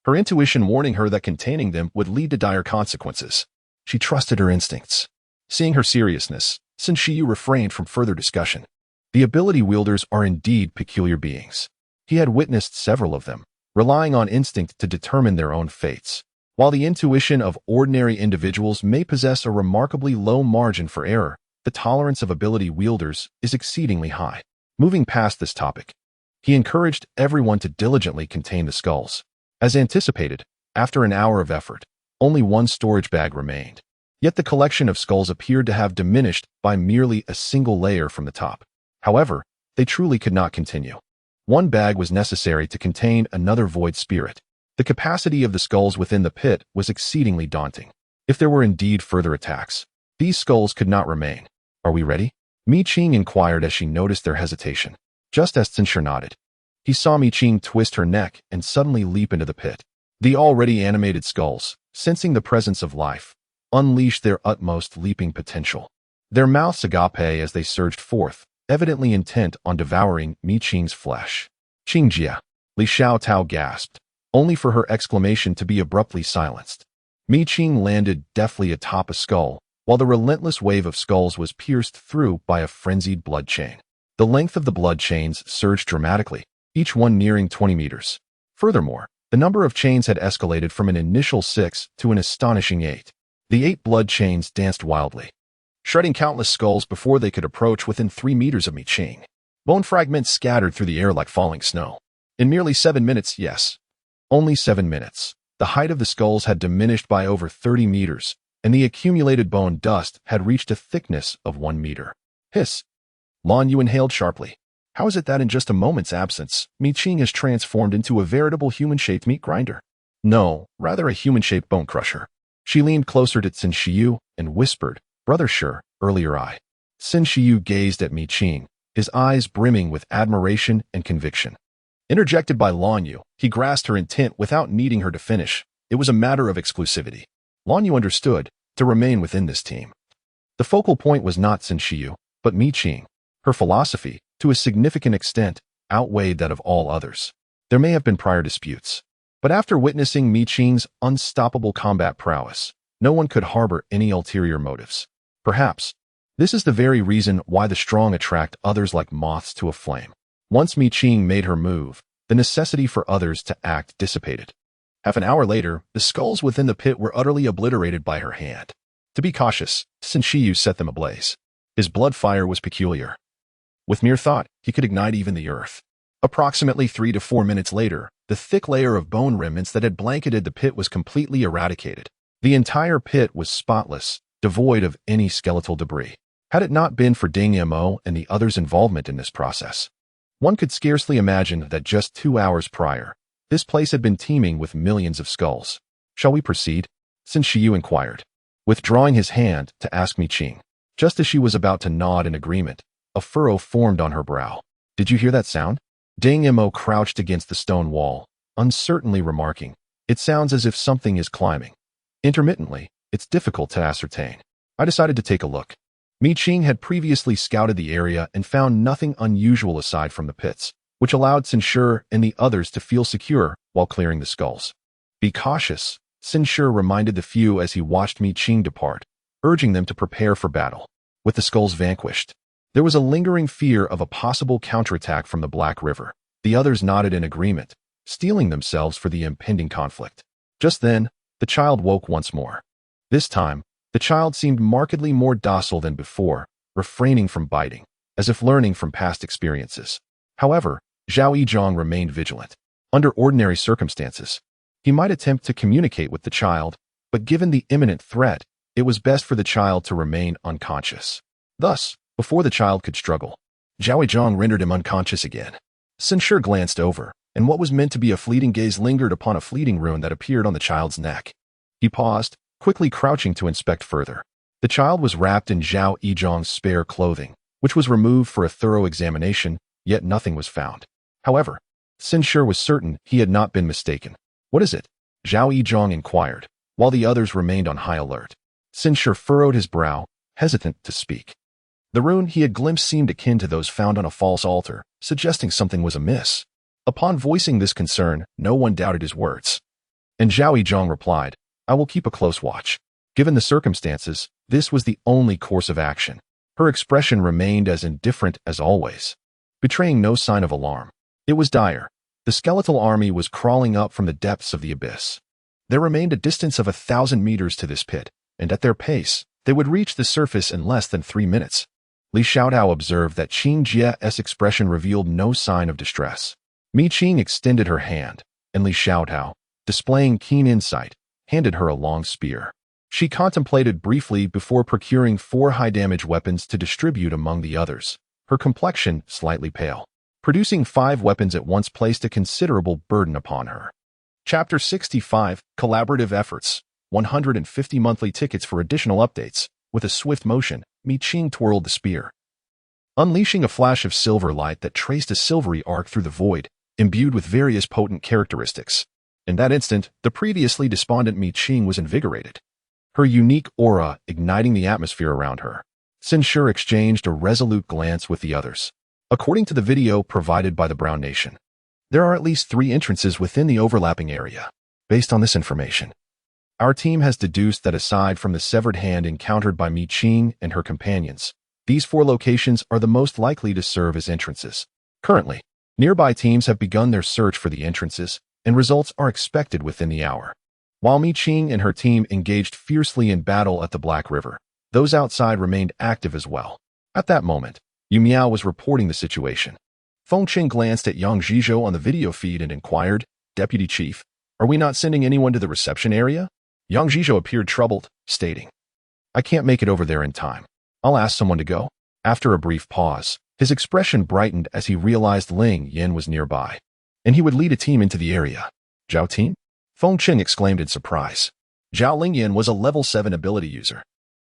her intuition warning her that containing them would lead to dire consequences. She trusted her instincts. Seeing her seriousness, Qin Shiyu refrained from further discussion. The ability wielders are indeed peculiar beings. He had witnessed several of them, relying on instinct to determine their own fates. While the intuition of ordinary individuals may possess a remarkably low margin for error, the tolerance of ability wielders is exceedingly high. Moving past this topic, he encouraged everyone to diligently contain the skulls. As anticipated, after an hour of effort, only one storage bag remained. Yet the collection of skulls appeared to have diminished by merely a single layer from the top. However, they truly could not continue. One bag was necessary to contain another void spirit. The capacity of the skulls within the pit was exceedingly daunting. If there were indeed further attacks, these skulls could not remain. Are we ready? Mi Qing inquired as she noticed their hesitation. Just as Qin Shi nodded, he saw Mi Qing twist her neck and suddenly leap into the pit. The already animated skulls, sensing the presence of life, unleashed their utmost leaping potential. Their mouths agape as they surged forth, evidently intent on devouring Mi Qing's flesh. Qingjia, Li Xiao Tao gasped, only for her exclamation to be abruptly silenced. Mi Qing landed deftly atop a skull, while the relentless wave of skulls was pierced through by a frenzied blood chain. The length of the blood chains surged dramatically, each one nearing 20 meters. Furthermore, the number of chains had escalated from an initial 6 to an astonishing 8. The 8 blood chains danced wildly, shredding countless skulls before they could approach within 3 meters of Mi Qing. Bone fragments scattered through the air like falling snow. In merely 7 minutes, yes, only 7 minutes, the height of the skulls had diminished by over 30 meters, and the accumulated bone dust had reached a thickness of 1 meter. Hiss! Lan Yu inhaled sharply. How is it that in just a moment's absence, Mi Qing has transformed into a veritable human-shaped meat grinder? No, rather a human-shaped bone crusher. She leaned closer to Qin Shiyu and whispered, Brother Shi, earlier I. Qin Shiyu gazed at Mi Qing, his eyes brimming with admiration and conviction. Interjected by Lan Yu, he grasped her intent without needing her to finish. It was a matter of exclusivity. Lan Yu understood, to remain within this team. The focal point was not Qin Shiyu, but Mi Qing. Her philosophy, to a significant extent, outweighed that of all others. There may have been prior disputes, but after witnessing Mi Qing's unstoppable combat prowess, no one could harbor any ulterior motives. Perhaps, this is the very reason why the strong attract others like moths to a flame. Once Mi Qing made her move, the necessity for others to act dissipated. Half an hour later, the skulls within the pit were utterly obliterated by her hand. To be cautious, Qin Shiyu set them ablaze. His blood fire was peculiar. With mere thought, he could ignite even the earth. Approximately 3 to 4 minutes later, the thick layer of bone remnants that had blanketed the pit was completely eradicated. The entire pit was spotless, devoid of any skeletal debris. Had it not been for Ding Mo and the others' involvement in this process, one could scarcely imagine that just 2 hours prior, this place had been teeming with millions of skulls. Shall we proceed? Qin Shiyu inquired, withdrawing his hand to ask Mi Qing. Just as she was about to nod in agreement, a furrow formed on her brow. Did you hear that sound? Ding Mo crouched against the stone wall, uncertainly remarking, It sounds as if something is climbing. Intermittently, it's difficult to ascertain. I decided to take a look. Mi Qing had previously scouted the area and found nothing unusual aside from the pits, which allowed Qin Shi and the others to feel secure while clearing the skulls. Be cautious, Qin Shi reminded the few as he watched Mi Qing depart, urging them to prepare for battle. With the skulls vanquished, there was a lingering fear of a possible counterattack from the Black River. The others nodded in agreement, steeling themselves for the impending conflict. Just then, the child woke once more. This time, the child seemed markedly more docile than before, refraining from biting, as if learning from past experiences. However, Zhao Yizhong remained vigilant. Under ordinary circumstances, he might attempt to communicate with the child, but given the imminent threat, it was best for the child to remain unconscious. Thus, before the child could struggle, Zhao Yizhong rendered him unconscious again. Sun Shi glanced over, and what was meant to be a fleeting gaze lingered upon a fleeting rune that appeared on the child's neck. He paused, quickly crouching to inspect further. The child was wrapped in Zhao Yizhong's spare clothing, which was removed for a thorough examination, yet nothing was found. However, Sun Shi was certain he had not been mistaken. "What is it?" Zhao Yizhong inquired, while the others remained on high alert. Sun Shi furrowed his brow, hesitant to speak. The rune he had glimpsed seemed akin to those found on a false altar, suggesting something was amiss. Upon voicing this concern, no one doubted his words. And Zhao Yizhong replied, "I will keep a close watch." Given the circumstances, this was the only course of action. Her expression remained as indifferent as always, betraying no sign of alarm. It was dire. The skeletal army was crawling up from the depths of the abyss. There remained a distance of 1,000 meters to this pit, and at their pace, they would reach the surface in less than 3 minutes. Li Xiaotao observed that Qing Jie's expression revealed no sign of distress. Mi Qing extended her hand, and Li Xiaotao, displaying keen insight, handed her a long spear. She contemplated briefly before procuring 4 high-damage weapons to distribute among the others, her complexion slightly pale. Producing 5 weapons at once placed a considerable burden upon her. Chapter 65, Collaborative Efforts, 150 monthly tickets for additional updates. With a swift motion, Mi Qing twirled the spear, unleashing a flash of silver light that traced a silvery arc through the void, imbued with various potent characteristics. In that instant, the previously despondent Mi Qing was invigorated, her unique aura igniting the atmosphere around her. Sun Shi exchanged a resolute glance with the others. According to the video provided by the Brown Nation, there are at least 3 entrances within the overlapping area. Based on this information, our team has deduced that aside from the severed hand encountered by Mi Qing and her companions, these 4 locations are the most likely to serve as entrances. Currently, nearby teams have begun their search for the entrances, and results are expected within the hour. While Mi Qing and her team engaged fiercely in battle at the Black River, those outside remained active as well. At that moment, Yu Miao was reporting the situation. Feng Qing glanced at Yang Zhizhou on the video feed and inquired, "Deputy Chief, are we not sending anyone to the reception area?" Yang Zhizhou appeared troubled, stating, "I can't make it over there in time. I'll ask someone to go." After a brief pause, his expression brightened as he realized Ling Yin was nearby, and he would lead a team into the area. "Zhao team?" Feng Qing exclaimed in surprise. Zhao Lingyan was a level 7 ability user.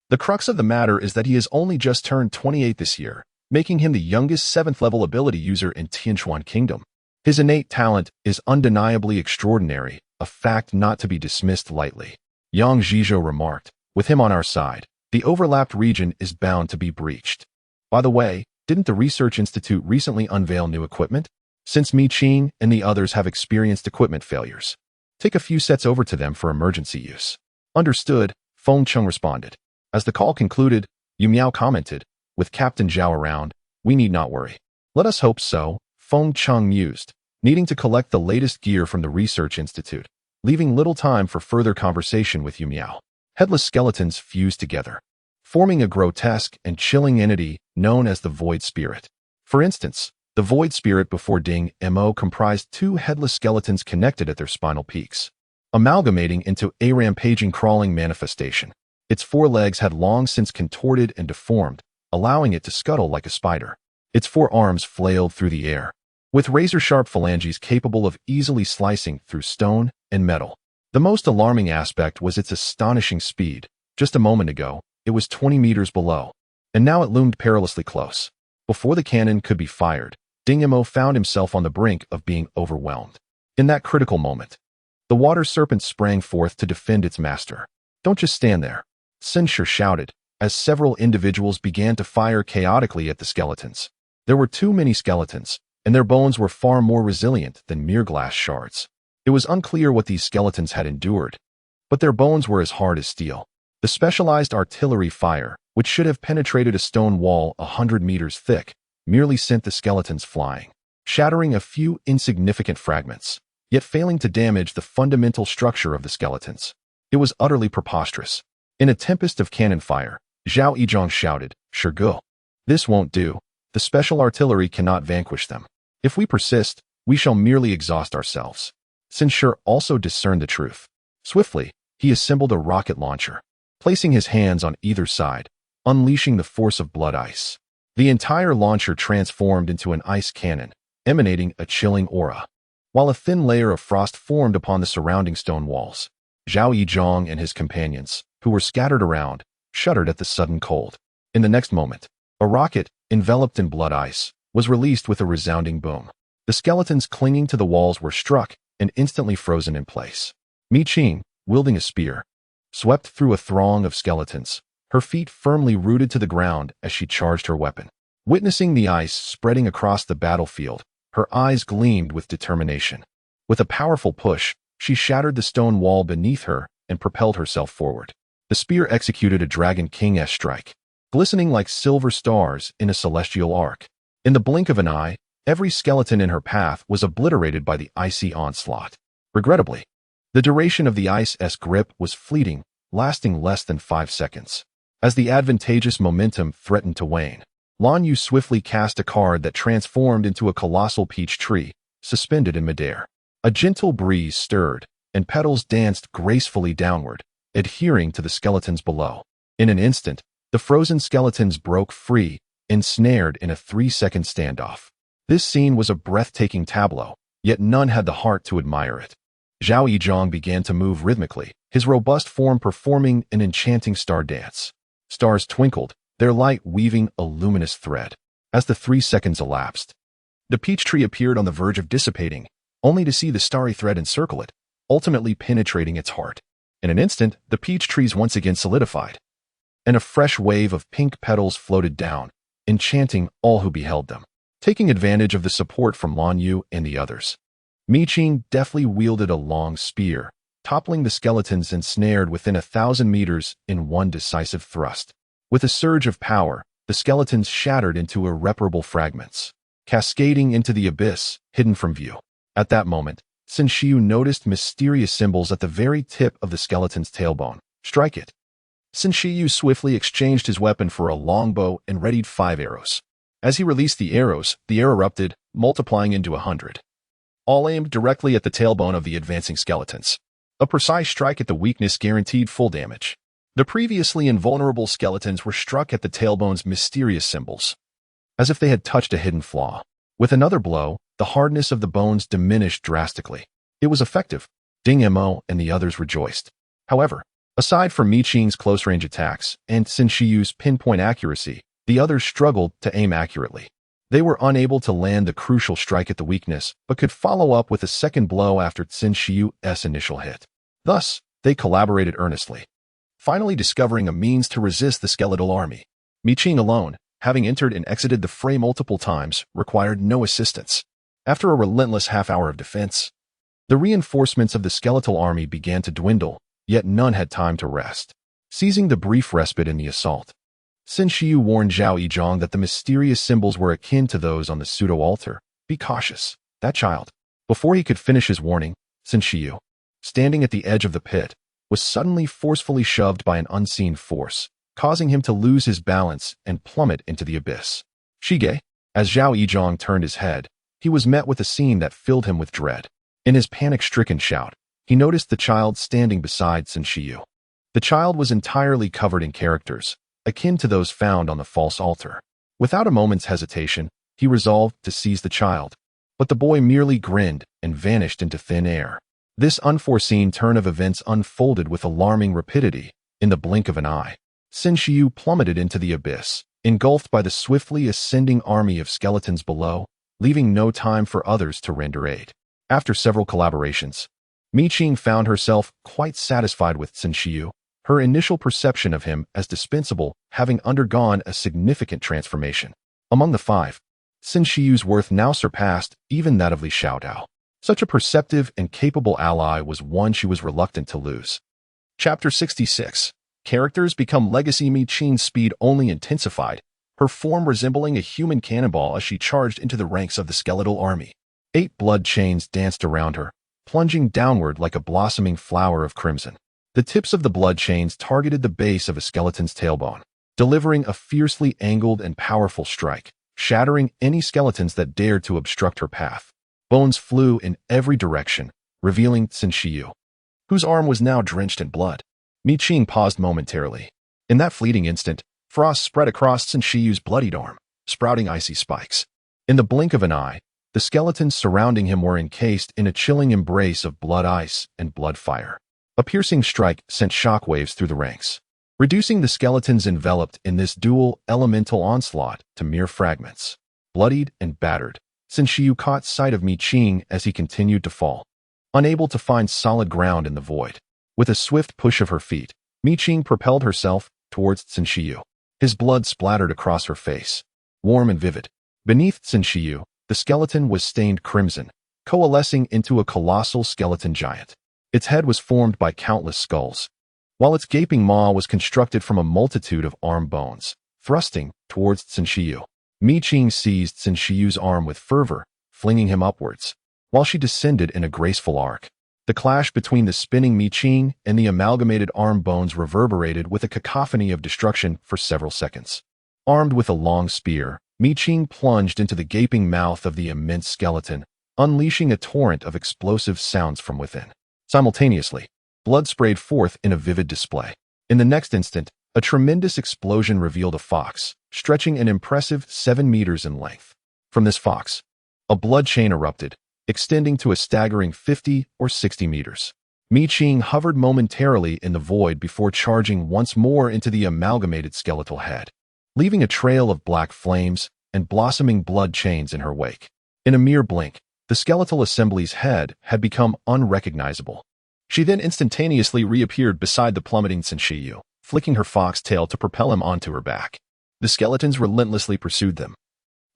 The crux of the matter is that he has only just turned 28 this year, making him the youngest 7th level ability user in Tianquan Kingdom. His innate talent is undeniably extraordinary, a fact not to be dismissed lightly. Yang Zhizhou remarked, "With him on our side, the overlapped region is bound to be breached." By the way, didn't the Research Institute recently unveil new equipment? Since Mi Qing and the others have experienced equipment failures, take a few sets over to them for emergency use. Understood, Feng Cheng responded. As the call concluded, Yu Miao commented, "With Captain Zhao around, we need not worry." "Let us hope so," Feng Cheng mused, needing to collect the latest gear from the Research Institute, leaving little time for further conversation with Yu Miao. Headless skeletons fused together, forming a grotesque and chilling entity known as the Void Spirit. For instance, the Void Spirit before Ding Mo comprised 2 headless skeletons connected at their spinal peaks, amalgamating into a rampaging crawling manifestation. Its 4 legs had long since contorted and deformed, allowing it to scuttle like a spider. Its 4 arms flailed through the air, with razor-sharp phalanges capable of easily slicing through stone and metal. The most alarming aspect was its astonishing speed. Just a moment ago, it was 20 meters below, and now it loomed perilously close. Before the cannon could be fired, Ding Mo found himself on the brink of being overwhelmed. In that critical moment, the water serpent sprang forth to defend its master. "Don't just stand there," Sun Shi shouted, as several individuals began to fire chaotically at the skeletons. There were too many skeletons, and their bones were far more resilient than mere glass shards. It was unclear what these skeletons had endured, but their bones were as hard as steel. The specialized artillery fire, which should have penetrated a stone wall 100 meters thick, merely sent the skeletons flying. shattering a few insignificant fragments, yet failing to damage the fundamental structure of the skeletons. It was utterly preposterous. In a tempest of cannon fire, Zhao Yizhong shouted, "Shirgu! This won't do. The special artillery cannot vanquish them. If we persist, we shall merely exhaust ourselves." Sin Shi also discerned the truth. Swiftly, he assembled a rocket launcher, placing his hands on either side, unleashing the force of blood ice. The entire launcher transformed into an ice cannon, emanating a chilling aura, while a thin layer of frost formed upon the surrounding stone walls. Zhao Yizhong and his companions, who were scattered around, shuddered at the sudden cold. In the next moment, a rocket, enveloped in blood ice, was released with a resounding boom. The skeletons clinging to the walls were struck and instantly frozen in place. Mi Qing, wielding a spear, swept through a throng of skeletons, her feet firmly rooted to the ground as she charged her weapon. Witnessing the ice spreading across the battlefield, her eyes gleamed with determination. With a powerful push, she shattered the stone wall beneath her and propelled herself forward. The spear executed a Dragon King-esque strike, glistening like silver stars in a celestial arc. In the blink of an eye, every skeleton in her path was obliterated by the icy onslaught. Regrettably, the duration of the ice-esque grip was fleeting, lasting less than 5 seconds. As the advantageous momentum threatened to wane, Lan Yu swiftly cast a card that transformed into a colossal peach tree, suspended in midair. A gentle breeze stirred, and petals danced gracefully downward, adhering to the skeletons below. In an instant, the frozen skeletons broke free, ensnared in a 3-second standoff. This scene was a breathtaking tableau, yet none had the heart to admire it. Zhao Yizhong began to move rhythmically, his robust form performing an enchanting star dance. Stars twinkled, their light weaving a luminous thread. As the 3 seconds elapsed, the peach tree appeared on the verge of dissipating, only to see the starry thread encircle it, ultimately penetrating its heart. In an instant, the peach trees once again solidified, and a fresh wave of pink petals floated down, enchanting all who beheld them. Taking advantage of the support from Lan Yu and the others, Mi Qing deftly wielded a long spear, toppling the skeletons ensnared within 1,000 meters in one decisive thrust. With a surge of power, the skeletons shattered into irreparable fragments, cascading into the abyss, hidden from view. At that moment, Sin Shiyu noticed mysterious symbols at the very tip of the skeleton's tailbone. "Strike it." Sin Shiyu swiftly exchanged his weapon for a longbow and readied 5 arrows. As he released the arrows, the air erupted, multiplying into 100. All aimed directly at the tailbone of the advancing skeletons. A precise strike at the weakness guaranteed full damage. The previously invulnerable skeletons were struck at the tailbone's mysterious symbols, as if they had touched a hidden flaw. With another blow, the hardness of the bones diminished drastically. It was effective. Ding Mo and the others rejoiced. However, aside from Mi Qing's close-range attacks and Sin Shiyu's pinpoint accuracy, the others struggled to aim accurately. They were unable to land the crucial strike at the weakness, but could follow up with a second blow after Sin Shiyu's initial hit. Thus, they collaborated earnestly, finally discovering a means to resist the skeletal army. Mi Qing alone, having entered and exited the fray multiple times, required no assistance. After a relentless half-hour of defense, the reinforcements of the skeletal army began to dwindle, yet none had time to rest. Seizing the brief respite in the assault, Sin Shiyu warned Zhao Yizhong that the mysterious symbols were akin to those on the pseudo-altar. "Be cautious, that child." Before he could finish his warning, Sin Shiyu, standing at the edge of the pit, was suddenly forcefully shoved by an unseen force, causing him to lose his balance and plummet into the abyss. "Shige." As Zhao Yizhong turned his head, he was met with a scene that filled him with dread. In his panic-stricken shout, he noticed the child standing beside Sin Shiyu. The child was entirely covered in characters, akin to those found on the false altar. Without a moment's hesitation, he resolved to seize the child, but the boy merely grinned and vanished into thin air. This unforeseen turn of events unfolded with alarming rapidity. In the blink of an eye, Sin Shiyu plummeted into the abyss, engulfed by the swiftly ascending army of skeletons below, leaving no time for others to render aid. After several collaborations, Mi Qing found herself quite satisfied with Sin Shiyu, her initial perception of him as dispensable having undergone a significant transformation. Among the 5, Sin Shiyu's worth now surpassed even that of Li Xiaodao. Such a perceptive and capable ally was one she was reluctant to lose. Chapter 66. Characters become legacy. Mi Qing's speed only intensified. her form resembling a human cannonball as she charged into the ranks of the skeletal army. 8 blood chains danced around her, plunging downward like a blossoming flower of crimson. The tips of the blood chains targeted the base of a skeleton's tailbone, delivering a fiercely angled and powerful strike, shattering any skeletons that dared to obstruct her path. Bones flew in every direction, revealing Qin Shiyu, whose arm was now drenched in blood. Mi Qing paused momentarily. In that fleeting instant, frost spread across Qin Shiyu's bloodied arm, sprouting icy spikes. In the blink of an eye, the skeletons surrounding him were encased in a chilling embrace of blood ice and blood fire. A piercing strike sent shockwaves through the ranks, reducing the skeletons enveloped in this dual elemental onslaught to mere fragments. Bloodied and battered, Qin Shiyu caught sight of Mi Qing as he continued to fall, unable to find solid ground in the void. With a swift push of her feet, Mi Qing propelled herself towards Qin Shiyu. His blood splattered across her face, warm and vivid. Beneath Qin Shiyu, the skeleton was stained crimson, coalescing into a colossal skeleton giant. Its head was formed by countless skulls, while its gaping maw was constructed from a multitude of arm bones, thrusting towards Qin Shiyu. Mi Qing seized Qin Shiyu's arm with fervor, flinging him upwards, while she descended in a graceful arc. The clash between the spinning Mi Qing and the amalgamated arm bones reverberated with a cacophony of destruction for several seconds. Armed with a long spear, Mi Qing plunged into the gaping mouth of the immense skeleton, unleashing a torrent of explosive sounds from within. Simultaneously, blood sprayed forth in a vivid display. In the next instant, a tremendous explosion revealed a fox, stretching an impressive 7 meters in length. From this fox, a blood chain erupted, extending to a staggering 50 or 60 meters. Mi Qing hovered momentarily in the void before charging once more into the amalgamated skeletal head, leaving a trail of black flames and blossoming blood chains in her wake. In a mere blink, the skeletal assembly's head had become unrecognizable. She then instantaneously reappeared beside the plummeting Qin Shiyu, flicking her fox tail to propel him onto her back. The skeletons relentlessly pursued them,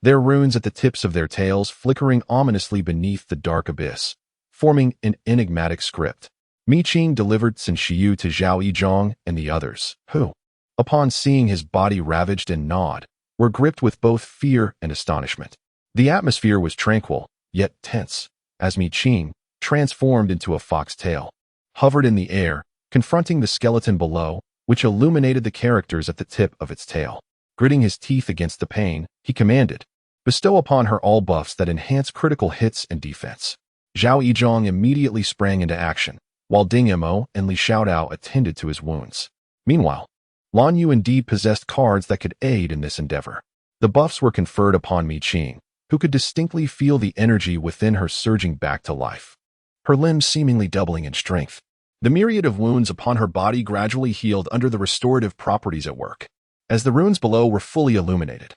their runes at the tips of their tails flickering ominously beneath the dark abyss, forming an enigmatic script. Mi Qing delivered Qin Shiyu to Zhao Yizhong and the others, who, upon seeing his body ravaged and gnawed, were gripped with both fear and astonishment. The atmosphere was tranquil, yet tense, as Mi Qing, transformed into a fox tail, hovered in the air, confronting the skeleton below, which illuminated the characters at the tip of its tail. Gritting his teeth against the pain, he commanded, "Bestow upon her all buffs that enhance critical hits and defense." Zhao Yizhong immediately sprang into action, while Ding Mo and Li Xiaodao attended to his wounds. Meanwhile, Lan Yu indeed possessed cards that could aid in this endeavor. The buffs were conferred upon Mi Qing, who could distinctly feel the energy within her surging back to life, her limbs seemingly doubling in strength. The myriad of wounds upon her body gradually healed under the restorative properties at work. As the runes below were fully illuminated,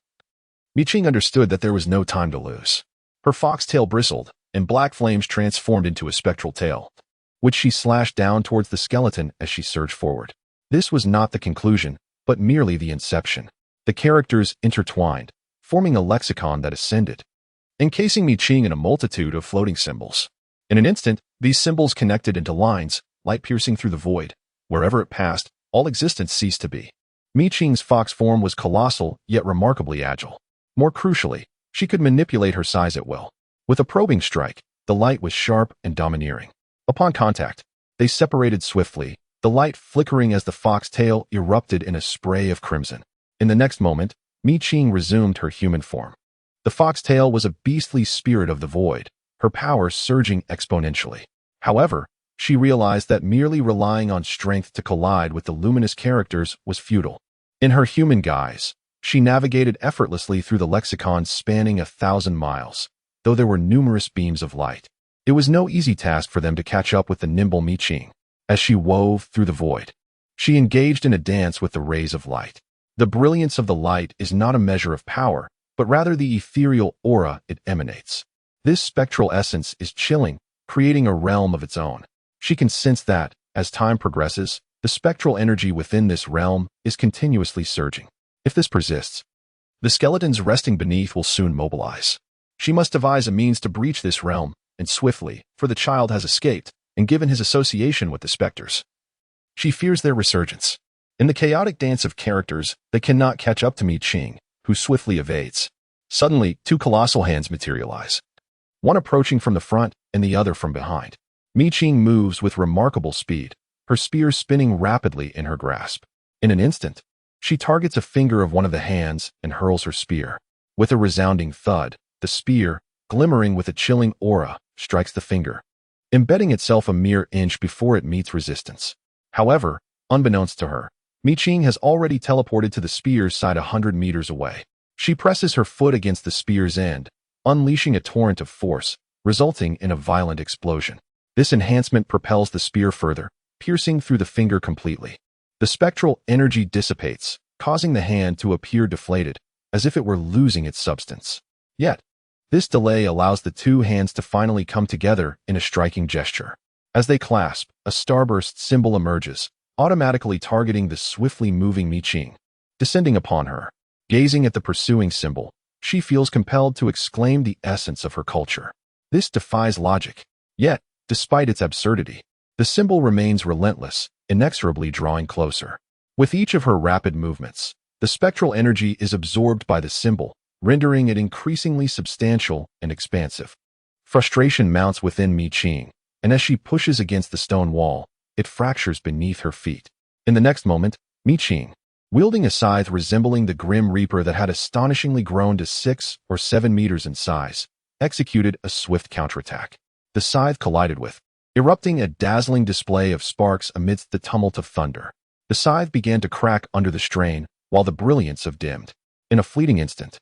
Mi Qing understood that there was no time to lose. Her foxtail bristled, and black flames transformed into a spectral tail, which she slashed down towards the skeleton as she surged forward. This was not the conclusion, but merely the inception. The characters intertwined, forming a lexicon that ascended, encasing Mi Qing in a multitude of floating symbols. In an instant, these symbols connected into lines, light piercing through the void. Wherever it passed, all existence ceased to be. Mi Qing's fox form was colossal, yet remarkably agile. More crucially, she could manipulate her size at will. With a probing strike, the light was sharp and domineering. Upon contact, they separated swiftly, the light flickering as the fox tail erupted in a spray of crimson. In the next moment, Mi Qing resumed her human form. The fox tail was a beastly spirit of the void, her power surging exponentially. However, she realized that merely relying on strength to collide with the luminous characters was futile. In her human guise, she navigated effortlessly through the lexicon spanning 1,000 miles, though there were numerous beams of light. It was no easy task for them to catch up with the nimble Mi Qing. As she wove through the void, she engaged in a dance with the rays of light. The brilliance of the light is not a measure of power, but rather the ethereal aura it emanates. This spectral essence is chilling, creating a realm of its own. She can sense that, as time progresses, the spectral energy within this realm is continuously surging. If this persists, the skeletons resting beneath will soon mobilize. She must devise a means to breach this realm, and swiftly, for the child has escaped, and given his association with the specters, she fears their resurgence. In the chaotic dance of characters, they cannot catch up to Mi Qing, who swiftly evades. Suddenly, two colossal hands materialize, one approaching from the front and the other from behind. Qing moves with remarkable speed, her spear spinning rapidly in her grasp. In an instant, she targets a finger of one of the hands and hurls her spear. With a resounding thud, the spear, glimmering with a chilling aura, strikes the finger, embedding itself a mere inch before it meets resistance. However, unbeknownst to her, Qing has already teleported to the spear's side 100 meters away. She presses her foot against the spear's end, unleashing a torrent of force, resulting in a violent explosion. This enhancement propels the spear further, piercing through the finger completely. The spectral energy dissipates, causing the hand to appear deflated, as if it were losing its substance. Yet, this delay allows the two hands to finally come together in a striking gesture. As they clasp, a starburst symbol emerges, automatically targeting the swiftly moving Qing. Descending upon her, gazing at the pursuing symbol, she feels compelled to exclaim the essence of her culture. This defies logic. Yet, despite its absurdity, the symbol remains relentless, inexorably drawing closer. With each of her rapid movements, the spectral energy is absorbed by the symbol, rendering it increasingly substantial and expansive. Frustration mounts within Qing, and as she pushes against the stone wall, it fractures beneath her feet. In the next moment, Qing, wielding a scythe resembling the Grim Reaper that had astonishingly grown to 6 or 7 meters in size, executed a swift counterattack. The scythe collided with, erupting a dazzling display of sparks amidst the tumult of thunder. The scythe began to crack under the strain, while the brilliance of dimmed. In a fleeting instant,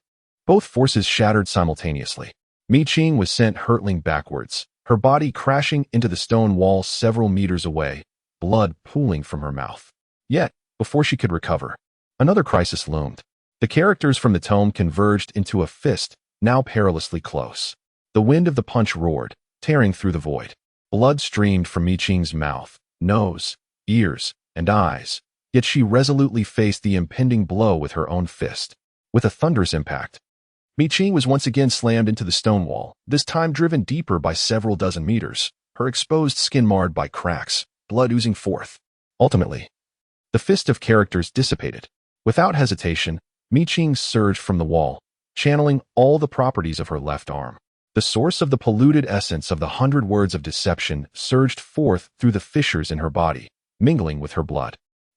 both forces shattered simultaneously. Qing was sent hurtling backwards, her body crashing into the stone wall several meters away, blood pooling from her mouth. Yet, before she could recover, another crisis loomed. The characters from the tome converged into a fist, now perilously close. The wind of the punch roared, tearing through the void. Blood streamed from Qing's mouth, nose, ears, and eyes, yet she resolutely faced the impending blow with her own fist. With a thunderous impact, Qing was once again slammed into the stone wall, this time driven deeper by several dozen meters, her exposed skin marred by cracks, blood oozing forth. Ultimately, the fist of characters dissipated. Without hesitation, Qing surged from the wall, channeling all the properties of her left arm. The source of the polluted essence of the 100 words of deception surged forth through the fissures in her body, mingling with her blood.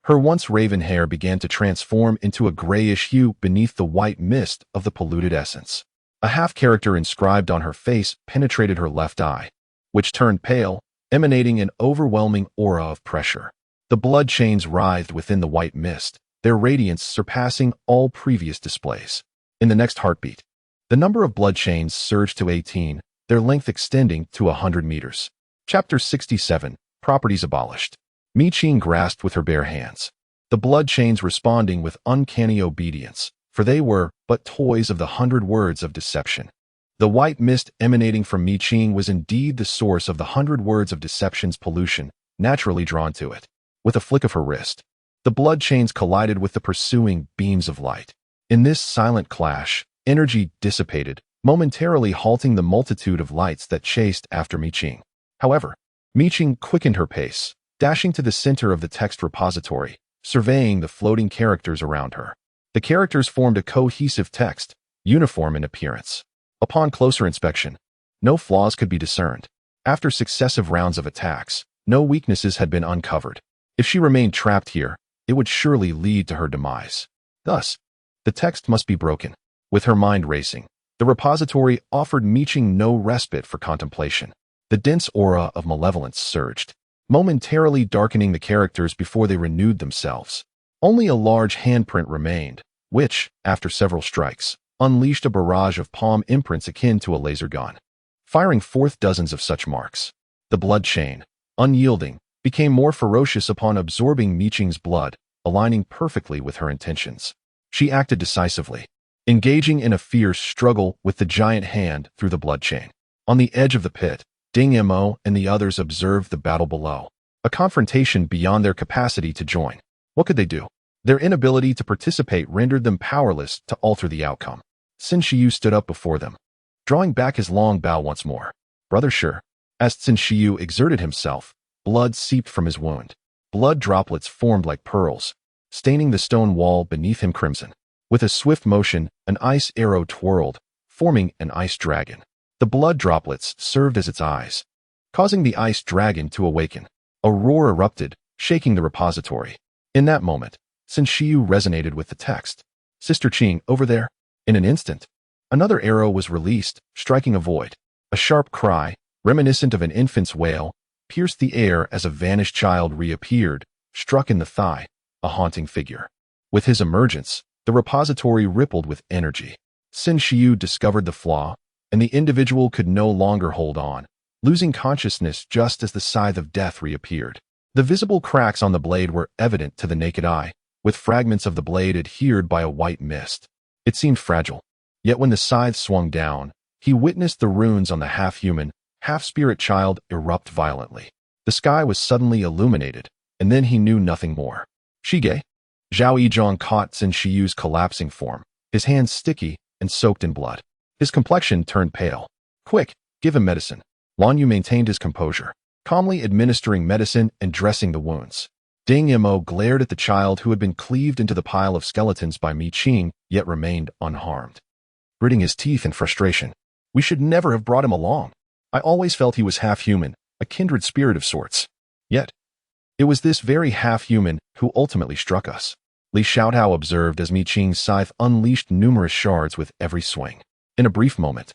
Her once raven hair began to transform into a grayish hue beneath the white mist of the polluted essence. A half-character inscribed on her face penetrated her left eye, which turned pale, emanating an overwhelming aura of pressure. The blood chains writhed within the white mist, their radiance surpassing all previous displays. In the next heartbeat, the number of blood chains surged to 18, their length extending to 100 meters. Chapter 67, Properties Abolished. Qing grasped with her bare hands, the blood chains responding with uncanny obedience, for they were but toys of the 100 words of deception. The white mist emanating from Qing was indeed the source of the 100 words of deception's pollution, naturally drawn to it. With a flick of her wrist, the blood chains collided with the pursuing beams of light. In this silent clash, energy dissipated, momentarily halting the multitude of lights that chased after Qing. However, Qing quickened her pace, dashing to the center of the text repository, surveying the floating characters around her. The characters formed a cohesive text, uniform in appearance. Upon closer inspection, no flaws could be discerned. After successive rounds of attacks, no weaknesses had been uncovered. If she remained trapped here, it would surely lead to her demise. Thus, the text must be broken. With her mind racing, the repository offered Qing no respite for contemplation. The dense aura of malevolence surged, momentarily darkening the characters before they renewed themselves. Only a large handprint remained, which, after several strikes, unleashed a barrage of palm imprints akin to a laser gun, firing forth dozens of such marks. The blood chain, unyielding, became more ferocious upon absorbing Qing's blood, aligning perfectly with her intentions. She acted decisively, engaging in a fierce struggle with the giant hand through the blood chain. On the edge of the pit, Ding Mo and the others observed the battle below, a confrontation beyond their capacity to join. What could they do? Their inability to participate rendered them powerless to alter the outcome. Xin Shiyu stood up before them, drawing back his long bow once more. Brother Sure. As Xin Shiyu exerted himself, blood seeped from his wound. Blood droplets formed like pearls, staining the stone wall beneath him crimson. With a swift motion, an ice arrow twirled, forming an ice dragon. The blood droplets served as its eyes, causing the ice dragon to awaken. A roar erupted, shaking the repository. In that moment, Sun Xiu resonated with the text. Sister Qing, over there. In an instant, another arrow was released, striking a void. A sharp cry, reminiscent of an infant's wail, pierced the air as a vanished child reappeared, struck in the thigh, a haunting figure. With his emergence, the repository rippled with energy. Sun Xiu discovered the flaw, and the individual could no longer hold on, losing consciousness just as the scythe of death reappeared. The visible cracks on the blade were evident to the naked eye, with fragments of the blade adhered by a white mist. It seemed fragile. Yet when the scythe swung down, he witnessed the runes on the half-human, half-spirit child erupt violently. The sky was suddenly illuminated, and then he knew nothing more. Shige? Zhao Yizhong caught Sun Xiu's collapsing form, his hands sticky and soaked in blood. His complexion turned pale. Quick, give him medicine. Lan Yu maintained his composure, calmly administering medicine and dressing the wounds. Ding Mo glared at the child who had been cleaved into the pile of skeletons by Mi Qing, yet remained unharmed. Gritting his teeth in frustration. We should never have brought him along. I always felt he was half-human, a kindred spirit of sorts. Yet, it was this very half-human who ultimately struck us. Li Xiaotao observed as Mi Qing's scythe unleashed numerous shards with every swing. In a brief moment,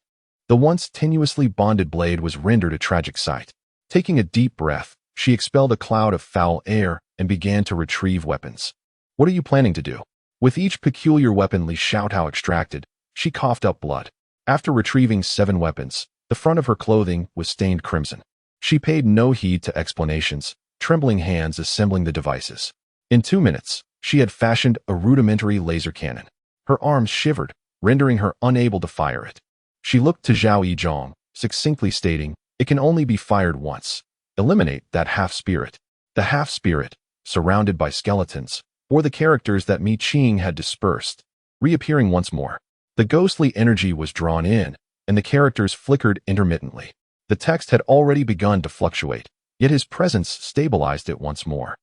the once tenuously bonded blade was rendered a tragic sight. Taking a deep breath, she expelled a cloud of foul air and began to retrieve weapons. What are you planning to do? With each peculiar weapon Li Xiaotao extracted, she coughed up blood. After retrieving 7 weapons, the front of her clothing was stained crimson. She paid no heed to explanations, trembling hands assembling the devices. In 2 minutes, she had fashioned a rudimentary laser cannon. Her arms shivered, rendering her unable to fire it. She looked to Zhao Yizhong, succinctly stating, it can only be fired once. Eliminate that half-spirit. The half-spirit, surrounded by skeletons, or the characters that Mi Qing had dispersed, reappearing once more. The ghostly energy was drawn in, and the characters flickered intermittently. The text had already begun to fluctuate, yet his presence stabilized it once more.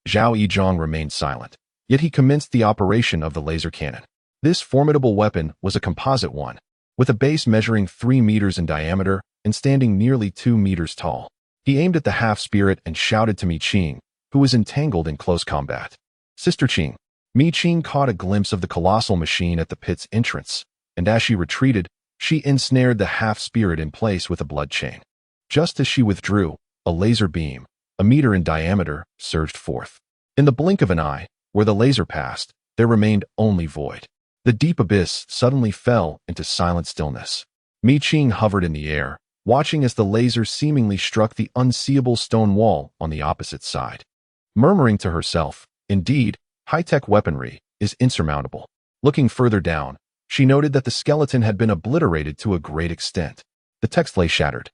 Zhao Yizhong remained silent, yet he commenced the operation of the laser cannon. This formidable weapon was a composite one, with a base measuring 3 meters in diameter and standing nearly 2 meters tall. He aimed at the half-spirit and shouted to Mi Qing, who was entangled in close combat. Sister Qing. Mi Qing caught a glimpse of the colossal machine at the pit's entrance, and as she retreated, she ensnared the half-spirit in place with a blood chain. Just as she withdrew, a laser beam, a meter in diameter, surged forth. In the blink of an eye, where the laser passed, there remained only void. The deep abyss suddenly fell into silent stillness. Mi Qing hovered in the air, watching as the laser seemingly struck the unseeable stone wall on the opposite side. Murmuring to herself, indeed, high-tech weaponry is insurmountable. Looking further down, she noted that the skeleton had been obliterated to a great extent. The text lay shattered.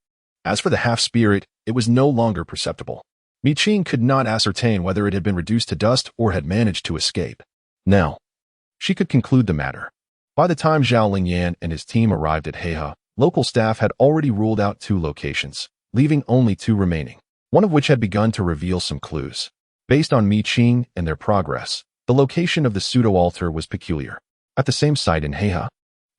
As for the half-spirit, it was no longer perceptible. Mi Qing could not ascertain whether it had been reduced to dust or had managed to escape. Now, she could conclude the matter. By the time Zhao Lingyan and his team arrived at Heihe, local staff had already ruled out 2 locations, leaving only 2 remaining, one of which had begun to reveal some clues. Based on Mi Qing and their progress, the location of the pseudo-altar was peculiar. At the same site in Heihe,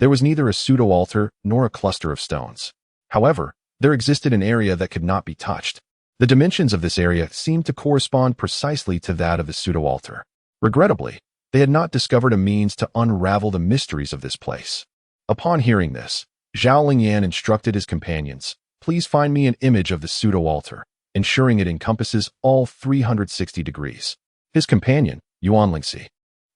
there was neither a pseudo-altar nor a cluster of stones. However, there existed an area that could not be touched. The dimensions of this area seemed to correspond precisely to that of the pseudo-altar. Regrettably, they had not discovered a means to unravel the mysteries of this place. Upon hearing this, Zhao Lingyan instructed his companions, please find me an image of the pseudo-altar, ensuring it encompasses all 360 degrees. His companion, Yuan Lingxi,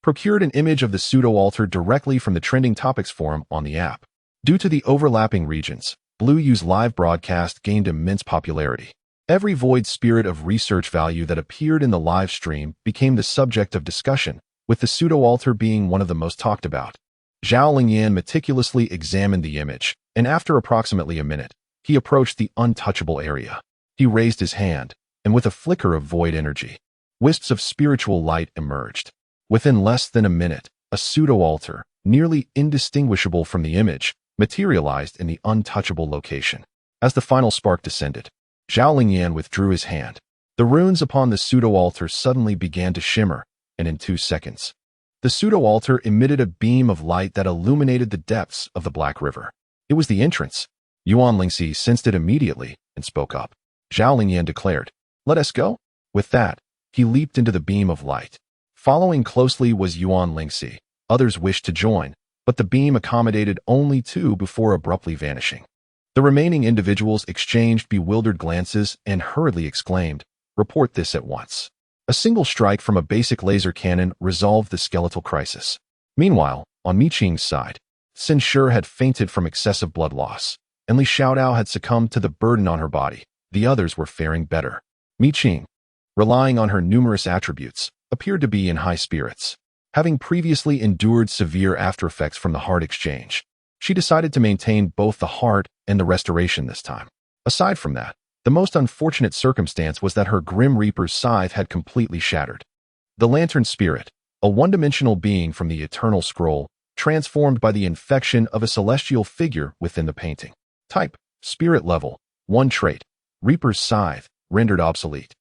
procured an image of the pseudo-altar directly from the Trending Topics forum on the app. Due to the overlapping regions, Blue U's live broadcast gained immense popularity. Every void spirit of research value that appeared in the live stream became the subject of discussion, with the pseudo-altar being one of the most talked about. Zhao Lingyan meticulously examined the image, and after approximately a minute, he approached the untouchable area. He raised his hand, and with a flicker of void energy, wisps of spiritual light emerged. Within less than a minute, a pseudo-altar, nearly indistinguishable from the image, materialized in the untouchable location. As the final spark descended, Zhao Lingyan withdrew his hand. The runes upon the pseudo-altar suddenly began to shimmer, and in 2 seconds, The pseudo-altar emitted a beam of light that illuminated the depths of the Black River. It was the entrance. Yuan Lingxi sensed it immediately and spoke up. Zhao Lingyan declared, "Let us go." With that, he leaped into the beam of light. Following closely was Yuan Lingxi. Others wished to join, but the beam accommodated only two before abruptly vanishing. The remaining individuals exchanged bewildered glances and hurriedly exclaimed, "Report this at once." A single strike from a basic laser cannon resolved the skeletal crisis. Meanwhile, on Mi Qing's side, Sin Shi had fainted from excessive blood loss, and Li Xiaodao had succumbed to the burden on her body. The others were faring better. Mi Qing, relying on her numerous attributes, appeared to be in high spirits. Having previously endured severe aftereffects from the heart exchange, she decided to maintain both the heart and the restoration this time. Aside from that, the most unfortunate circumstance was that her Grim Reaper's scythe had completely shattered. The Lantern Spirit, a one-dimensional being from the Eternal Scroll, transformed by the infection of a celestial figure within the painting. Type, Spirit level, 1 trait, Reaper's scythe, rendered obsolete.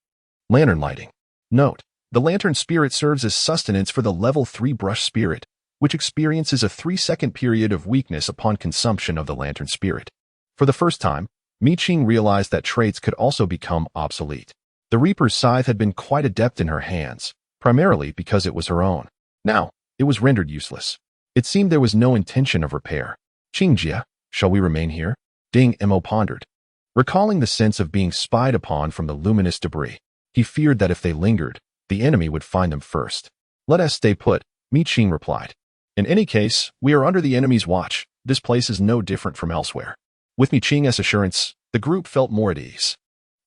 Lantern lighting. Note, the Lantern Spirit serves as sustenance for the level 3 Brush Spirit, which experiences a 3-second period of weakness upon consumption of the Lantern Spirit. For the first time, Mi Qing realized that traits could also become obsolete. The Reaper's scythe had been quite adept in her hands, primarily because it was her own. Now, it was rendered useless. It seemed there was no intention of repair. "Qingjia, shall we remain here?" Ding Mo pondered. Recalling the sense of being spied upon from the luminous debris, he feared that if they lingered, the enemy would find them first. "Let us stay put," Mi Qing replied. "In any case, we are under the enemy's watch. This place is no different from elsewhere." With Mi Qing's assurance, the group felt more at ease.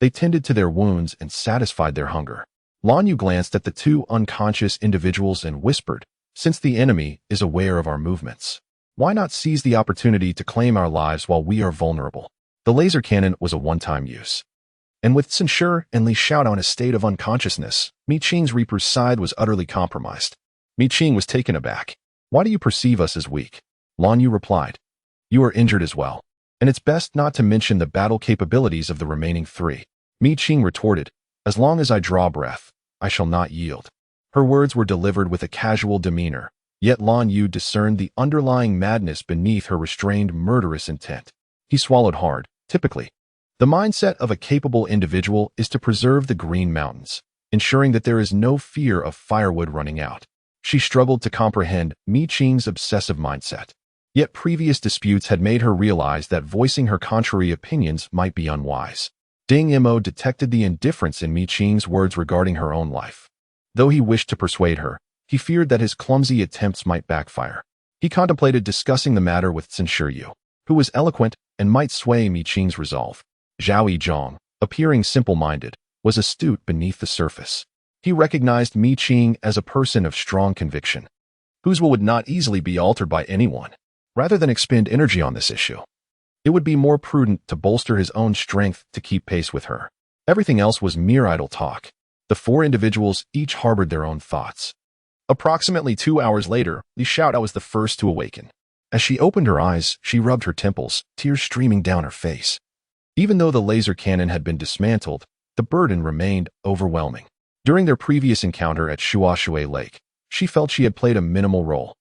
They tended to their wounds and satisfied their hunger. Lan Yu glanced at the two unconscious individuals and whispered, "Since the enemy is aware of our movements, why not seize the opportunity to claim our lives while we are vulnerable?" The laser cannon was a one-time use. And with Sin Shi and Li Xiaodao in a state of unconsciousness, Mi Qing's Reaper's side was utterly compromised. Mi Qing was taken aback. "Why do you perceive us as weak?" Lan Yu replied, "You are injured as well, and it's best not to mention the battle capabilities of the remaining three." Mi Qing retorted, "As long as I draw breath, I shall not yield." Her words were delivered with a casual demeanor, yet Lan Yu discerned the underlying madness beneath her restrained murderous intent. He swallowed hard. Typically, the mindset of a capable individual is to preserve the Green Mountains, ensuring that there is no fear of firewood running out. She struggled to comprehend Mi Qing's obsessive mindset. Yet previous disputes had made her realize that voicing her contrary opinions might be unwise. Ding Mo detected the indifference in Mi Qing's words regarding her own life. Though he wished to persuade her, he feared that his clumsy attempts might backfire. He contemplated discussing the matter with Sin Shi, who was eloquent and might sway Mi Qing's resolve. Zhao Yizhong, appearing simple-minded, was astute beneath the surface. He recognized Mi Qing as a person of strong conviction, whose will would not easily be altered by anyone. Rather than expend energy on this issue, it would be more prudent to bolster his own strength to keep pace with her. Everything else was mere idle talk. The four individuals each harbored their own thoughts. Approximately 2 hours later, Li Xiaodao was the first to awaken. As she opened her eyes, she rubbed her temples, tears streaming down her face. Even though the laser cannon had been dismantled, the burden remained overwhelming. During their previous encounter at Shuashui Lake, she felt she had played a minimal role.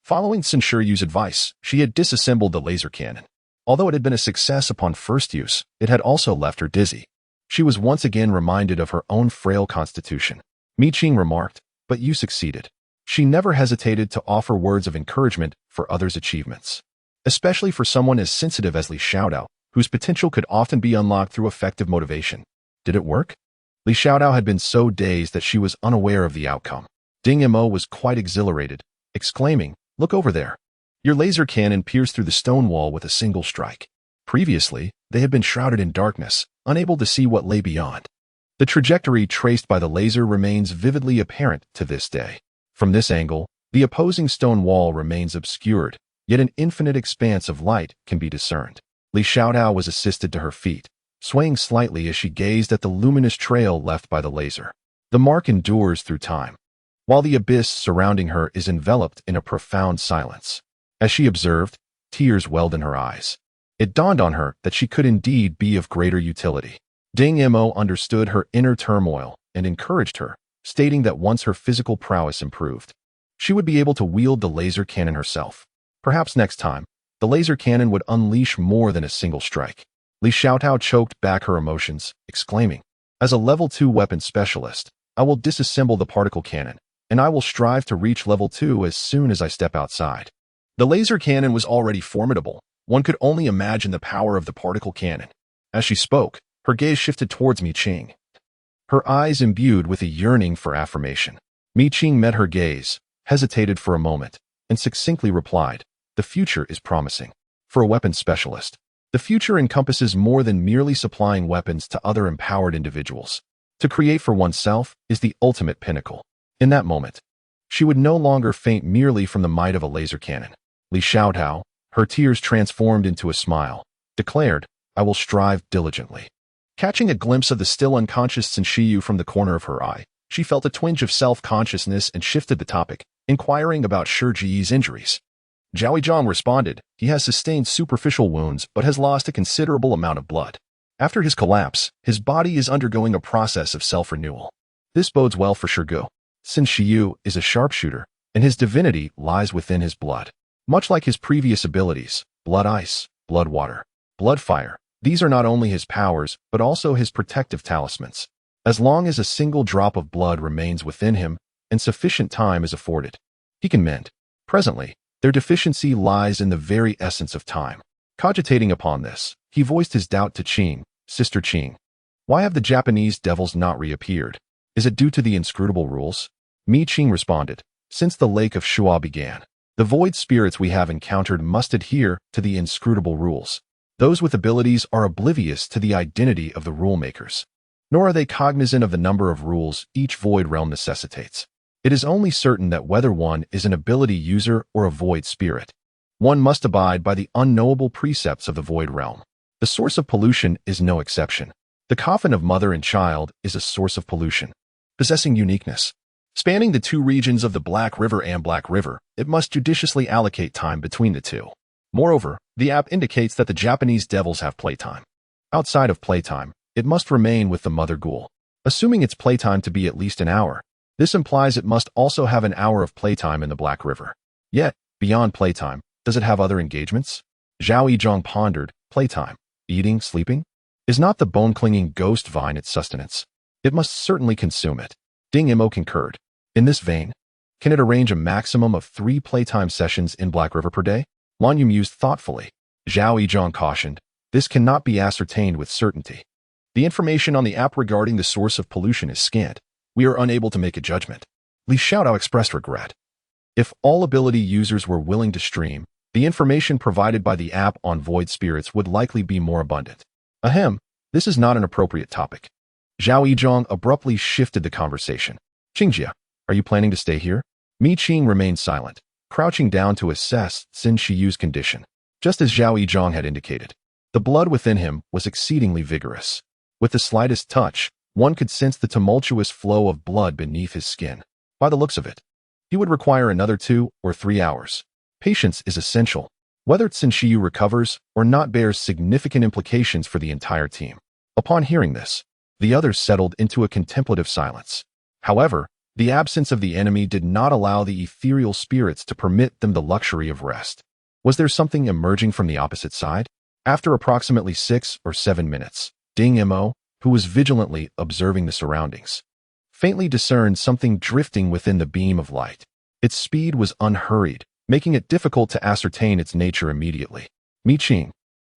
Following Sin Shiyu's advice, she had disassembled the laser cannon. Although it had been a success upon first use, it had also left her dizzy. She was once again reminded of her own frail constitution. Mi Qing remarked, "But you succeeded." She never hesitated to offer words of encouragement for others' achievements, especially for someone as sensitive as Li Xiaodao, whose potential could often be unlocked through effective motivation. Did it work? Li Xiaodao had been so dazed that she was unaware of the outcome. Ding Mo was quite exhilarated, exclaiming, "Look over there. Your laser cannon pierced through the stone wall with a single strike." Previously, they had been shrouded in darkness, unable to see what lay beyond. The trajectory traced by the laser remains vividly apparent to this day. From this angle, the opposing stone wall remains obscured, yet an infinite expanse of light can be discerned. Li Xiaodao was assisted to her feet, swaying slightly as she gazed at the luminous trail left by the laser. The mark endures through time, while the abyss surrounding her is enveloped in a profound silence. As she observed, tears welled in her eyes. It dawned on her that she could indeed be of greater utility. Ding Mo understood her inner turmoil and encouraged her, stating that once her physical prowess improved, She would be able to wield the laser cannon herself. Perhaps next time, the laser cannon would unleash more than a single strike. Li Xiaotao choked back her emotions, exclaiming, "As a level 2 weapon specialist, I will disassemble the particle cannon, and I will strive to reach level 2 as soon as I step outside." The laser cannon was already formidable. One could only imagine the power of the particle cannon. As she spoke, her gaze shifted towards Mi Qing, her eyes imbued with a yearning for affirmation. Mi Qing met her gaze, hesitated for a moment, and succinctly replied, "The future is promising." For a weapons specialist, the future encompasses more than merely supplying weapons to other empowered individuals. To create for oneself is the ultimate pinnacle. In that moment, she would no longer faint merely from the might of a laser cannon. Li Xiaotao, her tears transformed into a smile, declared, "I will strive diligently." Catching a glimpse of the still unconscious Qin Shiyu from the corner of her eye, she felt a twinge of self-consciousness and shifted the topic, inquiring about Shi Ji's injuries. Zhao Yizhong responded, "He has sustained superficial wounds but has lost a considerable amount of blood. After his collapse, his body is undergoing a process of self-renewal. This bodes well for Shigu. Qin Shiyu is a sharpshooter, and his divinity lies within his blood. Much like his previous abilities, blood ice, blood water, blood fire, these are not only his powers, but also his protective talismans. As long as a single drop of blood remains within him, and sufficient time is afforded, he can mend. Presently, their deficiency lies in the very essence of time." Cogitating upon this, he voiced his doubt to Qing, "Sister Qing, why have the Japanese devils not reappeared? Is it due to the inscrutable rules?" Mi Qing responded, "Since the Lake of Shua began, the void spirits we have encountered must adhere to the inscrutable rules. Those with abilities are oblivious to the identity of the rule makers, nor are they cognizant of the number of rules each void realm necessitates. It is only certain that whether one is an ability user or a void spirit, one must abide by the unknowable precepts of the void realm. The source of pollution is no exception. The coffin of mother and child is a source of pollution, possessing uniqueness. Spanning the two regions of the Black River and Black River, it must judiciously allocate time between the two. Moreover, the app indicates that the Japanese devils have playtime. Outside of playtime, it must remain with the mother ghoul. Assuming its playtime to be at least an hour, this implies it must also have an hour of playtime in the Black River. Yet, beyond playtime, does it have other engagements? Zhao Yizhong pondered, playtime, eating, sleeping? Is not the bone-clinging ghost vine its sustenance? It must certainly consume it. Ding Imo concurred. In this vein, can it arrange a maximum of 3 playtime sessions in Black River per day? Lan Yu mused thoughtfully. Zhao Yizhong cautioned, this cannot be ascertained with certainty. The information on the app regarding the source of pollution is scant. We are unable to make a judgment. Li Xiaotao expressed regret. If all ability users were willing to stream, the information provided by the app on void spirits would likely be more abundant. Ahem, this is not an appropriate topic. Zhao Yizhong abruptly shifted the conversation. Qingjia, are you planning to stay here? Mi Qing remained silent, crouching down to assess Qin Shiyu's condition. Just as Zhao Yizhong had indicated, the blood within him was exceedingly vigorous. With the slightest touch, one could sense the tumultuous flow of blood beneath his skin. By the looks of it, he would require another 2 or 3 hours. Patience is essential. Whether Qin Shiyu recovers or not bears significant implications for the entire team. Upon hearing this, the others settled into a contemplative silence. However, the absence of the enemy did not allow the ethereal spirits to permit them the luxury of rest. Was there something emerging from the opposite side? After approximately 6 or 7 minutes, Ding Mo, who was vigilantly observing the surroundings, faintly discerned something drifting within the beam of light. Its speed was unhurried, making it difficult to ascertain its nature immediately. Mi Qing,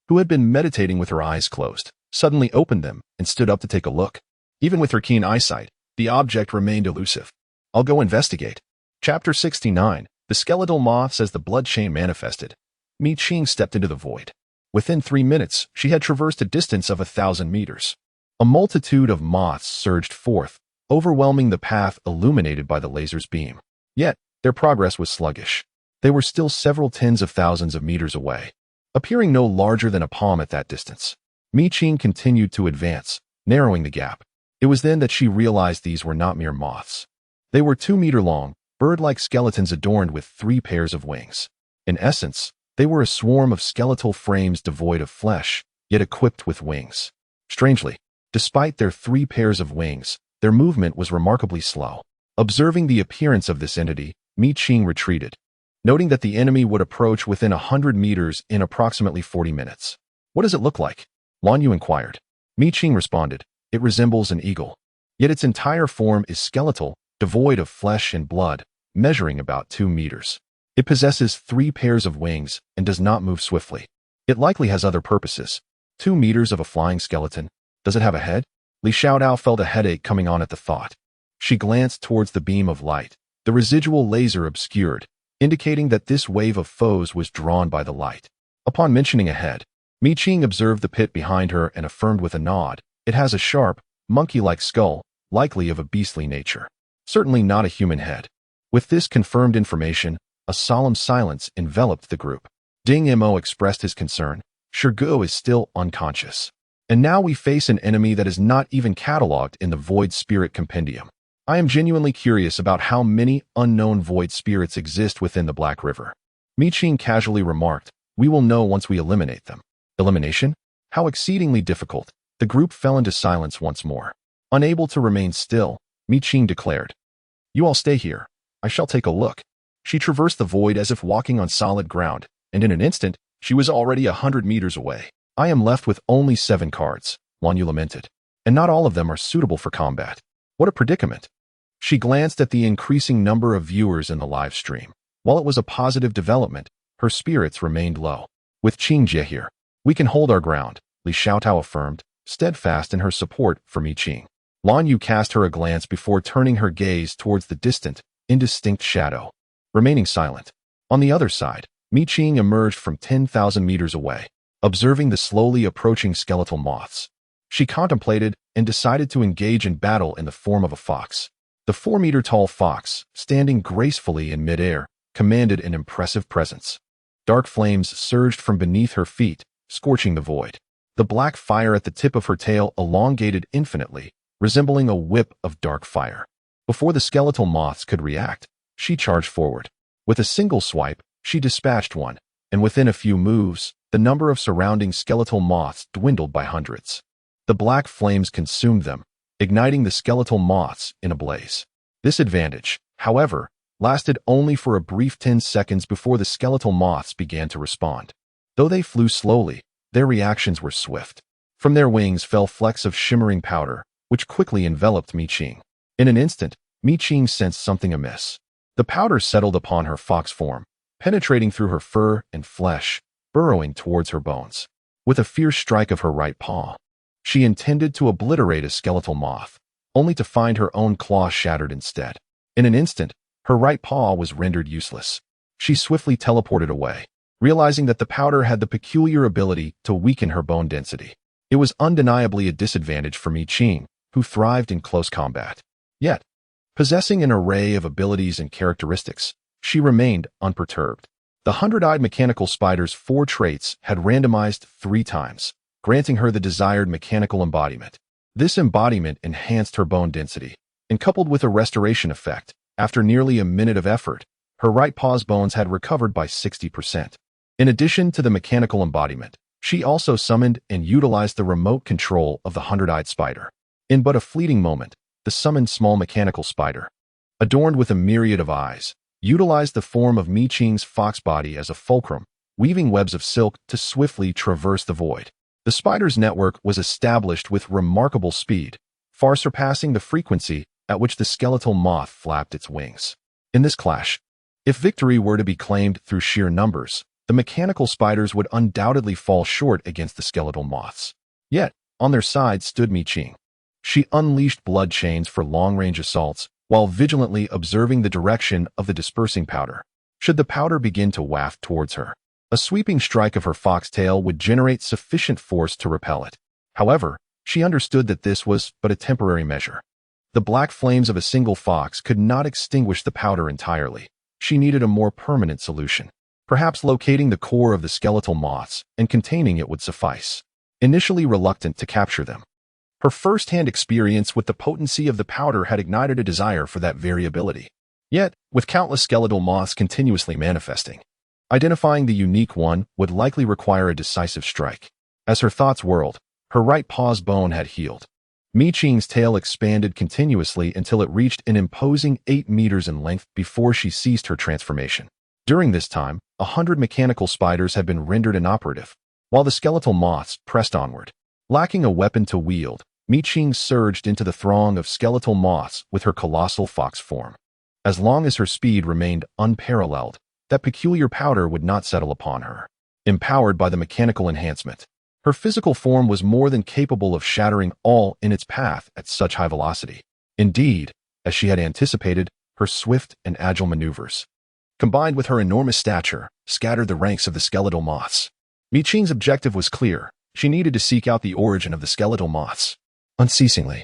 who had been meditating with her eyes closed, suddenly opened them and stood up to take a look. Even with her keen eyesight, the object remained elusive. I'll go investigate. Chapter 69, The Skeletal Moths as the Blood Chain Manifested. Mi Qing stepped into the void. Within 3 minutes, she had traversed a distance of 1,000 meters. A multitude of moths surged forth, overwhelming the path illuminated by the laser's beam. Yet, their progress was sluggish. They were still several tens of thousands of meters away, appearing no larger than a palm at that distance. Mi Qing continued to advance, narrowing the gap. It was then that she realized these were not mere moths. They were 2-meter long, bird-like skeletons adorned with 3 pairs of wings. In essence, they were a swarm of skeletal frames devoid of flesh, yet equipped with wings. Strangely, despite their 3 pairs of wings, their movement was remarkably slow. Observing the appearance of this entity, Mi Qing retreated, noting that the enemy would approach within 100 meters in approximately 40 minutes. What does it look like? Lan Yu inquired. Mi Qing responded, it resembles an eagle. Yet its entire form is skeletal, devoid of flesh and blood, measuring about 2 meters. It possesses 3 pairs of wings and does not move swiftly. It likely has other purposes. 2 meters of a flying skeleton. Does it have a head? Li Xiaodao felt a headache coming on at the thought. She glanced towards the beam of light. The residual laser obscured, indicating that this wave of foes was drawn by the light. Upon mentioning a head, Mi Qing observed the pit behind her and affirmed with a nod, it has a sharp, monkey-like skull, likely of a beastly nature. Certainly not a human head. With this confirmed information, a solemn silence enveloped the group. Ding Mo expressed his concern. Shirgu is still unconscious. And now we face an enemy that is not even catalogued in the Void Spirit Compendium. I am genuinely curious about how many unknown void spirits exist within the Black River. Mi Qing casually remarked, we will know once we eliminate them. Elimination? How exceedingly difficult. The group fell into silence once more. Unable to remain still, Mi Qing declared, you all stay here. I shall take a look. She traversed the void as if walking on solid ground, and in an instant, she was already 100 meters away. I am left with only 7 cards, Lan Yu lamented, and not all of them are suitable for combat. What a predicament. She glanced at the increasing number of viewers in the live stream. While it was a positive development, her spirits remained low. With Qing Jie here, we can hold our ground, Li Xiaotao affirmed, steadfast in her support for Mi Qing. Lan Yu cast her a glance before turning her gaze towards the distant, indistinct shadow, remaining silent. On the other side, Mi Qing emerged from 10,000 meters away, observing the slowly approaching skeletal moths. She contemplated and decided to engage in battle in the form of a fox. The 4-meter-tall fox, standing gracefully in midair, commanded an impressive presence. Dark flames surged from beneath her feet, scorching the void. The black fire at the tip of her tail elongated infinitely, resembling a whip of dark fire. Before the skeletal moths could react, she charged forward. With a single swipe, she dispatched one, and within a few moves, the number of surrounding skeletal moths dwindled by hundreds. The black flames consumed them, igniting the skeletal moths in a blaze. This advantage, however, lasted only for a brief 10 seconds before the skeletal moths began to respond. Though they flew slowly, their reactions were swift. From their wings fell flecks of shimmering powder, which quickly enveloped Mi Qing. In an instant, Mi Qing sensed something amiss. The powder settled upon her fox form, penetrating through her fur and flesh, burrowing towards her bones. With a fierce strike of her right paw, she intended to obliterate a skeletal moth, only to find her own claw shattered instead. In an instant, her right paw was rendered useless. She swiftly teleported away, realizing that the powder had the peculiar ability to weaken her bone density. It was undeniably a disadvantage for Mi Qing, who thrived in close combat. Yet, possessing an array of abilities and characteristics, she remained unperturbed. The 100-eyed mechanical spider's 4 traits had randomized 3 times, granting her the desired mechanical embodiment. This embodiment enhanced her bone density, and coupled with a restoration effect, after nearly a minute of effort, her right paw's bones had recovered by 60%. In addition to the mechanical embodiment, she also summoned and utilized the remote control of the 100-eyed spider. In but a fleeting moment, the summoned small mechanical spider, adorned with a myriad of eyes, utilized the form of Mi Qing's fox body as a fulcrum, weaving webs of silk to swiftly traverse the void. The spider's network was established with remarkable speed, far surpassing the frequency at which the skeletal moth flapped its wings. In this clash, if victory were to be claimed through sheer numbers, the mechanical spiders would undoubtedly fall short against the skeletal moths. Yet, on their side stood Mi Qing. She unleashed blood chains for long-range assaults, while vigilantly observing the direction of the dispersing powder. Should the powder begin to waft towards her, a sweeping strike of her foxtail would generate sufficient force to repel it. However, she understood that this was but a temporary measure. The black flames of a single fox could not extinguish the powder entirely. She needed a more permanent solution. Perhaps locating the core of the skeletal moths and containing it would suffice. Initially reluctant to capture them, her first-hand experience with the potency of the powder had ignited a desire for that variability. Yet, with countless skeletal moths continuously manifesting, identifying the unique one would likely require a decisive strike. As her thoughts whirled, her right paw's bone had healed. Mi Qing's tail expanded continuously until it reached an imposing 8 meters in length before she ceased her transformation. During this time, 100 mechanical spiders had been rendered inoperative, while the skeletal moths pressed onward. Lacking a weapon to wield, Mi Qing surged into the throng of skeletal moths with her colossal fox form. As long as her speed remained unparalleled, that peculiar powder would not settle upon her. Empowered by the mechanical enhancement, her physical form was more than capable of shattering all in its path at such high velocity. Indeed, as she had anticipated, her swift and agile maneuvers, combined with her enormous stature, scattered the ranks of the skeletal moths. Mi Qing's objective was clear. She needed to seek out the origin of the skeletal moths. Unceasingly,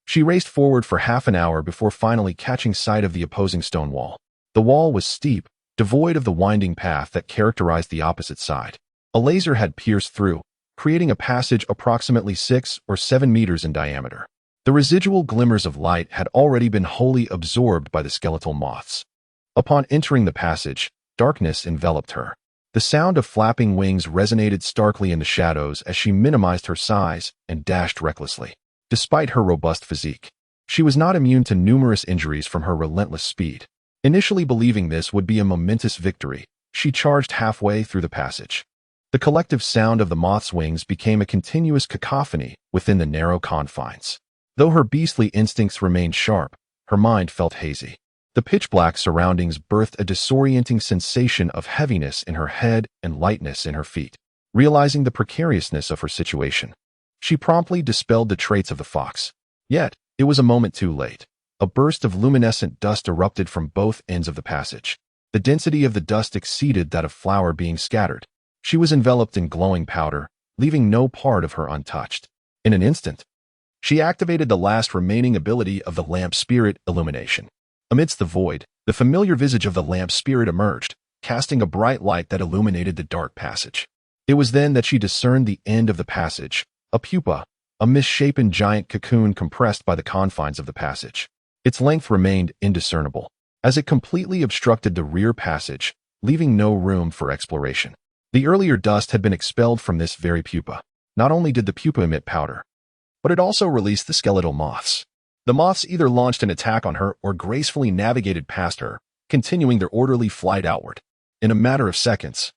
she raced forward for half an hour before finally catching sight of the opposing stone wall. The wall was steep, devoid of the winding path that characterized the opposite side. A laser had pierced through, creating a passage approximately 6 or 7 meters in diameter. The residual glimmers of light had already been wholly absorbed by the skeletal moths. Upon entering the passage, darkness enveloped her. The sound of flapping wings resonated starkly in the shadows as she minimized her size and dashed recklessly. Despite her robust physique, she was not immune to numerous injuries from her relentless speed. Initially believing this would be a momentous victory, she charged halfway through the passage. The collective sound of the moth's wings became a continuous cacophony within the narrow confines. Though her beastly instincts remained sharp, her mind felt hazy. The pitch-black surroundings birthed a disorienting sensation of heaviness in her head and lightness in her feet. Realizing the precariousness of her situation, she promptly dispelled the traits of the fox. Yet, it was a moment too late. A burst of luminescent dust erupted from both ends of the passage. The density of the dust exceeded that of flour being scattered. She was enveloped in glowing powder, leaving no part of her untouched. In an instant, she activated the last remaining ability of the lamp spirit, illumination. Amidst the void, the familiar visage of the lamp spirit emerged, casting a bright light that illuminated the dark passage. It was then that she discerned the end of the passage, a pupa, a misshapen giant cocoon compressed by the confines of the passage. Its length remained indiscernible, as it completely obstructed the rear passage, leaving no room for exploration. The earlier dust had been expelled from this very pupa. Not only did the pupa emit powder, but it also released the skeletal moths. The moths either launched an attack on her or gracefully navigated past her, continuing their orderly flight outward. In a matter of seconds,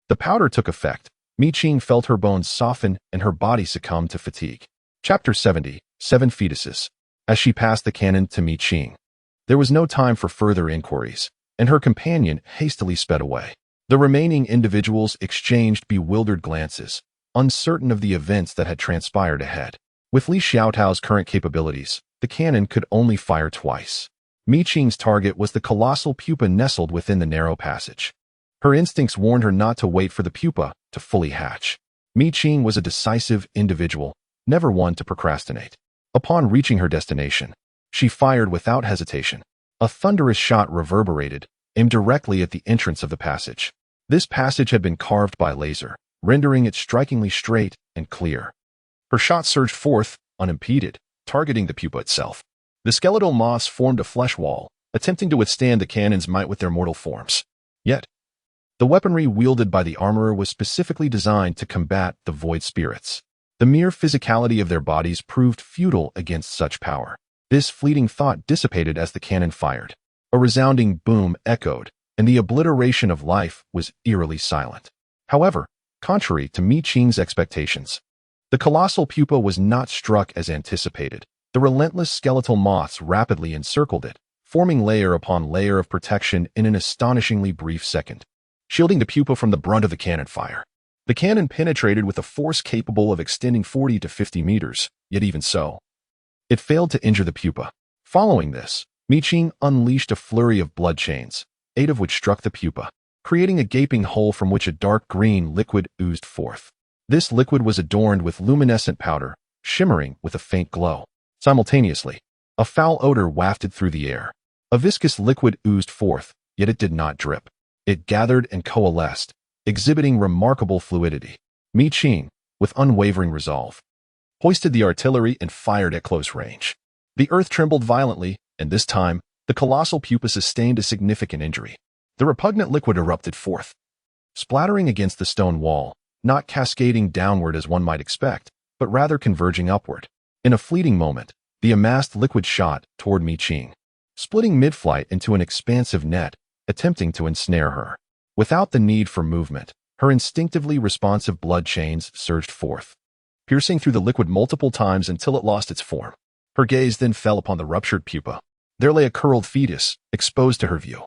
the powder took effect. Mi Qing felt her bones soften and her body succumb to fatigue. Chapter 70, 7 Fetuses. As she passed the cannon to Mi Qing, there was no time for further inquiries, and her companion hastily sped away. The remaining individuals exchanged bewildered glances, uncertain of the events that had transpired ahead. With Li Xiaotao's current capabilities, the cannon could only fire twice. Mi Qing's target was the colossal pupa nestled within the narrow passage. Her instincts warned her not to wait for the pupa to fully hatch. Mi Qing was a decisive individual, never one to procrastinate. Upon reaching her destination, she fired without hesitation. A thunderous shot reverberated, aimed directly at the entrance of the passage. This passage had been carved by laser, rendering it strikingly straight and clear. Her shot surged forth, unimpeded, targeting the pupa itself. The skeletal moths formed a flesh wall, attempting to withstand the cannon's might with their mortal forms. Yet, the weaponry wielded by the armorer was specifically designed to combat the void spirits. The mere physicality of their bodies proved futile against such power. This fleeting thought dissipated as the cannon fired. A resounding boom echoed, and the obliteration of life was eerily silent. However, contrary to Mi Qing's expectations, the colossal pupa was not struck as anticipated. The relentless skeletal moths rapidly encircled it, forming layer upon layer of protection in an astonishingly brief second, shielding the pupa from the brunt of the cannon fire. The cannon penetrated with a force capable of extending 40 to 50 meters, yet even so, it failed to injure the pupa. Following this, Mi Qing unleashed a flurry of blood chains, 8 of which struck the pupa, creating a gaping hole from which a dark green liquid oozed forth. This liquid was adorned with luminescent powder, shimmering with a faint glow. Simultaneously, a foul odor wafted through the air. A viscous liquid oozed forth, yet it did not drip. It gathered and coalesced, exhibiting remarkable fluidity. Mi Qing, with unwavering resolve, hoisted the artillery and fired at close range. The earth trembled violently, and this time, the colossal pupa sustained a significant injury. The repugnant liquid erupted forth, splattering against the stone wall, not cascading downward as one might expect, but rather converging upward. In a fleeting moment, the amassed liquid shot toward Mi Qing, splitting mid-flight into an expansive net, attempting to ensnare her. Without the need for movement, her instinctively responsive blood chains surged forth, piercing through the liquid multiple times until it lost its form. Her gaze then fell upon the ruptured pupa. There lay a curled fetus, exposed to her view.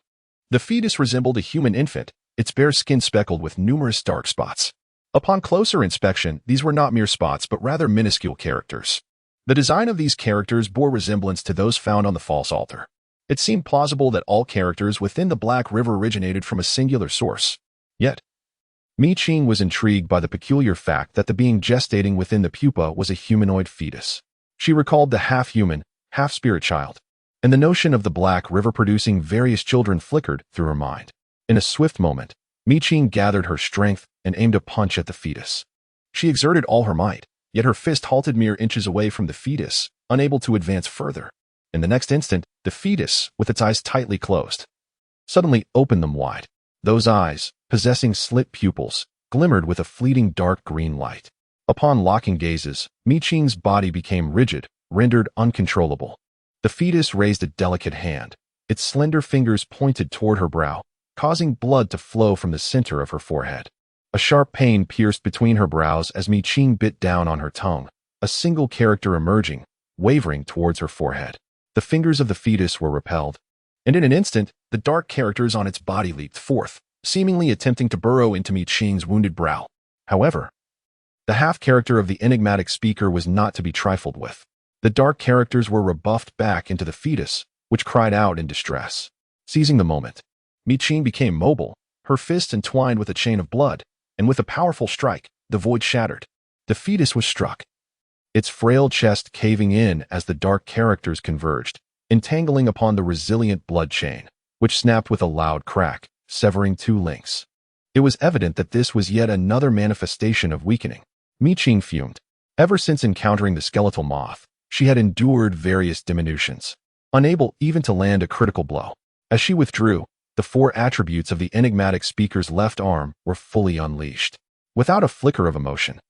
The fetus resembled a human infant, its bare skin speckled with numerous dark spots. Upon closer inspection, these were not mere spots but rather minuscule characters. The design of these characters bore resemblance to those found on the false altar. It seemed plausible that all characters within the Black River originated from a singular source. Yet, Mi Qing was intrigued by the peculiar fact that the being gestating within the pupa was a humanoid fetus. She recalled the half-human, half-spirit child, and the notion of the Black River producing various children flickered through her mind. In a swift moment, Mi Qing gathered her strength and aimed a punch at the fetus. She exerted all her might, yet her fist halted mere inches away from the fetus, unable to advance further. In the next instant, the fetus, with its eyes tightly closed, suddenly opened them wide. Those eyes, possessing slit pupils, glimmered with a fleeting dark green light. Upon locking gazes, Mi Qing's body became rigid, rendered uncontrollable. The fetus raised a delicate hand. Its slender fingers pointed toward her brow, causing blood to flow from the center of her forehead. A sharp pain pierced between her brows as Mi Qing bit down on her tongue, a single character emerging, wavering towards her forehead. The fingers of the fetus were repelled, and in an instant, the dark characters on its body leaped forth, seemingly attempting to burrow into Mi Qing's wounded brow. However, the half-character of the enigmatic speaker was not to be trifled with. The dark characters were rebuffed back into the fetus, which cried out in distress. Seizing the moment, Mi Qing became mobile, her fist entwined with a chain of blood, and with a powerful strike, the void shattered. The fetus was struck, its frail chest caving in as the dark characters converged, entangling upon the resilient blood chain, which snapped with a loud crack, severing two links. It was evident that this was yet another manifestation of weakening. Mi Qing fumed. Ever since encountering the skeletal moth, she had endured various diminutions, unable even to land a critical blow. As she withdrew, the four attributes of the enigmatic speaker's left arm were fully unleashed. Without a flicker of emotion,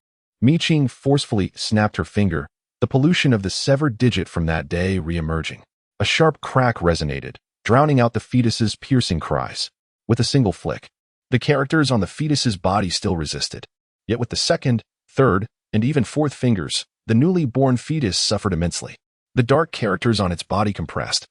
Mi Qing forcefully snapped her finger, the pollution of the severed digit from that day re-emerging. A sharp crack resonated, drowning out the fetus's piercing cries. With a single flick, the characters on the fetus's body still resisted. Yet with the second, third, and even fourth fingers, the newly born fetus suffered immensely. The dark characters on its body compressed.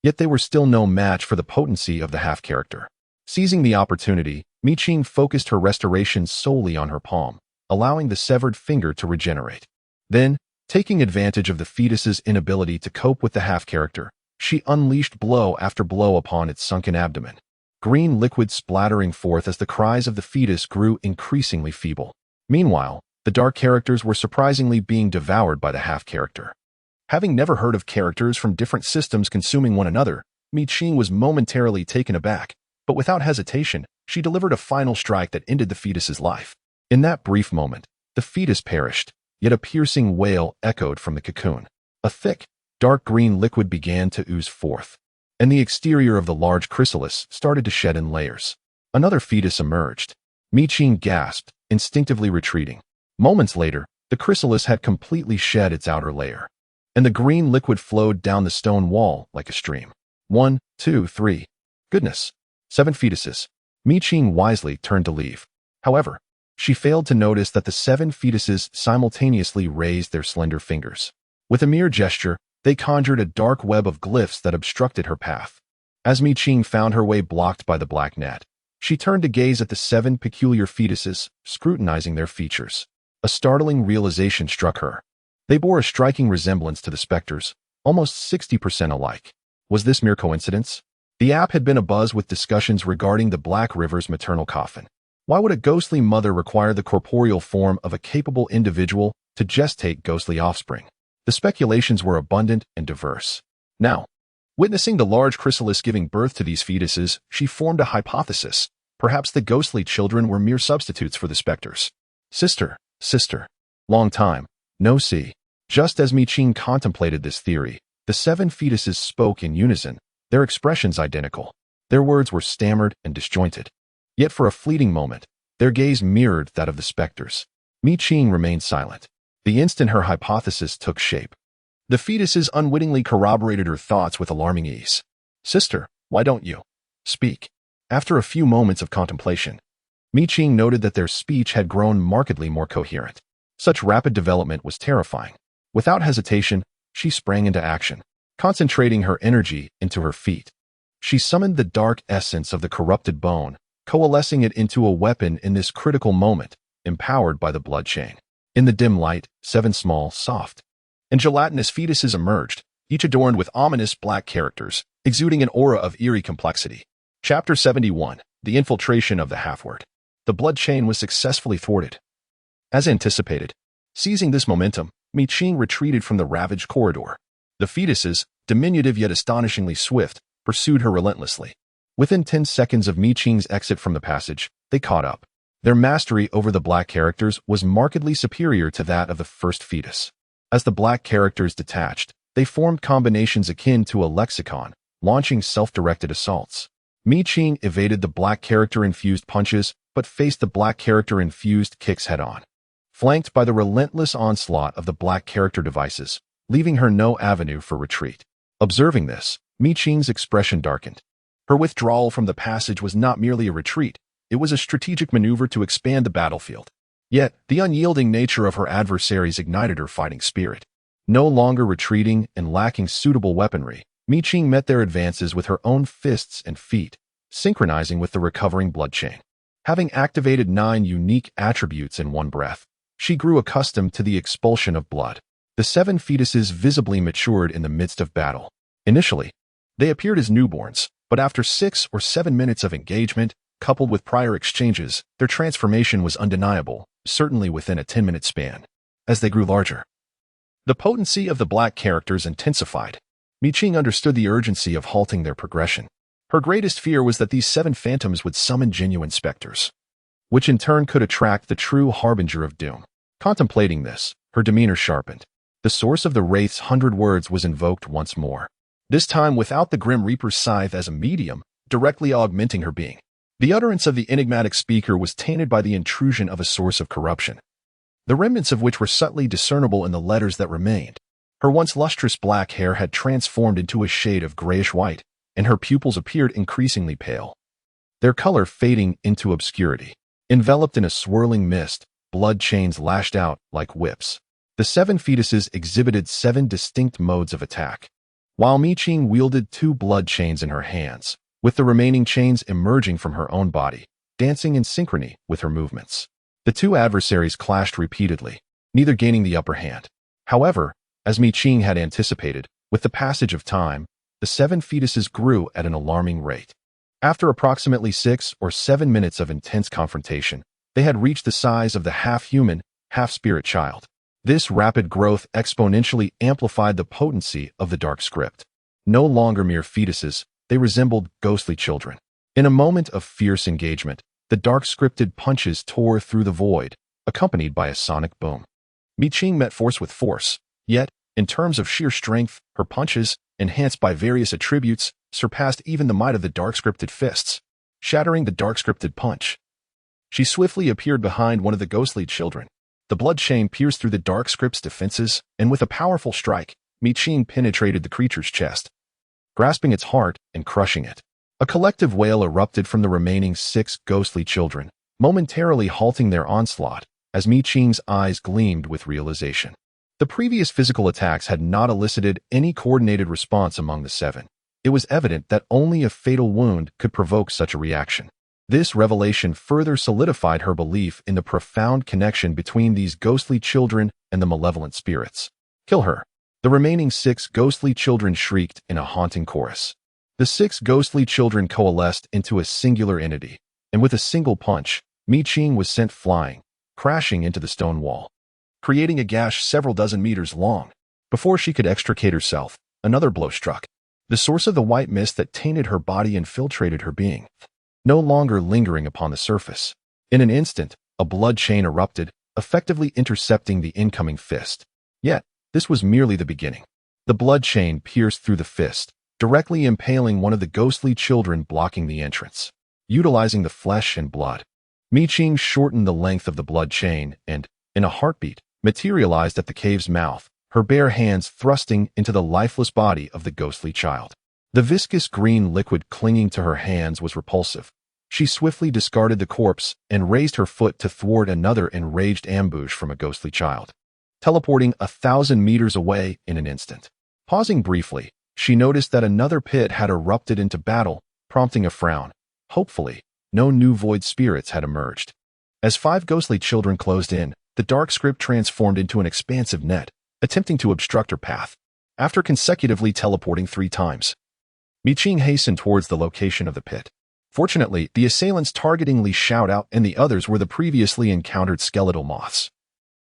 Yet they were still no match for the potency of the half-character. Seizing the opportunity, Mi Qing focused her restoration solely on her palm, allowing the severed finger to regenerate. Then, taking advantage of the fetus's inability to cope with the half-character, she unleashed blow after blow upon its sunken abdomen, green liquid splattering forth as the cries of the fetus grew increasingly feeble. Meanwhile, the dark characters were surprisingly being devoured by the half-character. Having never heard of characters from different systems consuming one another, Mi Qing was momentarily taken aback, but without hesitation, she delivered a final strike that ended the fetus's life. In that brief moment, the fetus perished, yet a piercing wail echoed from the cocoon. A thick, dark green liquid began to ooze forth, and the exterior of the large chrysalis started to shed in layers. Another fetus emerged. Mi Qing gasped, instinctively retreating. Moments later, the chrysalis had completely shed its outer layer, and the green liquid flowed down the stone wall like a stream. 1, 2, 3. Goodness. 7 fetuses. Mi Qing wisely turned to leave. However, she failed to notice that the 7 fetuses simultaneously raised their slender fingers. With a mere gesture, they conjured a dark web of glyphs that obstructed her path. As Mi Qing found her way blocked by the black net, she turned to gaze at the 7 peculiar fetuses, scrutinizing their features. A startling realization struck her. They bore a striking resemblance to the specters, almost 60% alike. Was this mere coincidence? The app had been abuzz with discussions regarding the Black River's maternal coffin. Why would a ghostly mother require the corporeal form of a capable individual to gestate ghostly offspring? The speculations were abundant and diverse. Now, witnessing the large chrysalis giving birth to these fetuses, she formed a hypothesis. Perhaps the ghostly children were mere substitutes for the specters. Sister, long time, no see. Just as Mi Qing contemplated this theory, the 7 fetuses spoke in unison, their expressions identical. Their words were stammered and disjointed. Yet for a fleeting moment, their gaze mirrored that of the specters. Mi Qing remained silent. the instant her hypothesis took shape. The fetuses unwittingly corroborated her thoughts with alarming ease. "Sister, why don't you speak?" After a few moments of contemplation, Qing noted that their speech had grown markedly more coherent. Such rapid development was terrifying. Without hesitation, she sprang into action, concentrating her energy into her feet. She summoned the dark essence of the corrupted bone, coalescing it into a weapon in this critical moment, empowered by the blood chain. In the dim light, 7 small, soft, and gelatinous fetuses emerged, each adorned with ominous black characters, exuding an aura of eerie complexity. Chapter 71. The Infiltration of the Half-Word. The blood chain was successfully thwarted. As anticipated, seizing this momentum, Qing retreated from the ravaged corridor. The fetuses, diminutive yet astonishingly swift, pursued her relentlessly. Within 10 seconds of Qing's exit from the passage, they caught up. Their mastery over the black characters was markedly superior to that of the first fetus. As the black characters detached, they formed combinations akin to a lexicon, launching self-directed assaults. Qing evaded the black character-infused punches, but faced the black character-infused kicks head-on. Flanked by the relentless onslaught of the black character devices, leaving her no avenue for retreat. Observing this, Qing's expression darkened. Her withdrawal from the passage was not merely a retreat, it was a strategic maneuver to expand the battlefield. Yet, the unyielding nature of her adversaries ignited her fighting spirit. No longer retreating and lacking suitable weaponry, Qing met their advances with her own fists and feet, synchronizing with the recovering blood chain. Having activated 9 unique attributes in one breath, she grew accustomed to the expulsion of blood. The 7 fetuses visibly matured in the midst of battle. Initially, they appeared as newborns, but after 6 or 7 minutes of engagement, coupled with prior exchanges, their transformation was undeniable, certainly within a 10-minute span. As they grew larger, the potency of the black characters intensified. Qing understood the urgency of halting their progression. Her greatest fear was that these 7 phantoms would summon genuine specters, which in turn could attract the true harbinger of doom. Contemplating this, her demeanor sharpened. The source of the Wraith's 100 words was invoked once more, this time without the Grim Reaper's scythe as a medium, directly augmenting her being. The utterance of the enigmatic speaker was tainted by the intrusion of a source of corruption, the remnants of which were subtly discernible in the letters that remained. Her once lustrous black hair had transformed into a shade of grayish-white, and her pupils appeared increasingly pale, their color fading into obscurity. Enveloped in a swirling mist, blood chains lashed out like whips. The 7 fetuses exhibited 7 distinct modes of attack, while Qing wielded 2 blood chains in her hands, with the remaining chains emerging from her own body, dancing in synchrony with her movements. The 2 adversaries clashed repeatedly, neither gaining the upper hand. However, as Qing had anticipated, with the passage of time, the 7 fetuses grew at an alarming rate. After approximately 6 or 7 minutes of intense confrontation, they had reached the size of the half-human, half-spirit child. This rapid growth exponentially amplified the potency of the dark script. No longer mere fetuses, they resembled ghostly children. In a moment of fierce engagement, the dark-scripted punches tore through the void, accompanied by a sonic boom. Qing met force with force, yet, in terms of sheer strength, her punches, enhanced by various attributes, surpassed even the might of the dark-scripted fists, shattering the dark-scripted punch. She swiftly appeared behind one of the ghostly children. The blood chain pierced through the dark script's defenses, and with a powerful strike, Qing penetrated the creature's chest, grasping its heart and crushing it. A collective wail erupted from the remaining 6 ghostly children, momentarily halting their onslaught, as Qing's eyes gleamed with realization. The previous physical attacks had not elicited any coordinated response among the 7. It was evident that only a fatal wound could provoke such a reaction. This revelation further solidified her belief in the profound connection between these ghostly children and the malevolent spirits. "Kill her!" The remaining 6 ghostly children shrieked in a haunting chorus. The 6 ghostly children coalesced into a singular entity, and with a single punch, Qing was sent flying, crashing into the stone wall, creating a gash several dozen meters long. Before she could extricate herself, another blow struck. The source of the white mist that tainted her body infiltrated her being, no longer lingering upon the surface. In an instant, a blood chain erupted, effectively intercepting the incoming fist. Yet, this was merely the beginning. The blood chain pierced through the fist, directly impaling one of the ghostly children blocking the entrance. Utilizing the flesh and blood, Qing shortened the length of the blood chain and, in a heartbeat, materialized at the cave's mouth, her bare hands thrusting into the lifeless body of the ghostly child. The viscous green liquid clinging to her hands was repulsive. She swiftly discarded the corpse and raised her foot to thwart another enraged ambush from a ghostly child, teleporting 1,000 meters away in an instant. Pausing briefly, she noticed that another pit had erupted into battle, prompting a frown. Hopefully, no new void spirits had emerged. As 5 ghostly children closed in, the dark script transformed into an expansive net, attempting to obstruct her path. After consecutively teleporting 3 times, Qing hastened towards the location of the pit. Fortunately, the assailants targeting Li Xiaotao and the others were the previously encountered skeletal moths,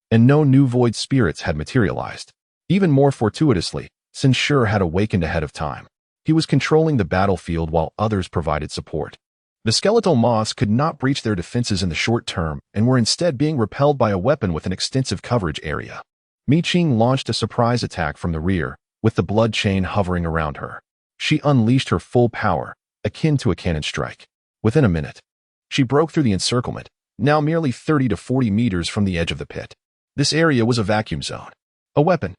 and no new void spirits had materialized. Even more fortuitously, Sin Shi had awakened ahead of time. He was controlling the battlefield while others provided support. The skeletal moths could not breach their defenses in the short term and were instead being repelled by a weapon with an extensive coverage area. Qing launched a surprise attack from the rear, with the blood chain hovering around her. She unleashed her full power, akin to a cannon strike. Within a minute, she broke through the encirclement, now merely 30 to 40 meters from the edge of the pit. This area was a vacuum zone. A weapon.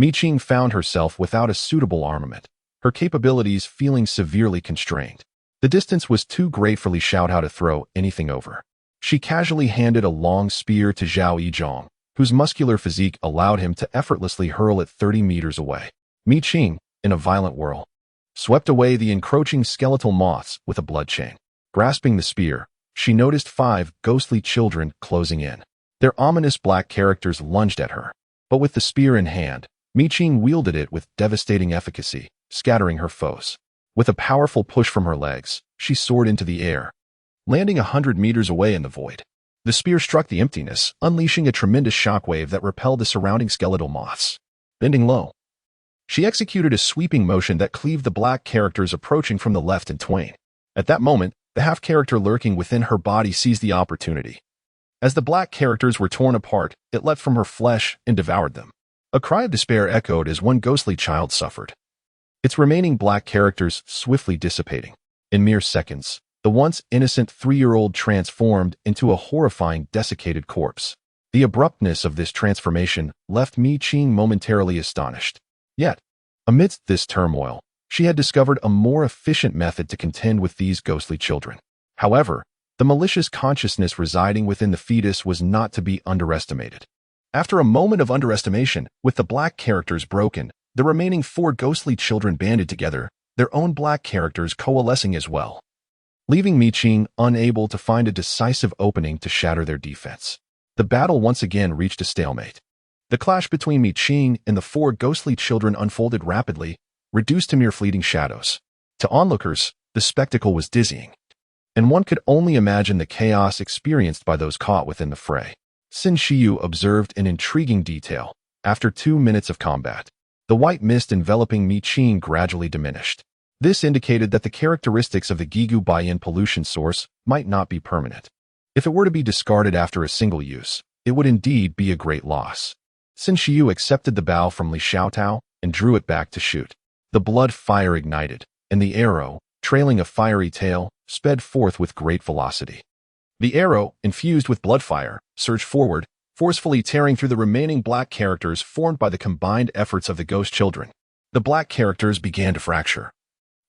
Qing found herself without a suitable armament, her capabilities feeling severely constrained. The distance was too great for Li Xiaotao to throw anything over. She casually handed a long spear to Zhao Yizhong, whose muscular physique allowed him to effortlessly hurl it 30 meters away. Qing, in a violent whirl, swept away the encroaching skeletal moths with a blood chain. Grasping the spear, she noticed 5 ghostly children closing in. Their ominous black characters lunged at her, but with the spear in hand, Qing wielded it with devastating efficacy, scattering her foes. With a powerful push from her legs, she soared into the air, landing 100 meters away in the void. The spear struck the emptiness, unleashing a tremendous shockwave that repelled the surrounding skeletal moths. Bending low, she executed a sweeping motion that cleaved the black characters approaching from the left in twain. At that moment, the half-character lurking within her body seized the opportunity. As the black characters were torn apart, it leapt from her flesh and devoured them. A cry of despair echoed as one ghostly child suffered, its remaining black characters swiftly dissipating. In mere seconds, the once innocent 3-year-old transformed into a horrifying desiccated corpse. The abruptness of this transformation left Qing momentarily astonished. Yet, amidst this turmoil, she had discovered a more efficient method to contend with these ghostly children. However, the malicious consciousness residing within the fetus was not to be underestimated. After a moment of underestimation, with the black characters broken, the remaining 4 ghostly children banded together, their own black characters coalescing as well, leaving Qing unable to find a decisive opening to shatter their defense. The battle once again reached a stalemate. The clash between Qing and the 4 ghostly children unfolded rapidly, reduced to mere fleeting shadows. To onlookers, the spectacle was dizzying, and one could only imagine the chaos experienced by those caught within the fray. Sin Shiyu observed an intriguing detail. After 2 minutes of combat, the white mist enveloping Qing gradually diminished. This indicated that the characteristics of the Gigu Baiyin pollution source might not be permanent. If it were to be discarded after a single use, it would indeed be a great loss. Sin Shiyu accepted the bow from Li Xiaotao and drew it back to shoot. The blood fire ignited, and the arrow, trailing a fiery tail, sped forth with great velocity. The arrow, infused with blood fire, surged forward, forcefully tearing through the remaining black characters formed by the combined efforts of the ghost children. The black characters began to fracture,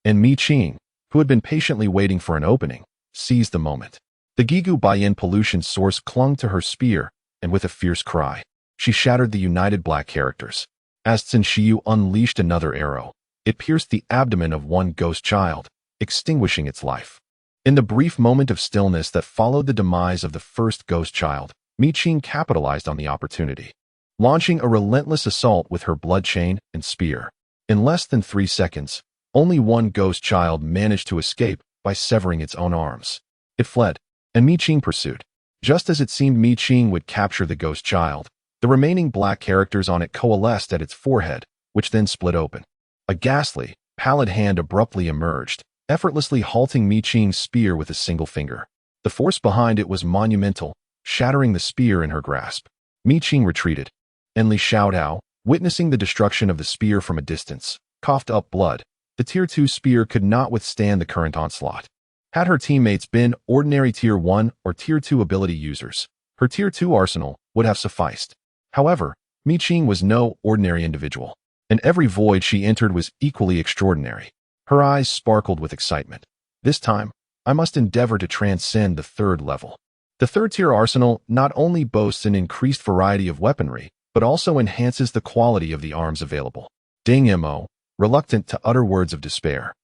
and Qing, who had been patiently waiting for an opening, seized the moment. The Gigu Baiyin pollution source clung to her spear, and with a fierce cry, she shattered the united black characters. As Sin Shiyu unleashed another arrow, it pierced the abdomen of one ghost child, extinguishing its life. In the brief moment of stillness that followed the demise of the first ghost child, Qing capitalized on the opportunity, launching a relentless assault with her blood chain and spear. In less than 3 seconds, only one ghost child managed to escape by severing its own arms. It fled, and Qing pursued. Just as it seemed Qing would capture the ghost child, the remaining black characters on it coalesced at its forehead, which then split open. A ghastly, pallid hand abruptly emerged, effortlessly halting Qing's spear with a single finger. The force behind it was monumental, shattering the spear in her grasp. Qing retreated, and Li Xiaotao, witnessing the destruction of the spear from a distance, coughed up blood. The Tier 2 spear could not withstand the current onslaught. Had her teammates been ordinary Tier 1 or Tier 2 ability users, her Tier 2 arsenal would have sufficed. However, Mi Qing was no ordinary individual, and every void she entered was equally extraordinary. Her eyes sparkled with excitement. This time, I must endeavor to transcend the third level. The third-tier arsenal not only boasts an increased variety of weaponry, but also enhances the quality of the arms available. Ding Mo, reluctant to utter words of despair,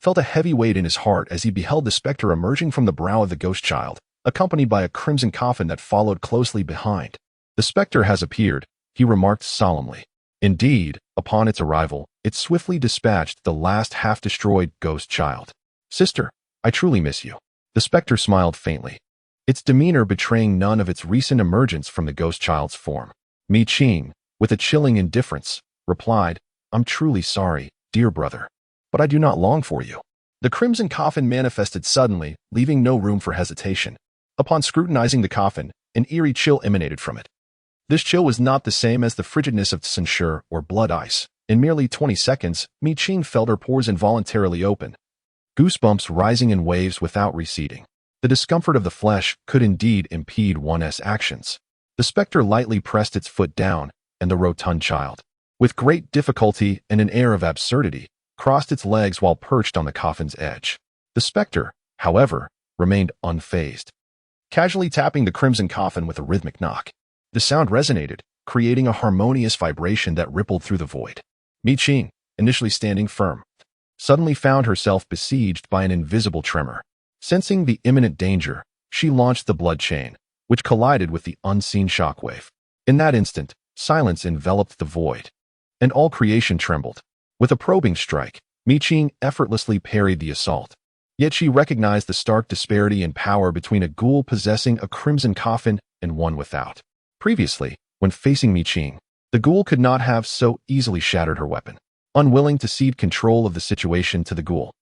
felt a heavy weight in his heart as he beheld the specter emerging from the brow of the ghost child, accompanied by a crimson coffin that followed closely behind. The specter has appeared, he remarked solemnly. Indeed, upon its arrival, it swiftly dispatched the last half-destroyed ghost child. Sister, I truly miss you. The specter smiled faintly, its demeanor betraying none of its recent emergence from the ghost child's form. Mi Qing, with a chilling indifference, replied, I'm truly sorry, dear brother, but I do not long for you. The crimson coffin manifested suddenly, leaving no room for hesitation. Upon scrutinizing the coffin, an eerie chill emanated from it. This chill was not the same as the frigidness of censure or blood ice. In merely 20 seconds, Mi Qing felt her pores involuntarily open, goosebumps rising in waves without receding. The discomfort of the flesh could indeed impede one's actions. The specter lightly pressed its foot down, and the rotund child, with great difficulty and an air of absurdity, crossed its legs while perched on the coffin's edge. The specter, however, remained unfazed, casually tapping the crimson coffin with a rhythmic knock. The sound resonated, creating a harmonious vibration that rippled through the void. Mi Qing, initially standing firm, suddenly found herself besieged by an invisible tremor. Sensing the imminent danger, she launched the blood chain, which collided with the unseen shockwave. In that instant, silence enveloped the void, and all creation trembled. With a probing strike, Mi Qing effortlessly parried the assault. Yet she recognized the stark disparity in power between a ghoul possessing a crimson coffin and one without. Previously, when facing Mi Qing, the ghoul could not have so easily shattered her weapon. Unwilling to cede control of the situation to the ghoul,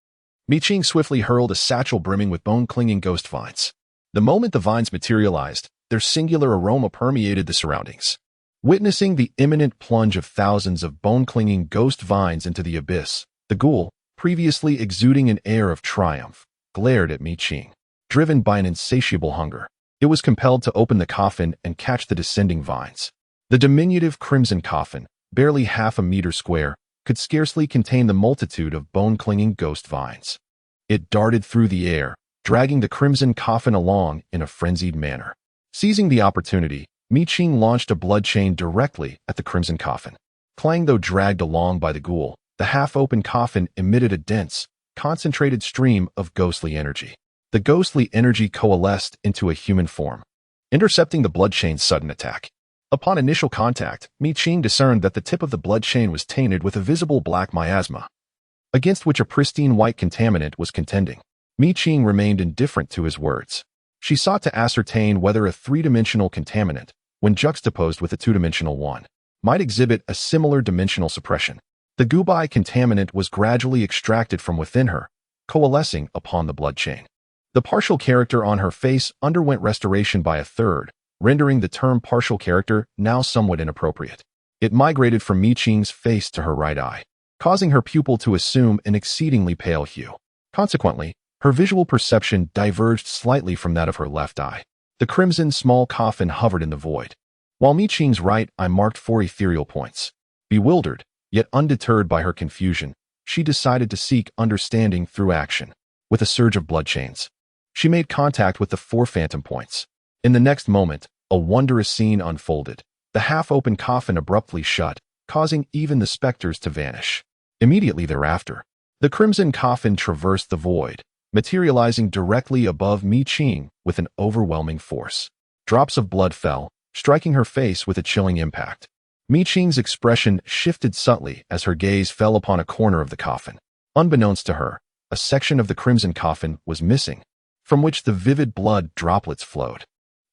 Mi Qing swiftly hurled a satchel brimming with bone-clinging ghost vines. The moment the vines materialized, their singular aroma permeated the surroundings. Witnessing the imminent plunge of thousands of bone-clinging ghost vines into the abyss, the ghoul, previously exuding an air of triumph, glared at Mi Qing. Driven by an insatiable hunger, it was compelled to open the coffin and catch the descending vines. The diminutive crimson coffin, barely half a meter square, could scarcely contain the multitude of bone-clinging ghost vines. It darted through the air, dragging the crimson coffin along in a frenzied manner. Seizing the opportunity, Mi Qing launched a blood chain directly at the crimson coffin. Clang though dragged along by the ghoul, the half-open coffin emitted a dense, concentrated stream of ghostly energy. The ghostly energy coalesced into a human form, intercepting the blood chain's sudden attack. Upon initial contact, Mi Qing discerned that the tip of the blood chain was tainted with a visible black miasma, against which a pristine white contaminant was contending. Mi Qing remained indifferent to his words. She sought to ascertain whether a three-dimensional contaminant, when juxtaposed with a two-dimensional one, might exhibit a similar dimensional suppression. The Gubai contaminant was gradually extracted from within her, coalescing upon the blood chain. The partial character on her face underwent restoration by a third, rendering the term partial character now somewhat inappropriate. It migrated from Mi Qing's face to her right eye, causing her pupil to assume an exceedingly pale hue. Consequently, her visual perception diverged slightly from that of her left eye. The crimson small coffin hovered in the void, while Mi Qing's right eye marked 4 ethereal points. Bewildered, yet undeterred by her confusion, she decided to seek understanding through action. With a surge of blood chains, she made contact with the 4 phantom points. In the next moment, a wondrous scene unfolded. The half-open coffin abruptly shut, causing even the specters to vanish. Immediately thereafter, the crimson coffin traversed the void, materializing directly above Mi Qing with an overwhelming force. Drops of blood fell, striking her face with a chilling impact. Mi Qing's expression shifted subtly as her gaze fell upon a corner of the coffin. Unbeknownst to her, a section of the crimson coffin was missing, from which the vivid blood droplets flowed.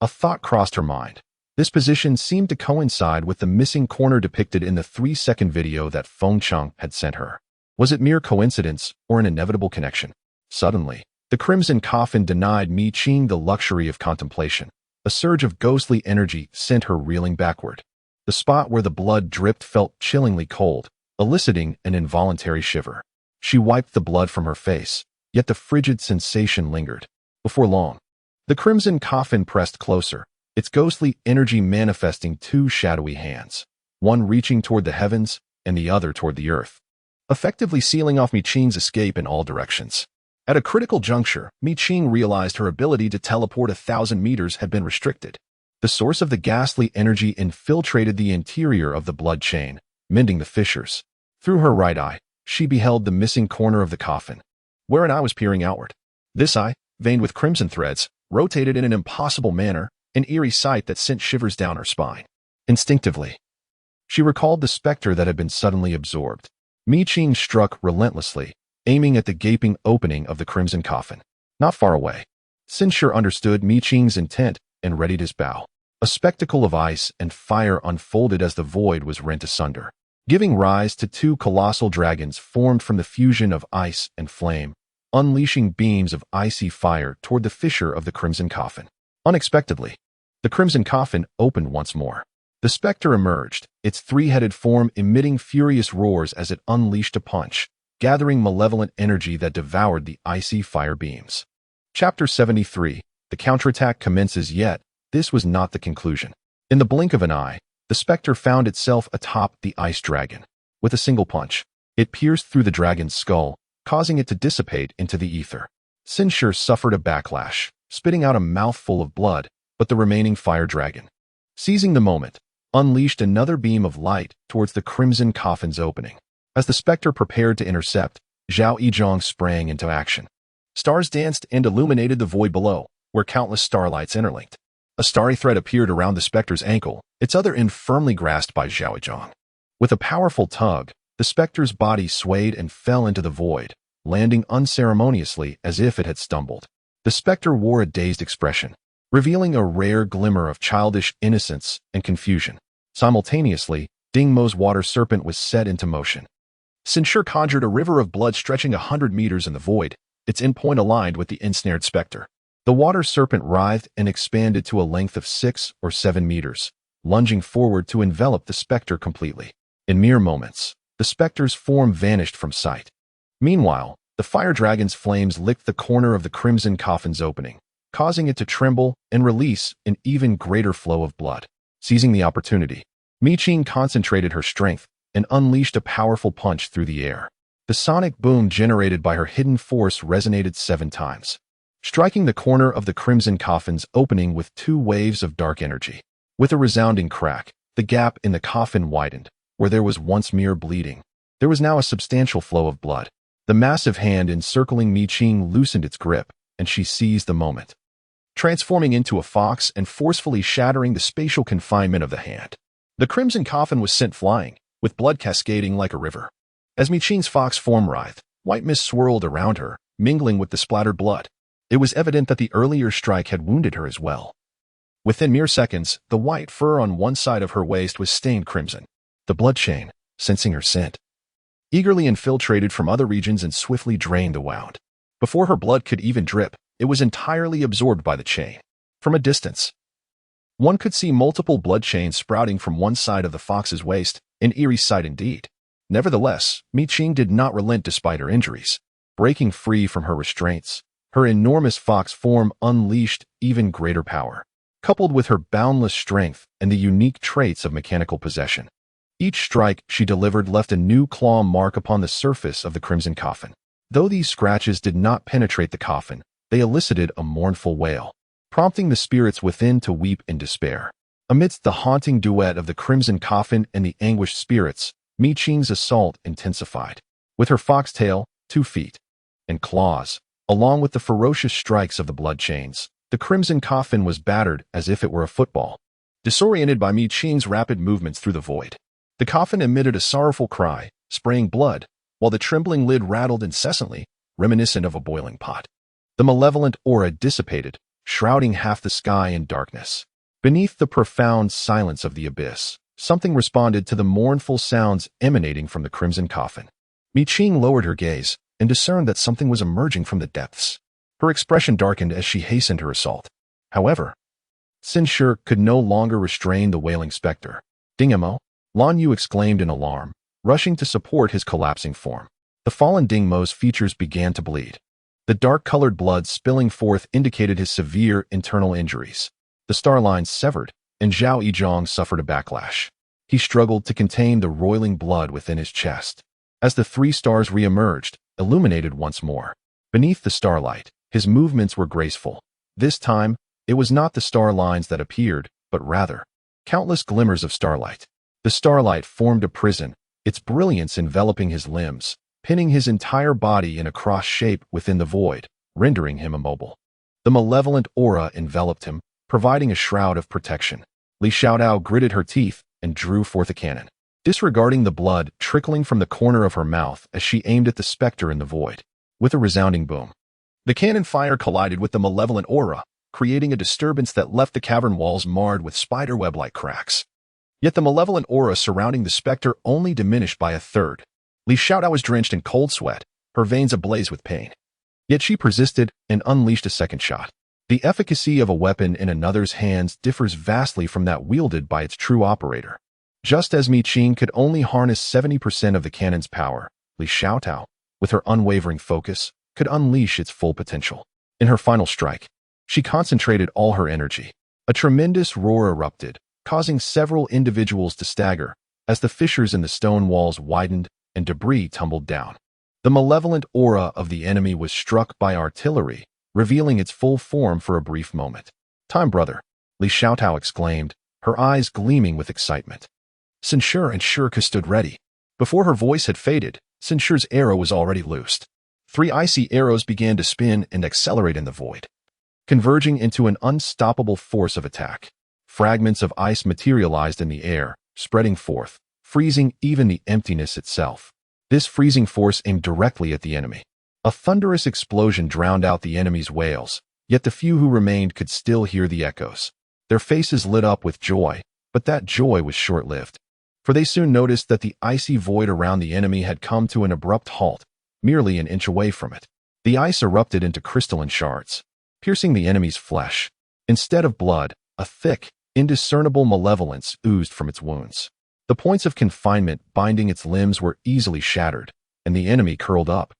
A thought crossed her mind. This position seemed to coincide with the missing corner depicted in the 3-second video that Feng Cheng had sent her. Was it mere coincidence or an inevitable connection? Suddenly, the crimson coffin denied Mi Qing the luxury of contemplation. A surge of ghostly energy sent her reeling backward. The spot where the blood dripped felt chillingly cold, eliciting an involuntary shiver. She wiped the blood from her face, yet the frigid sensation lingered. Before long, the crimson coffin pressed closer, its ghostly energy manifesting two shadowy hands, one reaching toward the heavens and the other toward the earth, effectively sealing off Mi Qing's escape in all directions. At a critical juncture, Mi Qing realized her ability to teleport 1,000 meters had been restricted. The source of the ghastly energy infiltrated the interior of the blood chain, mending the fissures. Through her right eye, she beheld the missing corner of the coffin, where an eye was peering outward. This eye, veined with crimson threads, rotated in an impossible manner, an eerie sight that sent shivers down her spine. Instinctively, she recalled the specter that had been suddenly absorbed. Mi Qing struck relentlessly, aiming at the gaping opening of the crimson coffin. Not far away, Sinshir understood Mi Qing's intent and readied his bow. A spectacle of ice and fire unfolded as the void was rent asunder, giving rise to two colossal dragons formed from the fusion of ice and flame, unleashing beams of icy fire toward the fissure of the crimson coffin. Unexpectedly, the crimson coffin opened once more. The specter emerged, its three-headed form emitting furious roars as it unleashed a punch, gathering malevolent energy that devoured the icy fire beams. Chapter 73. The counterattack commences, yet this was not the conclusion. In the blink of an eye, the specter found itself atop the ice dragon. With a single punch, it pierced through the dragon's skull, causing it to dissipate into the ether. Sinshir suffered a backlash, spitting out a mouthful of blood, but the remaining fire dragon, seizing the moment, unleashed another beam of light towards the crimson coffin's opening. As the specter prepared to intercept, Zhao Yizhong sprang into action. Stars danced and illuminated the void below, where countless starlights interlinked. A starry thread appeared around the specter's ankle, its other end firmly grasped by Zhao Yizhong. With a powerful tug, the specter's body swayed and fell into the void, landing unceremoniously as if it had stumbled. The specter wore a dazed expression, revealing a rare glimmer of childish innocence and confusion. Simultaneously, Ding Mo's water serpent was set into motion. Sinshir conjured a river of blood stretching 100 meters in the void, its endpoint aligned with the ensnared specter. The water serpent writhed and expanded to a length of 6 or 7 meters, lunging forward to envelop the specter completely. In mere moments, the specter's form vanished from sight. Meanwhile, the fire dragon's flames licked the corner of the crimson coffin's opening, causing it to tremble and release an even greater flow of blood. Seizing the opportunity, Mi Qing concentrated her strength and unleashed a powerful punch through the air. The sonic boom generated by her hidden force resonated 7 times, striking the corner of the crimson coffin's opening with 2 waves of dark energy. With a resounding crack, the gap in the coffin widened. Where there was once mere bleeding, there was now a substantial flow of blood. The massive hand encircling Mi Qing loosened its grip, and she seized the moment, transforming into a fox and forcefully shattering the spatial confinement of the hand. The crimson coffin was sent flying, with blood cascading like a river. As Mi Qing's fox form writhed, white mist swirled around her, mingling with the splattered blood. It was evident that the earlier strike had wounded her as well. Within mere seconds, the white fur on one side of her waist was stained crimson. The blood chain, sensing her scent, eagerly infiltrated from other regions and swiftly drained the wound. Before her blood could even drip, it was entirely absorbed by the chain. From a distance, one could see multiple blood chains sprouting from one side of the fox's waist, an eerie sight indeed. Nevertheless, Mi Qing did not relent despite her injuries. Breaking free from her restraints, her enormous fox form unleashed even greater power, coupled with her boundless strength and the unique traits of mechanical possession. Each strike she delivered left a new claw mark upon the surface of the crimson coffin. Though these scratches did not penetrate the coffin, they elicited a mournful wail, prompting the spirits within to weep in despair. Amidst the haunting duet of the crimson coffin and the anguished spirits, Mi Qing's assault intensified. With her foxtail, 2 feet, and claws, along with the ferocious strikes of the blood chains, the crimson coffin was battered as if it were a football. Disoriented by Mi Qing's rapid movements through the void, the coffin emitted a sorrowful cry, spraying blood, while the trembling lid rattled incessantly, reminiscent of a boiling pot. The malevolent aura dissipated, shrouding half the sky in darkness. Beneath the profound silence of the abyss, something responded to the mournful sounds emanating from the crimson coffin. Mi Qing lowered her gaze and discerned that something was emerging from the depths. Her expression darkened as she hastened her assault. However, Sinshir could no longer restrain the wailing specter. Dingmo, Lan Yu exclaimed in alarm, rushing to support his collapsing form. The fallen Ding Mo's features began to bleed. The dark-colored blood spilling forth indicated his severe internal injuries. The star lines severed, and Zhao Yizhong suffered a backlash. He struggled to contain the roiling blood within his chest. As the three stars re-emerged, illuminated once more. Beneath the starlight, his movements were graceful. This time, it was not the star lines that appeared, but rather, countless glimmers of starlight. The starlight formed a prison, its brilliance enveloping his limbs, pinning his entire body in a cross shape within the void, rendering him immobile. The malevolent aura enveloped him, providing a shroud of protection. Li Xiaotao gritted her teeth and drew forth a cannon, disregarding the blood trickling from the corner of her mouth as she aimed at the specter in the void. With a resounding boom, the cannon fire collided with the malevolent aura, creating a disturbance that left the cavern walls marred with spiderweb-like cracks. Yet the malevolent aura surrounding the specter only diminished by a third. Li Xiaotao was drenched in cold sweat, her veins ablaze with pain. Yet she persisted and unleashed a second shot. The efficacy of a weapon in another's hands differs vastly from that wielded by its true operator. Just as Mi Qing could only harness 70% of the cannon's power, Li Xiaotao, with her unwavering focus, could unleash its full potential. In her final strike, she concentrated all her energy. A tremendous roar erupted, causing several individuals to stagger as the fissures in the stone walls widened and debris tumbled down. The malevolent aura of the enemy was struck by artillery, revealing its full form for a brief moment. "Time, brother," Li Xiaotao exclaimed, her eyes gleaming with excitement. Sinshur and Shurka stood ready. Before her voice had faded, Sinshur's arrow was already loosed. 3 icy arrows began to spin and accelerate in the void, converging into an unstoppable force of attack. Fragments of ice materialized in the air, spreading forth, freezing even the emptiness itself. This freezing force aimed directly at the enemy. A thunderous explosion drowned out the enemy's wails, yet the few who remained could still hear the echoes. Their faces lit up with joy, but that joy was short-lived, for they soon noticed that the icy void around the enemy had come to an abrupt halt, merely an inch away from it. The ice erupted into crystalline shards, piercing the enemy's flesh. Instead of blood, a thick, indiscernible malevolence oozed from its wounds. The points of confinement binding its limbs were easily shattered, and the enemy curled up,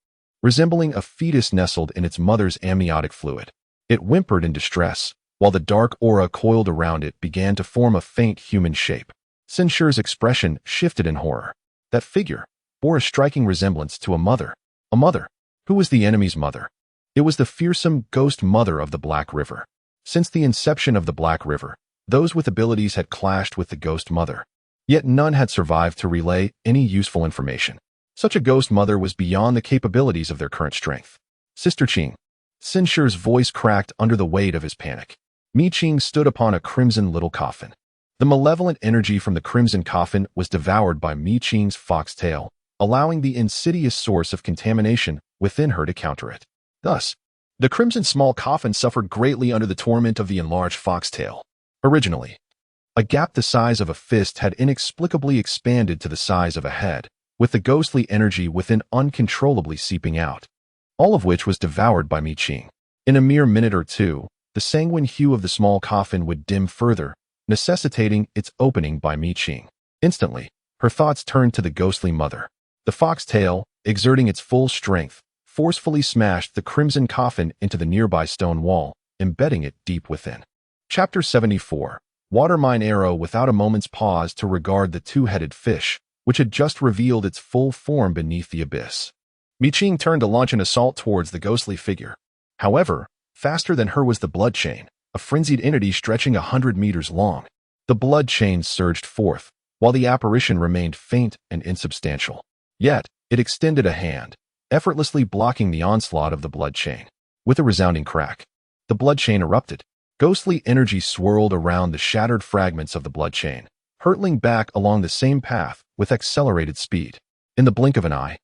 resembling a fetus nestled in its mother's amniotic fluid. It whimpered in distress, while the dark aura coiled around it began to form a faint human shape. Sinshur's expression shifted in horror. That figure bore a striking resemblance to a mother. A mother. Who was the enemy's mother? It was the fearsome ghost mother of the Black River. Since the inception of the Black River, those with abilities had clashed with the ghost mother. Yet none had survived to relay any useful information. Such a ghost mother was beyond the capabilities of their current strength. "Sister Qing." Sinshur's voice cracked under the weight of his panic. Mi Qing stood upon a crimson little coffin. The malevolent energy from the crimson coffin was devoured by Mi Qing's foxtail, allowing the insidious source of contamination within her to counter it. Thus, the crimson small coffin suffered greatly under the torment of the enlarged foxtail. Originally, a gap the size of a fist had inexplicably expanded to the size of a head, with the ghostly energy within uncontrollably seeping out, all of which was devoured by Mi Qing. In a mere minute or two, the sanguine hue of the small coffin would dim further, necessitating its opening by Mi Qing. Instantly, her thoughts turned to the ghostly mother. The foxtail, exerting its full strength, forcefully smashed the crimson coffin into the nearby stone wall, embedding it deep within. Chapter 74. Watermine Arrow. Without a moment's pause to regard the two-headed fish, which had just revealed its full form beneath the abyss, Mi Qing turned to launch an assault towards the ghostly figure. However, faster than her was the blood chain, a frenzied entity stretching 100 meters long. The blood chain surged forth, while the apparition remained faint and insubstantial. Yet, it extended a hand, effortlessly blocking the onslaught of the blood chain. With a resounding crack, the blood chain erupted. Ghostly energy swirled around the shattered fragments of the blood chain, hurtling back along the same path with accelerated speed. In the blink of an eye,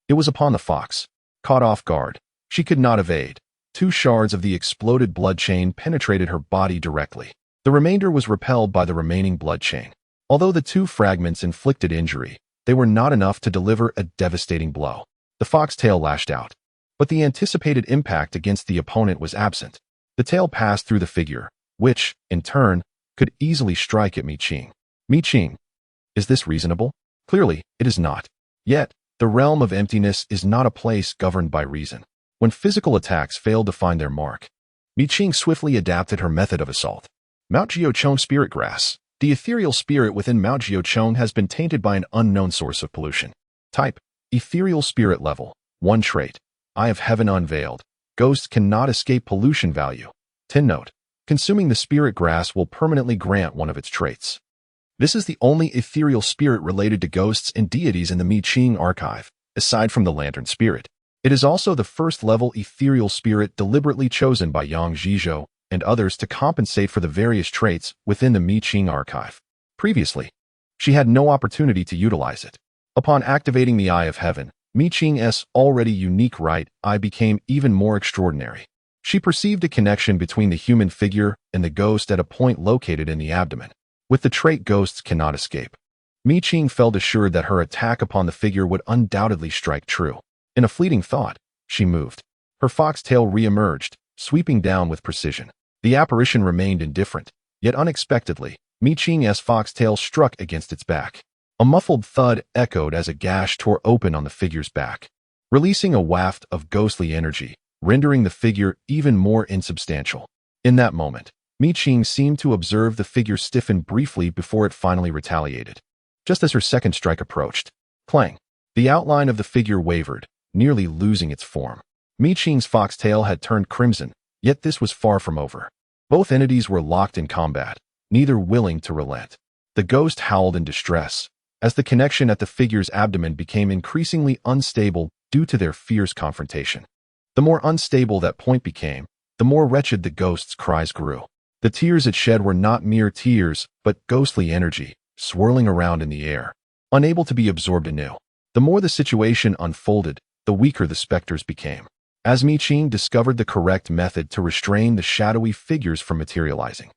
it was upon the fox. Caught off guard, she could not evade. 2 shards of the exploded blood chain penetrated her body directly. The remainder was repelled by the remaining blood chain. Although the 2 fragments inflicted injury, they were not enough to deliver a devastating blow. The foxtail lashed out, but the anticipated impact against the opponent was absent. The tail passed through the figure, which, in turn, could easily strike at Mi Qing. Mi Qing. Is this reasonable? Clearly, it is not. Yet, the realm of emptiness is not a place governed by reason. When physical attacks failed to find their mark, Mi Qing swiftly adapted her method of assault. Mount Jiuchong spirit grass. The ethereal spirit within Mount Jiuchong has been tainted by an unknown source of pollution. Type: ethereal spirit level. 1 trait. Eye of heaven unveiled. Ghosts cannot escape pollution value. 10 note. Consuming the spirit grass will permanently grant one of its traits. This is the only ethereal spirit related to ghosts and deities in the Qing archive, aside from the lantern spirit. It is also the first-level ethereal spirit deliberately chosen by Yang Zhizhou and others to compensate for the various traits within the Qing archive. Previously, she had no opportunity to utilize it. Upon activating the Eye of Heaven, Qing's already unique right eye became even more extraordinary. She perceived a connection between the human figure and the ghost at a point located in the abdomen. With the trait ghosts cannot escape, Qing felt assured that her attack upon the figure would undoubtedly strike true. In a fleeting thought, she moved. Her foxtail re-emerged, sweeping down with precision. The apparition remained indifferent, yet unexpectedly, Qing's foxtail struck against its back. A muffled thud echoed as a gash tore open on the figure's back, releasing a waft of ghostly energy, rendering the figure even more insubstantial. In that moment, Qing seemed to observe the figure stiffen briefly before it finally retaliated. Just as her second strike approached, clang, the outline of the figure wavered, nearly losing its form. Qing's foxtail had turned crimson, yet this was far from over. Both entities were locked in combat, neither willing to relent. The ghost howled in distress, as the connection at the figure's abdomen became increasingly unstable due to their fierce confrontation. The more unstable that point became, the more wretched the ghost's cries grew. The tears it shed were not mere tears, but ghostly energy, swirling around in the air, unable to be absorbed anew. The more the situation unfolded, the weaker the specters became. As Qing discovered the correct method to restrain the shadowy figures from materializing,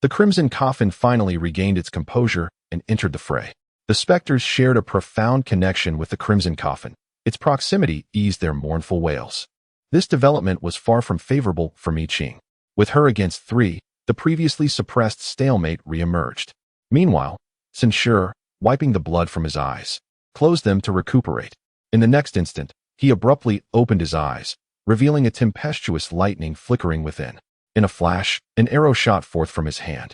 the crimson coffin finally regained its composure and entered the fray. The specters shared a profound connection with the crimson coffin. Its proximity eased their mournful wails. This development was far from favorable for Qing. With her against 3, the previously suppressed stalemate re-emerged. Meanwhile, Censure, wiping the blood from his eyes, closed them to recuperate. In the next instant, he abruptly opened his eyes, revealing a tempestuous lightning flickering within. In a flash, an arrow shot forth from his hand.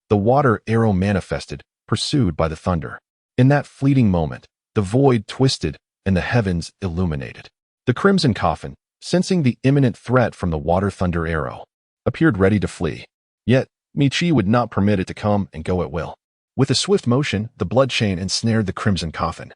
The water arrow manifested, pursued by the thunder. In that fleeting moment, the void twisted and the heavens illuminated. The crimson coffin, sensing the imminent threat from the water thunder arrow, appeared ready to flee. Yet, Qing would not permit it to come and go at will. With a swift motion, the blood chain ensnared the crimson coffin,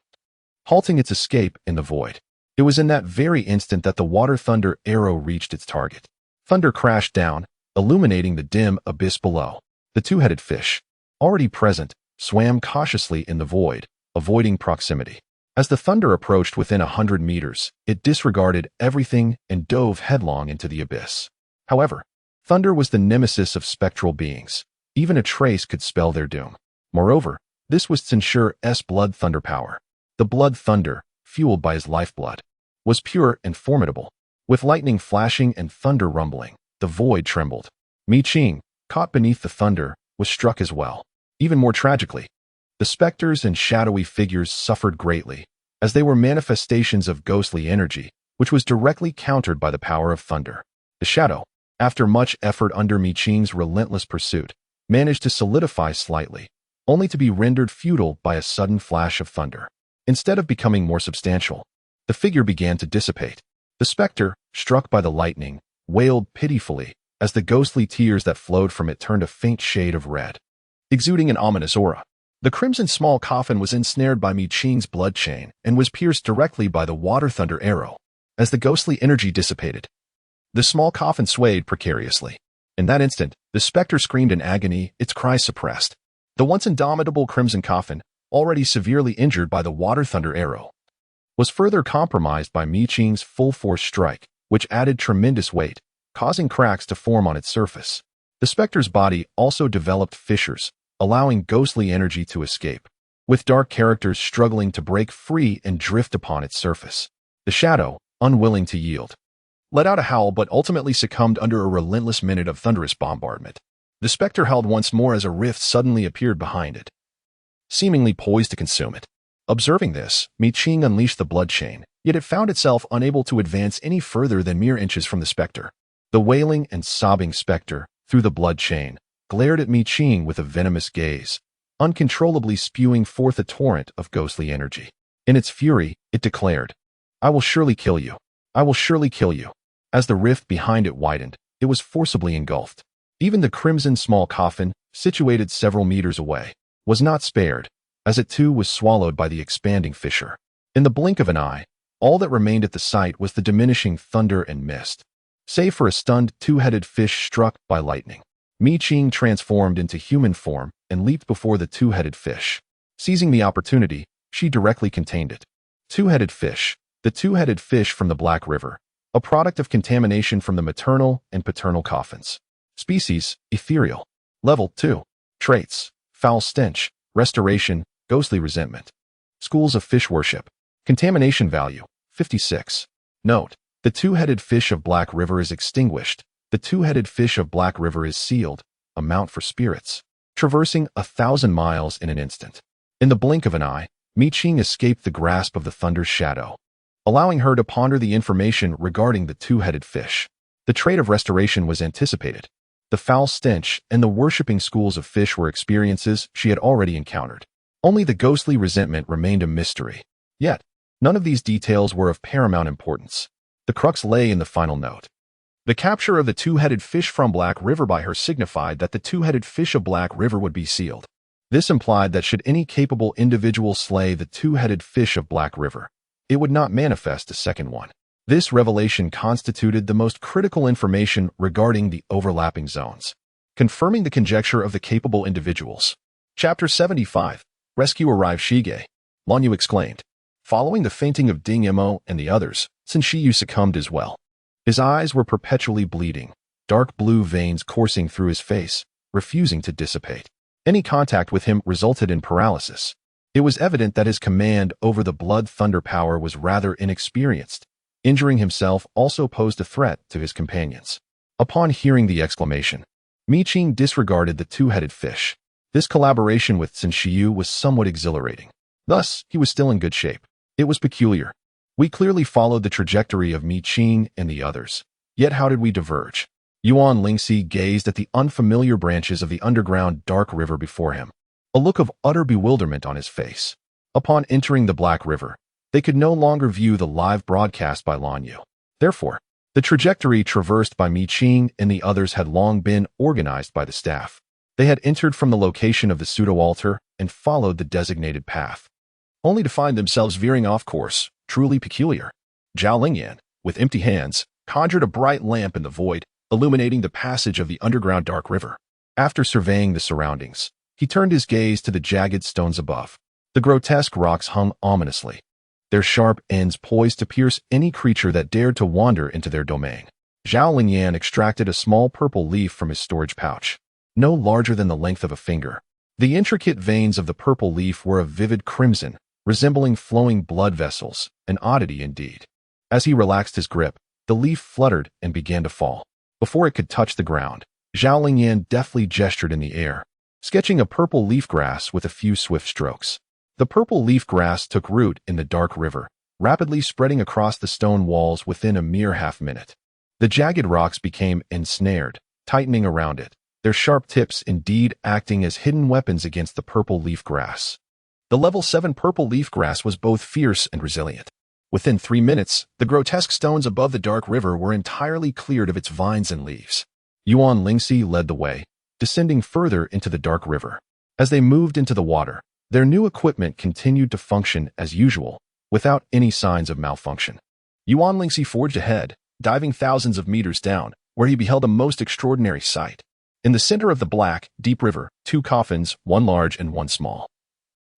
halting its escape in the void. It was in that very instant that the water thunder arrow reached its target. Thunder crashed down, illuminating the dim abyss below. The two-headed fish, already present, swam cautiously in the void, avoiding proximity. As the thunder approached within 100 meters, it disregarded everything and dove headlong into the abyss. However, thunder was the nemesis of spectral beings. Even a trace could spell their doom. Moreover, this was Censure's blood thunder power. The blood thunder, fueled by his lifeblood, was pure and formidable. With lightning flashing and thunder rumbling, the void trembled. Qing, caught beneath the thunder, was struck as well. Even more tragically, the specters and shadowy figures suffered greatly, as they were manifestations of ghostly energy, which was directly countered by the power of thunder. The shadow, after much effort under Qing's relentless pursuit, managed to solidify slightly, only to be rendered futile by a sudden flash of thunder. Instead of becoming more substantial, the figure began to dissipate. The specter, struck by the lightning, wailed pitifully as the ghostly tears that flowed from it turned a faint shade of red, exuding an ominous aura. The crimson small coffin was ensnared by Qing's blood chain and was pierced directly by the water thunder arrow. As the ghostly energy dissipated, the small coffin swayed precariously. In that instant, the specter screamed in agony, its cries suppressed. The once indomitable crimson coffin, already severely injured by the water thunder arrow, was further compromised by Qing's full-force strike, which added tremendous weight, causing cracks to form on its surface. The specter's body also developed fissures, allowing ghostly energy to escape, with dark characters struggling to break free and drift upon its surface. The shadow, unwilling to yield, let out a howl but ultimately succumbed under a relentless minute of thunderous bombardment. The specter howled once more as a rift suddenly appeared behind it, seemingly poised to consume it. Observing this, Qing unleashed the blood chain, yet it found itself unable to advance any further than mere inches from the specter. The wailing and sobbing specter, through the blood chain, glared at Mi Qing with a venomous gaze, uncontrollably spewing forth a torrent of ghostly energy. In its fury, it declared, "I will surely kill you. I will surely kill you." As the rift behind it widened, it was forcibly engulfed. Even the crimson small coffin, situated several meters away, was not spared, as it too was swallowed by the expanding fissure. In the blink of an eye, all that remained at the site was the diminishing thunder and mist, save for a stunned two-headed fish struck by lightning. Mi Qing transformed into human form and leaped before the two-headed fish. Seizing the opportunity, she directly contained it. Two-headed fish, the two-headed fish from the Black River, a product of contamination from the maternal and paternal coffins. Species, ethereal. Level 2. Traits, foul stench, restoration, ghostly resentment. Schools of fish worship. Contamination value, 56. Note, the two-headed fish of Black River is extinguished. The two-headed fish of Black River is sealed, a mount for spirits, traversing 1,000 miles in an instant. In the blink of an eye, Mi Qing escaped the grasp of the thunder's shadow, allowing her to ponder the information regarding the two-headed fish. The trait of restoration was anticipated. The foul stench and the worshipping schools of fish were experiences she had already encountered. Only the ghostly resentment remained a mystery. Yet, none of these details were of paramount importance. The crux lay in the final note. The capture of the two-headed fish from Black River by her signified that the two-headed fish of Black River would be sealed. This implied that should any capable individual slay the two-headed fish of Black River, it would not manifest a second one. This revelation constituted the most critical information regarding the overlapping zones, confirming the conjecture of the capable individuals. Chapter 75. Rescue arrived Shige. Lan Yu exclaimed. Following the fainting of Ding Mo and the others, Sun Shiyu succumbed as well. His eyes were perpetually bleeding, dark blue veins coursing through his face, refusing to dissipate. Any contact with him resulted in paralysis. It was evident that his command over the blood thunder power was rather inexperienced. Injuring himself also posed a threat to his companions. Upon hearing the exclamation, Mi Qing disregarded the two-headed fish. This collaboration with Sun Shiyu was somewhat exhilarating. Thus, he was still in good shape. It was peculiar. We clearly followed the trajectory of Mi Qing and the others. Yet how did we diverge? Yuan Lingxi gazed at the unfamiliar branches of the underground dark river before him, a look of utter bewilderment on his face. Upon entering the Black River, they could no longer view the live broadcast by Lan Yu. Therefore, the trajectory traversed by Mi Qing and the others had long been organized by the staff. They had entered from the location of the pseudo-altar and followed the designated path, only to find themselves veering off course, truly peculiar. Zhao Lingyan, with empty hands, conjured a bright lamp in the void, illuminating the passage of the underground dark river. After surveying the surroundings, he turned his gaze to the jagged stones above. The grotesque rocks hung ominously, their sharp ends poised to pierce any creature that dared to wander into their domain. Zhao Lingyan extracted a small purple leaf from his storage pouch, no larger than the length of a finger. The intricate veins of the purple leaf were of vivid crimson, resembling flowing blood vessels, an oddity indeed. As he relaxed his grip, the leaf fluttered and began to fall. Before it could touch the ground, Zhao Lingyan deftly gestured in the air, sketching a purple leaf grass with a few swift strokes. The purple leaf grass took root in the dark river, rapidly spreading across the stone walls within a mere half-minute. The jagged rocks became ensnared, tightening around it, their sharp tips indeed acting as hidden weapons against the purple leaf grass. The level 7 purple leaf grass was both fierce and resilient. Within 3 minutes, the grotesque stones above the dark river were entirely cleared of its vines and leaves. Yuan Lingxi led the way, descending further into the dark river. As they moved into the water, their new equipment continued to function as usual, without any signs of malfunction. Yuan Lingxi forged ahead, diving thousands of meters down, where he beheld a most extraordinary sight. In the center of the black, deep river, 2 coffins, one large and one small,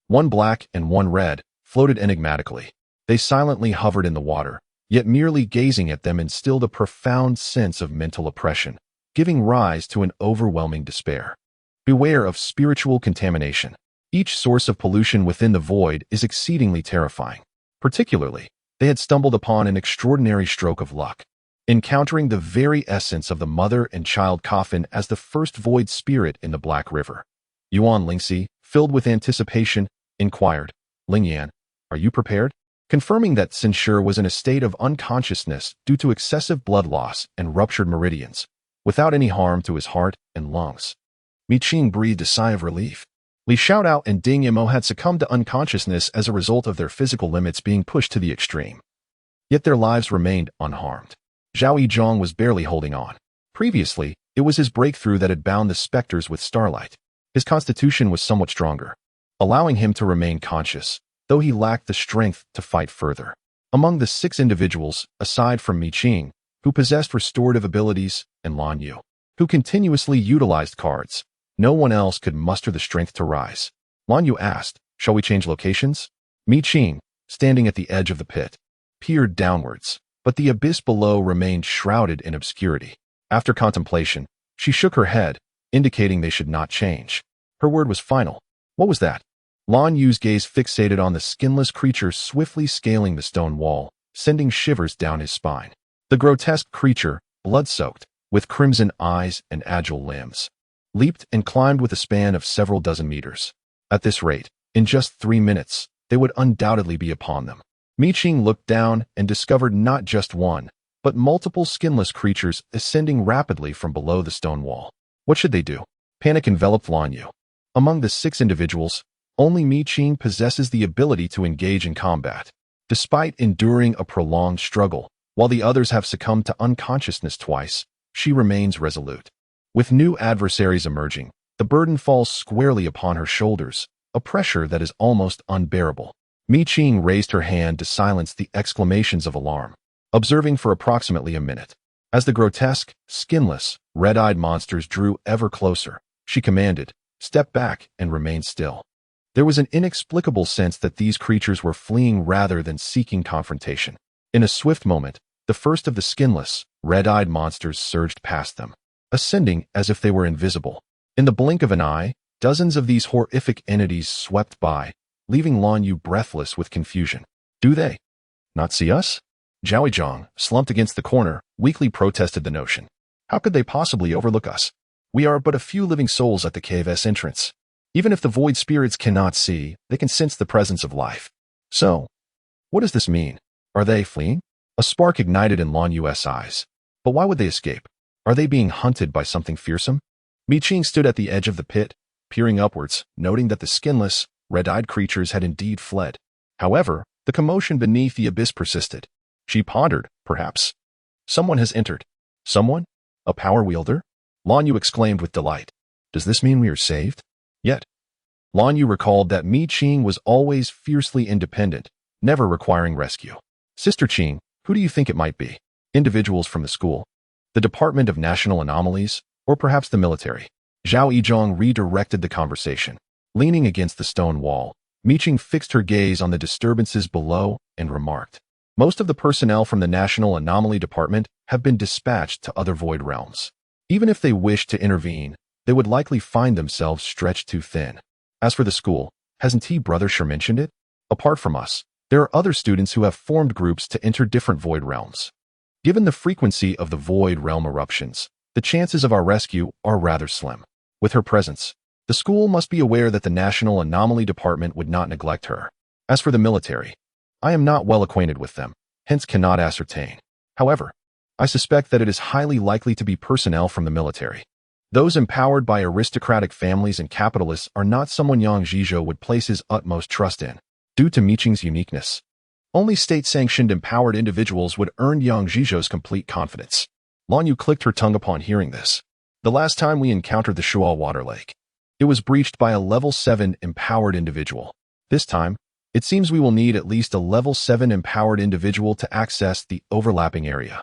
one black and one red, floated enigmatically. They silently hovered in the water, yet merely gazing at them instilled a profound sense of mental oppression, giving rise to an overwhelming despair. Beware of spiritual contamination. Each source of pollution within the void is exceedingly terrifying. Particularly, they had stumbled upon an extraordinary stroke of luck, encountering the very essence of the mother and child coffin as the first void spirit in the Black River. Yuan Lingxi, filled with anticipation, inquired, "Lingyan, are you prepared?" Confirming that Sinshur was in a state of unconsciousness due to excessive blood loss and ruptured meridians, without any harm to his heart and lungs. Mi Qing breathed a sigh of relief. Li Xiaodao and Ding Yimo had succumbed to unconsciousness as a result of their physical limits being pushed to the extreme. Yet their lives remained unharmed. Zhao Yizhong was barely holding on. Previously, it was his breakthrough that had bound the specters with starlight. His constitution was somewhat stronger, allowing him to remain conscious, though he lacked the strength to fight further. Among the 6 individuals, aside from Mi Qing, who possessed restorative abilities, and Lan Yu, who continuously utilized cards, no one else could muster the strength to rise. Lan Yu asked, "Shall we change locations?" Mi Qing, standing at the edge of the pit, peered downwards, but the abyss below remained shrouded in obscurity. After contemplation, she shook her head, indicating they should not change. Her word was final. What was that? Lan Yu's gaze fixated on the skinless creature swiftly scaling the stone wall, sending shivers down his spine. The grotesque creature, blood-soaked, with crimson eyes and agile limbs, leaped and climbed with a span of several dozen meters. At this rate, in just 3 minutes, they would undoubtedly be upon them. Mi Qing looked down and discovered not just one, but multiple skinless creatures ascending rapidly from below the stone wall. What should they do? Panic enveloped Lan Yu. Among the 6 individuals, only Mi Qing possesses the ability to engage in combat. Despite enduring a prolonged struggle, while the others have succumbed to unconsciousness twice, she remains resolute. With new adversaries emerging, the burden falls squarely upon her shoulders, a pressure that is almost unbearable. Mi Qing raised her hand to silence the exclamations of alarm, observing for approximately a minute. As the grotesque, skinless, red-eyed monsters drew ever closer, she commanded, "Step back and remain still." There was an inexplicable sense that these creatures were fleeing rather than seeking confrontation. In a swift moment, the first of the skinless, red-eyed monsters surged past them, ascending as if they were invisible. In the blink of an eye, dozens of these horrific entities swept by, leaving Lan Yu breathless with confusion. Do they not see us? Zhao Yizhong, slumped against the corner, weakly protested the notion. How could they possibly overlook us? We are but a few living souls at the cave's entrance. Even if the void spirits cannot see, they can sense the presence of life. So, what does this mean? Are they fleeing? A spark ignited in Lan Yu's eyes. But why would they escape? Are they being hunted by something fearsome? Mi Qing stood at the edge of the pit, peering upwards, noting that the skinless, red-eyed creatures had indeed fled. However, the commotion beneath the abyss persisted. She pondered, perhaps. Someone has entered. Someone? A power wielder? Lan Yu exclaimed with delight. Does this mean we are saved? Yet, Lan Yu recalled that Mi Qing was always fiercely independent, never requiring rescue. Sister Qing, who do you think it might be? Individuals from the school, the Department of National Anomalies, or perhaps the military? Zhao Yizhong redirected the conversation. Leaning against the stone wall, Mi Qing fixed her gaze on the disturbances below and remarked, "Most of the personnel from the National Anomaly Department have been dispatched to other void realms. Even if they wished to intervene, they would likely find themselves stretched too thin. As for the school, hasn't Brother Sher mentioned it? Apart from us, there are other students who have formed groups to enter different void realms. Given the frequency of the void realm eruptions, the chances of our rescue are rather slim. With her presence, the school must be aware that the National Anomaly Department would not neglect her. As for the military, I am not well acquainted with them, hence cannot ascertain. However, I suspect that it is highly likely to be personnel from the military. Those empowered by aristocratic families and capitalists are not someone Yang Zhizhou would place his utmost trust in. Due to Mi Qing's uniqueness, only state-sanctioned empowered individuals would earn Yang Zhizhou's complete confidence." Lan Yu clicked her tongue upon hearing this. The last time we encountered the Shual Water Lake, it was breached by a level 7 empowered individual. This time, it seems we will need at least a level 7 empowered individual to access the overlapping area.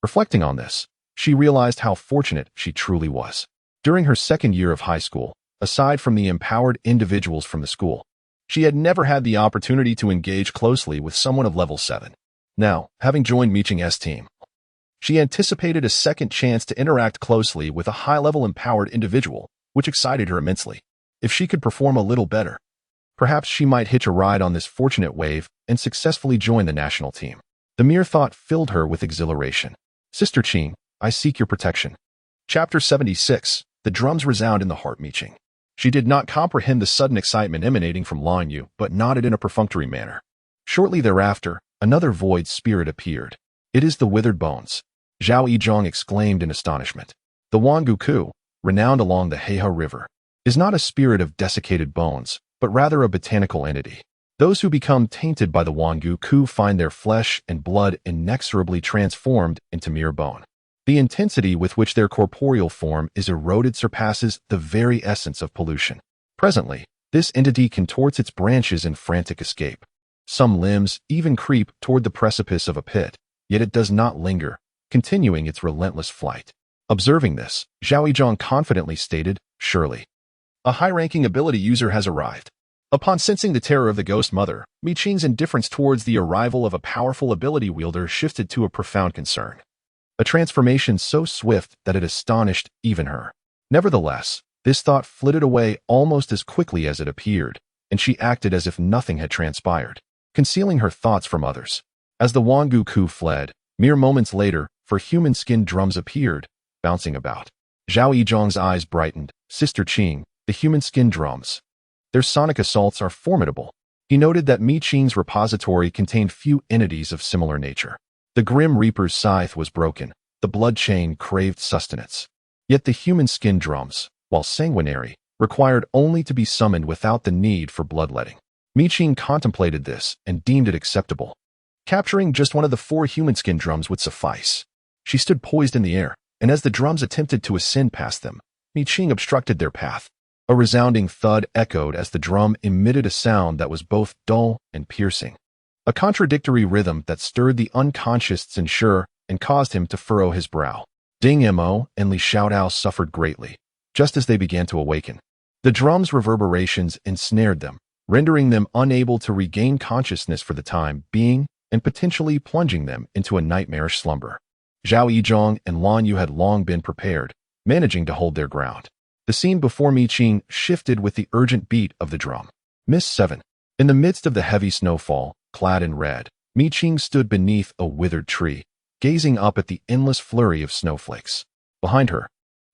Reflecting on this, she realized how fortunate she truly was. During her second year of high school, aside from the empowered individuals from the school, she had never had the opportunity to engage closely with someone of level 7. Now, having joined Mi Qing's team, she anticipated a second chance to interact closely with a high-level empowered individual, which excited her immensely. If she could perform a little better, perhaps she might hitch a ride on this fortunate wave and successfully join the national team. The mere thought filled her with exhilaration. Sister Qing, I seek your protection. Chapter 76. The drums resound in the heart Mi Qing. She did not comprehend the sudden excitement emanating from Lan Yu, but nodded in a perfunctory manner. Shortly thereafter, another void spirit appeared. It is the withered bones. Zhao Yizhong exclaimed in astonishment. The Wangu Ku, renowned along the Heihe River, is not a spirit of desiccated bones, but rather a botanical entity. Those who become tainted by the Wongu find their flesh and blood inexorably transformed into mere bone. The intensity with which their corporeal form is eroded surpasses the very essence of pollution. Presently, this entity contorts its branches in frantic escape. Some limbs even creep toward the precipice of a pit, yet it does not linger, continuing its relentless flight. Observing this, Zhao Yizhong confidently stated, "Surely, a high-ranking ability user has arrived." Upon sensing the terror of the ghost mother, Mi Qing's indifference towards the arrival of a powerful ability wielder shifted to a profound concern. A transformation so swift that it astonished even her. Nevertheless, this thought flitted away almost as quickly as it appeared, and she acted as if nothing had transpired, concealing her thoughts from others. As the Wongu fled, mere moments later, human skin drums appeared, bouncing about. Zhao Yizhong's eyes brightened. Sister Qing, the human skin drums. Their sonic assaults are formidable. He noted that Mi Qing's repository contained few entities of similar nature. The Grim Reaper's scythe was broken. The blood chain craved sustenance. Yet the human skin drums, while sanguinary, required only to be summoned without the need for bloodletting. Mi Qing contemplated this and deemed it acceptable. Capturing just one of the 4 human skin drums would suffice. She stood poised in the air, and as the drums attempted to ascend past them, Mi Qing obstructed their path. A resounding thud echoed as the drum emitted a sound that was both dull and piercing. A contradictory rhythm that stirred the unconscious Zenshe and caused him to furrow his brow. Ding Mo and Li Xiaodao suffered greatly, just as they began to awaken. The drum's reverberations ensnared them, rendering them unable to regain consciousness for the time being and potentially plunging them into a nightmarish slumber. Zhao Yizhong and Lan Yu had long been prepared, managing to hold their ground. The scene before Mi Qing shifted with the urgent beat of the drum. Miss 7. In the midst of the heavy snowfall, clad in red, Mi Qing stood beneath a withered tree, gazing up at the endless flurry of snowflakes. Behind her,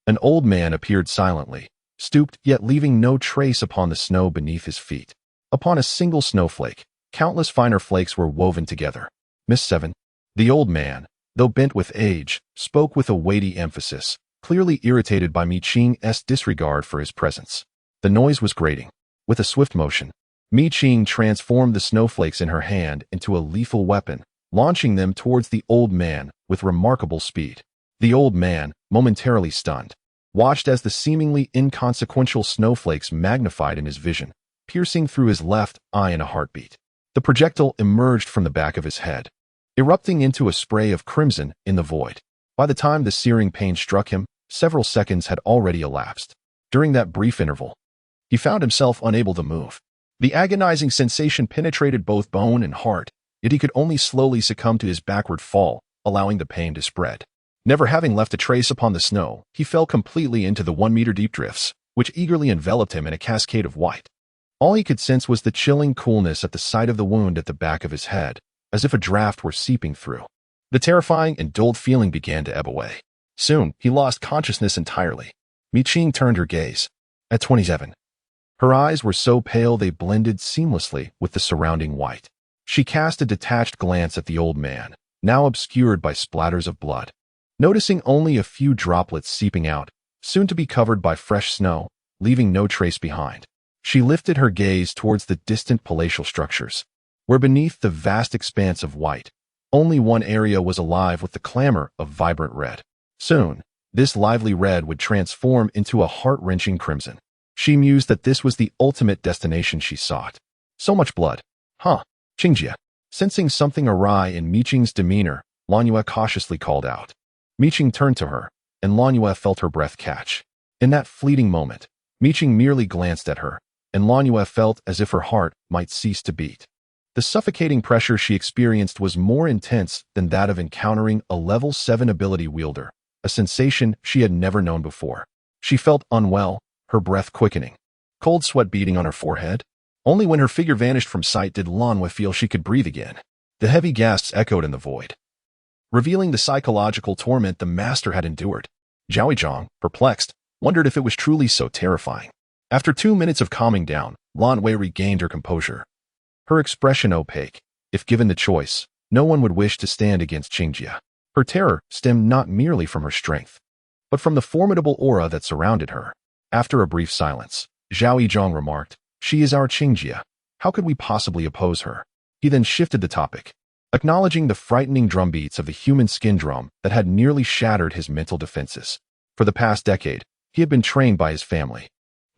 an old man appeared silently, stooped yet leaving no trace upon the snow beneath his feet. Upon a single snowflake, countless finer flakes were woven together. Miss 7. The old man, though bent with age, spoke with a weighty emphasis, clearly irritated by Mi Qing's disregard for his presence. The noise was grating. With a swift motion, Mi Qing transformed the snowflakes in her hand into a lethal weapon, launching them towards the old man with remarkable speed. The old man, momentarily stunned, watched as the seemingly inconsequential snowflakes magnified in his vision, piercing through his left eye in a heartbeat. The projectile emerged from the back of his head, erupting into a spray of crimson in the void. By the time the searing pain struck him, several seconds had already elapsed. During that brief interval, he found himself unable to move. The agonizing sensation penetrated both bone and heart, yet he could only slowly succumb to his backward fall, allowing the pain to spread. Never having left a trace upon the snow, he fell completely into the 1-meter-deep drifts, which eagerly enveloped him in a cascade of white. All he could sense was the chilling coolness at the site of the wound at the back of his head, as if a draft were seeping through. The terrifying and dulled feeling began to ebb away. Soon, he lost consciousness entirely. Mi Qing turned her gaze. At 27. Her eyes were so pale they blended seamlessly with the surrounding white. She cast a detached glance at the old man, now obscured by splatters of blood. Noticing only a few droplets seeping out, soon to be covered by fresh snow, leaving no trace behind, she lifted her gaze towards the distant palatial structures, where beneath the vast expanse of white, only one area was alive with the clamor of vibrant red. Soon, this lively red would transform into a heart-wrenching crimson. She mused that this was the ultimate destination she sought. So much blood. Huh, Qingjie. Sensing something awry in Mi Qing's demeanor, Lan Yue cautiously called out. Mi Qing turned to her, and Lan Yue felt her breath catch. In that fleeting moment, Mi Qing merely glanced at her, and Lan Yue felt as if her heart might cease to beat. The suffocating pressure she experienced was more intense than that of encountering a level 7 ability wielder, a sensation she had never known before. She felt unwell, her breath quickening, cold sweat beading on her forehead. Only when her figure vanished from sight did Lan Yue feel she could breathe again. The heavy gasps echoed in the void, revealing the psychological torment the master had endured. Zhao Yizhong, perplexed, wondered if it was truly so terrifying. After 2 minutes of calming down, Lan Yue regained her composure. Her expression opaque. If given the choice, no one would wish to stand against Qingjie. Her terror stemmed not merely from her strength, but from the formidable aura that surrounded her. After a brief silence, Zhao Yizhong remarked, "She is our Qingjia. How could we possibly oppose her?" He then shifted the topic, acknowledging the frightening drumbeats of the human skin drum that had nearly shattered his mental defenses. For the past decade, he had been trained by his family.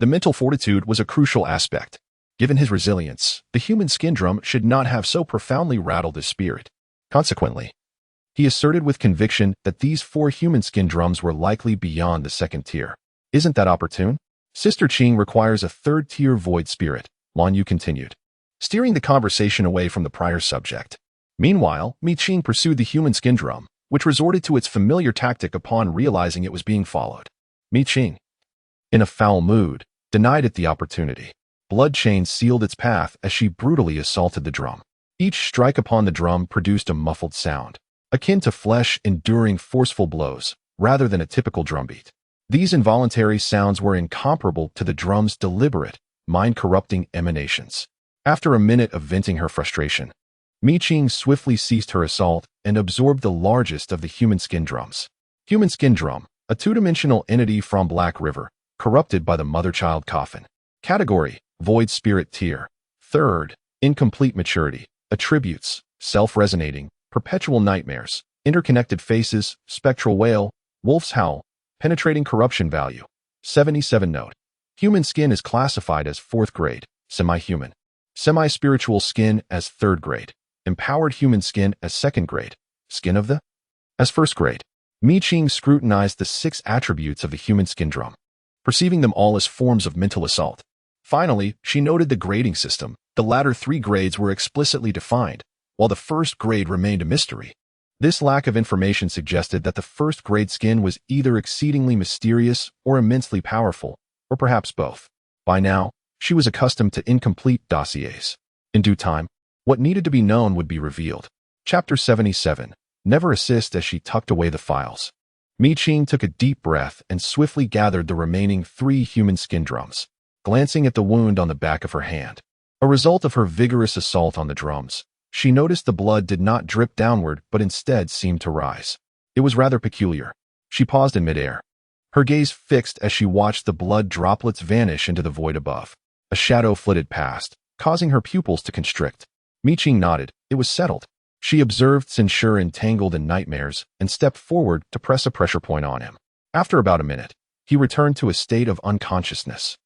The mental fortitude was a crucial aspect. Given his resilience, the human skin drum should not have so profoundly rattled his spirit. Consequently, he asserted with conviction that these 4 human skin drums were likely beyond the second tier. Isn't that opportune? Sister Qing requires a third-tier void spirit, Lan Yu continued, steering the conversation away from the prior subject. Meanwhile, Mi Qing pursued the human skin drum, which resorted to its familiar tactic upon realizing it was being followed. Mi Qing, in a foul mood, denied it the opportunity. Blood chains sealed its path as she brutally assaulted the drum. Each strike upon the drum produced a muffled sound, akin to flesh enduring forceful blows, rather than a typical drumbeat. These involuntary sounds were incomparable to the drum's deliberate, mind-corrupting emanations. After a minute of venting her frustration, Mi Qing swiftly ceased her assault and absorbed the largest of the human skin drums. Human skin drum, a two-dimensional entity from Black River, corrupted by the mother-child coffin. Category: Void Spirit Tier. Third, Incomplete Maturity. Attributes: Self-resonating, Perpetual Nightmares, Interconnected Faces, Spectral Wail, Wolf's Howl, Penetrating Corruption Value. 77 Note: Human skin is classified as 4th grade, semi-human. Semi-spiritual skin as 3rd grade. Empowered human skin as 2nd grade. Skin of the as 1st grade. Mi Qing scrutinized the 6 attributes of the human skin drum, perceiving them all as forms of mental assault. Finally, she noted the grading system. The latter 3 grades were explicitly defined, while the 1st grade remained a mystery. This lack of information suggested that the 1st grade skin was either exceedingly mysterious or immensely powerful, or perhaps both. By now, she was accustomed to incomplete dossiers. In due time, what needed to be known would be revealed. Chapter 77. Never assist. As she tucked away the files, Mi Qing took a deep breath and swiftly gathered the remaining 3 human skin drums, glancing at the wound on the back of her hand. A result of her vigorous assault on the drums, she noticed the blood did not drip downward but instead seemed to rise. It was rather peculiar. She paused in midair, her gaze fixed as she watched the blood droplets vanish into the void above. A shadow flitted past, causing her pupils to constrict. Mi Qing nodded. It was settled. She observed Censure entangled in nightmares and stepped forward to press a pressure point on him. After about a minute, he returned to a state of unconsciousness,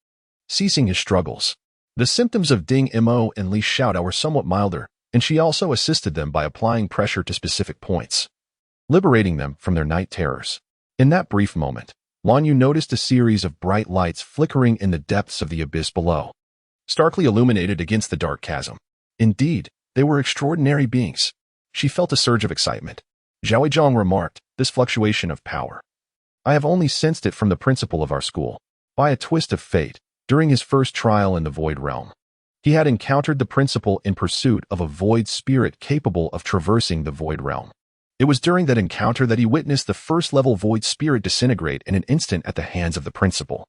ceasing his struggles. The symptoms of Ding Mo and Li Xiaodao were somewhat milder, and she also assisted them by applying pressure to specific points, liberating them from their night terrors. In that brief moment, Lan Yu noticed a series of bright lights flickering in the depths of the abyss below, starkly illuminated against the dark chasm. Indeed, they were extraordinary beings. She felt a surge of excitement. Zhao Yizhong remarked, "This fluctuation of power. I have only sensed it from the principal of our school. By a twist of fate, during his first trial in the Void Realm, he had encountered the principal in pursuit of a void spirit capable of traversing the Void Realm. It was during that encounter that he witnessed the first-level void spirit disintegrate in an instant at the hands of the principal.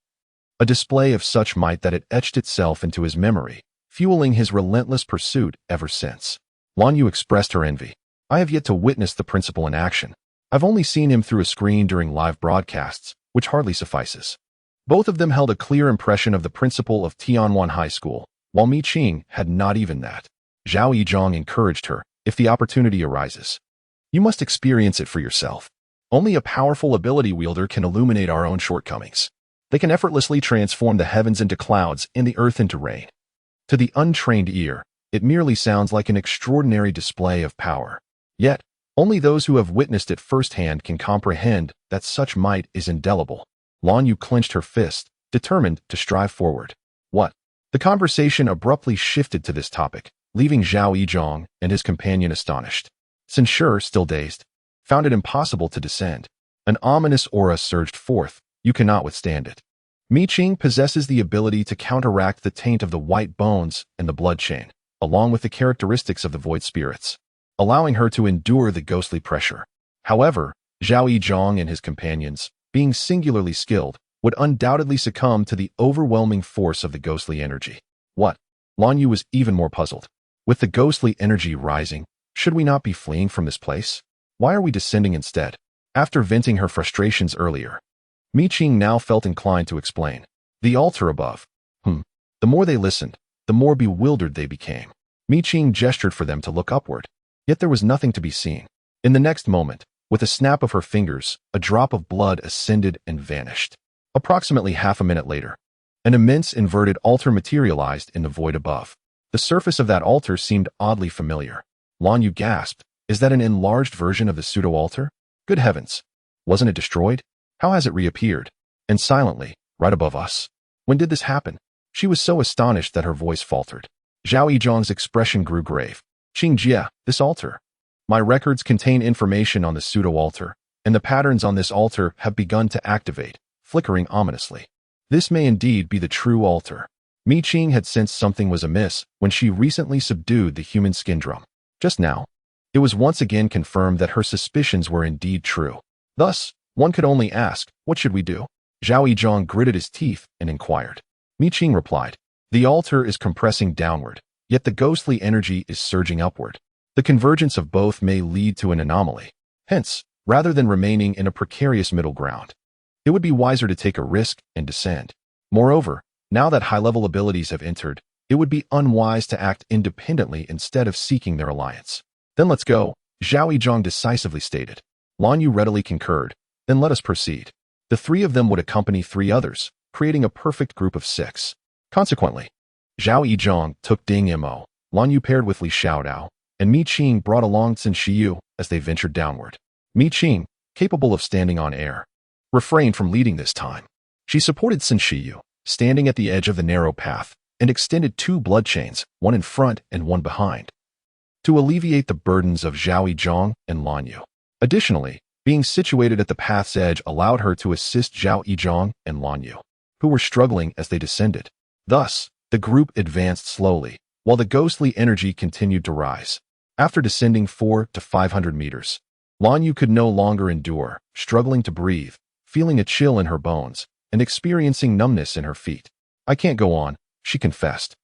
A display of such might that it etched itself into his memory, fueling his relentless pursuit ever since." Lan Yu expressed her envy. "I have yet to witness the principal in action. I've only seen him through a screen during live broadcasts, which hardly suffices." Both of them held a clear impression of the principal of Tianwan High School, while Mi Qing had not even that. Zhao Yizhong encouraged her, "If the opportunity arises, you must experience it for yourself. Only a powerful ability wielder can illuminate our own shortcomings. They can effortlessly transform the heavens into clouds and the earth into rain. To the untrained ear, it merely sounds like an extraordinary display of power. Yet, only those who have witnessed it firsthand can comprehend that such might is indelible." Lan Yu clenched her fist, determined to strive forward. "What?" The conversation abruptly shifted to this topic, leaving Zhao Yizhong and his companion astonished. Censure, still dazed, found it impossible to descend. An ominous aura surged forth. "You cannot withstand it. Mi Qing possesses the ability to counteract the taint of the white bones and the blood chain, along with the characteristics of the void spirits, allowing her to endure the ghostly pressure. However, Zhao Yizhong and his companions, being singularly skilled, would undoubtedly succumb to the overwhelming force of the ghostly energy." "What?" Lan Yu was even more puzzled. "With the ghostly energy rising, should we not be fleeing from this place? Why are we descending instead?" After venting her frustrations earlier, Qing now felt inclined to explain. The altar above. The more they listened, the more bewildered they became. Qing gestured for them to look upward, yet there was nothing to be seen. In the next moment, with a snap of her fingers, a drop of blood ascended and vanished. Approximately half a minute later, an immense inverted altar materialized in the void above. The surface of that altar seemed oddly familiar. Lan Yu gasped. Is that an enlarged version of the pseudo-altar? Good heavens! Wasn't it destroyed? How has it reappeared? And silently, right above us. When did this happen? She was so astonished that her voice faltered. Zhao Yizhang's expression grew grave. Qing Jie, this altar. My records contain information on the pseudo-altar, and the patterns on this altar have begun to activate, flickering ominously. This may indeed be the true altar. Qing had sensed something was amiss when she recently subdued the human skin drum. Just now, it was once again confirmed that her suspicions were indeed true. Thus, one could only ask, what should we do? Zhao Yizhang gritted his teeth and inquired. Qing replied, the altar is compressing downward, yet the ghostly energy is surging upward. The convergence of both may lead to an anomaly. Hence, rather than remaining in a precarious middle ground, it would be wiser to take a risk and descend. Moreover, now that high-level abilities have entered, it would be unwise to act independently instead of seeking their alliance. Then let's go, Zhao Yizhang decisively stated. Lan Yu readily concurred. Then let us proceed. The three of them would accompany three others, creating a perfect group of 6. Consequently, Zhao Yizhang took Ding Mo, Lan Yu paired with Li Xiaodao, and Qing brought along Sun Shiyu as they ventured downward. Qing, capable of standing on air, refrained from leading this time. She supported Sun Shiyu, standing at the edge of the narrow path, and extended 2 blood chains, one in front and one behind, to alleviate the burdens of Zhao Yizhang and Lan Yu. Additionally, being situated at the path's edge allowed her to assist Zhao Yizhang and Lan Yu, who were struggling as they descended. Thus, the group advanced slowly, while the ghostly energy continued to rise. After descending 400 to 500 meters, Lan Yu could no longer endure, struggling to breathe, feeling a chill in her bones, and experiencing numbness in her feet. I can't go on, she confessed.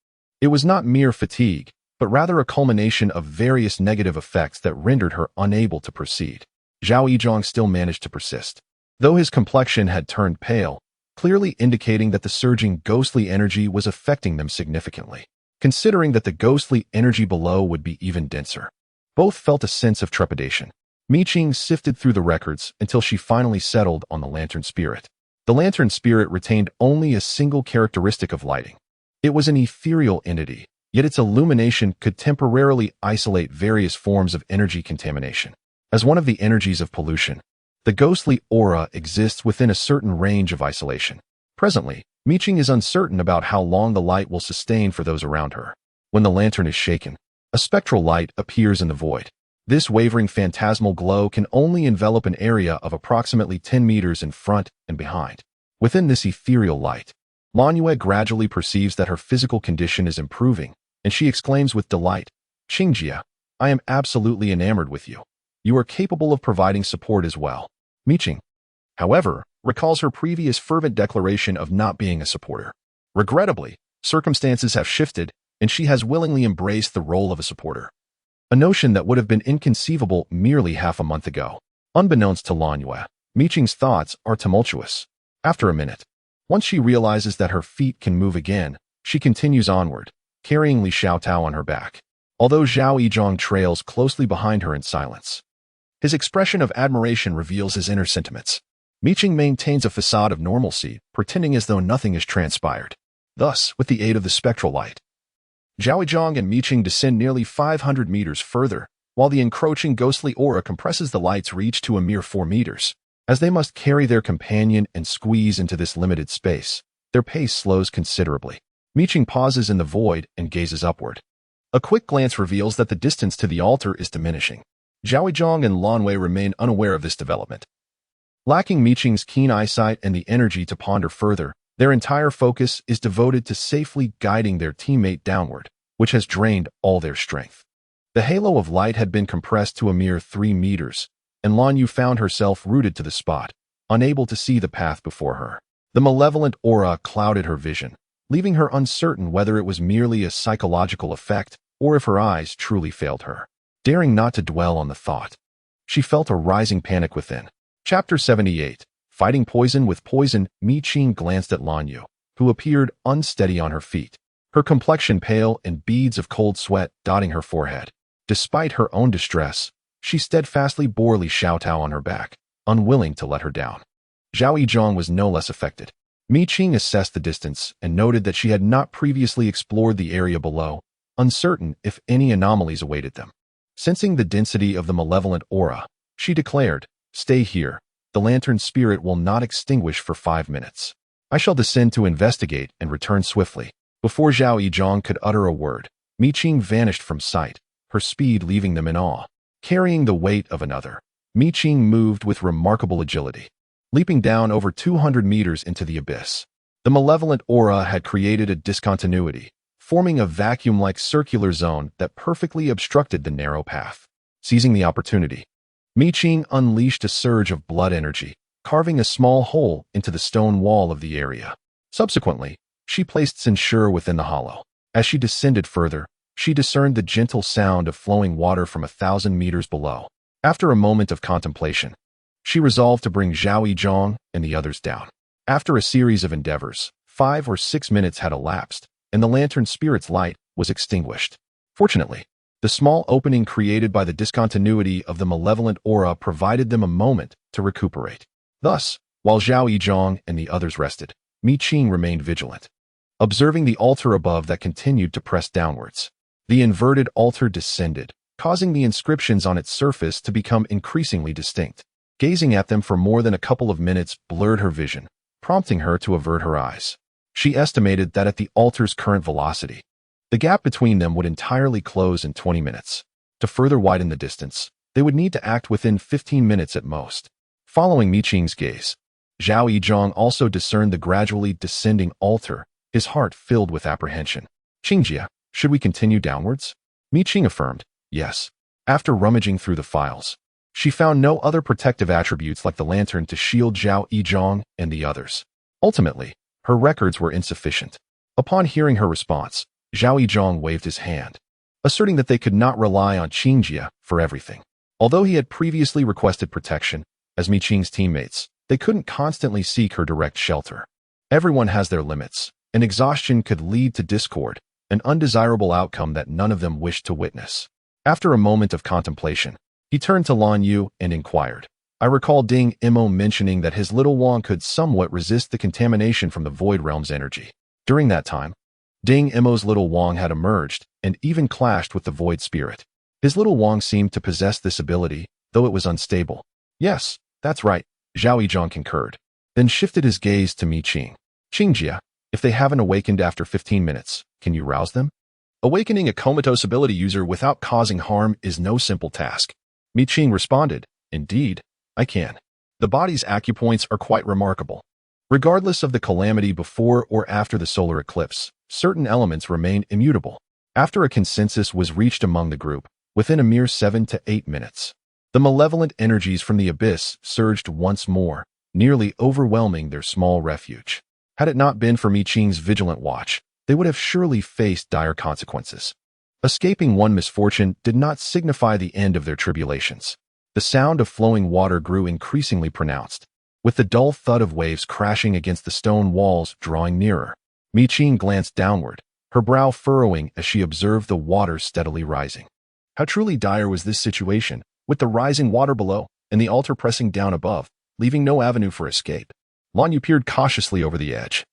It was not mere fatigue, but rather a culmination of various negative effects that rendered her unable to proceed. Zhao Yizhang still managed to persist, though his complexion had turned pale, clearly indicating that the surging ghostly energy was affecting them significantly. Considering that the ghostly energy below would be even denser, both felt a sense of trepidation. Qing sifted through the records until she finally settled on the lantern spirit. The lantern spirit retained only a single characteristic of lighting. It was an ethereal entity, yet its illumination could temporarily isolate various forms of energy contamination. As one of the energies of pollution, the ghostly aura exists within a certain range of isolation. Presently, Qing is uncertain about how long the light will sustain for those around her. When the lantern is shaken, a spectral light appears in the void. This wavering phantasmal glow can only envelop an area of approximately 10 meters in front and behind. Within this ethereal light, Lan Yu gradually perceives that her physical condition is improving, and she exclaims with delight, Qing Jie, I am absolutely enamored with you. You are capable of providing support as well. Qing, however, recalls her previous fervent declaration of not being a supporter. Regrettably, circumstances have shifted, and she has willingly embraced the role of a supporter. A notion that would have been inconceivable merely half a month ago. Unbeknownst to Lan Yu, Qing's thoughts are tumultuous. After a minute, once she realizes that her feet can move again, she continues onward, carrying Li Xiaotao on her back, although Zhao Yizhang trails closely behind her in silence. His expression of admiration reveals his inner sentiments. Qing maintains a facade of normalcy, pretending as though nothing has transpired. Thus, with the aid of the spectral light, Zhao Yizhang and Qing descend nearly 500 meters further, while the encroaching ghostly aura compresses the light's reach to a mere 4 meters. As they must carry their companion and squeeze into this limited space, their pace slows considerably. Qing pauses in the void and gazes upward. A quick glance reveals that the distance to the altar is diminishing. Zhao Yizhang and Lan Wei remain unaware of this development. Lacking Qing's keen eyesight and the energy to ponder further, their entire focus is devoted to safely guiding their teammate downward, which has drained all their strength. The halo of light had been compressed to a mere 3 meters, and Lan Yu found herself rooted to the spot, unable to see the path before her. The malevolent aura clouded her vision, leaving her uncertain whether it was merely a psychological effect or if her eyes truly failed her. Daring not to dwell on the thought, she felt a rising panic within. Chapter 78. Fighting poison with poison, Mi Qing glanced at Lan Yu, who appeared unsteady on her feet, her complexion pale and beads of cold sweat dotting her forehead. Despite her own distress, she steadfastly bore Li Xiaotao on her back, unwilling to let her down. Zhao Yizhong was no less affected. Mi Qing assessed the distance and noted that she had not previously explored the area below, uncertain if any anomalies awaited them. Sensing the density of the malevolent aura, she declared, "Stay here. The lantern's spirit will not extinguish for 5 minutes. I shall descend to investigate and return swiftly." Before Zhao Yizhong could utter a word, Mi Qing vanished from sight, her speed leaving them in awe. Carrying the weight of another, Mi Qing moved with remarkable agility, leaping down over 200 meters into the abyss. The malevolent aura had created a discontinuity, forming a vacuum-like circular zone that perfectly obstructed the narrow path. Seizing the opportunity, Mi Qing unleashed a surge of blood energy, carving a small hole into the stone wall of the area. Subsequently, she placed Censure within the hollow. As she descended further, she discerned the gentle sound of flowing water from 1,000 meters below. After a moment of contemplation, she resolved to bring Zhao Yizhong and the others down. After a series of endeavors, 5 or 6 minutes had elapsed, and the lantern spirit's light was extinguished. Fortunately, the small opening created by the discontinuity of the malevolent aura provided them a moment to recuperate. Thus, while Zhao Yizhong and the others rested, Mi Qing remained vigilant, observing the altar above that continued to press downwards. The inverted altar descended, causing the inscriptions on its surface to become increasingly distinct. Gazing at them for more than a couple of minutes blurred her vision, prompting her to avert her eyes. She estimated that at the altar's current velocity, the gap between them would entirely close in 20 minutes. To further widen the distance, they would need to act within 15 minutes at most. Following Mi Qing's gaze, Zhao Yizhong also discerned the gradually descending altar, his heart filled with apprehension. "Qingjia, should we continue downwards?" Mi Qing affirmed, "Yes." After rummaging through the files, she found no other protective attributes like the lantern to shield Zhao Yizhong and the others. Ultimately, her records were insufficient. Upon hearing her response, Zhao Yizhong waved his hand, asserting that they could not rely on Qingjia for everything. Although he had previously requested protection, as Mi Qing's teammates, they couldn't constantly seek her direct shelter. Everyone has their limits, and exhaustion could lead to discord, an undesirable outcome that none of them wished to witness. After a moment of contemplation, he turned to Lan Yu and inquired, "I recall Ding Imo mentioning that his little Wang could somewhat resist the contamination from the Void Realm's energy. During that time, Ding Imo's little Wang had emerged and even clashed with the Void Spirit. His little Wang seemed to possess this ability, though it was unstable." "Yes, that's right," Zhao Yizhong concurred, then shifted his gaze to Mi Qing. "Qingjia, if they haven't awakened after 15 minutes, can you rouse them?" "Awakening a comatose ability user without causing harm is no simple task," Mi Qing responded. "Indeed, I can. The body's acupoints are quite remarkable. Regardless of the calamity before or after the solar eclipse, certain elements remain immutable." After a consensus was reached among the group, within a mere 7 to 8 minutes, the malevolent energies from the abyss surged once more, nearly overwhelming their small refuge. Had it not been for Mi Qing's vigilant watch, they would have surely faced dire consequences. Escaping one misfortune did not signify the end of their tribulations. The sound of flowing water grew increasingly pronounced, with the dull thud of waves crashing against the stone walls drawing nearer. Mi Qing glanced downward, her brow furrowing as she observed the water steadily rising. How truly dire was this situation, with the rising water below and the altar pressing down above, leaving no avenue for escape. Lan Yu peered cautiously over the edge,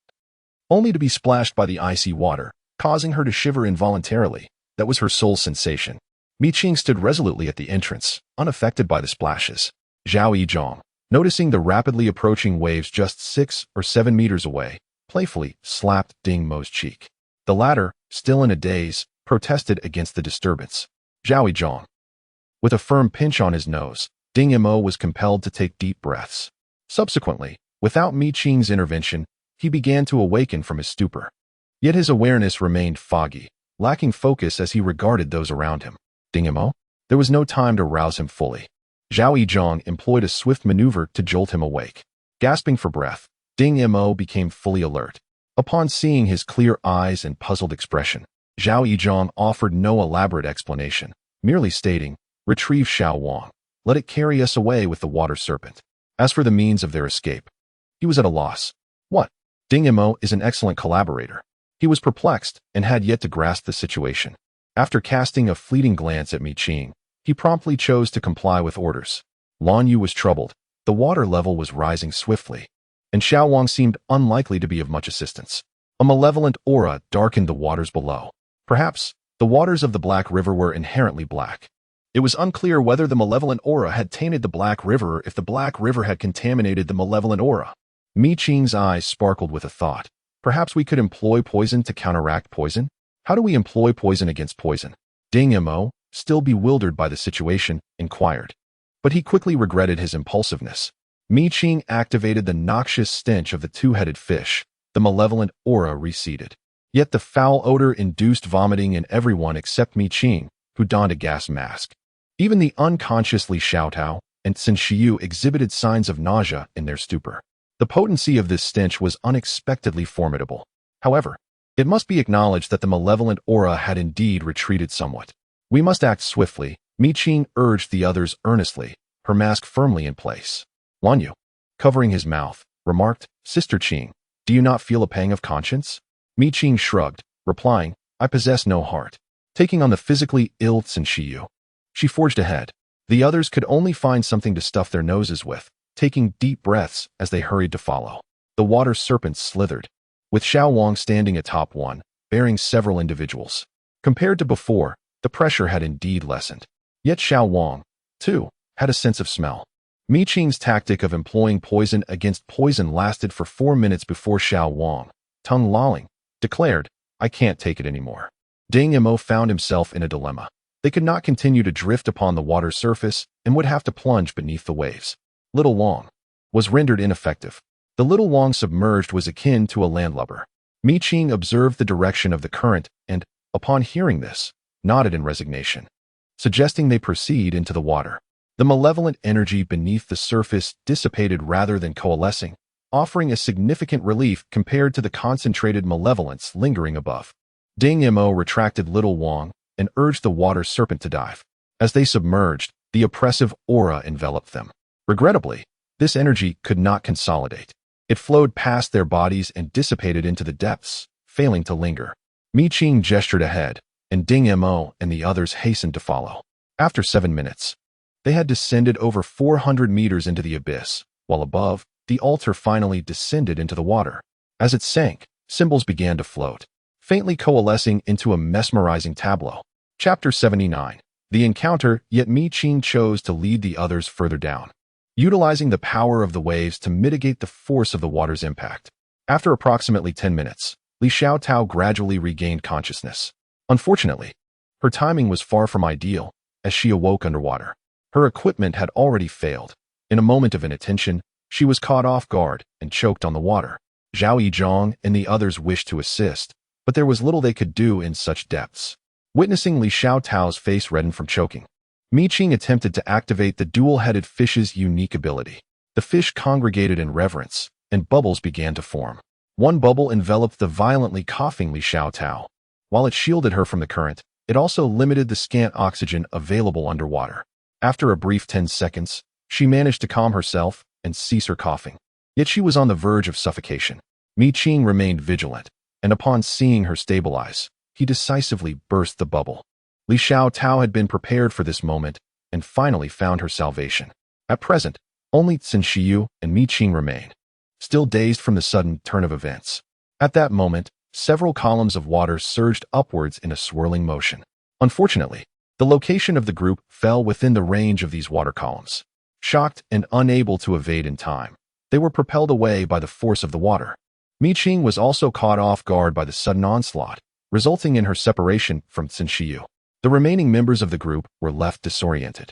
only to be splashed by the icy water, causing her to shiver involuntarily. That was her sole sensation. Mi Qing stood resolutely at the entrance, unaffected by the splashes. Zhao Yizhong, noticing the rapidly approaching waves just 6 or 7 meters away, playfully slapped Ding Mo's cheek. The latter, still in a daze, protested against the disturbance. Zhao Yizhong, with a firm pinch on his nose, Ding Mo was compelled to take deep breaths. Subsequently, without Mi Qing's intervention, he began to awaken from his stupor. Yet his awareness remained foggy, lacking focus as he regarded those around him. Ding Mo? There was no time to rouse him fully. Zhao Yizhong employed a swift maneuver to jolt him awake. Gasping for breath, Ding Mo became fully alert. Upon seeing his clear eyes and puzzled expression, Zhao Yizhong offered no elaborate explanation, merely stating, "Retrieve Xiao Wang. Let it carry us away with the water serpent. As for the means of their escape, He was at a loss. What? Ding Mo is an excellent collaborator. He was perplexed and had yet to grasp the situation. After casting a fleeting glance at Mi Qing, he promptly chose to comply with orders. Lan Yu was troubled. The water level was rising swiftly, and Xiao Wang seemed unlikely to be of much assistance. A malevolent aura darkened the waters below. Perhaps the waters of the Black River were inherently black. It was unclear whether the malevolent aura had tainted the Black River or if the Black River had contaminated the malevolent aura. Mi Qing's eyes sparkled with a thought. Perhaps we could employ poison to counteract poison? How do we employ poison against poison? Ding Mo, still bewildered by the situation, inquired. But he quickly regretted his impulsiveness. Mi Qing activated the noxious stench of the two-headed fish. The malevolent aura receded. Yet the foul odor induced vomiting in everyone except Mi Qing, who donned a gas mask. Even the unconscious Li Xiaotao and Xin Shiyu exhibited signs of nausea in their stupor. The potency of this stench was unexpectedly formidable. However, it must be acknowledged that the malevolent aura had indeed retreated somewhat. We must act swiftly, Mi Qing urged the others earnestly, her mask firmly in place. Lan Yu, covering his mouth, remarked, Sister Qing, do you not feel a pang of conscience? Mi Qing shrugged, replying, I possess no heart. Taking on the physically ill Xin Shiyu, she forged ahead. The others could only find something to stuff their noses with, taking deep breaths as they hurried to follow. The water serpents slithered, with Xiao Wang standing atop one, bearing several individuals. Compared to before, the pressure had indeed lessened. Yet Xiao Wang, too, had a sense of smell. Mi Qing's tactic of employing poison against poison lasted for 4 minutes before Xiao Wang, tongue lolling, declared, I can't take it anymore. Ding Mo found himself in a dilemma. They could not continue to drift upon the water's surface and would have to plunge beneath the waves. Little Wang was rendered ineffective. The little Wang submerged was akin to a landlubber. Mi Qing observed the direction of the current and, upon hearing this, nodded in resignation, suggesting they proceed into the water. The malevolent energy beneath the surface dissipated rather than coalescing, offering a significant relief compared to the concentrated malevolence lingering above. Ding Mo retracted little Wang and urged the water serpent to dive. As they submerged, the oppressive aura enveloped them. Regrettably, this energy could not consolidate. It flowed past their bodies and dissipated into the depths, failing to linger. Mi Qing gestured ahead, and Ding Mo and the others hastened to follow. After 7 minutes, they had descended over 400 meters into the abyss, while above, the altar finally descended into the water. As it sank, symbols began to float, faintly coalescing into a mesmerizing tableau. Chapter 79. The encounter, yet Mi Qing chose to lead the others further down, utilizing the power of the waves to mitigate the force of the water's impact. After approximately 10 minutes, Li Xiaotao gradually regained consciousness. Unfortunately, her timing was far from ideal, as she awoke underwater. Her equipment had already failed. In a moment of inattention, she was caught off guard and choked on the water. Zhao Yizhong and the others wished to assist, but there was little they could do in such depths. Witnessing Li Xiaotao's face redden from choking, Mi Qing attempted to activate the dual-headed fish's unique ability. The fish congregated in reverence, and bubbles began to form. One bubble enveloped the violently coughing Li Xiaotao. While it shielded her from the current, it also limited the scant oxygen available underwater. After a brief 10 seconds, she managed to calm herself and cease her coughing. Yet she was on the verge of suffocation. Mi Qing remained vigilant, and upon seeing her stabilize, he decisively burst the bubble. Li Xiaotao had been prepared for this moment and finally found her salvation. At present, only Xin Shiyu and Mi Qing remained, still dazed from the sudden turn of events. At that moment, several columns of water surged upwards in a swirling motion. Unfortunately, the location of the group fell within the range of these water columns. Shocked and unable to evade in time, they were propelled away by the force of the water. Mi Qing was also caught off guard by the sudden onslaught, resulting in her separation from Xin Shiyu. The remaining members of the group were left disoriented,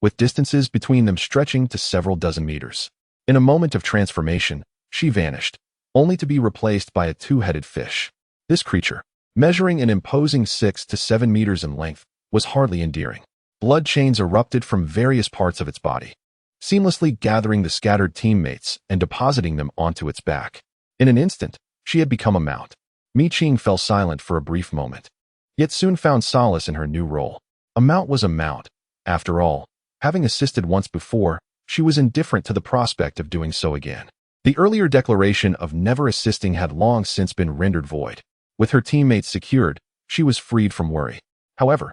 with distances between them stretching to several dozen meters. In a moment of transformation, she vanished, only to be replaced by a two-headed fish. This creature, measuring an imposing 6 to 7 meters in length, was hardly endearing. Blood chains erupted from various parts of its body, seamlessly gathering the scattered teammates and depositing them onto its back. In an instant, she had become a mount. Mi Qing fell silent for a brief moment, yet soon found solace in her new role. A mount was a mount. After all, having assisted once before, she was indifferent to the prospect of doing so again. The earlier declaration of never assisting had long since been rendered void. With her teammates secured, she was freed from worry. However,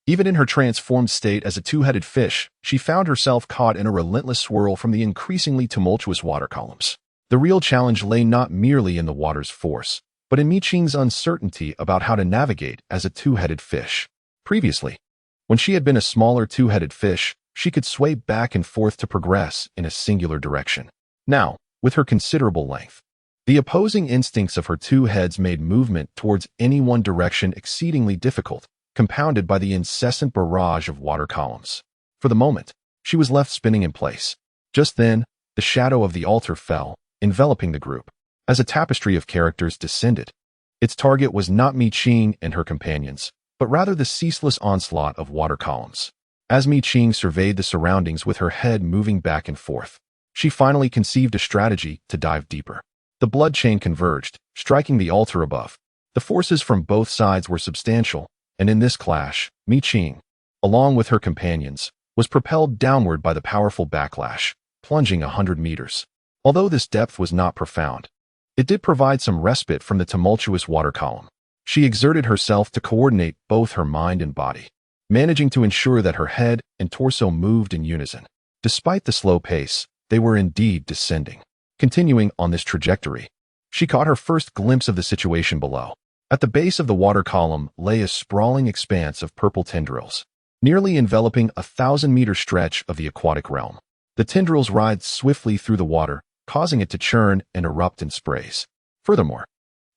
even in her transformed state as a two-headed fish, she found herself caught in a relentless swirl from the increasingly tumultuous water columns. The real challenge lay not merely in the water's force, but in Qing's uncertainty about how to navigate as a two-headed fish. Previously, when she had been a smaller two-headed fish, she could sway back and forth to progress in a singular direction. Now, with her considerable length, the opposing instincts of her two heads made movement towards any one direction exceedingly difficult, compounded by the incessant barrage of water columns. For the moment, she was left spinning in place. Just then, the shadow of the altar fell, enveloping the group. As a tapestry of characters descended, its target was not Qing and her companions, but rather the ceaseless onslaught of water columns. As Qing surveyed the surroundings with her head moving back and forth, she finally conceived a strategy to dive deeper. The blood chain converged, striking the altar above. The forces from both sides were substantial, and in this clash, Qing, along with her companions, was propelled downward by the powerful backlash, plunging 100 meters. Although this depth was not profound, it did provide some respite from the tumultuous water column. She exerted herself to coordinate both her mind and body, managing to ensure that her head and torso moved in unison. Despite the slow pace, they were indeed descending. Continuing on this trajectory, she caught her first glimpse of the situation below. At the base of the water column lay a sprawling expanse of purple tendrils, nearly enveloping a 1,000-meter stretch of the aquatic realm. The tendrils writhed swiftly through the water, causing it to churn and erupt in sprays. Furthermore,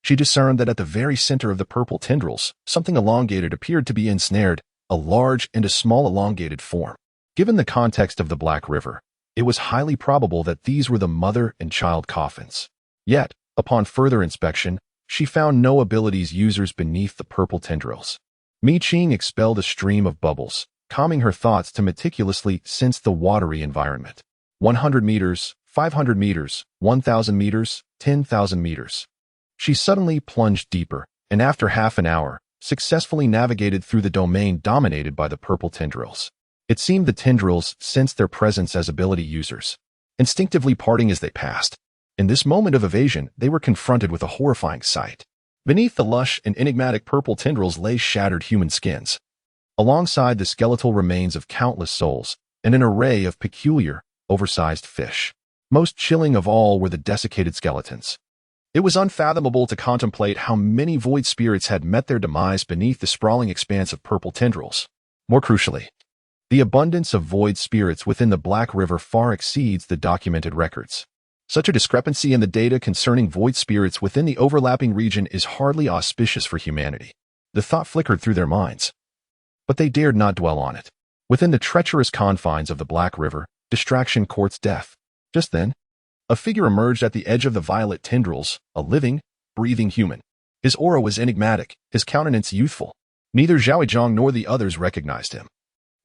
she discerned that at the very center of the purple tendrils, something elongated appeared to be ensnared, a large and a small elongated form. Given the context of the Black River, it was highly probable that these were the mother and child coffins. Yet, upon further inspection, she found no abilities users beneath the purple tendrils. Qing expelled a stream of bubbles, calming her thoughts to meticulously sense the watery environment. 100 meters, 500 meters, 1,000 meters, 10,000 meters. She suddenly plunged deeper, and after half an hour, successfully navigated through the domain dominated by the purple tendrils. It seemed the tendrils sensed their presence as ability users, instinctively parting as they passed. In this moment of evasion, they were confronted with a horrifying sight. Beneath the lush and enigmatic purple tendrils lay shattered human skins, alongside the skeletal remains of countless souls, and an array of peculiar, oversized fish. Most chilling of all were the desiccated skeletons. It was unfathomable to contemplate how many void spirits had met their demise beneath the sprawling expanse of purple tendrils. More crucially, the abundance of void spirits within the Black River far exceeds the documented records. Such a discrepancy in the data concerning void spirits within the overlapping region is hardly auspicious for humanity. The thought flickered through their minds, but they dared not dwell on it. Within the treacherous confines of the Black River, distraction courts death. Just then, a figure emerged at the edge of the violet tendrils, a living, breathing human. His aura was enigmatic, his countenance youthful. Neither Zhao Zhang nor the others recognized him.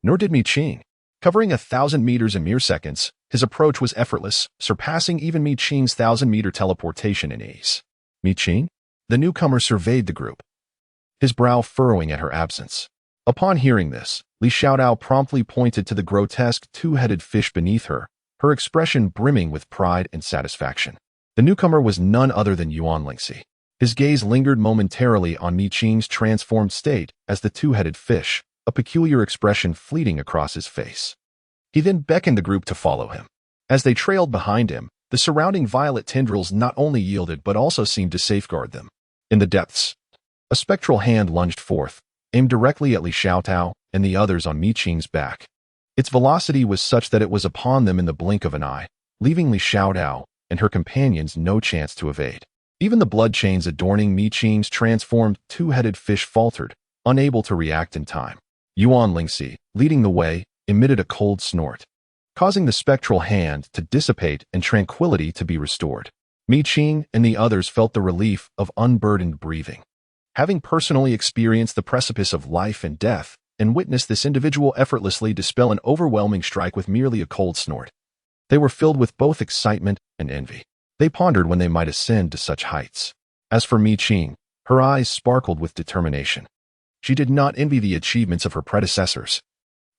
Nor did Qing. Covering 1,000 meters in mere seconds, his approach was effortless, surpassing even Qing's 1,000-meter teleportation in ease. Qing? The newcomer surveyed the group, his brow furrowing at her absence. Upon hearing this, Li Xiaodao promptly pointed to the grotesque two-headed fish beneath her, her expression brimming with pride and satisfaction. The newcomer was none other than Yuan Lingxi. His gaze lingered momentarily on Qing's transformed state as the two-headed fish, a peculiar expression fleeting across his face. He then beckoned the group to follow him. As they trailed behind him, the surrounding violet tendrils not only yielded but also seemed to safeguard them. In the depths, a spectral hand lunged forth, aimed directly at Li Xiaotao and the others on Qing's back. Its velocity was such that it was upon them in the blink of an eye, leaving Li Xiaodao and her companions no chance to evade. Even the blood chains adorning Qing's transformed two-headed fish faltered, unable to react in time. Yuan Lingxi, leading the way, emitted a cold snort, causing the spectral hand to dissipate and tranquility to be restored. Qing and the others felt the relief of unburdened breathing. Having personally experienced the precipice of life and death, and witnessed this individual effortlessly dispel an overwhelming strike with merely a cold snort, they were filled with both excitement and envy. They pondered when they might ascend to such heights. As for Qing, her eyes sparkled with determination. She did not envy the achievements of her predecessors.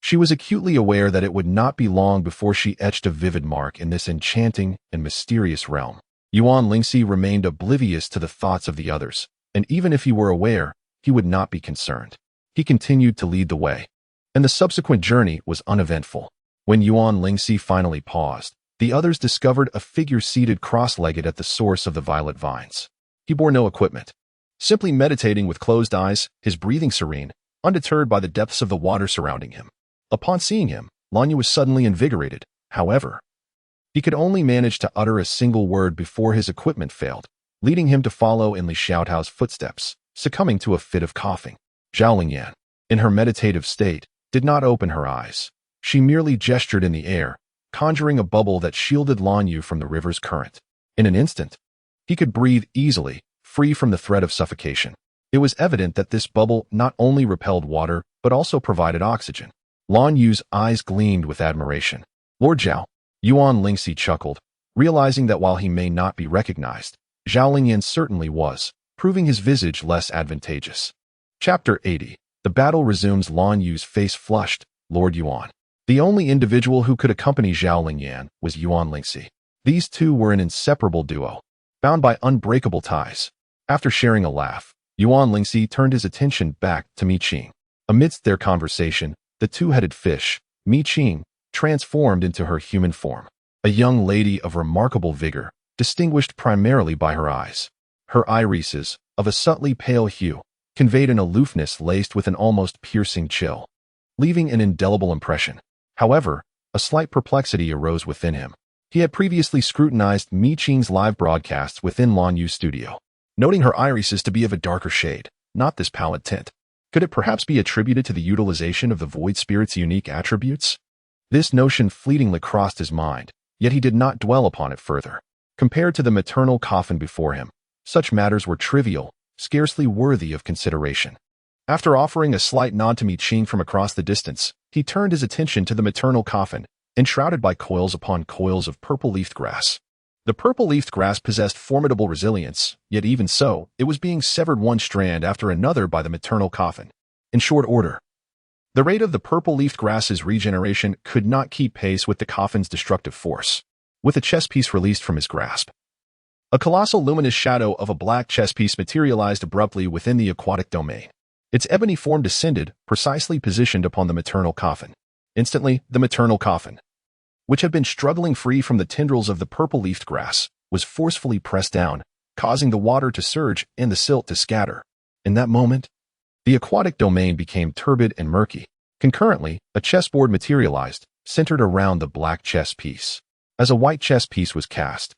She was acutely aware that it would not be long before she etched a vivid mark in this enchanting and mysterious realm. Yuan Lingxi remained oblivious to the thoughts of the others, and even if he were aware, he would not be concerned. He continued to lead the way, and the subsequent journey was uneventful. When Yuan Lingxi finally paused, the others discovered a figure seated cross-legged at the source of the violet vines. He bore no equipment, simply meditating with closed eyes, his breathing serene, undeterred by the depths of the water surrounding him. Upon seeing him, Lanyu was suddenly invigorated. However, he could only manage to utter a single word before his equipment failed, leading him to follow in Li Xiaotao's footsteps, succumbing to a fit of coughing. Zhao Lingyan, in her meditative state, did not open her eyes. She merely gestured in the air, conjuring a bubble that shielded Lanyu from the river's current. In an instant, he could breathe easily, free from the threat of suffocation. It was evident that this bubble not only repelled water, but also provided oxygen. Lan Yu's eyes gleamed with admiration. Lord Zhao, Yuan Lingxi chuckled, realizing that while he may not be recognized, Zhao Lingyan certainly was, proving his visage less advantageous. Chapter 80. The battle resumes. Lan Yu's face flushed. Lord Yuan. The only individual who could accompany Zhao Lingyan was Yuan Lingxi. These two were an inseparable duo, bound by unbreakable ties. After sharing a laugh, Yuan Lingxi turned his attention back to Mi Qing. Amidst their conversation, the two-headed fish, Mi Qing, transformed into her human form. A young lady of remarkable vigor, distinguished primarily by her eyes. Her irises, of a subtly pale hue, conveyed an aloofness laced with an almost piercing chill, leaving an indelible impression. However, a slight perplexity arose within him. He had previously scrutinized Mi Qing's live broadcasts within Lan Yu's studio, noting her irises to be of a darker shade, not this pallid tint. Could it perhaps be attributed to the utilization of the Void Spirit's unique attributes? This notion fleetingly crossed his mind, yet he did not dwell upon it further. Compared to the maternal coffin before him, such matters were trivial, scarcely worthy of consideration. After offering a slight nod to Mi Qing from across the distance, he turned his attention to the maternal coffin, enshrouded by coils upon coils of purple-leafed grass. The purple-leafed grass possessed formidable resilience, yet even so, it was being severed one strand after another by the maternal coffin, in short order. The rate of the purple-leafed grass's regeneration could not keep pace with the coffin's destructive force. With a chess piece released from his grasp, a colossal luminous shadow of a black chess piece materialized abruptly within the aquatic domain. Its ebony form descended, precisely positioned upon the maternal coffin. Instantly, the maternal coffin, which had been struggling free from the tendrils of the purple-leafed grass, was forcefully pressed down, causing the water to surge and the silt to scatter. In that moment, the aquatic domain became turbid and murky. Concurrently, a chessboard materialized, centered around the black chess piece. As a white chess piece was cast,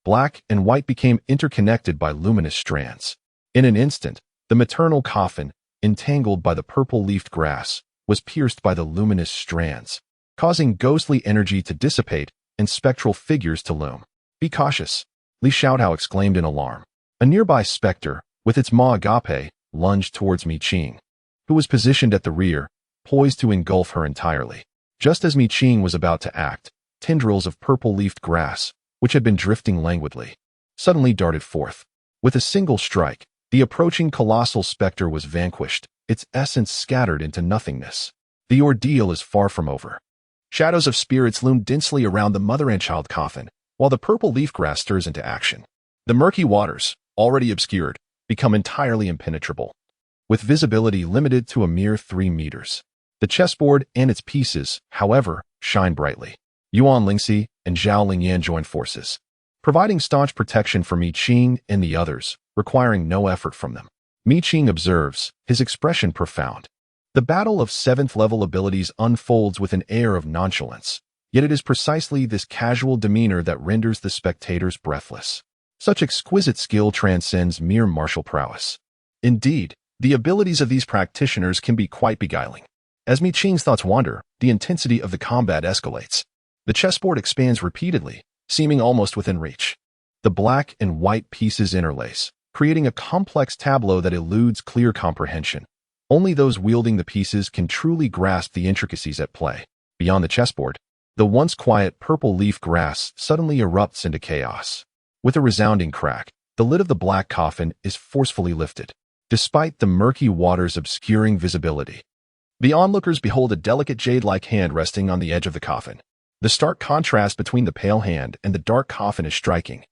black and white became interconnected by luminous strands. In an instant, the maternal coffin, entangled by the purple-leafed grass, was pierced by the luminous strands, causing ghostly energy to dissipate and spectral figures to loom. "Be cautious," Li Xiaotao exclaimed in alarm. A nearby specter, with its maw agape, lunged towards Mi Qing, who was positioned at the rear, poised to engulf her entirely. Just as Mi Qing was about to act, tendrils of purple-leafed grass, which had been drifting languidly, suddenly darted forth. With a single strike, the approaching colossal specter was vanquished, its essence scattered into nothingness. The ordeal is far from over. Shadows of spirits loom densely around the mother and child coffin, while the purple leaf grass stirs into action. The murky waters, already obscured, become entirely impenetrable, with visibility limited to a mere 3 meters. The chessboard and its pieces, however, shine brightly. Yuan Lingxi and Zhao Lingyan join forces, providing staunch protection for Mi Qing and the others, requiring no effort from them. Mi Qing observes, his expression profound. The battle of 7th-level abilities unfolds with an air of nonchalance, yet it is precisely this casual demeanor that renders the spectators breathless. Such exquisite skill transcends mere martial prowess. Indeed, the abilities of these practitioners can be quite beguiling. As Mi Qing's thoughts wander, the intensity of the combat escalates. The chessboard expands repeatedly, seeming almost within reach. The black and white pieces interlace, creating a complex tableau that eludes clear comprehension. Only those wielding the pieces can truly grasp the intricacies at play. Beyond the chessboard, the once quiet purple leaf grass suddenly erupts into chaos. With a resounding crack, the lid of the black coffin is forcefully lifted. Despite the murky waters obscuring visibility, The onlookers behold a delicate jade-like hand resting on the edge of the coffin. The stark contrast between the pale hand and the dark coffin is striking,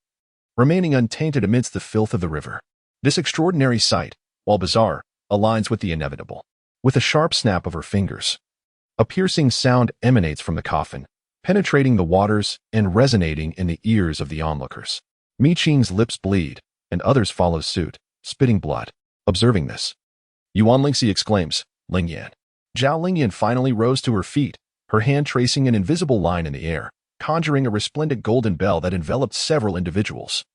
remaining untainted amidst the filth of the river. This extraordinary sight, while bizarre, aligns with the inevitable. With a sharp snap of her fingers, a piercing sound emanates from the coffin, penetrating the waters and resonating in the ears of the onlookers. Mi Qing's lips bleed, and others follow suit, spitting blood. Observing this, Yuan Lingxi exclaims, "Lingyan." Zhao Lingyan finally rose to her feet, her hand tracing an invisible line in the air, conjuring a resplendent golden bell that enveloped several individuals,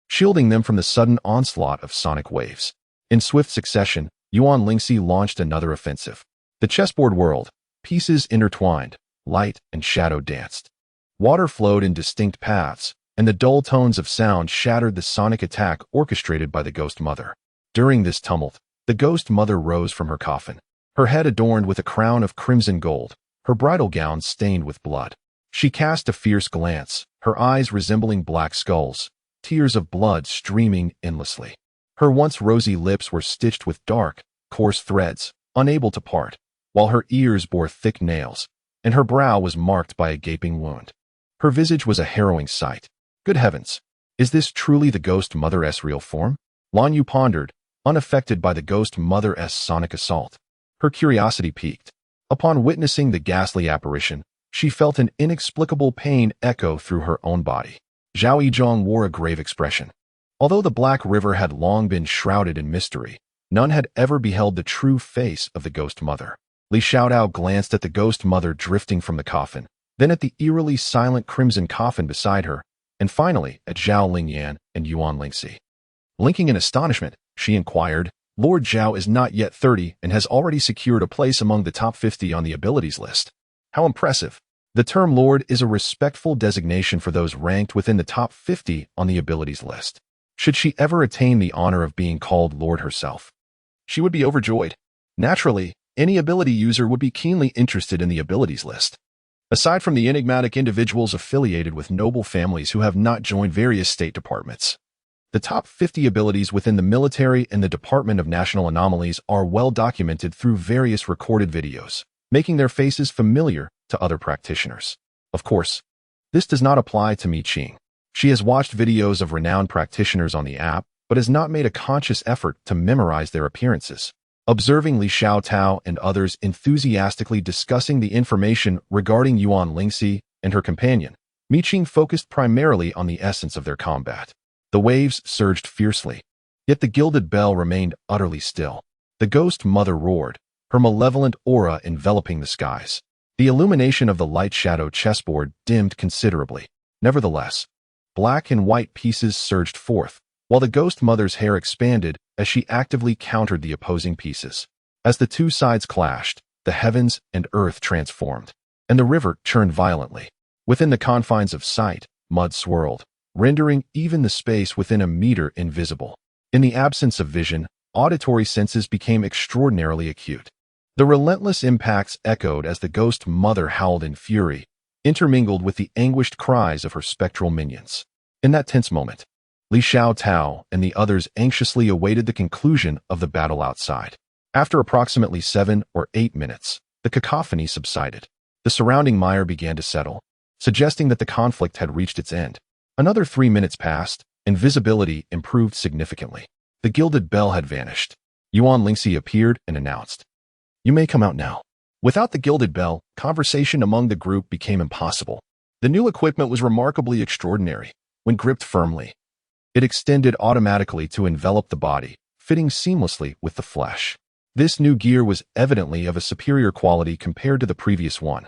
shielding them from the sudden onslaught of sonic waves. In swift succession, Yuan Lingxi launched another offensive. The chessboard whirled, pieces intertwined, light and shadow danced. Water flowed in distinct paths, and the dull tones of sound shattered the sonic attack orchestrated by the Ghost Mother. During this tumult, the Ghost Mother rose from her coffin, her head adorned with a crown of crimson gold, her bridal gown stained with blood. She cast a fierce glance, her eyes resembling black skulls, tears of blood streaming endlessly. Her once rosy lips were stitched with dark, coarse threads, unable to part, while her ears bore thick nails, and her brow was marked by a gaping wound. Her visage was a harrowing sight. Good heavens! Is this truly the Ghost Mother's real form? Lan Yu pondered, unaffected by the Ghost Mother's sonic assault. Her curiosity piqued. Upon witnessing the ghastly apparition, she felt an inexplicable pain echo through her own body. Zhao Yizhong wore a grave expression. Although the Black River had long been shrouded in mystery, none had ever beheld the true face of the Ghost Mother. Li Xiaodao glanced at the Ghost Mother drifting from the coffin, then at the eerily silent crimson coffin beside her, and finally at Zhao Lingyan and Yuan Lingxi. Blinking in astonishment, she inquired, "Lord Zhao is not yet 30 and has already secured a place among the top 50 on the abilities list. How impressive!" The term Lord is a respectful designation for those ranked within the top 50 on the abilities list. Should she ever attain the honor of being called Lord herself, she would be overjoyed. Naturally, any ability user would be keenly interested in the abilities list. Aside from the enigmatic individuals affiliated with noble families who have not joined various state departments, the top 50 abilities within the military and the Department of National Anomalies are well documented through various recorded videos, making their faces familiar to other practitioners. Of course, this does not apply to Mi Qing. She has watched videos of renowned practitioners on the app, but has not made a conscious effort to memorize their appearances. Observing Li Xiaotao and others enthusiastically discussing the information regarding Yuan Lingxi and her companion, Mi Qing focused primarily on the essence of their combat. The waves surged fiercely, yet the gilded bell remained utterly still. The Ghost Mother roared, her malevolent aura enveloping the skies. The illumination of the light-shadow chessboard dimmed considerably. Nevertheless, black and white pieces surged forth, while the Ghost Mother's hair expanded as she actively countered the opposing pieces. As the two sides clashed, the heavens and earth transformed, and the river churned violently. Within the confines of sight, mud swirled, rendering even the space within a meter invisible. In the absence of vision, auditory senses became extraordinarily acute. The relentless impacts echoed as the Ghost Mother howled in fury, intermingled with the anguished cries of her spectral minions. In that tense moment, Li Xiaotao and the others anxiously awaited the conclusion of the battle outside. After approximately 7 or 8 minutes, the cacophony subsided. The surrounding mire began to settle, suggesting that the conflict had reached its end. Another 3 minutes passed, and visibility improved significantly. The gilded bell had vanished. Yuan Lingxi appeared and announced, "You may come out now." Without the gilded bell, conversation among the group became impossible. The new equipment was remarkably extraordinary. When gripped firmly, it extended automatically to envelop the body, fitting seamlessly with the flesh. This new gear was evidently of a superior quality compared to the previous one,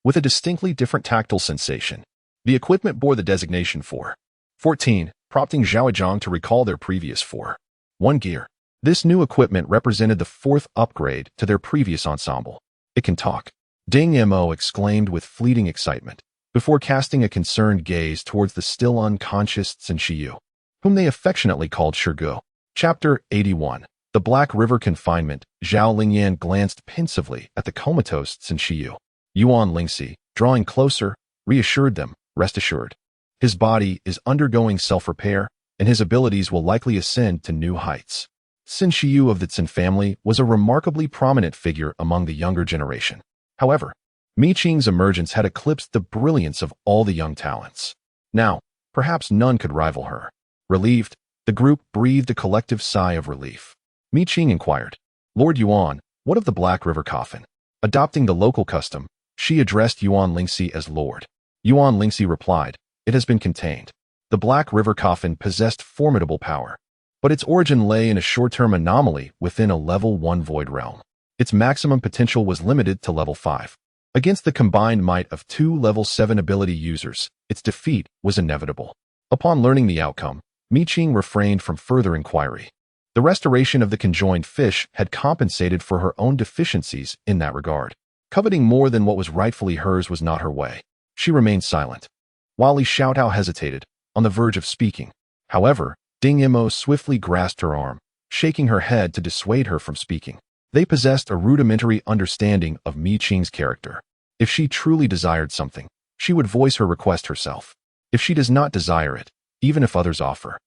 with a distinctly different tactile sensation. The equipment bore the designation 414, prompting Zhao Zhang to recall their previous 4-1 gear. This new equipment represented the 4th upgrade to their previous ensemble. "It can talk," Ding Mo exclaimed with fleeting excitement, before casting a concerned gaze towards the still unconscious Sun Shiyu, whom they affectionately called Shirgu. Chapter 81. The Black River Confinement. Zhao Lingyan glanced pensively at the comatose Sun Shiyu. Yuan Lingxi, drawing closer, reassured them, "Rest assured. His body is undergoing self-repair, and his abilities will likely ascend to new heights." Xin Shiyu of the Qin family was a remarkably prominent figure among the younger generation. However, Mi Qing's emergence had eclipsed the brilliance of all the young talents. Now, perhaps none could rival her. Relieved, the group breathed a collective sigh of relief. Mi Qing inquired, "Lord Yuan, what of the Black River coffin?" Adopting the local custom, she addressed Yuan Lingxi as Lord. Yuan Lingxi replied, "It has been contained." The Black River coffin possessed formidable power, but its origin lay in a short-term anomaly within a level 1 void realm. Its maximum potential was limited to level 5. Against the combined might of 2 level 7 ability users, its defeat was inevitable. Upon learning the outcome, Mi Qing refrained from further inquiry. The restoration of the conjoined fish had compensated for her own deficiencies in that regard. Coveting more than what was rightfully hers was not her way. She remained silent. While Li Xiaotao hesitated, on the verge of speaking. However, Ding Imo swiftly grasped her arm, shaking her head to dissuade her from speaking. They possessed a rudimentary understanding of Mi Qing's character. If she truly desired something, she would voice her request herself. If she does not desire it, even if others offer,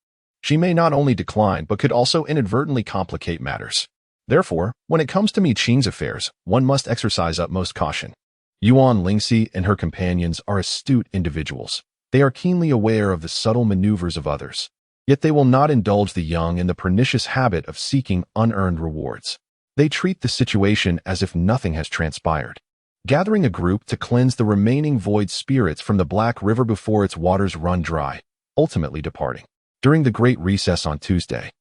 she may not only decline but could also inadvertently complicate matters. Therefore, when it comes to Mi Qing's affairs, one must exercise utmost caution. Yuan Lingxi and her companions are astute individuals. They are keenly aware of the subtle maneuvers of others. Yet they will not indulge the young in the pernicious habit of seeking unearned rewards. They treat the situation as if nothing has transpired. Gathering a group to cleanse the remaining void spirits from the Black River before its waters run dry, ultimately departing. During the great recess on Tuesday,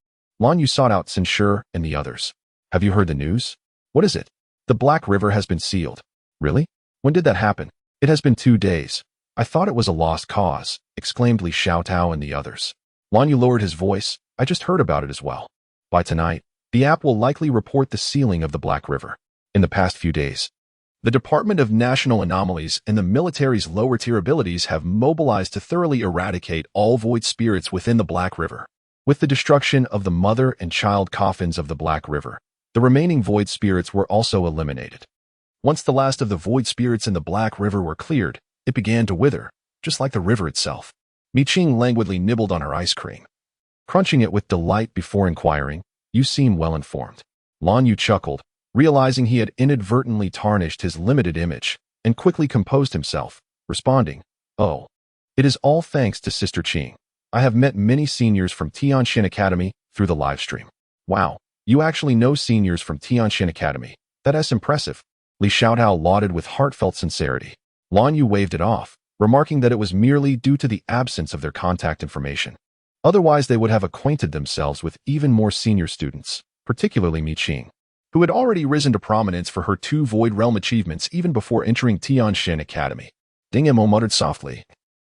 Lan Yu sought out Xin Shi and the others. "Have you heard the news?" "What is it?" "The Black River has been sealed." "Really? When did that happen?" "It has been 2 days. I thought it was a lost cause," exclaimed Li Xiaotao and the others. Lan Yu lowered his voice. "I just heard about it as well. By tonight, the app will likely report the sealing of the Black River." In the past few days, the Department of National Anomalies and the military's lower-tier abilities have mobilized to thoroughly eradicate all void spirits within the Black River. With the destruction of the mother and child coffins of the Black River, the remaining void spirits were also eliminated. Once the last of the void spirits in the Black River were cleared, it began to wither, just like the river itself. Mi Qing languidly nibbled on her ice cream, crunching it with delight before inquiring, "You seem well informed." Lan Yu chuckled, realizing he had inadvertently tarnished his limited image, and quickly composed himself, responding, "Oh, it is all thanks to Sister Qing. I have met many seniors from Tianxin Academy through the live stream." "Wow, you actually know seniors from Tianxin Academy. That is impressive." Li Xiaotao lauded with heartfelt sincerity. Lan Yu waved it off, remarking that it was merely due to the absence of their contact information. Otherwise, they would have acquainted themselves with even more senior students, particularly Mi Qing, who had already risen to prominence for her 2 Void Realm achievements even before entering Tianxin Academy. Ding Imo muttered softly,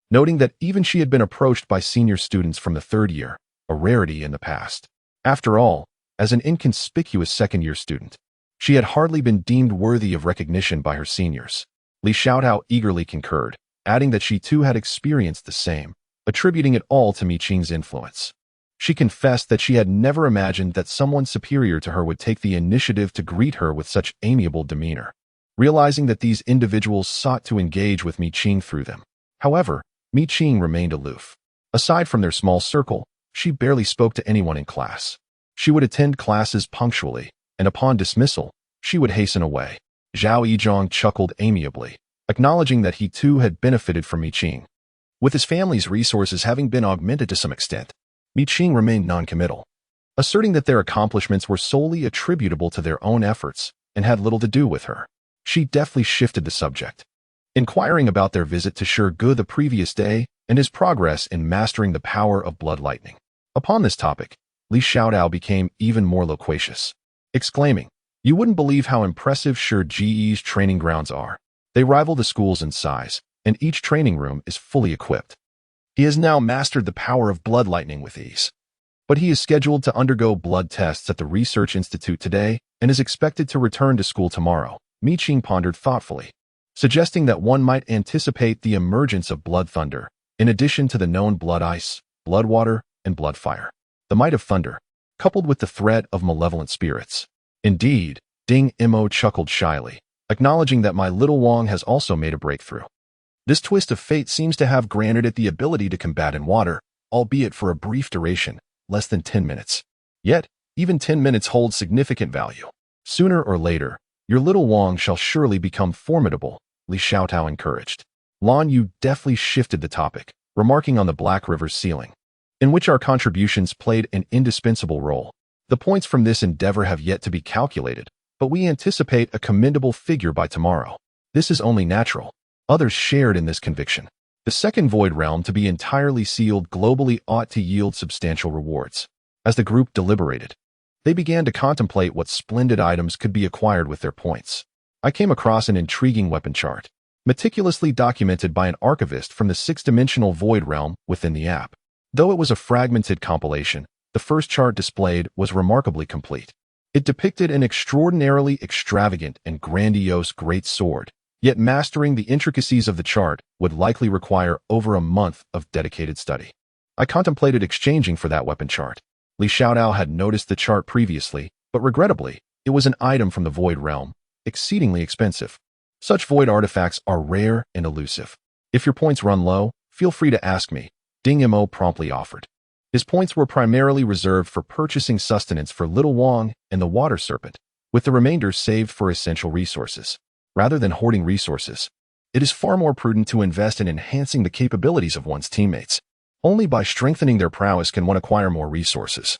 noting that even she had been approached by senior students from the 3rd year, a rarity in the past. After all, as an inconspicuous second-year student, she had hardly been deemed worthy of recognition by her seniors. Li Xiaotao eagerly concurred, adding that she too had experienced the same, attributing it all to Mi Qing's influence. She confessed that she had never imagined that someone superior to her would take the initiative to greet her with such amiable demeanor, realizing that these individuals sought to engage with Mi Qing through them. However, Mi Qing remained aloof. Aside from their small circle, she barely spoke to anyone in class. She would attend classes punctually, and upon dismissal, she would hasten away. Zhao Yizhong chuckled amiably, acknowledging that he too had benefited from Mi Qing. With his family's resources having been augmented to some extent, Mi Qing remained noncommittal, asserting that their accomplishments were solely attributable to their own efforts and had little to do with her. She deftly shifted the subject, inquiring about their visit to Shi the previous day and his progress in mastering the power of blood lightning. Upon this topic, Li Xiaotao became even more loquacious, exclaiming, "You wouldn't believe how impressive Shi Ji's training grounds are. They rival the schools in size, and each training room is fully equipped. He has now mastered the power of blood lightning with ease. But he is scheduled to undergo blood tests at the Research Institute today and is expected to return to school tomorrow." Mi Qing pondered thoughtfully, suggesting that one might anticipate the emergence of blood thunder, in addition to the known blood ice, blood water, and blood fire. The might of thunder, coupled with the threat of malevolent spirits. Indeed, Ding Imo chuckled shyly, acknowledging that my little Wong has also made a breakthrough. This twist of fate seems to have granted it the ability to combat in water, albeit for a brief duration, less than 10 minutes. Yet, Even 10 minutes hold significant value. Sooner or later, your little Wang shall surely become formidable, Li Xiaotao encouraged. Lan Yu deftly shifted the topic, remarking on the Black River's ceiling, in which our contributions played an indispensable role. The points from this endeavor have yet to be calculated, but we anticipate a commendable figure by tomorrow. This is only natural. Others shared in this conviction. The second void realm to be entirely sealed globally ought to yield substantial rewards. As the group deliberated, they began to contemplate what splendid items could be acquired with their points. I came across an intriguing weapon chart, meticulously documented by an archivist from the six-dimensional void realm within the app. Though it was a fragmented compilation, the first chart displayed was remarkably complete. It depicted an extraordinarily extravagant and grandiose great sword, yet mastering the intricacies of the chart would likely require over a month of dedicated study. I contemplated exchanging for that weapon chart. Li Xiaotao had noticed the chart previously, but regrettably, it was an item from the void realm, exceedingly expensive. Such void artifacts are rare and elusive. If your points run low, feel free to ask me, Ding Mo promptly offered. His points were primarily reserved for purchasing sustenance for Little Wang and the water serpent, with the remainder saved for essential resources. Rather than hoarding resources, it is far more prudent to invest in enhancing the capabilities of one's teammates. Only by strengthening their prowess can one acquire more resources,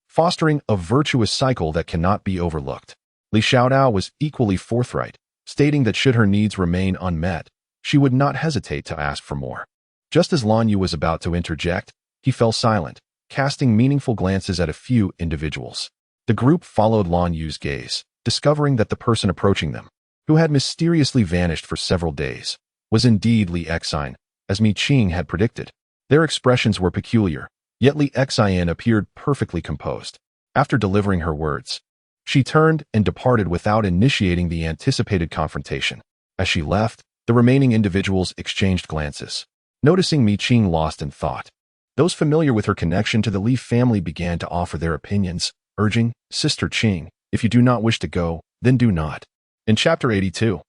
fostering a virtuous cycle that cannot be overlooked. Li Xiaotao was equally forthright, stating that should her needs remain unmet, she would not hesitate to ask for more. Just as Lan Yu was about to interject, he fell silent, casting meaningful glances at a few individuals. The group followed Lan Yu's gaze, discovering that the person approaching them, who had mysteriously vanished for several days, was indeed Li Xian, as Mi Qing had predicted. Their expressions were peculiar, yet Li Xian appeared perfectly composed. After delivering her words, she turned and departed without initiating the anticipated confrontation. As she left, the remaining individuals exchanged glances, noticing Mi Qing lost in thought. Those familiar with her connection to the Li family began to offer their opinions, urging, "Sister Qing, if you do not wish to go, then do not." In Chapter 82,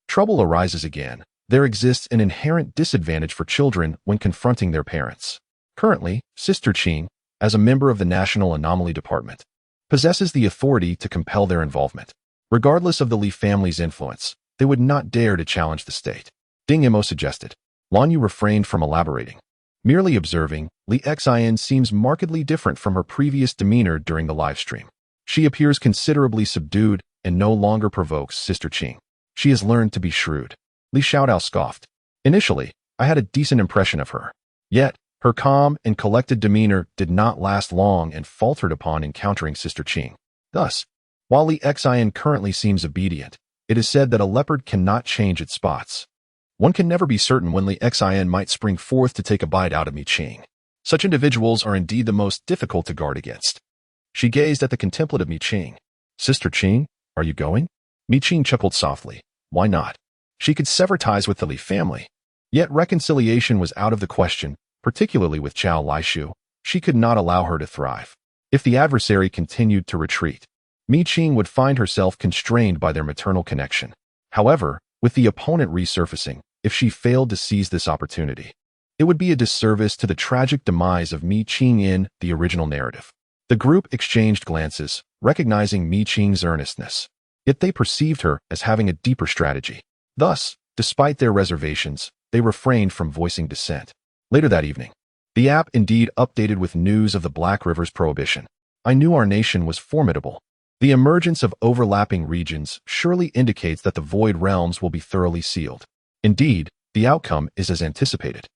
trouble arises again. There exists an inherent disadvantage for children when confronting their parents. Currently, Sister Qing, as a member of the National Anomaly Department, possesses the authority to compel their involvement. Regardless of the Li family's influence, they would not dare to challenge the state. Ding Mo suggested. Lan Yu refrained from elaborating. Merely observing, Li Xian seems markedly different from her previous demeanor during the live stream. She appears considerably subdued and no longer provokes Sister Qing. She has learned to be shrewd. Li Xiaotao scoffed. Initially, I had a decent impression of her. Yet, her calm and collected demeanor did not last long and faltered upon encountering Sister Qing. Thus, while Li Xian currently seems obedient, it is said that a leopard cannot change its spots. One can never be certain when Li Xian might spring forth to take a bite out of Mi Qing. Such individuals are indeed the most difficult to guard against. She gazed at the contemplative Mi Qing. "Sister Qing, are you going?" Mi Qing chuckled softly. Why not? She could sever ties with the Li family. Yet reconciliation was out of the question, particularly with Zhao Lishu. She could not allow her to thrive. If the adversary continued to retreat, Mi Qing would find herself constrained by their maternal connection. However, with the opponent resurfacing, if she failed to seize this opportunity, it would be a disservice to the tragic demise of Mi Qing in the original narrative. The group exchanged glances, recognizing Mi Qing's earnestness. Yet they perceived her as having a deeper strategy. Thus, despite their reservations, they refrained from voicing dissent. Later that evening, the app indeed updated with news of the Black River's prohibition. I knew our nation was formidable. The emergence of overlapping regions surely indicates that the void realms will be thoroughly sealed. Indeed, the outcome is as anticipated.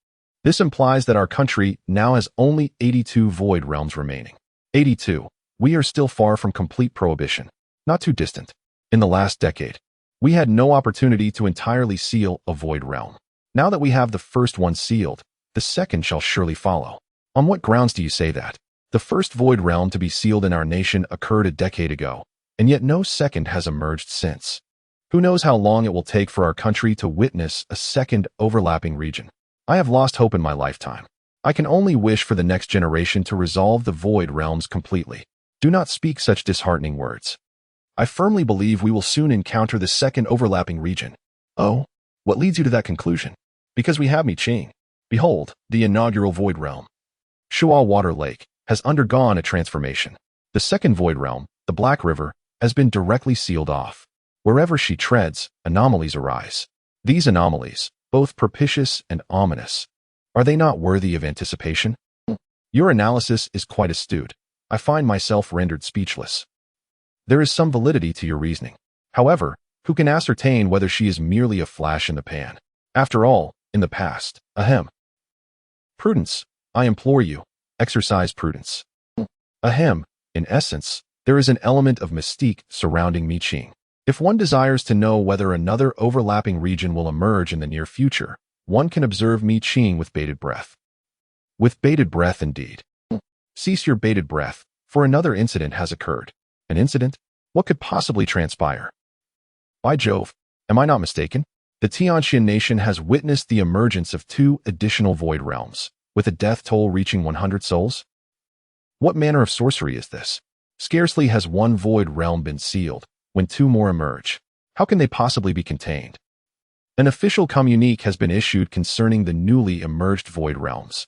This implies that our country now has only 82 void realms remaining. 82. We are still far from complete prohibition. Not too distant. In the last decade, we had no opportunity to entirely seal a void realm. Now that we have the first one sealed, the second shall surely follow. On what grounds do you say that? The first void realm to be sealed in our nation occurred a decade ago, and yet no second has emerged since. Who knows how long it will take for our country to witness a second overlapping region? I have lost hope in my lifetime. I can only wish for the next generation to resolve the void realms completely. Do not speak such disheartening words. I firmly believe we will soon encounter the second overlapping region. Oh, what leads you to that conclusion? Because we have Mi Qing. Behold, the inaugural void realm. Shuo Water Lake has undergone a transformation. The second void realm, the Black River, has been directly sealed off. Wherever she treads, anomalies arise. These anomalies, both propitious and ominous, are they not worthy of anticipation? Your analysis is quite astute. I find myself rendered speechless. There is some validity to your reasoning. However, who can ascertain whether she is merely a flash in the pan? After all, in the past, ahem. Prudence, I implore you, exercise prudence. Ahem, in essence, there is an element of mystique surrounding Qing. If one desires to know whether another overlapping region will emerge in the near future, one can observe Qing with bated breath. With bated breath indeed. Cease your bated breath, for another incident has occurred. An incident? What could possibly transpire? By Jove, am I not mistaken? The Tianxian nation has witnessed the emergence of 2 additional void realms, with a death toll reaching 100 souls? What manner of sorcery is this? Scarcely has one void realm been sealed, when 2 more emerge. How can they possibly be contained? An official communique has been issued concerning the newly emerged void realms.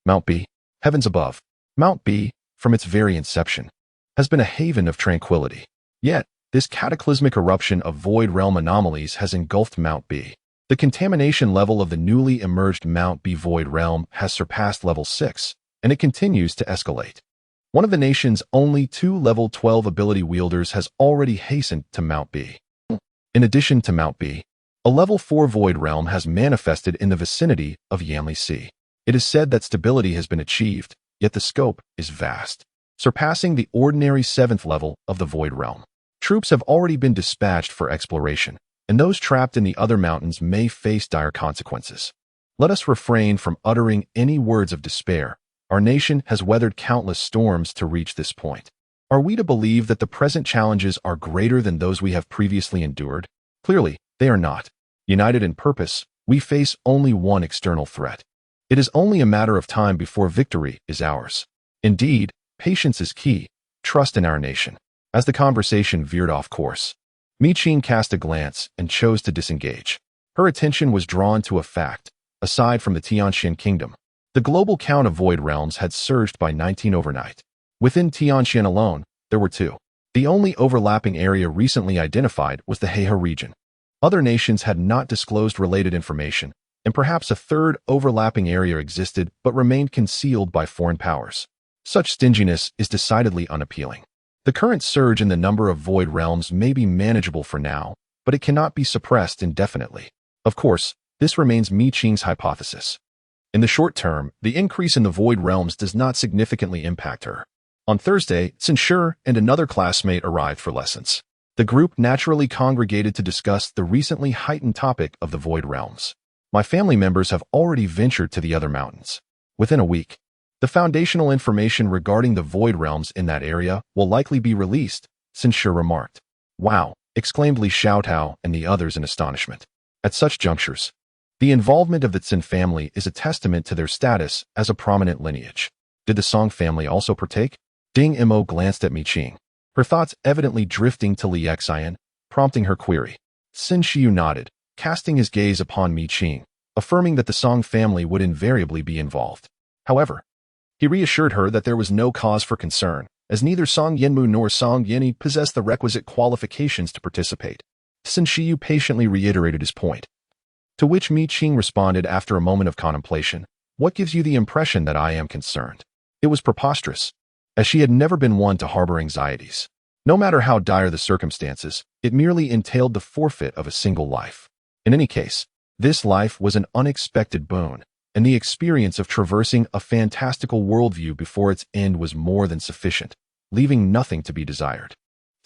Mount B, heavens above. Mount B, from its very inception, has been a haven of tranquility. Yet, this cataclysmic eruption of void realm anomalies has engulfed Mount B. The contamination level of the newly emerged Mount B void realm has surpassed level 6, and it continues to escalate. One of the nation's only 2 level 12 ability wielders has already hastened to Mount B. In addition to Mount B, a level 4 void realm has manifested in the vicinity of Yanli Sea. It is said that stability has been achieved, yet the scope is vast, surpassing the ordinary 7th level of the void realm. Troops have already been dispatched for exploration, and those trapped in the other mountains may face dire consequences. Let us refrain from uttering any words of despair. Our nation has weathered countless storms to reach this point. Are we to believe that the present challenges are greater than those we have previously endured? Clearly, they are not. United in purpose, we face only one external threat. It is only a matter of time before victory is ours. Indeed, patience is key. Trust in our nation. As the conversation veered off course, Qing cast a glance and chose to disengage. Her attention was drawn to a fact. Aside from the Tianxian kingdom, the global count of void realms had surged by 19 overnight. Within Tianxian alone, there were 2. The only overlapping area recently identified was the Heihe region. Other nations had not disclosed related information, and perhaps a 3rd overlapping area existed but remained concealed by foreign powers. Such stinginess is decidedly unappealing. The current surge in the number of void realms may be manageable for now, but it cannot be suppressed indefinitely. Of course, this remains Qing's hypothesis. In the short term, the increase in the void realms does not significantly impact her. On Thursday, Censure and another classmate arrived for lessons. The group naturally congregated to discuss the recently heightened topic of the void realms. My family members have already ventured to the other mountains. Within a week, the foundational information regarding the void realms in that area will likely be released, Censure remarked. Wow, exclaimed Li Xiaotao and the others in astonishment. At such junctures, the involvement of the Qin family is a testament to their status as a prominent lineage. Did the Song family also partake? Ding Mo glanced at Qing, her thoughts evidently drifting to Li Xian, prompting her query. Xin Shiyu nodded, casting his gaze upon Qing, affirming that the Song family would invariably be involved. However, he reassured her that there was no cause for concern, as neither Song Yinmu nor Song Yinyi possessed the requisite qualifications to participate. Xin Shiyu patiently reiterated his point. To which Qing responded after a moment of contemplation, "What gives you the impression that I am concerned?" It was preposterous, as she had never been one to harbor anxieties. No matter how dire the circumstances, it merely entailed the forfeit of a single life. In any case, this life was an unexpected boon, and the experience of traversing a fantastical worldview before its end was more than sufficient, leaving nothing to be desired.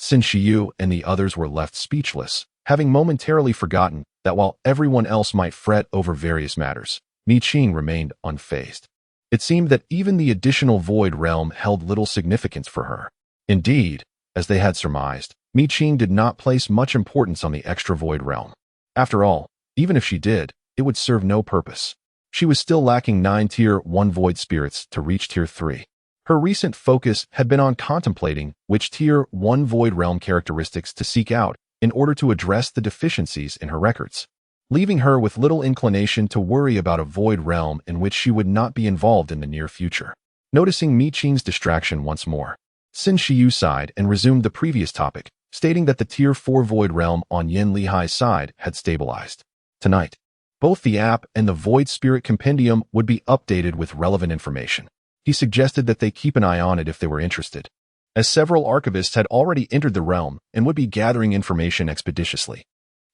Xin Shiyu and the others were left speechless, having momentarily forgotten that while everyone else might fret over various matters, Qing remained unfazed. It seemed that even the additional void realm held little significance for her. Indeed, as they had surmised, Qing did not place much importance on the extra void realm. After all, even if she did, it would serve no purpose. She was still lacking 9 Tier 1 void spirits to reach Tier 3. Her recent focus had been on contemplating which Tier 1 void realm characteristics to seek out in order to address the deficiencies in her records, leaving her with little inclination to worry about a void realm in which she would not be involved in the near future. Noticing Qing's distraction once more, Sin Shiyu sighed and resumed the previous topic, stating that the Tier 4 Void Realm on Yin Lihai's side had stabilized. Tonight, both the app and the Void Spirit Compendium would be updated with relevant information. He suggested that they keep an eye on it if they were interested, as several archivists had already entered the realm and would be gathering information expeditiously.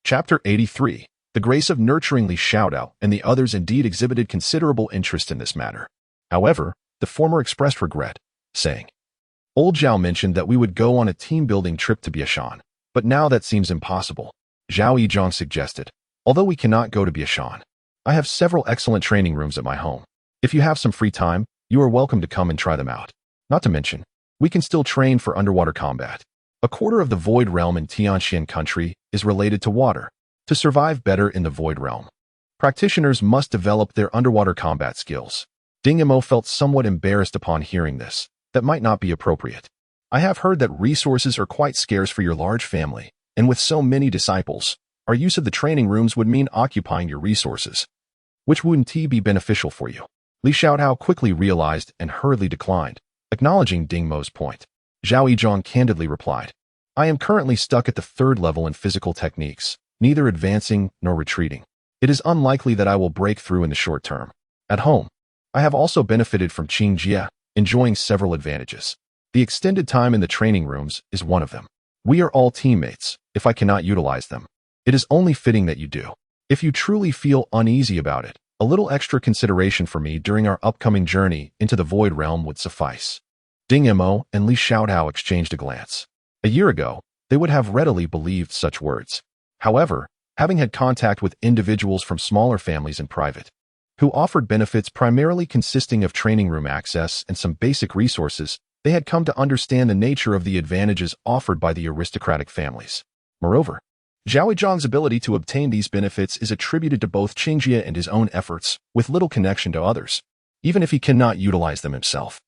Chapter 83. The grace of nurturing Li Xiaodao and the others indeed exhibited considerable interest in this matter. However, the former expressed regret, saying, Old Zhao mentioned that we would go on a team-building trip to Biashan, but now that seems impossible. Zhao Yizhong suggested, although we cannot go to Biashan, I have several excellent training rooms at my home. If you have some free time, you are welcome to come and try them out. Not to mention, we can still train for underwater combat. A quarter of the Void Realm in Tianxian country is related to water. To survive better in the Void Realm, practitioners must develop their underwater combat skills. Ding Yimo felt somewhat embarrassed upon hearing this. That might not be appropriate. I have heard that resources are quite scarce for your large family, and with so many disciples, our use of the training rooms would mean occupying your resources, which wouldn't be beneficial for you. Li Xiaodao quickly realized and hurriedly declined, acknowledging Ding Mo's point. Zhao Yizhong candidly replied, I am currently stuck at the 3rd level in physical techniques, neither advancing nor retreating. It is unlikely that I will break through in the short term. At home, I have also benefited from Qing Jia, enjoying several advantages. The extended time in the training rooms is one of them. We are all teammates, if I cannot utilize them. It is only fitting that you do. If you truly feel uneasy about it, a little extra consideration for me during our upcoming journey into the Void Realm would suffice. Ding Yimo and Li Xiaodao exchanged a glance. A year ago, they would have readily believed such words. However, having had contact with individuals from smaller families in private, who offered benefits primarily consisting of training room access and some basic resources, they had come to understand the nature of the advantages offered by the aristocratic families. Moreover, Zhao Yizhong's ability to obtain these benefits is attributed to both Qingjie and his own efforts, with little connection to others, even if he cannot utilize them himself.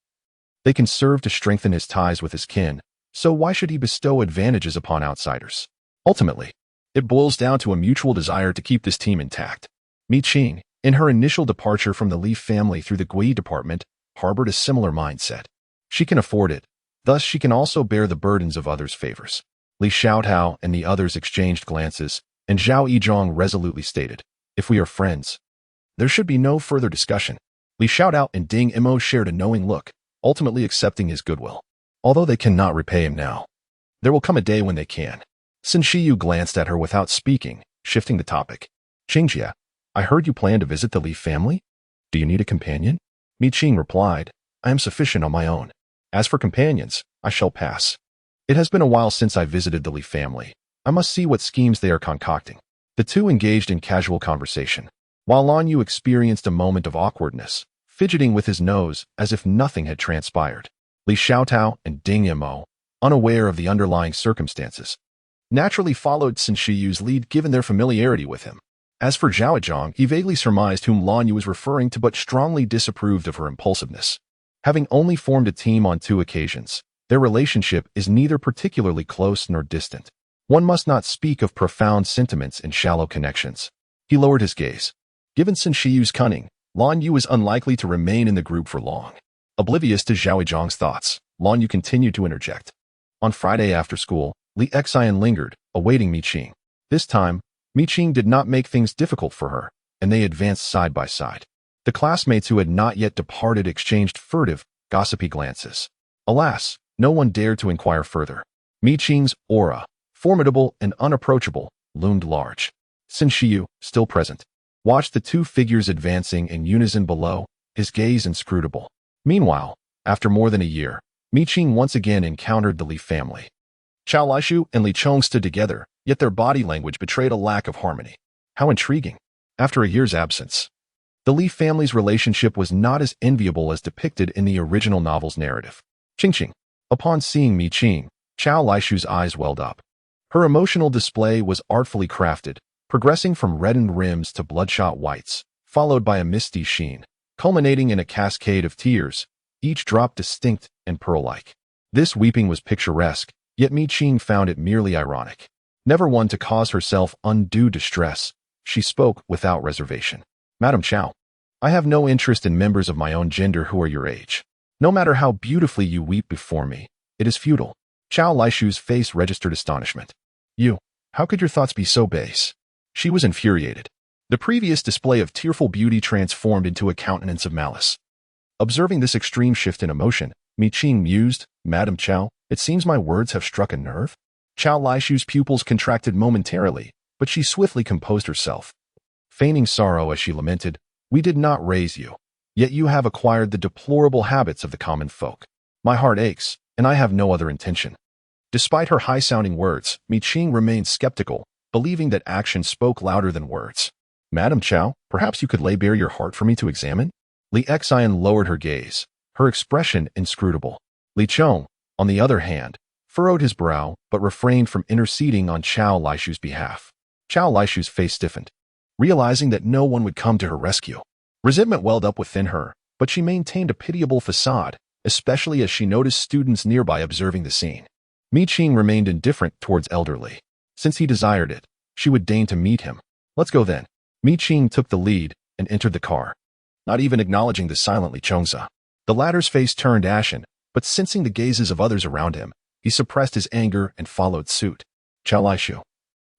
They can serve to strengthen his ties with his kin, so why should he bestow advantages upon outsiders? Ultimately, it boils down to a mutual desire to keep this team intact. Mi Qing, in her initial departure from the Li family through the Gui department, harbored a similar mindset. She can afford it, thus she can also bear the burdens of others' favors. Li Xiaodao and the others exchanged glances, and Zhao Yizhong resolutely stated, if we are friends, there should be no further discussion. Li Xiaodao and Ding Yimo shared a knowing look, ultimately accepting his goodwill. Although they cannot repay him now, there will come a day when they can. Sin Shiyu glanced at her without speaking, shifting the topic. Qingjie, I heard you plan to visit the Li family? Do you need a companion? Mi Qing replied, I am sufficient on my own. As for companions, I shall pass. It has been a while since I visited the Li family. I must see what schemes they are concocting. The two engaged in casual conversation, while Lan Yu experienced a moment of awkwardness, fidgeting with his nose as if nothing had transpired. Li Xiaodao and Ding Yimo, unaware of the underlying circumstances, naturally followed Sin Shiyu's lead given their familiarity with him. As for Zhao Yizhong, he vaguely surmised whom Lan Yu was referring to but strongly disapproved of her impulsiveness. Having only formed a team on 2 occasions, their relationship is neither particularly close nor distant. One must not speak of profound sentiments and shallow connections. He lowered his gaze. Given Sin Shiyu's cunning, Lan Yu is unlikely to remain in the group for long. Oblivious to Zhao Yizhong's thoughts, Lan Yu continued to interject. On Friday after school, Li Xian lingered, awaiting Mi Qing. This time, Mi Qing did not make things difficult for her, and they advanced side by side. The classmates who had not yet departed exchanged furtive, gossipy glances. Alas, no one dared to inquire further. Mi Qing's aura, formidable and unapproachable, loomed large. Sin Shiyu, still present, watched the 2 figures advancing in unison below, his gaze inscrutable. Meanwhile, after more than a year, Mi Qing once again encountered the Li family. Chao Laishu and Li Chong stood together, yet their body language betrayed a lack of harmony. How intriguing. After a year's absence, the Li family's relationship was not as enviable as depicted in the original novel's narrative. Qing. Upon seeing Mi Qing, Chao Laishu's eyes welled up. Her emotional display was artfully crafted, progressing from reddened rims to bloodshot whites, followed by a misty sheen, culminating in a cascade of tears, each drop distinct and pearl-like. This weeping was picturesque, yet Mi Qing found it merely ironic. Never one to cause herself undue distress, she spoke without reservation. Madam Chao, I have no interest in members of my own gender who are your age. No matter how beautifully you weep before me, It is futile. Chao Lishu's face registered astonishment. You, how could your thoughts be so base? She was infuriated. The previous display of tearful beauty transformed into a countenance of malice. Observing this extreme shift in emotion, Mi Qing mused, Madam Chao, it seems my words have struck a nerve. Chao Lishu's pupils contracted momentarily, but she swiftly composed herself. Feigning sorrow as she lamented, we did not raise you, yet you have acquired the deplorable habits of the common folk. My heart aches, and I have no other intention. Despite her high-sounding words, Mi Qing remained skeptical, believing that action spoke louder than words. Madam Chao, perhaps you could lay bare your heart for me to examine? Li Xian lowered her gaze, her expression inscrutable. Li Chong, on the other hand, furrowed his brow but refrained from interceding on Chao Lishu's behalf. Chao Lishu's face stiffened, realizing that no one would come to her rescue. Resentment welled up within her, but she maintained a pitiable facade, especially as she noticed students nearby observing the scene. Mi Qing remained indifferent towards elderly. Since he desired it, she would deign to meet him. Let's go then. Mi Qing took the lead and entered the car, not even acknowledging the silent Li Chongsa. The latter's face turned ashen, but sensing the gazes of others around him, he suppressed his anger and followed suit. Chao Lishu,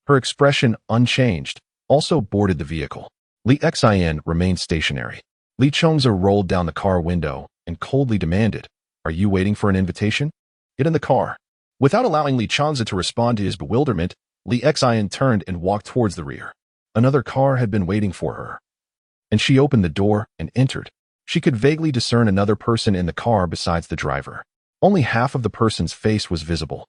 her expression unchanged, also boarded the vehicle. Li Xian remained stationary. Li Chongsa rolled down the car window and coldly demanded, are you waiting for an invitation? Get in the car. Without allowing Li Chongsa to respond to his bewilderment, Li Xian turned and walked towards the rear. Another car had been waiting for her, and she opened the door and entered. She could vaguely discern another person in the car besides the driver. Only half of the person's face was visible,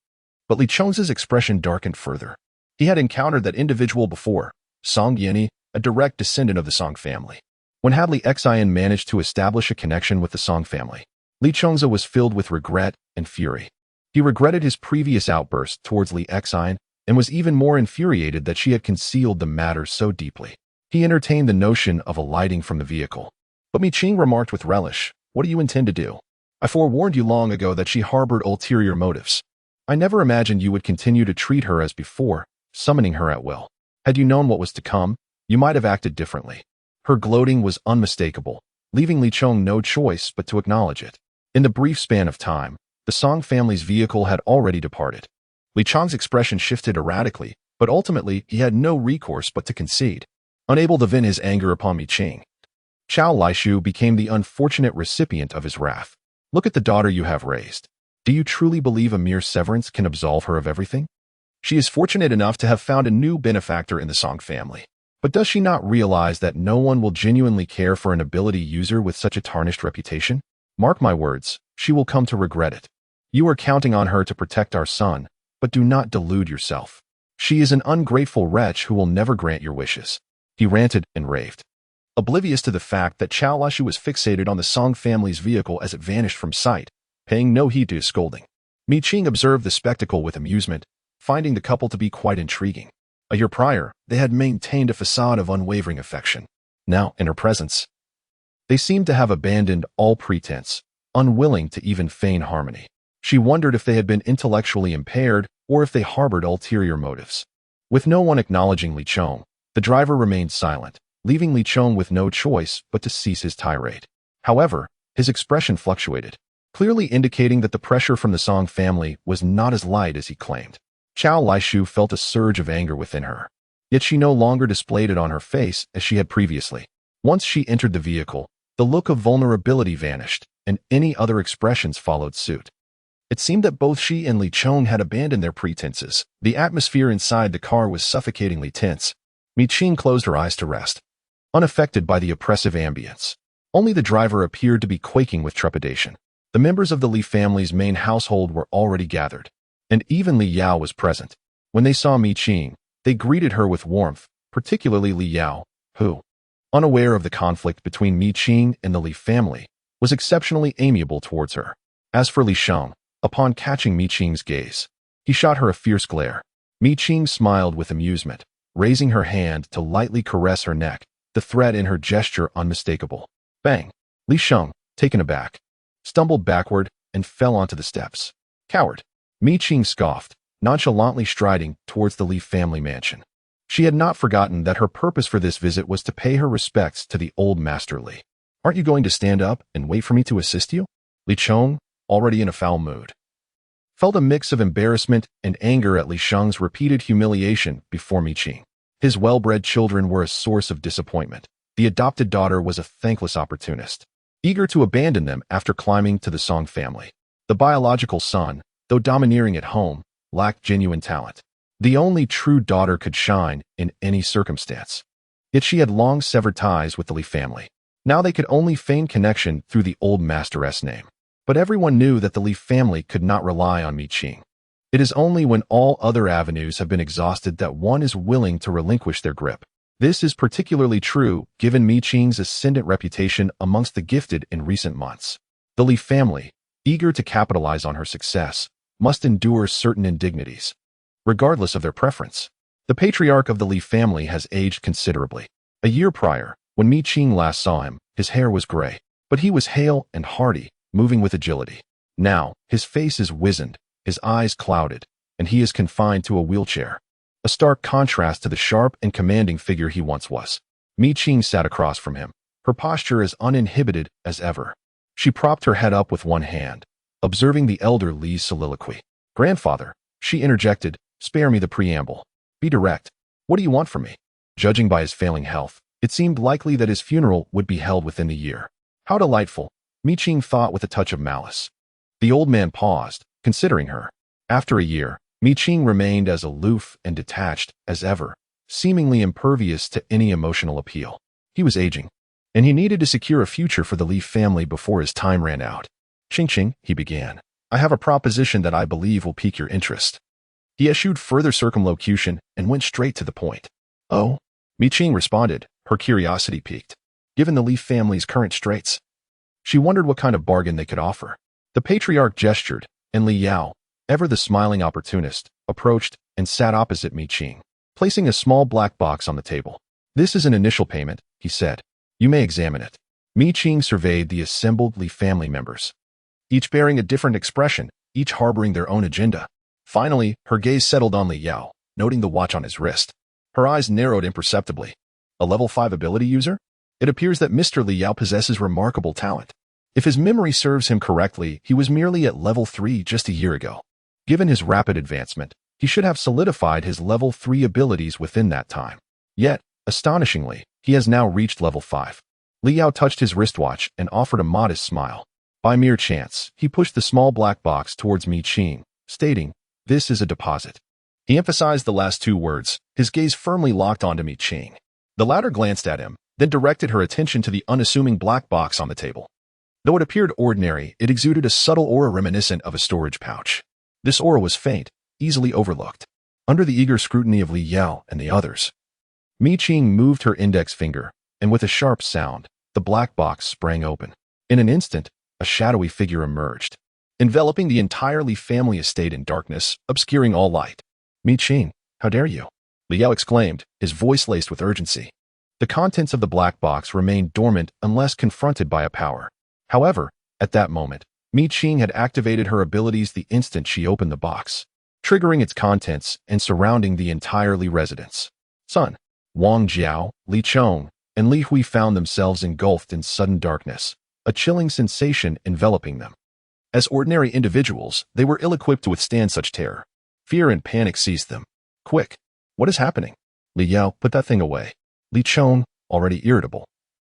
but Li Chongsa's expression darkened further. He had encountered that individual before, Song Yini, a direct descendant of the Song family. When had Li Xian managed to establish a connection with the Song family, Li Chongsa was filled with regret and fury. He regretted his previous outburst towards Li Xian and was even more infuriated that she had concealed the matter so deeply. He entertained the notion of alighting from the vehicle. But Mi Qing remarked with relish, what do you intend to do? I forewarned you long ago that she harbored ulterior motives. I never imagined you would continue to treat her as before, summoning her at will. Had you known what was to come, you might have acted differently. Her gloating was unmistakable, leaving Li Chong no choice but to acknowledge it. In the brief span of time, the Song family's vehicle had already departed. Li Chong's expression shifted erratically, but ultimately he had no recourse but to concede. Unable to vent his anger upon Mi Qing, Chao Lishu became the unfortunate recipient of his wrath. Look at the daughter you have raised. Do you truly believe a mere severance can absolve her of everything? She is fortunate enough to have found a new benefactor in the Song family. But does she not realize that no one will genuinely care for an ability user with such a tarnished reputation? Mark my words, she will come to regret it. You are counting on her to protect our son, but do not delude yourself. She is an ungrateful wretch who will never grant your wishes. He ranted and raved, oblivious to the fact that Chao Lishu was fixated on the Song family's vehicle as it vanished from sight, paying no heed to his scolding. Mi Qing observed the spectacle with amusement, finding the couple to be quite intriguing. A year prior, they had maintained a facade of unwavering affection. Now, in her presence, they seemed to have abandoned all pretense, unwilling to even feign harmony. She wondered if they had been intellectually impaired or if they harbored ulterior motives. With no one acknowledging Li Chong, the driver remained silent, leaving Li Chong with no choice but to cease his tirade. However, his expression fluctuated, clearly indicating that the pressure from the Song family was not as light as he claimed. Chao Lishu felt a surge of anger within her, yet she no longer displayed it on her face as she had previously. Once she entered the vehicle, the look of vulnerability vanished, and any other expressions followed suit. It seemed that both she and Li Chong had abandoned their pretenses. The atmosphere inside the car was suffocatingly tense. Mi Qing closed her eyes to rest, unaffected by the oppressive ambience. Only the driver appeared to be quaking with trepidation. The members of the Li family's main household were already gathered, and even Li Yao was present. When they saw Mi Qing, they greeted her with warmth, particularly Li Yao, who, unaware of the conflict between Mi Qing and the Li family, was exceptionally amiable towards her. As for Li Sheng, upon catching Mi Qing's gaze, he shot her a fierce glare. Mi Qing smiled with amusement, raising her hand to lightly caress her neck, the threat in her gesture unmistakable. Bang! Li Sheng, taken aback, stumbled backward and fell onto the steps. Coward! Mi Qing scoffed, nonchalantly striding towards the Li family mansion. She had not forgotten that her purpose for this visit was to pay her respects to the old Master Li. Aren't you going to stand up and wait for me to assist you? Li Chong, already in a foul mood, felt a mix of embarrassment and anger at Li Sheng's repeated humiliation before Mi Qing. His well-bred children were a source of disappointment. The adopted daughter was a thankless opportunist, eager to abandon them after climbing to the Song family. The biological son, though domineering at home, lacked genuine talent. The only true daughter could shine in any circumstance. Yet she had long severed ties with the Li family. Now they could only feign connection through the old masteress name. But everyone knew that the Li family could not rely on Mi Qing. It is only when all other avenues have been exhausted that one is willing to relinquish their grip. This is particularly true given Mi Qing's ascendant reputation amongst the gifted in recent months. The Li family, eager to capitalize on her success, must endure certain indignities, regardless of their preference. The patriarch of the Li family has aged considerably. A year prior, when Mi Qing last saw him, his hair was gray, but he was hale and hearty, moving with agility. Now, his face is wizened, his eyes clouded, and he is confined to a wheelchair. A stark contrast to the sharp and commanding figure he once was. Mi Qing sat across from him, her posture as uninhibited as ever. She propped her head up with one hand, observing the elder Li's soliloquy. "Grandfather," she interjected, "spare me the preamble. Be direct. What do you want from me?" Judging by his failing health, it seemed likely that his funeral would be held within the year. How delightful, Mi Qing thought with a touch of malice. The old man paused, considering her. After a year, Mi Qing remained as aloof and detached as ever, seemingly impervious to any emotional appeal. He was aging, and he needed to secure a future for the Li family before his time ran out. "Qing," he began, "I have a proposition that I believe will pique your interest." He eschewed further circumlocution and went straight to the point. "Oh?" Mi Qing responded, her curiosity piqued. Given the Li family's current straits, she wondered what kind of bargain they could offer. The patriarch gestured, and Li Yao, ever the smiling opportunist, approached and sat opposite Mi Qing, placing a small black box on the table. "This is an initial payment," he said. "You may examine it." Mi Qing surveyed the assembled Li family members, each bearing a different expression, each harboring their own agenda. Finally, her gaze settled on Li Yao, noting the watch on his wrist. Her eyes narrowed imperceptibly. "A level 5 ability user? It appears that Mr. Li Yao possesses remarkable talent. If his memory serves him correctly, he was merely at level 3 just a year ago. Given his rapid advancement, he should have solidified his level 3 abilities within that time. Yet, astonishingly, he has now reached level 5. Li Yao touched his wristwatch and offered a modest smile. By mere chance, he pushed the small black box towards Mi Qing, stating, "This is a deposit." He emphasized the last two words, his gaze firmly locked onto Mi Qing. The latter glanced at him, then directed her attention to the unassuming black box on the table. Though it appeared ordinary, it exuded a subtle aura reminiscent of a storage pouch. This aura was faint, easily overlooked. Under the eager scrutiny of Li Yao and the others, Mi Qing moved her index finger, and with a sharp sound, the black box sprang open. In an instant, a shadowy figure emerged, enveloping the entire Li family estate in darkness, obscuring all light. "Mi Qing, how dare you?" Li Yao exclaimed, his voice laced with urgency. The contents of the black box remained dormant unless confronted by a power. However, at that moment, Mi Qing had activated her abilities the instant she opened the box, triggering its contents and surrounding the entire Li residence. Sun, Wang Jiao, Li Chong, and Li Hui found themselves engulfed in sudden darkness, a chilling sensation enveloping them. As ordinary individuals, they were ill-equipped to withstand such terror. Fear and panic seized them. "Quick! What is happening?" Li Yao, put that thing away. Li Chong, already irritable,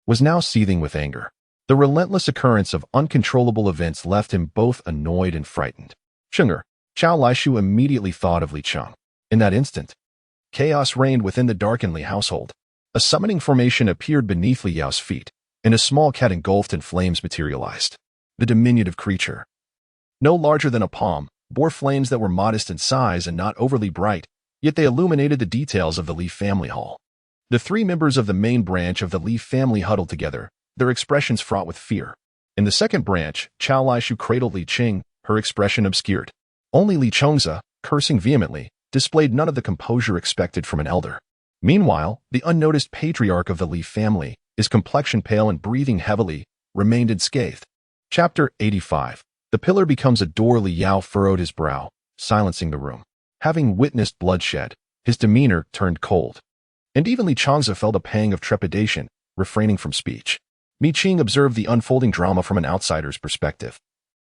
was now seething with anger. The relentless occurrence of uncontrollable events left him both annoyed and frightened. Cheng'er, Chao Lishu immediately thought of Li Chong. In that instant, chaos reigned within the darkened Li household. A summoning formation appeared beneath Li Yao's feet, and a small cat engulfed in flames materialized. The diminutive creature, no larger than a palm, bore flames that were modest in size and not overly bright, yet they illuminated the details of the Li family hall. The three members of the main branch of the Li family huddled together, their expressions fraught with fear. In the second branch, Chao Lishu cradled Li Qing, her expression obscured. Only Li Chongza, cursing vehemently, displayed none of the composure expected from an elder. Meanwhile, the unnoticed patriarch of the Li family, his complexion pale and breathing heavily, remained unscathed. Chapter 85. The pillar becomes a door. Li Yao furrowed his brow, silencing the room. Having witnessed bloodshed, his demeanor turned cold. And even Li Chongza felt a pang of trepidation, refraining from speech. Mi Qing observed the unfolding drama from an outsider's perspective.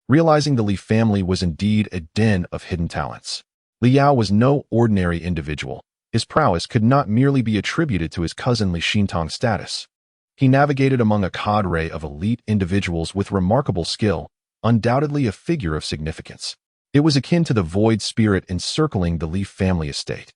realizing the Li family was indeed a den of hidden talents. Li Yao was no ordinary individual. His prowess could not merely be attributed to his cousin Li Xintong's status. He navigated among a cadre of elite individuals with remarkable skill, undoubtedly a figure of significance. It was akin to the void spirit encircling the Li family estate.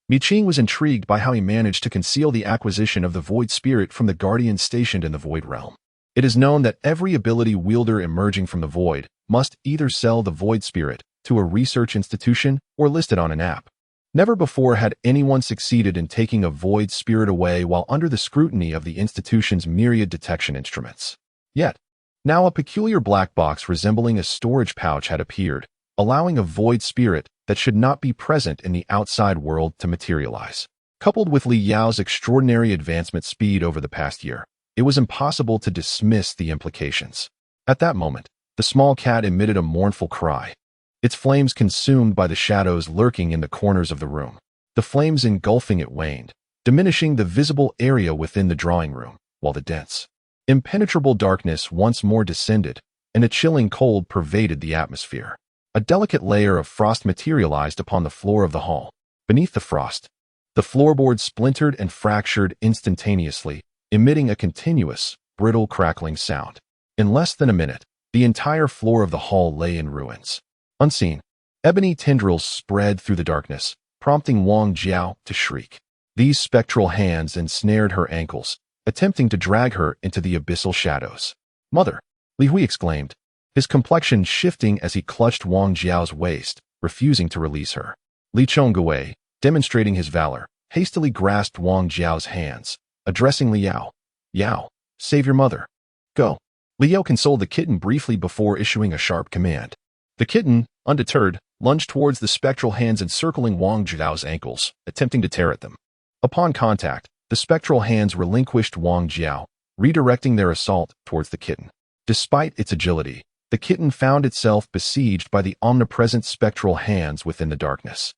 Mi Qing was intrigued by how he managed to conceal the acquisition of the void spirit from the guardians stationed in the void realm. It is known that every ability wielder emerging from the void must either sell the void spirit to a research institution or list it on an app. Never before had anyone succeeded in taking a void spirit away while under the scrutiny of the institution's myriad detection instruments. Yet, now a peculiar black box resembling a storage pouch had appeared, allowing a void spirit that should not be present in the outside world to materialize. Coupled with Li Yao's extraordinary advancement speed over the past year, it was impossible to dismiss the implications. At that moment, the small cat emitted a mournful cry. Its flames consumed by the shadows lurking in the corners of the room. The flames engulfing it waned, diminishing the visible area within the drawing room, while the dense, impenetrable darkness once more descended, and a chilling cold pervaded the atmosphere. A delicate layer of frost materialized upon the floor of the hall. Beneath the frost, the floorboard splintered and fractured instantaneously, emitting a continuous, brittle crackling sound. In less than a minute, the entire floor of the hall lay in ruins. Unseen, ebony tendrils spread through the darkness, prompting Wang Jiao to shriek. These spectral hands ensnared her ankles, attempting to drag her into the abyssal shadows. "Mother!" Li Hui exclaimed, his complexion shifting as he clutched Wang Jiao's waist, refusing to release her. Li Chongwei, demonstrating his valor, hastily grasped Wang Jiao's hands, addressing Li Yao. "Yao, save your mother. Go." Li Yao consoled the kitten briefly before issuing a sharp command. The kitten, undeterred, lunged towards the spectral hands encircling Wang Jiao's ankles, attempting to tear at them. Upon contact, the spectral hands relinquished Wang Jiao, redirecting their assault towards the kitten. Despite its agility, the kitten found itself besieged by the omnipresent spectral hands within the darkness.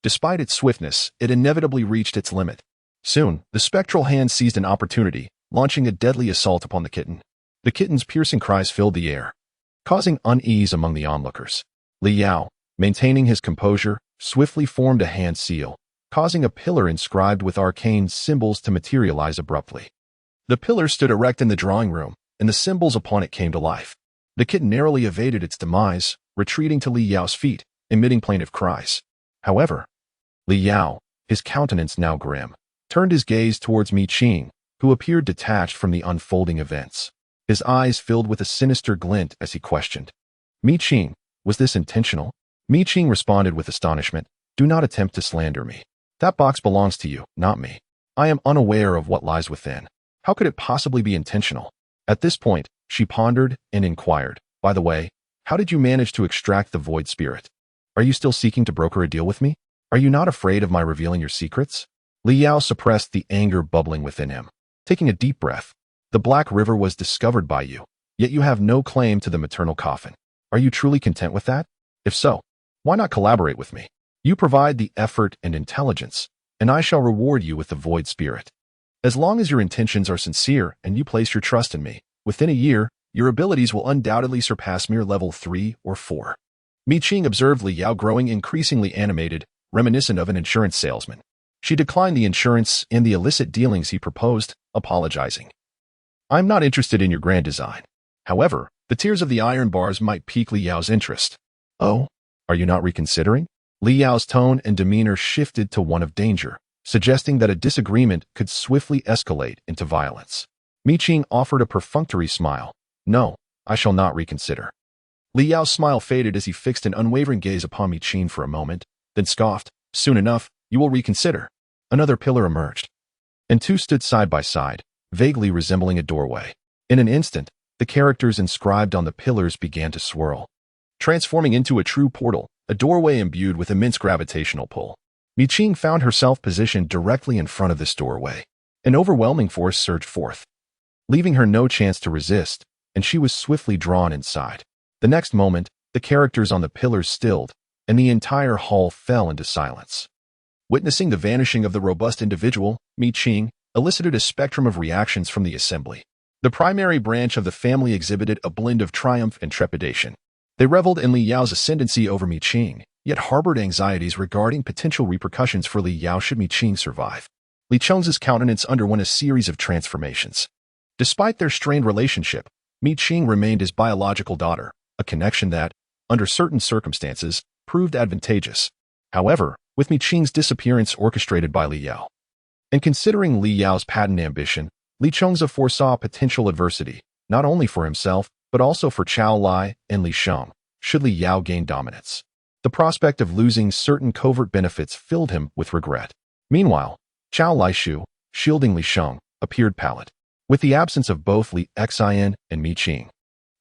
Despite its swiftness, it inevitably reached its limit. Soon, the spectral hands seized an opportunity, launching a deadly assault upon the kitten. The kitten's piercing cries filled the air, causing unease among the onlookers. Li Yao, maintaining his composure, swiftly formed a hand seal, causing a pillar inscribed with arcane symbols to materialize abruptly. The pillar stood erect in the drawing room, and the symbols upon it came to life. The kitten narrowly evaded its demise, retreating to Li Yao's feet, emitting plaintive cries. However, Li Yao, his countenance now grim, turned his gaze towards Mi Qing, who appeared detached from the unfolding events. His eyes filled with a sinister glint as he questioned. "Mi Qing, was this intentional?" Mi Qing responded with astonishment. "Do not attempt to slander me. That box belongs to you, not me. I am unaware of what lies within. How could it possibly be intentional?" At this point, she pondered and inquired, "By the way, how did you manage to extract the void spirit? Are you still seeking to broker a deal with me? Are you not afraid of my revealing your secrets?" Li Yao suppressed the anger bubbling within him. Taking a deep breath, "The Black River was discovered by you, yet you have no claim to the maternal coffin. Are you truly content with that? If so, why not collaborate with me? You provide the effort and intelligence, and I shall reward you with the void spirit. As long as your intentions are sincere and you place your trust in me, within a year, your abilities will undoubtedly surpass mere level 3 or 4. Mi Qing observed Li Yao growing increasingly animated, reminiscent of an insurance salesman. She declined the insurance and the illicit dealings he proposed, apologizing. "I'm not interested in your grand design. However, the tiers of the iron bars might pique Li Yao's interest." "Oh, are you not reconsidering?" Li Yao's tone and demeanor shifted to one of danger, suggesting that a disagreement could swiftly escalate into violence. Mi Qing offered a perfunctory smile. "No, I shall not reconsider." Li Yao's smile faded as he fixed an unwavering gaze upon Mi Qing for a moment, then scoffed, "Soon enough, you will reconsider." Another pillar emerged, and two stood side by side, vaguely resembling a doorway. In an instant, the characters inscribed on the pillars began to swirl, transforming into a true portal, a doorway imbued with immense gravitational pull. Mi Qing found herself positioned directly in front of this doorway. An overwhelming force surged forth, leaving her no chance to resist, and she was swiftly drawn inside. The next moment, the characters on the pillars stilled, and the entire hall fell into silence. Witnessing the vanishing of the robust individual, Mi Qing elicited a spectrum of reactions from the assembly. The primary branch of the family exhibited a blend of triumph and trepidation. They reveled in Li Yao's ascendancy over Mi Qing, yet harbored anxieties regarding potential repercussions for Li Yao should Mi Qing survive. Li Cheng's countenance underwent a series of transformations. Despite their strained relationship, Mi Qing remained his biological daughter, a connection that, under certain circumstances, proved advantageous. However, with Mi Qing's disappearance orchestrated by Li Yao, and considering Li Yao's patent ambition, Li Chengza foresaw potential adversity, not only for himself, but also for Chao Lai and Li Sheng, should Li Yao gain dominance. The prospect of losing certain covert benefits filled him with regret. Meanwhile, Chao Lai Shu, shielding Li Sheng, appeared pallid. With the absence of both Li Xian and Mi Qing,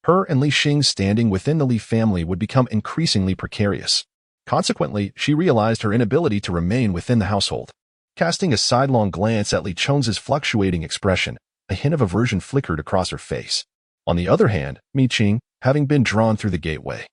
her and Li Xing's standing within the Li family would become increasingly precarious. Consequently, she realized her inability to remain within the household. Casting a sidelong glance at Li Cheng's fluctuating expression, a hint of aversion flickered across her face. On the other hand, Mi Qing, having been drawn through the gateway,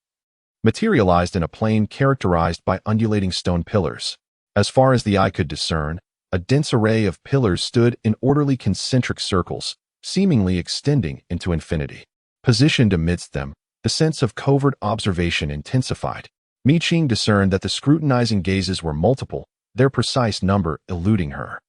materialized in a plain characterized by undulating stone pillars. As far as the eye could discern, a dense array of pillars stood in orderly concentric circles, seemingly extending into infinity. Positioned amidst them, the sense of covert observation intensified. Mi Qing discerned that the scrutinizing gazes were multiple, their precise number eluding her.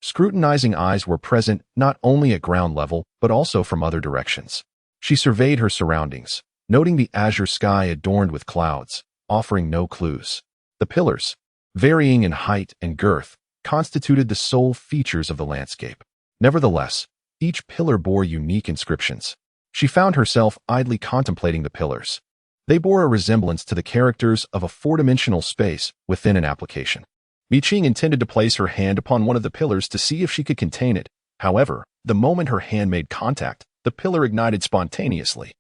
Scrutinizing eyes were present not only at ground level, but also from other directions. She surveyed her surroundings, noting the azure sky adorned with clouds, offering no clues. The pillars, varying in height and girth, constituted the sole features of the landscape. Nevertheless, each pillar bore unique inscriptions. She found herself idly contemplating the pillars. They bore a resemblance to the characters of a four-dimensional space within an application. Mi Qing intended to place her hand upon one of the pillars to see if she could contain it. However, the moment her hand made contact, the pillar ignited spontaneously.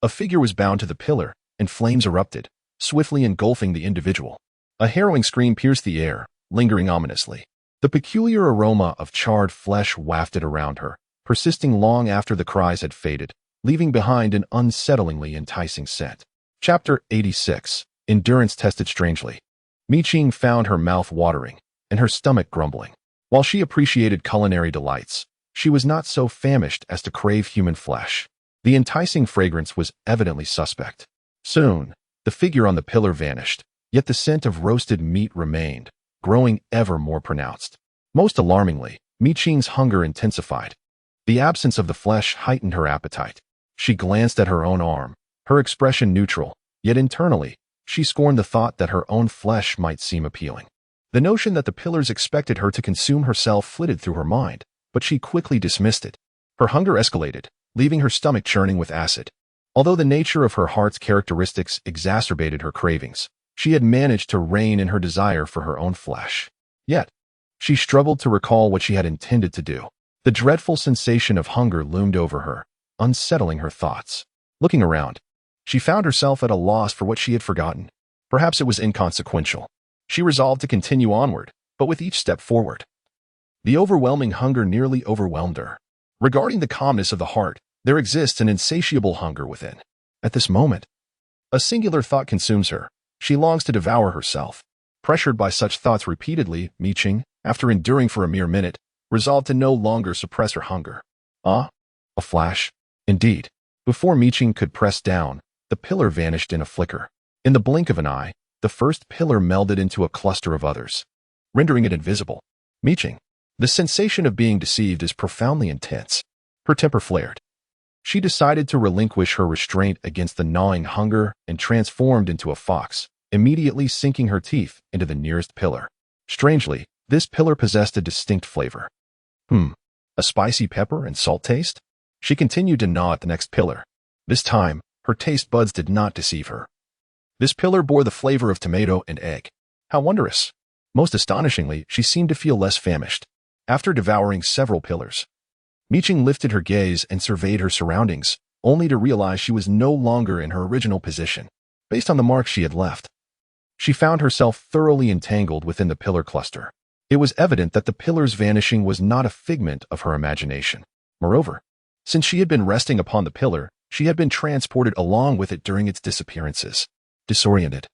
A figure was bound to the pillar, and flames erupted, swiftly engulfing the individual. A harrowing scream pierced the air, lingering ominously. The peculiar aroma of charred flesh wafted around her, persisting long after the cries had faded, leaving behind an unsettlingly enticing scent. Chapter 86. Endurance tested strangely. Mi Qing found her mouth watering, and her stomach grumbling. While she appreciated culinary delights, she was not so famished as to crave human flesh. The enticing fragrance was evidently suspect. Soon, the figure on the pillar vanished, yet the scent of roasted meat remained, growing ever more pronounced. Most alarmingly, Mi Qing's hunger intensified. The absence of the flesh heightened her appetite. She glanced at her own arm, her expression neutral, yet internally, she scorned the thought that her own flesh might seem appealing. The notion that the pillars expected her to consume herself flitted through her mind, but she quickly dismissed it. Her hunger escalated, leaving her stomach churning with acid. Although the nature of her heart's characteristics exacerbated her cravings, she had managed to rein in her desire for her own flesh. Yet, she struggled to recall what she had intended to do. The dreadful sensation of hunger loomed over her, unsettling her thoughts. Looking around, she found herself at a loss for what she had forgotten. Perhaps it was inconsequential. She resolved to continue onward, but with each step forward, the overwhelming hunger nearly overwhelmed her. Regarding the calmness of the heart, there exists an insatiable hunger within. At this moment, a singular thought consumes her. She longs to devour herself. Pressured by such thoughts repeatedly, Mi Qing, after enduring for a mere minute, resolved to no longer suppress her hunger. A flash. Indeed, before Mi Qing could press down, the pillar vanished in a flicker. In the blink of an eye, the first pillar melded into a cluster of others, rendering it invisible. Mi Qing. The sensation of being deceived is profoundly intense. Her temper flared. She decided to relinquish her restraint against the gnawing hunger and transformed into a fox, immediately sinking her teeth into the nearest pillar. Strangely, this pillar possessed a distinct flavor. A spicy pepper and salt taste? She continued to gnaw at the next pillar. This time, her taste buds did not deceive her. This pillar bore the flavor of tomato and egg. How wondrous! Most astonishingly, she seemed to feel less famished. After devouring several pillars, Mi Qing lifted her gaze and surveyed her surroundings, only to realize she was no longer in her original position. Based on the marks she had left, she found herself thoroughly entangled within the pillar cluster. It was evident that the pillar's vanishing was not a figment of her imagination. Moreover, since she had been resting upon the pillar, she had been transported along with it during its disappearances. Disoriented,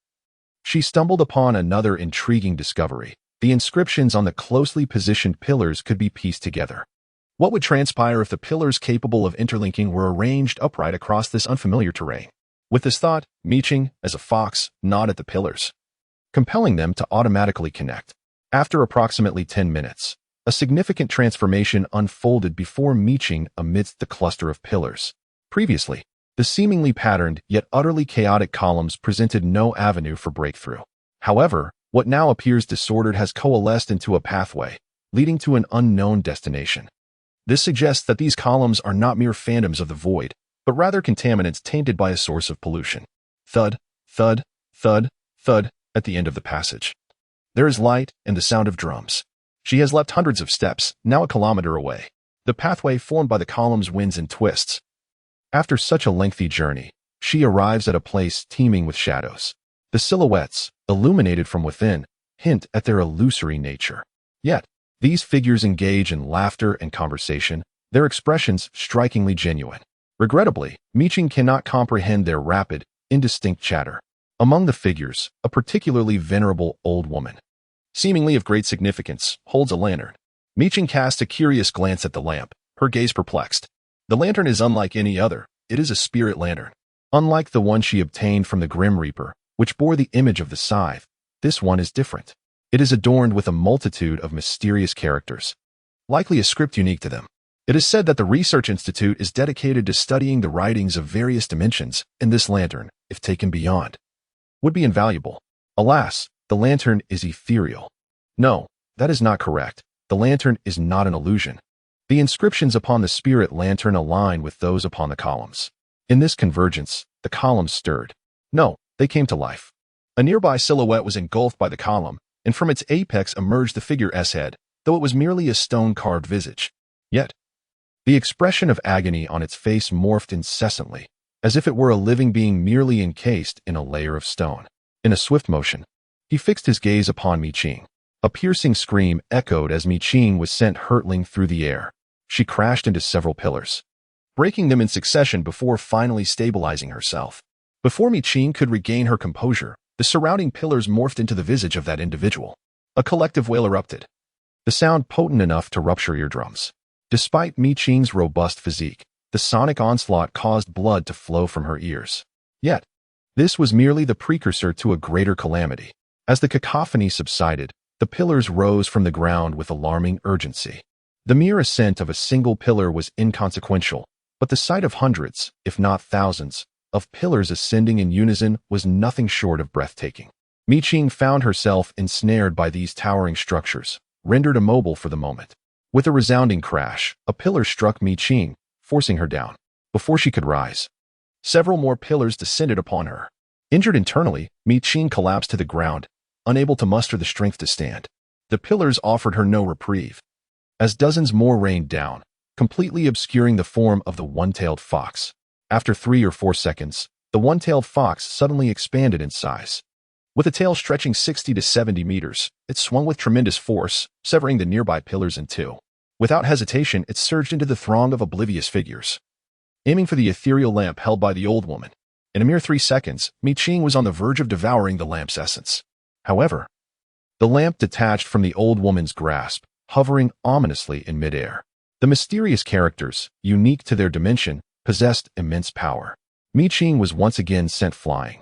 she stumbled upon another intriguing discovery. The inscriptions on the closely positioned pillars could be pieced together. What would transpire if the pillars capable of interlinking were arranged upright across this unfamiliar terrain? With this thought, Qing, as a fox, gnawed at the pillars, compelling them to automatically connect. After approximately 10 minutes, a significant transformation unfolded before Qing amidst the cluster of pillars. Previously, the seemingly patterned yet utterly chaotic columns presented no avenue for breakthrough. However, what now appears disordered has coalesced into a pathway, leading to an unknown destination. This suggests that these columns are not mere phantoms of the void, but rather contaminants tainted by a source of pollution. Thud, thud, thud, thud, at the end of the passage. There is light and the sound of drums. She has leapt hundreds of steps, now a kilometer away. The pathway formed by the columns winds and twists. After such a lengthy journey, she arrives at a place teeming with shadows. The silhouettes, illuminated from within, hint at their illusory nature. Yet, these figures engage in laughter and conversation, their expressions strikingly genuine. Regrettably, Qing cannot comprehend their rapid, indistinct chatter. Among the figures, a particularly venerable old woman, seemingly of great significance, holds a lantern. Qing casts a curious glance at the lamp, her gaze perplexed. The lantern is unlike any other. It is a spirit lantern. Unlike the one she obtained from the Grim Reaper, which bore the image of the scythe, this one is different. It is adorned with a multitude of mysterious characters, likely a script unique to them. It is said that the Research Institute is dedicated to studying the writings of various dimensions, and this lantern, if taken beyond, would be invaluable. Alas, the lantern is ethereal. No, that is not correct. The lantern is not an illusion. The inscriptions upon the spirit lantern align with those upon the columns. In this convergence, the columns stirred. No, they came to life. A nearby silhouette was engulfed by the column, and from its apex emerged the figure's head, though it was merely a stone-carved visage. Yet, the expression of agony on its face morphed incessantly, as if it were a living being merely encased in a layer of stone. In a swift motion, he fixed his gaze upon Qing. A piercing scream echoed as Qing was sent hurtling through the air. She crashed into several pillars, breaking them in succession before finally stabilizing herself. Before Qing could regain her composure, the surrounding pillars morphed into the visage of that individual. A collective wail erupted, the sound potent enough to rupture eardrums. Despite Qing's robust physique, the sonic onslaught caused blood to flow from her ears. Yet, this was merely the precursor to a greater calamity. As the cacophony subsided, the pillars rose from the ground with alarming urgency. The mere ascent of a single pillar was inconsequential, but the sight of hundreds, if not thousands, of pillars ascending in unison was nothing short of breathtaking. Qing found herself ensnared by these towering structures, rendered immobile for the moment. With a resounding crash, a pillar struck Qing, forcing her down. Before she could rise, several more pillars descended upon her. Injured internally, Qing collapsed to the ground, unable to muster the strength to stand. The pillars offered her no reprieve, as dozens more rained down, completely obscuring the form of the one-tailed fox. After 3 or 4 seconds, the one-tailed fox suddenly expanded in size. With a tail stretching 60 to 70 meters, it swung with tremendous force, severing the nearby pillars in two. Without hesitation, it surged into the throng of oblivious figures, aiming for the ethereal lamp held by the old woman. In a mere 3 seconds, Qing was on the verge of devouring the lamp's essence. However, the lamp detached from the old woman's grasp, hovering ominously in midair. The mysterious characters, unique to their dimension, possessed immense power. Qing was once again sent flying,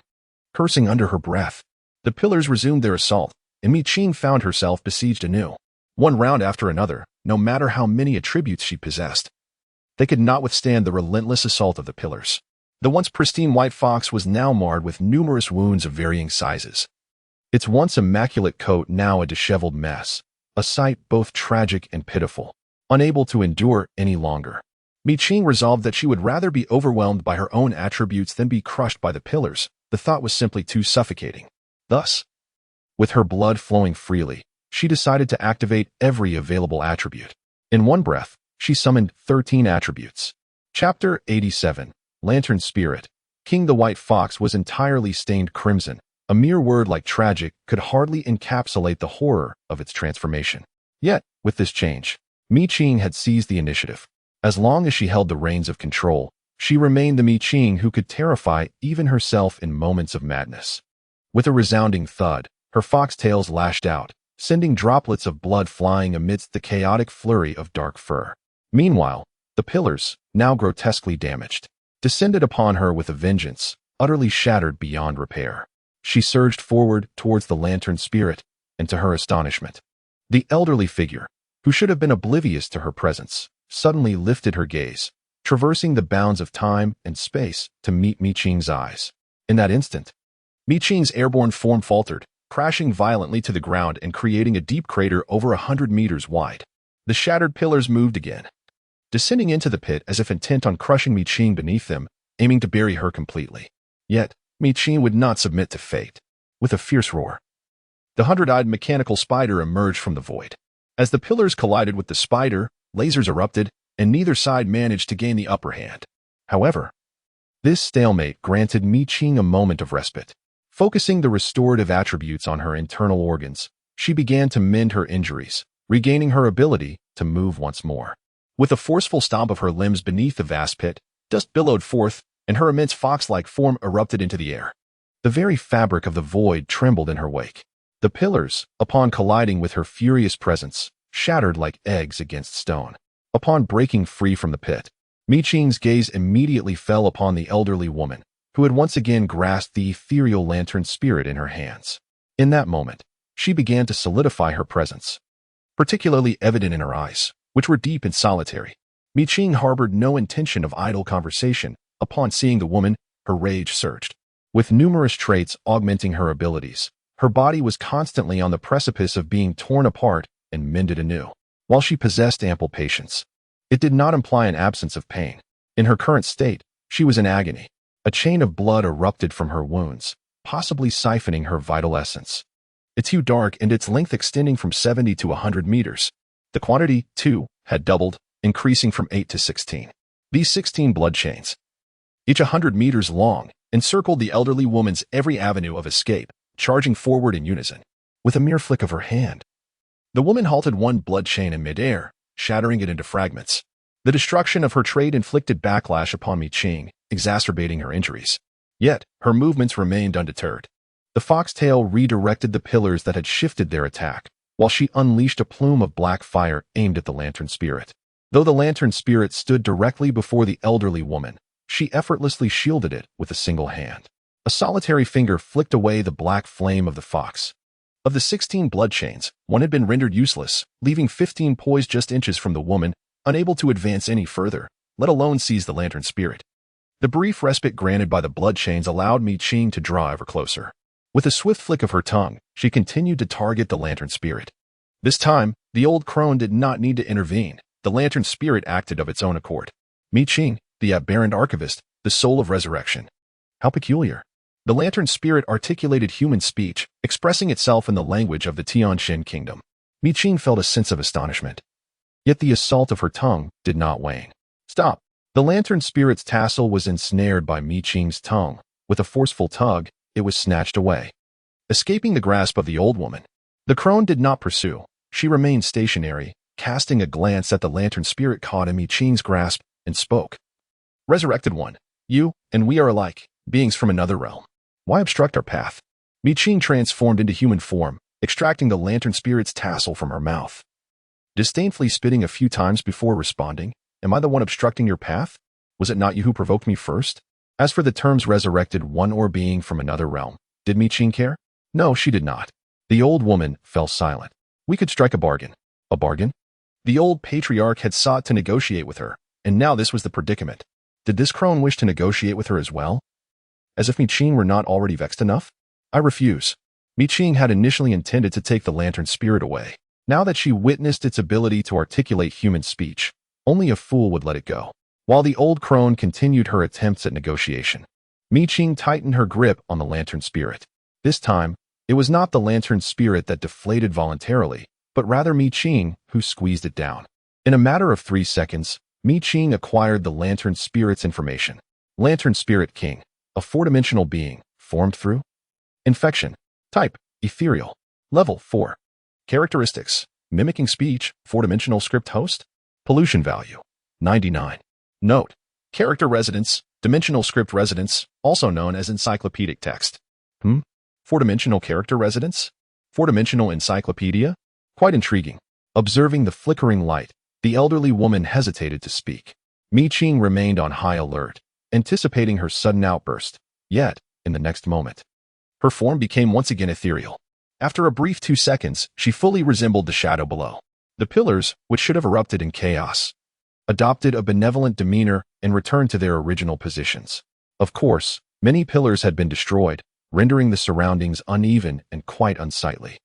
cursing under her breath. The pillars resumed their assault, and Qing found herself besieged anew. One round after another, no matter how many attributes she possessed, they could not withstand the relentless assault of the pillars. The once pristine white fox was now marred with numerous wounds of varying sizes. Its once immaculate coat now a disheveled mess, a sight both tragic and pitiful. Unable to endure any longer, Qing resolved that she would rather be overwhelmed by her own attributes than be crushed by the pillars. The thought was simply too suffocating. Thus, with her blood flowing freely, she decided to activate every available attribute. In one breath, she summoned 13 attributes. Chapter 87, Lantern Spirit. Qing the White Fox was entirely stained crimson. A mere word like tragic could hardly encapsulate the horror of its transformation. Yet, with this change, Qing had seized the initiative. As long as she held the reins of control, she remained the Qing who could terrify even herself in moments of madness. With a resounding thud, her foxtails lashed out, sending droplets of blood flying amidst the chaotic flurry of dark fur. Meanwhile, the pillars, now grotesquely damaged, descended upon her with a vengeance, utterly shattered beyond repair. She surged forward towards the lantern spirit, and to her astonishment, the elderly figure, who should have been oblivious to her presence, suddenly lifted her gaze, traversing the bounds of time and space to meet Mi Qing's eyes. In that instant, Mi Qing's airborne form faltered, crashing violently to the ground and creating a deep crater over 100 meters wide. The shattered pillars moved again, descending into the pit as if intent on crushing Mi Qing beneath them, aiming to bury her completely. Yet, Mi Qing would not submit to fate. With a fierce roar, the hundred-eyed mechanical spider emerged from the void. As the pillars collided with the spider, lasers erupted, and neither side managed to gain the upper hand. However, this stalemate granted Mi Qing a moment of respite. Focusing the restorative attributes on her internal organs, she began to mend her injuries, regaining her ability to move once more. With a forceful stomp of her limbs beneath the vast pit, dust billowed forth, and her immense fox-like form erupted into the air. The very fabric of the void trembled in her wake. The pillars, upon colliding with her furious presence, shattered like eggs against stone. Upon breaking free from the pit, Mi Qing's gaze immediately fell upon the elderly woman, who had once again grasped the ethereal lantern spirit in her hands. In that moment, she began to solidify her presence, particularly evident in her eyes, which were deep and solitary. Mi Qing harbored no intention of idle conversation. Upon seeing the woman, her rage surged. With numerous traits augmenting her abilities, her body was constantly on the precipice of being torn apart and mended anew. While she possessed ample patience, it did not imply an absence of pain. In her current state, she was in agony. A chain of blood erupted from her wounds, possibly siphoning her vital essence. Its hue dark and its length extending from 70 to 100 meters. The quantity, too, had doubled, increasing from 8 to 16. These 16 blood chains, each 100 meters long, encircled the elderly woman's every avenue of escape, charging forward in unison. With a mere flick of her hand, the woman halted one blood chain in midair, shattering it into fragments. The destruction of her trade inflicted backlash upon Mi Qing, exacerbating her injuries. Yet, her movements remained undeterred. The foxtail redirected the pillars that had shifted their attack, while she unleashed a plume of black fire aimed at the lantern spirit. Though the lantern spirit stood directly before the elderly woman, she effortlessly shielded it with a single hand. A solitary finger flicked away the black flame of the fox. Of the 16 blood chains, one had been rendered useless, leaving 15 poised just inches from the woman, unable to advance any further, let alone seize the lantern spirit. The brief respite granted by the blood chains allowed Mi Qing to draw ever closer. With a swift flick of her tongue, she continued to target the lantern spirit. This time, the old crone did not need to intervene. The lantern spirit acted of its own accord. Mi Qing, the aberrant archivist, the soul of resurrection. How peculiar. The lantern spirit articulated human speech, expressing itself in the language of the Tianxin kingdom. Mi Qing felt a sense of astonishment. Yet the assault of her tongue did not wane. Stop! The lantern spirit's tassel was ensnared by Mi Qing's tongue. With a forceful tug, it was snatched away, escaping the grasp of the old woman. The crone did not pursue. She remained stationary, casting a glance at the lantern spirit caught in Mi Qing's grasp, and spoke. Resurrected one, you and we are alike, beings from another realm. Why obstruct our path? Mi Qing transformed into human form, extracting the lantern spirit's tassel from her mouth. Disdainfully spitting a few times before responding, am I the one obstructing your path? Was it not you who provoked me first? As for the terms resurrected one or being from another realm, did Mi Qing care? No, she did not. The old woman fell silent. We could strike a bargain. A bargain? The old patriarch had sought to negotiate with her, and now this was the predicament. Did this crone wish to negotiate with her as well? As if Mi Qing were not already vexed enough? I refuse. Mi Qing had initially intended to take the lantern spirit away. Now that she witnessed its ability to articulate human speech, only a fool would let it go. While the old crone continued her attempts at negotiation, Mi Qing tightened her grip on the lantern spirit. This time, it was not the lantern spirit that deflated voluntarily, but rather Mi Qing who squeezed it down. In a matter of 3 seconds, Mi Qing acquired the lantern spirit's information. Lantern spirit Qing, a 4-dimensional being, formed through infection. Type, ethereal. Level 4. Characteristics, mimicking speech, 4-dimensional script host. Pollution value, 99. Note, character residence, dimensional script residence, also known as encyclopedic text. 4-dimensional character residence? 4-dimensional encyclopedia? Quite intriguing. Observing the flickering light, the elderly woman hesitated to speak. Mi Qing remained on high alert, anticipating her sudden outburst. Yet, in the next moment, her form became once again ethereal. After a brief 2 seconds, she fully resembled the shadow below. The pillars, which should have erupted in chaos, adopted a benevolent demeanor and returned to their original positions. Of course, many pillars had been destroyed, rendering the surroundings uneven and quite unsightly.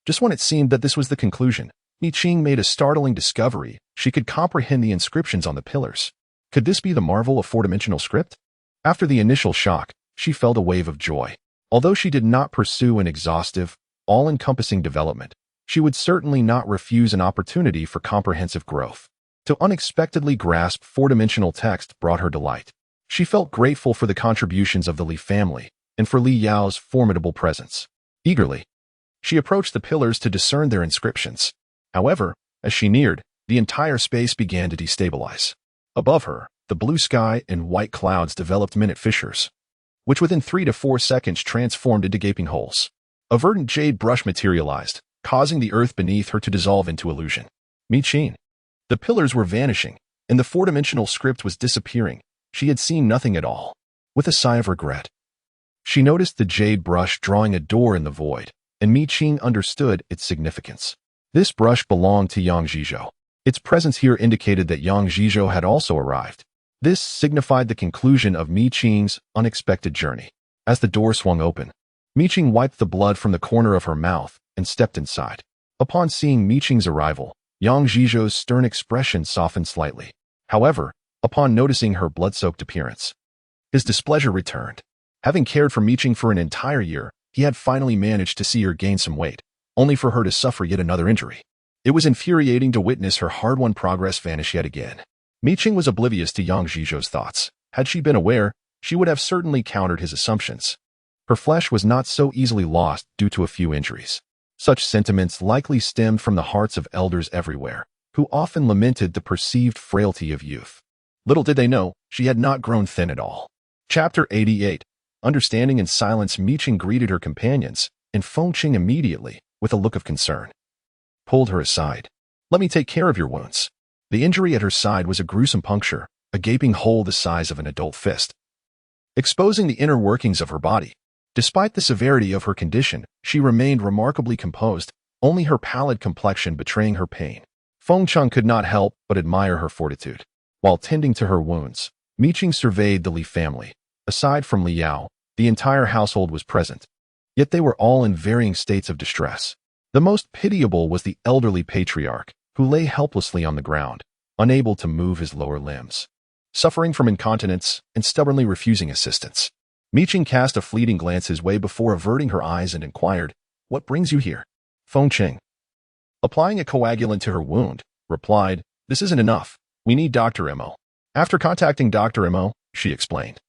Just when it seemed that this was the conclusion, Qing made a startling discovery. She could comprehend the inscriptions on the pillars. Could this be the marvel of four-dimensional script? After the initial shock, she felt a wave of joy. Although she did not pursue an exhaustive, all-encompassing development, she would certainly not refuse an opportunity for comprehensive growth. To unexpectedly grasp four-dimensional text brought her delight. She felt grateful for the contributions of the Li family and for Li Yao's formidable presence. Eagerly, she approached the pillars to discern their inscriptions. However, as she neared, the entire space began to destabilize. Above her, the blue sky and white clouds developed minute fissures, which within 3 to 4 seconds transformed into gaping holes. A verdant jade brush materialized, causing the earth beneath her to dissolve into illusion. Qing. The pillars were vanishing, and the four-dimensional script was disappearing. She had seen nothing at all. With a sigh of regret, she noticed the jade brush drawing a door in the void, and Qing understood its significance. This brush belonged to Yang Zhizhou. Its presence here indicated that Yang Zhizhou had also arrived. This signified the conclusion of Qing's unexpected journey. As the door swung open, Qing wiped the blood from the corner of her mouth and stepped inside. Upon seeing Qing's arrival, Yang Zhizhou's stern expression softened slightly. However, upon noticing her blood-soaked appearance, his displeasure returned. Having cared for Qing for an entire year, he had finally managed to see her gain some weight, only for her to suffer yet another injury. It was infuriating to witness her hard-won progress vanish yet again. Qing was oblivious to Yang Zhizhou's thoughts. Had she been aware, she would have certainly countered his assumptions. Her flesh was not so easily lost due to a few injuries. Such sentiments likely stemmed from the hearts of elders everywhere, who often lamented the perceived frailty of youth. Little did they know, she had not grown thin at all. Chapter 88. Understanding in silence, Qing greeted her companions, and Qing immediately, with a look of concern, pulled her aside. "Let me take care of your wounds." The injury at her side was a gruesome puncture, a gaping hole the size of an adult fist, exposing the inner workings of her body. Despite the severity of her condition, she remained remarkably composed, only her pallid complexion betraying her pain. Qing could not help but admire her fortitude. While tending to her wounds, Qing surveyed the Li family. Aside from Li Yao, the entire household was present. Yet they were all in varying states of distress. The most pitiable was the elderly patriarch, who lay helplessly on the ground, unable to move his lower limbs, suffering from incontinence and stubbornly refusing assistance. Qing cast a fleeting glance his way before averting her eyes and inquired, "What brings you here?" Qing, applying a coagulant to her wound, replied, "This isn't enough. We need Dr. Mo." After contacting Dr. Mo, she explained,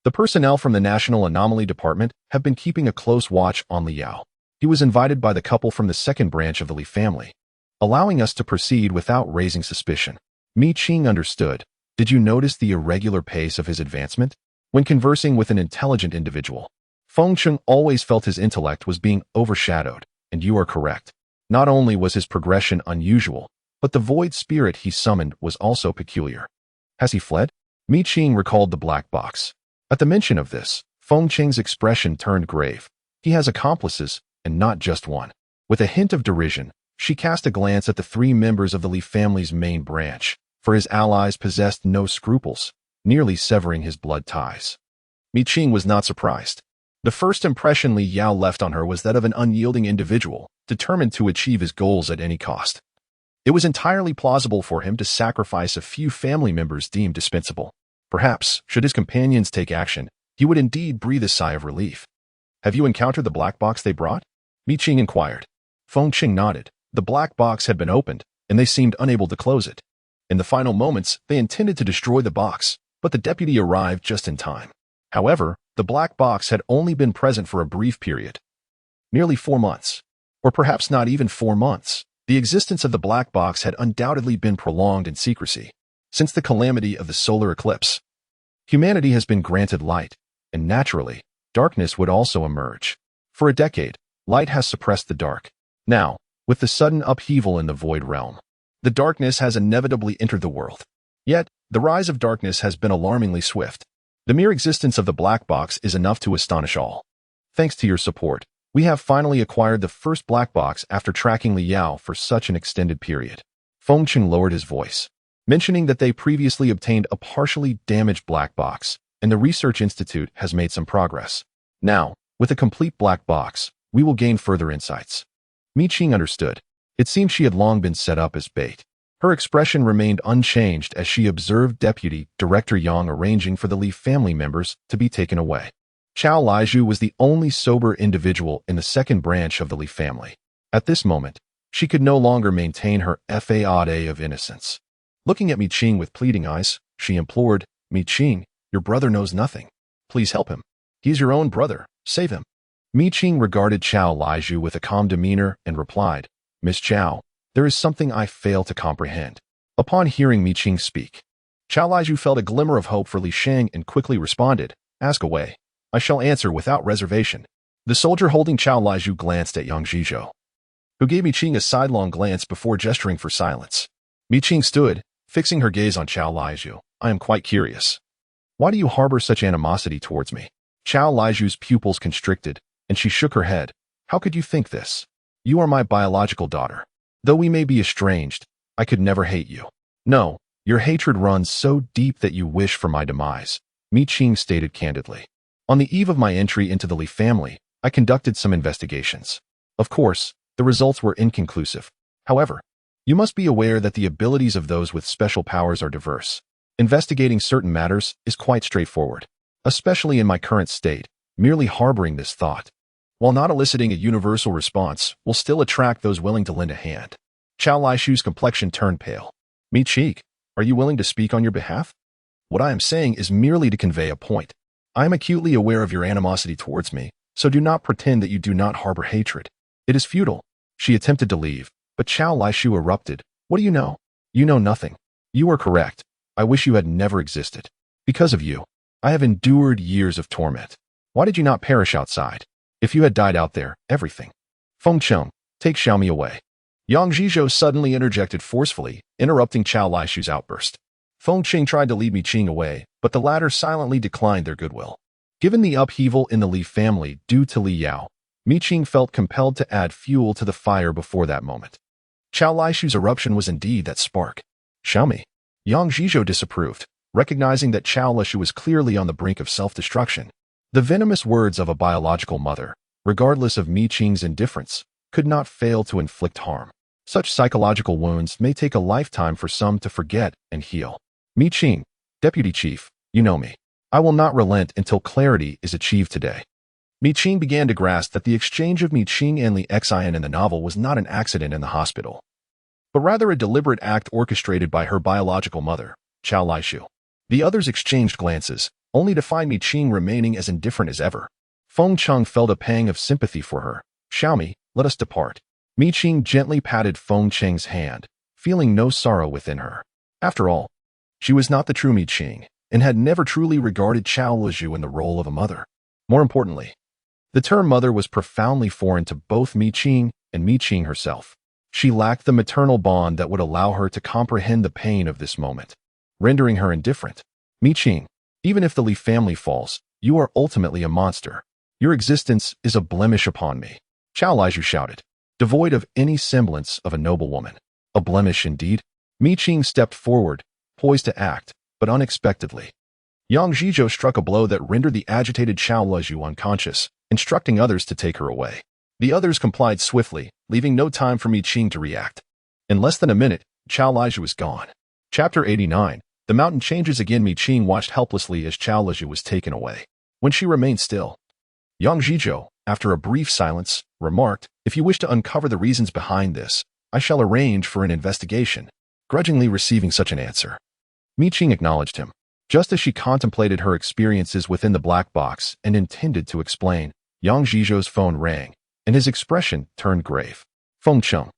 the personnel from the National Anomaly Department have been keeping a close watch on Li Yao. He was invited by the couple from the second branch of the Li family, allowing us to proceed without raising suspicion. Qing understood. Did you notice the irregular pace of his advancement? When conversing with an intelligent individual, Qing always felt his intellect was being overshadowed, and you are correct. Not only was his progression unusual, but the void spirit he summoned was also peculiar. Has he fled? Qing recalled the black box. At the mention of this, Qing's expression turned grave. He has accomplices, and not just one. With a hint of derision, she cast a glance at the 3 members of the Li family's main branch, for his allies possessed no scruples, nearly severing his blood ties. Qing was not surprised. The first impression Li Yao left on her was that of an unyielding individual, determined to achieve his goals at any cost. It was entirely plausible for him to sacrifice a few family members deemed dispensable. Perhaps, should his companions take action, he would indeed breathe a sigh of relief. "Have you encountered the black box they brought?" Qing inquired. Qing nodded. The black box had been opened, and they seemed unable to close it. In the final moments, they intended to destroy the box, but the deputy arrived just in time. However, the black box had only been present for a brief period. Nearly 4 months. Or perhaps not even 4 months. The existence of the black box had undoubtedly been prolonged in secrecy. Since the calamity of the solar eclipse, humanity has been granted light, and naturally, darkness would also emerge. For a decade, light has suppressed the dark. Now, with the sudden upheaval in the void realm, the darkness has inevitably entered the world. Yet, the rise of darkness has been alarmingly swift. The mere existence of the black box is enough to astonish all. Thanks to your support, we have finally acquired the first black box after tracking Li Yao for such an extended period. Feng Qing lowered his voice, mentioning that they previously obtained a partially damaged black box, and the Research Institute has made some progress. Now, with a complete black box, we will gain further insights. Mi Qing understood. It seemed she had long been set up as bait. Her expression remained unchanged as she observed Deputy Director Yang arranging for the Li family members to be taken away. Chao Laiju was the only sober individual in the second branch of the Li family. At this moment, she could no longer maintain her faade of innocence. Looking at Mi Qing with pleading eyes, she implored, Mi Qing, your brother knows nothing. Please help him. He's your own brother. Save him. Mi Qing regarded Chao Laiju with a calm demeanor and replied, Miss Chao, there is something I fail to comprehend. Upon hearing Mi Qing speak, Chao Laiju felt a glimmer of hope for Li Sheng and quickly responded, ask away. I shall answer without reservation. The soldier holding Chao Laiju glanced at Yang Zhizhou, who gave Mi Qing a sidelong glance before gesturing for silence. Mi Qing stood, fixing her gaze on Chao Laiju. I am quite curious. Why do you harbor such animosity towards me? Chao Laiju's pupils constricted, and she shook her head. How could you think this? You are my biological daughter. Though we may be estranged, I could never hate you. No, your hatred runs so deep that you wish for my demise, Mi Qing stated candidly. On the eve of my entry into the Li family, I conducted some investigations. Of course, the results were inconclusive. However, you must be aware that the abilities of those with special powers are diverse. Investigating certain matters is quite straightforward, especially in my current state. Merely harboring this thought, while not eliciting a universal response, will still attract those willing to lend a hand. Chao Laishu's complexion turned pale. Mi Qing, are you willing to speak on your behalf? What I am saying is merely to convey a point. I am acutely aware of your animosity towards me, so do not pretend that you do not harbor hatred. It is futile. She attempted to leave, but Chao Laishu erupted. What do you know? You know nothing. You are correct. I wish you had never existed. Because of you, I have endured years of torment. Why did you not perish outside? If you had died out there, everything. Feng Qing, take Xiaomi away. Yang Zhizhou suddenly interjected forcefully, interrupting Chao Laishu's outburst. Feng Qing tried to lead Mi Qing away, but the latter silently declined their goodwill. Given the upheaval in the Li family due to Li Yao, Mi Qing felt compelled to add fuel to the fire before that moment. Chao Laishu's eruption was indeed that spark. Xiaomi. Yang Zhizhou disapproved, recognizing that Chao Laishu was clearly on the brink of self-destruction. The venomous words of a biological mother, regardless of Mi Qing's indifference, could not fail to inflict harm. Such psychological wounds may take a lifetime for some to forget and heal. Mi Qing, Deputy Chief, you know me. I will not relent until clarity is achieved today. Mi Qing began to grasp that the exchange of Mi Qing and Li Xian in the novel was not an accident in the hospital, but rather a deliberate act orchestrated by her biological mother, Chao Laishu. The others exchanged glances, only to find Mi Qing remaining as indifferent as ever. Feng Qing felt a pang of sympathy for her. Xiaomi, let us depart. Mi Qing gently patted Feng Qing's hand, feeling no sorrow within her. After all, she was not the true Mi Qing, and had never truly regarded Chao Laishu in the role of a mother. More importantly, the term mother was profoundly foreign to both Mi Qing and Mi Qing herself. She lacked the maternal bond that would allow her to comprehend the pain of this moment, rendering her indifferent. Mi Qing, even if the Li family falls, you are ultimately a monster. Your existence is a blemish upon me. Chao Laishu shouted, devoid of any semblance of a noble woman. A blemish indeed. Mi Qing stepped forward, poised to act, but unexpectedly. Yang Zhizhou struck a blow that rendered the agitated Chao Laishu unconscious, instructing others to take her away. The others complied swiftly, leaving no time for Mi Qing to react. In less than a minute, Chao Laishu was gone. Chapter 89. The mountain changes again. Mi Qing watched helplessly as Chao Laishu was taken away. When she remained still, Yang Zhizhou, after a brief silence, remarked, if you wish to uncover the reasons behind this, I shall arrange for an investigation. Grudgingly receiving such an answer, Mi Qing acknowledged him. Just as she contemplated her experiences within the black box and intended to explain, Yang Zhizhou's phone rang, and his expression turned grave. Feng Qing,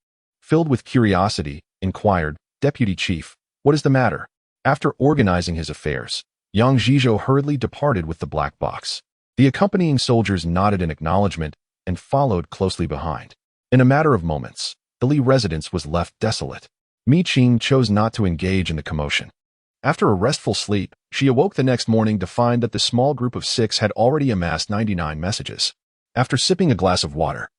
filled with curiosity, inquired, Deputy Chief, what is the matter? After organizing his affairs, Yang Zhizhou hurriedly departed with the black box. The accompanying soldiers nodded in acknowledgement and followed closely behind. In a matter of moments, the Li residence was left desolate. Mi Qing chose not to engage in the commotion. After a restful sleep, she awoke the next morning to find that the small group of 6 had already amassed 99 messages. After sipping a glass of water,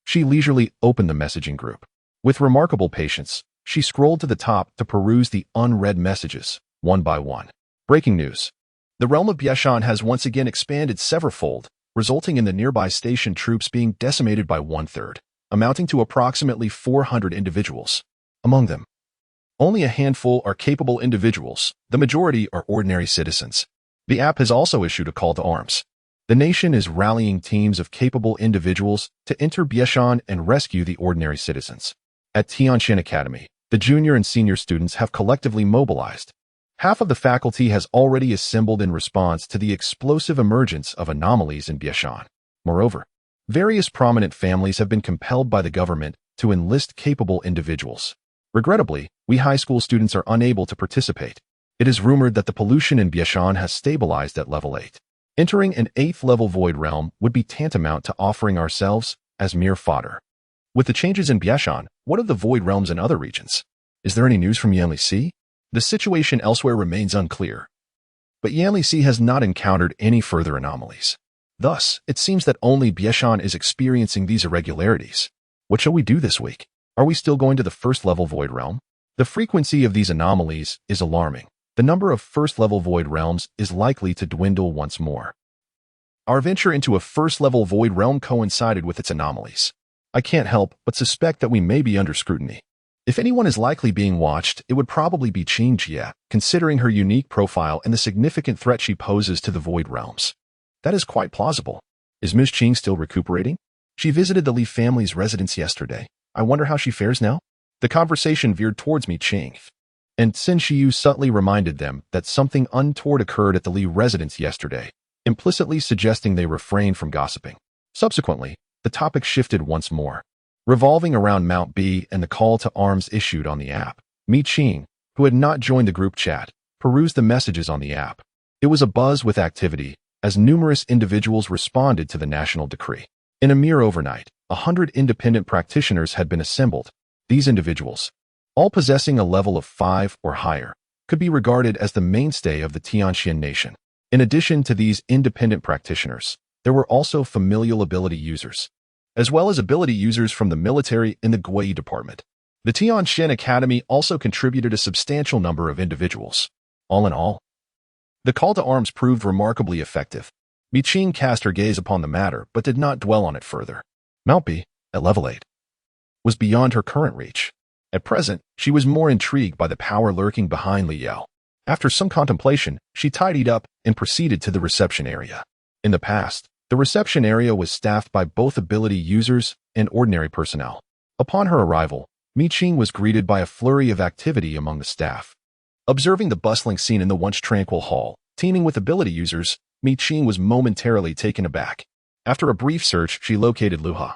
she leisurely opened the messaging group. With remarkable patience, she scrolled to the top to peruse the unread messages, one by one. Breaking news. The realm of Biashan has once again expanded severalfold, resulting in the nearby station troops being decimated by 1/3, amounting to approximately 400 individuals. Among them, only a handful are capable individuals, the majority are ordinary citizens. The app has also issued a call to arms. The nation is rallying teams of capable individuals to enter Biashan and rescue the ordinary citizens. At Tianxian Academy, the junior and senior students have collectively mobilized. Half of the faculty has already assembled in response to the explosive emergence of anomalies in Biashan. Moreover, various prominent families have been compelled by the government to enlist capable individuals. Regrettably, we high school students are unable to participate. It is rumored that the pollution in Biashan has stabilized at level 8. Entering an 8th level void realm would be tantamount to offering ourselves as mere fodder. With the changes in Biashan, what of the void realms in other regions? Is there any news from Yanli? The situation elsewhere remains unclear. But Yanli has not encountered any further anomalies. Thus, it seems that only Biashan is experiencing these irregularities. What shall we do this week? Are we still going to the 1st level void realm? The frequency of these anomalies is alarming. The number of 1st level void realms is likely to dwindle once more. Our venture into a 1st level void realm coincided with its anomalies. I can't help but suspect that we may be under scrutiny. If anyone is likely being watched, it would probably be Qing, considering her unique profile and the significant threat she poses to the void realms. That is quite plausible. Is Ms. Qing still recuperating? She visited the Li family's residence yesterday. I wonder how she fares now? The conversation veered towards me, Qing. And Xin Shiyu subtly reminded them that something untoward occurred at the Li residence yesterday, implicitly suggesting they refrain from gossiping. Subsequently, the topic shifted once more, revolving around Mount B and the call to arms issued on the app. Mi Qing, who had not joined the group chat, perused the messages on the app. It was abuzz with activity, as numerous individuals responded to the national decree. In a mere overnight, 100 independent practitioners had been assembled. These individuals, all possessing a level of 5 or higher, could be regarded as the mainstay of the Tianxian nation. In addition to these independent practitioners, there were also familial ability users, as well as ability users from the military in the Gui department. The Tianxian Academy also contributed a substantial number of individuals. All in all, the call to arms proved remarkably effective. Mi Qing cast her gaze upon the matter but did not dwell on it further. Mount B, at level 8, was beyond her current reach. At present, she was more intrigued by the power lurking behind Li Yao. After some contemplation, she tidied up and proceeded to the reception area. In the past, the reception area was staffed by both ability users and ordinary personnel. Upon her arrival, Mi Qing was greeted by a flurry of activity among the staff. Observing the bustling scene in the once tranquil hall, teeming with ability users, Mi Qing was momentarily taken aback. After a brief search, she located Luha,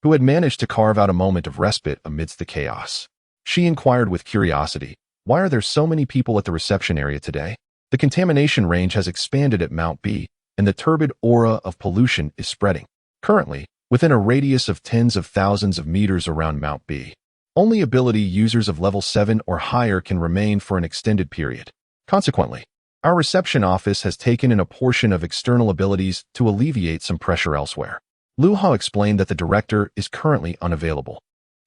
who had managed to carve out a moment of respite amidst the chaos. She inquired with curiosity, "Why are there so many people at the reception area today?" The contamination range has expanded at Mount B, and the turbid aura of pollution is spreading. Currently, within a radius of tens of thousands of meters around Mount B, only ability users of level 7 or higher can remain for an extended period. Consequently, our reception office has taken in a portion of external abilities to alleviate some pressure elsewhere. Luha explained that the director is currently unavailable,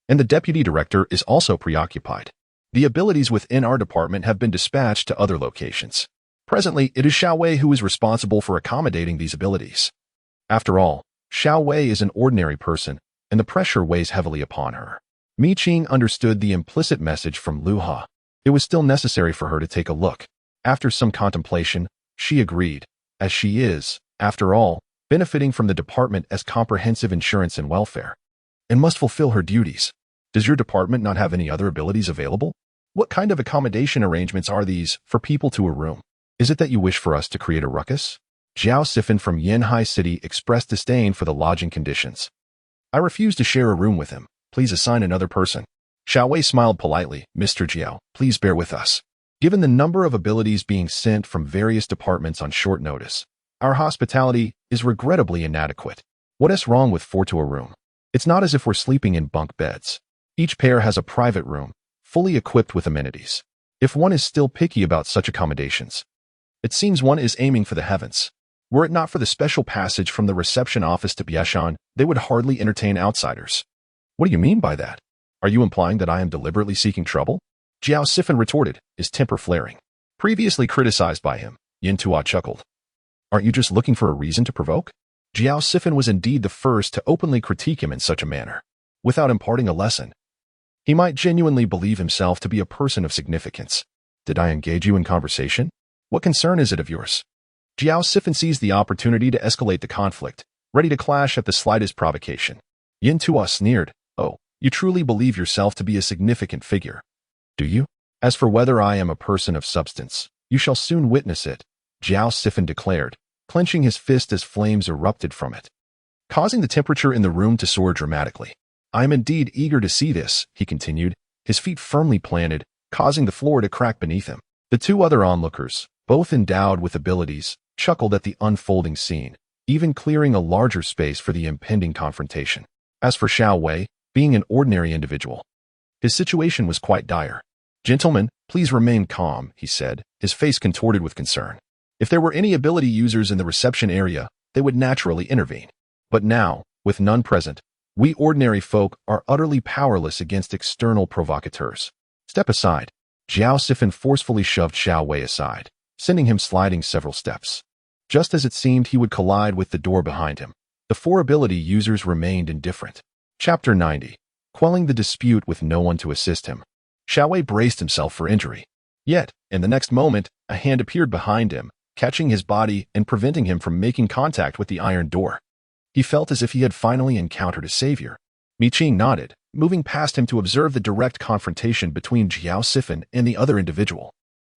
and the deputy director is also preoccupied. The abilities within our department have been dispatched to other locations. Presently, it is Xiao Wei who is responsible for accommodating these abilities. After all, Xiao Wei is an ordinary person, and the pressure weighs heavily upon her. Mi Qing understood the implicit message from Luha. It was still necessary for her to take a look. After some contemplation, she agreed, as she is, after all, benefiting from the department as comprehensive insurance and welfare, and must fulfill her duties. Does your department not have any other abilities available? What kind of accommodation arrangements are these for people to a room? Is it that you wish for us to create a ruckus? Zhao Sifan from Yanhai City expressed disdain for the lodging conditions. I refuse to share a room with him. Please assign another person. Xiao Wei smiled politely. Mr. Jiao, please bear with us. Given the number of abilities being sent from various departments on short notice, our hospitality is regrettably inadequate. What is wrong with 4 to a room? It's not as if we're sleeping in bunk beds. Each pair has a private room, fully equipped with amenities. if one is still picky about such accommodations. It seems one is aiming for the heavens. Were it not for the special passage from the reception office to Bieshan, they would hardly entertain outsiders. What do you mean by that? Are you implying that I am deliberately seeking trouble? Jiao Sifan retorted, his temper flaring. Previously criticized by him, Yin Tua chuckled. Aren't you just looking for a reason to provoke? Jiao Sifan was indeed the first to openly critique him in such a manner, without imparting a lesson. He might genuinely believe himself to be a person of significance. Did I engage you in conversation? What concern is it of yours? Jiao Sifan seized the opportunity to escalate the conflict, ready to clash at the slightest provocation. Yin Tua sneered, Oh, you truly believe yourself to be a significant figure. Do you? As for whether I am a person of substance, you shall soon witness it, Jiao Sifan declared, clenching his fist as flames erupted from it, causing the temperature in the room to soar dramatically. I am indeed eager to see this, he continued, his feet firmly planted, causing the floor to crack beneath him. The two other onlookers, both endowed with abilities, chuckled at the unfolding scene, even clearing a larger space for the impending confrontation. As for Xiao Wei, being an ordinary individual, his situation was quite dire. Gentlemen, please remain calm, he said, his face contorted with concern. If there were any ability users in the reception area, they would naturally intervene. But now, with none present, we ordinary folk are utterly powerless against external provocateurs. Step aside. Jiao Sifan forcefully shoved Xiao Wei aside, sending him sliding several steps. Just as it seemed he would collide with the door behind him, the four ability users remained indifferent. Chapter 90. Quelling the dispute with no one to assist him. Xiao Wei braced himself for injury. Yet, in the next moment, a hand appeared behind him, catching his body and preventing him from making contact with the iron door. He felt as if he had finally encountered a savior. Qing nodded, moving past him to observe the direct confrontation between Jiao Sifan and the other individual.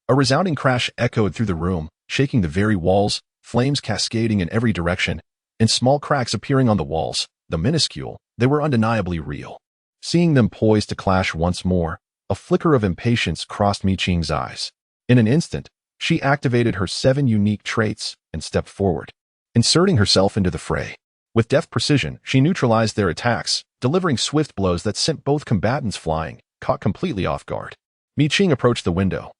A resounding crash echoed through the room, shaking the very walls, flames cascading in every direction, and small cracks appearing on the walls. Though minuscule, they were undeniably real. Seeing them poised to clash once more, a flicker of impatience crossed Qing's eyes. In an instant, she activated her 7 unique traits and stepped forward, inserting herself into the fray. With deft precision, she neutralized their attacks, delivering swift blows that sent both combatants flying, caught completely off guard. Qing approached the window,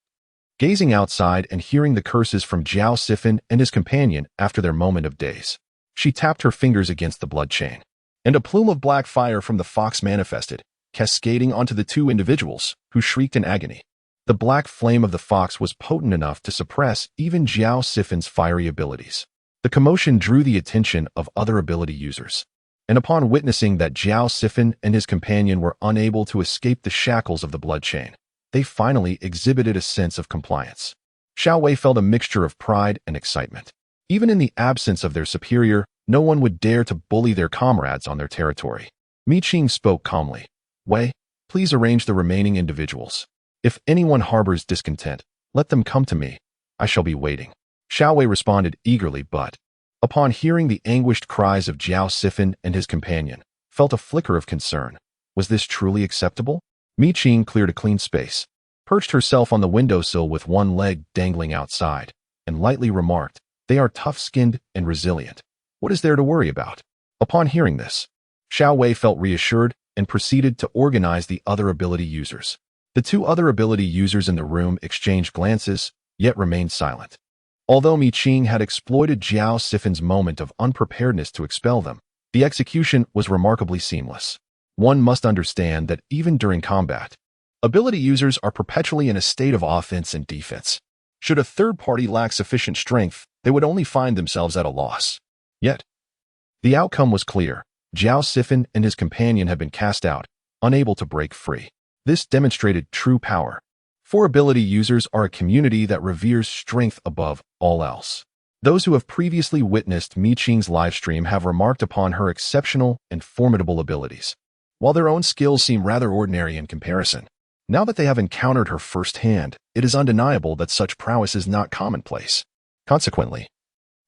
gazing outside and hearing the curses from Jiao Sifan and his companion after their moment of daze. She tapped her fingers against the blood chain, and a plume of black fire from the fox manifested, cascading onto the two individuals, who shrieked in agony. The black flame of the fox was potent enough to suppress even Jiao Sifan's fiery abilities. The commotion drew the attention of other ability users, and upon witnessing that Jiao Sifan and his companion were unable to escape the shackles of the blood chain, they finally exhibited a sense of compliance. Xiao Wei felt a mixture of pride and excitement. Even in the absence of their superior, no one would dare to bully their comrades on their territory. Qing spoke calmly. Wei, please arrange the remaining individuals. If anyone harbors discontent, let them come to me. I shall be waiting. Xiao Wei responded eagerly, but, upon hearing the anguished cries of Jiao Sifan and his companion, felt a flicker of concern. Was this truly acceptable? Qing cleared a clean space, perched herself on the windowsill with one leg dangling outside, and lightly remarked, They are tough-skinned and resilient. What is there to worry about? Upon hearing this, Xiao Wei felt reassured and proceeded to organize the other ability users. The two other ability users in the room exchanged glances, yet remained silent. Although Qing had exploited Jiao Sifan's moment of unpreparedness to expel them, the execution was remarkably seamless. One must understand that even during combat, ability users are perpetually in a state of offense and defense. Should a third party lack sufficient strength, they would only find themselves at a loss. Yet, the outcome was clear. Jiao Sifan and his companion had been cast out, unable to break free. This demonstrated true power. For ability users are a community that reveres strength above all else. Those who have previously witnessed Qing's livestream have remarked upon her exceptional and formidable abilities, while their own skills seem rather ordinary in comparison. Now that they have encountered her firsthand, it is undeniable that such prowess is not commonplace. Consequently,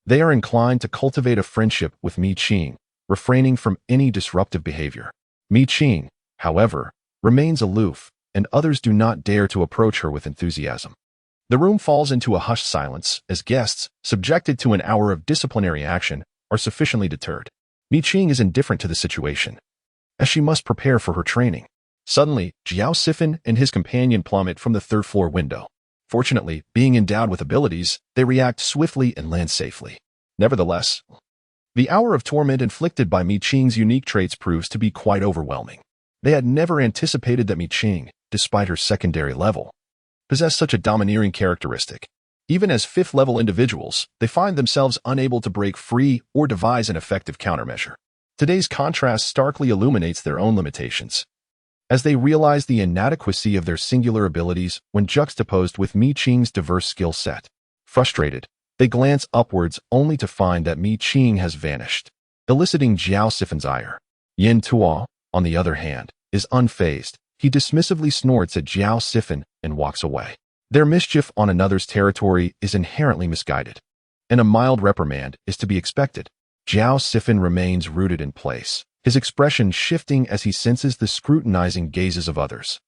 they are inclined to cultivate a friendship with Qing, refraining from any disruptive behavior. Qing, however, remains aloof, and others do not dare to approach her with enthusiasm. The room falls into a hushed silence as guests, subjected to an hour of disciplinary action, are sufficiently deterred. Qing is indifferent to the situation, as she must prepare for her training. Suddenly, Jiao Sifan and his companion plummet from the third-floor window. Fortunately, being endowed with abilities, they react swiftly and land safely. Nevertheless, the hour of torment inflicted by Mi Qing's unique traits proves to be quite overwhelming. They had never anticipated that Mi Qing, despite her secondary level, possessed such a domineering characteristic. Even as fifth-level individuals, they find themselves unable to break free or devise an effective countermeasure. Today's contrast starkly illuminates their own limitations, as they realize the inadequacy of their singular abilities when juxtaposed with Mi Qing's diverse skill set. Frustrated, they glance upwards only to find that Mi Qing has vanished, eliciting Jiao Sifan's ire. Yin Tuo, on the other hand, is unfazed. He dismissively snorts at Jiao Sifan and walks away. Their mischief on another's territory is inherently misguided, and a mild reprimand is to be expected. Jiao Sifan remains rooted in place, his expression shifting as he senses the scrutinizing gazes of others.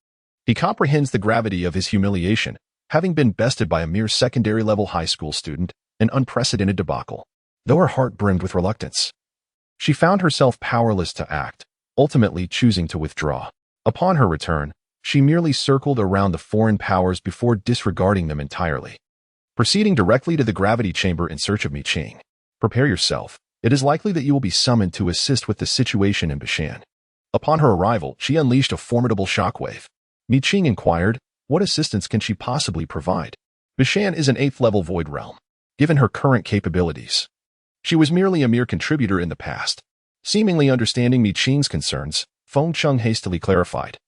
He comprehends the gravity of his humiliation, having been bested by a mere secondary-level high school student, an unprecedented debacle. Though her heart brimmed with reluctance, she found herself powerless to act, ultimately choosing to withdraw. Upon her return, she merely circled around the foreign powers before disregarding them entirely. Proceeding directly to the gravity chamber in search of Mi Qing. Prepare yourself. It is likely that you will be summoned to assist with the situation in Bishan. Upon her arrival, she unleashed a formidable shockwave. Mi Qing inquired, what assistance can she possibly provide? Bishan is an 8th-level void realm. Given her current capabilities, she was merely a mere contributor in the past. Seemingly understanding Mi Qing's concerns, Feng Cheng hastily clarified.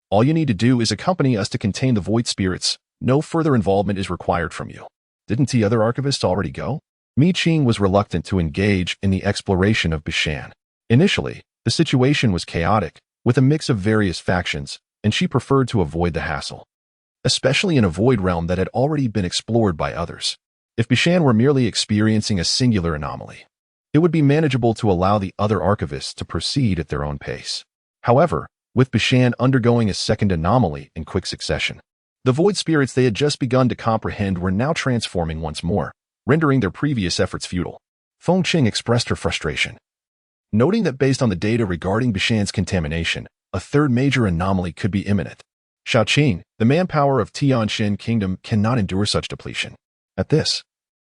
All you need to do is accompany us to contain the void spirits. No further involvement is required from you. Didn't the other archivists already go? Mi Qing was reluctant to engage in the exploration of Bishan. Initially, the situation was chaotic, with a mix of various factions, and she preferred to avoid the hassle, especially in a void realm that had already been explored by others. If Bishan were merely experiencing a singular anomaly, it would be manageable to allow the other archivists to proceed at their own pace. However, with Bishan undergoing a second anomaly in quick succession, the void spirits they had just begun to comprehend were now transforming once more, rendering their previous efforts futile. Feng Qing expressed her frustration, noting that based on the data regarding Bishan's contamination, a third major anomaly could be imminent. Shaoqing, the manpower of Tianxin Kingdom, cannot endure such depletion. At this,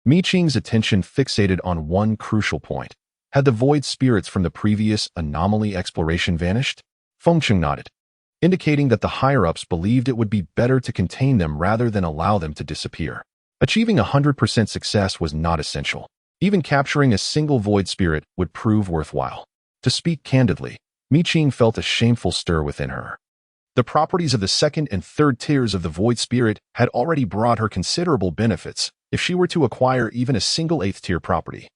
Mi Qing's attention fixated on one crucial point. Had the void spirits from the previous anomaly exploration vanished? Feng Qing nodded, indicating that the higher-ups believed it would be better to contain them rather than allow them to disappear. Achieving 100% success was not essential. Even capturing a single void spirit would prove worthwhile. To speak candidly, Mi Qing felt a shameful stir within her. The properties of the second and third tiers of the void spirit had already brought her considerable benefits. If she were to acquire even a single 8th-tier property,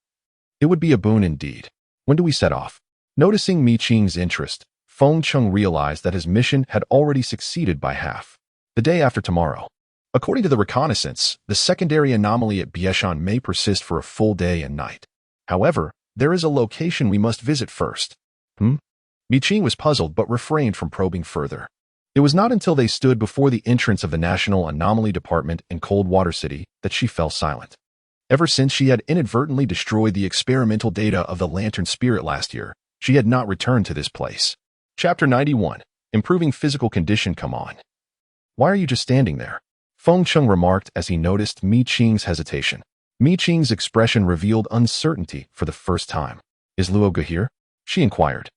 it would be a boon indeed. When do we set off? Noticing Mi Qing's interest, Feng Cheng realized that his mission had already succeeded by half. The day after tomorrow. According to the reconnaissance, the secondary anomaly at Bieshan may persist for a full day and night. However, there is a location we must visit first. Mi Qing was puzzled but refrained from probing further. It was not until they stood before the entrance of the National Anomaly Department in Coldwater City that she fell silent. Ever since she had inadvertently destroyed the experimental data of the Lantern Spirit last year, she had not returned to this place. Chapter 91. Improving Physical Condition. Come on. Why are you just standing there? Feng Cheng remarked as he noticed Mi Qing's hesitation. Mi Qing's expression revealed uncertainty for the first time. Is Luoga here? She inquired,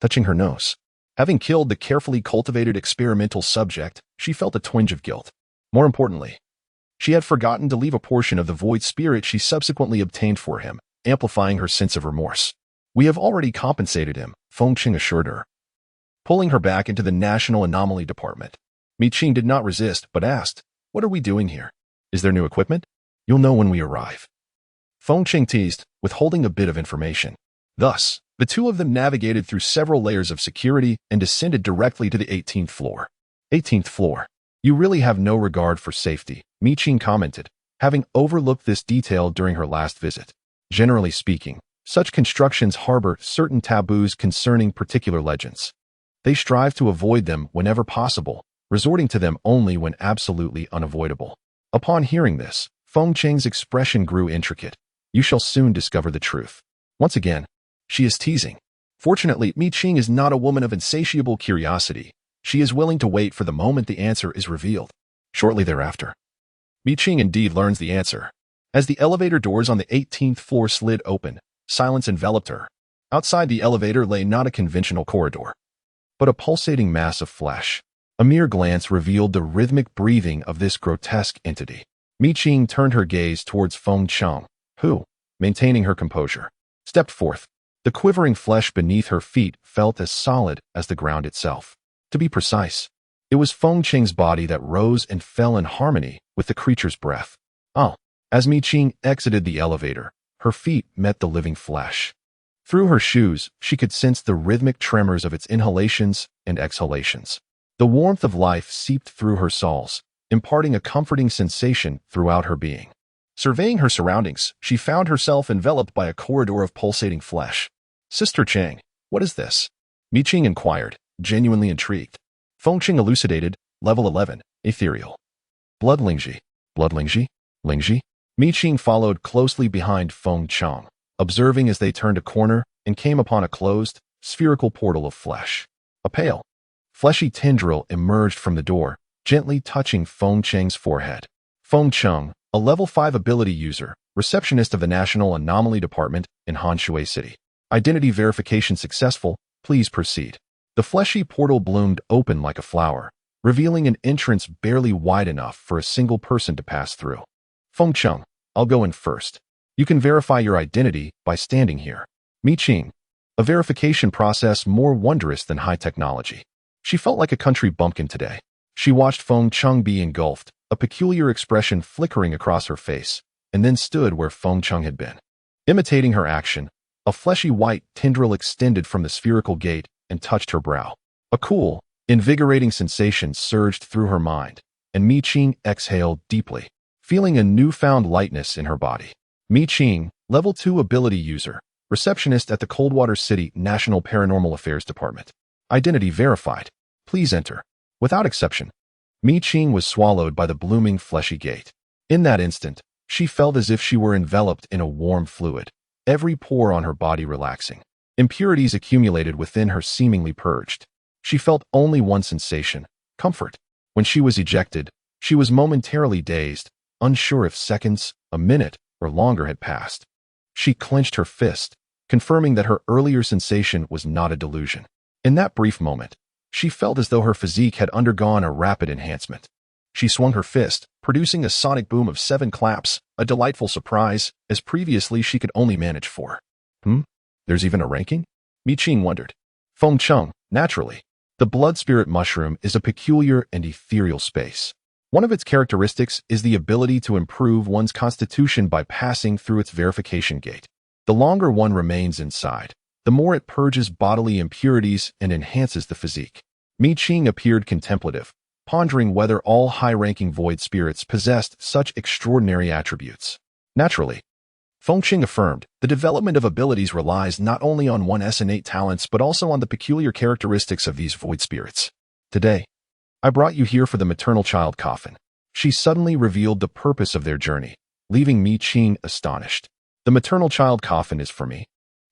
touching her nose. Having killed the carefully cultivated experimental subject, she felt a twinge of guilt. More importantly, she had forgotten to leave a portion of the void spirit she subsequently obtained for him, amplifying her sense of remorse. We have already compensated him, Feng Qing assured her, pulling her back into the National Anomaly Department. Mi Qing did not resist, but asked, what are we doing here? Is there new equipment? You'll know when we arrive. Feng Qing teased, withholding a bit of information. Thus, the two of them navigated through several layers of security and descended directly to the 18th floor. 18th floor. You really have no regard for safety, Mi Qing commented, having overlooked this detail during her last visit. Generally speaking, such constructions harbor certain taboos concerning particular legends. They strive to avoid them whenever possible, resorting to them only when absolutely unavoidable. Upon hearing this, Feng Qing's expression grew intricate. You shall soon discover the truth. Once again, she is teasing. Fortunately, Mi Qing is not a woman of insatiable curiosity. She is willing to wait for the moment the answer is revealed. Shortly thereafter, Mi Qing indeed learns the answer. As the elevator doors on the 18th floor slid open, silence enveloped her. Outside the elevator lay not a conventional corridor, but a pulsating mass of flesh. A mere glance revealed the rhythmic breathing of this grotesque entity. Mi Qing turned her gaze towards Feng Cheng, who, maintaining her composure, stepped forth. The quivering flesh beneath her feet felt as solid as the ground itself. To be precise, it was Feng Cheng's body that rose and fell in harmony with the creature's breath. As Mi Qing exited the elevator, her feet met the living flesh. Through her shoes, she could sense the rhythmic tremors of its inhalations and exhalations. The warmth of life seeped through her soles, imparting a comforting sensation throughout her being. Surveying her surroundings, she found herself enveloped by a corridor of pulsating flesh. "Sister Chang, what is this?" Mi Qing inquired, genuinely intrigued. Feng Cheng elucidated, level 11, ethereal. Blood Lingji. Blood Lingji? Lingji? Mi Qing followed closely behind Feng Cheng, observing as they turned a corner and came upon a closed, spherical portal of flesh. A pale, fleshy tendril emerged from the door, gently touching Feng Cheng's forehead. Feng Cheng, a level 5 ability user, receptionist of the National Anomaly Department in Hanshui City. Identity verification successful, please proceed. The fleshy portal bloomed open like a flower, revealing an entrance barely wide enough for a single person to pass through. "Feng Cheng, I'll go in first. You can verify your identity by standing here." Mi Qing, a verification process more wondrous than high technology. She felt like a country bumpkin today. She watched Feng Cheng be engulfed, a peculiar expression flickering across her face, and then stood where Feng Cheng had been. Imitating her action, a fleshy white tendril extended from the spherical gate and touched her brow. A cool, invigorating sensation surged through her mind, and Mi Qing exhaled deeply, feeling a newfound lightness in her body. Mi Qing, level 2 ability user, receptionist at the Coldwater City National Paranormal Affairs Department. Identity verified. Please enter. Without exception, Mi Qing was swallowed by the blooming fleshy gate. In that instant, she felt as if she were enveloped in a warm fluid, every pore on her body relaxing. Impurities accumulated within her seemingly purged. She felt only one sensation, comfort. When she was ejected, she was momentarily dazed, unsure if seconds, a minute, or longer had passed. She clenched her fist, confirming that her earlier sensation was not a delusion. In that brief moment, she felt as though her physique had undergone a rapid enhancement. She swung her fist, producing a sonic boom of 7 claps, a delightful surprise, as previously she could only manage 4. There's even a ranking? Mi Qing wondered. Feng Cheng, naturally. The blood spirit mushroom is a peculiar and ethereal space. One of its characteristics is the ability to improve one's constitution by passing through its verification gate. The longer one remains inside, the more it purges bodily impurities and enhances the physique. Mi Qing appeared contemplative, pondering whether all high-ranking void spirits possessed such extraordinary attributes. Naturally, Feng Cheng affirmed, the development of abilities relies not only on one's innate talents but also on the peculiar characteristics of these void spirits. Today, I brought you here for the maternal child coffin. She suddenly revealed the purpose of their journey, leaving Mi Qing astonished. The maternal child coffin is for me.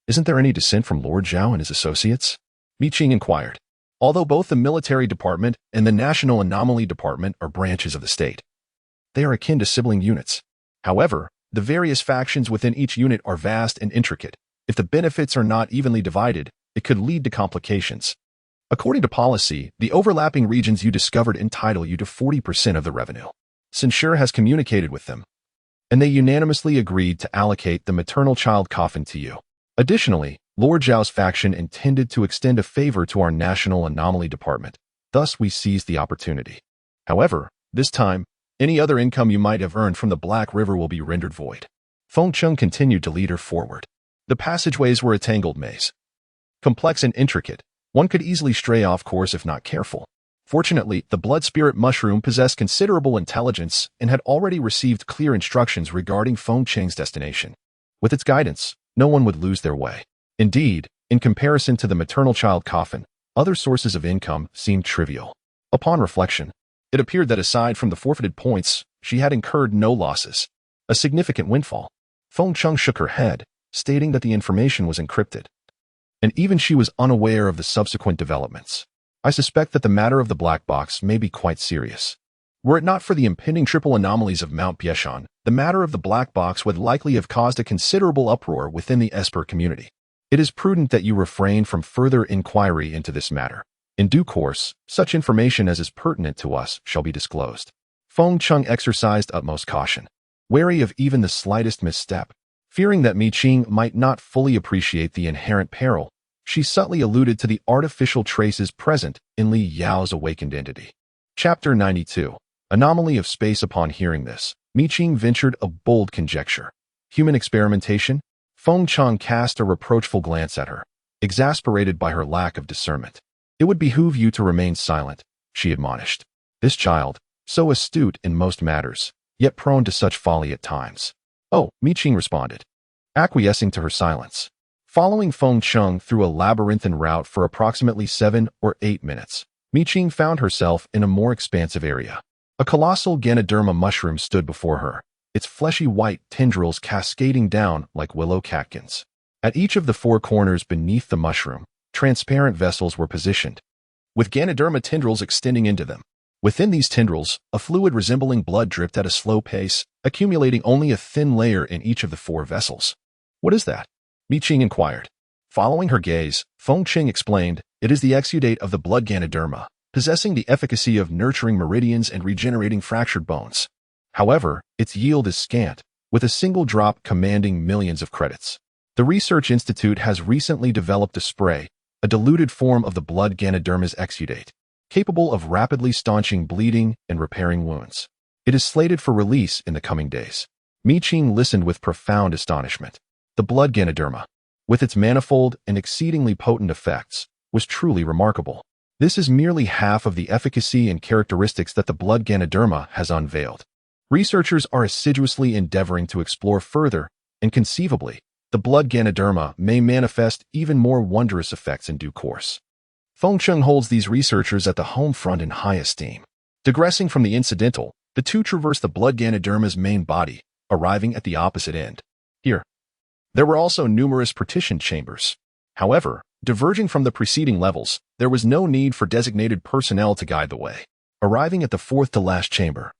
Isn't there any descent from Lord Zhao and his associates? Mi Qing inquired. Although both the military department and the National Anomaly Department are branches of the state, they are akin to sibling units. However, the various factions within each unit are vast and intricate. If the benefits are not evenly divided, it could lead to complications. According to policy, the overlapping regions you discovered entitle you to 40% of the revenue. Censure has communicated with them, and they unanimously agreed to allocate the maternal child coffin to you. Additionally, Lord Zhao's faction intended to extend a favor to our National Anomaly Department. Thus, we seized the opportunity. However, this time, any other income you might have earned from the Black River will be rendered void. Feng Cheng continued to lead her forward. The passageways were a tangled maze. Complex and intricate, one could easily stray off course if not careful. Fortunately, the blood spirit mushroom possessed considerable intelligence and had already received clear instructions regarding Feng Cheng's destination. With its guidance, no one would lose their way. Indeed, in comparison to the maternal child coffin, other sources of income seemed trivial. Upon reflection, it appeared that aside from the forfeited points, she had incurred no losses. A significant windfall. Feng Cheng shook her head, stating that the information was encrypted, and even she was unaware of the subsequent developments. I suspect that the matter of the black box may be quite serious. Were it not for the impending triple anomalies of Mount Piechon, the matter of the black box would likely have caused a considerable uproar within the Esper community. It is prudent that you refrain from further inquiry into this matter. In due course, such information as is pertinent to us shall be disclosed. Feng Chung exercised utmost caution, wary of even the slightest misstep. Fearing that Mi Qing might not fully appreciate the inherent peril, she subtly alluded to the artificial traces present in Li Yao's awakened entity. Chapter 92. Anomaly of space. Upon hearing this, Mi Qing ventured a bold conjecture. Human experimentation? Feng Chung cast a reproachful glance at her, exasperated by her lack of discernment. It would behoove you to remain silent, she admonished. This child, so astute in most matters, yet prone to such folly at times. Oh, Mi Qing responded, acquiescing to her silence. Following Feng Chung through a labyrinthine route for approximately 7 or 8 minutes, Mi Qing found herself in a more expansive area. A colossal Ganoderma mushroom stood before her, its fleshy white tendrils cascading down like willow catkins. At each of the 4 corners beneath the mushroom, transparent vessels were positioned, with Ganoderma tendrils extending into them. Within these tendrils, a fluid resembling blood dripped at a slow pace, accumulating only a thin layer in each of the 4 vessels. What is that? Mi Qing inquired. Following her gaze, Feng Qing explained, it is the exudate of the blood Ganoderma, possessing the efficacy of nurturing meridians and regenerating fractured bones. However, its yield is scant, with a single drop commanding millions of credits. The Research Institute has recently developed a spray, a diluted form of the blood Ganoderma's exudate, capable of rapidly staunching bleeding and repairing wounds. It is slated for release in the coming days. Mi Qing listened with profound astonishment. The blood Ganoderma, with its manifold and exceedingly potent effects, was truly remarkable. This is merely half of the efficacy and characteristics that the blood Ganoderma has unveiled. Researchers are assiduously endeavoring to explore further, and conceivably, the blood Ganoderma may manifest even more wondrous effects in due course. Feng Chung holds these researchers at the home front in high esteem. Digressing from the incidental, the two traverse the blood Ganoderma's main body, arriving at the opposite end. Here, there were also numerous partitioned chambers. However, diverging from the preceding levels, there was no need for designated personnel to guide the way. Arriving at the 4th-to-last chamber,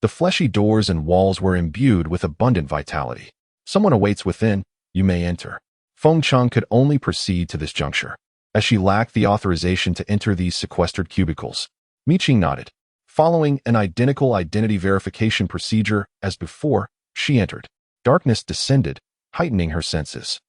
the fleshy doors and walls were imbued with abundant vitality. Someone awaits within, you may enter. Feng Chung could only proceed to this juncture, as she lacked the authorization to enter these sequestered cubicles. Mi Qing nodded. Following an identical identity verification procedure as before, she entered. Darkness descended, heightening her senses.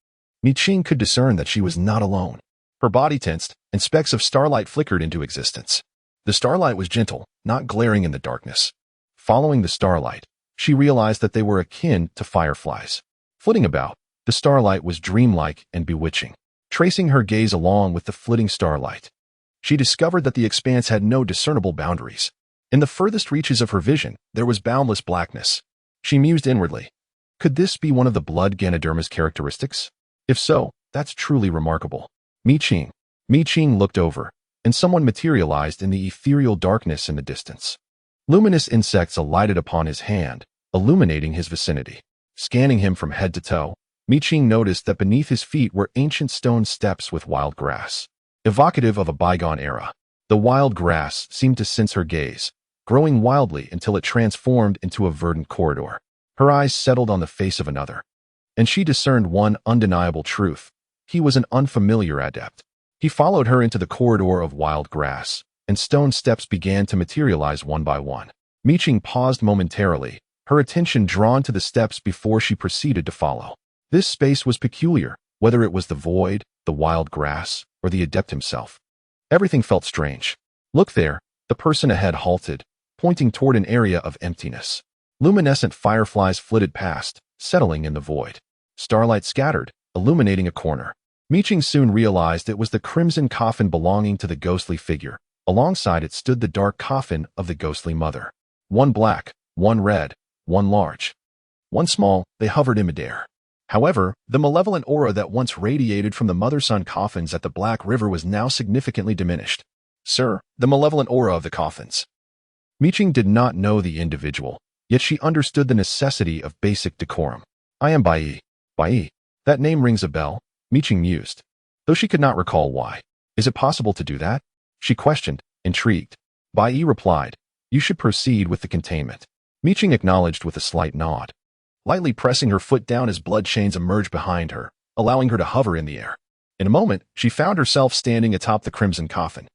Mi Qing could discern that she was not alone. Her body tensed, and specks of starlight flickered into existence. The starlight was gentle, not glaring in the darkness. Following the starlight, she realized that they were akin to fireflies. Flitting about, the starlight was dreamlike and bewitching. Tracing her gaze along with the flitting starlight, she discovered that the expanse had no discernible boundaries. In the furthest reaches of her vision, there was boundless blackness. She mused inwardly. Could this be one of the blood Ganoderma's characteristics? If so, that's truly remarkable. Mi Qing looked over, and someone materialized in the ethereal darkness in the distance. Luminous insects alighted upon his hand, illuminating his vicinity. Scanning him from head to toe, Mi Qing noticed that beneath his feet were ancient stone steps with wild grass, evocative of a bygone era. The wild grass seemed to sense her gaze, growing wildly until it transformed into a verdant corridor. Her eyes settled on the face of another, and she discerned one undeniable truth. He was an unfamiliar adept. He followed her into the corridor of wild grass, and stone steps began to materialize one by one. Mi Qing paused momentarily, her attention drawn to the steps before she proceeded to follow. This space was peculiar, whether it was the void, the wild grass, or the adept himself. Everything felt strange. Look there, the person ahead halted, pointing toward an area of emptiness. Luminescent fireflies flitted past, settling in the void. Starlight scattered, illuminating a corner. Mi Qing soon realized it was the crimson coffin belonging to the ghostly figure. Alongside it stood the dark coffin of the ghostly mother. One black, one red, one large. One small, they hovered in midair. However, the malevolent aura that once radiated from the mother-son coffins at the Black River was now significantly diminished. Sir, the malevolent aura of the coffins. Mi Qing did not know the individual, yet she understood the necessity of basic decorum. I am Bai. Bai. That name rings a bell, Mi Qing mused, though she could not recall why. Is it possible to do that? She questioned, intrigued. Bai Yi replied, "You should proceed with the containment." Mi Qing acknowledged with a slight nod, lightly pressing her foot down as blood chains emerged behind her, allowing her to hover in the air. In a moment, she found herself standing atop the crimson coffin.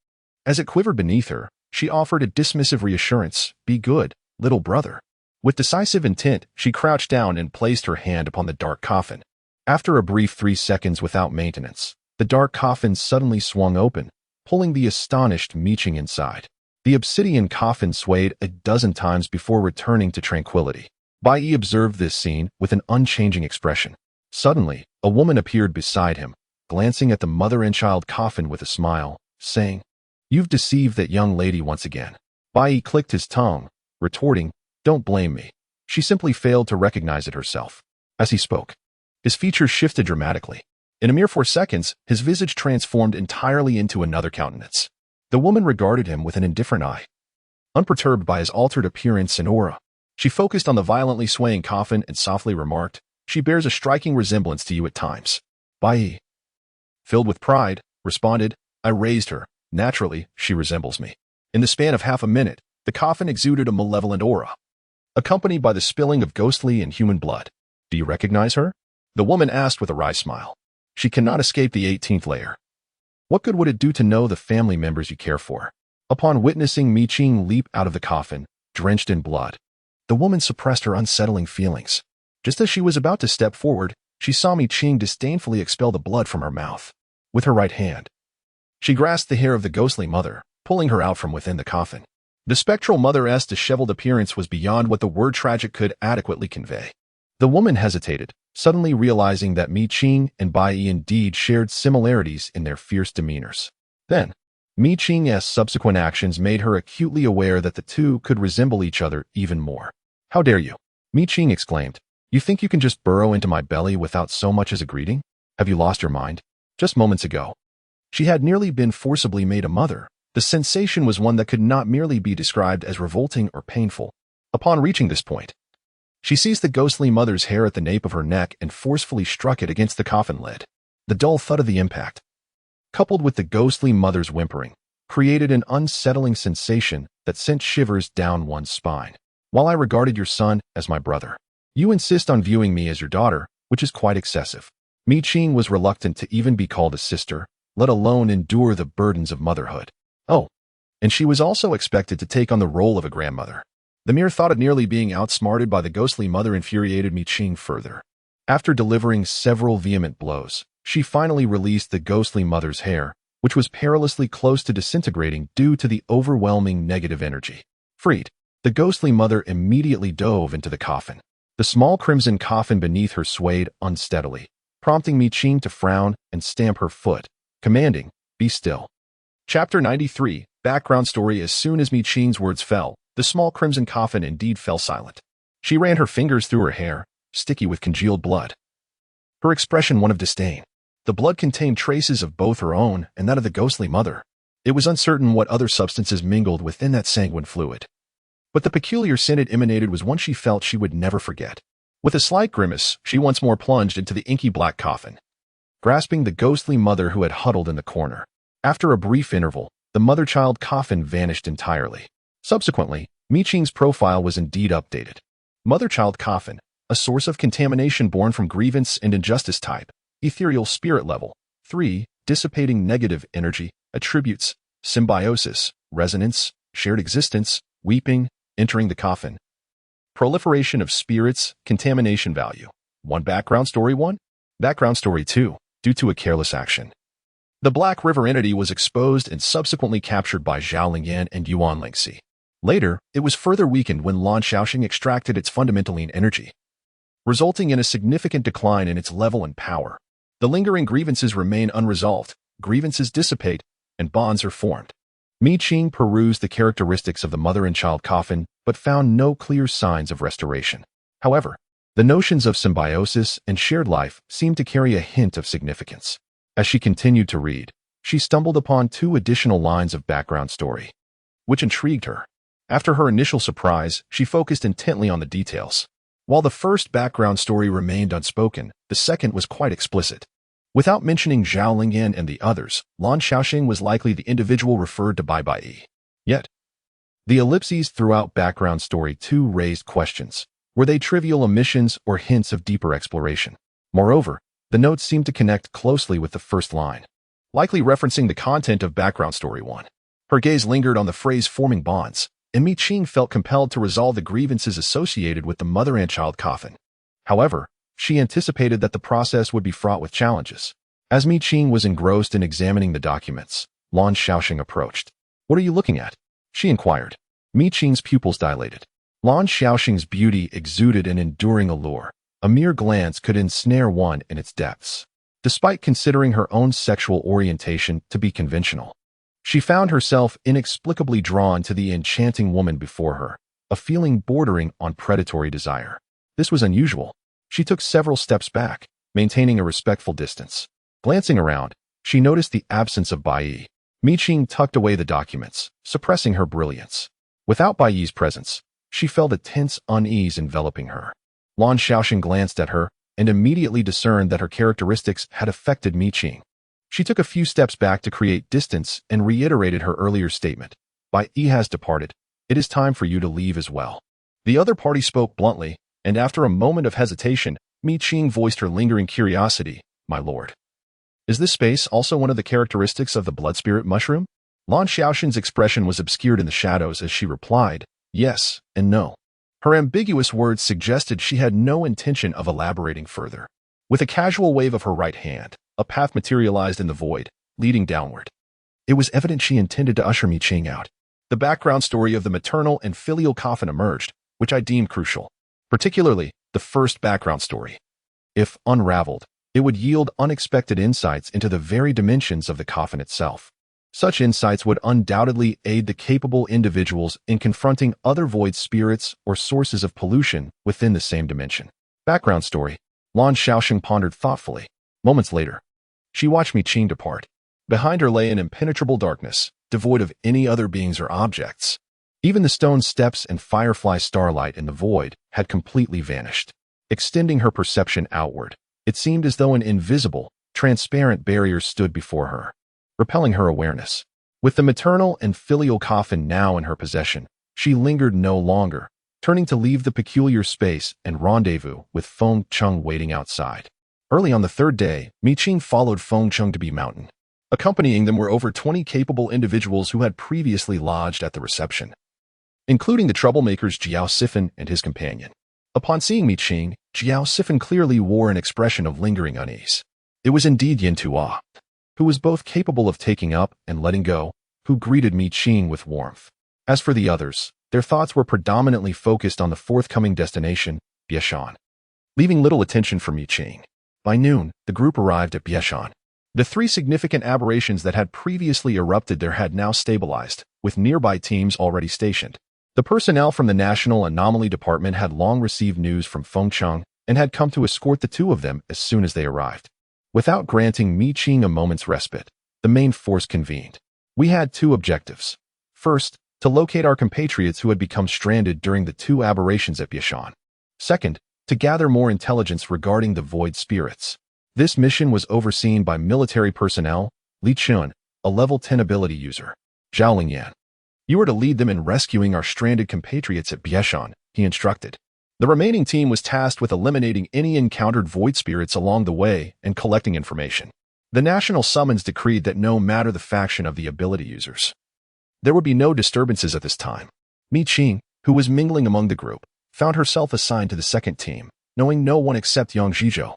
As it quivered beneath her, she offered a dismissive reassurance, "Be good, little brother." With decisive intent, she crouched down and placed her hand upon the dark coffin. After a brief 3 seconds without maintenance, the dark coffin suddenly swung open, pulling the astonished Mi Qing inside. The obsidian coffin swayed a dozen times before returning to tranquility. Bai Yi observed this scene with an unchanging expression. Suddenly, a woman appeared beside him, glancing at the mother and child coffin with a smile, saying, "You've deceived that young lady once again." Bai Yi clicked his tongue, retorting, "Don't blame me. She simply failed to recognize it herself." As he spoke, his features shifted dramatically. In a mere 4 seconds, his visage transformed entirely into another countenance. The woman regarded him with an indifferent eye. Unperturbed by his altered appearance and aura, she focused on the violently swaying coffin and softly remarked, "She bears a striking resemblance to you at times." Bai Yi, filled with pride, responded, "I raised her. Naturally, she resembles me." In the span of half a minute, the coffin exuded a malevolent aura, accompanied by the spilling of ghostly and human blood. "Do you recognize her?" the woman asked with a wry smile. "She cannot escape the 18th layer. What good would it do to know the family members you care for?" Upon witnessing Mi Qing leap out of the coffin, drenched in blood, the woman suppressed her unsettling feelings. Just as she was about to step forward, she saw Mi Qing disdainfully expel the blood from her mouth. With her right hand, she grasped the hair of the ghostly mother, pulling her out from within the coffin. The spectral mother's disheveled appearance was beyond what the word tragic could adequately convey. The woman hesitated, suddenly realizing that Mi Qing and Bai Yi indeed shared similarities in their fierce demeanors. Then, Mi Qing's subsequent actions made her acutely aware that the two could resemble each other even more. "How dare you?" Mi Qing exclaimed. "You think you can just burrow into my belly without so much as a greeting? Have you lost your mind?" Just moments ago, she had nearly been forcibly made a mother. The sensation was one that could not merely be described as revolting or painful. Upon reaching this point, she seized the ghostly mother's hair at the nape of her neck and forcefully struck it against the coffin lid. The dull thud of the impact, coupled with the ghostly mother's whimpering, created an unsettling sensation that sent shivers down one's spine. "While I regarded your son as my brother, you insist on viewing me as your daughter, which is quite excessive." Mi Qing was reluctant to even be called a sister, let alone endure the burdens of motherhood. Oh, and she was also expected to take on the role of a grandmother. The mere thought of nearly being outsmarted by the ghostly mother infuriated Mi Qing further. After delivering several vehement blows, she finally released the ghostly mother's hair, which was perilously close to disintegrating due to the overwhelming negative energy. Freed, the ghostly mother immediately dove into the coffin. The small crimson coffin beneath her swayed unsteadily, prompting Mi Qing to frown and stamp her foot, commanding, "Be still." Chapter 93, Background Story. As soon as Mi Qing's words fell, the small crimson coffin indeed fell silent. She ran her fingers through her hair, sticky with congealed blood, her expression one of disdain. The blood contained traces of both her own and that of the ghostly mother. It was uncertain what other substances mingled within that sanguine fluid, but the peculiar scent it emanated was one she felt she would never forget. With a slight grimace, she once more plunged into the inky black coffin, grasping the ghostly mother who had huddled in the corner. After a brief interval, the mother-child coffin vanished entirely. Subsequently, Mi Qing's profile was indeed updated. Mother-child coffin, a source of contamination born from grievance and injustice type, ethereal spirit level, 3, dissipating negative energy, attributes, symbiosis, resonance, shared existence, weeping, entering the coffin. Proliferation of spirits, contamination value. 1 background story 1. Background story 2, due to a careless action. The Black River entity was exposed and subsequently captured by Zhao Lingyan and Yuan Lingxi. Later, it was further weakened when Lan Shaoxing extracted its fundamental energy, resulting in a significant decline in its level and power. The lingering grievances remain unresolved, grievances dissipate, and bonds are formed. Mi Qing perused the characteristics of the mother and child coffin, but found no clear signs of restoration. However, the notions of symbiosis and shared life seemed to carry a hint of significance. As she continued to read, she stumbled upon 2 additional lines of background story, which intrigued her. After her initial surprise, she focused intently on the details. While the first background story remained unspoken, the second was quite explicit. Without mentioning Zhao Lingyan and the others, Lan Xiaoxing was likely the individual referred to by Bai Yi. Yet, the ellipses throughout background story 2 raised questions. Were they trivial omissions or hints of deeper exploration? Moreover, the notes seemed to connect closely with the first line, likely referencing the content of background story 1. Her gaze lingered on the phrase forming bonds, and Mi Qing felt compelled to resolve the grievances associated with the mother and child coffin. However, she anticipated that the process would be fraught with challenges. As Mi Qing was engrossed in examining the documents, Lan Xiaoxing approached. "What are you looking at?" she inquired. Mi Qing's pupils dilated. Lan Xiaoxing's beauty exuded an enduring allure. A mere glance could ensnare one in its depths. Despite considering her own sexual orientation to be conventional, she found herself inexplicably drawn to the enchanting woman before her, a feeling bordering on predatory desire. This was unusual. She took several steps back, maintaining a respectful distance. Glancing around, she noticed the absence of Bai Yi. Mi Qing tucked away the documents, suppressing her brilliance. Without Bai Yi's presence, she felt a tense unease enveloping her. Lan Xiaoxing glanced at her and immediately discerned that her characteristics had affected Mi Qing. She took a few steps back to create distance and reiterated her earlier statement. "Bai Yi has departed. It is time for you to leave as well." The other party spoke bluntly, and after a moment of hesitation, Mi Qing voiced her lingering curiosity. "My lord, is this space also one of the characteristics of the blood spirit mushroom?" Lan Xiaoxing's expression was obscured in the shadows as she replied, "Yes and no." Her ambiguous words suggested she had no intention of elaborating further. With a casual wave of her right hand, a path materialized in the void, leading downward. It was evident she intended to usher Mi Qing out. The background story of the maternal and filial coffin emerged, which I deemed crucial, particularly the first background story. If unraveled, it would yield unexpected insights into the very dimensions of the coffin itself. Such insights would undoubtedly aid the capable individuals in confronting other void spirits or sources of pollution within the same dimension. Background story. Lan Xiaoxing pondered thoughtfully. Moments later, she watched Mi Qing depart. Behind her lay an impenetrable darkness, devoid of any other beings or objects. Even the stone steps and firefly starlight in the void had completely vanished. Extending her perception outward, it seemed as though an invisible, transparent barrier stood before her, repelling her awareness. With the maternal and filial coffin now in her possession, she lingered no longer, turning to leave the peculiar space and rendezvous with Feng Cheng waiting outside. Early on the third day, Mi Qing followed Feng Cheng to Bi Mountain. Accompanying them were over 20 capable individuals who had previously lodged at the reception, including the troublemakers Jiao Sifan and his companion. Upon seeing Mi Qing, Jiao Sifan clearly wore an expression of lingering unease. It was indeed Yin Tua, who was both capable of taking up and letting go, who greeted Mi Qing with warmth. As for the others, their thoughts were predominantly focused on the forthcoming destination, Bieshan, leaving little attention for Mi Qing. By noon, the group arrived at Bieshan. The 3 significant aberrations that had previously erupted there had now stabilized, with nearby teams already stationed. The personnel from the National Anomaly Department had long received news from Feng Cheng and had come to escort the 2 of them as soon as they arrived. Without granting Mi Qing a moment's respite, the main force convened. We had 2 objectives. First, to locate our compatriots who had become stranded during the 2 aberrations at Bieshan. Second, to gather more intelligence regarding the void spirits. This mission was overseen by military personnel, Li Chun, a level 10 ability user, Zhao Lingyan. "You are to lead them in rescuing our stranded compatriots at Bieshan," he instructed. The remaining team was tasked with eliminating any encountered void spirits along the way and collecting information. The national summons decreed that no matter the faction of the ability users, there would be no disturbances at this time. Mi Qing, who was mingling among the group, found herself assigned to the second team, knowing no one except Yang Zhizhou.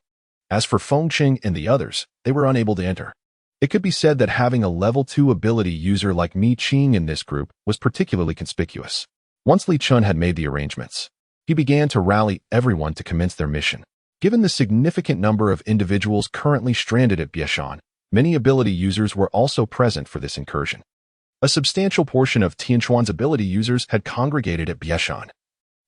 As for Feng Qing and the others, they were unable to enter. It could be said that having a level 2 ability user like Mi Qing in this group was particularly conspicuous. Once Li Chun had made the arrangements, he began to rally everyone to commence their mission. Given the significant number of individuals currently stranded at Bieshan, many ability users were also present for this incursion. A substantial portion of Tianquan's ability users had congregated at Bieshan,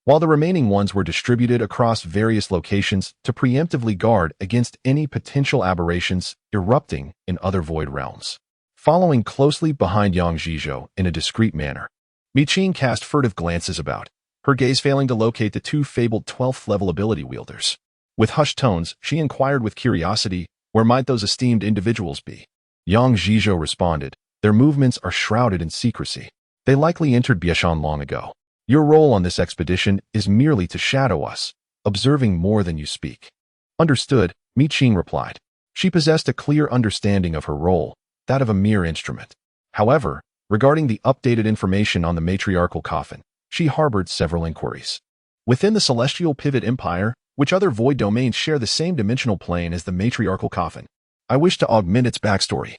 while the remaining ones were distributed across various locations to preemptively guard against any potential aberrations erupting in other void realms. Following closely behind Yang Zhizhou in a discreet manner, Mi Qing cast furtive glances about, her gaze failing to locate the 2 fabled 12th level ability wielders. With hushed tones, she inquired with curiosity, Where might those esteemed individuals be? Yang Zhizhou responded, their movements are shrouded in secrecy. They likely entered Biashan long ago. Your role on this expedition is merely to shadow us, observing more than you speak. Understood, Mi Qing replied. She possessed a clear understanding of her role, that of a mere instrument. However, regarding the updated information on the matriarchal coffin, she harbored several inquiries. Within the Celestial Pivot Empire, which other void domains share the same dimensional plane as the matriarchal coffin? I wish to augment its backstory.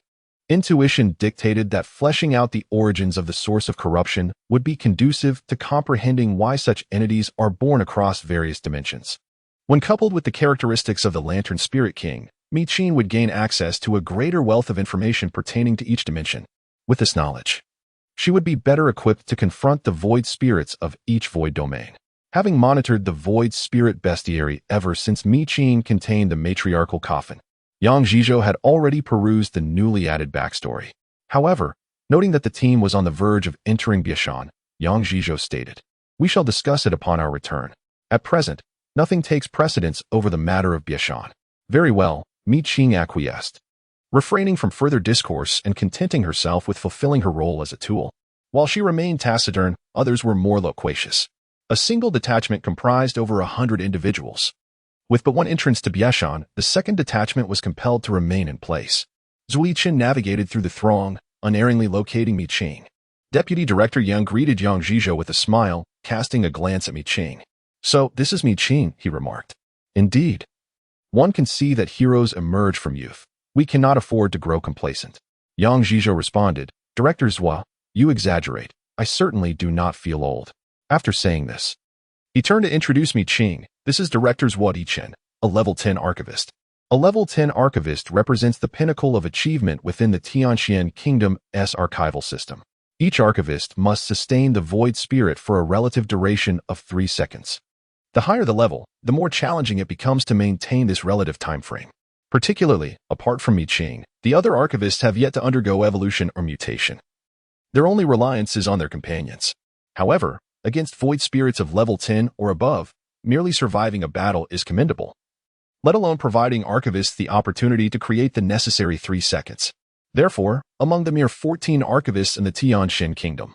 Intuition dictated that fleshing out the origins of the source of corruption would be conducive to comprehending why such entities are born across various dimensions. When coupled with the characteristics of the Lantern Spirit King, Mi Qing would gain access to a greater wealth of information pertaining to each dimension. With this knowledge, she would be better equipped to confront the void spirits of each void domain. Having monitored the void spirit bestiary ever since Mi Qing contained the matriarchal coffin, Yang Zhizhou had already perused the newly added backstory. However, noting that the team was on the verge of entering Biashan, Yang Zhizhou stated, "We shall discuss it upon our return. At present, nothing takes precedence over the matter of Biashan." Very well, Mi Qing acquiesced, refraining from further discourse and contenting herself with fulfilling her role as a tool. While she remained taciturn, others were more loquacious. A single detachment comprised over 100 individuals. With but one entrance to Biashan, the second detachment was compelled to remain in place. Zui Qin navigated through the throng, unerringly locating Mi Qing. Deputy Director Yang greeted Yang Zhizhou with a smile, casting a glance at Mi Qing. "So, this is Mi Qing," he remarked. "Indeed. One can see that heroes emerge from youth. We cannot afford to grow complacent." Yang Zhizhou responded, "Director Zhua, you exaggerate. I certainly do not feel old." After saying this, he turned to introduce Mi Qing. "This is Director Zhua Yichen, a level 10 archivist." A level 10 archivist represents the pinnacle of achievement within the Tianxian Kingdom's archival system. Each archivist must sustain the void spirit for a relative duration of 3 seconds. The higher the level, the more challenging it becomes to maintain this relative time frame. Particularly, apart from Mi Qing, the other archivists have yet to undergo evolution or mutation. Their only reliance is on their companions. However, against void spirits of level 10 or above, merely surviving a battle is commendable, let alone providing archivists the opportunity to create the necessary 3 seconds. Therefore, among the mere 14 archivists in the Tianxian Kingdom,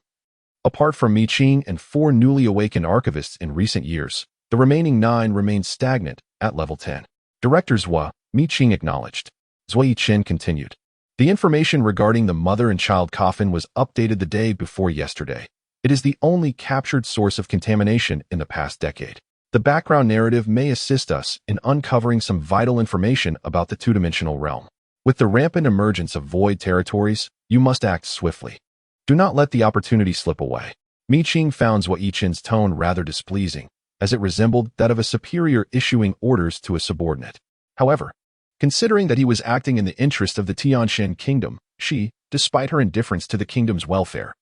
apart from Mi Qing and 4 newly awakened archivists in recent years, the remaining 9 remain stagnant at level 10. Director Zhua, Mi Qing acknowledged. Zhua Yichen continued. The information regarding the mother and child coffin was updated the day before yesterday. It is the only captured source of contamination in the past decade. The background narrative may assist us in uncovering some vital information about the two-dimensional realm. With the rampant emergence of void territories, you must act swiftly. Do not let the opportunity slip away. Mi Qing found Zhua Yichen's tone rather displeasing, as it resembled that of a superior issuing orders to a subordinate. However, considering that he was acting in the interest of the Tianxian Kingdom, she, despite her indifference to the kingdom's welfare,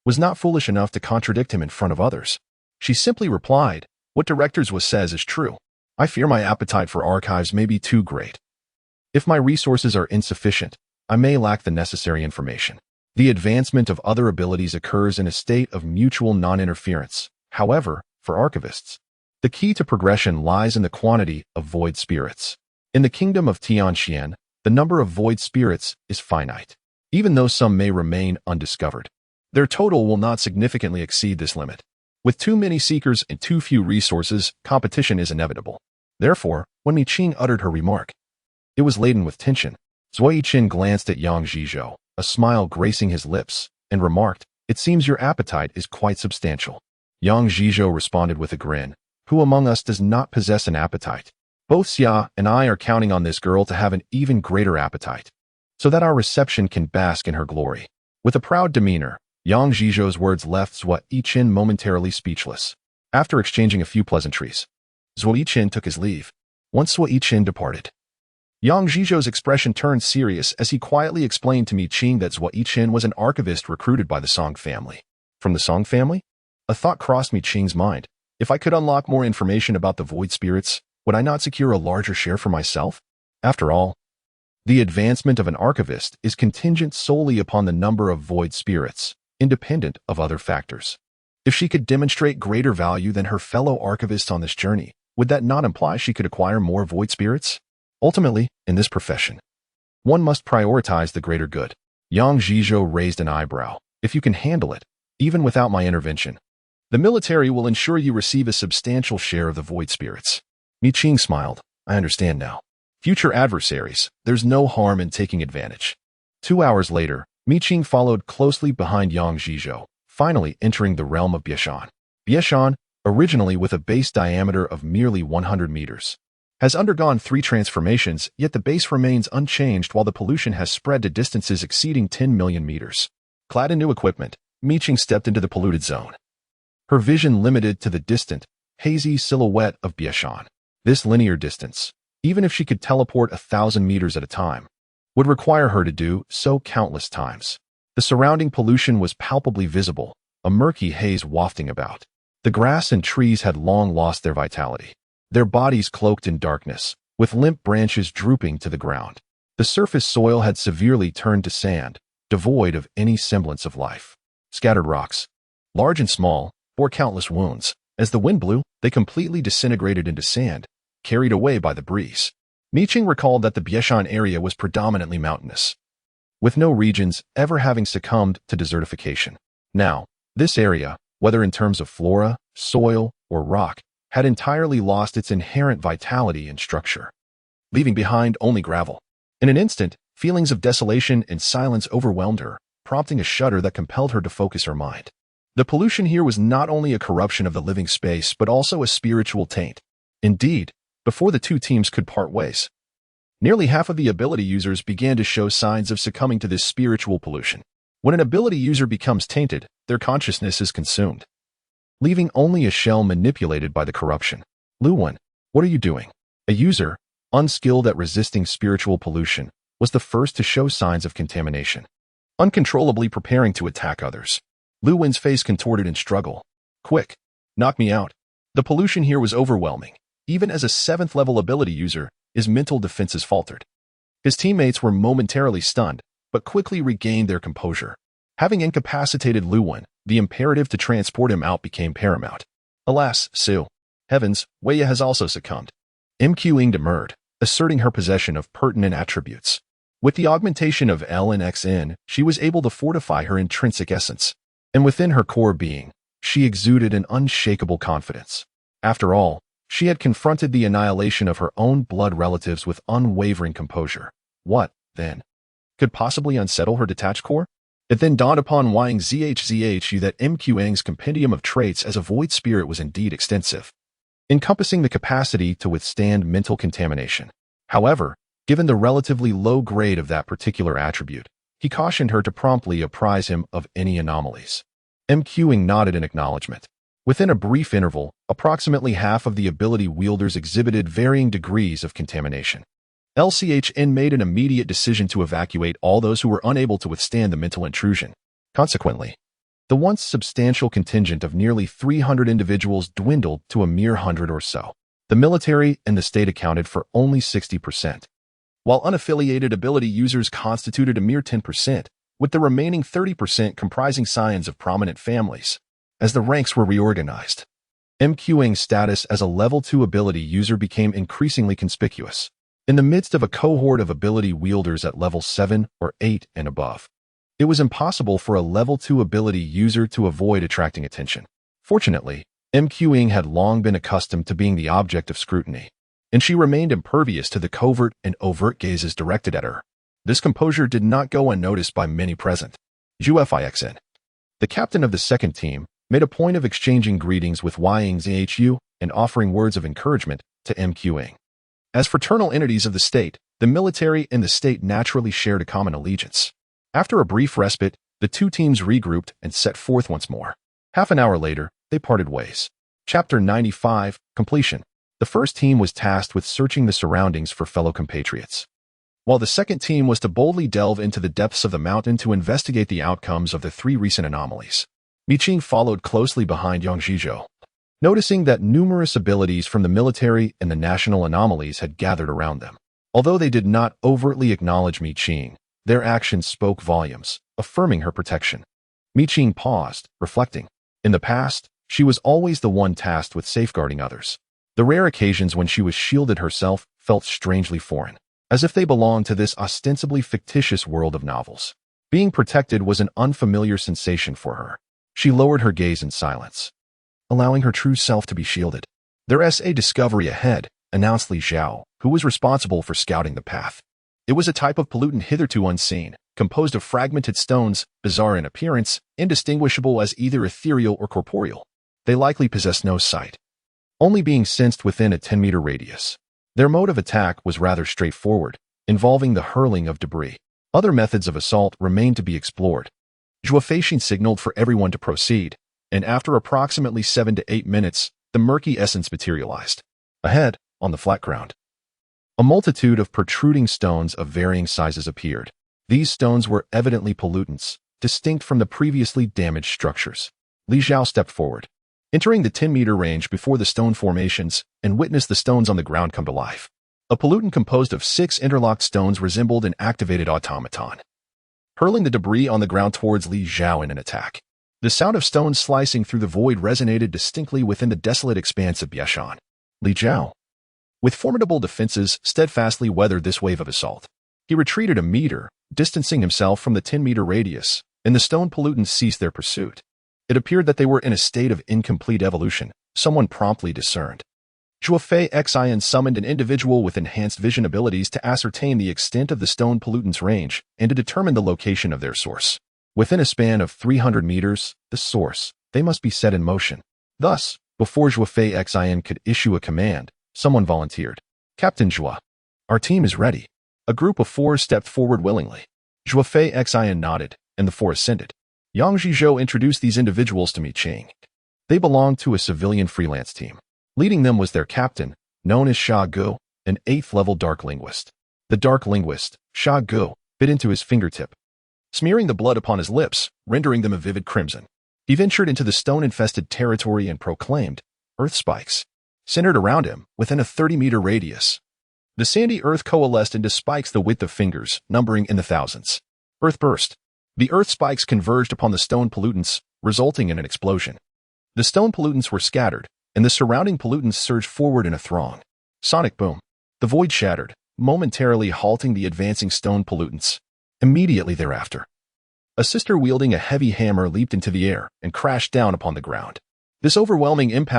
was not foolish enough to contradict him in front of others. She simply replied, "What Director Zhua says is true. I fear my appetite for archives may be too great. If my resources are insufficient, I may lack the necessary information. The advancement of other abilities occurs in a state of mutual non-interference. However, for archivists, the key to progression lies in the quantity of void spirits. In the kingdom of Tianxian, the number of void spirits is finite. Even though some may remain undiscovered, their total will not significantly exceed this limit. With too many seekers and too few resources, competition is inevitable." Therefore, when Mi Qing uttered her remark, it was laden with tension. Zhua Yichen glanced at Yang Zhizhou, a smile gracing his lips, and remarked, "It seems your appetite is quite substantial." Yang Zhizhou responded with a grin, "Who among us does not possess an appetite? Both Xia and I are counting on this girl to have an even greater appetite, so that our reception can bask in her glory." With a proud demeanor, Yang Zhizhou's words left Zhua Yichen momentarily speechless. After exchanging a few pleasantries, Zhua Yichen took his leave. Once Zhua Yichen departed, Yang Zhizhou's expression turned serious as he quietly explained to Mi Qing that Zhua Yichen was an archivist recruited by the Song family. From the Song family? A thought crossed Mi Qing's mind. If I could unlock more information about the void spirits, would I not secure a larger share for myself? After all, the advancement of an archivist is contingent solely upon the number of void spirits, independent of other factors. If she could demonstrate greater value than her fellow archivists on this journey, would that not imply she could acquire more void spirits? Ultimately, in this profession, one must prioritize the greater good. Yang Zhizhou raised an eyebrow. If you can handle it, even without my intervention, the military will ensure you receive a substantial share of the void spirits. Mi Qing smiled. I understand now. Future adversaries, there's no harm in taking advantage. 2 hours later, Mi Qing followed closely behind Yang Zhizhou, finally entering the realm of Bieshan. Bieshan, originally with a base diameter of merely 100 meters, has undergone 3 transformations, yet the base remains unchanged while the pollution has spread to distances exceeding 10 million meters. Clad in new equipment, Mi Qing stepped into the polluted zone. Her vision limited to the distant, hazy silhouette of Bieshan. This linear distance, even if she could teleport 1,000 meters at a time, would require her to do so countless times. The surrounding pollution was palpably visible, a murky haze wafting about. The grass and trees had long lost their vitality, their bodies cloaked in darkness, with limp branches drooping to the ground. The surface soil had severely turned to sand, devoid of any semblance of life. Scattered rocks, large and small, bore countless wounds. As the wind blew, they completely disintegrated into sand, carried away by the breeze. Mi Qing recalled that the Bieshan area was predominantly mountainous, with no regions ever having succumbed to desertification. Now, this area, whether in terms of flora, soil, or rock, had entirely lost its inherent vitality and structure, leaving behind only gravel. In an instant, feelings of desolation and silence overwhelmed her, prompting a shudder that compelled her to focus her mind. The pollution here was not only a corruption of the living space but also a spiritual taint. Indeed, before the two teams could part ways, nearly half of the ability users began to show signs of succumbing to this spiritual pollution. When an ability user becomes tainted, their consciousness is consumed, leaving only a shell manipulated by the corruption. Luwen, what are you doing? A user, unskilled at resisting spiritual pollution, was the first to show signs of contamination, uncontrollably preparing to attack others. Luwen's face contorted in struggle. Quick, knock me out. The pollution here was overwhelming. Even as a 7th-level ability user, his mental defenses faltered. His teammates were momentarily stunned, but quickly regained their composure. Having incapacitated Luwen, the imperative to transport him out became paramount. Alas, Su. Heavens, Weya has also succumbed. Qing demurred, asserting her possession of pertinent attributes. With the augmentation of L and XN, she was able to fortify her intrinsic essence, and within her core being, she exuded an unshakable confidence. After all, she had confronted the annihilation of her own blood relatives with unwavering composure. What, then, could possibly unsettle her detached core? It then dawned upon Yang Zhizhou that Qing's compendium of traits as a void spirit was indeed extensive, encompassing the capacity to withstand mental contamination. However, given the relatively low grade of that particular attribute, he cautioned her to promptly apprise him of any anomalies. Qing nodded in acknowledgement. Within a brief interval, approximately half of the ability wielders exhibited varying degrees of contamination. LCHN made an immediate decision to evacuate all those who were unable to withstand the mental intrusion. Consequently, the once substantial contingent of nearly 300 individuals dwindled to a mere 100 or so. The military and the state accounted for only 60%, while unaffiliated ability users constituted a mere 10%, with the remaining 30% comprising scions of prominent families. As the ranks were reorganized, Qing's status as a level 2 ability user became increasingly conspicuous. In the midst of a cohort of ability wielders at level 7 or 8 and above, it was impossible for a level 2 ability user to avoid attracting attention. Fortunately, Qing had long been accustomed to being the object of scrutiny, and she remained impervious to the covert and overt gazes directed at her. This composure did not go unnoticed by many present. Zhuefixin, the captain of the second team, made a point of exchanging greetings with Yang Zhizhou and offering words of encouragement to Qing. As fraternal entities of the state, the military and the state naturally shared a common allegiance. After a brief respite, the two teams regrouped and set forth once more. Half an hour later, they parted ways. Chapter 95, Completion. The first team was tasked with searching the surroundings for fellow compatriots, while the second team was to boldly delve into the depths of the mountain to investigate the outcomes of the 3 recent anomalies. Mi Qing followed closely behind Yang Zhizhou, noticing that numerous abilities from the military and the national anomalies had gathered around them. Although they did not overtly acknowledge Mi Qing, their actions spoke volumes, affirming her protection. Mi Qing paused, reflecting. In the past, she was always the one tasked with safeguarding others. The rare occasions when she was shielded herself felt strangely foreign, as if they belonged to this ostensibly fictitious world of novels. Being protected was an unfamiliar sensation for her. She lowered her gaze in silence, allowing her true self to be shielded. There's a discovery ahead, announced Li Xiao, who was responsible for scouting the path. It was a type of pollutant hitherto unseen, composed of fragmented stones, bizarre in appearance, indistinguishable as either ethereal or corporeal. They likely possessed no sight, only being sensed within a 10-meter radius. Their mode of attack was rather straightforward, involving the hurling of debris. Other methods of assault remained to be explored. Zhuo Feixin signaled for everyone to proceed, and after approximately 7 to 8 minutes, the murky essence materialized. Ahead, on the flat ground, a multitude of protruding stones of varying sizes appeared. These stones were evidently pollutants, distinct from the previously damaged structures. Li Xiao stepped forward, entering the 10-meter range before the stone formations, and witnessed the stones on the ground come to life. A pollutant composed of 6 interlocked stones resembled an activated automaton, hurling the debris on the ground towards Li Xiao in an attack. The sound of stones slicing through the void resonated distinctly within the desolate expanse of Biashan. Li Xiao, with formidable defenses, steadfastly weathered this wave of assault. He retreated a meter, distancing himself from the 10-meter radius, and the stone pollutants ceased their pursuit. It appeared that they were in a state of incomplete evolution, someone promptly discerned. Zhuo Feixin summoned an individual with enhanced vision abilities to ascertain the extent of the stone pollutants' range and to determine the location of their source. Within a span of 300 meters, the source, they must be set in motion. Thus, before Zhuo Feixin could issue a command, someone volunteered. Captain Zhuo, our team is ready. A group of 4 stepped forward willingly. Zhuo Feixin nodded, and the 4 ascended. Yang Zhizhou introduced these individuals to me Qing. They belonged to a civilian freelance team. Leading them was their captain, known as Sha Gu, an 8th-level dark linguist. The dark linguist, Sha Gu, bit into his fingertip, smearing the blood upon his lips, rendering them a vivid crimson. He ventured into the stone-infested territory and proclaimed, "Earth spikes," centered around him within a 30-meter radius. The sandy earth coalesced into spikes the width of fingers, numbering in the thousands. Earth burst. The earth spikes converged upon the stone pollutants, resulting in an explosion. The stone pollutants were scattered, and the surrounding pollutants surged forward in a throng. Sonic boom. The void shattered, momentarily halting the advancing stone pollutants. Immediately thereafter, a sister wielding a heavy hammer leaped into the air and crashed down upon the ground. This overwhelming impact